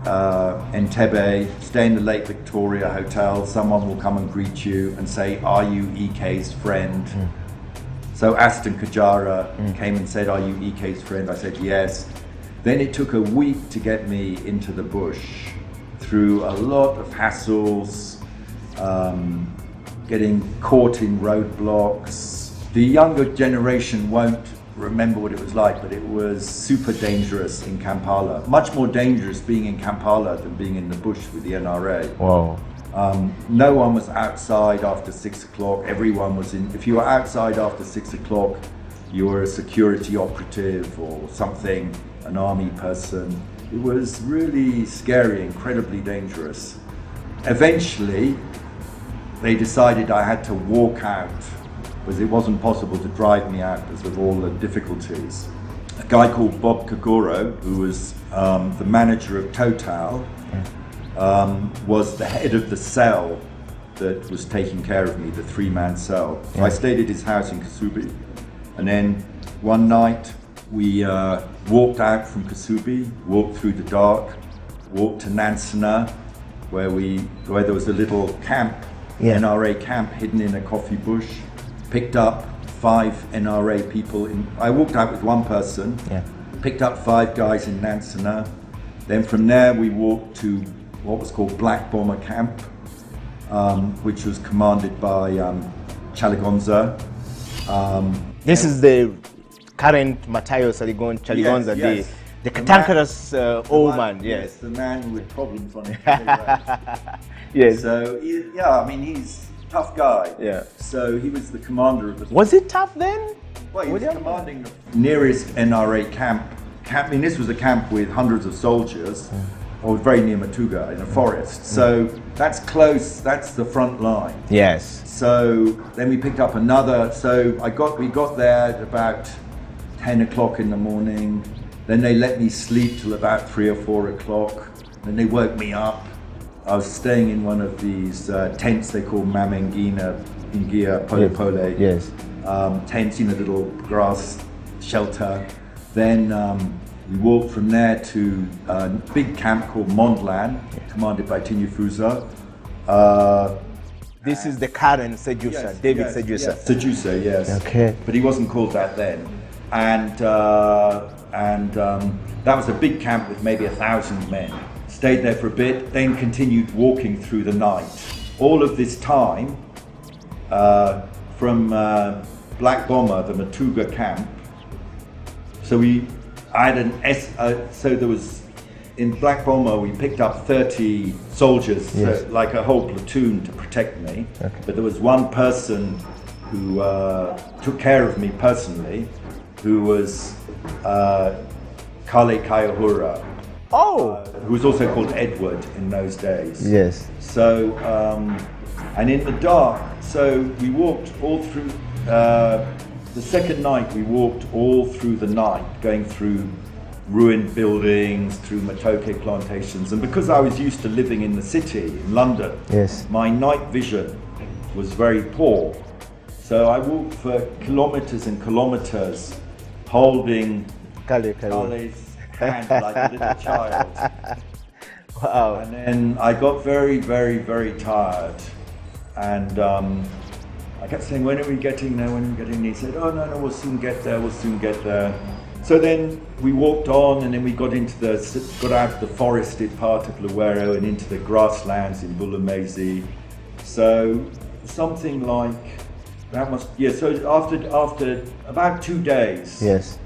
Entebbe, stay in the Lake Victoria Hotel. Someone will come and greet you and say, are you EK's friend? So Aston Kajara came and said, are you EK's friend? I said, yes. Then it took a week to get me into the bush through a lot of hassles, getting caught in roadblocks. The younger generation won't remember what it was like, but it was super dangerous in Kampala. Much more dangerous being in Kampala than being in the bush with the NRA. Wow. No one was outside after 6 o'clock. Everyone was in. If you were outside after 6 o'clock, you were a security operative or something, an army person. It was really scary, incredibly dangerous. Eventually, they decided I had to walk out because it wasn't possible to drive me out because of all the difficulties. A guy called Bob Kagoro, who was the manager of Total, was the head of the cell that was taking care of me, the 3-man cell. So I stayed at his house in Kasubi. And then one night we walked out from Kasubi, walked through the dark, walked to Nansana, where there was a little camp, NRA camp hidden in a coffee bush. Picked up 5 NRA people. I walked out with one person, picked up 5 guys in Nansana. Then from there we walked to what was called Black Bomber Camp, which was commanded by Chaligonza. This is the current Matayo Chaligonza, the cantankerous old man. Yes, the man who had problems on his Yes. So, I mean, he's a tough guy. Yeah. So he was the commander of the... Was it tough then? Well, he was commanding the nearest NRA camp. I mean, this was a camp with hundreds of soldiers, or very near Matuga in a forest. So that's close, that's the front line. Yes. So then we picked up another, we got there at about 10 o'clock in the morning. Then they let me sleep till about 3 or 4 o'clock. Then they woke me up. I was staying in one of these tents they call Mamengina, Ingia, Pole Pole. Yes. Tents in a little grass shelter. Then we walked from there to a big camp called Mondlan, commanded by Tinyafuza. This is the current Sejusa, David Sejusa. Yes, Sejusa, yes. Okay. But he wasn't called that then. And that was a big camp with maybe 1,000 men. Stayed there for a bit, then continued walking through the night. All of this time, from Black Bomber, the Matuga camp. So there was, in Black Bomber, we picked up 30 soldiers, so like a whole platoon to protect me. Okay. But there was one person who took care of me personally, who was Kale Kayahura. Who was also called Edward in those days. Yes. So, and in the dark, so we walked all through, the second night we walked all through the night, going through ruined buildings, through matoke plantations. And because I was used to living in the city, in London, my night vision was very poor. So I walked for kilometers and kilometers, holding Kale's hand like a little child. Wow. And then I got very, very, very tired. And I kept saying, when are we getting there? When are we getting there? He said, oh, no, we'll soon get there, we'll soon get there. So then we walked on, and then we got out of the forested part of Luwero and into the grasslands in Bulamezi. So something like, so after about 2 days, just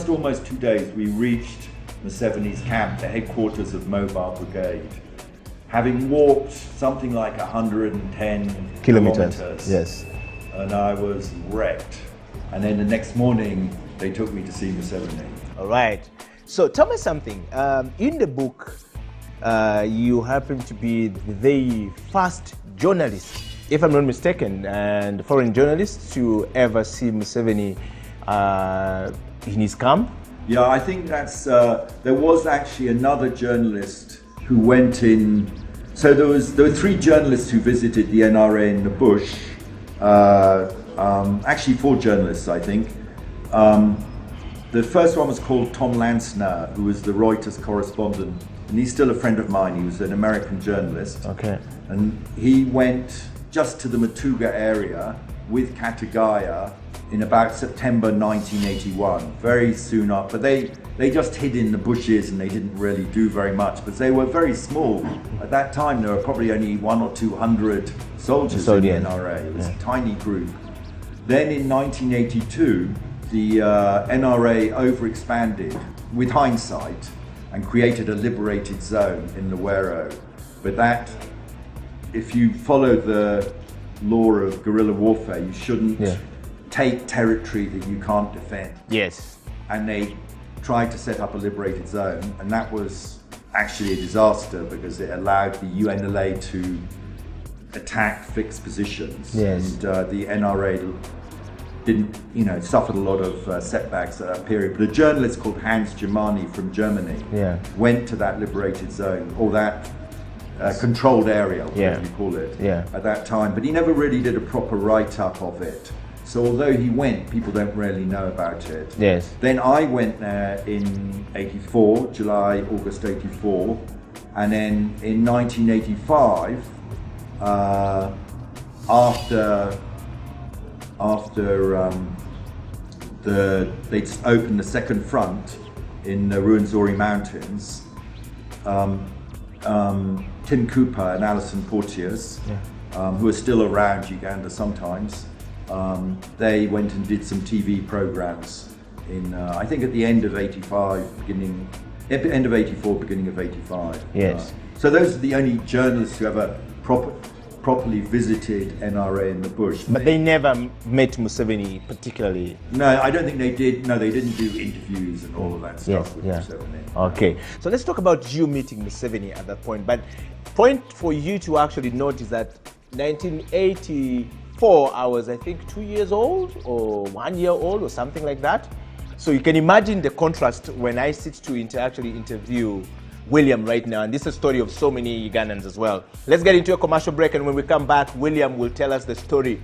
almost 2 days, we reached Museveni's camp, the headquarters of Mobile Brigade, having walked something like 110 kilometers. Yes. And I was wrecked. And then the next morning, they took me to see Museveni. All right. So tell me something. In the book, you happen to be the first journalist, if I'm not mistaken, and foreign journalist to ever see Museveni in his camp. Yeah, I think that's, there was actually another journalist who went in, so there were 3 journalists who visited the NRA in the bush, actually 4 journalists I think. The first one was called Tom Lansner, who was the Reuters correspondent, and he's still a friend of mine. He was an American journalist. Okay. And he went just to the Matuga area with Katagaya in about September 1981, very soon up. But they just hid in the bushes and they didn't really do very much, but they were very small. At that time, there were probably only 100 or 200 soldiers in the NRA. It was a tiny group. Then in 1982, the NRA overexpanded with hindsight and created a liberated zone in the Wero. But that, if you follow the law of guerrilla warfare, you shouldn't take territory that you can't defend. Yes. And they tried to set up a liberated zone, and that was actually a disaster because it allowed the UNLA to attack fixed positions. Yes. And the NRA didn't, suffered a lot of setbacks at that period. But a journalist called Hans Germani from Germany went to that liberated zone, or that controlled area, whatever you call it, at that time. But he never really did a proper write-up of it. So although he went, people don't really know about it. Yes. Then I went there in 84, July, August 84. And then in 1985, after they opened the second front in the Ruwenzori Mountains, Tim Cooper and Alison Porteous, who are still around Uganda sometimes, they went and did some TV programs in, I think at the end of 85, end of 84, beginning of 85. Yes. So those are the only journalists who ever properly visited NRA in the bush. But they never met Museveni particularly? No, I don't think they did. No, they didn't do interviews and all of that stuff with Museveni. Okay, so let's talk about you meeting Museveni at that point. But point for you to actually note is that 1984, I was, I think, 2 years old or 1 year old or something like that. So you can imagine the contrast when I sit to actually interview William right now, and this is a story of so many Ugandans as well. Let's get into a commercial break, and when we come back, William will tell us the story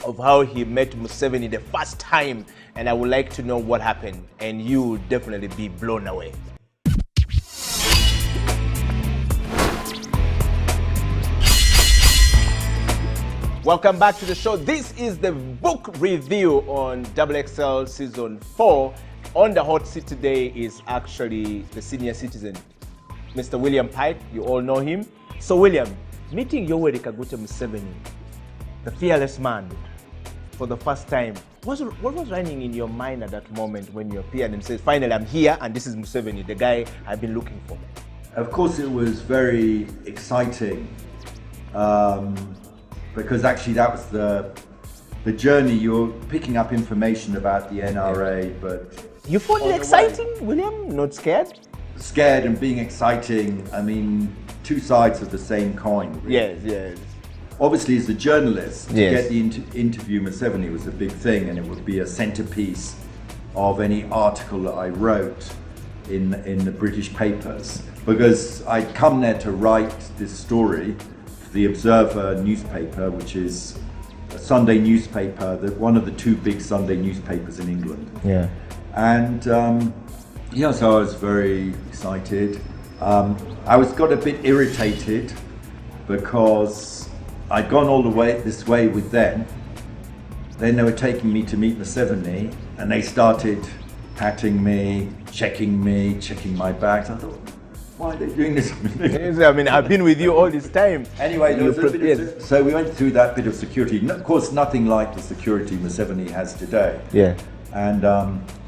of how he met Museveni the first time, and I would like to know what happened, and you will definitely be blown away. Welcome back to the show. This is the book review on XXL Season 4. On the hot seat today is actually the senior citizen, Mr. William Pike. You all know him. So William, meeting Yoweri Kaguta Museveni, the fearless man, for the first time, what was running in your mind at that moment when you appeared and said, finally I'm here and this is Museveni, the guy I've been looking for? Of course it was very exciting because actually that was the journey. You're picking up information about the NRA, but... You found it exciting, William? Not scared? Scared and being exciting, I mean, two sides of the same coin. Really. Yes, yes. Obviously, as a journalist, to get the interview Museveni was a big thing, and it would be a centerpiece of any article that I wrote in the British papers. Because I'd come there to write this story for the Observer newspaper, which is a Sunday newspaper, one of the two big Sunday newspapers in England. Yeah. And so I was very excited. I got a bit irritated because I'd gone all the way this way with them. Then they were taking me to meet Museveni, and they started patting me, checking my bags. I thought, why are they doing this? I mean, I've been with you all this time. Anyway, there was a bit of, so we went through that bit of security. Of course, nothing like the security Museveni has today. Yeah. And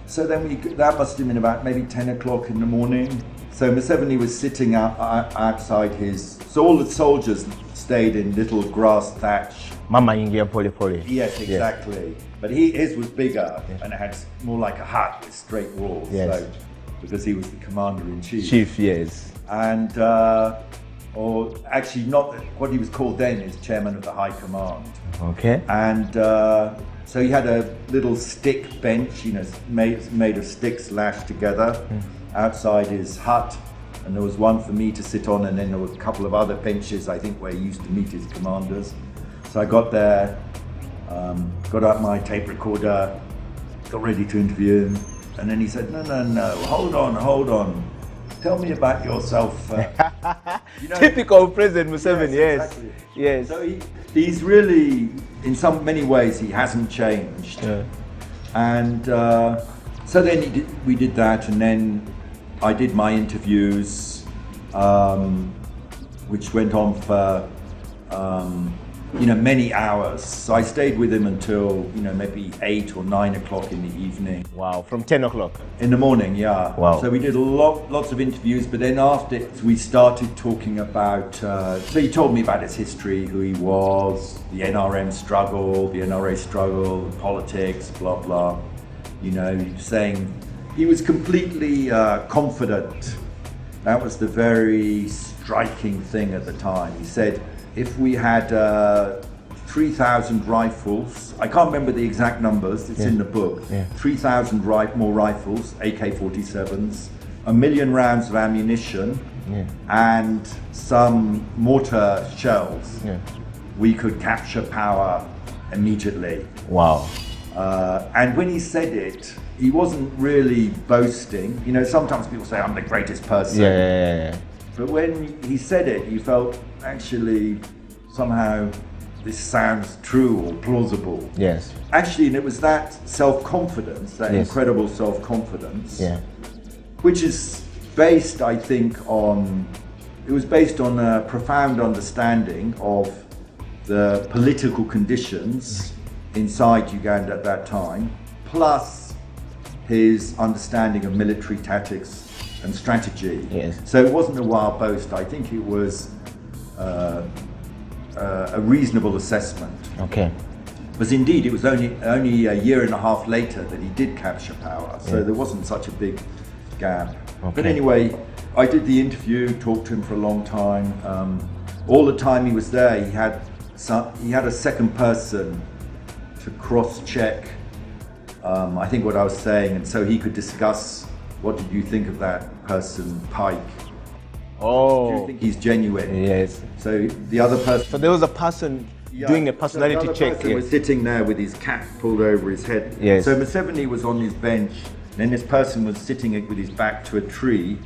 so then that must have been about maybe 10 o'clock in the morning. So Museveni was sitting outside so all the soldiers stayed in little grass thatch. Mama ingia pole pole. Yes, exactly. Yes. But his was bigger and it had more like a hut with straight walls. Yes. So, because he was the commander-in-chief. Chief, yes. And, or actually not, what he was called then is chairman of the High Command. Okay. And So he had a little stick bench, you know, made of sticks lashed together outside his hut. And there was one for me to sit on, and then there were a couple of other benches, I think, where he used to meet his commanders. So I got there, got out my tape recorder, got ready to interview him, and then he said, no, hold on. Tell me about yourself. You know, Typical President Museveni, yes. Exactly. Yes. So he's really, in many ways, he hasn't changed. Yeah. And so then we did that, and then I did my interviews, which went on for many hours. So I stayed with him until maybe 8 or 9 o'clock in the evening. Wow, from 10 o'clock? In the morning, yeah. Wow. So we did lots of interviews, but then after we started talking about, so he told me about his history, who he was, the NRM struggle, the NRA struggle, politics, blah, blah. He was saying he was completely confident. That was the very striking thing at the time. He said, if we had 3,000 rifles, I can't remember the exact numbers, it's in the book, 3,000 more rifles, AK-47s, 1 million rounds of ammunition, and some mortar shells, we could capture power immediately. Wow. And when he said it, he wasn't really boasting. Sometimes people say, I'm the greatest person. Yeah. But when he said it, you felt, actually, somehow, this sounds true or plausible. Yes. Actually, and it was that self-confidence, that incredible self-confidence, which is based, I think, it was based on a profound understanding of the political conditions inside Uganda at that time, plus his understanding of military tactics and strategy. Yes. So it wasn't a wild boast. I think it was a reasonable assessment. Okay. Because indeed, it was only a year and a half later that he did capture power. So there wasn't such a big gap. Okay. But anyway, I did the interview, talked to him for a long time. All the time he was there, he had a second person to cross-check, I think, what I was saying, and so he could discuss, what did you think of that person, Pike? Oh. Do you think he's genuine? Yes. So the other person... So there was a person doing a personality so check. Person was sitting there with his cap pulled over his head. Yes. So Museveni was on his bench, and then this person was sitting with his back to a tree,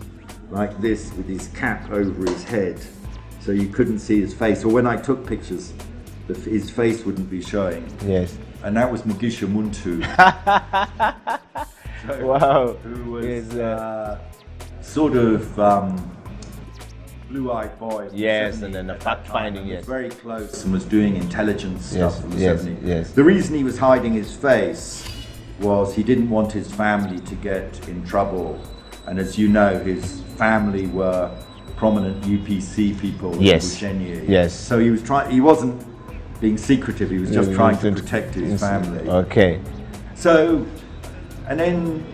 like this, with his cap over his head. So you couldn't see his face. Or when I took pictures, his face wouldn't be showing. Yes. And that was Mugisha Muntu. Wow. Who was sort of blue-eyed boy. Yes, and then the fact-finding, yes. Very close and was doing intelligence stuff for Museveni. Yes. The reason he was hiding his face was he didn't want his family to get in trouble. And as you know, his family were prominent UPC people in Bushenyi. Yes. So he wasn't being secretive, he was just trying to protect his family. Okay. So, and then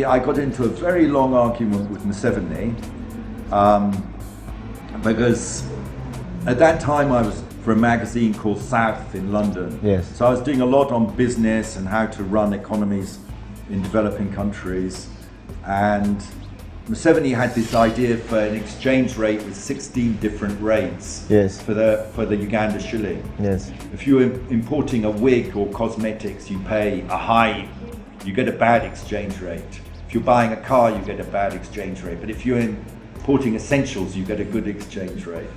I got into a very long argument with Museveni, because at that time I was for a magazine called South in London. Yes. So I was doing a lot on business and how to run economies in developing countries. And Museveni had this idea for an exchange rate with 16 different rates for the Uganda shilling. Yes. If you're importing a wig or cosmetics, you pay you get a bad exchange rate. If you're buying a car, you get a bad exchange rate. But if you're importing essentials, you get a good exchange rate.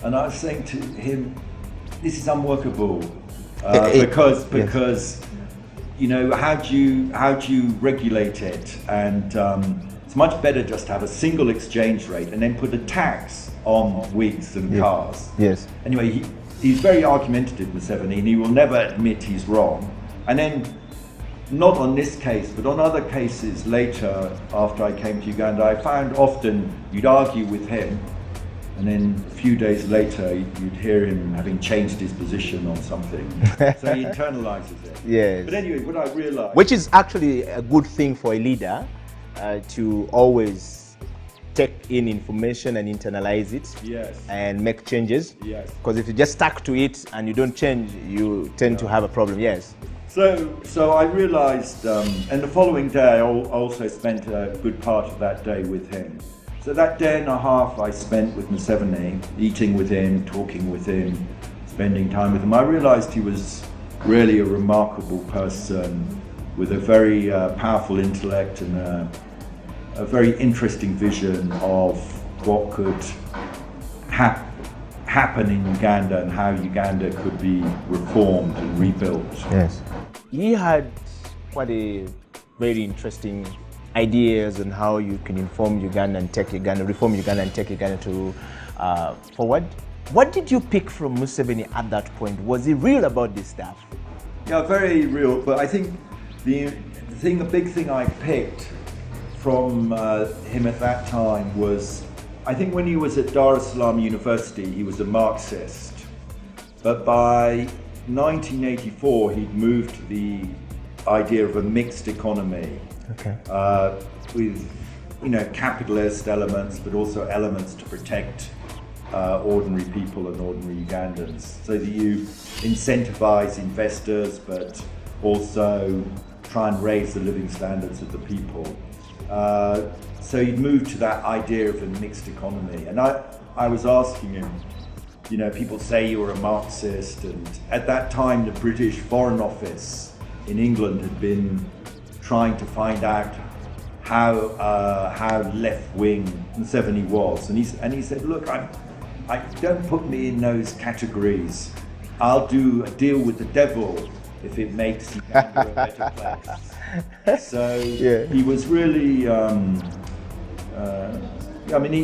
And I was saying to him, this is unworkable because how do you regulate it? And it's much better just to have a single exchange rate and then put a tax on wigs and cars. Yes. Anyway, he's very argumentative, Museveni, and he will never admit he's wrong. And then, not on this case, but on other cases later, after I came to Uganda, I found often you'd argue with him, and then a few days later, you'd hear him having changed his position on something. So he internalizes it. Yes. But anyway, what I realized... Which is actually a good thing for a leader, to always take in information and internalize it and make changes. Yes. Because if you just stuck to it and you don't change, you tend to have a problem. Yes. So I realised, and the following day I also spent a good part of that day with him. So that day and a half I spent with Museveni, eating with him, talking with him, spending time with him. I realised he was really a remarkable person with a very powerful intellect and a very interesting vision of what could happen in Uganda and how Uganda could be reformed and rebuilt. Yes. He had quite a very interesting ideas on how you can reform Uganda and take Uganda to forward. What did you pick from Museveni at that point? Was he real about this stuff? Yeah, very real. But I think the big thing I picked from him at that time was, I think when he was at Dar es Salaam University, he was a Marxist. But by 1984, he'd moved to the idea of a mixed economy. Okay. With, capitalist elements, but also elements to protect ordinary people and ordinary Ugandans, so that you incentivize investors, but also try and raise the living standards of the people. So he'd moved to that idea of a mixed economy, and I was asking him, people say you were a Marxist, and at that time the British Foreign Office in England had been trying to find out how left-wing Museveni was, and he said, look, I don't put me in those categories. I'll do a deal with the devil if it makes Uganda a better place. So yeah. He was really,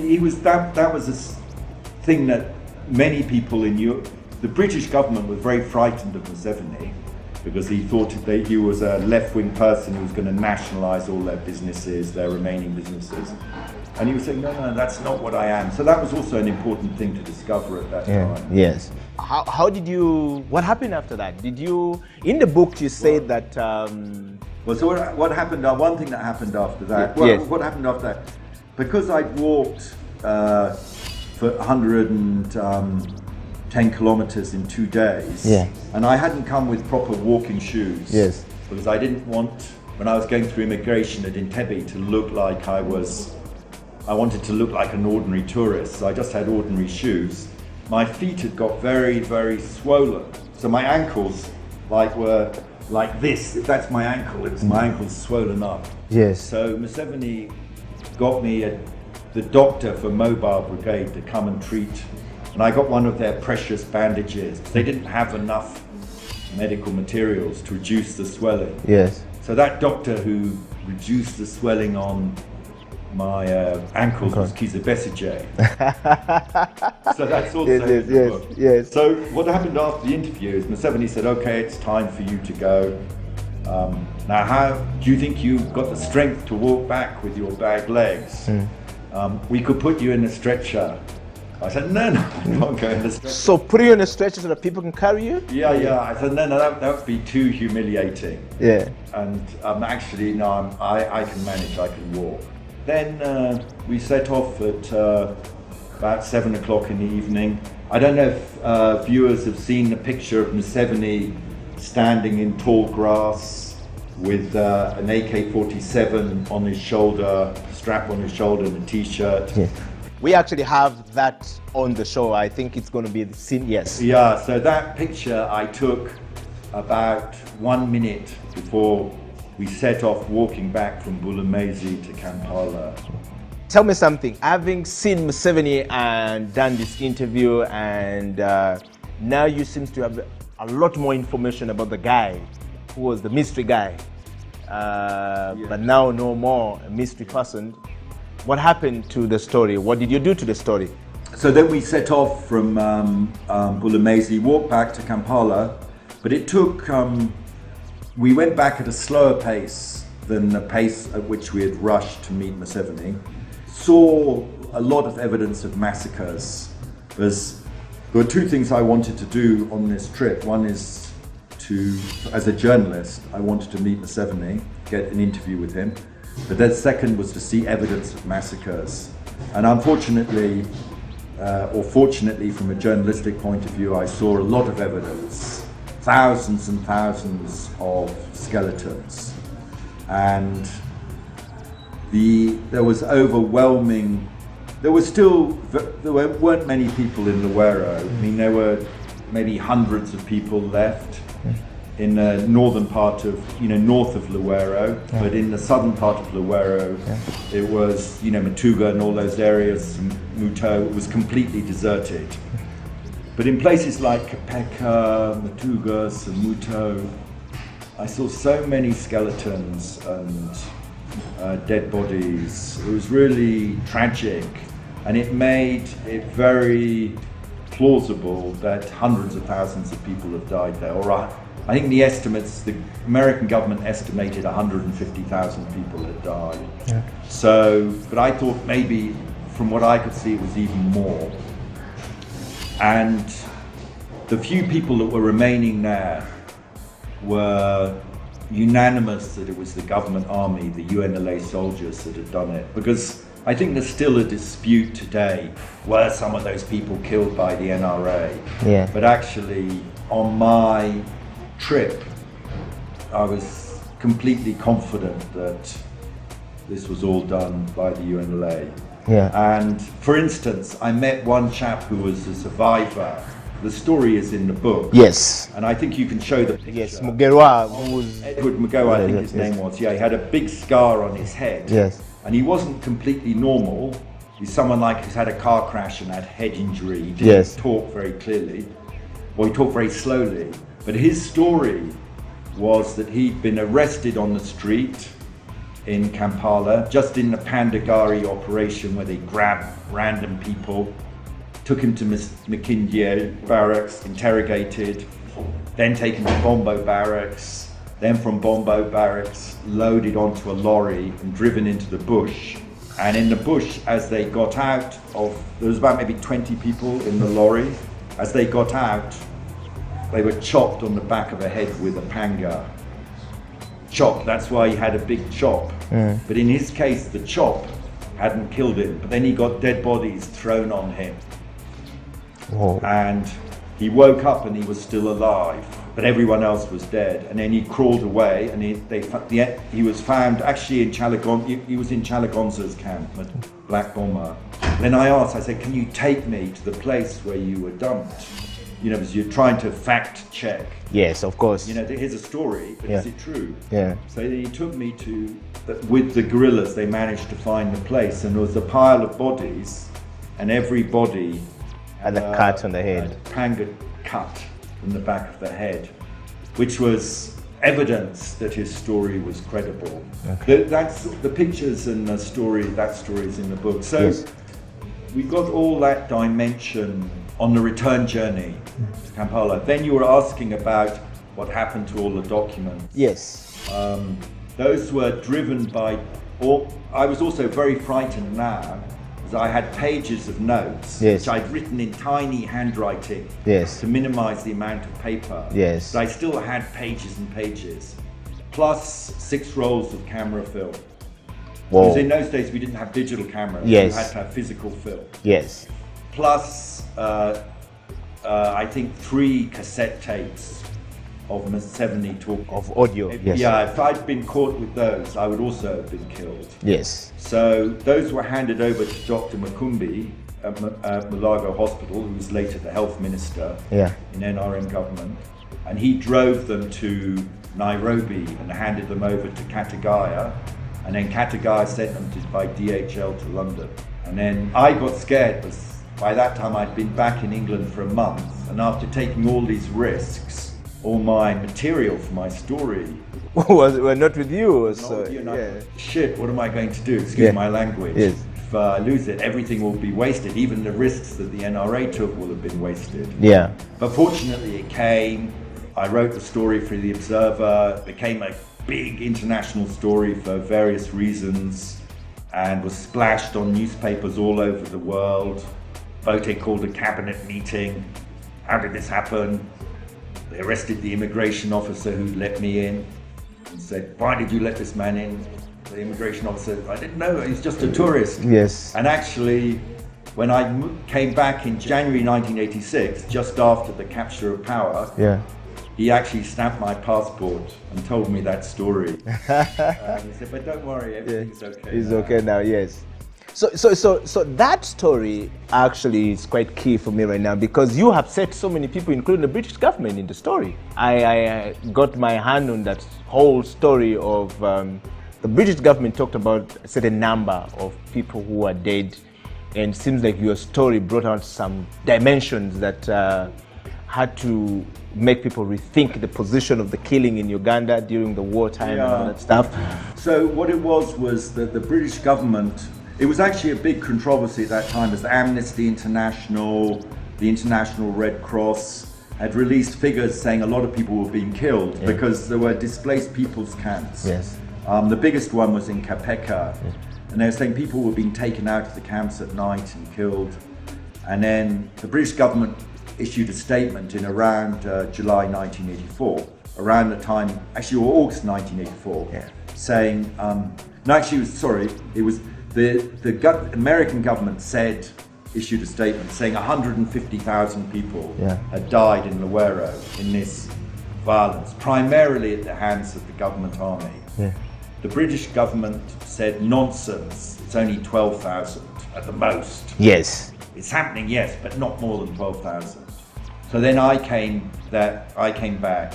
he was that was a thing that many people in Europe, the British government was very frightened of Museveni, because he thought that he was a left-wing person who was going to nationalise all their businesses, their remaining businesses. And he was saying, no, that's not what I am. So that was also an important thing to discover at that time. Yes. How did you, what happened after that? Did you, in the book you say that... so what happened, one thing that happened after that, what happened after that, because I'd walked for 110 kilometers in 2 days, and I hadn't come with proper walking shoes, because I didn't want, when I was going through immigration at Entebbe, to look like I wanted to look like an ordinary tourist, so I just had ordinary shoes. My feet had got very, very swollen, so my ankles were like this. If that's my ankle, it was my ankles swollen up. Yes. So Museveni got me the doctor for Mobile Brigade to come and treat, and I got one of their precious bandages. They didn't have enough medical materials to reduce the swelling. Yes. So that doctor who reduced the swelling on my ankles was Kizza Besigye. So that's also in the book. Yes. So what happened after the interview is Museveni said, okay, it's time for you to go. Now, how do you think you've got the strength to walk back with your bag legs? We could put you in a stretcher. I said, no, I'm not going in a stretcher. So put you in a stretcher so that people can carry you? Yeah. I said, no, that would be too humiliating. Yeah. And actually, no, I can manage, I can walk. Then we set off at about 7 o'clock in the evening. I don't know if viewers have seen the picture of Museveni standing in tall grass with an AK-47 on his shoulder, strap on his shoulder and a t-shirt. Yeah. We actually have that on the show. I think it's going to be the scene, yes. Yeah, so that picture I took about 1 minute before we set off walking back from Bulemezi to Kampala. Tell me something, having seen Museveni and done this interview, and now you seem to have a lot more information about the guy who was the mystery guy, but now no more a mystery person. What happened to the story? What did you do to the story? So then we set off from Bulemezi, walked back to Kampala, but it took, we went back at a slower pace than the pace at which we had rushed to meet Museveni. Saw a lot of evidence of massacres. There were two things I wanted to do on this trip. One is to, as a journalist, I wanted to meet Museveni, get an interview with him. But then second was to see evidence of massacres. And unfortunately, or fortunately from a journalistic point of view, I saw a lot of evidence. thousands and thousands of skeletons, and there was overwhelming. There weren't many people in Luwero. I mean, there were maybe hundreds of people left in the northern part of, north of Luwero, but in the southern part of Luwero, it was, Matuga and all those areas, Muto, it was completely deserted. But in places like Kapeka, Matuga, Samuto, I saw so many skeletons and dead bodies. It was really tragic, and it made it very plausible that hundreds of thousands of people have died there. Or I think the American government estimated 150,000 people had died. Yeah. So, but I thought maybe, from what I could see, it was even more. And the few people that were remaining there were unanimous that it was the government army, the UNLA soldiers that had done it. Because I think there's still a dispute today, were some of those people killed by the NRA? Yeah. But actually, on my trip, I was completely confident that this was all done by the UNLA. Yeah. And for instance, I met one chap who was a survivor. The story is in the book. Yes. And I think you can show the picture. Yes, Mugerwa, who was... Edward Mugerwa, I think his name was. Yeah, he had a big scar on his head. Yes. And he wasn't completely normal. He's someone like who's had a car crash and had head injury. He didn't talk very clearly. Well, he talked very slowly. But his story was that he'd been arrested on the street in Kampala, just in the Pandagari operation where they grabbed random people, took him to Makindye barracks, interrogated, then taken to Bombo barracks, then from Bombo barracks loaded onto a lorry and driven into the bush. And in the bush, as they got out of, there was about maybe 20 people in the lorry, as they got out, they were chopped on the back of the head with a panga. Chop, that's why he had a big chop. But in his case, the chop hadn't killed him, but then he got dead bodies thrown on him. Whoa. And he woke up and he was still alive, but everyone else was dead. And then he crawled away, and he was found actually in Chalagonza. He was in Chalagonza's camp, a black bomber. Then I asked, I said, can you take me to the place where you were dumped? Because you're trying to fact check. Yes, of course. Here's a story, but is it true? Yeah. So then he took me to, with the guerrillas, they managed to find the place, and there was a pile of bodies, and every body had a cut on the head. A panga cut in the back of the head, which was evidence that his story was credible. Okay. That's the pictures and the story. That story is in the book. So we got all that dimension on the return journey to Kampala. Then you were asking about what happened to all the documents. Yes. Those were driven by, I was also very frightened now, because I had pages of notes, which I'd written in tiny handwriting to minimize the amount of paper. Yes. But I still had pages and pages, plus 6 rolls of camera film. Whoa. Because in those days we didn't have digital cameras, Yes. you had to have physical film. Yes. Plus, I think 3 cassette tapes of 70 talk. Of audio, yes. Yeah, if I'd been caught with those, I would also have been killed. Yes. So those were handed over to Dr. Makumbi at Mulago Hospital, who was later the health minister in NRM government. And he drove them to Nairobi and handed them over to Katagaya. And then Katagaya sent them by DHL to London. And then I got scared because by that time I'd been back in England for a month. And after taking all these risks, all my material for my story were not with you. Shit, what am I going to do? Excuse my language. Yes. If I lose it, everything will be wasted. Even the risks that the NRA took will have been wasted. Yeah. But fortunately it came. I wrote the story for The Observer. It became a big international story for various reasons and was splashed on newspapers all over the world. Bote called a cabinet meeting. How did this happen? They arrested the immigration officer who let me in and said, why did you let this man in? The immigration officer, I didn't know, he's just a tourist. Yes. And actually, when I came back in January 1986, just after the capture of power, he actually stamped my passport and told me that story. He said, but don't worry, everything's okay. It's okay now, yes. So that story actually is quite key for me right now, because you have set so many people, including the British government, in the story. I got my hand on that whole story of the British government talked about a certain number of people who are dead, and it seems like your story brought out some dimensions that had to make people rethink the position of the killing in Uganda during the wartime and all that stuff. So what it was that the British government, it was actually a big controversy at that time, as Amnesty International, the International Red Cross had released figures saying a lot of people were being killed because there were displaced people's camps. Yes. The biggest one was in Kapeka, and they were saying people were being taken out of the camps at night and killed. And then the British government issued a statement in around July 1984, around the time, actually August 1984, saying, it was the American government issued a statement saying 150,000 people had died in Luwero in this violence, primarily at the hands of the government army. The British government said, nonsense, it's only 12,000 at the most. Yes. It's happening, yes, but not more than 12,000. So then I came back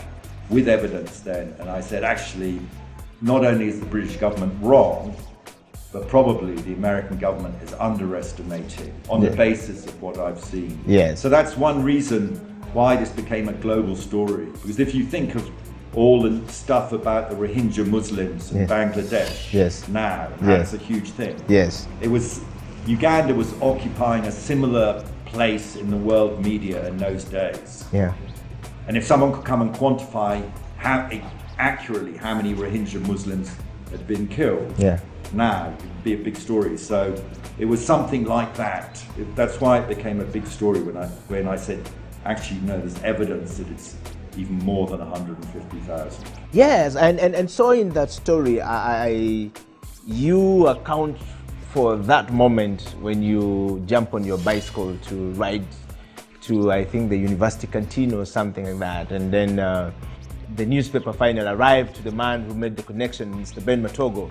with evidence then, and I said, actually, not only is the British government wrong, but probably the American government is underestimating on the basis of what I've seen. Yes. So that's one reason why this became a global story. Because if you think of all the stuff about the Rohingya Muslims in Bangladesh now, that's a huge thing. Yes. Uganda was occupying a similar place in the world media in those days. Yeah. And if someone could come and quantify accurately how many Rohingya Muslims had been killed, now it would be a big story. So it was something like that. That's why it became a big story when I said, actually, no, there's evidence that it's even more than 150,000. Yes, and so in that story, you account for that moment when you jump on your bicycle to ride to, I think, the university canteen or something like that, and then the newspaper finally arrived to the man who made the connection, Mr. Ben Matogo.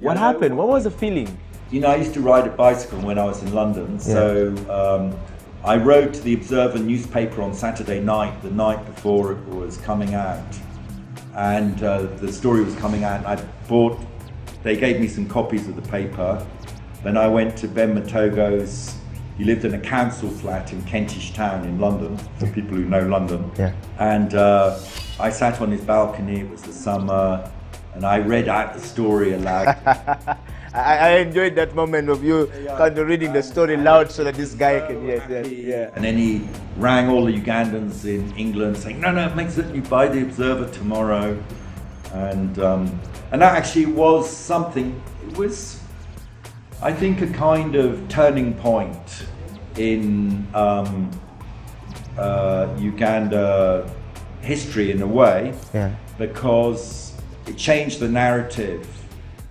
What happened? What was the feeling? You know, I used to ride a bicycle when I was in London, so I wrote to the Observer newspaper on Saturday night, the night before it was coming out, and the story was coming out, and they gave me some copies of the paper. Then I went to Ben Matogo's, he lived in a council flat in Kentish Town in London, for people who know London. And I sat on his balcony, it was the summer, and I read out the story aloud. I enjoyed that moment of you kind of reading the story loud so that this guy can hear. And then he rang all the Ugandans in England saying, no, make certain you buy the Observer tomorrow. And that actually was something, it was, I think, a kind of turning point in Uganda history in a way, because it changed the narrative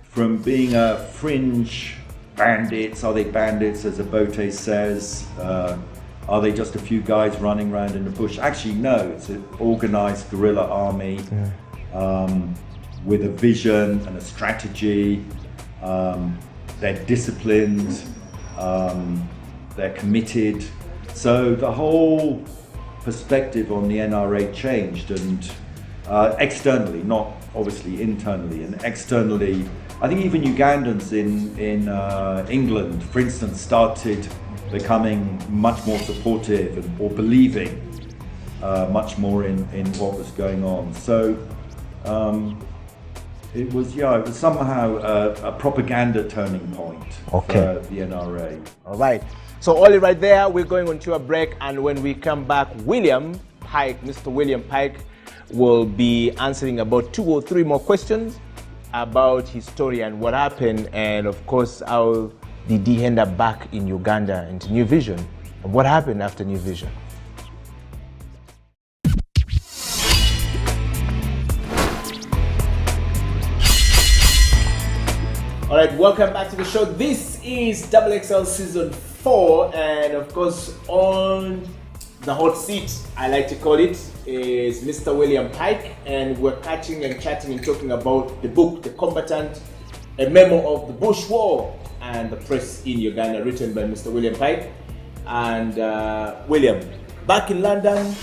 from being a fringe bandits. Are they bandits, as Obote says? Are they just a few guys running around in the bush? Actually, no, it's an organized guerrilla army with a vision and a strategy. They're disciplined, they're committed. So the whole perspective on the NRA changed, and externally, not obviously internally, and externally, I think even Ugandans in England, for instance, started becoming much more supportive or believing much more in what was going on. So it was somehow a propaganda turning point for the NRA. All right. So Ollie, right there, we're going on to a break, and when we come back, William Pike, Mr. William Pike, will be answering about 2 or 3 more questions about his story and what happened, and of course, how did he end up back in Uganda and New Vision, and what happened after New Vision. All right, welcome back to the show. This is XXL Season 4, and of course, on the hot seat, I like to call it, is Mr. William Pike, and we're catching and chatting and talking about the book, The Combatant, a memo of the Bush War and the press in Uganda, written by Mr. William Pike. And William, back in London,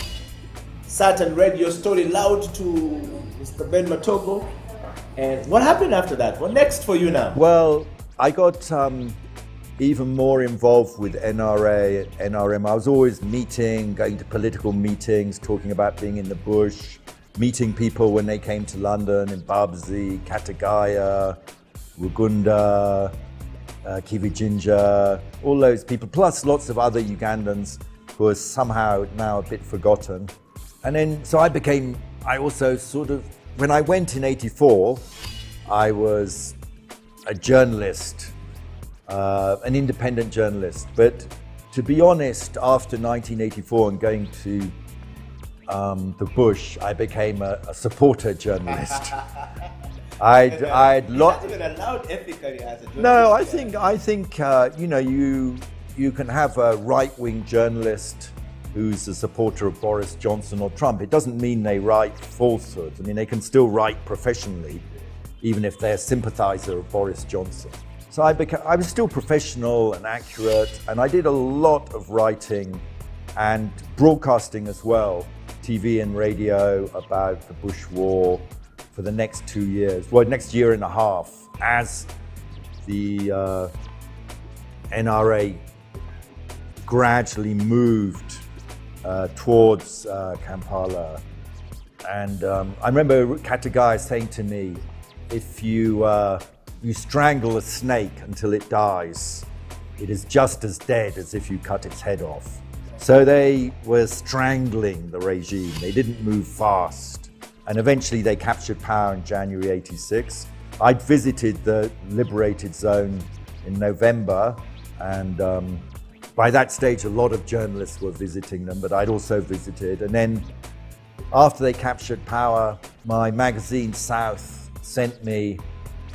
sat and read your story loud to Mr. Ben Matogo. And what happened after that? What next for you now? Well, I got even more involved with NRA, NRM. I was always going to political meetings, talking about being in the bush, meeting people when they came to London, in Babzi, Katagaya, Uganda, Kivijinja, all those people, plus lots of other Ugandans who are somehow now a bit forgotten. And then, so I also sort of, when I went in '84, I was a journalist, an independent journalist. But to be honest, after 1984 and going to the bush, I became a supporter journalist. I'd lot. Even allowed ethically as a journalist. No, I think you know, you can have a right-wing journalist who's a supporter of Boris Johnson or Trump. It doesn't mean they write falsehoods. I mean, they can still write professionally, even if they're a sympathizer of Boris Johnson. So I was still professional and accurate, and I did a lot of writing and broadcasting as well, TV and radio, about the Bush War for the next 2 years, well, next year and a half, as the NRA gradually moved towards Kampala. And I remember Katagaya saying to me, if you strangle a snake until it dies, it is just as dead as if you cut its head off. So they were strangling the regime. They didn't move fast. And eventually they captured power in January '86. I'd visited the liberated zone in November, and by that stage, a lot of journalists were visiting them, but I'd also visited. And then after they captured power, my magazine South sent me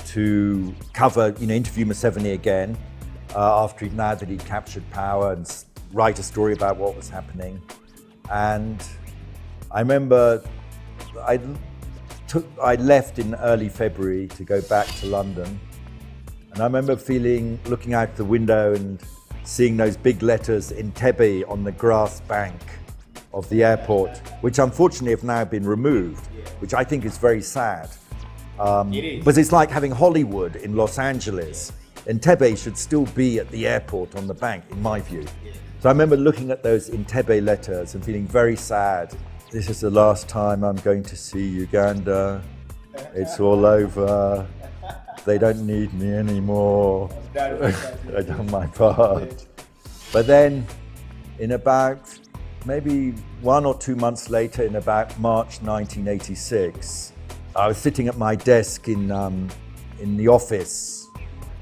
to cover, interview Museveni again, now that he'd captured power, and write a story about what was happening. And I remember I left in early February to go back to London. And I remember looking out the window and seeing those big letters Entebbe on the grass bank of the airport, which unfortunately have now been removed, which I think is very sad. But it's like having Hollywood in Los Angeles. Entebbe should still be at the airport on the bank, in my view. So I remember looking at those Entebbe letters and feeling very sad. This is the last time I'm going to see Uganda. It's all over. They don't need me anymore. I've done my part. But then, in about maybe 1 or 2 months later, in about March 1986, I was sitting at my desk in the office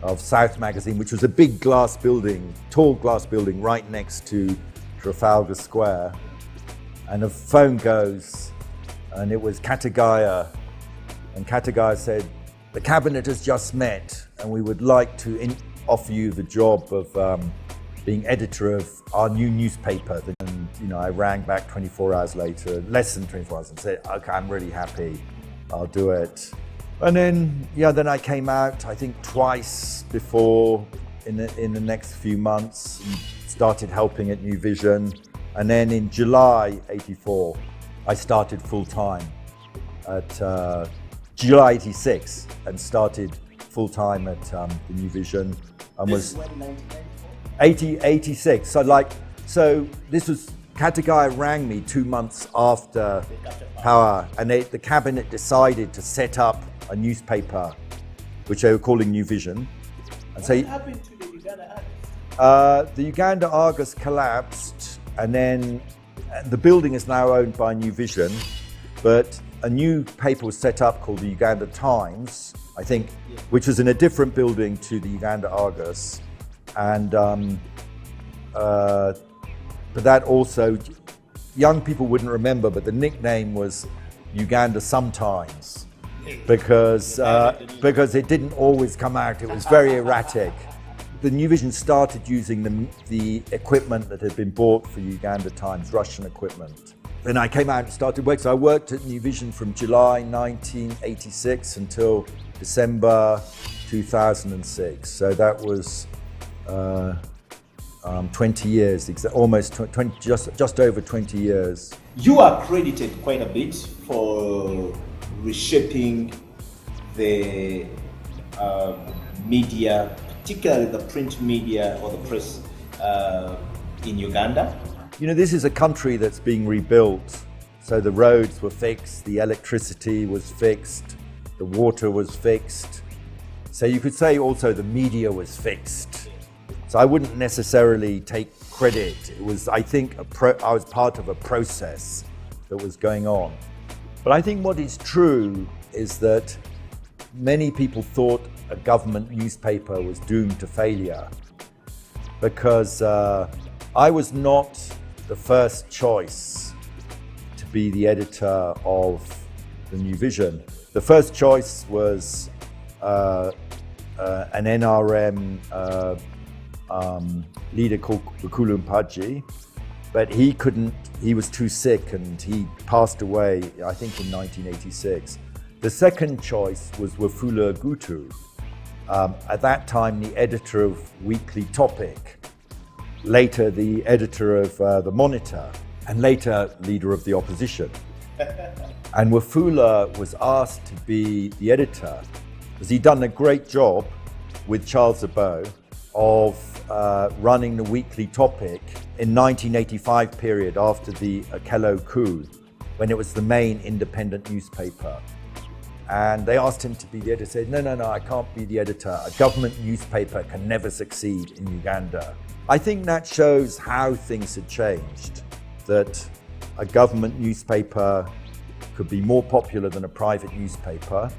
of South magazine, which was a big glass building, tall glass building right next to Trafalgar Square. And a phone goes, and it was Katagaya. And Katagaya said, "The cabinet has just met, and we would like to offer you the job of being editor of our new newspaper." And I rang back 24 hours later, less than 24 hours, and said, "Okay, I'm really happy. I'll do it." And then I came out, I think twice before in the next few months, and started helping at New Vision. And then in July '84, I started full time at July '86, and started full time at the New Vision. And This was is when, 1984? 86. So this was, Katagaya rang me 2 months after power, and the cabinet decided to set up a newspaper, which they were calling New Vision. And so What happened to the Uganda Argus? the Uganda Argus collapsed, and then the building is now owned by New Vision, but a new paper was set up called the Uganda Times, I think, which was in a different building to the Uganda Argus. And but that also, young people wouldn't remember, but the nickname was Uganda Sometimes, because it didn't always come out. It was very erratic. the New Vision started using the equipment that had been bought for Uganda Times, Russian equipment. Then I came out and started work. So I worked at New Vision from July 1986 until December 2006. So that was 20 years, almost 20, just over 20 years. You are credited quite a bit for reshaping the media, particularly the print media or the press in Uganda. You know, this is a country that's being rebuilt. So the roads were fixed, the electricity was fixed, the water was fixed. So you could say also the media was fixed. So I wouldn't necessarily take credit. It was, I think, I was part of a process that was going on. But I think what is true is that many people thought a government newspaper was doomed to failure because I was not the first choice to be the editor of the New Vision. The first choice was an NRM leader called Bukulu Mpaji, but he was too sick and he passed away, I think in 1986. The second choice was Wafula Gutu, at that time the editor of Weekly Topic, later the editor of The Monitor, and later leader of the opposition. And Wafula was asked to be the editor because he'd done a great job with Charles Abo of running the Weekly Topic in 1985 period after the Okello coup, when it was the main independent newspaper. And they asked him to be the editor. He said, no, I can't be the editor. A government newspaper can never succeed in Uganda. I think that shows how things had changed, that a government newspaper could be more popular than a private newspaper.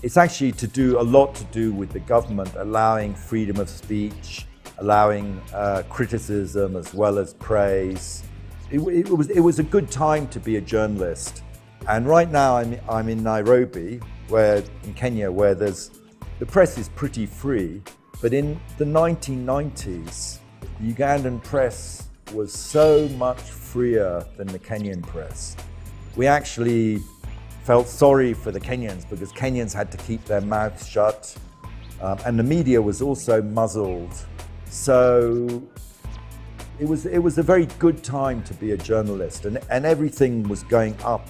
It's actually a lot to do with the government allowing freedom of speech, allowing criticism as well as praise. It was a good time to be a journalist. And right now I'm in Nairobi, in Kenya, where the press is pretty free. But in the 1990s, the Ugandan press was so much freer than the Kenyan press. We actually felt sorry for the Kenyans because Kenyans had to keep their mouths shut, and the media was also muzzled. So it was a very good time to be a journalist, and everything was going up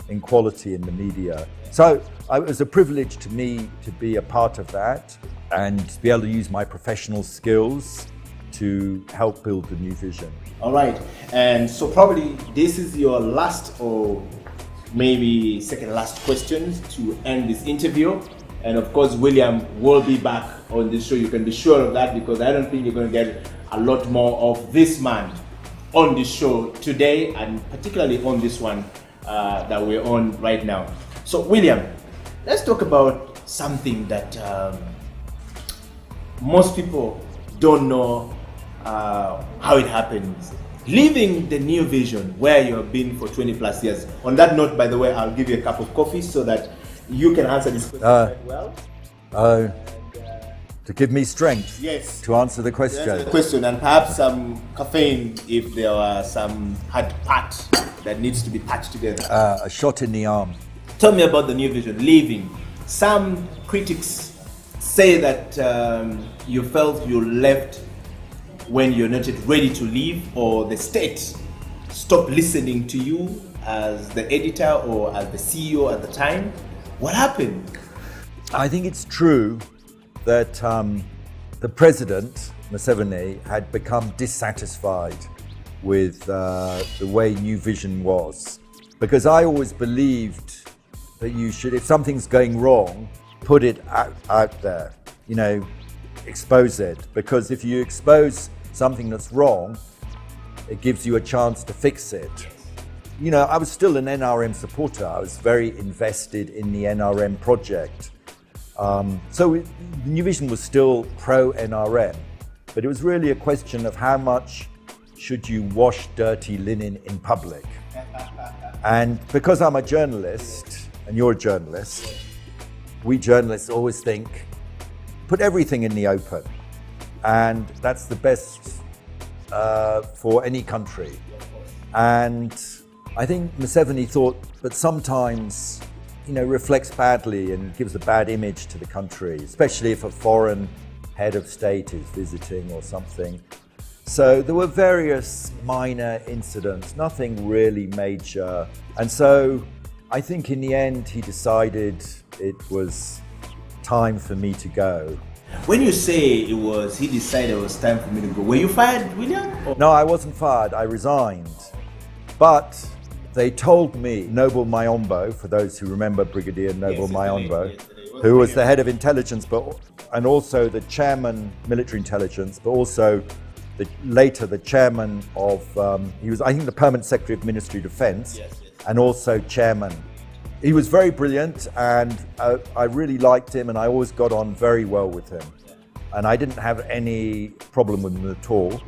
in quality in the media. So it was a privilege to me to be a part of that and to be able to use my professional skills to help build the New Vision. All right, and so probably this is your last or maybe second last question to end this interview. And of course, William will be back on this show. You can be sure of that, because I don't think you're going to get a lot more of this man on this show today, and particularly on this one that we're on right now. So William, let's talk about something that most people don't know how it happens. Leaving the New Vision, where you have been for 20 plus years. On that note, by the way, I'll give you a cup of coffee so that you can answer this question quite well. To give me strength. Yes. To answer the question. To answer the question, and perhaps some caffeine if there are some hard parts that needs to be patched together. A shot in the arm. Tell me about the New Vision, leaving. Some critics say that you felt you left when you're not yet ready to leave, or the state stopped listening to you as the editor or as the CEO at the time. What happened? I think it's true that the president, Museveni, had become dissatisfied with the way New Vision was. Because I always believed that you should, if something's going wrong, put it out there, expose it. Because if you expose something that's wrong, it gives you a chance to fix it. I was still an NRM supporter. I was very invested in the NRM project. So New Vision was still pro-NRM, but it was really a question of how much should you wash dirty linen in public. And because I'm a journalist, and you're a journalist, we journalists always think, put everything in the open. And that's the best for any country. And I think Museveni thought that sometimes, reflects badly and gives a bad image to the country, especially if a foreign head of state is visiting or something. So there were various minor incidents, nothing really major. And so I think in the end he decided it was time for me to go. When you say he decided it was time for me to go, were you fired, William? No, I wasn't fired, I resigned. But they told me, Noble Mayombo, for those who remember Brigadier Noble Mayombo, who was the head of intelligence, and also the chairman, military intelligence, but also later the chairman of, he was, I think, the permanent secretary of Ministry of Defense, and also chairman. He was very brilliant, and I really liked him, and I always got on very well with him. And I didn't have any problem with him at all.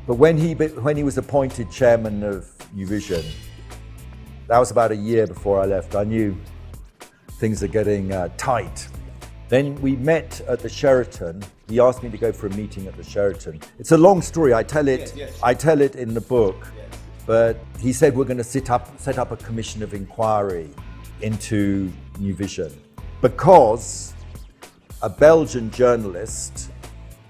But when he was appointed chairman of New Vision, that was about a year before I left. I knew things are getting tight. Then we met at the Sheraton. He asked me to go for a meeting at the Sheraton. It's a long story. I tell it in the book. But he said we're going to set up a commission of inquiry into New Vision because a Belgian journalist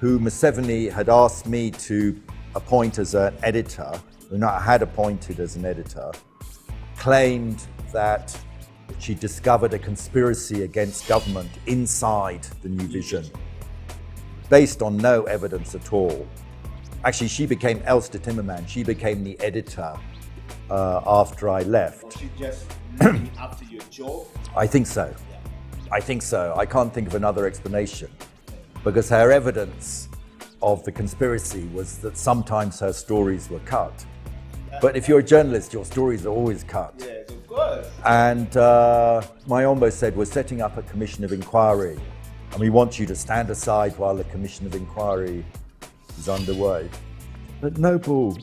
who Museveni had asked me to appoint as an editor, who I had appointed as an editor, claimed that she discovered a conspiracy against government inside the New Vision, based on no evidence at all. Actually, she became Elster Timmerman. She became the editor after I left. Was she just looking after your job? I think so. I think so. I can't think of another explanation because her evidence of the conspiracy was that sometimes her stories were cut. But if you're a journalist, your stories are always cut. Yes, of course. And Mayombo said, we're setting up a commission of inquiry and we want you to stand aside while the commission of inquiry is underway. But Noble, do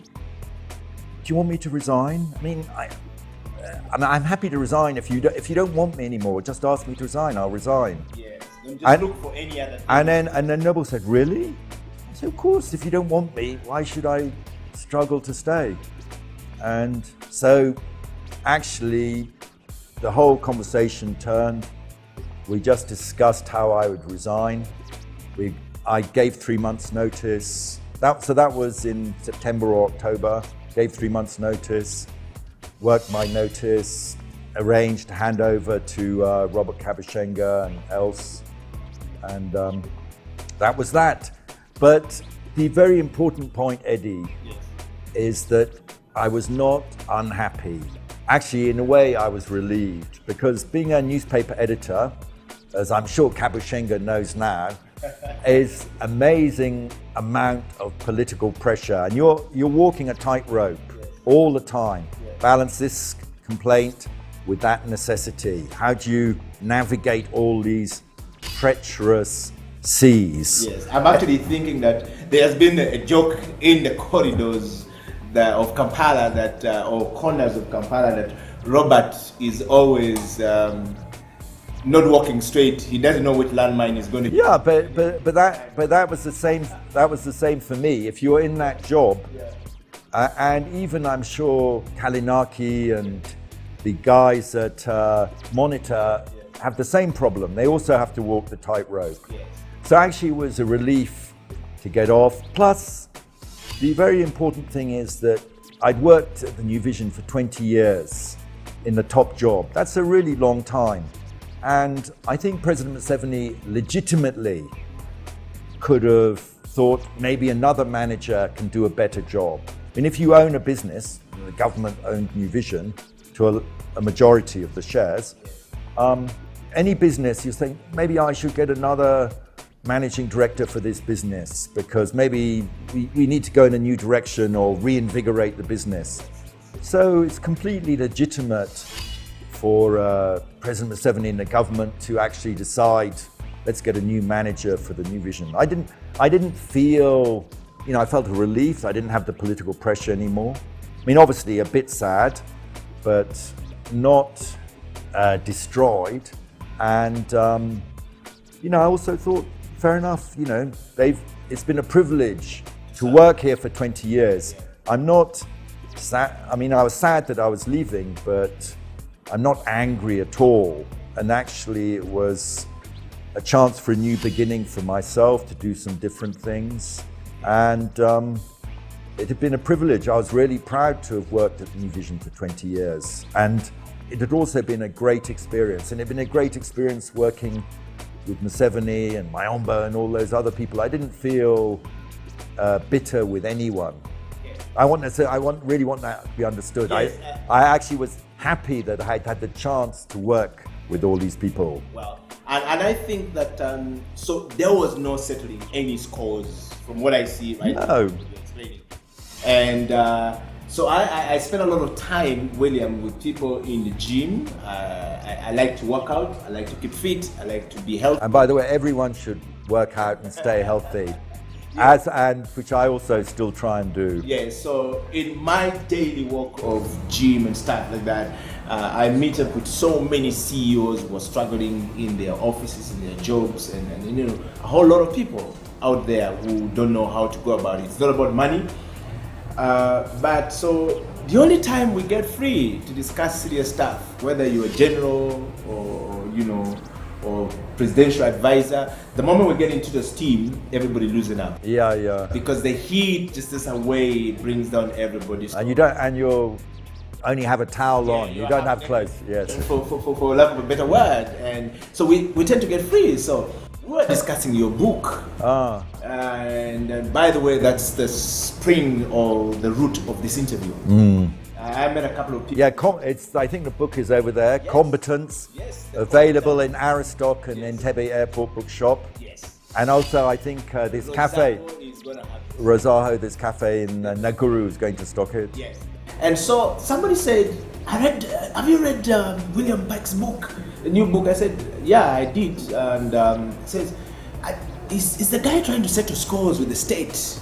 you want me to resign? I mean, I'm happy to resign. If you don't want me anymore, just ask me to resign, I'll resign. Yes, don't just look for any other thing. And then Noble said, really? I said, of course, if you don't want me, why should I struggle to stay? And so actually the whole conversation turned. We just discussed how I would resign. I gave 3 months notice. So that was in September or October. Gave 3 months notice, worked my notice, arranged to hand over to Robert Kabushenga and else. And that was that. But the very important point, Eddie, is that I was not unhappy. Actually, in a way, I was relieved because being a newspaper editor, as I'm sure Kabushenga knows now, is amazing amount of political pressure. And you're walking a tightrope all the time. Balance this complaint with that necessity. How do you navigate all these treacherous seas? Yes, I'm actually thinking that there has been a joke in the corridors of Kampala or corners of Kampala that Robert is always not walking straight. He doesn't know which landmine is going to. Yeah, but that was the same. That was the same for me. If you're in that job, and even I'm sure Kalinaki and the guys at Monitor have the same problem. They also have to walk the tightrope. So actually, it was a relief to get off. Plus, the very important thing is that I'd worked at the New Vision for 20 years in the top job. That's a really long time. And I think President Museveni legitimately could have thought maybe another manager can do a better job. I mean, if you own a business, the government owned New Vision to a majority of the shares, any business you think, maybe I should get another managing director for this business because maybe we need to go in a new direction or reinvigorate the business. So it's completely legitimate for President Museveni and the government to actually decide, let's get a new manager for the New Vision. I didn't feel, I felt a relief. I didn't have the political pressure anymore. I mean, obviously a bit sad, but not destroyed. And, I also thought fair enough, you know, it's been a privilege to work here for 20 years. I'm not sad, I mean, I was sad that I was leaving, but I'm not angry at all. And actually it was a chance for a new beginning for myself to do some different things. And it had been a privilege. I was really proud to have worked at New Vision for 20 years. And it had also been a great experience. And it had been a great experience working with Museveni and Mayombo and all those other people. I didn't feel bitter with anyone. I really want that to be understood. Yes. I actually was happy that I had the chance to work with all these people. Well, and I think that, so there was no settling any scores from what I see right now. No. And so I spent a lot of time, William, with people in the gym. I like to work out, I like to keep fit, I like to be healthy. And by the way, everyone should work out and stay healthy. And which I also still try and do. Yeah, so in my daily work of gym and stuff like that, I meet up with so many CEOs who are struggling in their offices, in their jobs, and you know, a whole lot of people out there who don't know how to go about it. It's not about money, but so the only time we get free to discuss serious stuff, whether you're a general or you know, or presidential advisor, the moment we get into the steam, everybody losing up. Yeah. Because the heat just this away brings down everybody's. And you only have a towel on. You don't have clothes. Yes. For lack of a better word, and so we tend to get free. So we were discussing your book. And by the way, that's the spring or the root of this interview. I met a couple of people. Yeah, I think the book is over there. Yes. Competence, available in Aristoc and Entebbe Airport Bookshop. Yes. And also, I think this cafe, Rosaho, this cafe in Naguru is going to stock it. Yes. And so somebody said, have you read William Pike's book, the new book? I said, yeah, I did. And it says, is the guy trying to settle scores with the state?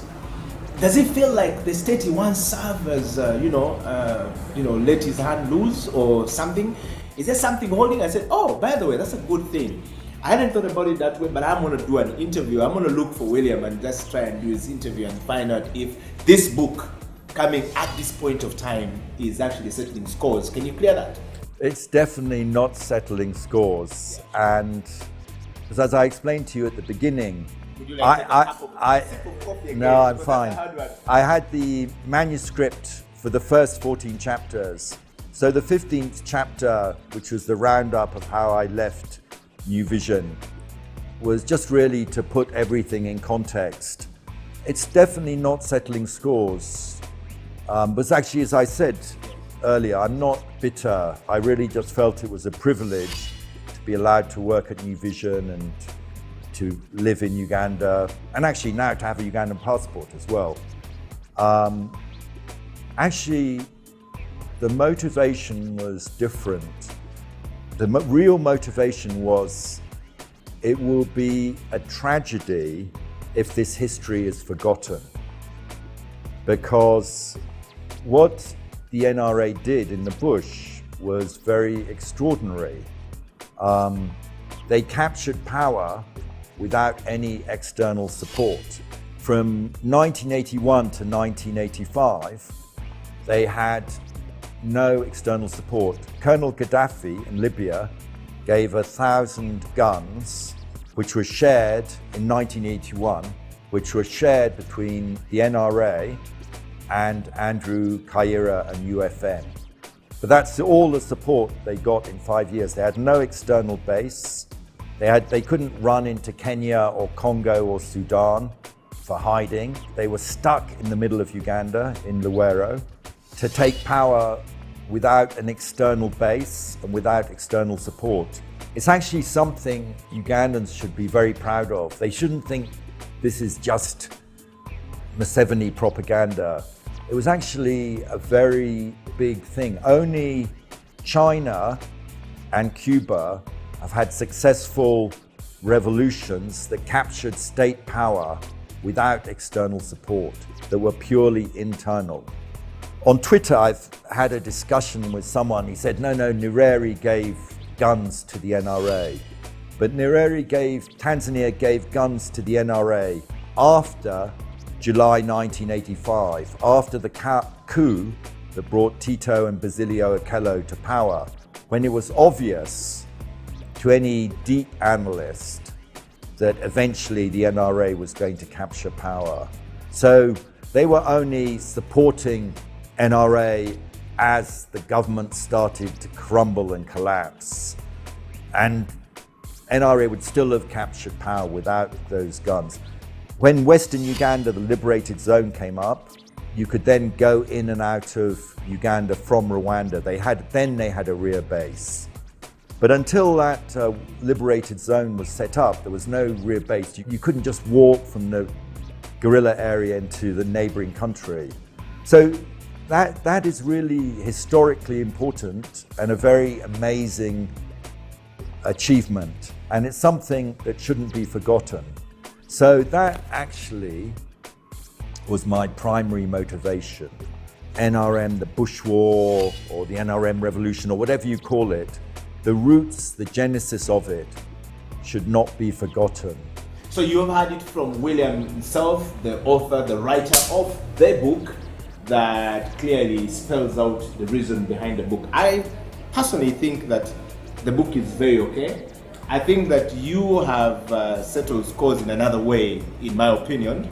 Does he feel like the state he once served as, let his hand loose or something? Is there something holding? I said, oh, by the way, that's a good thing. I hadn't thought about it that way, but I'm going to do an interview. I'm going to look for William and just try and do his interview and find out if this book coming at this point of time is actually settling scores. Can you clear that? It's definitely not settling scores. And as I explained to you at the beginning, would you like a sip of coffee again? No, I'm fine. I had the manuscript for the first 14 chapters. So the 15th chapter, which was the roundup of how I left New Vision, was just really to put everything in context. It's definitely not settling scores. But actually, as I said earlier, I'm not bitter. I really just felt it was a privilege to be allowed to work at New Vision and to live in Uganda, and actually now to have a Ugandan passport as well. Actually, the motivation was different. The real motivation was, it will be a tragedy if this history is forgotten. Because what the NRA did in the bush was very extraordinary. They captured power without any external support. From 1981 to 1985, they had no external support. Colonel Gaddafi in Libya gave 1,000 guns, which were shared in 1981, which were shared between the NRA and Andrew Kaira and UFN. But that's all the support they got in 5 years. They had no external base. They couldn't run into Kenya or Congo or Sudan for hiding. They were stuck in the middle of Uganda in Luwero. To take power without an external base and without external support, it's actually something Ugandans should be very proud of. They shouldn't think this is just Museveni propaganda. It was actually a very big thing. Only China and Cuba have had successful revolutions that captured state power without external support, that were purely internal. On Twitter, I've had a discussion with someone. He said, no, Nyerere gave guns to the NRA. But Tanzania gave guns to the NRA after July 1985, after the coup that brought Tito and Basilio Okello to power, when it was obvious to any deep analyst that eventually the NRA was going to capture power. So they were only supporting NRA as the government started to crumble and collapse. And NRA would still have captured power without those guns. When Western Uganda, the liberated zone, came up, you could then go in and out of Uganda from Rwanda. They had a rear base. But until that liberated zone was set up, there was no rear base. You couldn't just walk from the guerrilla area into the neighboring country. So that is really historically important and a very amazing achievement. And it's something that shouldn't be forgotten. So that actually was my primary motivation. NRM, the Bush War, or the NRM Revolution, or whatever you call it, the roots, the genesis of it should not be forgotten. So you have heard it from William himself, the author, the writer of the book that clearly spells out the reason behind the book. I personally think that the book is very okay. I think that you have settled scores in another way, in my opinion,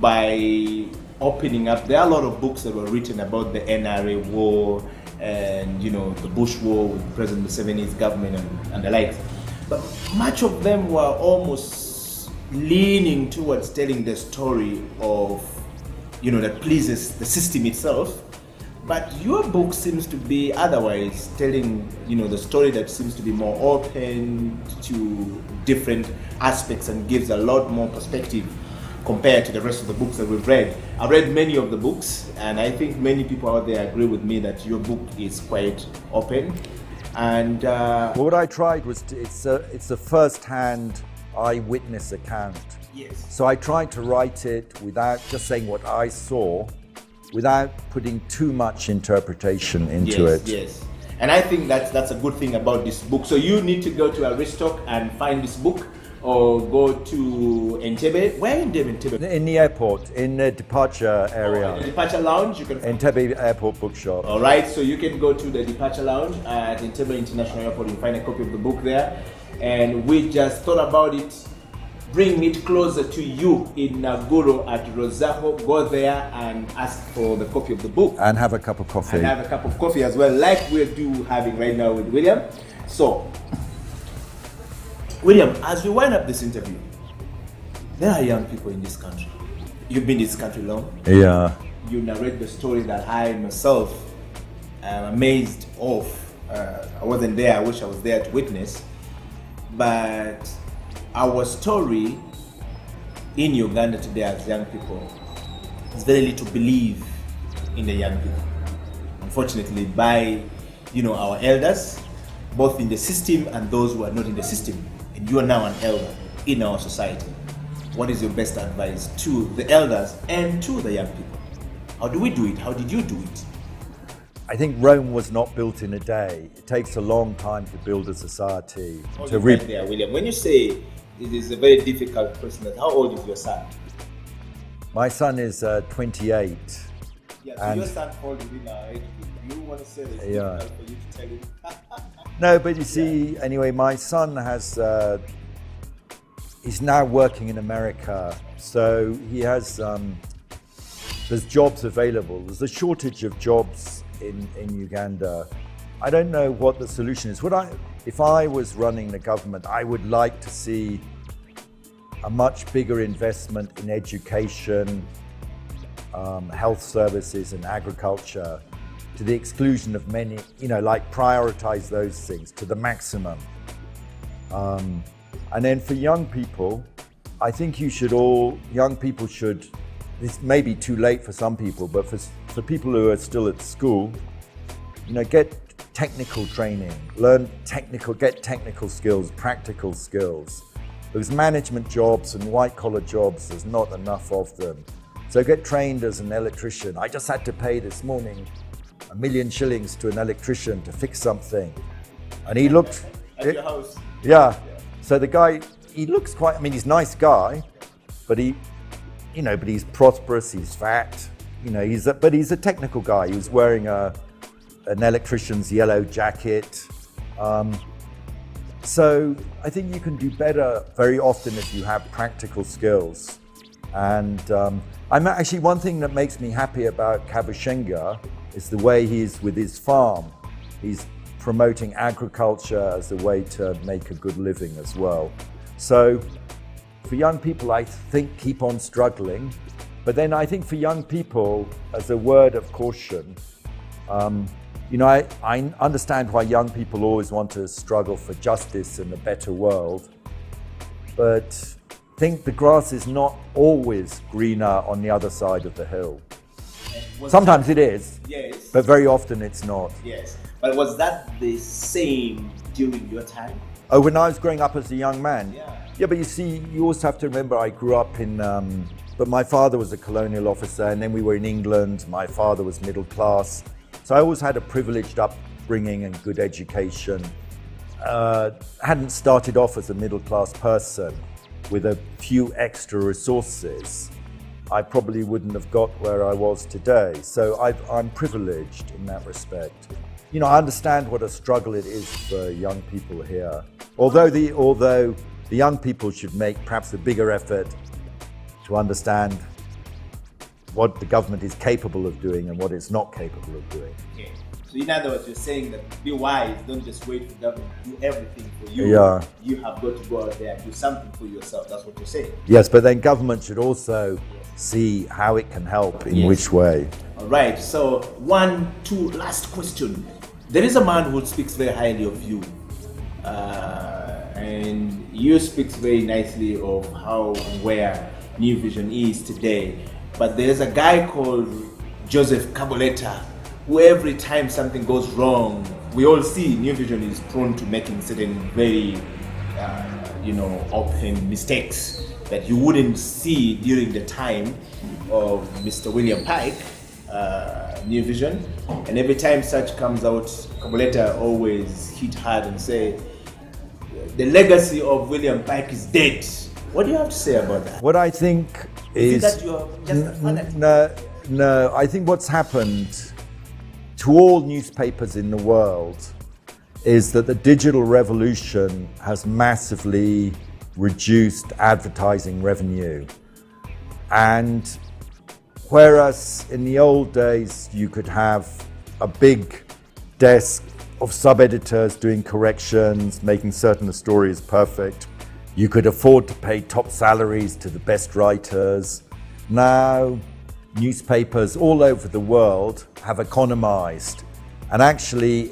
by opening up. There are a lot of books that were written about the NRA war and, you know, the Bush war with President Museveni's government and the likes. But much of them were almost leaning towards telling the story of, you know, that pleases the system itself. But your book seems to be otherwise, telling, you know, the story that seems to be more open to different aspects and gives a lot more perspective compared to the rest of the books that we've read. I've read many of the books, and I think many people out there agree with me that your book is quite open. And what I tried was it's a first-hand eyewitness account. Yes. So I tried to write it without just saying what I saw, without putting too much interpretation into it. Yes. And I think that's a good thing about this book. So you need to go to Aristoc and find this book, or go to Entebbe. Where in Entebbe? In the airport, in the departure area. In the departure lounge, you can find Entebbe Airport Bookshop. All right, so you can go to the departure lounge at Entebbe International Airport. You'll find a copy of the book there. And we just thought about it, bring it closer to you in Naguro at Rosaho. Go there and ask for the copy of the book. And have a cup of coffee. And have a cup of coffee as well, like we do having right now with William. So, William, as we wind up this interview, there are young people in this country. You've been in this country long. Yeah. You narrate the story that I myself am amazed of. I wasn't there, I wish I was there to witness. But our story in Uganda today as young people is very little belief in the young people. Unfortunately, by, you know, our elders, both in the system and those who are not in the system. And you are now an elder in our society. What is your best advice to the elders and to the young people? How do we do it? How did you do it? I think Rome was not built in a day. It takes a long time to build a society. There, William. When you say it is a very difficult process, how old is your son? My son is 28. Yeah, so your son falls within our age group. You want to say that it's difficult for you to tell him? No, but you see, anyway, my son has, he's now working in America. So he has, there's jobs available. There's a shortage of jobs in Uganda. I don't know what the solution is. If I was running the government, I would like to see a much bigger investment in education, health services and agriculture, to the exclusion of many, you know, like prioritize those things to the maximum. And then for young people, I think young people should, this may be too late for some people, but for people who are still at school, you know, get technical training, get technical skills, practical skills. Because management jobs and white collar jobs, there's not enough of them. So get trained as an electrician. I just had to pay this morning $1 million shillings to an electrician to fix something. And he looked... At your house? Yeah. So the guy, he looks quite, I mean, he's a nice guy, but but he's prosperous, he's fat, but he's a technical guy. He was wearing an electrician's yellow jacket. So I think you can do better very often if you have practical skills. And I'm actually, one thing that makes me happy about Kabushenga is the way he's with his farm. He's promoting agriculture as a way to make a good living as well. So for young people, I think keep on struggling. But then I think for young people, as a word of caution, I understand why young people always want to struggle for justice and a better world, but think the grass is not always greener on the other side of the hill. Sometimes it is, yes, but very often it's not. Yes, but was that the same during your time? Oh, when I was growing up as a young man? Yeah, but you see, you also have to remember I grew up in, but my father was a colonial officer, and then we were in England. My father was middle class. So I always had a privileged upbringing and good education. Hadn't started off as a middle class person with a few extra resources. I probably wouldn't have got where I was today. So I'm privileged in that respect. I understand what a struggle it is for young people here. Although the young people should make perhaps a bigger effort to understand what the government is capable of doing and what it's not capable of doing. Okay. So in other words, you're saying that be wise, don't just wait for government to do everything for you. Yeah. You have got to go out there and do something for yourself. That's what you're saying. Yes, but then government should also see how it can help, in which way. All right, so two last question. There is a man who speaks very highly of you. And you speak very nicely of how and where New Vision is today. But there's a guy called Joseph Kabuleta, who every time something goes wrong, we all see New Vision is prone to making certain very, open mistakes that you wouldn't see during the time of Mr. William Pike, New Vision. And every time such comes out, Kabuleta always hit hard and say, the legacy of William Pike is dead. What do you have to say about that? What I think is that you're just a fanatic? No, I think what's happened to all newspapers in the world is that the digital revolution has massively reduced advertising revenue. And whereas in the old days you could have a big desk of sub-editors doing corrections, making certain the story is perfect, you could afford to pay top salaries to the best writers. Now, newspapers all over the world have economized. And actually,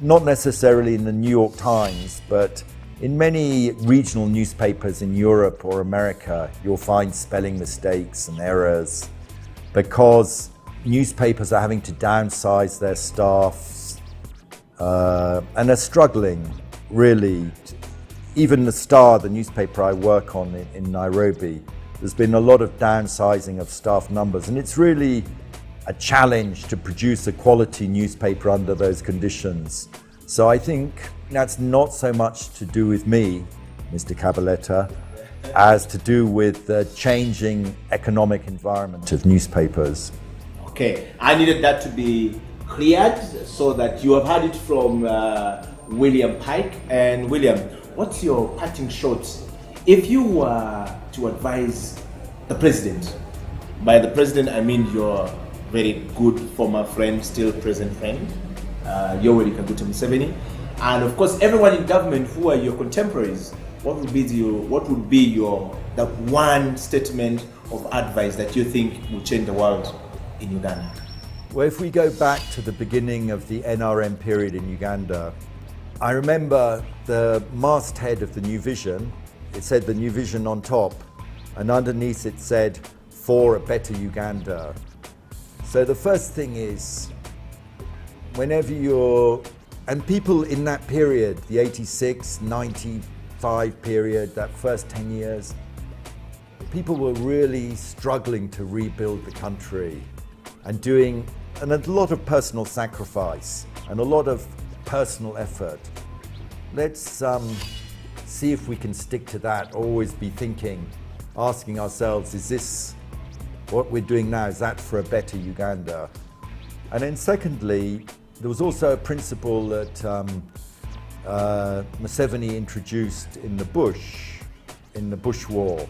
not necessarily in the New York Times, but in many regional newspapers in Europe or America, you'll find spelling mistakes and errors because newspapers are having to downsize their staffs and are struggling, really. Even the Star, the newspaper I work on in Nairobi, there's been a lot of downsizing of staff numbers, and it's really a challenge to produce a quality newspaper under those conditions. So I think that's not so much to do with me, Mr. Kabuleta, as to do with the changing economic environment of newspapers. Okay, I needed that to be cleared so that you have heard it from William Pike. And William, what's your parting shots if you were to advise the president? By the president, I mean your very good former friend, still present friend, Yoweri Kaguta Museveni, and of course everyone in government who are your contemporaries. What would be the one statement of advice that you think will change the world in Uganda? Well, if we go back to the beginning of the NRM period in Uganda, I remember the masthead of the New Vision. It said the New Vision on top, and underneath it said, "For a better Uganda." So the first thing is, whenever and people in that period, the 86, 95 period, that first 10 years, people were really struggling to rebuild the country and a lot of personal sacrifice and a lot of personal effort. Let's see if we can stick to that, always be thinking, asking ourselves, is this what we're doing now, is that for a better Uganda? And then secondly, there was also a principle that Museveni introduced in the Bush War,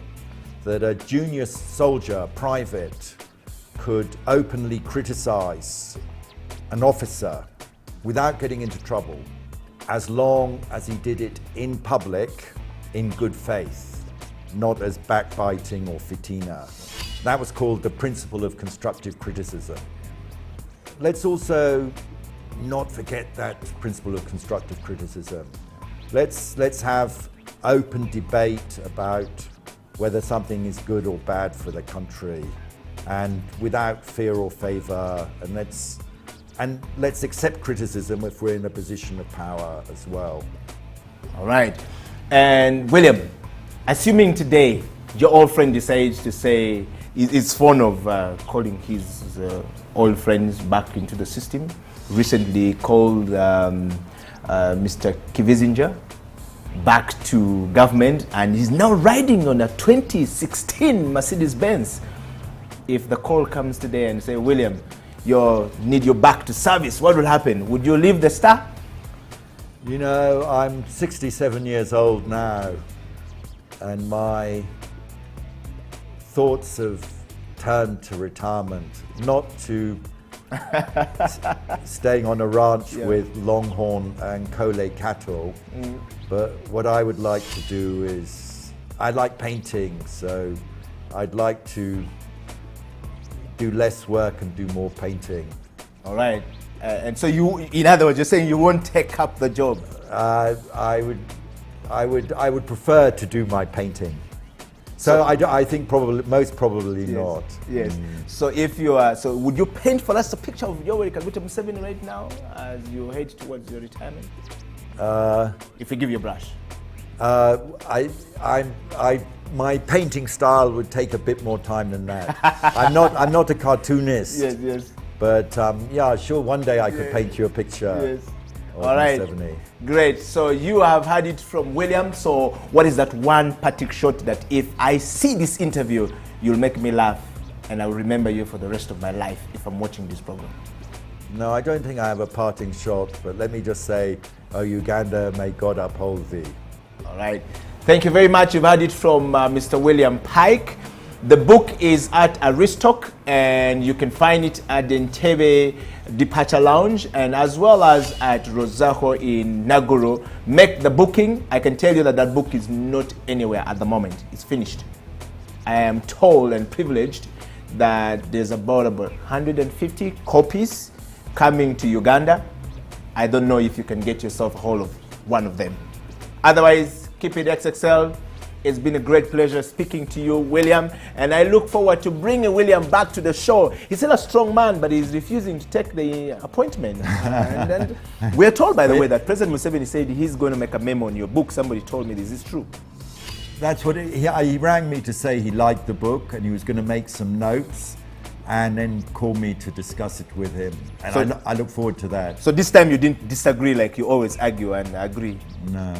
that a junior soldier, private, could openly criticize an officer without getting into trouble, as long as he did it in public, in good faith, not as backbiting or fitina. That was called the principle of constructive criticism. Let's also not forget that principle of constructive criticism. Let's have open debate about whether something is good or bad for the country, and without fear or favor, and let's accept criticism if we're in a position of power as well. All right. And William, assuming today your old friend decides to say, is fond of calling his old friends back into the system, recently called Mr. Kivizinja back to government, and he's now riding on a 2016 Mercedes-Benz. If the call comes today and say, William, you need you back to service, what will happen? Would you leave the Star? You know, I'm 67 years old now, and my thoughts have turned to retirement, not to staying on a ranch with longhorn and Kole cattle, but what I would like to do is, I like painting, so I'd like to do less work and do more painting. All right. And so you, in other words, you're saying you won't take up the job? I would prefer to do my painting. So I think most probably not. Yes. So if you are, so would you paint for us a picture of Yoweri Kaguta Museveni right now as you head towards your retirement? If we give you a brush. My painting style would take a bit more time than that. I'm not a cartoonist. Yes. But yeah, sure, one day I could paint you a picture. Yes. Of All right. Museveni. Great. So you have heard it from William. So what is that one parting shot that if I see this interview, you'll make me laugh and I'll remember you for the rest of my life if I'm watching this program? No, I don't think I have a parting shot, but let me just say, oh Uganda, may God uphold thee. All right. Thank you very much. You've heard it from Mr. William Pike. The book is at Aristoc, and you can find it at the Entebbe Departure Lounge, and as well as at Rosaho in Naguru. Make the booking. I can tell you that that book is not anywhere at the moment. It's finished. I am told and privileged that there's about 150 copies coming to Uganda. I don't know if you can get yourself a hold of one of them. Otherwise, keep it XXL. It's been a great pleasure speaking to you, William, and I look forward to bringing William back to the show. He's still a strong man, but he's refusing to take the appointment. and we're told, by the way, that President Museveni said he's going to make a memo on your book. Somebody told me this is true. That's what he rang me to say he liked the book and he was going to make some notes and then call me to discuss it with him. And so, I look forward to that. So this time you didn't disagree like you always argue and agree? No.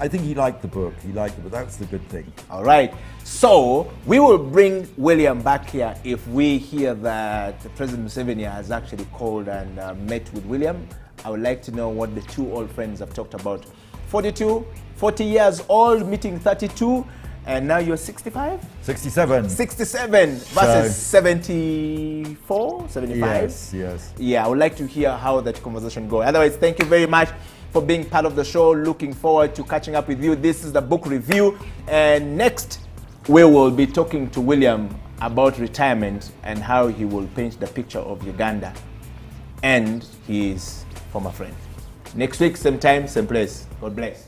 I think he liked the book. He liked it, but that's the good thing. All right. So we will bring William back here if we hear that President Museveni has actually called and met with William. I would like to know what the two old friends have talked about. 40 years old, meeting 32, and now you're 65? 67. 67 versus 74, 75? Yes. Yeah, I would like to hear how that conversation goes. Otherwise, thank you very much for being part of the show. Looking forward to catching up with you. This is the book review, and next we will be talking to William about retirement and how he will paint the picture of Uganda and his former friend. Next week, same time, same place. God bless.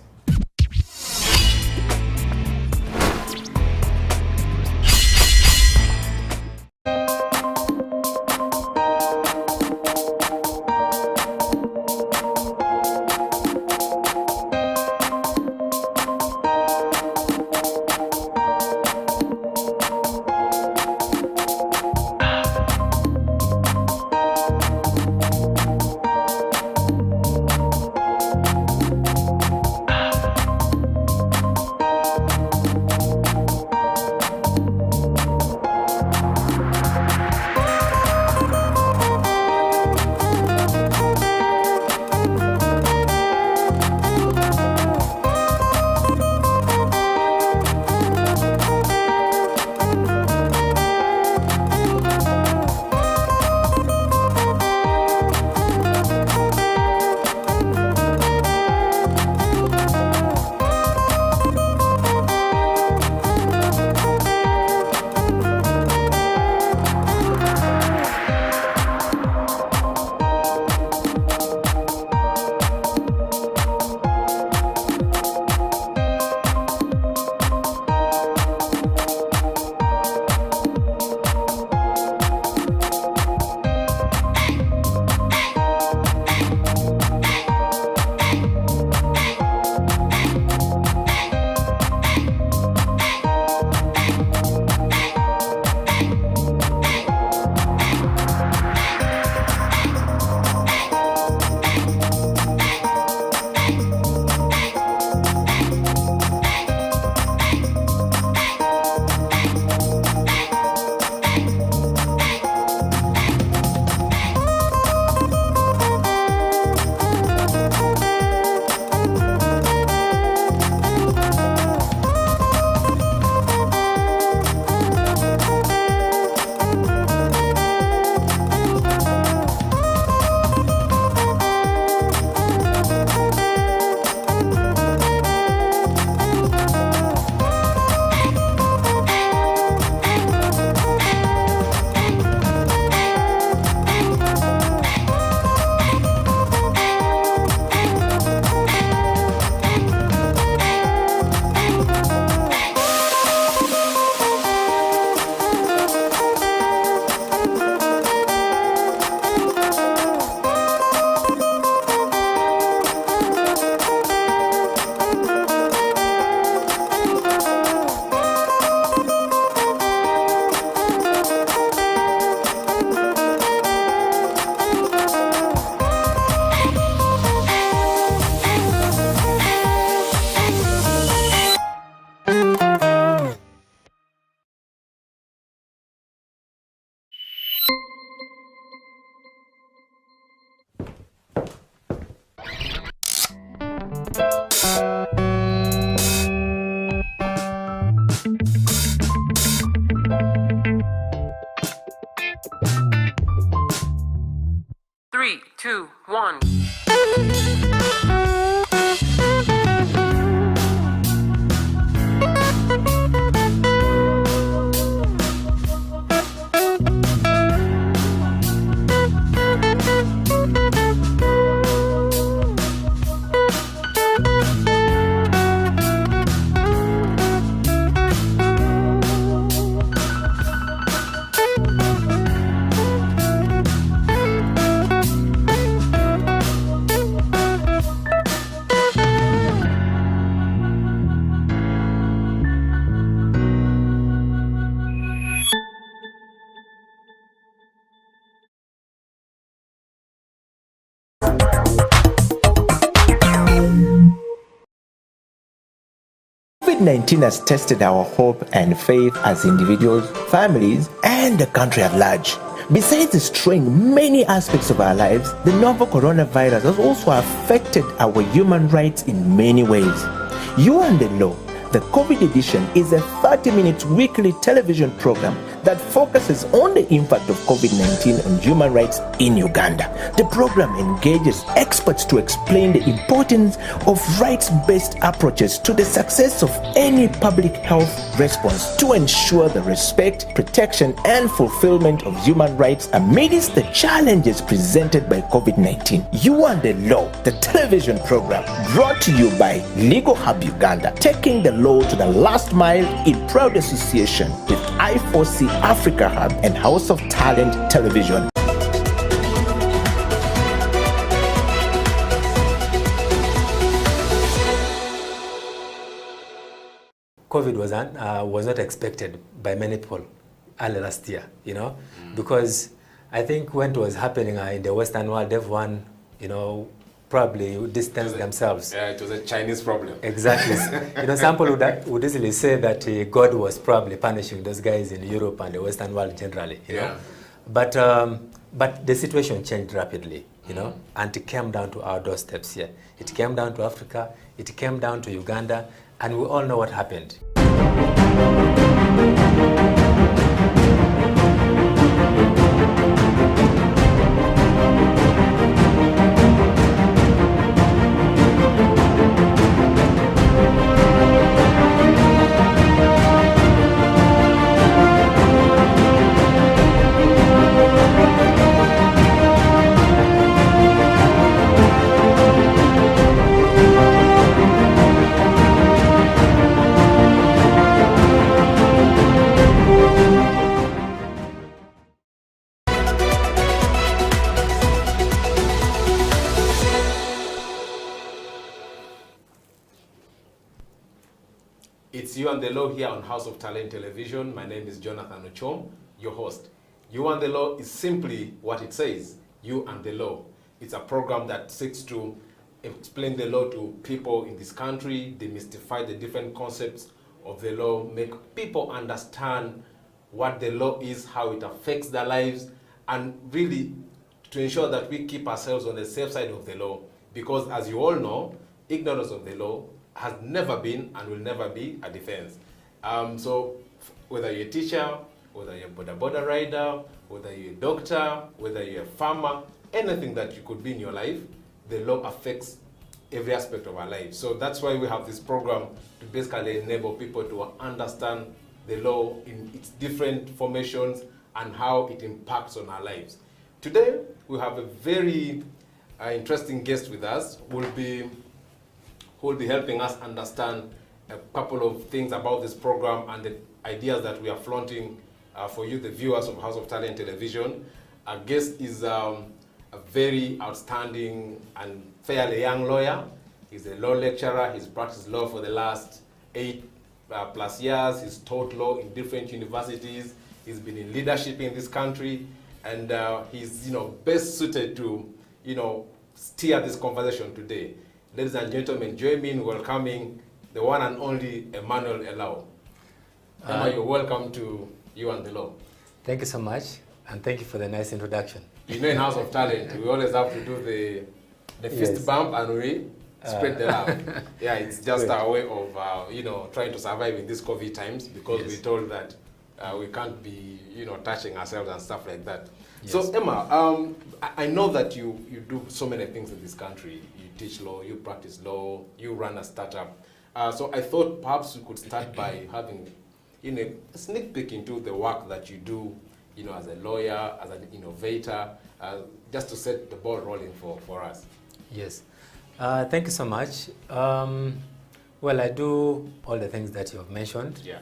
one. COVID-19 has tested our hope and faith as individuals, families, and the country at large. Besides destroying many aspects of our lives, the novel coronavirus has also affected our human rights in many ways. You and the Law, the COVID edition, is a 30-minute weekly television program that focuses on the impact of COVID-19 on human rights in Uganda. The program engages experts to explain the importance of rights-based approaches to the success of any public health response to ensure the respect, protection, and fulfillment of human rights amidst the challenges presented by COVID-19. You and the Law, the television program, brought to you by Legal Hub Uganda, taking the law to the last mile in proud association with I4C Africa Hub and House of Talent Television. COVID was not expected by many people early last year, because I think when it was happening in the Western world, everyone, probably distanced themselves. Yeah, it was a Chinese problem. Exactly. Some people would easily say that God was probably punishing those guys in Europe and the Western world generally. Yeah. But the situation changed rapidly, and it came down to our doorsteps here. It came down to Africa. It came down to Uganda, and we all know what happened. It's You and the Law here on House of Talent Television. My name is Jonathan Ochom, your host. You and the Law is simply what it says, You and the Law. It's a program that seeks to explain the law to people in this country, demystify the different concepts of the law, make people understand what the law is, how it affects their lives, and really to ensure that we keep ourselves on the safe side of the law. Because as you all know, ignorance of the law has never been and will never be a defense. So whether you're a teacher, whether you're a border rider, whether you're a doctor, whether you're a farmer, anything that you could be in your life, the law affects every aspect of our lives. So that's why we have this program to basically enable people to understand the law in its different formations and how it impacts on our lives. Today, we have a very interesting guest with us who will be helping us understand a couple of things about this program and the ideas that we are flaunting for you, the viewers of House of Talent Television. Our guest is a very outstanding and fairly young lawyer. He's a law lecturer. He's practiced law for the last 8+ years. He's taught law in different universities. He's been in leadership in this country, and he's best suited to steer this conversation today. Ladies and gentlemen, join me in welcoming the one and only Emmanuel Elao. Emma, you're welcome to You and the Law. Thank you so much, and thank you for the nice introduction. In House of Talent, we always have to do the fist bump and we spread the love. Yeah, it's just our way of trying to survive in these COVID times, because we're told that we can't be touching ourselves and stuff like that. Yes. So Emma, I know that you do so many things in this country. You teach law, you practice law, you run a startup. So I thought perhaps we could start by having a sneak peek into the work that you do, as a lawyer, as an innovator, just to set the ball rolling for us. Yes. Thank you so much. Well, I do all the things that you have mentioned. Yeah.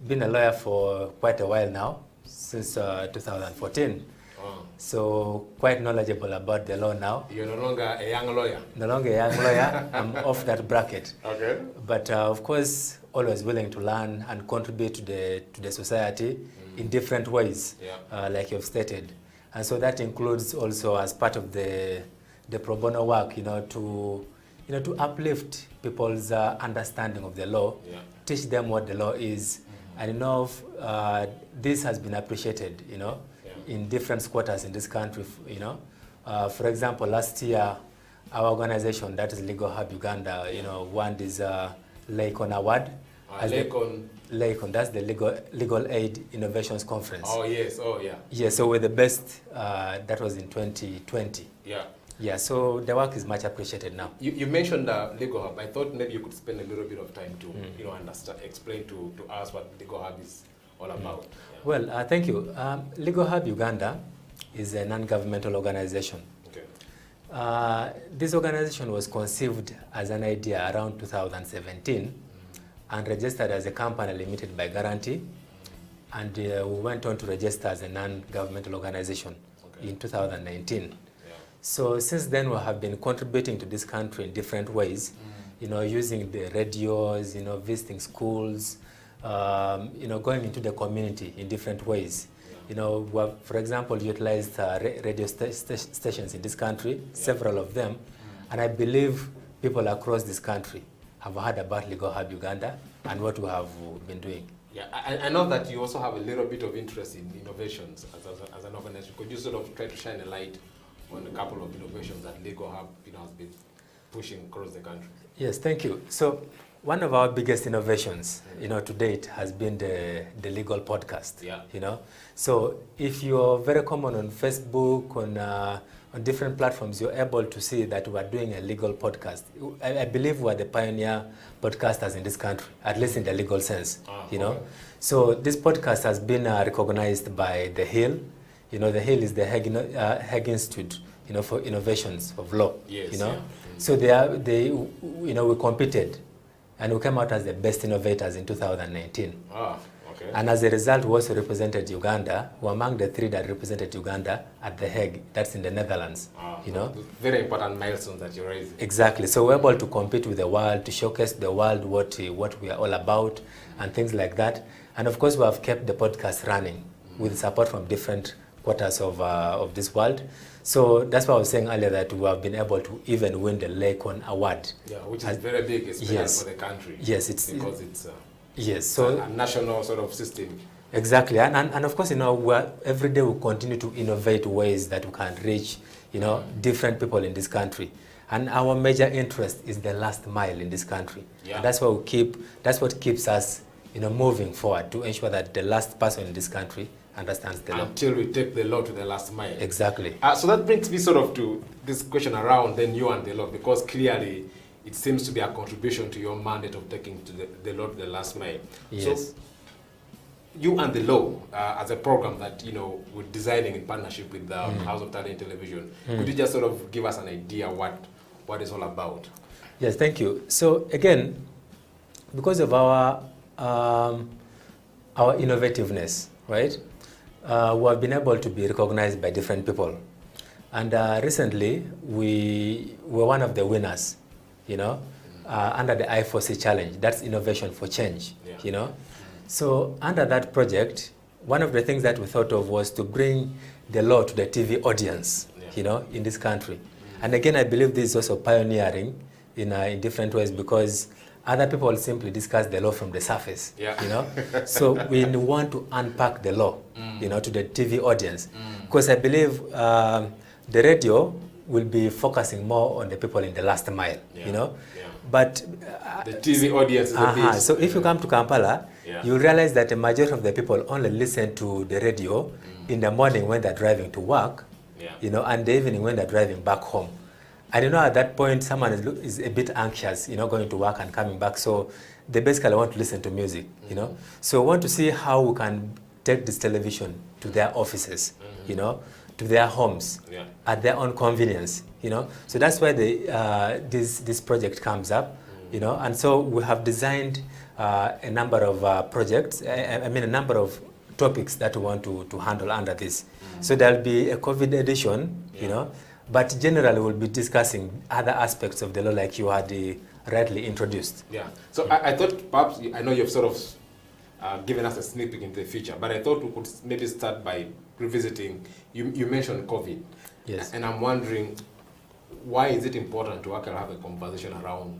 Been a lawyer for quite a while now, since 2014. Oh. So quite knowledgeable about the law now. You're no longer a young lawyer? No longer a young lawyer. I'm off that bracket. Okay. But of course, always willing to learn and contribute to the society in different ways, like you've stated. And so that includes also as part of the pro bono work, to uplift people's understanding of the law, teach them what the law is, and this has been appreciated, in different quarters in this country, For example, last year, our organization, that is Legal Hub Uganda, won this LACON award. LACON, that's the Legal Aid Innovations Conference. Oh, yes, oh, yeah. Yeah, so we're the best, that was in 2020. Yeah. Yeah, so the work is much appreciated now. You mentioned Legal Hub. I thought maybe you could spend a little bit of time to understand, explain to us what Legal Hub is all about. Yeah. Well, thank you. Legal Hub Uganda is a non-governmental organization. Okay. This organization was conceived as an idea around 2017 and registered as a company limited by guarantee. And we went on to register as a non-governmental organization in 2019. So since then, we have been contributing to this country in different ways, using the radios, visiting schools, going into the community in different ways. We have, for example, utilized radio stations in this country, several of them, and I believe people across this country have heard about Legal Hub Uganda and what we have been doing. Yeah, I know that you also have a little bit of interest in innovations as an organization. Could you sort of try to shine a light on a couple of innovations that Legal Hub has been pushing across the country? Yes, thank you. So one of our biggest innovations, to date has been the legal podcast. Yeah. So if you're very common on Facebook, on different platforms, you're able to see that we're doing a legal podcast. I believe we're the pioneer podcasters in this country, at least in the legal sense. Okay. So this podcast has been recognized by The Hill. The Hill is the Hague Institute, for innovations of law. Yes, So we competed, and we came out as the best innovators in 2019. Okay. And as a result, we also represented Uganda. We're among the 3 that represented Uganda at The Hague. That's in the Netherlands. Very important milestone that you raised. Exactly. So we're able to compete with the world, to showcase the world what we are all about, and things like that. And of course, we have kept the podcast running with support from different quarters of this world. So that's why I was saying earlier that we have been able to even win the LACON award. Yeah, which is very big, especially for the country. Yes, because it's a national sort of system. Exactly, and of course, every day we continue to innovate ways that we can reach, different people in this country. And our major interest is the last mile in this country. Yeah. And that's what keeps us, moving forward to ensure that the last person in this country understands the law. Until we take the law to the last mile. Exactly. So that brings me sort of to this question around then you and the law, because clearly it seems to be a contribution to your mandate of taking to the law to the last mile. Yes. So you and the law, as a program that we're designing in partnership with the House of Talent Television, could you just sort of give us an idea what it's all about? Yes, thank you. So again, because of our innovativeness, right? We have been able to be recognized by different people. And recently, we were one of the winners, under the I4C challenge. That's Innovation for Change, So under that project, one of the things that we thought of was to bring the law to the TV audience, in this country. And again, I believe this is also pioneering in different ways, because other people simply discuss the law from the surface, So we want to unpack the law, to the TV audience. Because I believe the radio will be focusing more on the people in the last mile, But the TV audience is a bit. So if you come to Kampala, Yeah. you realize that the majority of the people only listen to the radio in the morning when they're driving to work, and the evening when they're driving back home. And at that point, someone is a bit anxious, going to work and coming back. So they basically want to listen to music, So we want to see how we can take this television to their offices, to their homes, at their own convenience, So that's why this project comes up, And so we have designed a number of projects, a number of topics that we want to handle under this. So there'll be a COVID edition, but generally we'll be discussing other aspects of the law like you had rightly introduced. Yeah. So I thought perhaps, I know you've sort of given us a sneak peek into the future, but I thought we could maybe start by revisiting, you mentioned COVID. Yes. And I'm wondering, why is it important to actually have a conversation around,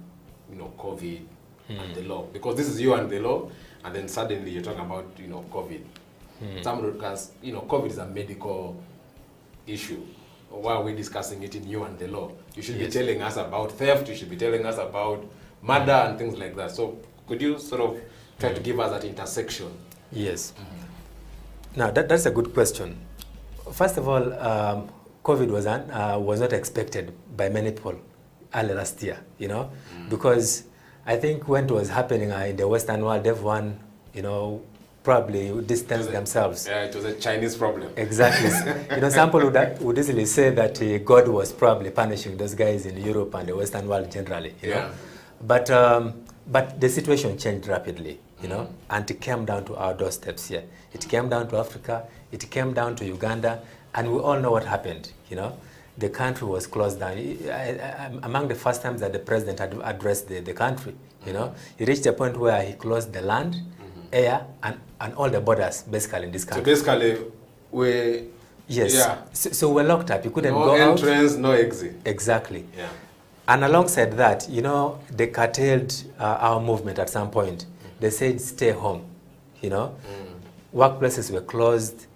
COVID and the law? Because this is you and the law, and then suddenly you're talking about, COVID. Some because, COVID is a medical issue. Why are we discussing it in you and the law? You should be telling us about theft, you should be telling us about murder and things like that. So could you sort of try to give us that intersection? Yes. Now, that's a good question. First of all, COVID was not expected by many people early last year, because I think when it was happening in the Western world, everyone, probably distanced themselves. Yeah, it was a Chinese problem. Exactly. Some people would easily say that God was probably punishing those guys in Europe and the Western world generally, know. But the situation changed rapidly, and it came down to our doorsteps here. It came down to Africa, it came down to Uganda, and we all know what happened, The country was closed down. Among the first times that the president had addressed the country, he reached a point where he closed the land, air, and all the borders basically in this country. So basically, So we're locked up. You couldn't go out. No entrance, no exit. Exactly. Yeah. And alongside that, they curtailed our movement at some point. They said stay home, Workplaces were closed,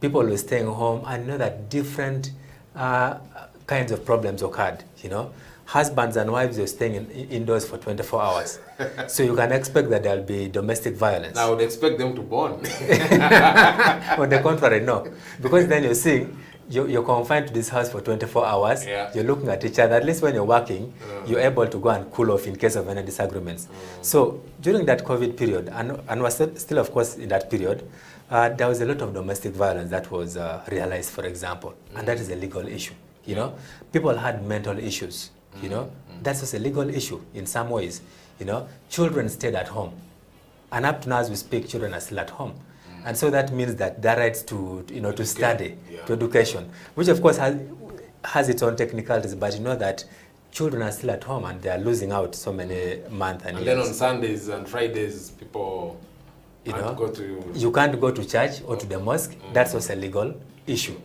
People were staying home. I know that different kinds of problems occurred, Husbands and wives were staying indoors for 24 hours. So you can expect that there'll be domestic violence. I would expect them to burn. On the contrary, no. Because then you're seeing, you're confined to this house for 24 hours. Yeah. You're looking at each other. At least when you're working, you're able to go and cool off in case of any disagreements. So during that COVID period, and we're still of course in that period, there was a lot of domestic violence that was realized, for example. And that is a legal issue. People had mental issues. That's just a legal issue in some ways. Children stayed at home, and up to now as we speak, children are still at home, and so that means that their rights to to study, to education, which of course has its own technicalities, but that children are still at home and they are losing out so many months and years. Then on Sundays and Fridays, people can't go to. You can't go to church or to the mosque. That's also a legal issue.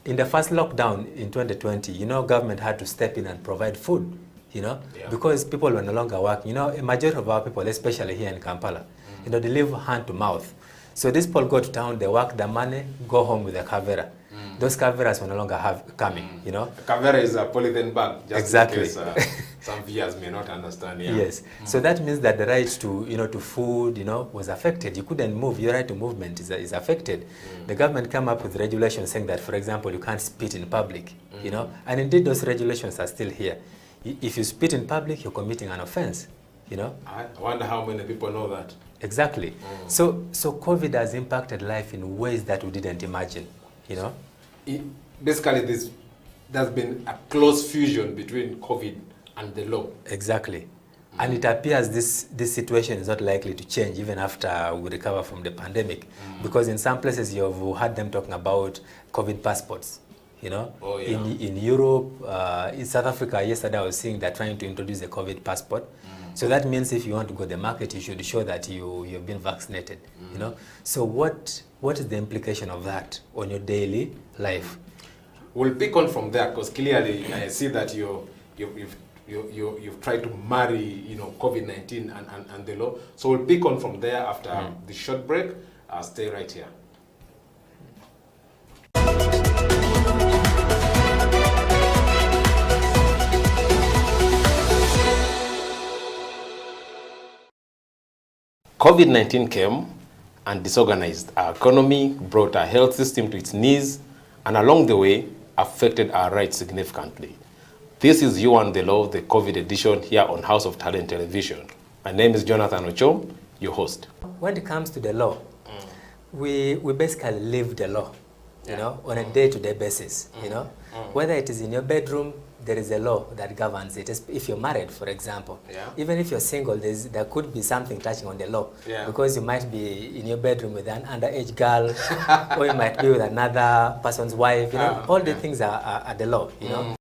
In the first lockdown in 2020, government had to step in and provide food, because people were no longer working. A majority of our people, especially here in Kampala, they live hand to mouth. So these people go to town, they work their money, go home with a kavera. Those kaveras will no longer coming, A kavera is a polythene bag, just exactly. in case some viewers may not understand. Yeah. Yes. So that means that the right to, to food, was affected. You couldn't move. Your right to movement is affected. The government came up with regulations saying that, for example, you can't spit in public, and indeed those regulations are still here. If you spit in public, you're committing an offense, I wonder how many people know that. Exactly. So COVID has impacted life in ways that we didn't imagine, Basically, there's been a close fusion between COVID and the law. Exactly. And it appears this situation is not likely to change even after we recover from the pandemic, because in some places you've heard them talking about COVID passports. In Europe, in South Africa, yesterday I was seeing they're trying to introduce a COVID passport. So that means if you want to go to the market, you should show that you've been vaccinated. So what is the implication of that on your daily life? We'll pick on from there, because clearly I see that you've tried to marry COVID-19 and the law. So we'll pick on from there after the short break. Stay right here. COVID-19 came and disorganized our economy, brought our health system to its knees, and along the way, affected our rights significantly. This is You and the Law, the COVID edition here on House of Talent Television. My name is Jonathan Ochom, your host. When it comes to the law, we basically live the law, you know, on a day-to-day basis, you know. Whether it is in your bedroom, there is a law that governs it. If you're married, for example, even if you're single, there could be something touching on the law, because you might be in your bedroom with an underage girl, or you might be with another person's wife, you know. All the things are the law, you know.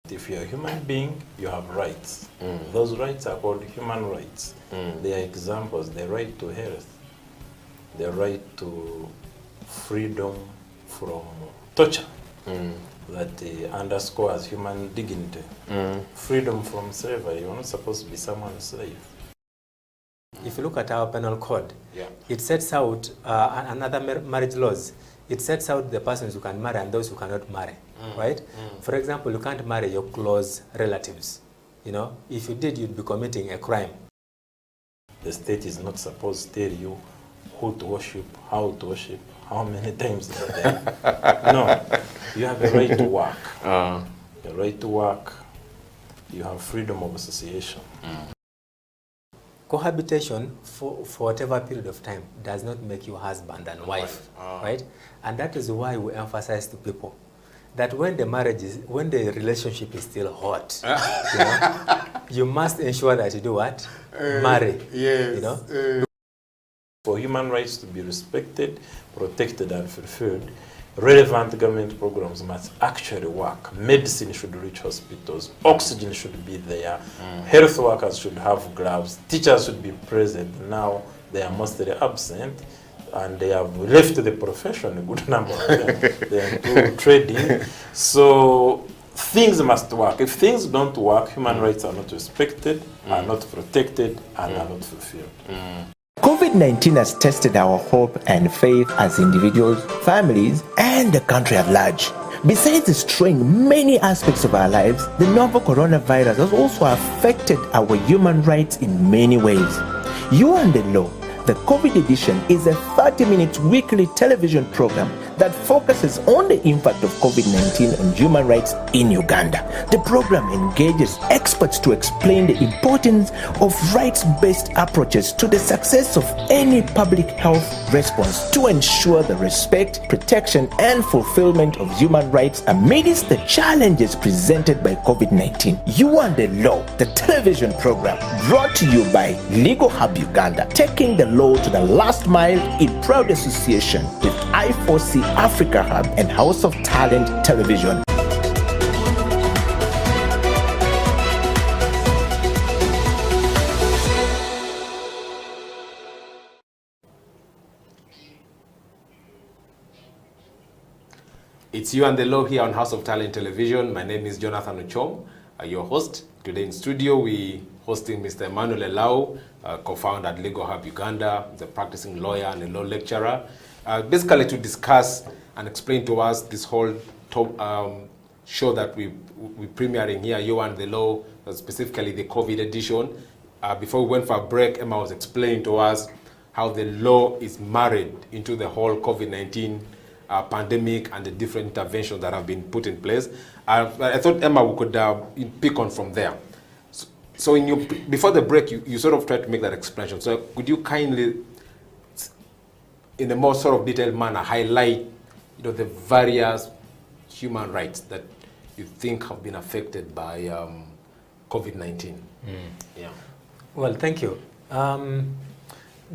If you're a human being, you have rights. Those rights are called human rights. They are examples: the right to health, the right to freedom from torture, that underscores human dignity. Freedom from slavery. You're not supposed to be someone's slave. If you look at our penal code, it sets out another marriage laws. It sets out the persons who can marry and those who cannot marry, right? For example, you can't marry your close relatives. You know, if you did, you'd be committing a crime. The state is not supposed to tell you who to worship, how many times a day. No, you have a right to work. A right to work. You have freedom of association. Cohabitation for whatever period of time does not make you husband and wife, right? And that is why we emphasize to people that when the relationship is still hot, you know, you must ensure that you do what? Marry. Yes. You know? For human rights to be respected, protected, and fulfilled, relevant government programs must actually work. Medicine should reach hospitals. Oxygen should be there. Health workers should have gloves. Teachers should be present. Now they are mostly absent, and they have left the profession, a good number of them. They are into trading. So things must work. If things don't work, human rights are not respected, are not protected, and are not fulfilled. COVID-19 has tested our hope and faith as individuals, families, and the country at large. Besides destroying many aspects of our lives, the novel coronavirus has also affected our human rights in many ways. You and the Law, the COVID edition, is a 30-minute weekly television program that focuses on the impact of COVID-19 on human rights in Uganda. The program engages experts to explain the importance of rights-based approaches to the success of any public health response to ensure the respect, protection, and fulfillment of human rights amidst the challenges presented by COVID-19. You and the Law, the television program, brought to you by Legal Hub Uganda, taking the law to the last mile in proud association with I4C Africa Hub and House of Talent Television. It's You and the Law here on House of Talent Television. My name is Jonathan Ochom, your host. Today in studio, we hosting Mr. Emmanuel Elau, co-founder at Legal Hub Uganda, the practicing lawyer and a law lecturer, basically to discuss and explain to us this whole show that we're premiering here, You and the Law, specifically the COVID edition. Before we went for a break, Emma was explaining to us how the law is married into the whole COVID-19 pandemic and the different interventions that have been put in place. I thought, Emma, we could pick on from there. So before the break, you sort of tried to make that explanation. So could you kindly, in a more sort of detailed manner, highlight the various human rights that you think have been affected by COVID-19? Yeah. Well, thank you. There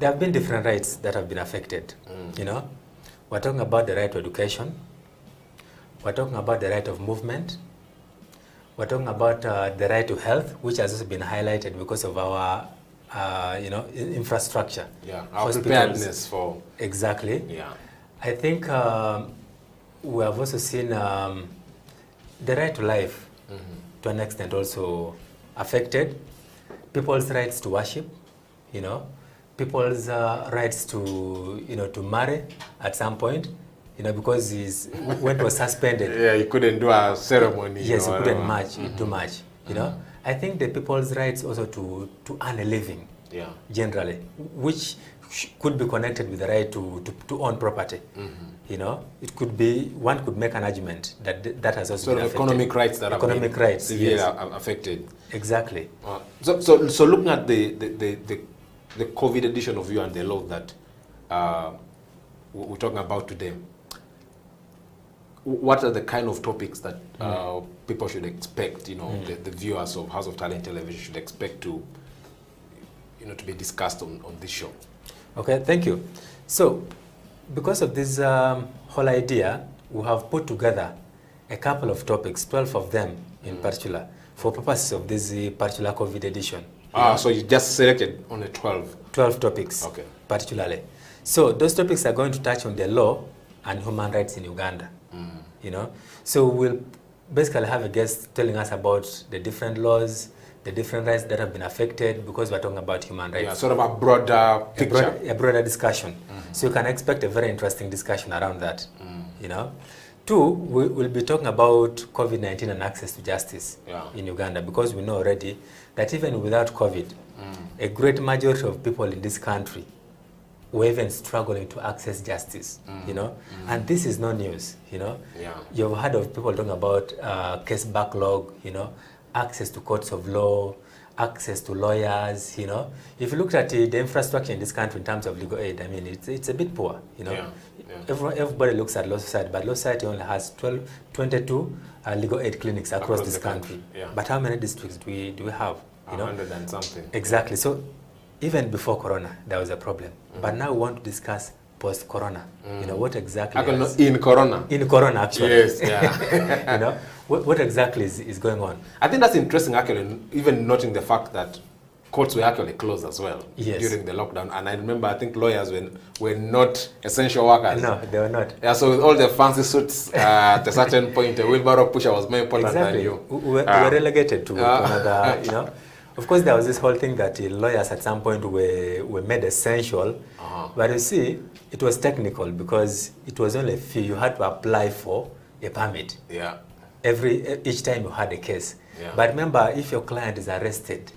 have been different rights that have been affected. You know, we're talking about the right to education. We're talking about the right of movement. We're talking about the right to health, which has also been highlighted because of our, infrastructure. Yeah, our preparedness for... Exactly. Yeah. I think we have also seen the right to life, to an extent, also affected. People's rights to worship, people's rights to, to marry at some point. Because when it was suspended. Yeah, he couldn't do a ceremony. Yes, he couldn't do much. I think the people's rights also to earn a living. generally, which could be connected with the right to own property. You know, it could be, one could make an argument that has also sort been of affected. economic rights that economic rights, severely yes. affected. Exactly. So looking at the COVID edition of You and the Law that we're talking about today, what are the kind of topics that people should expect, you know, the viewers of House of Talent Television should expect to, you know, to be discussed on this show? Okay, thank you. So, because of this whole idea, we have put together a couple of topics, 12 of them in particular, for purposes of this particular COVID edition. So you just selected only 12? 12 topics, okay, particularly. So those topics are going to touch on the law and human rights in Uganda. You know, so we'll basically have a guest telling us about the different laws, the different rights that have been affected, because we're talking about human rights. Yeah, sort of a broader picture. A broader discussion. So you can expect a very interesting discussion around that. You know. 2, we'll be talking about COVID-19 and access to justice in Uganda, because we know already that even without COVID, a great majority of people in this country were even struggling to access justice, you know, and this is no news, you know. You've heard of people talking about case backlog, you know, access to courts of law, access to lawyers, you know. If you look at the infrastructure in this country in terms of legal aid, I mean, it's a bit poor, you know. Everybody looks at Law Society, but Law Society only has 22 legal aid clinics across this country. But how many districts do we have? You know? 100 and something. Exactly. So even before Corona, there was a problem. But now we want to discuss post-Corona. You know, what exactly in Corona? In Corona, actually. Yes, yeah. You know, what exactly is going on? I think that's interesting, actually, even noting the fact that courts were actually closed as well during the lockdown. And I remember, I think lawyers were not essential workers. No, they were not. Yeah, so with all the fancy suits, at a certain point, a wheelbarrow pusher was more important than you. We were relegated to another, you know. Of course, there was this whole thing that lawyers at some point were made essential. But you see, it was technical because it was only a fee. You had to apply for a permit. Yeah. Each time you had a case. Yeah. But remember, if your client is arrested,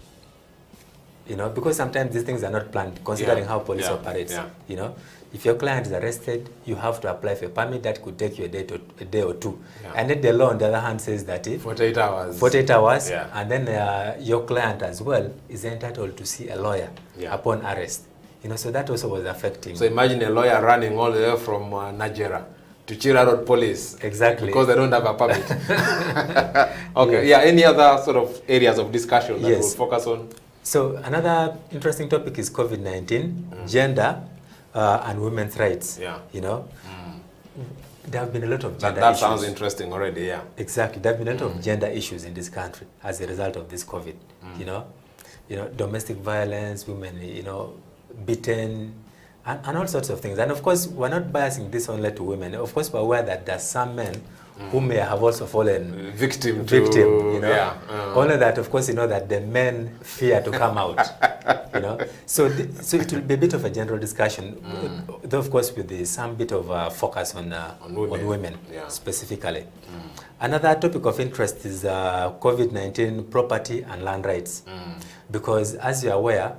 you know, because sometimes these things are not planned, considering how police operates. You know, if your client is arrested, you have to apply for a permit that could take you a day or two. And then the law, on the other hand, says that 48 hours. 48 hours, and then your client as well is entitled to see a lawyer upon arrest. You know, so that also was affecting. So imagine a lawyer running all the way from Nigeria to Chira Road Police. Exactly. Because they don't have a permit. Okay. Yeah. Any other sort of areas of discussion that we'll focus on? So another interesting topic is COVID-19, gender, and women's rights. You know, there have been a lot of gender that issues. sounds interesting already. Yeah. Exactly. There have been a lot of gender issues in this country as a result of this COVID. You know, domestic violence, women, you know, beaten, and all sorts of things. And of course, we're not biasing this only to women. Of course, we're aware that there are some men who may have also fallen victim, you know. Only that, of course, you know that the men fear to come out, you know. So it will be a bit of a general discussion, though, of course, with some bit of focus on women specifically. Another topic of interest is COVID-19 property and land rights, because as you're aware,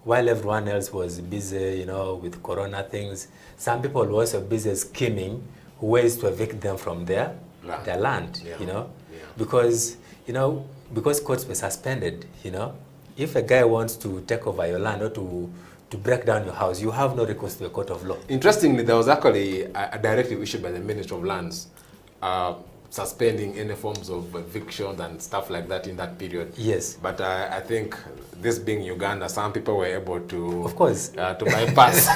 while everyone else was busy, you know, with Corona things, some people were also busy scheming ways to evict them from their land, you know, because, you know, because courts were suspended, you know, if a guy wants to take over your land or to break down your house, you have no recourse to a court of law. Interestingly, there was actually a directive issued by the Ministry of Lands suspending any forms of evictions and stuff like that in that period. Yes. But I think this being Uganda, some people were able to, of course, to bypass.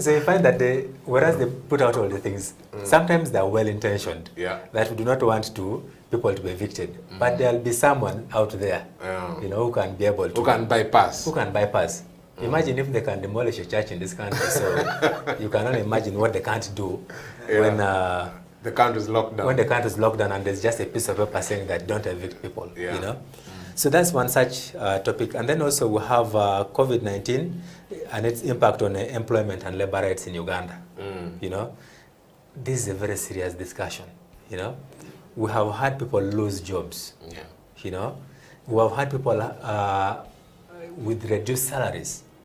So you find that whereas they put out all the things, sometimes they're well-intentioned, that we do not want people to be evicted. But there'll be someone out there, you know, who can be able to... Who can bypass. Who can bypass. Imagine if they can demolish a church in this country. So you can only imagine what they can't do when... the country is locked down. When the country is locked down and there's just a piece of paper saying that don't evict people, you know. So that's one such topic. And then also we have COVID-19 and its impact on employment and labor rights in Uganda. You know, this is a very serious discussion, you know. We have had people lose jobs, you know. We have had people with reduced salaries,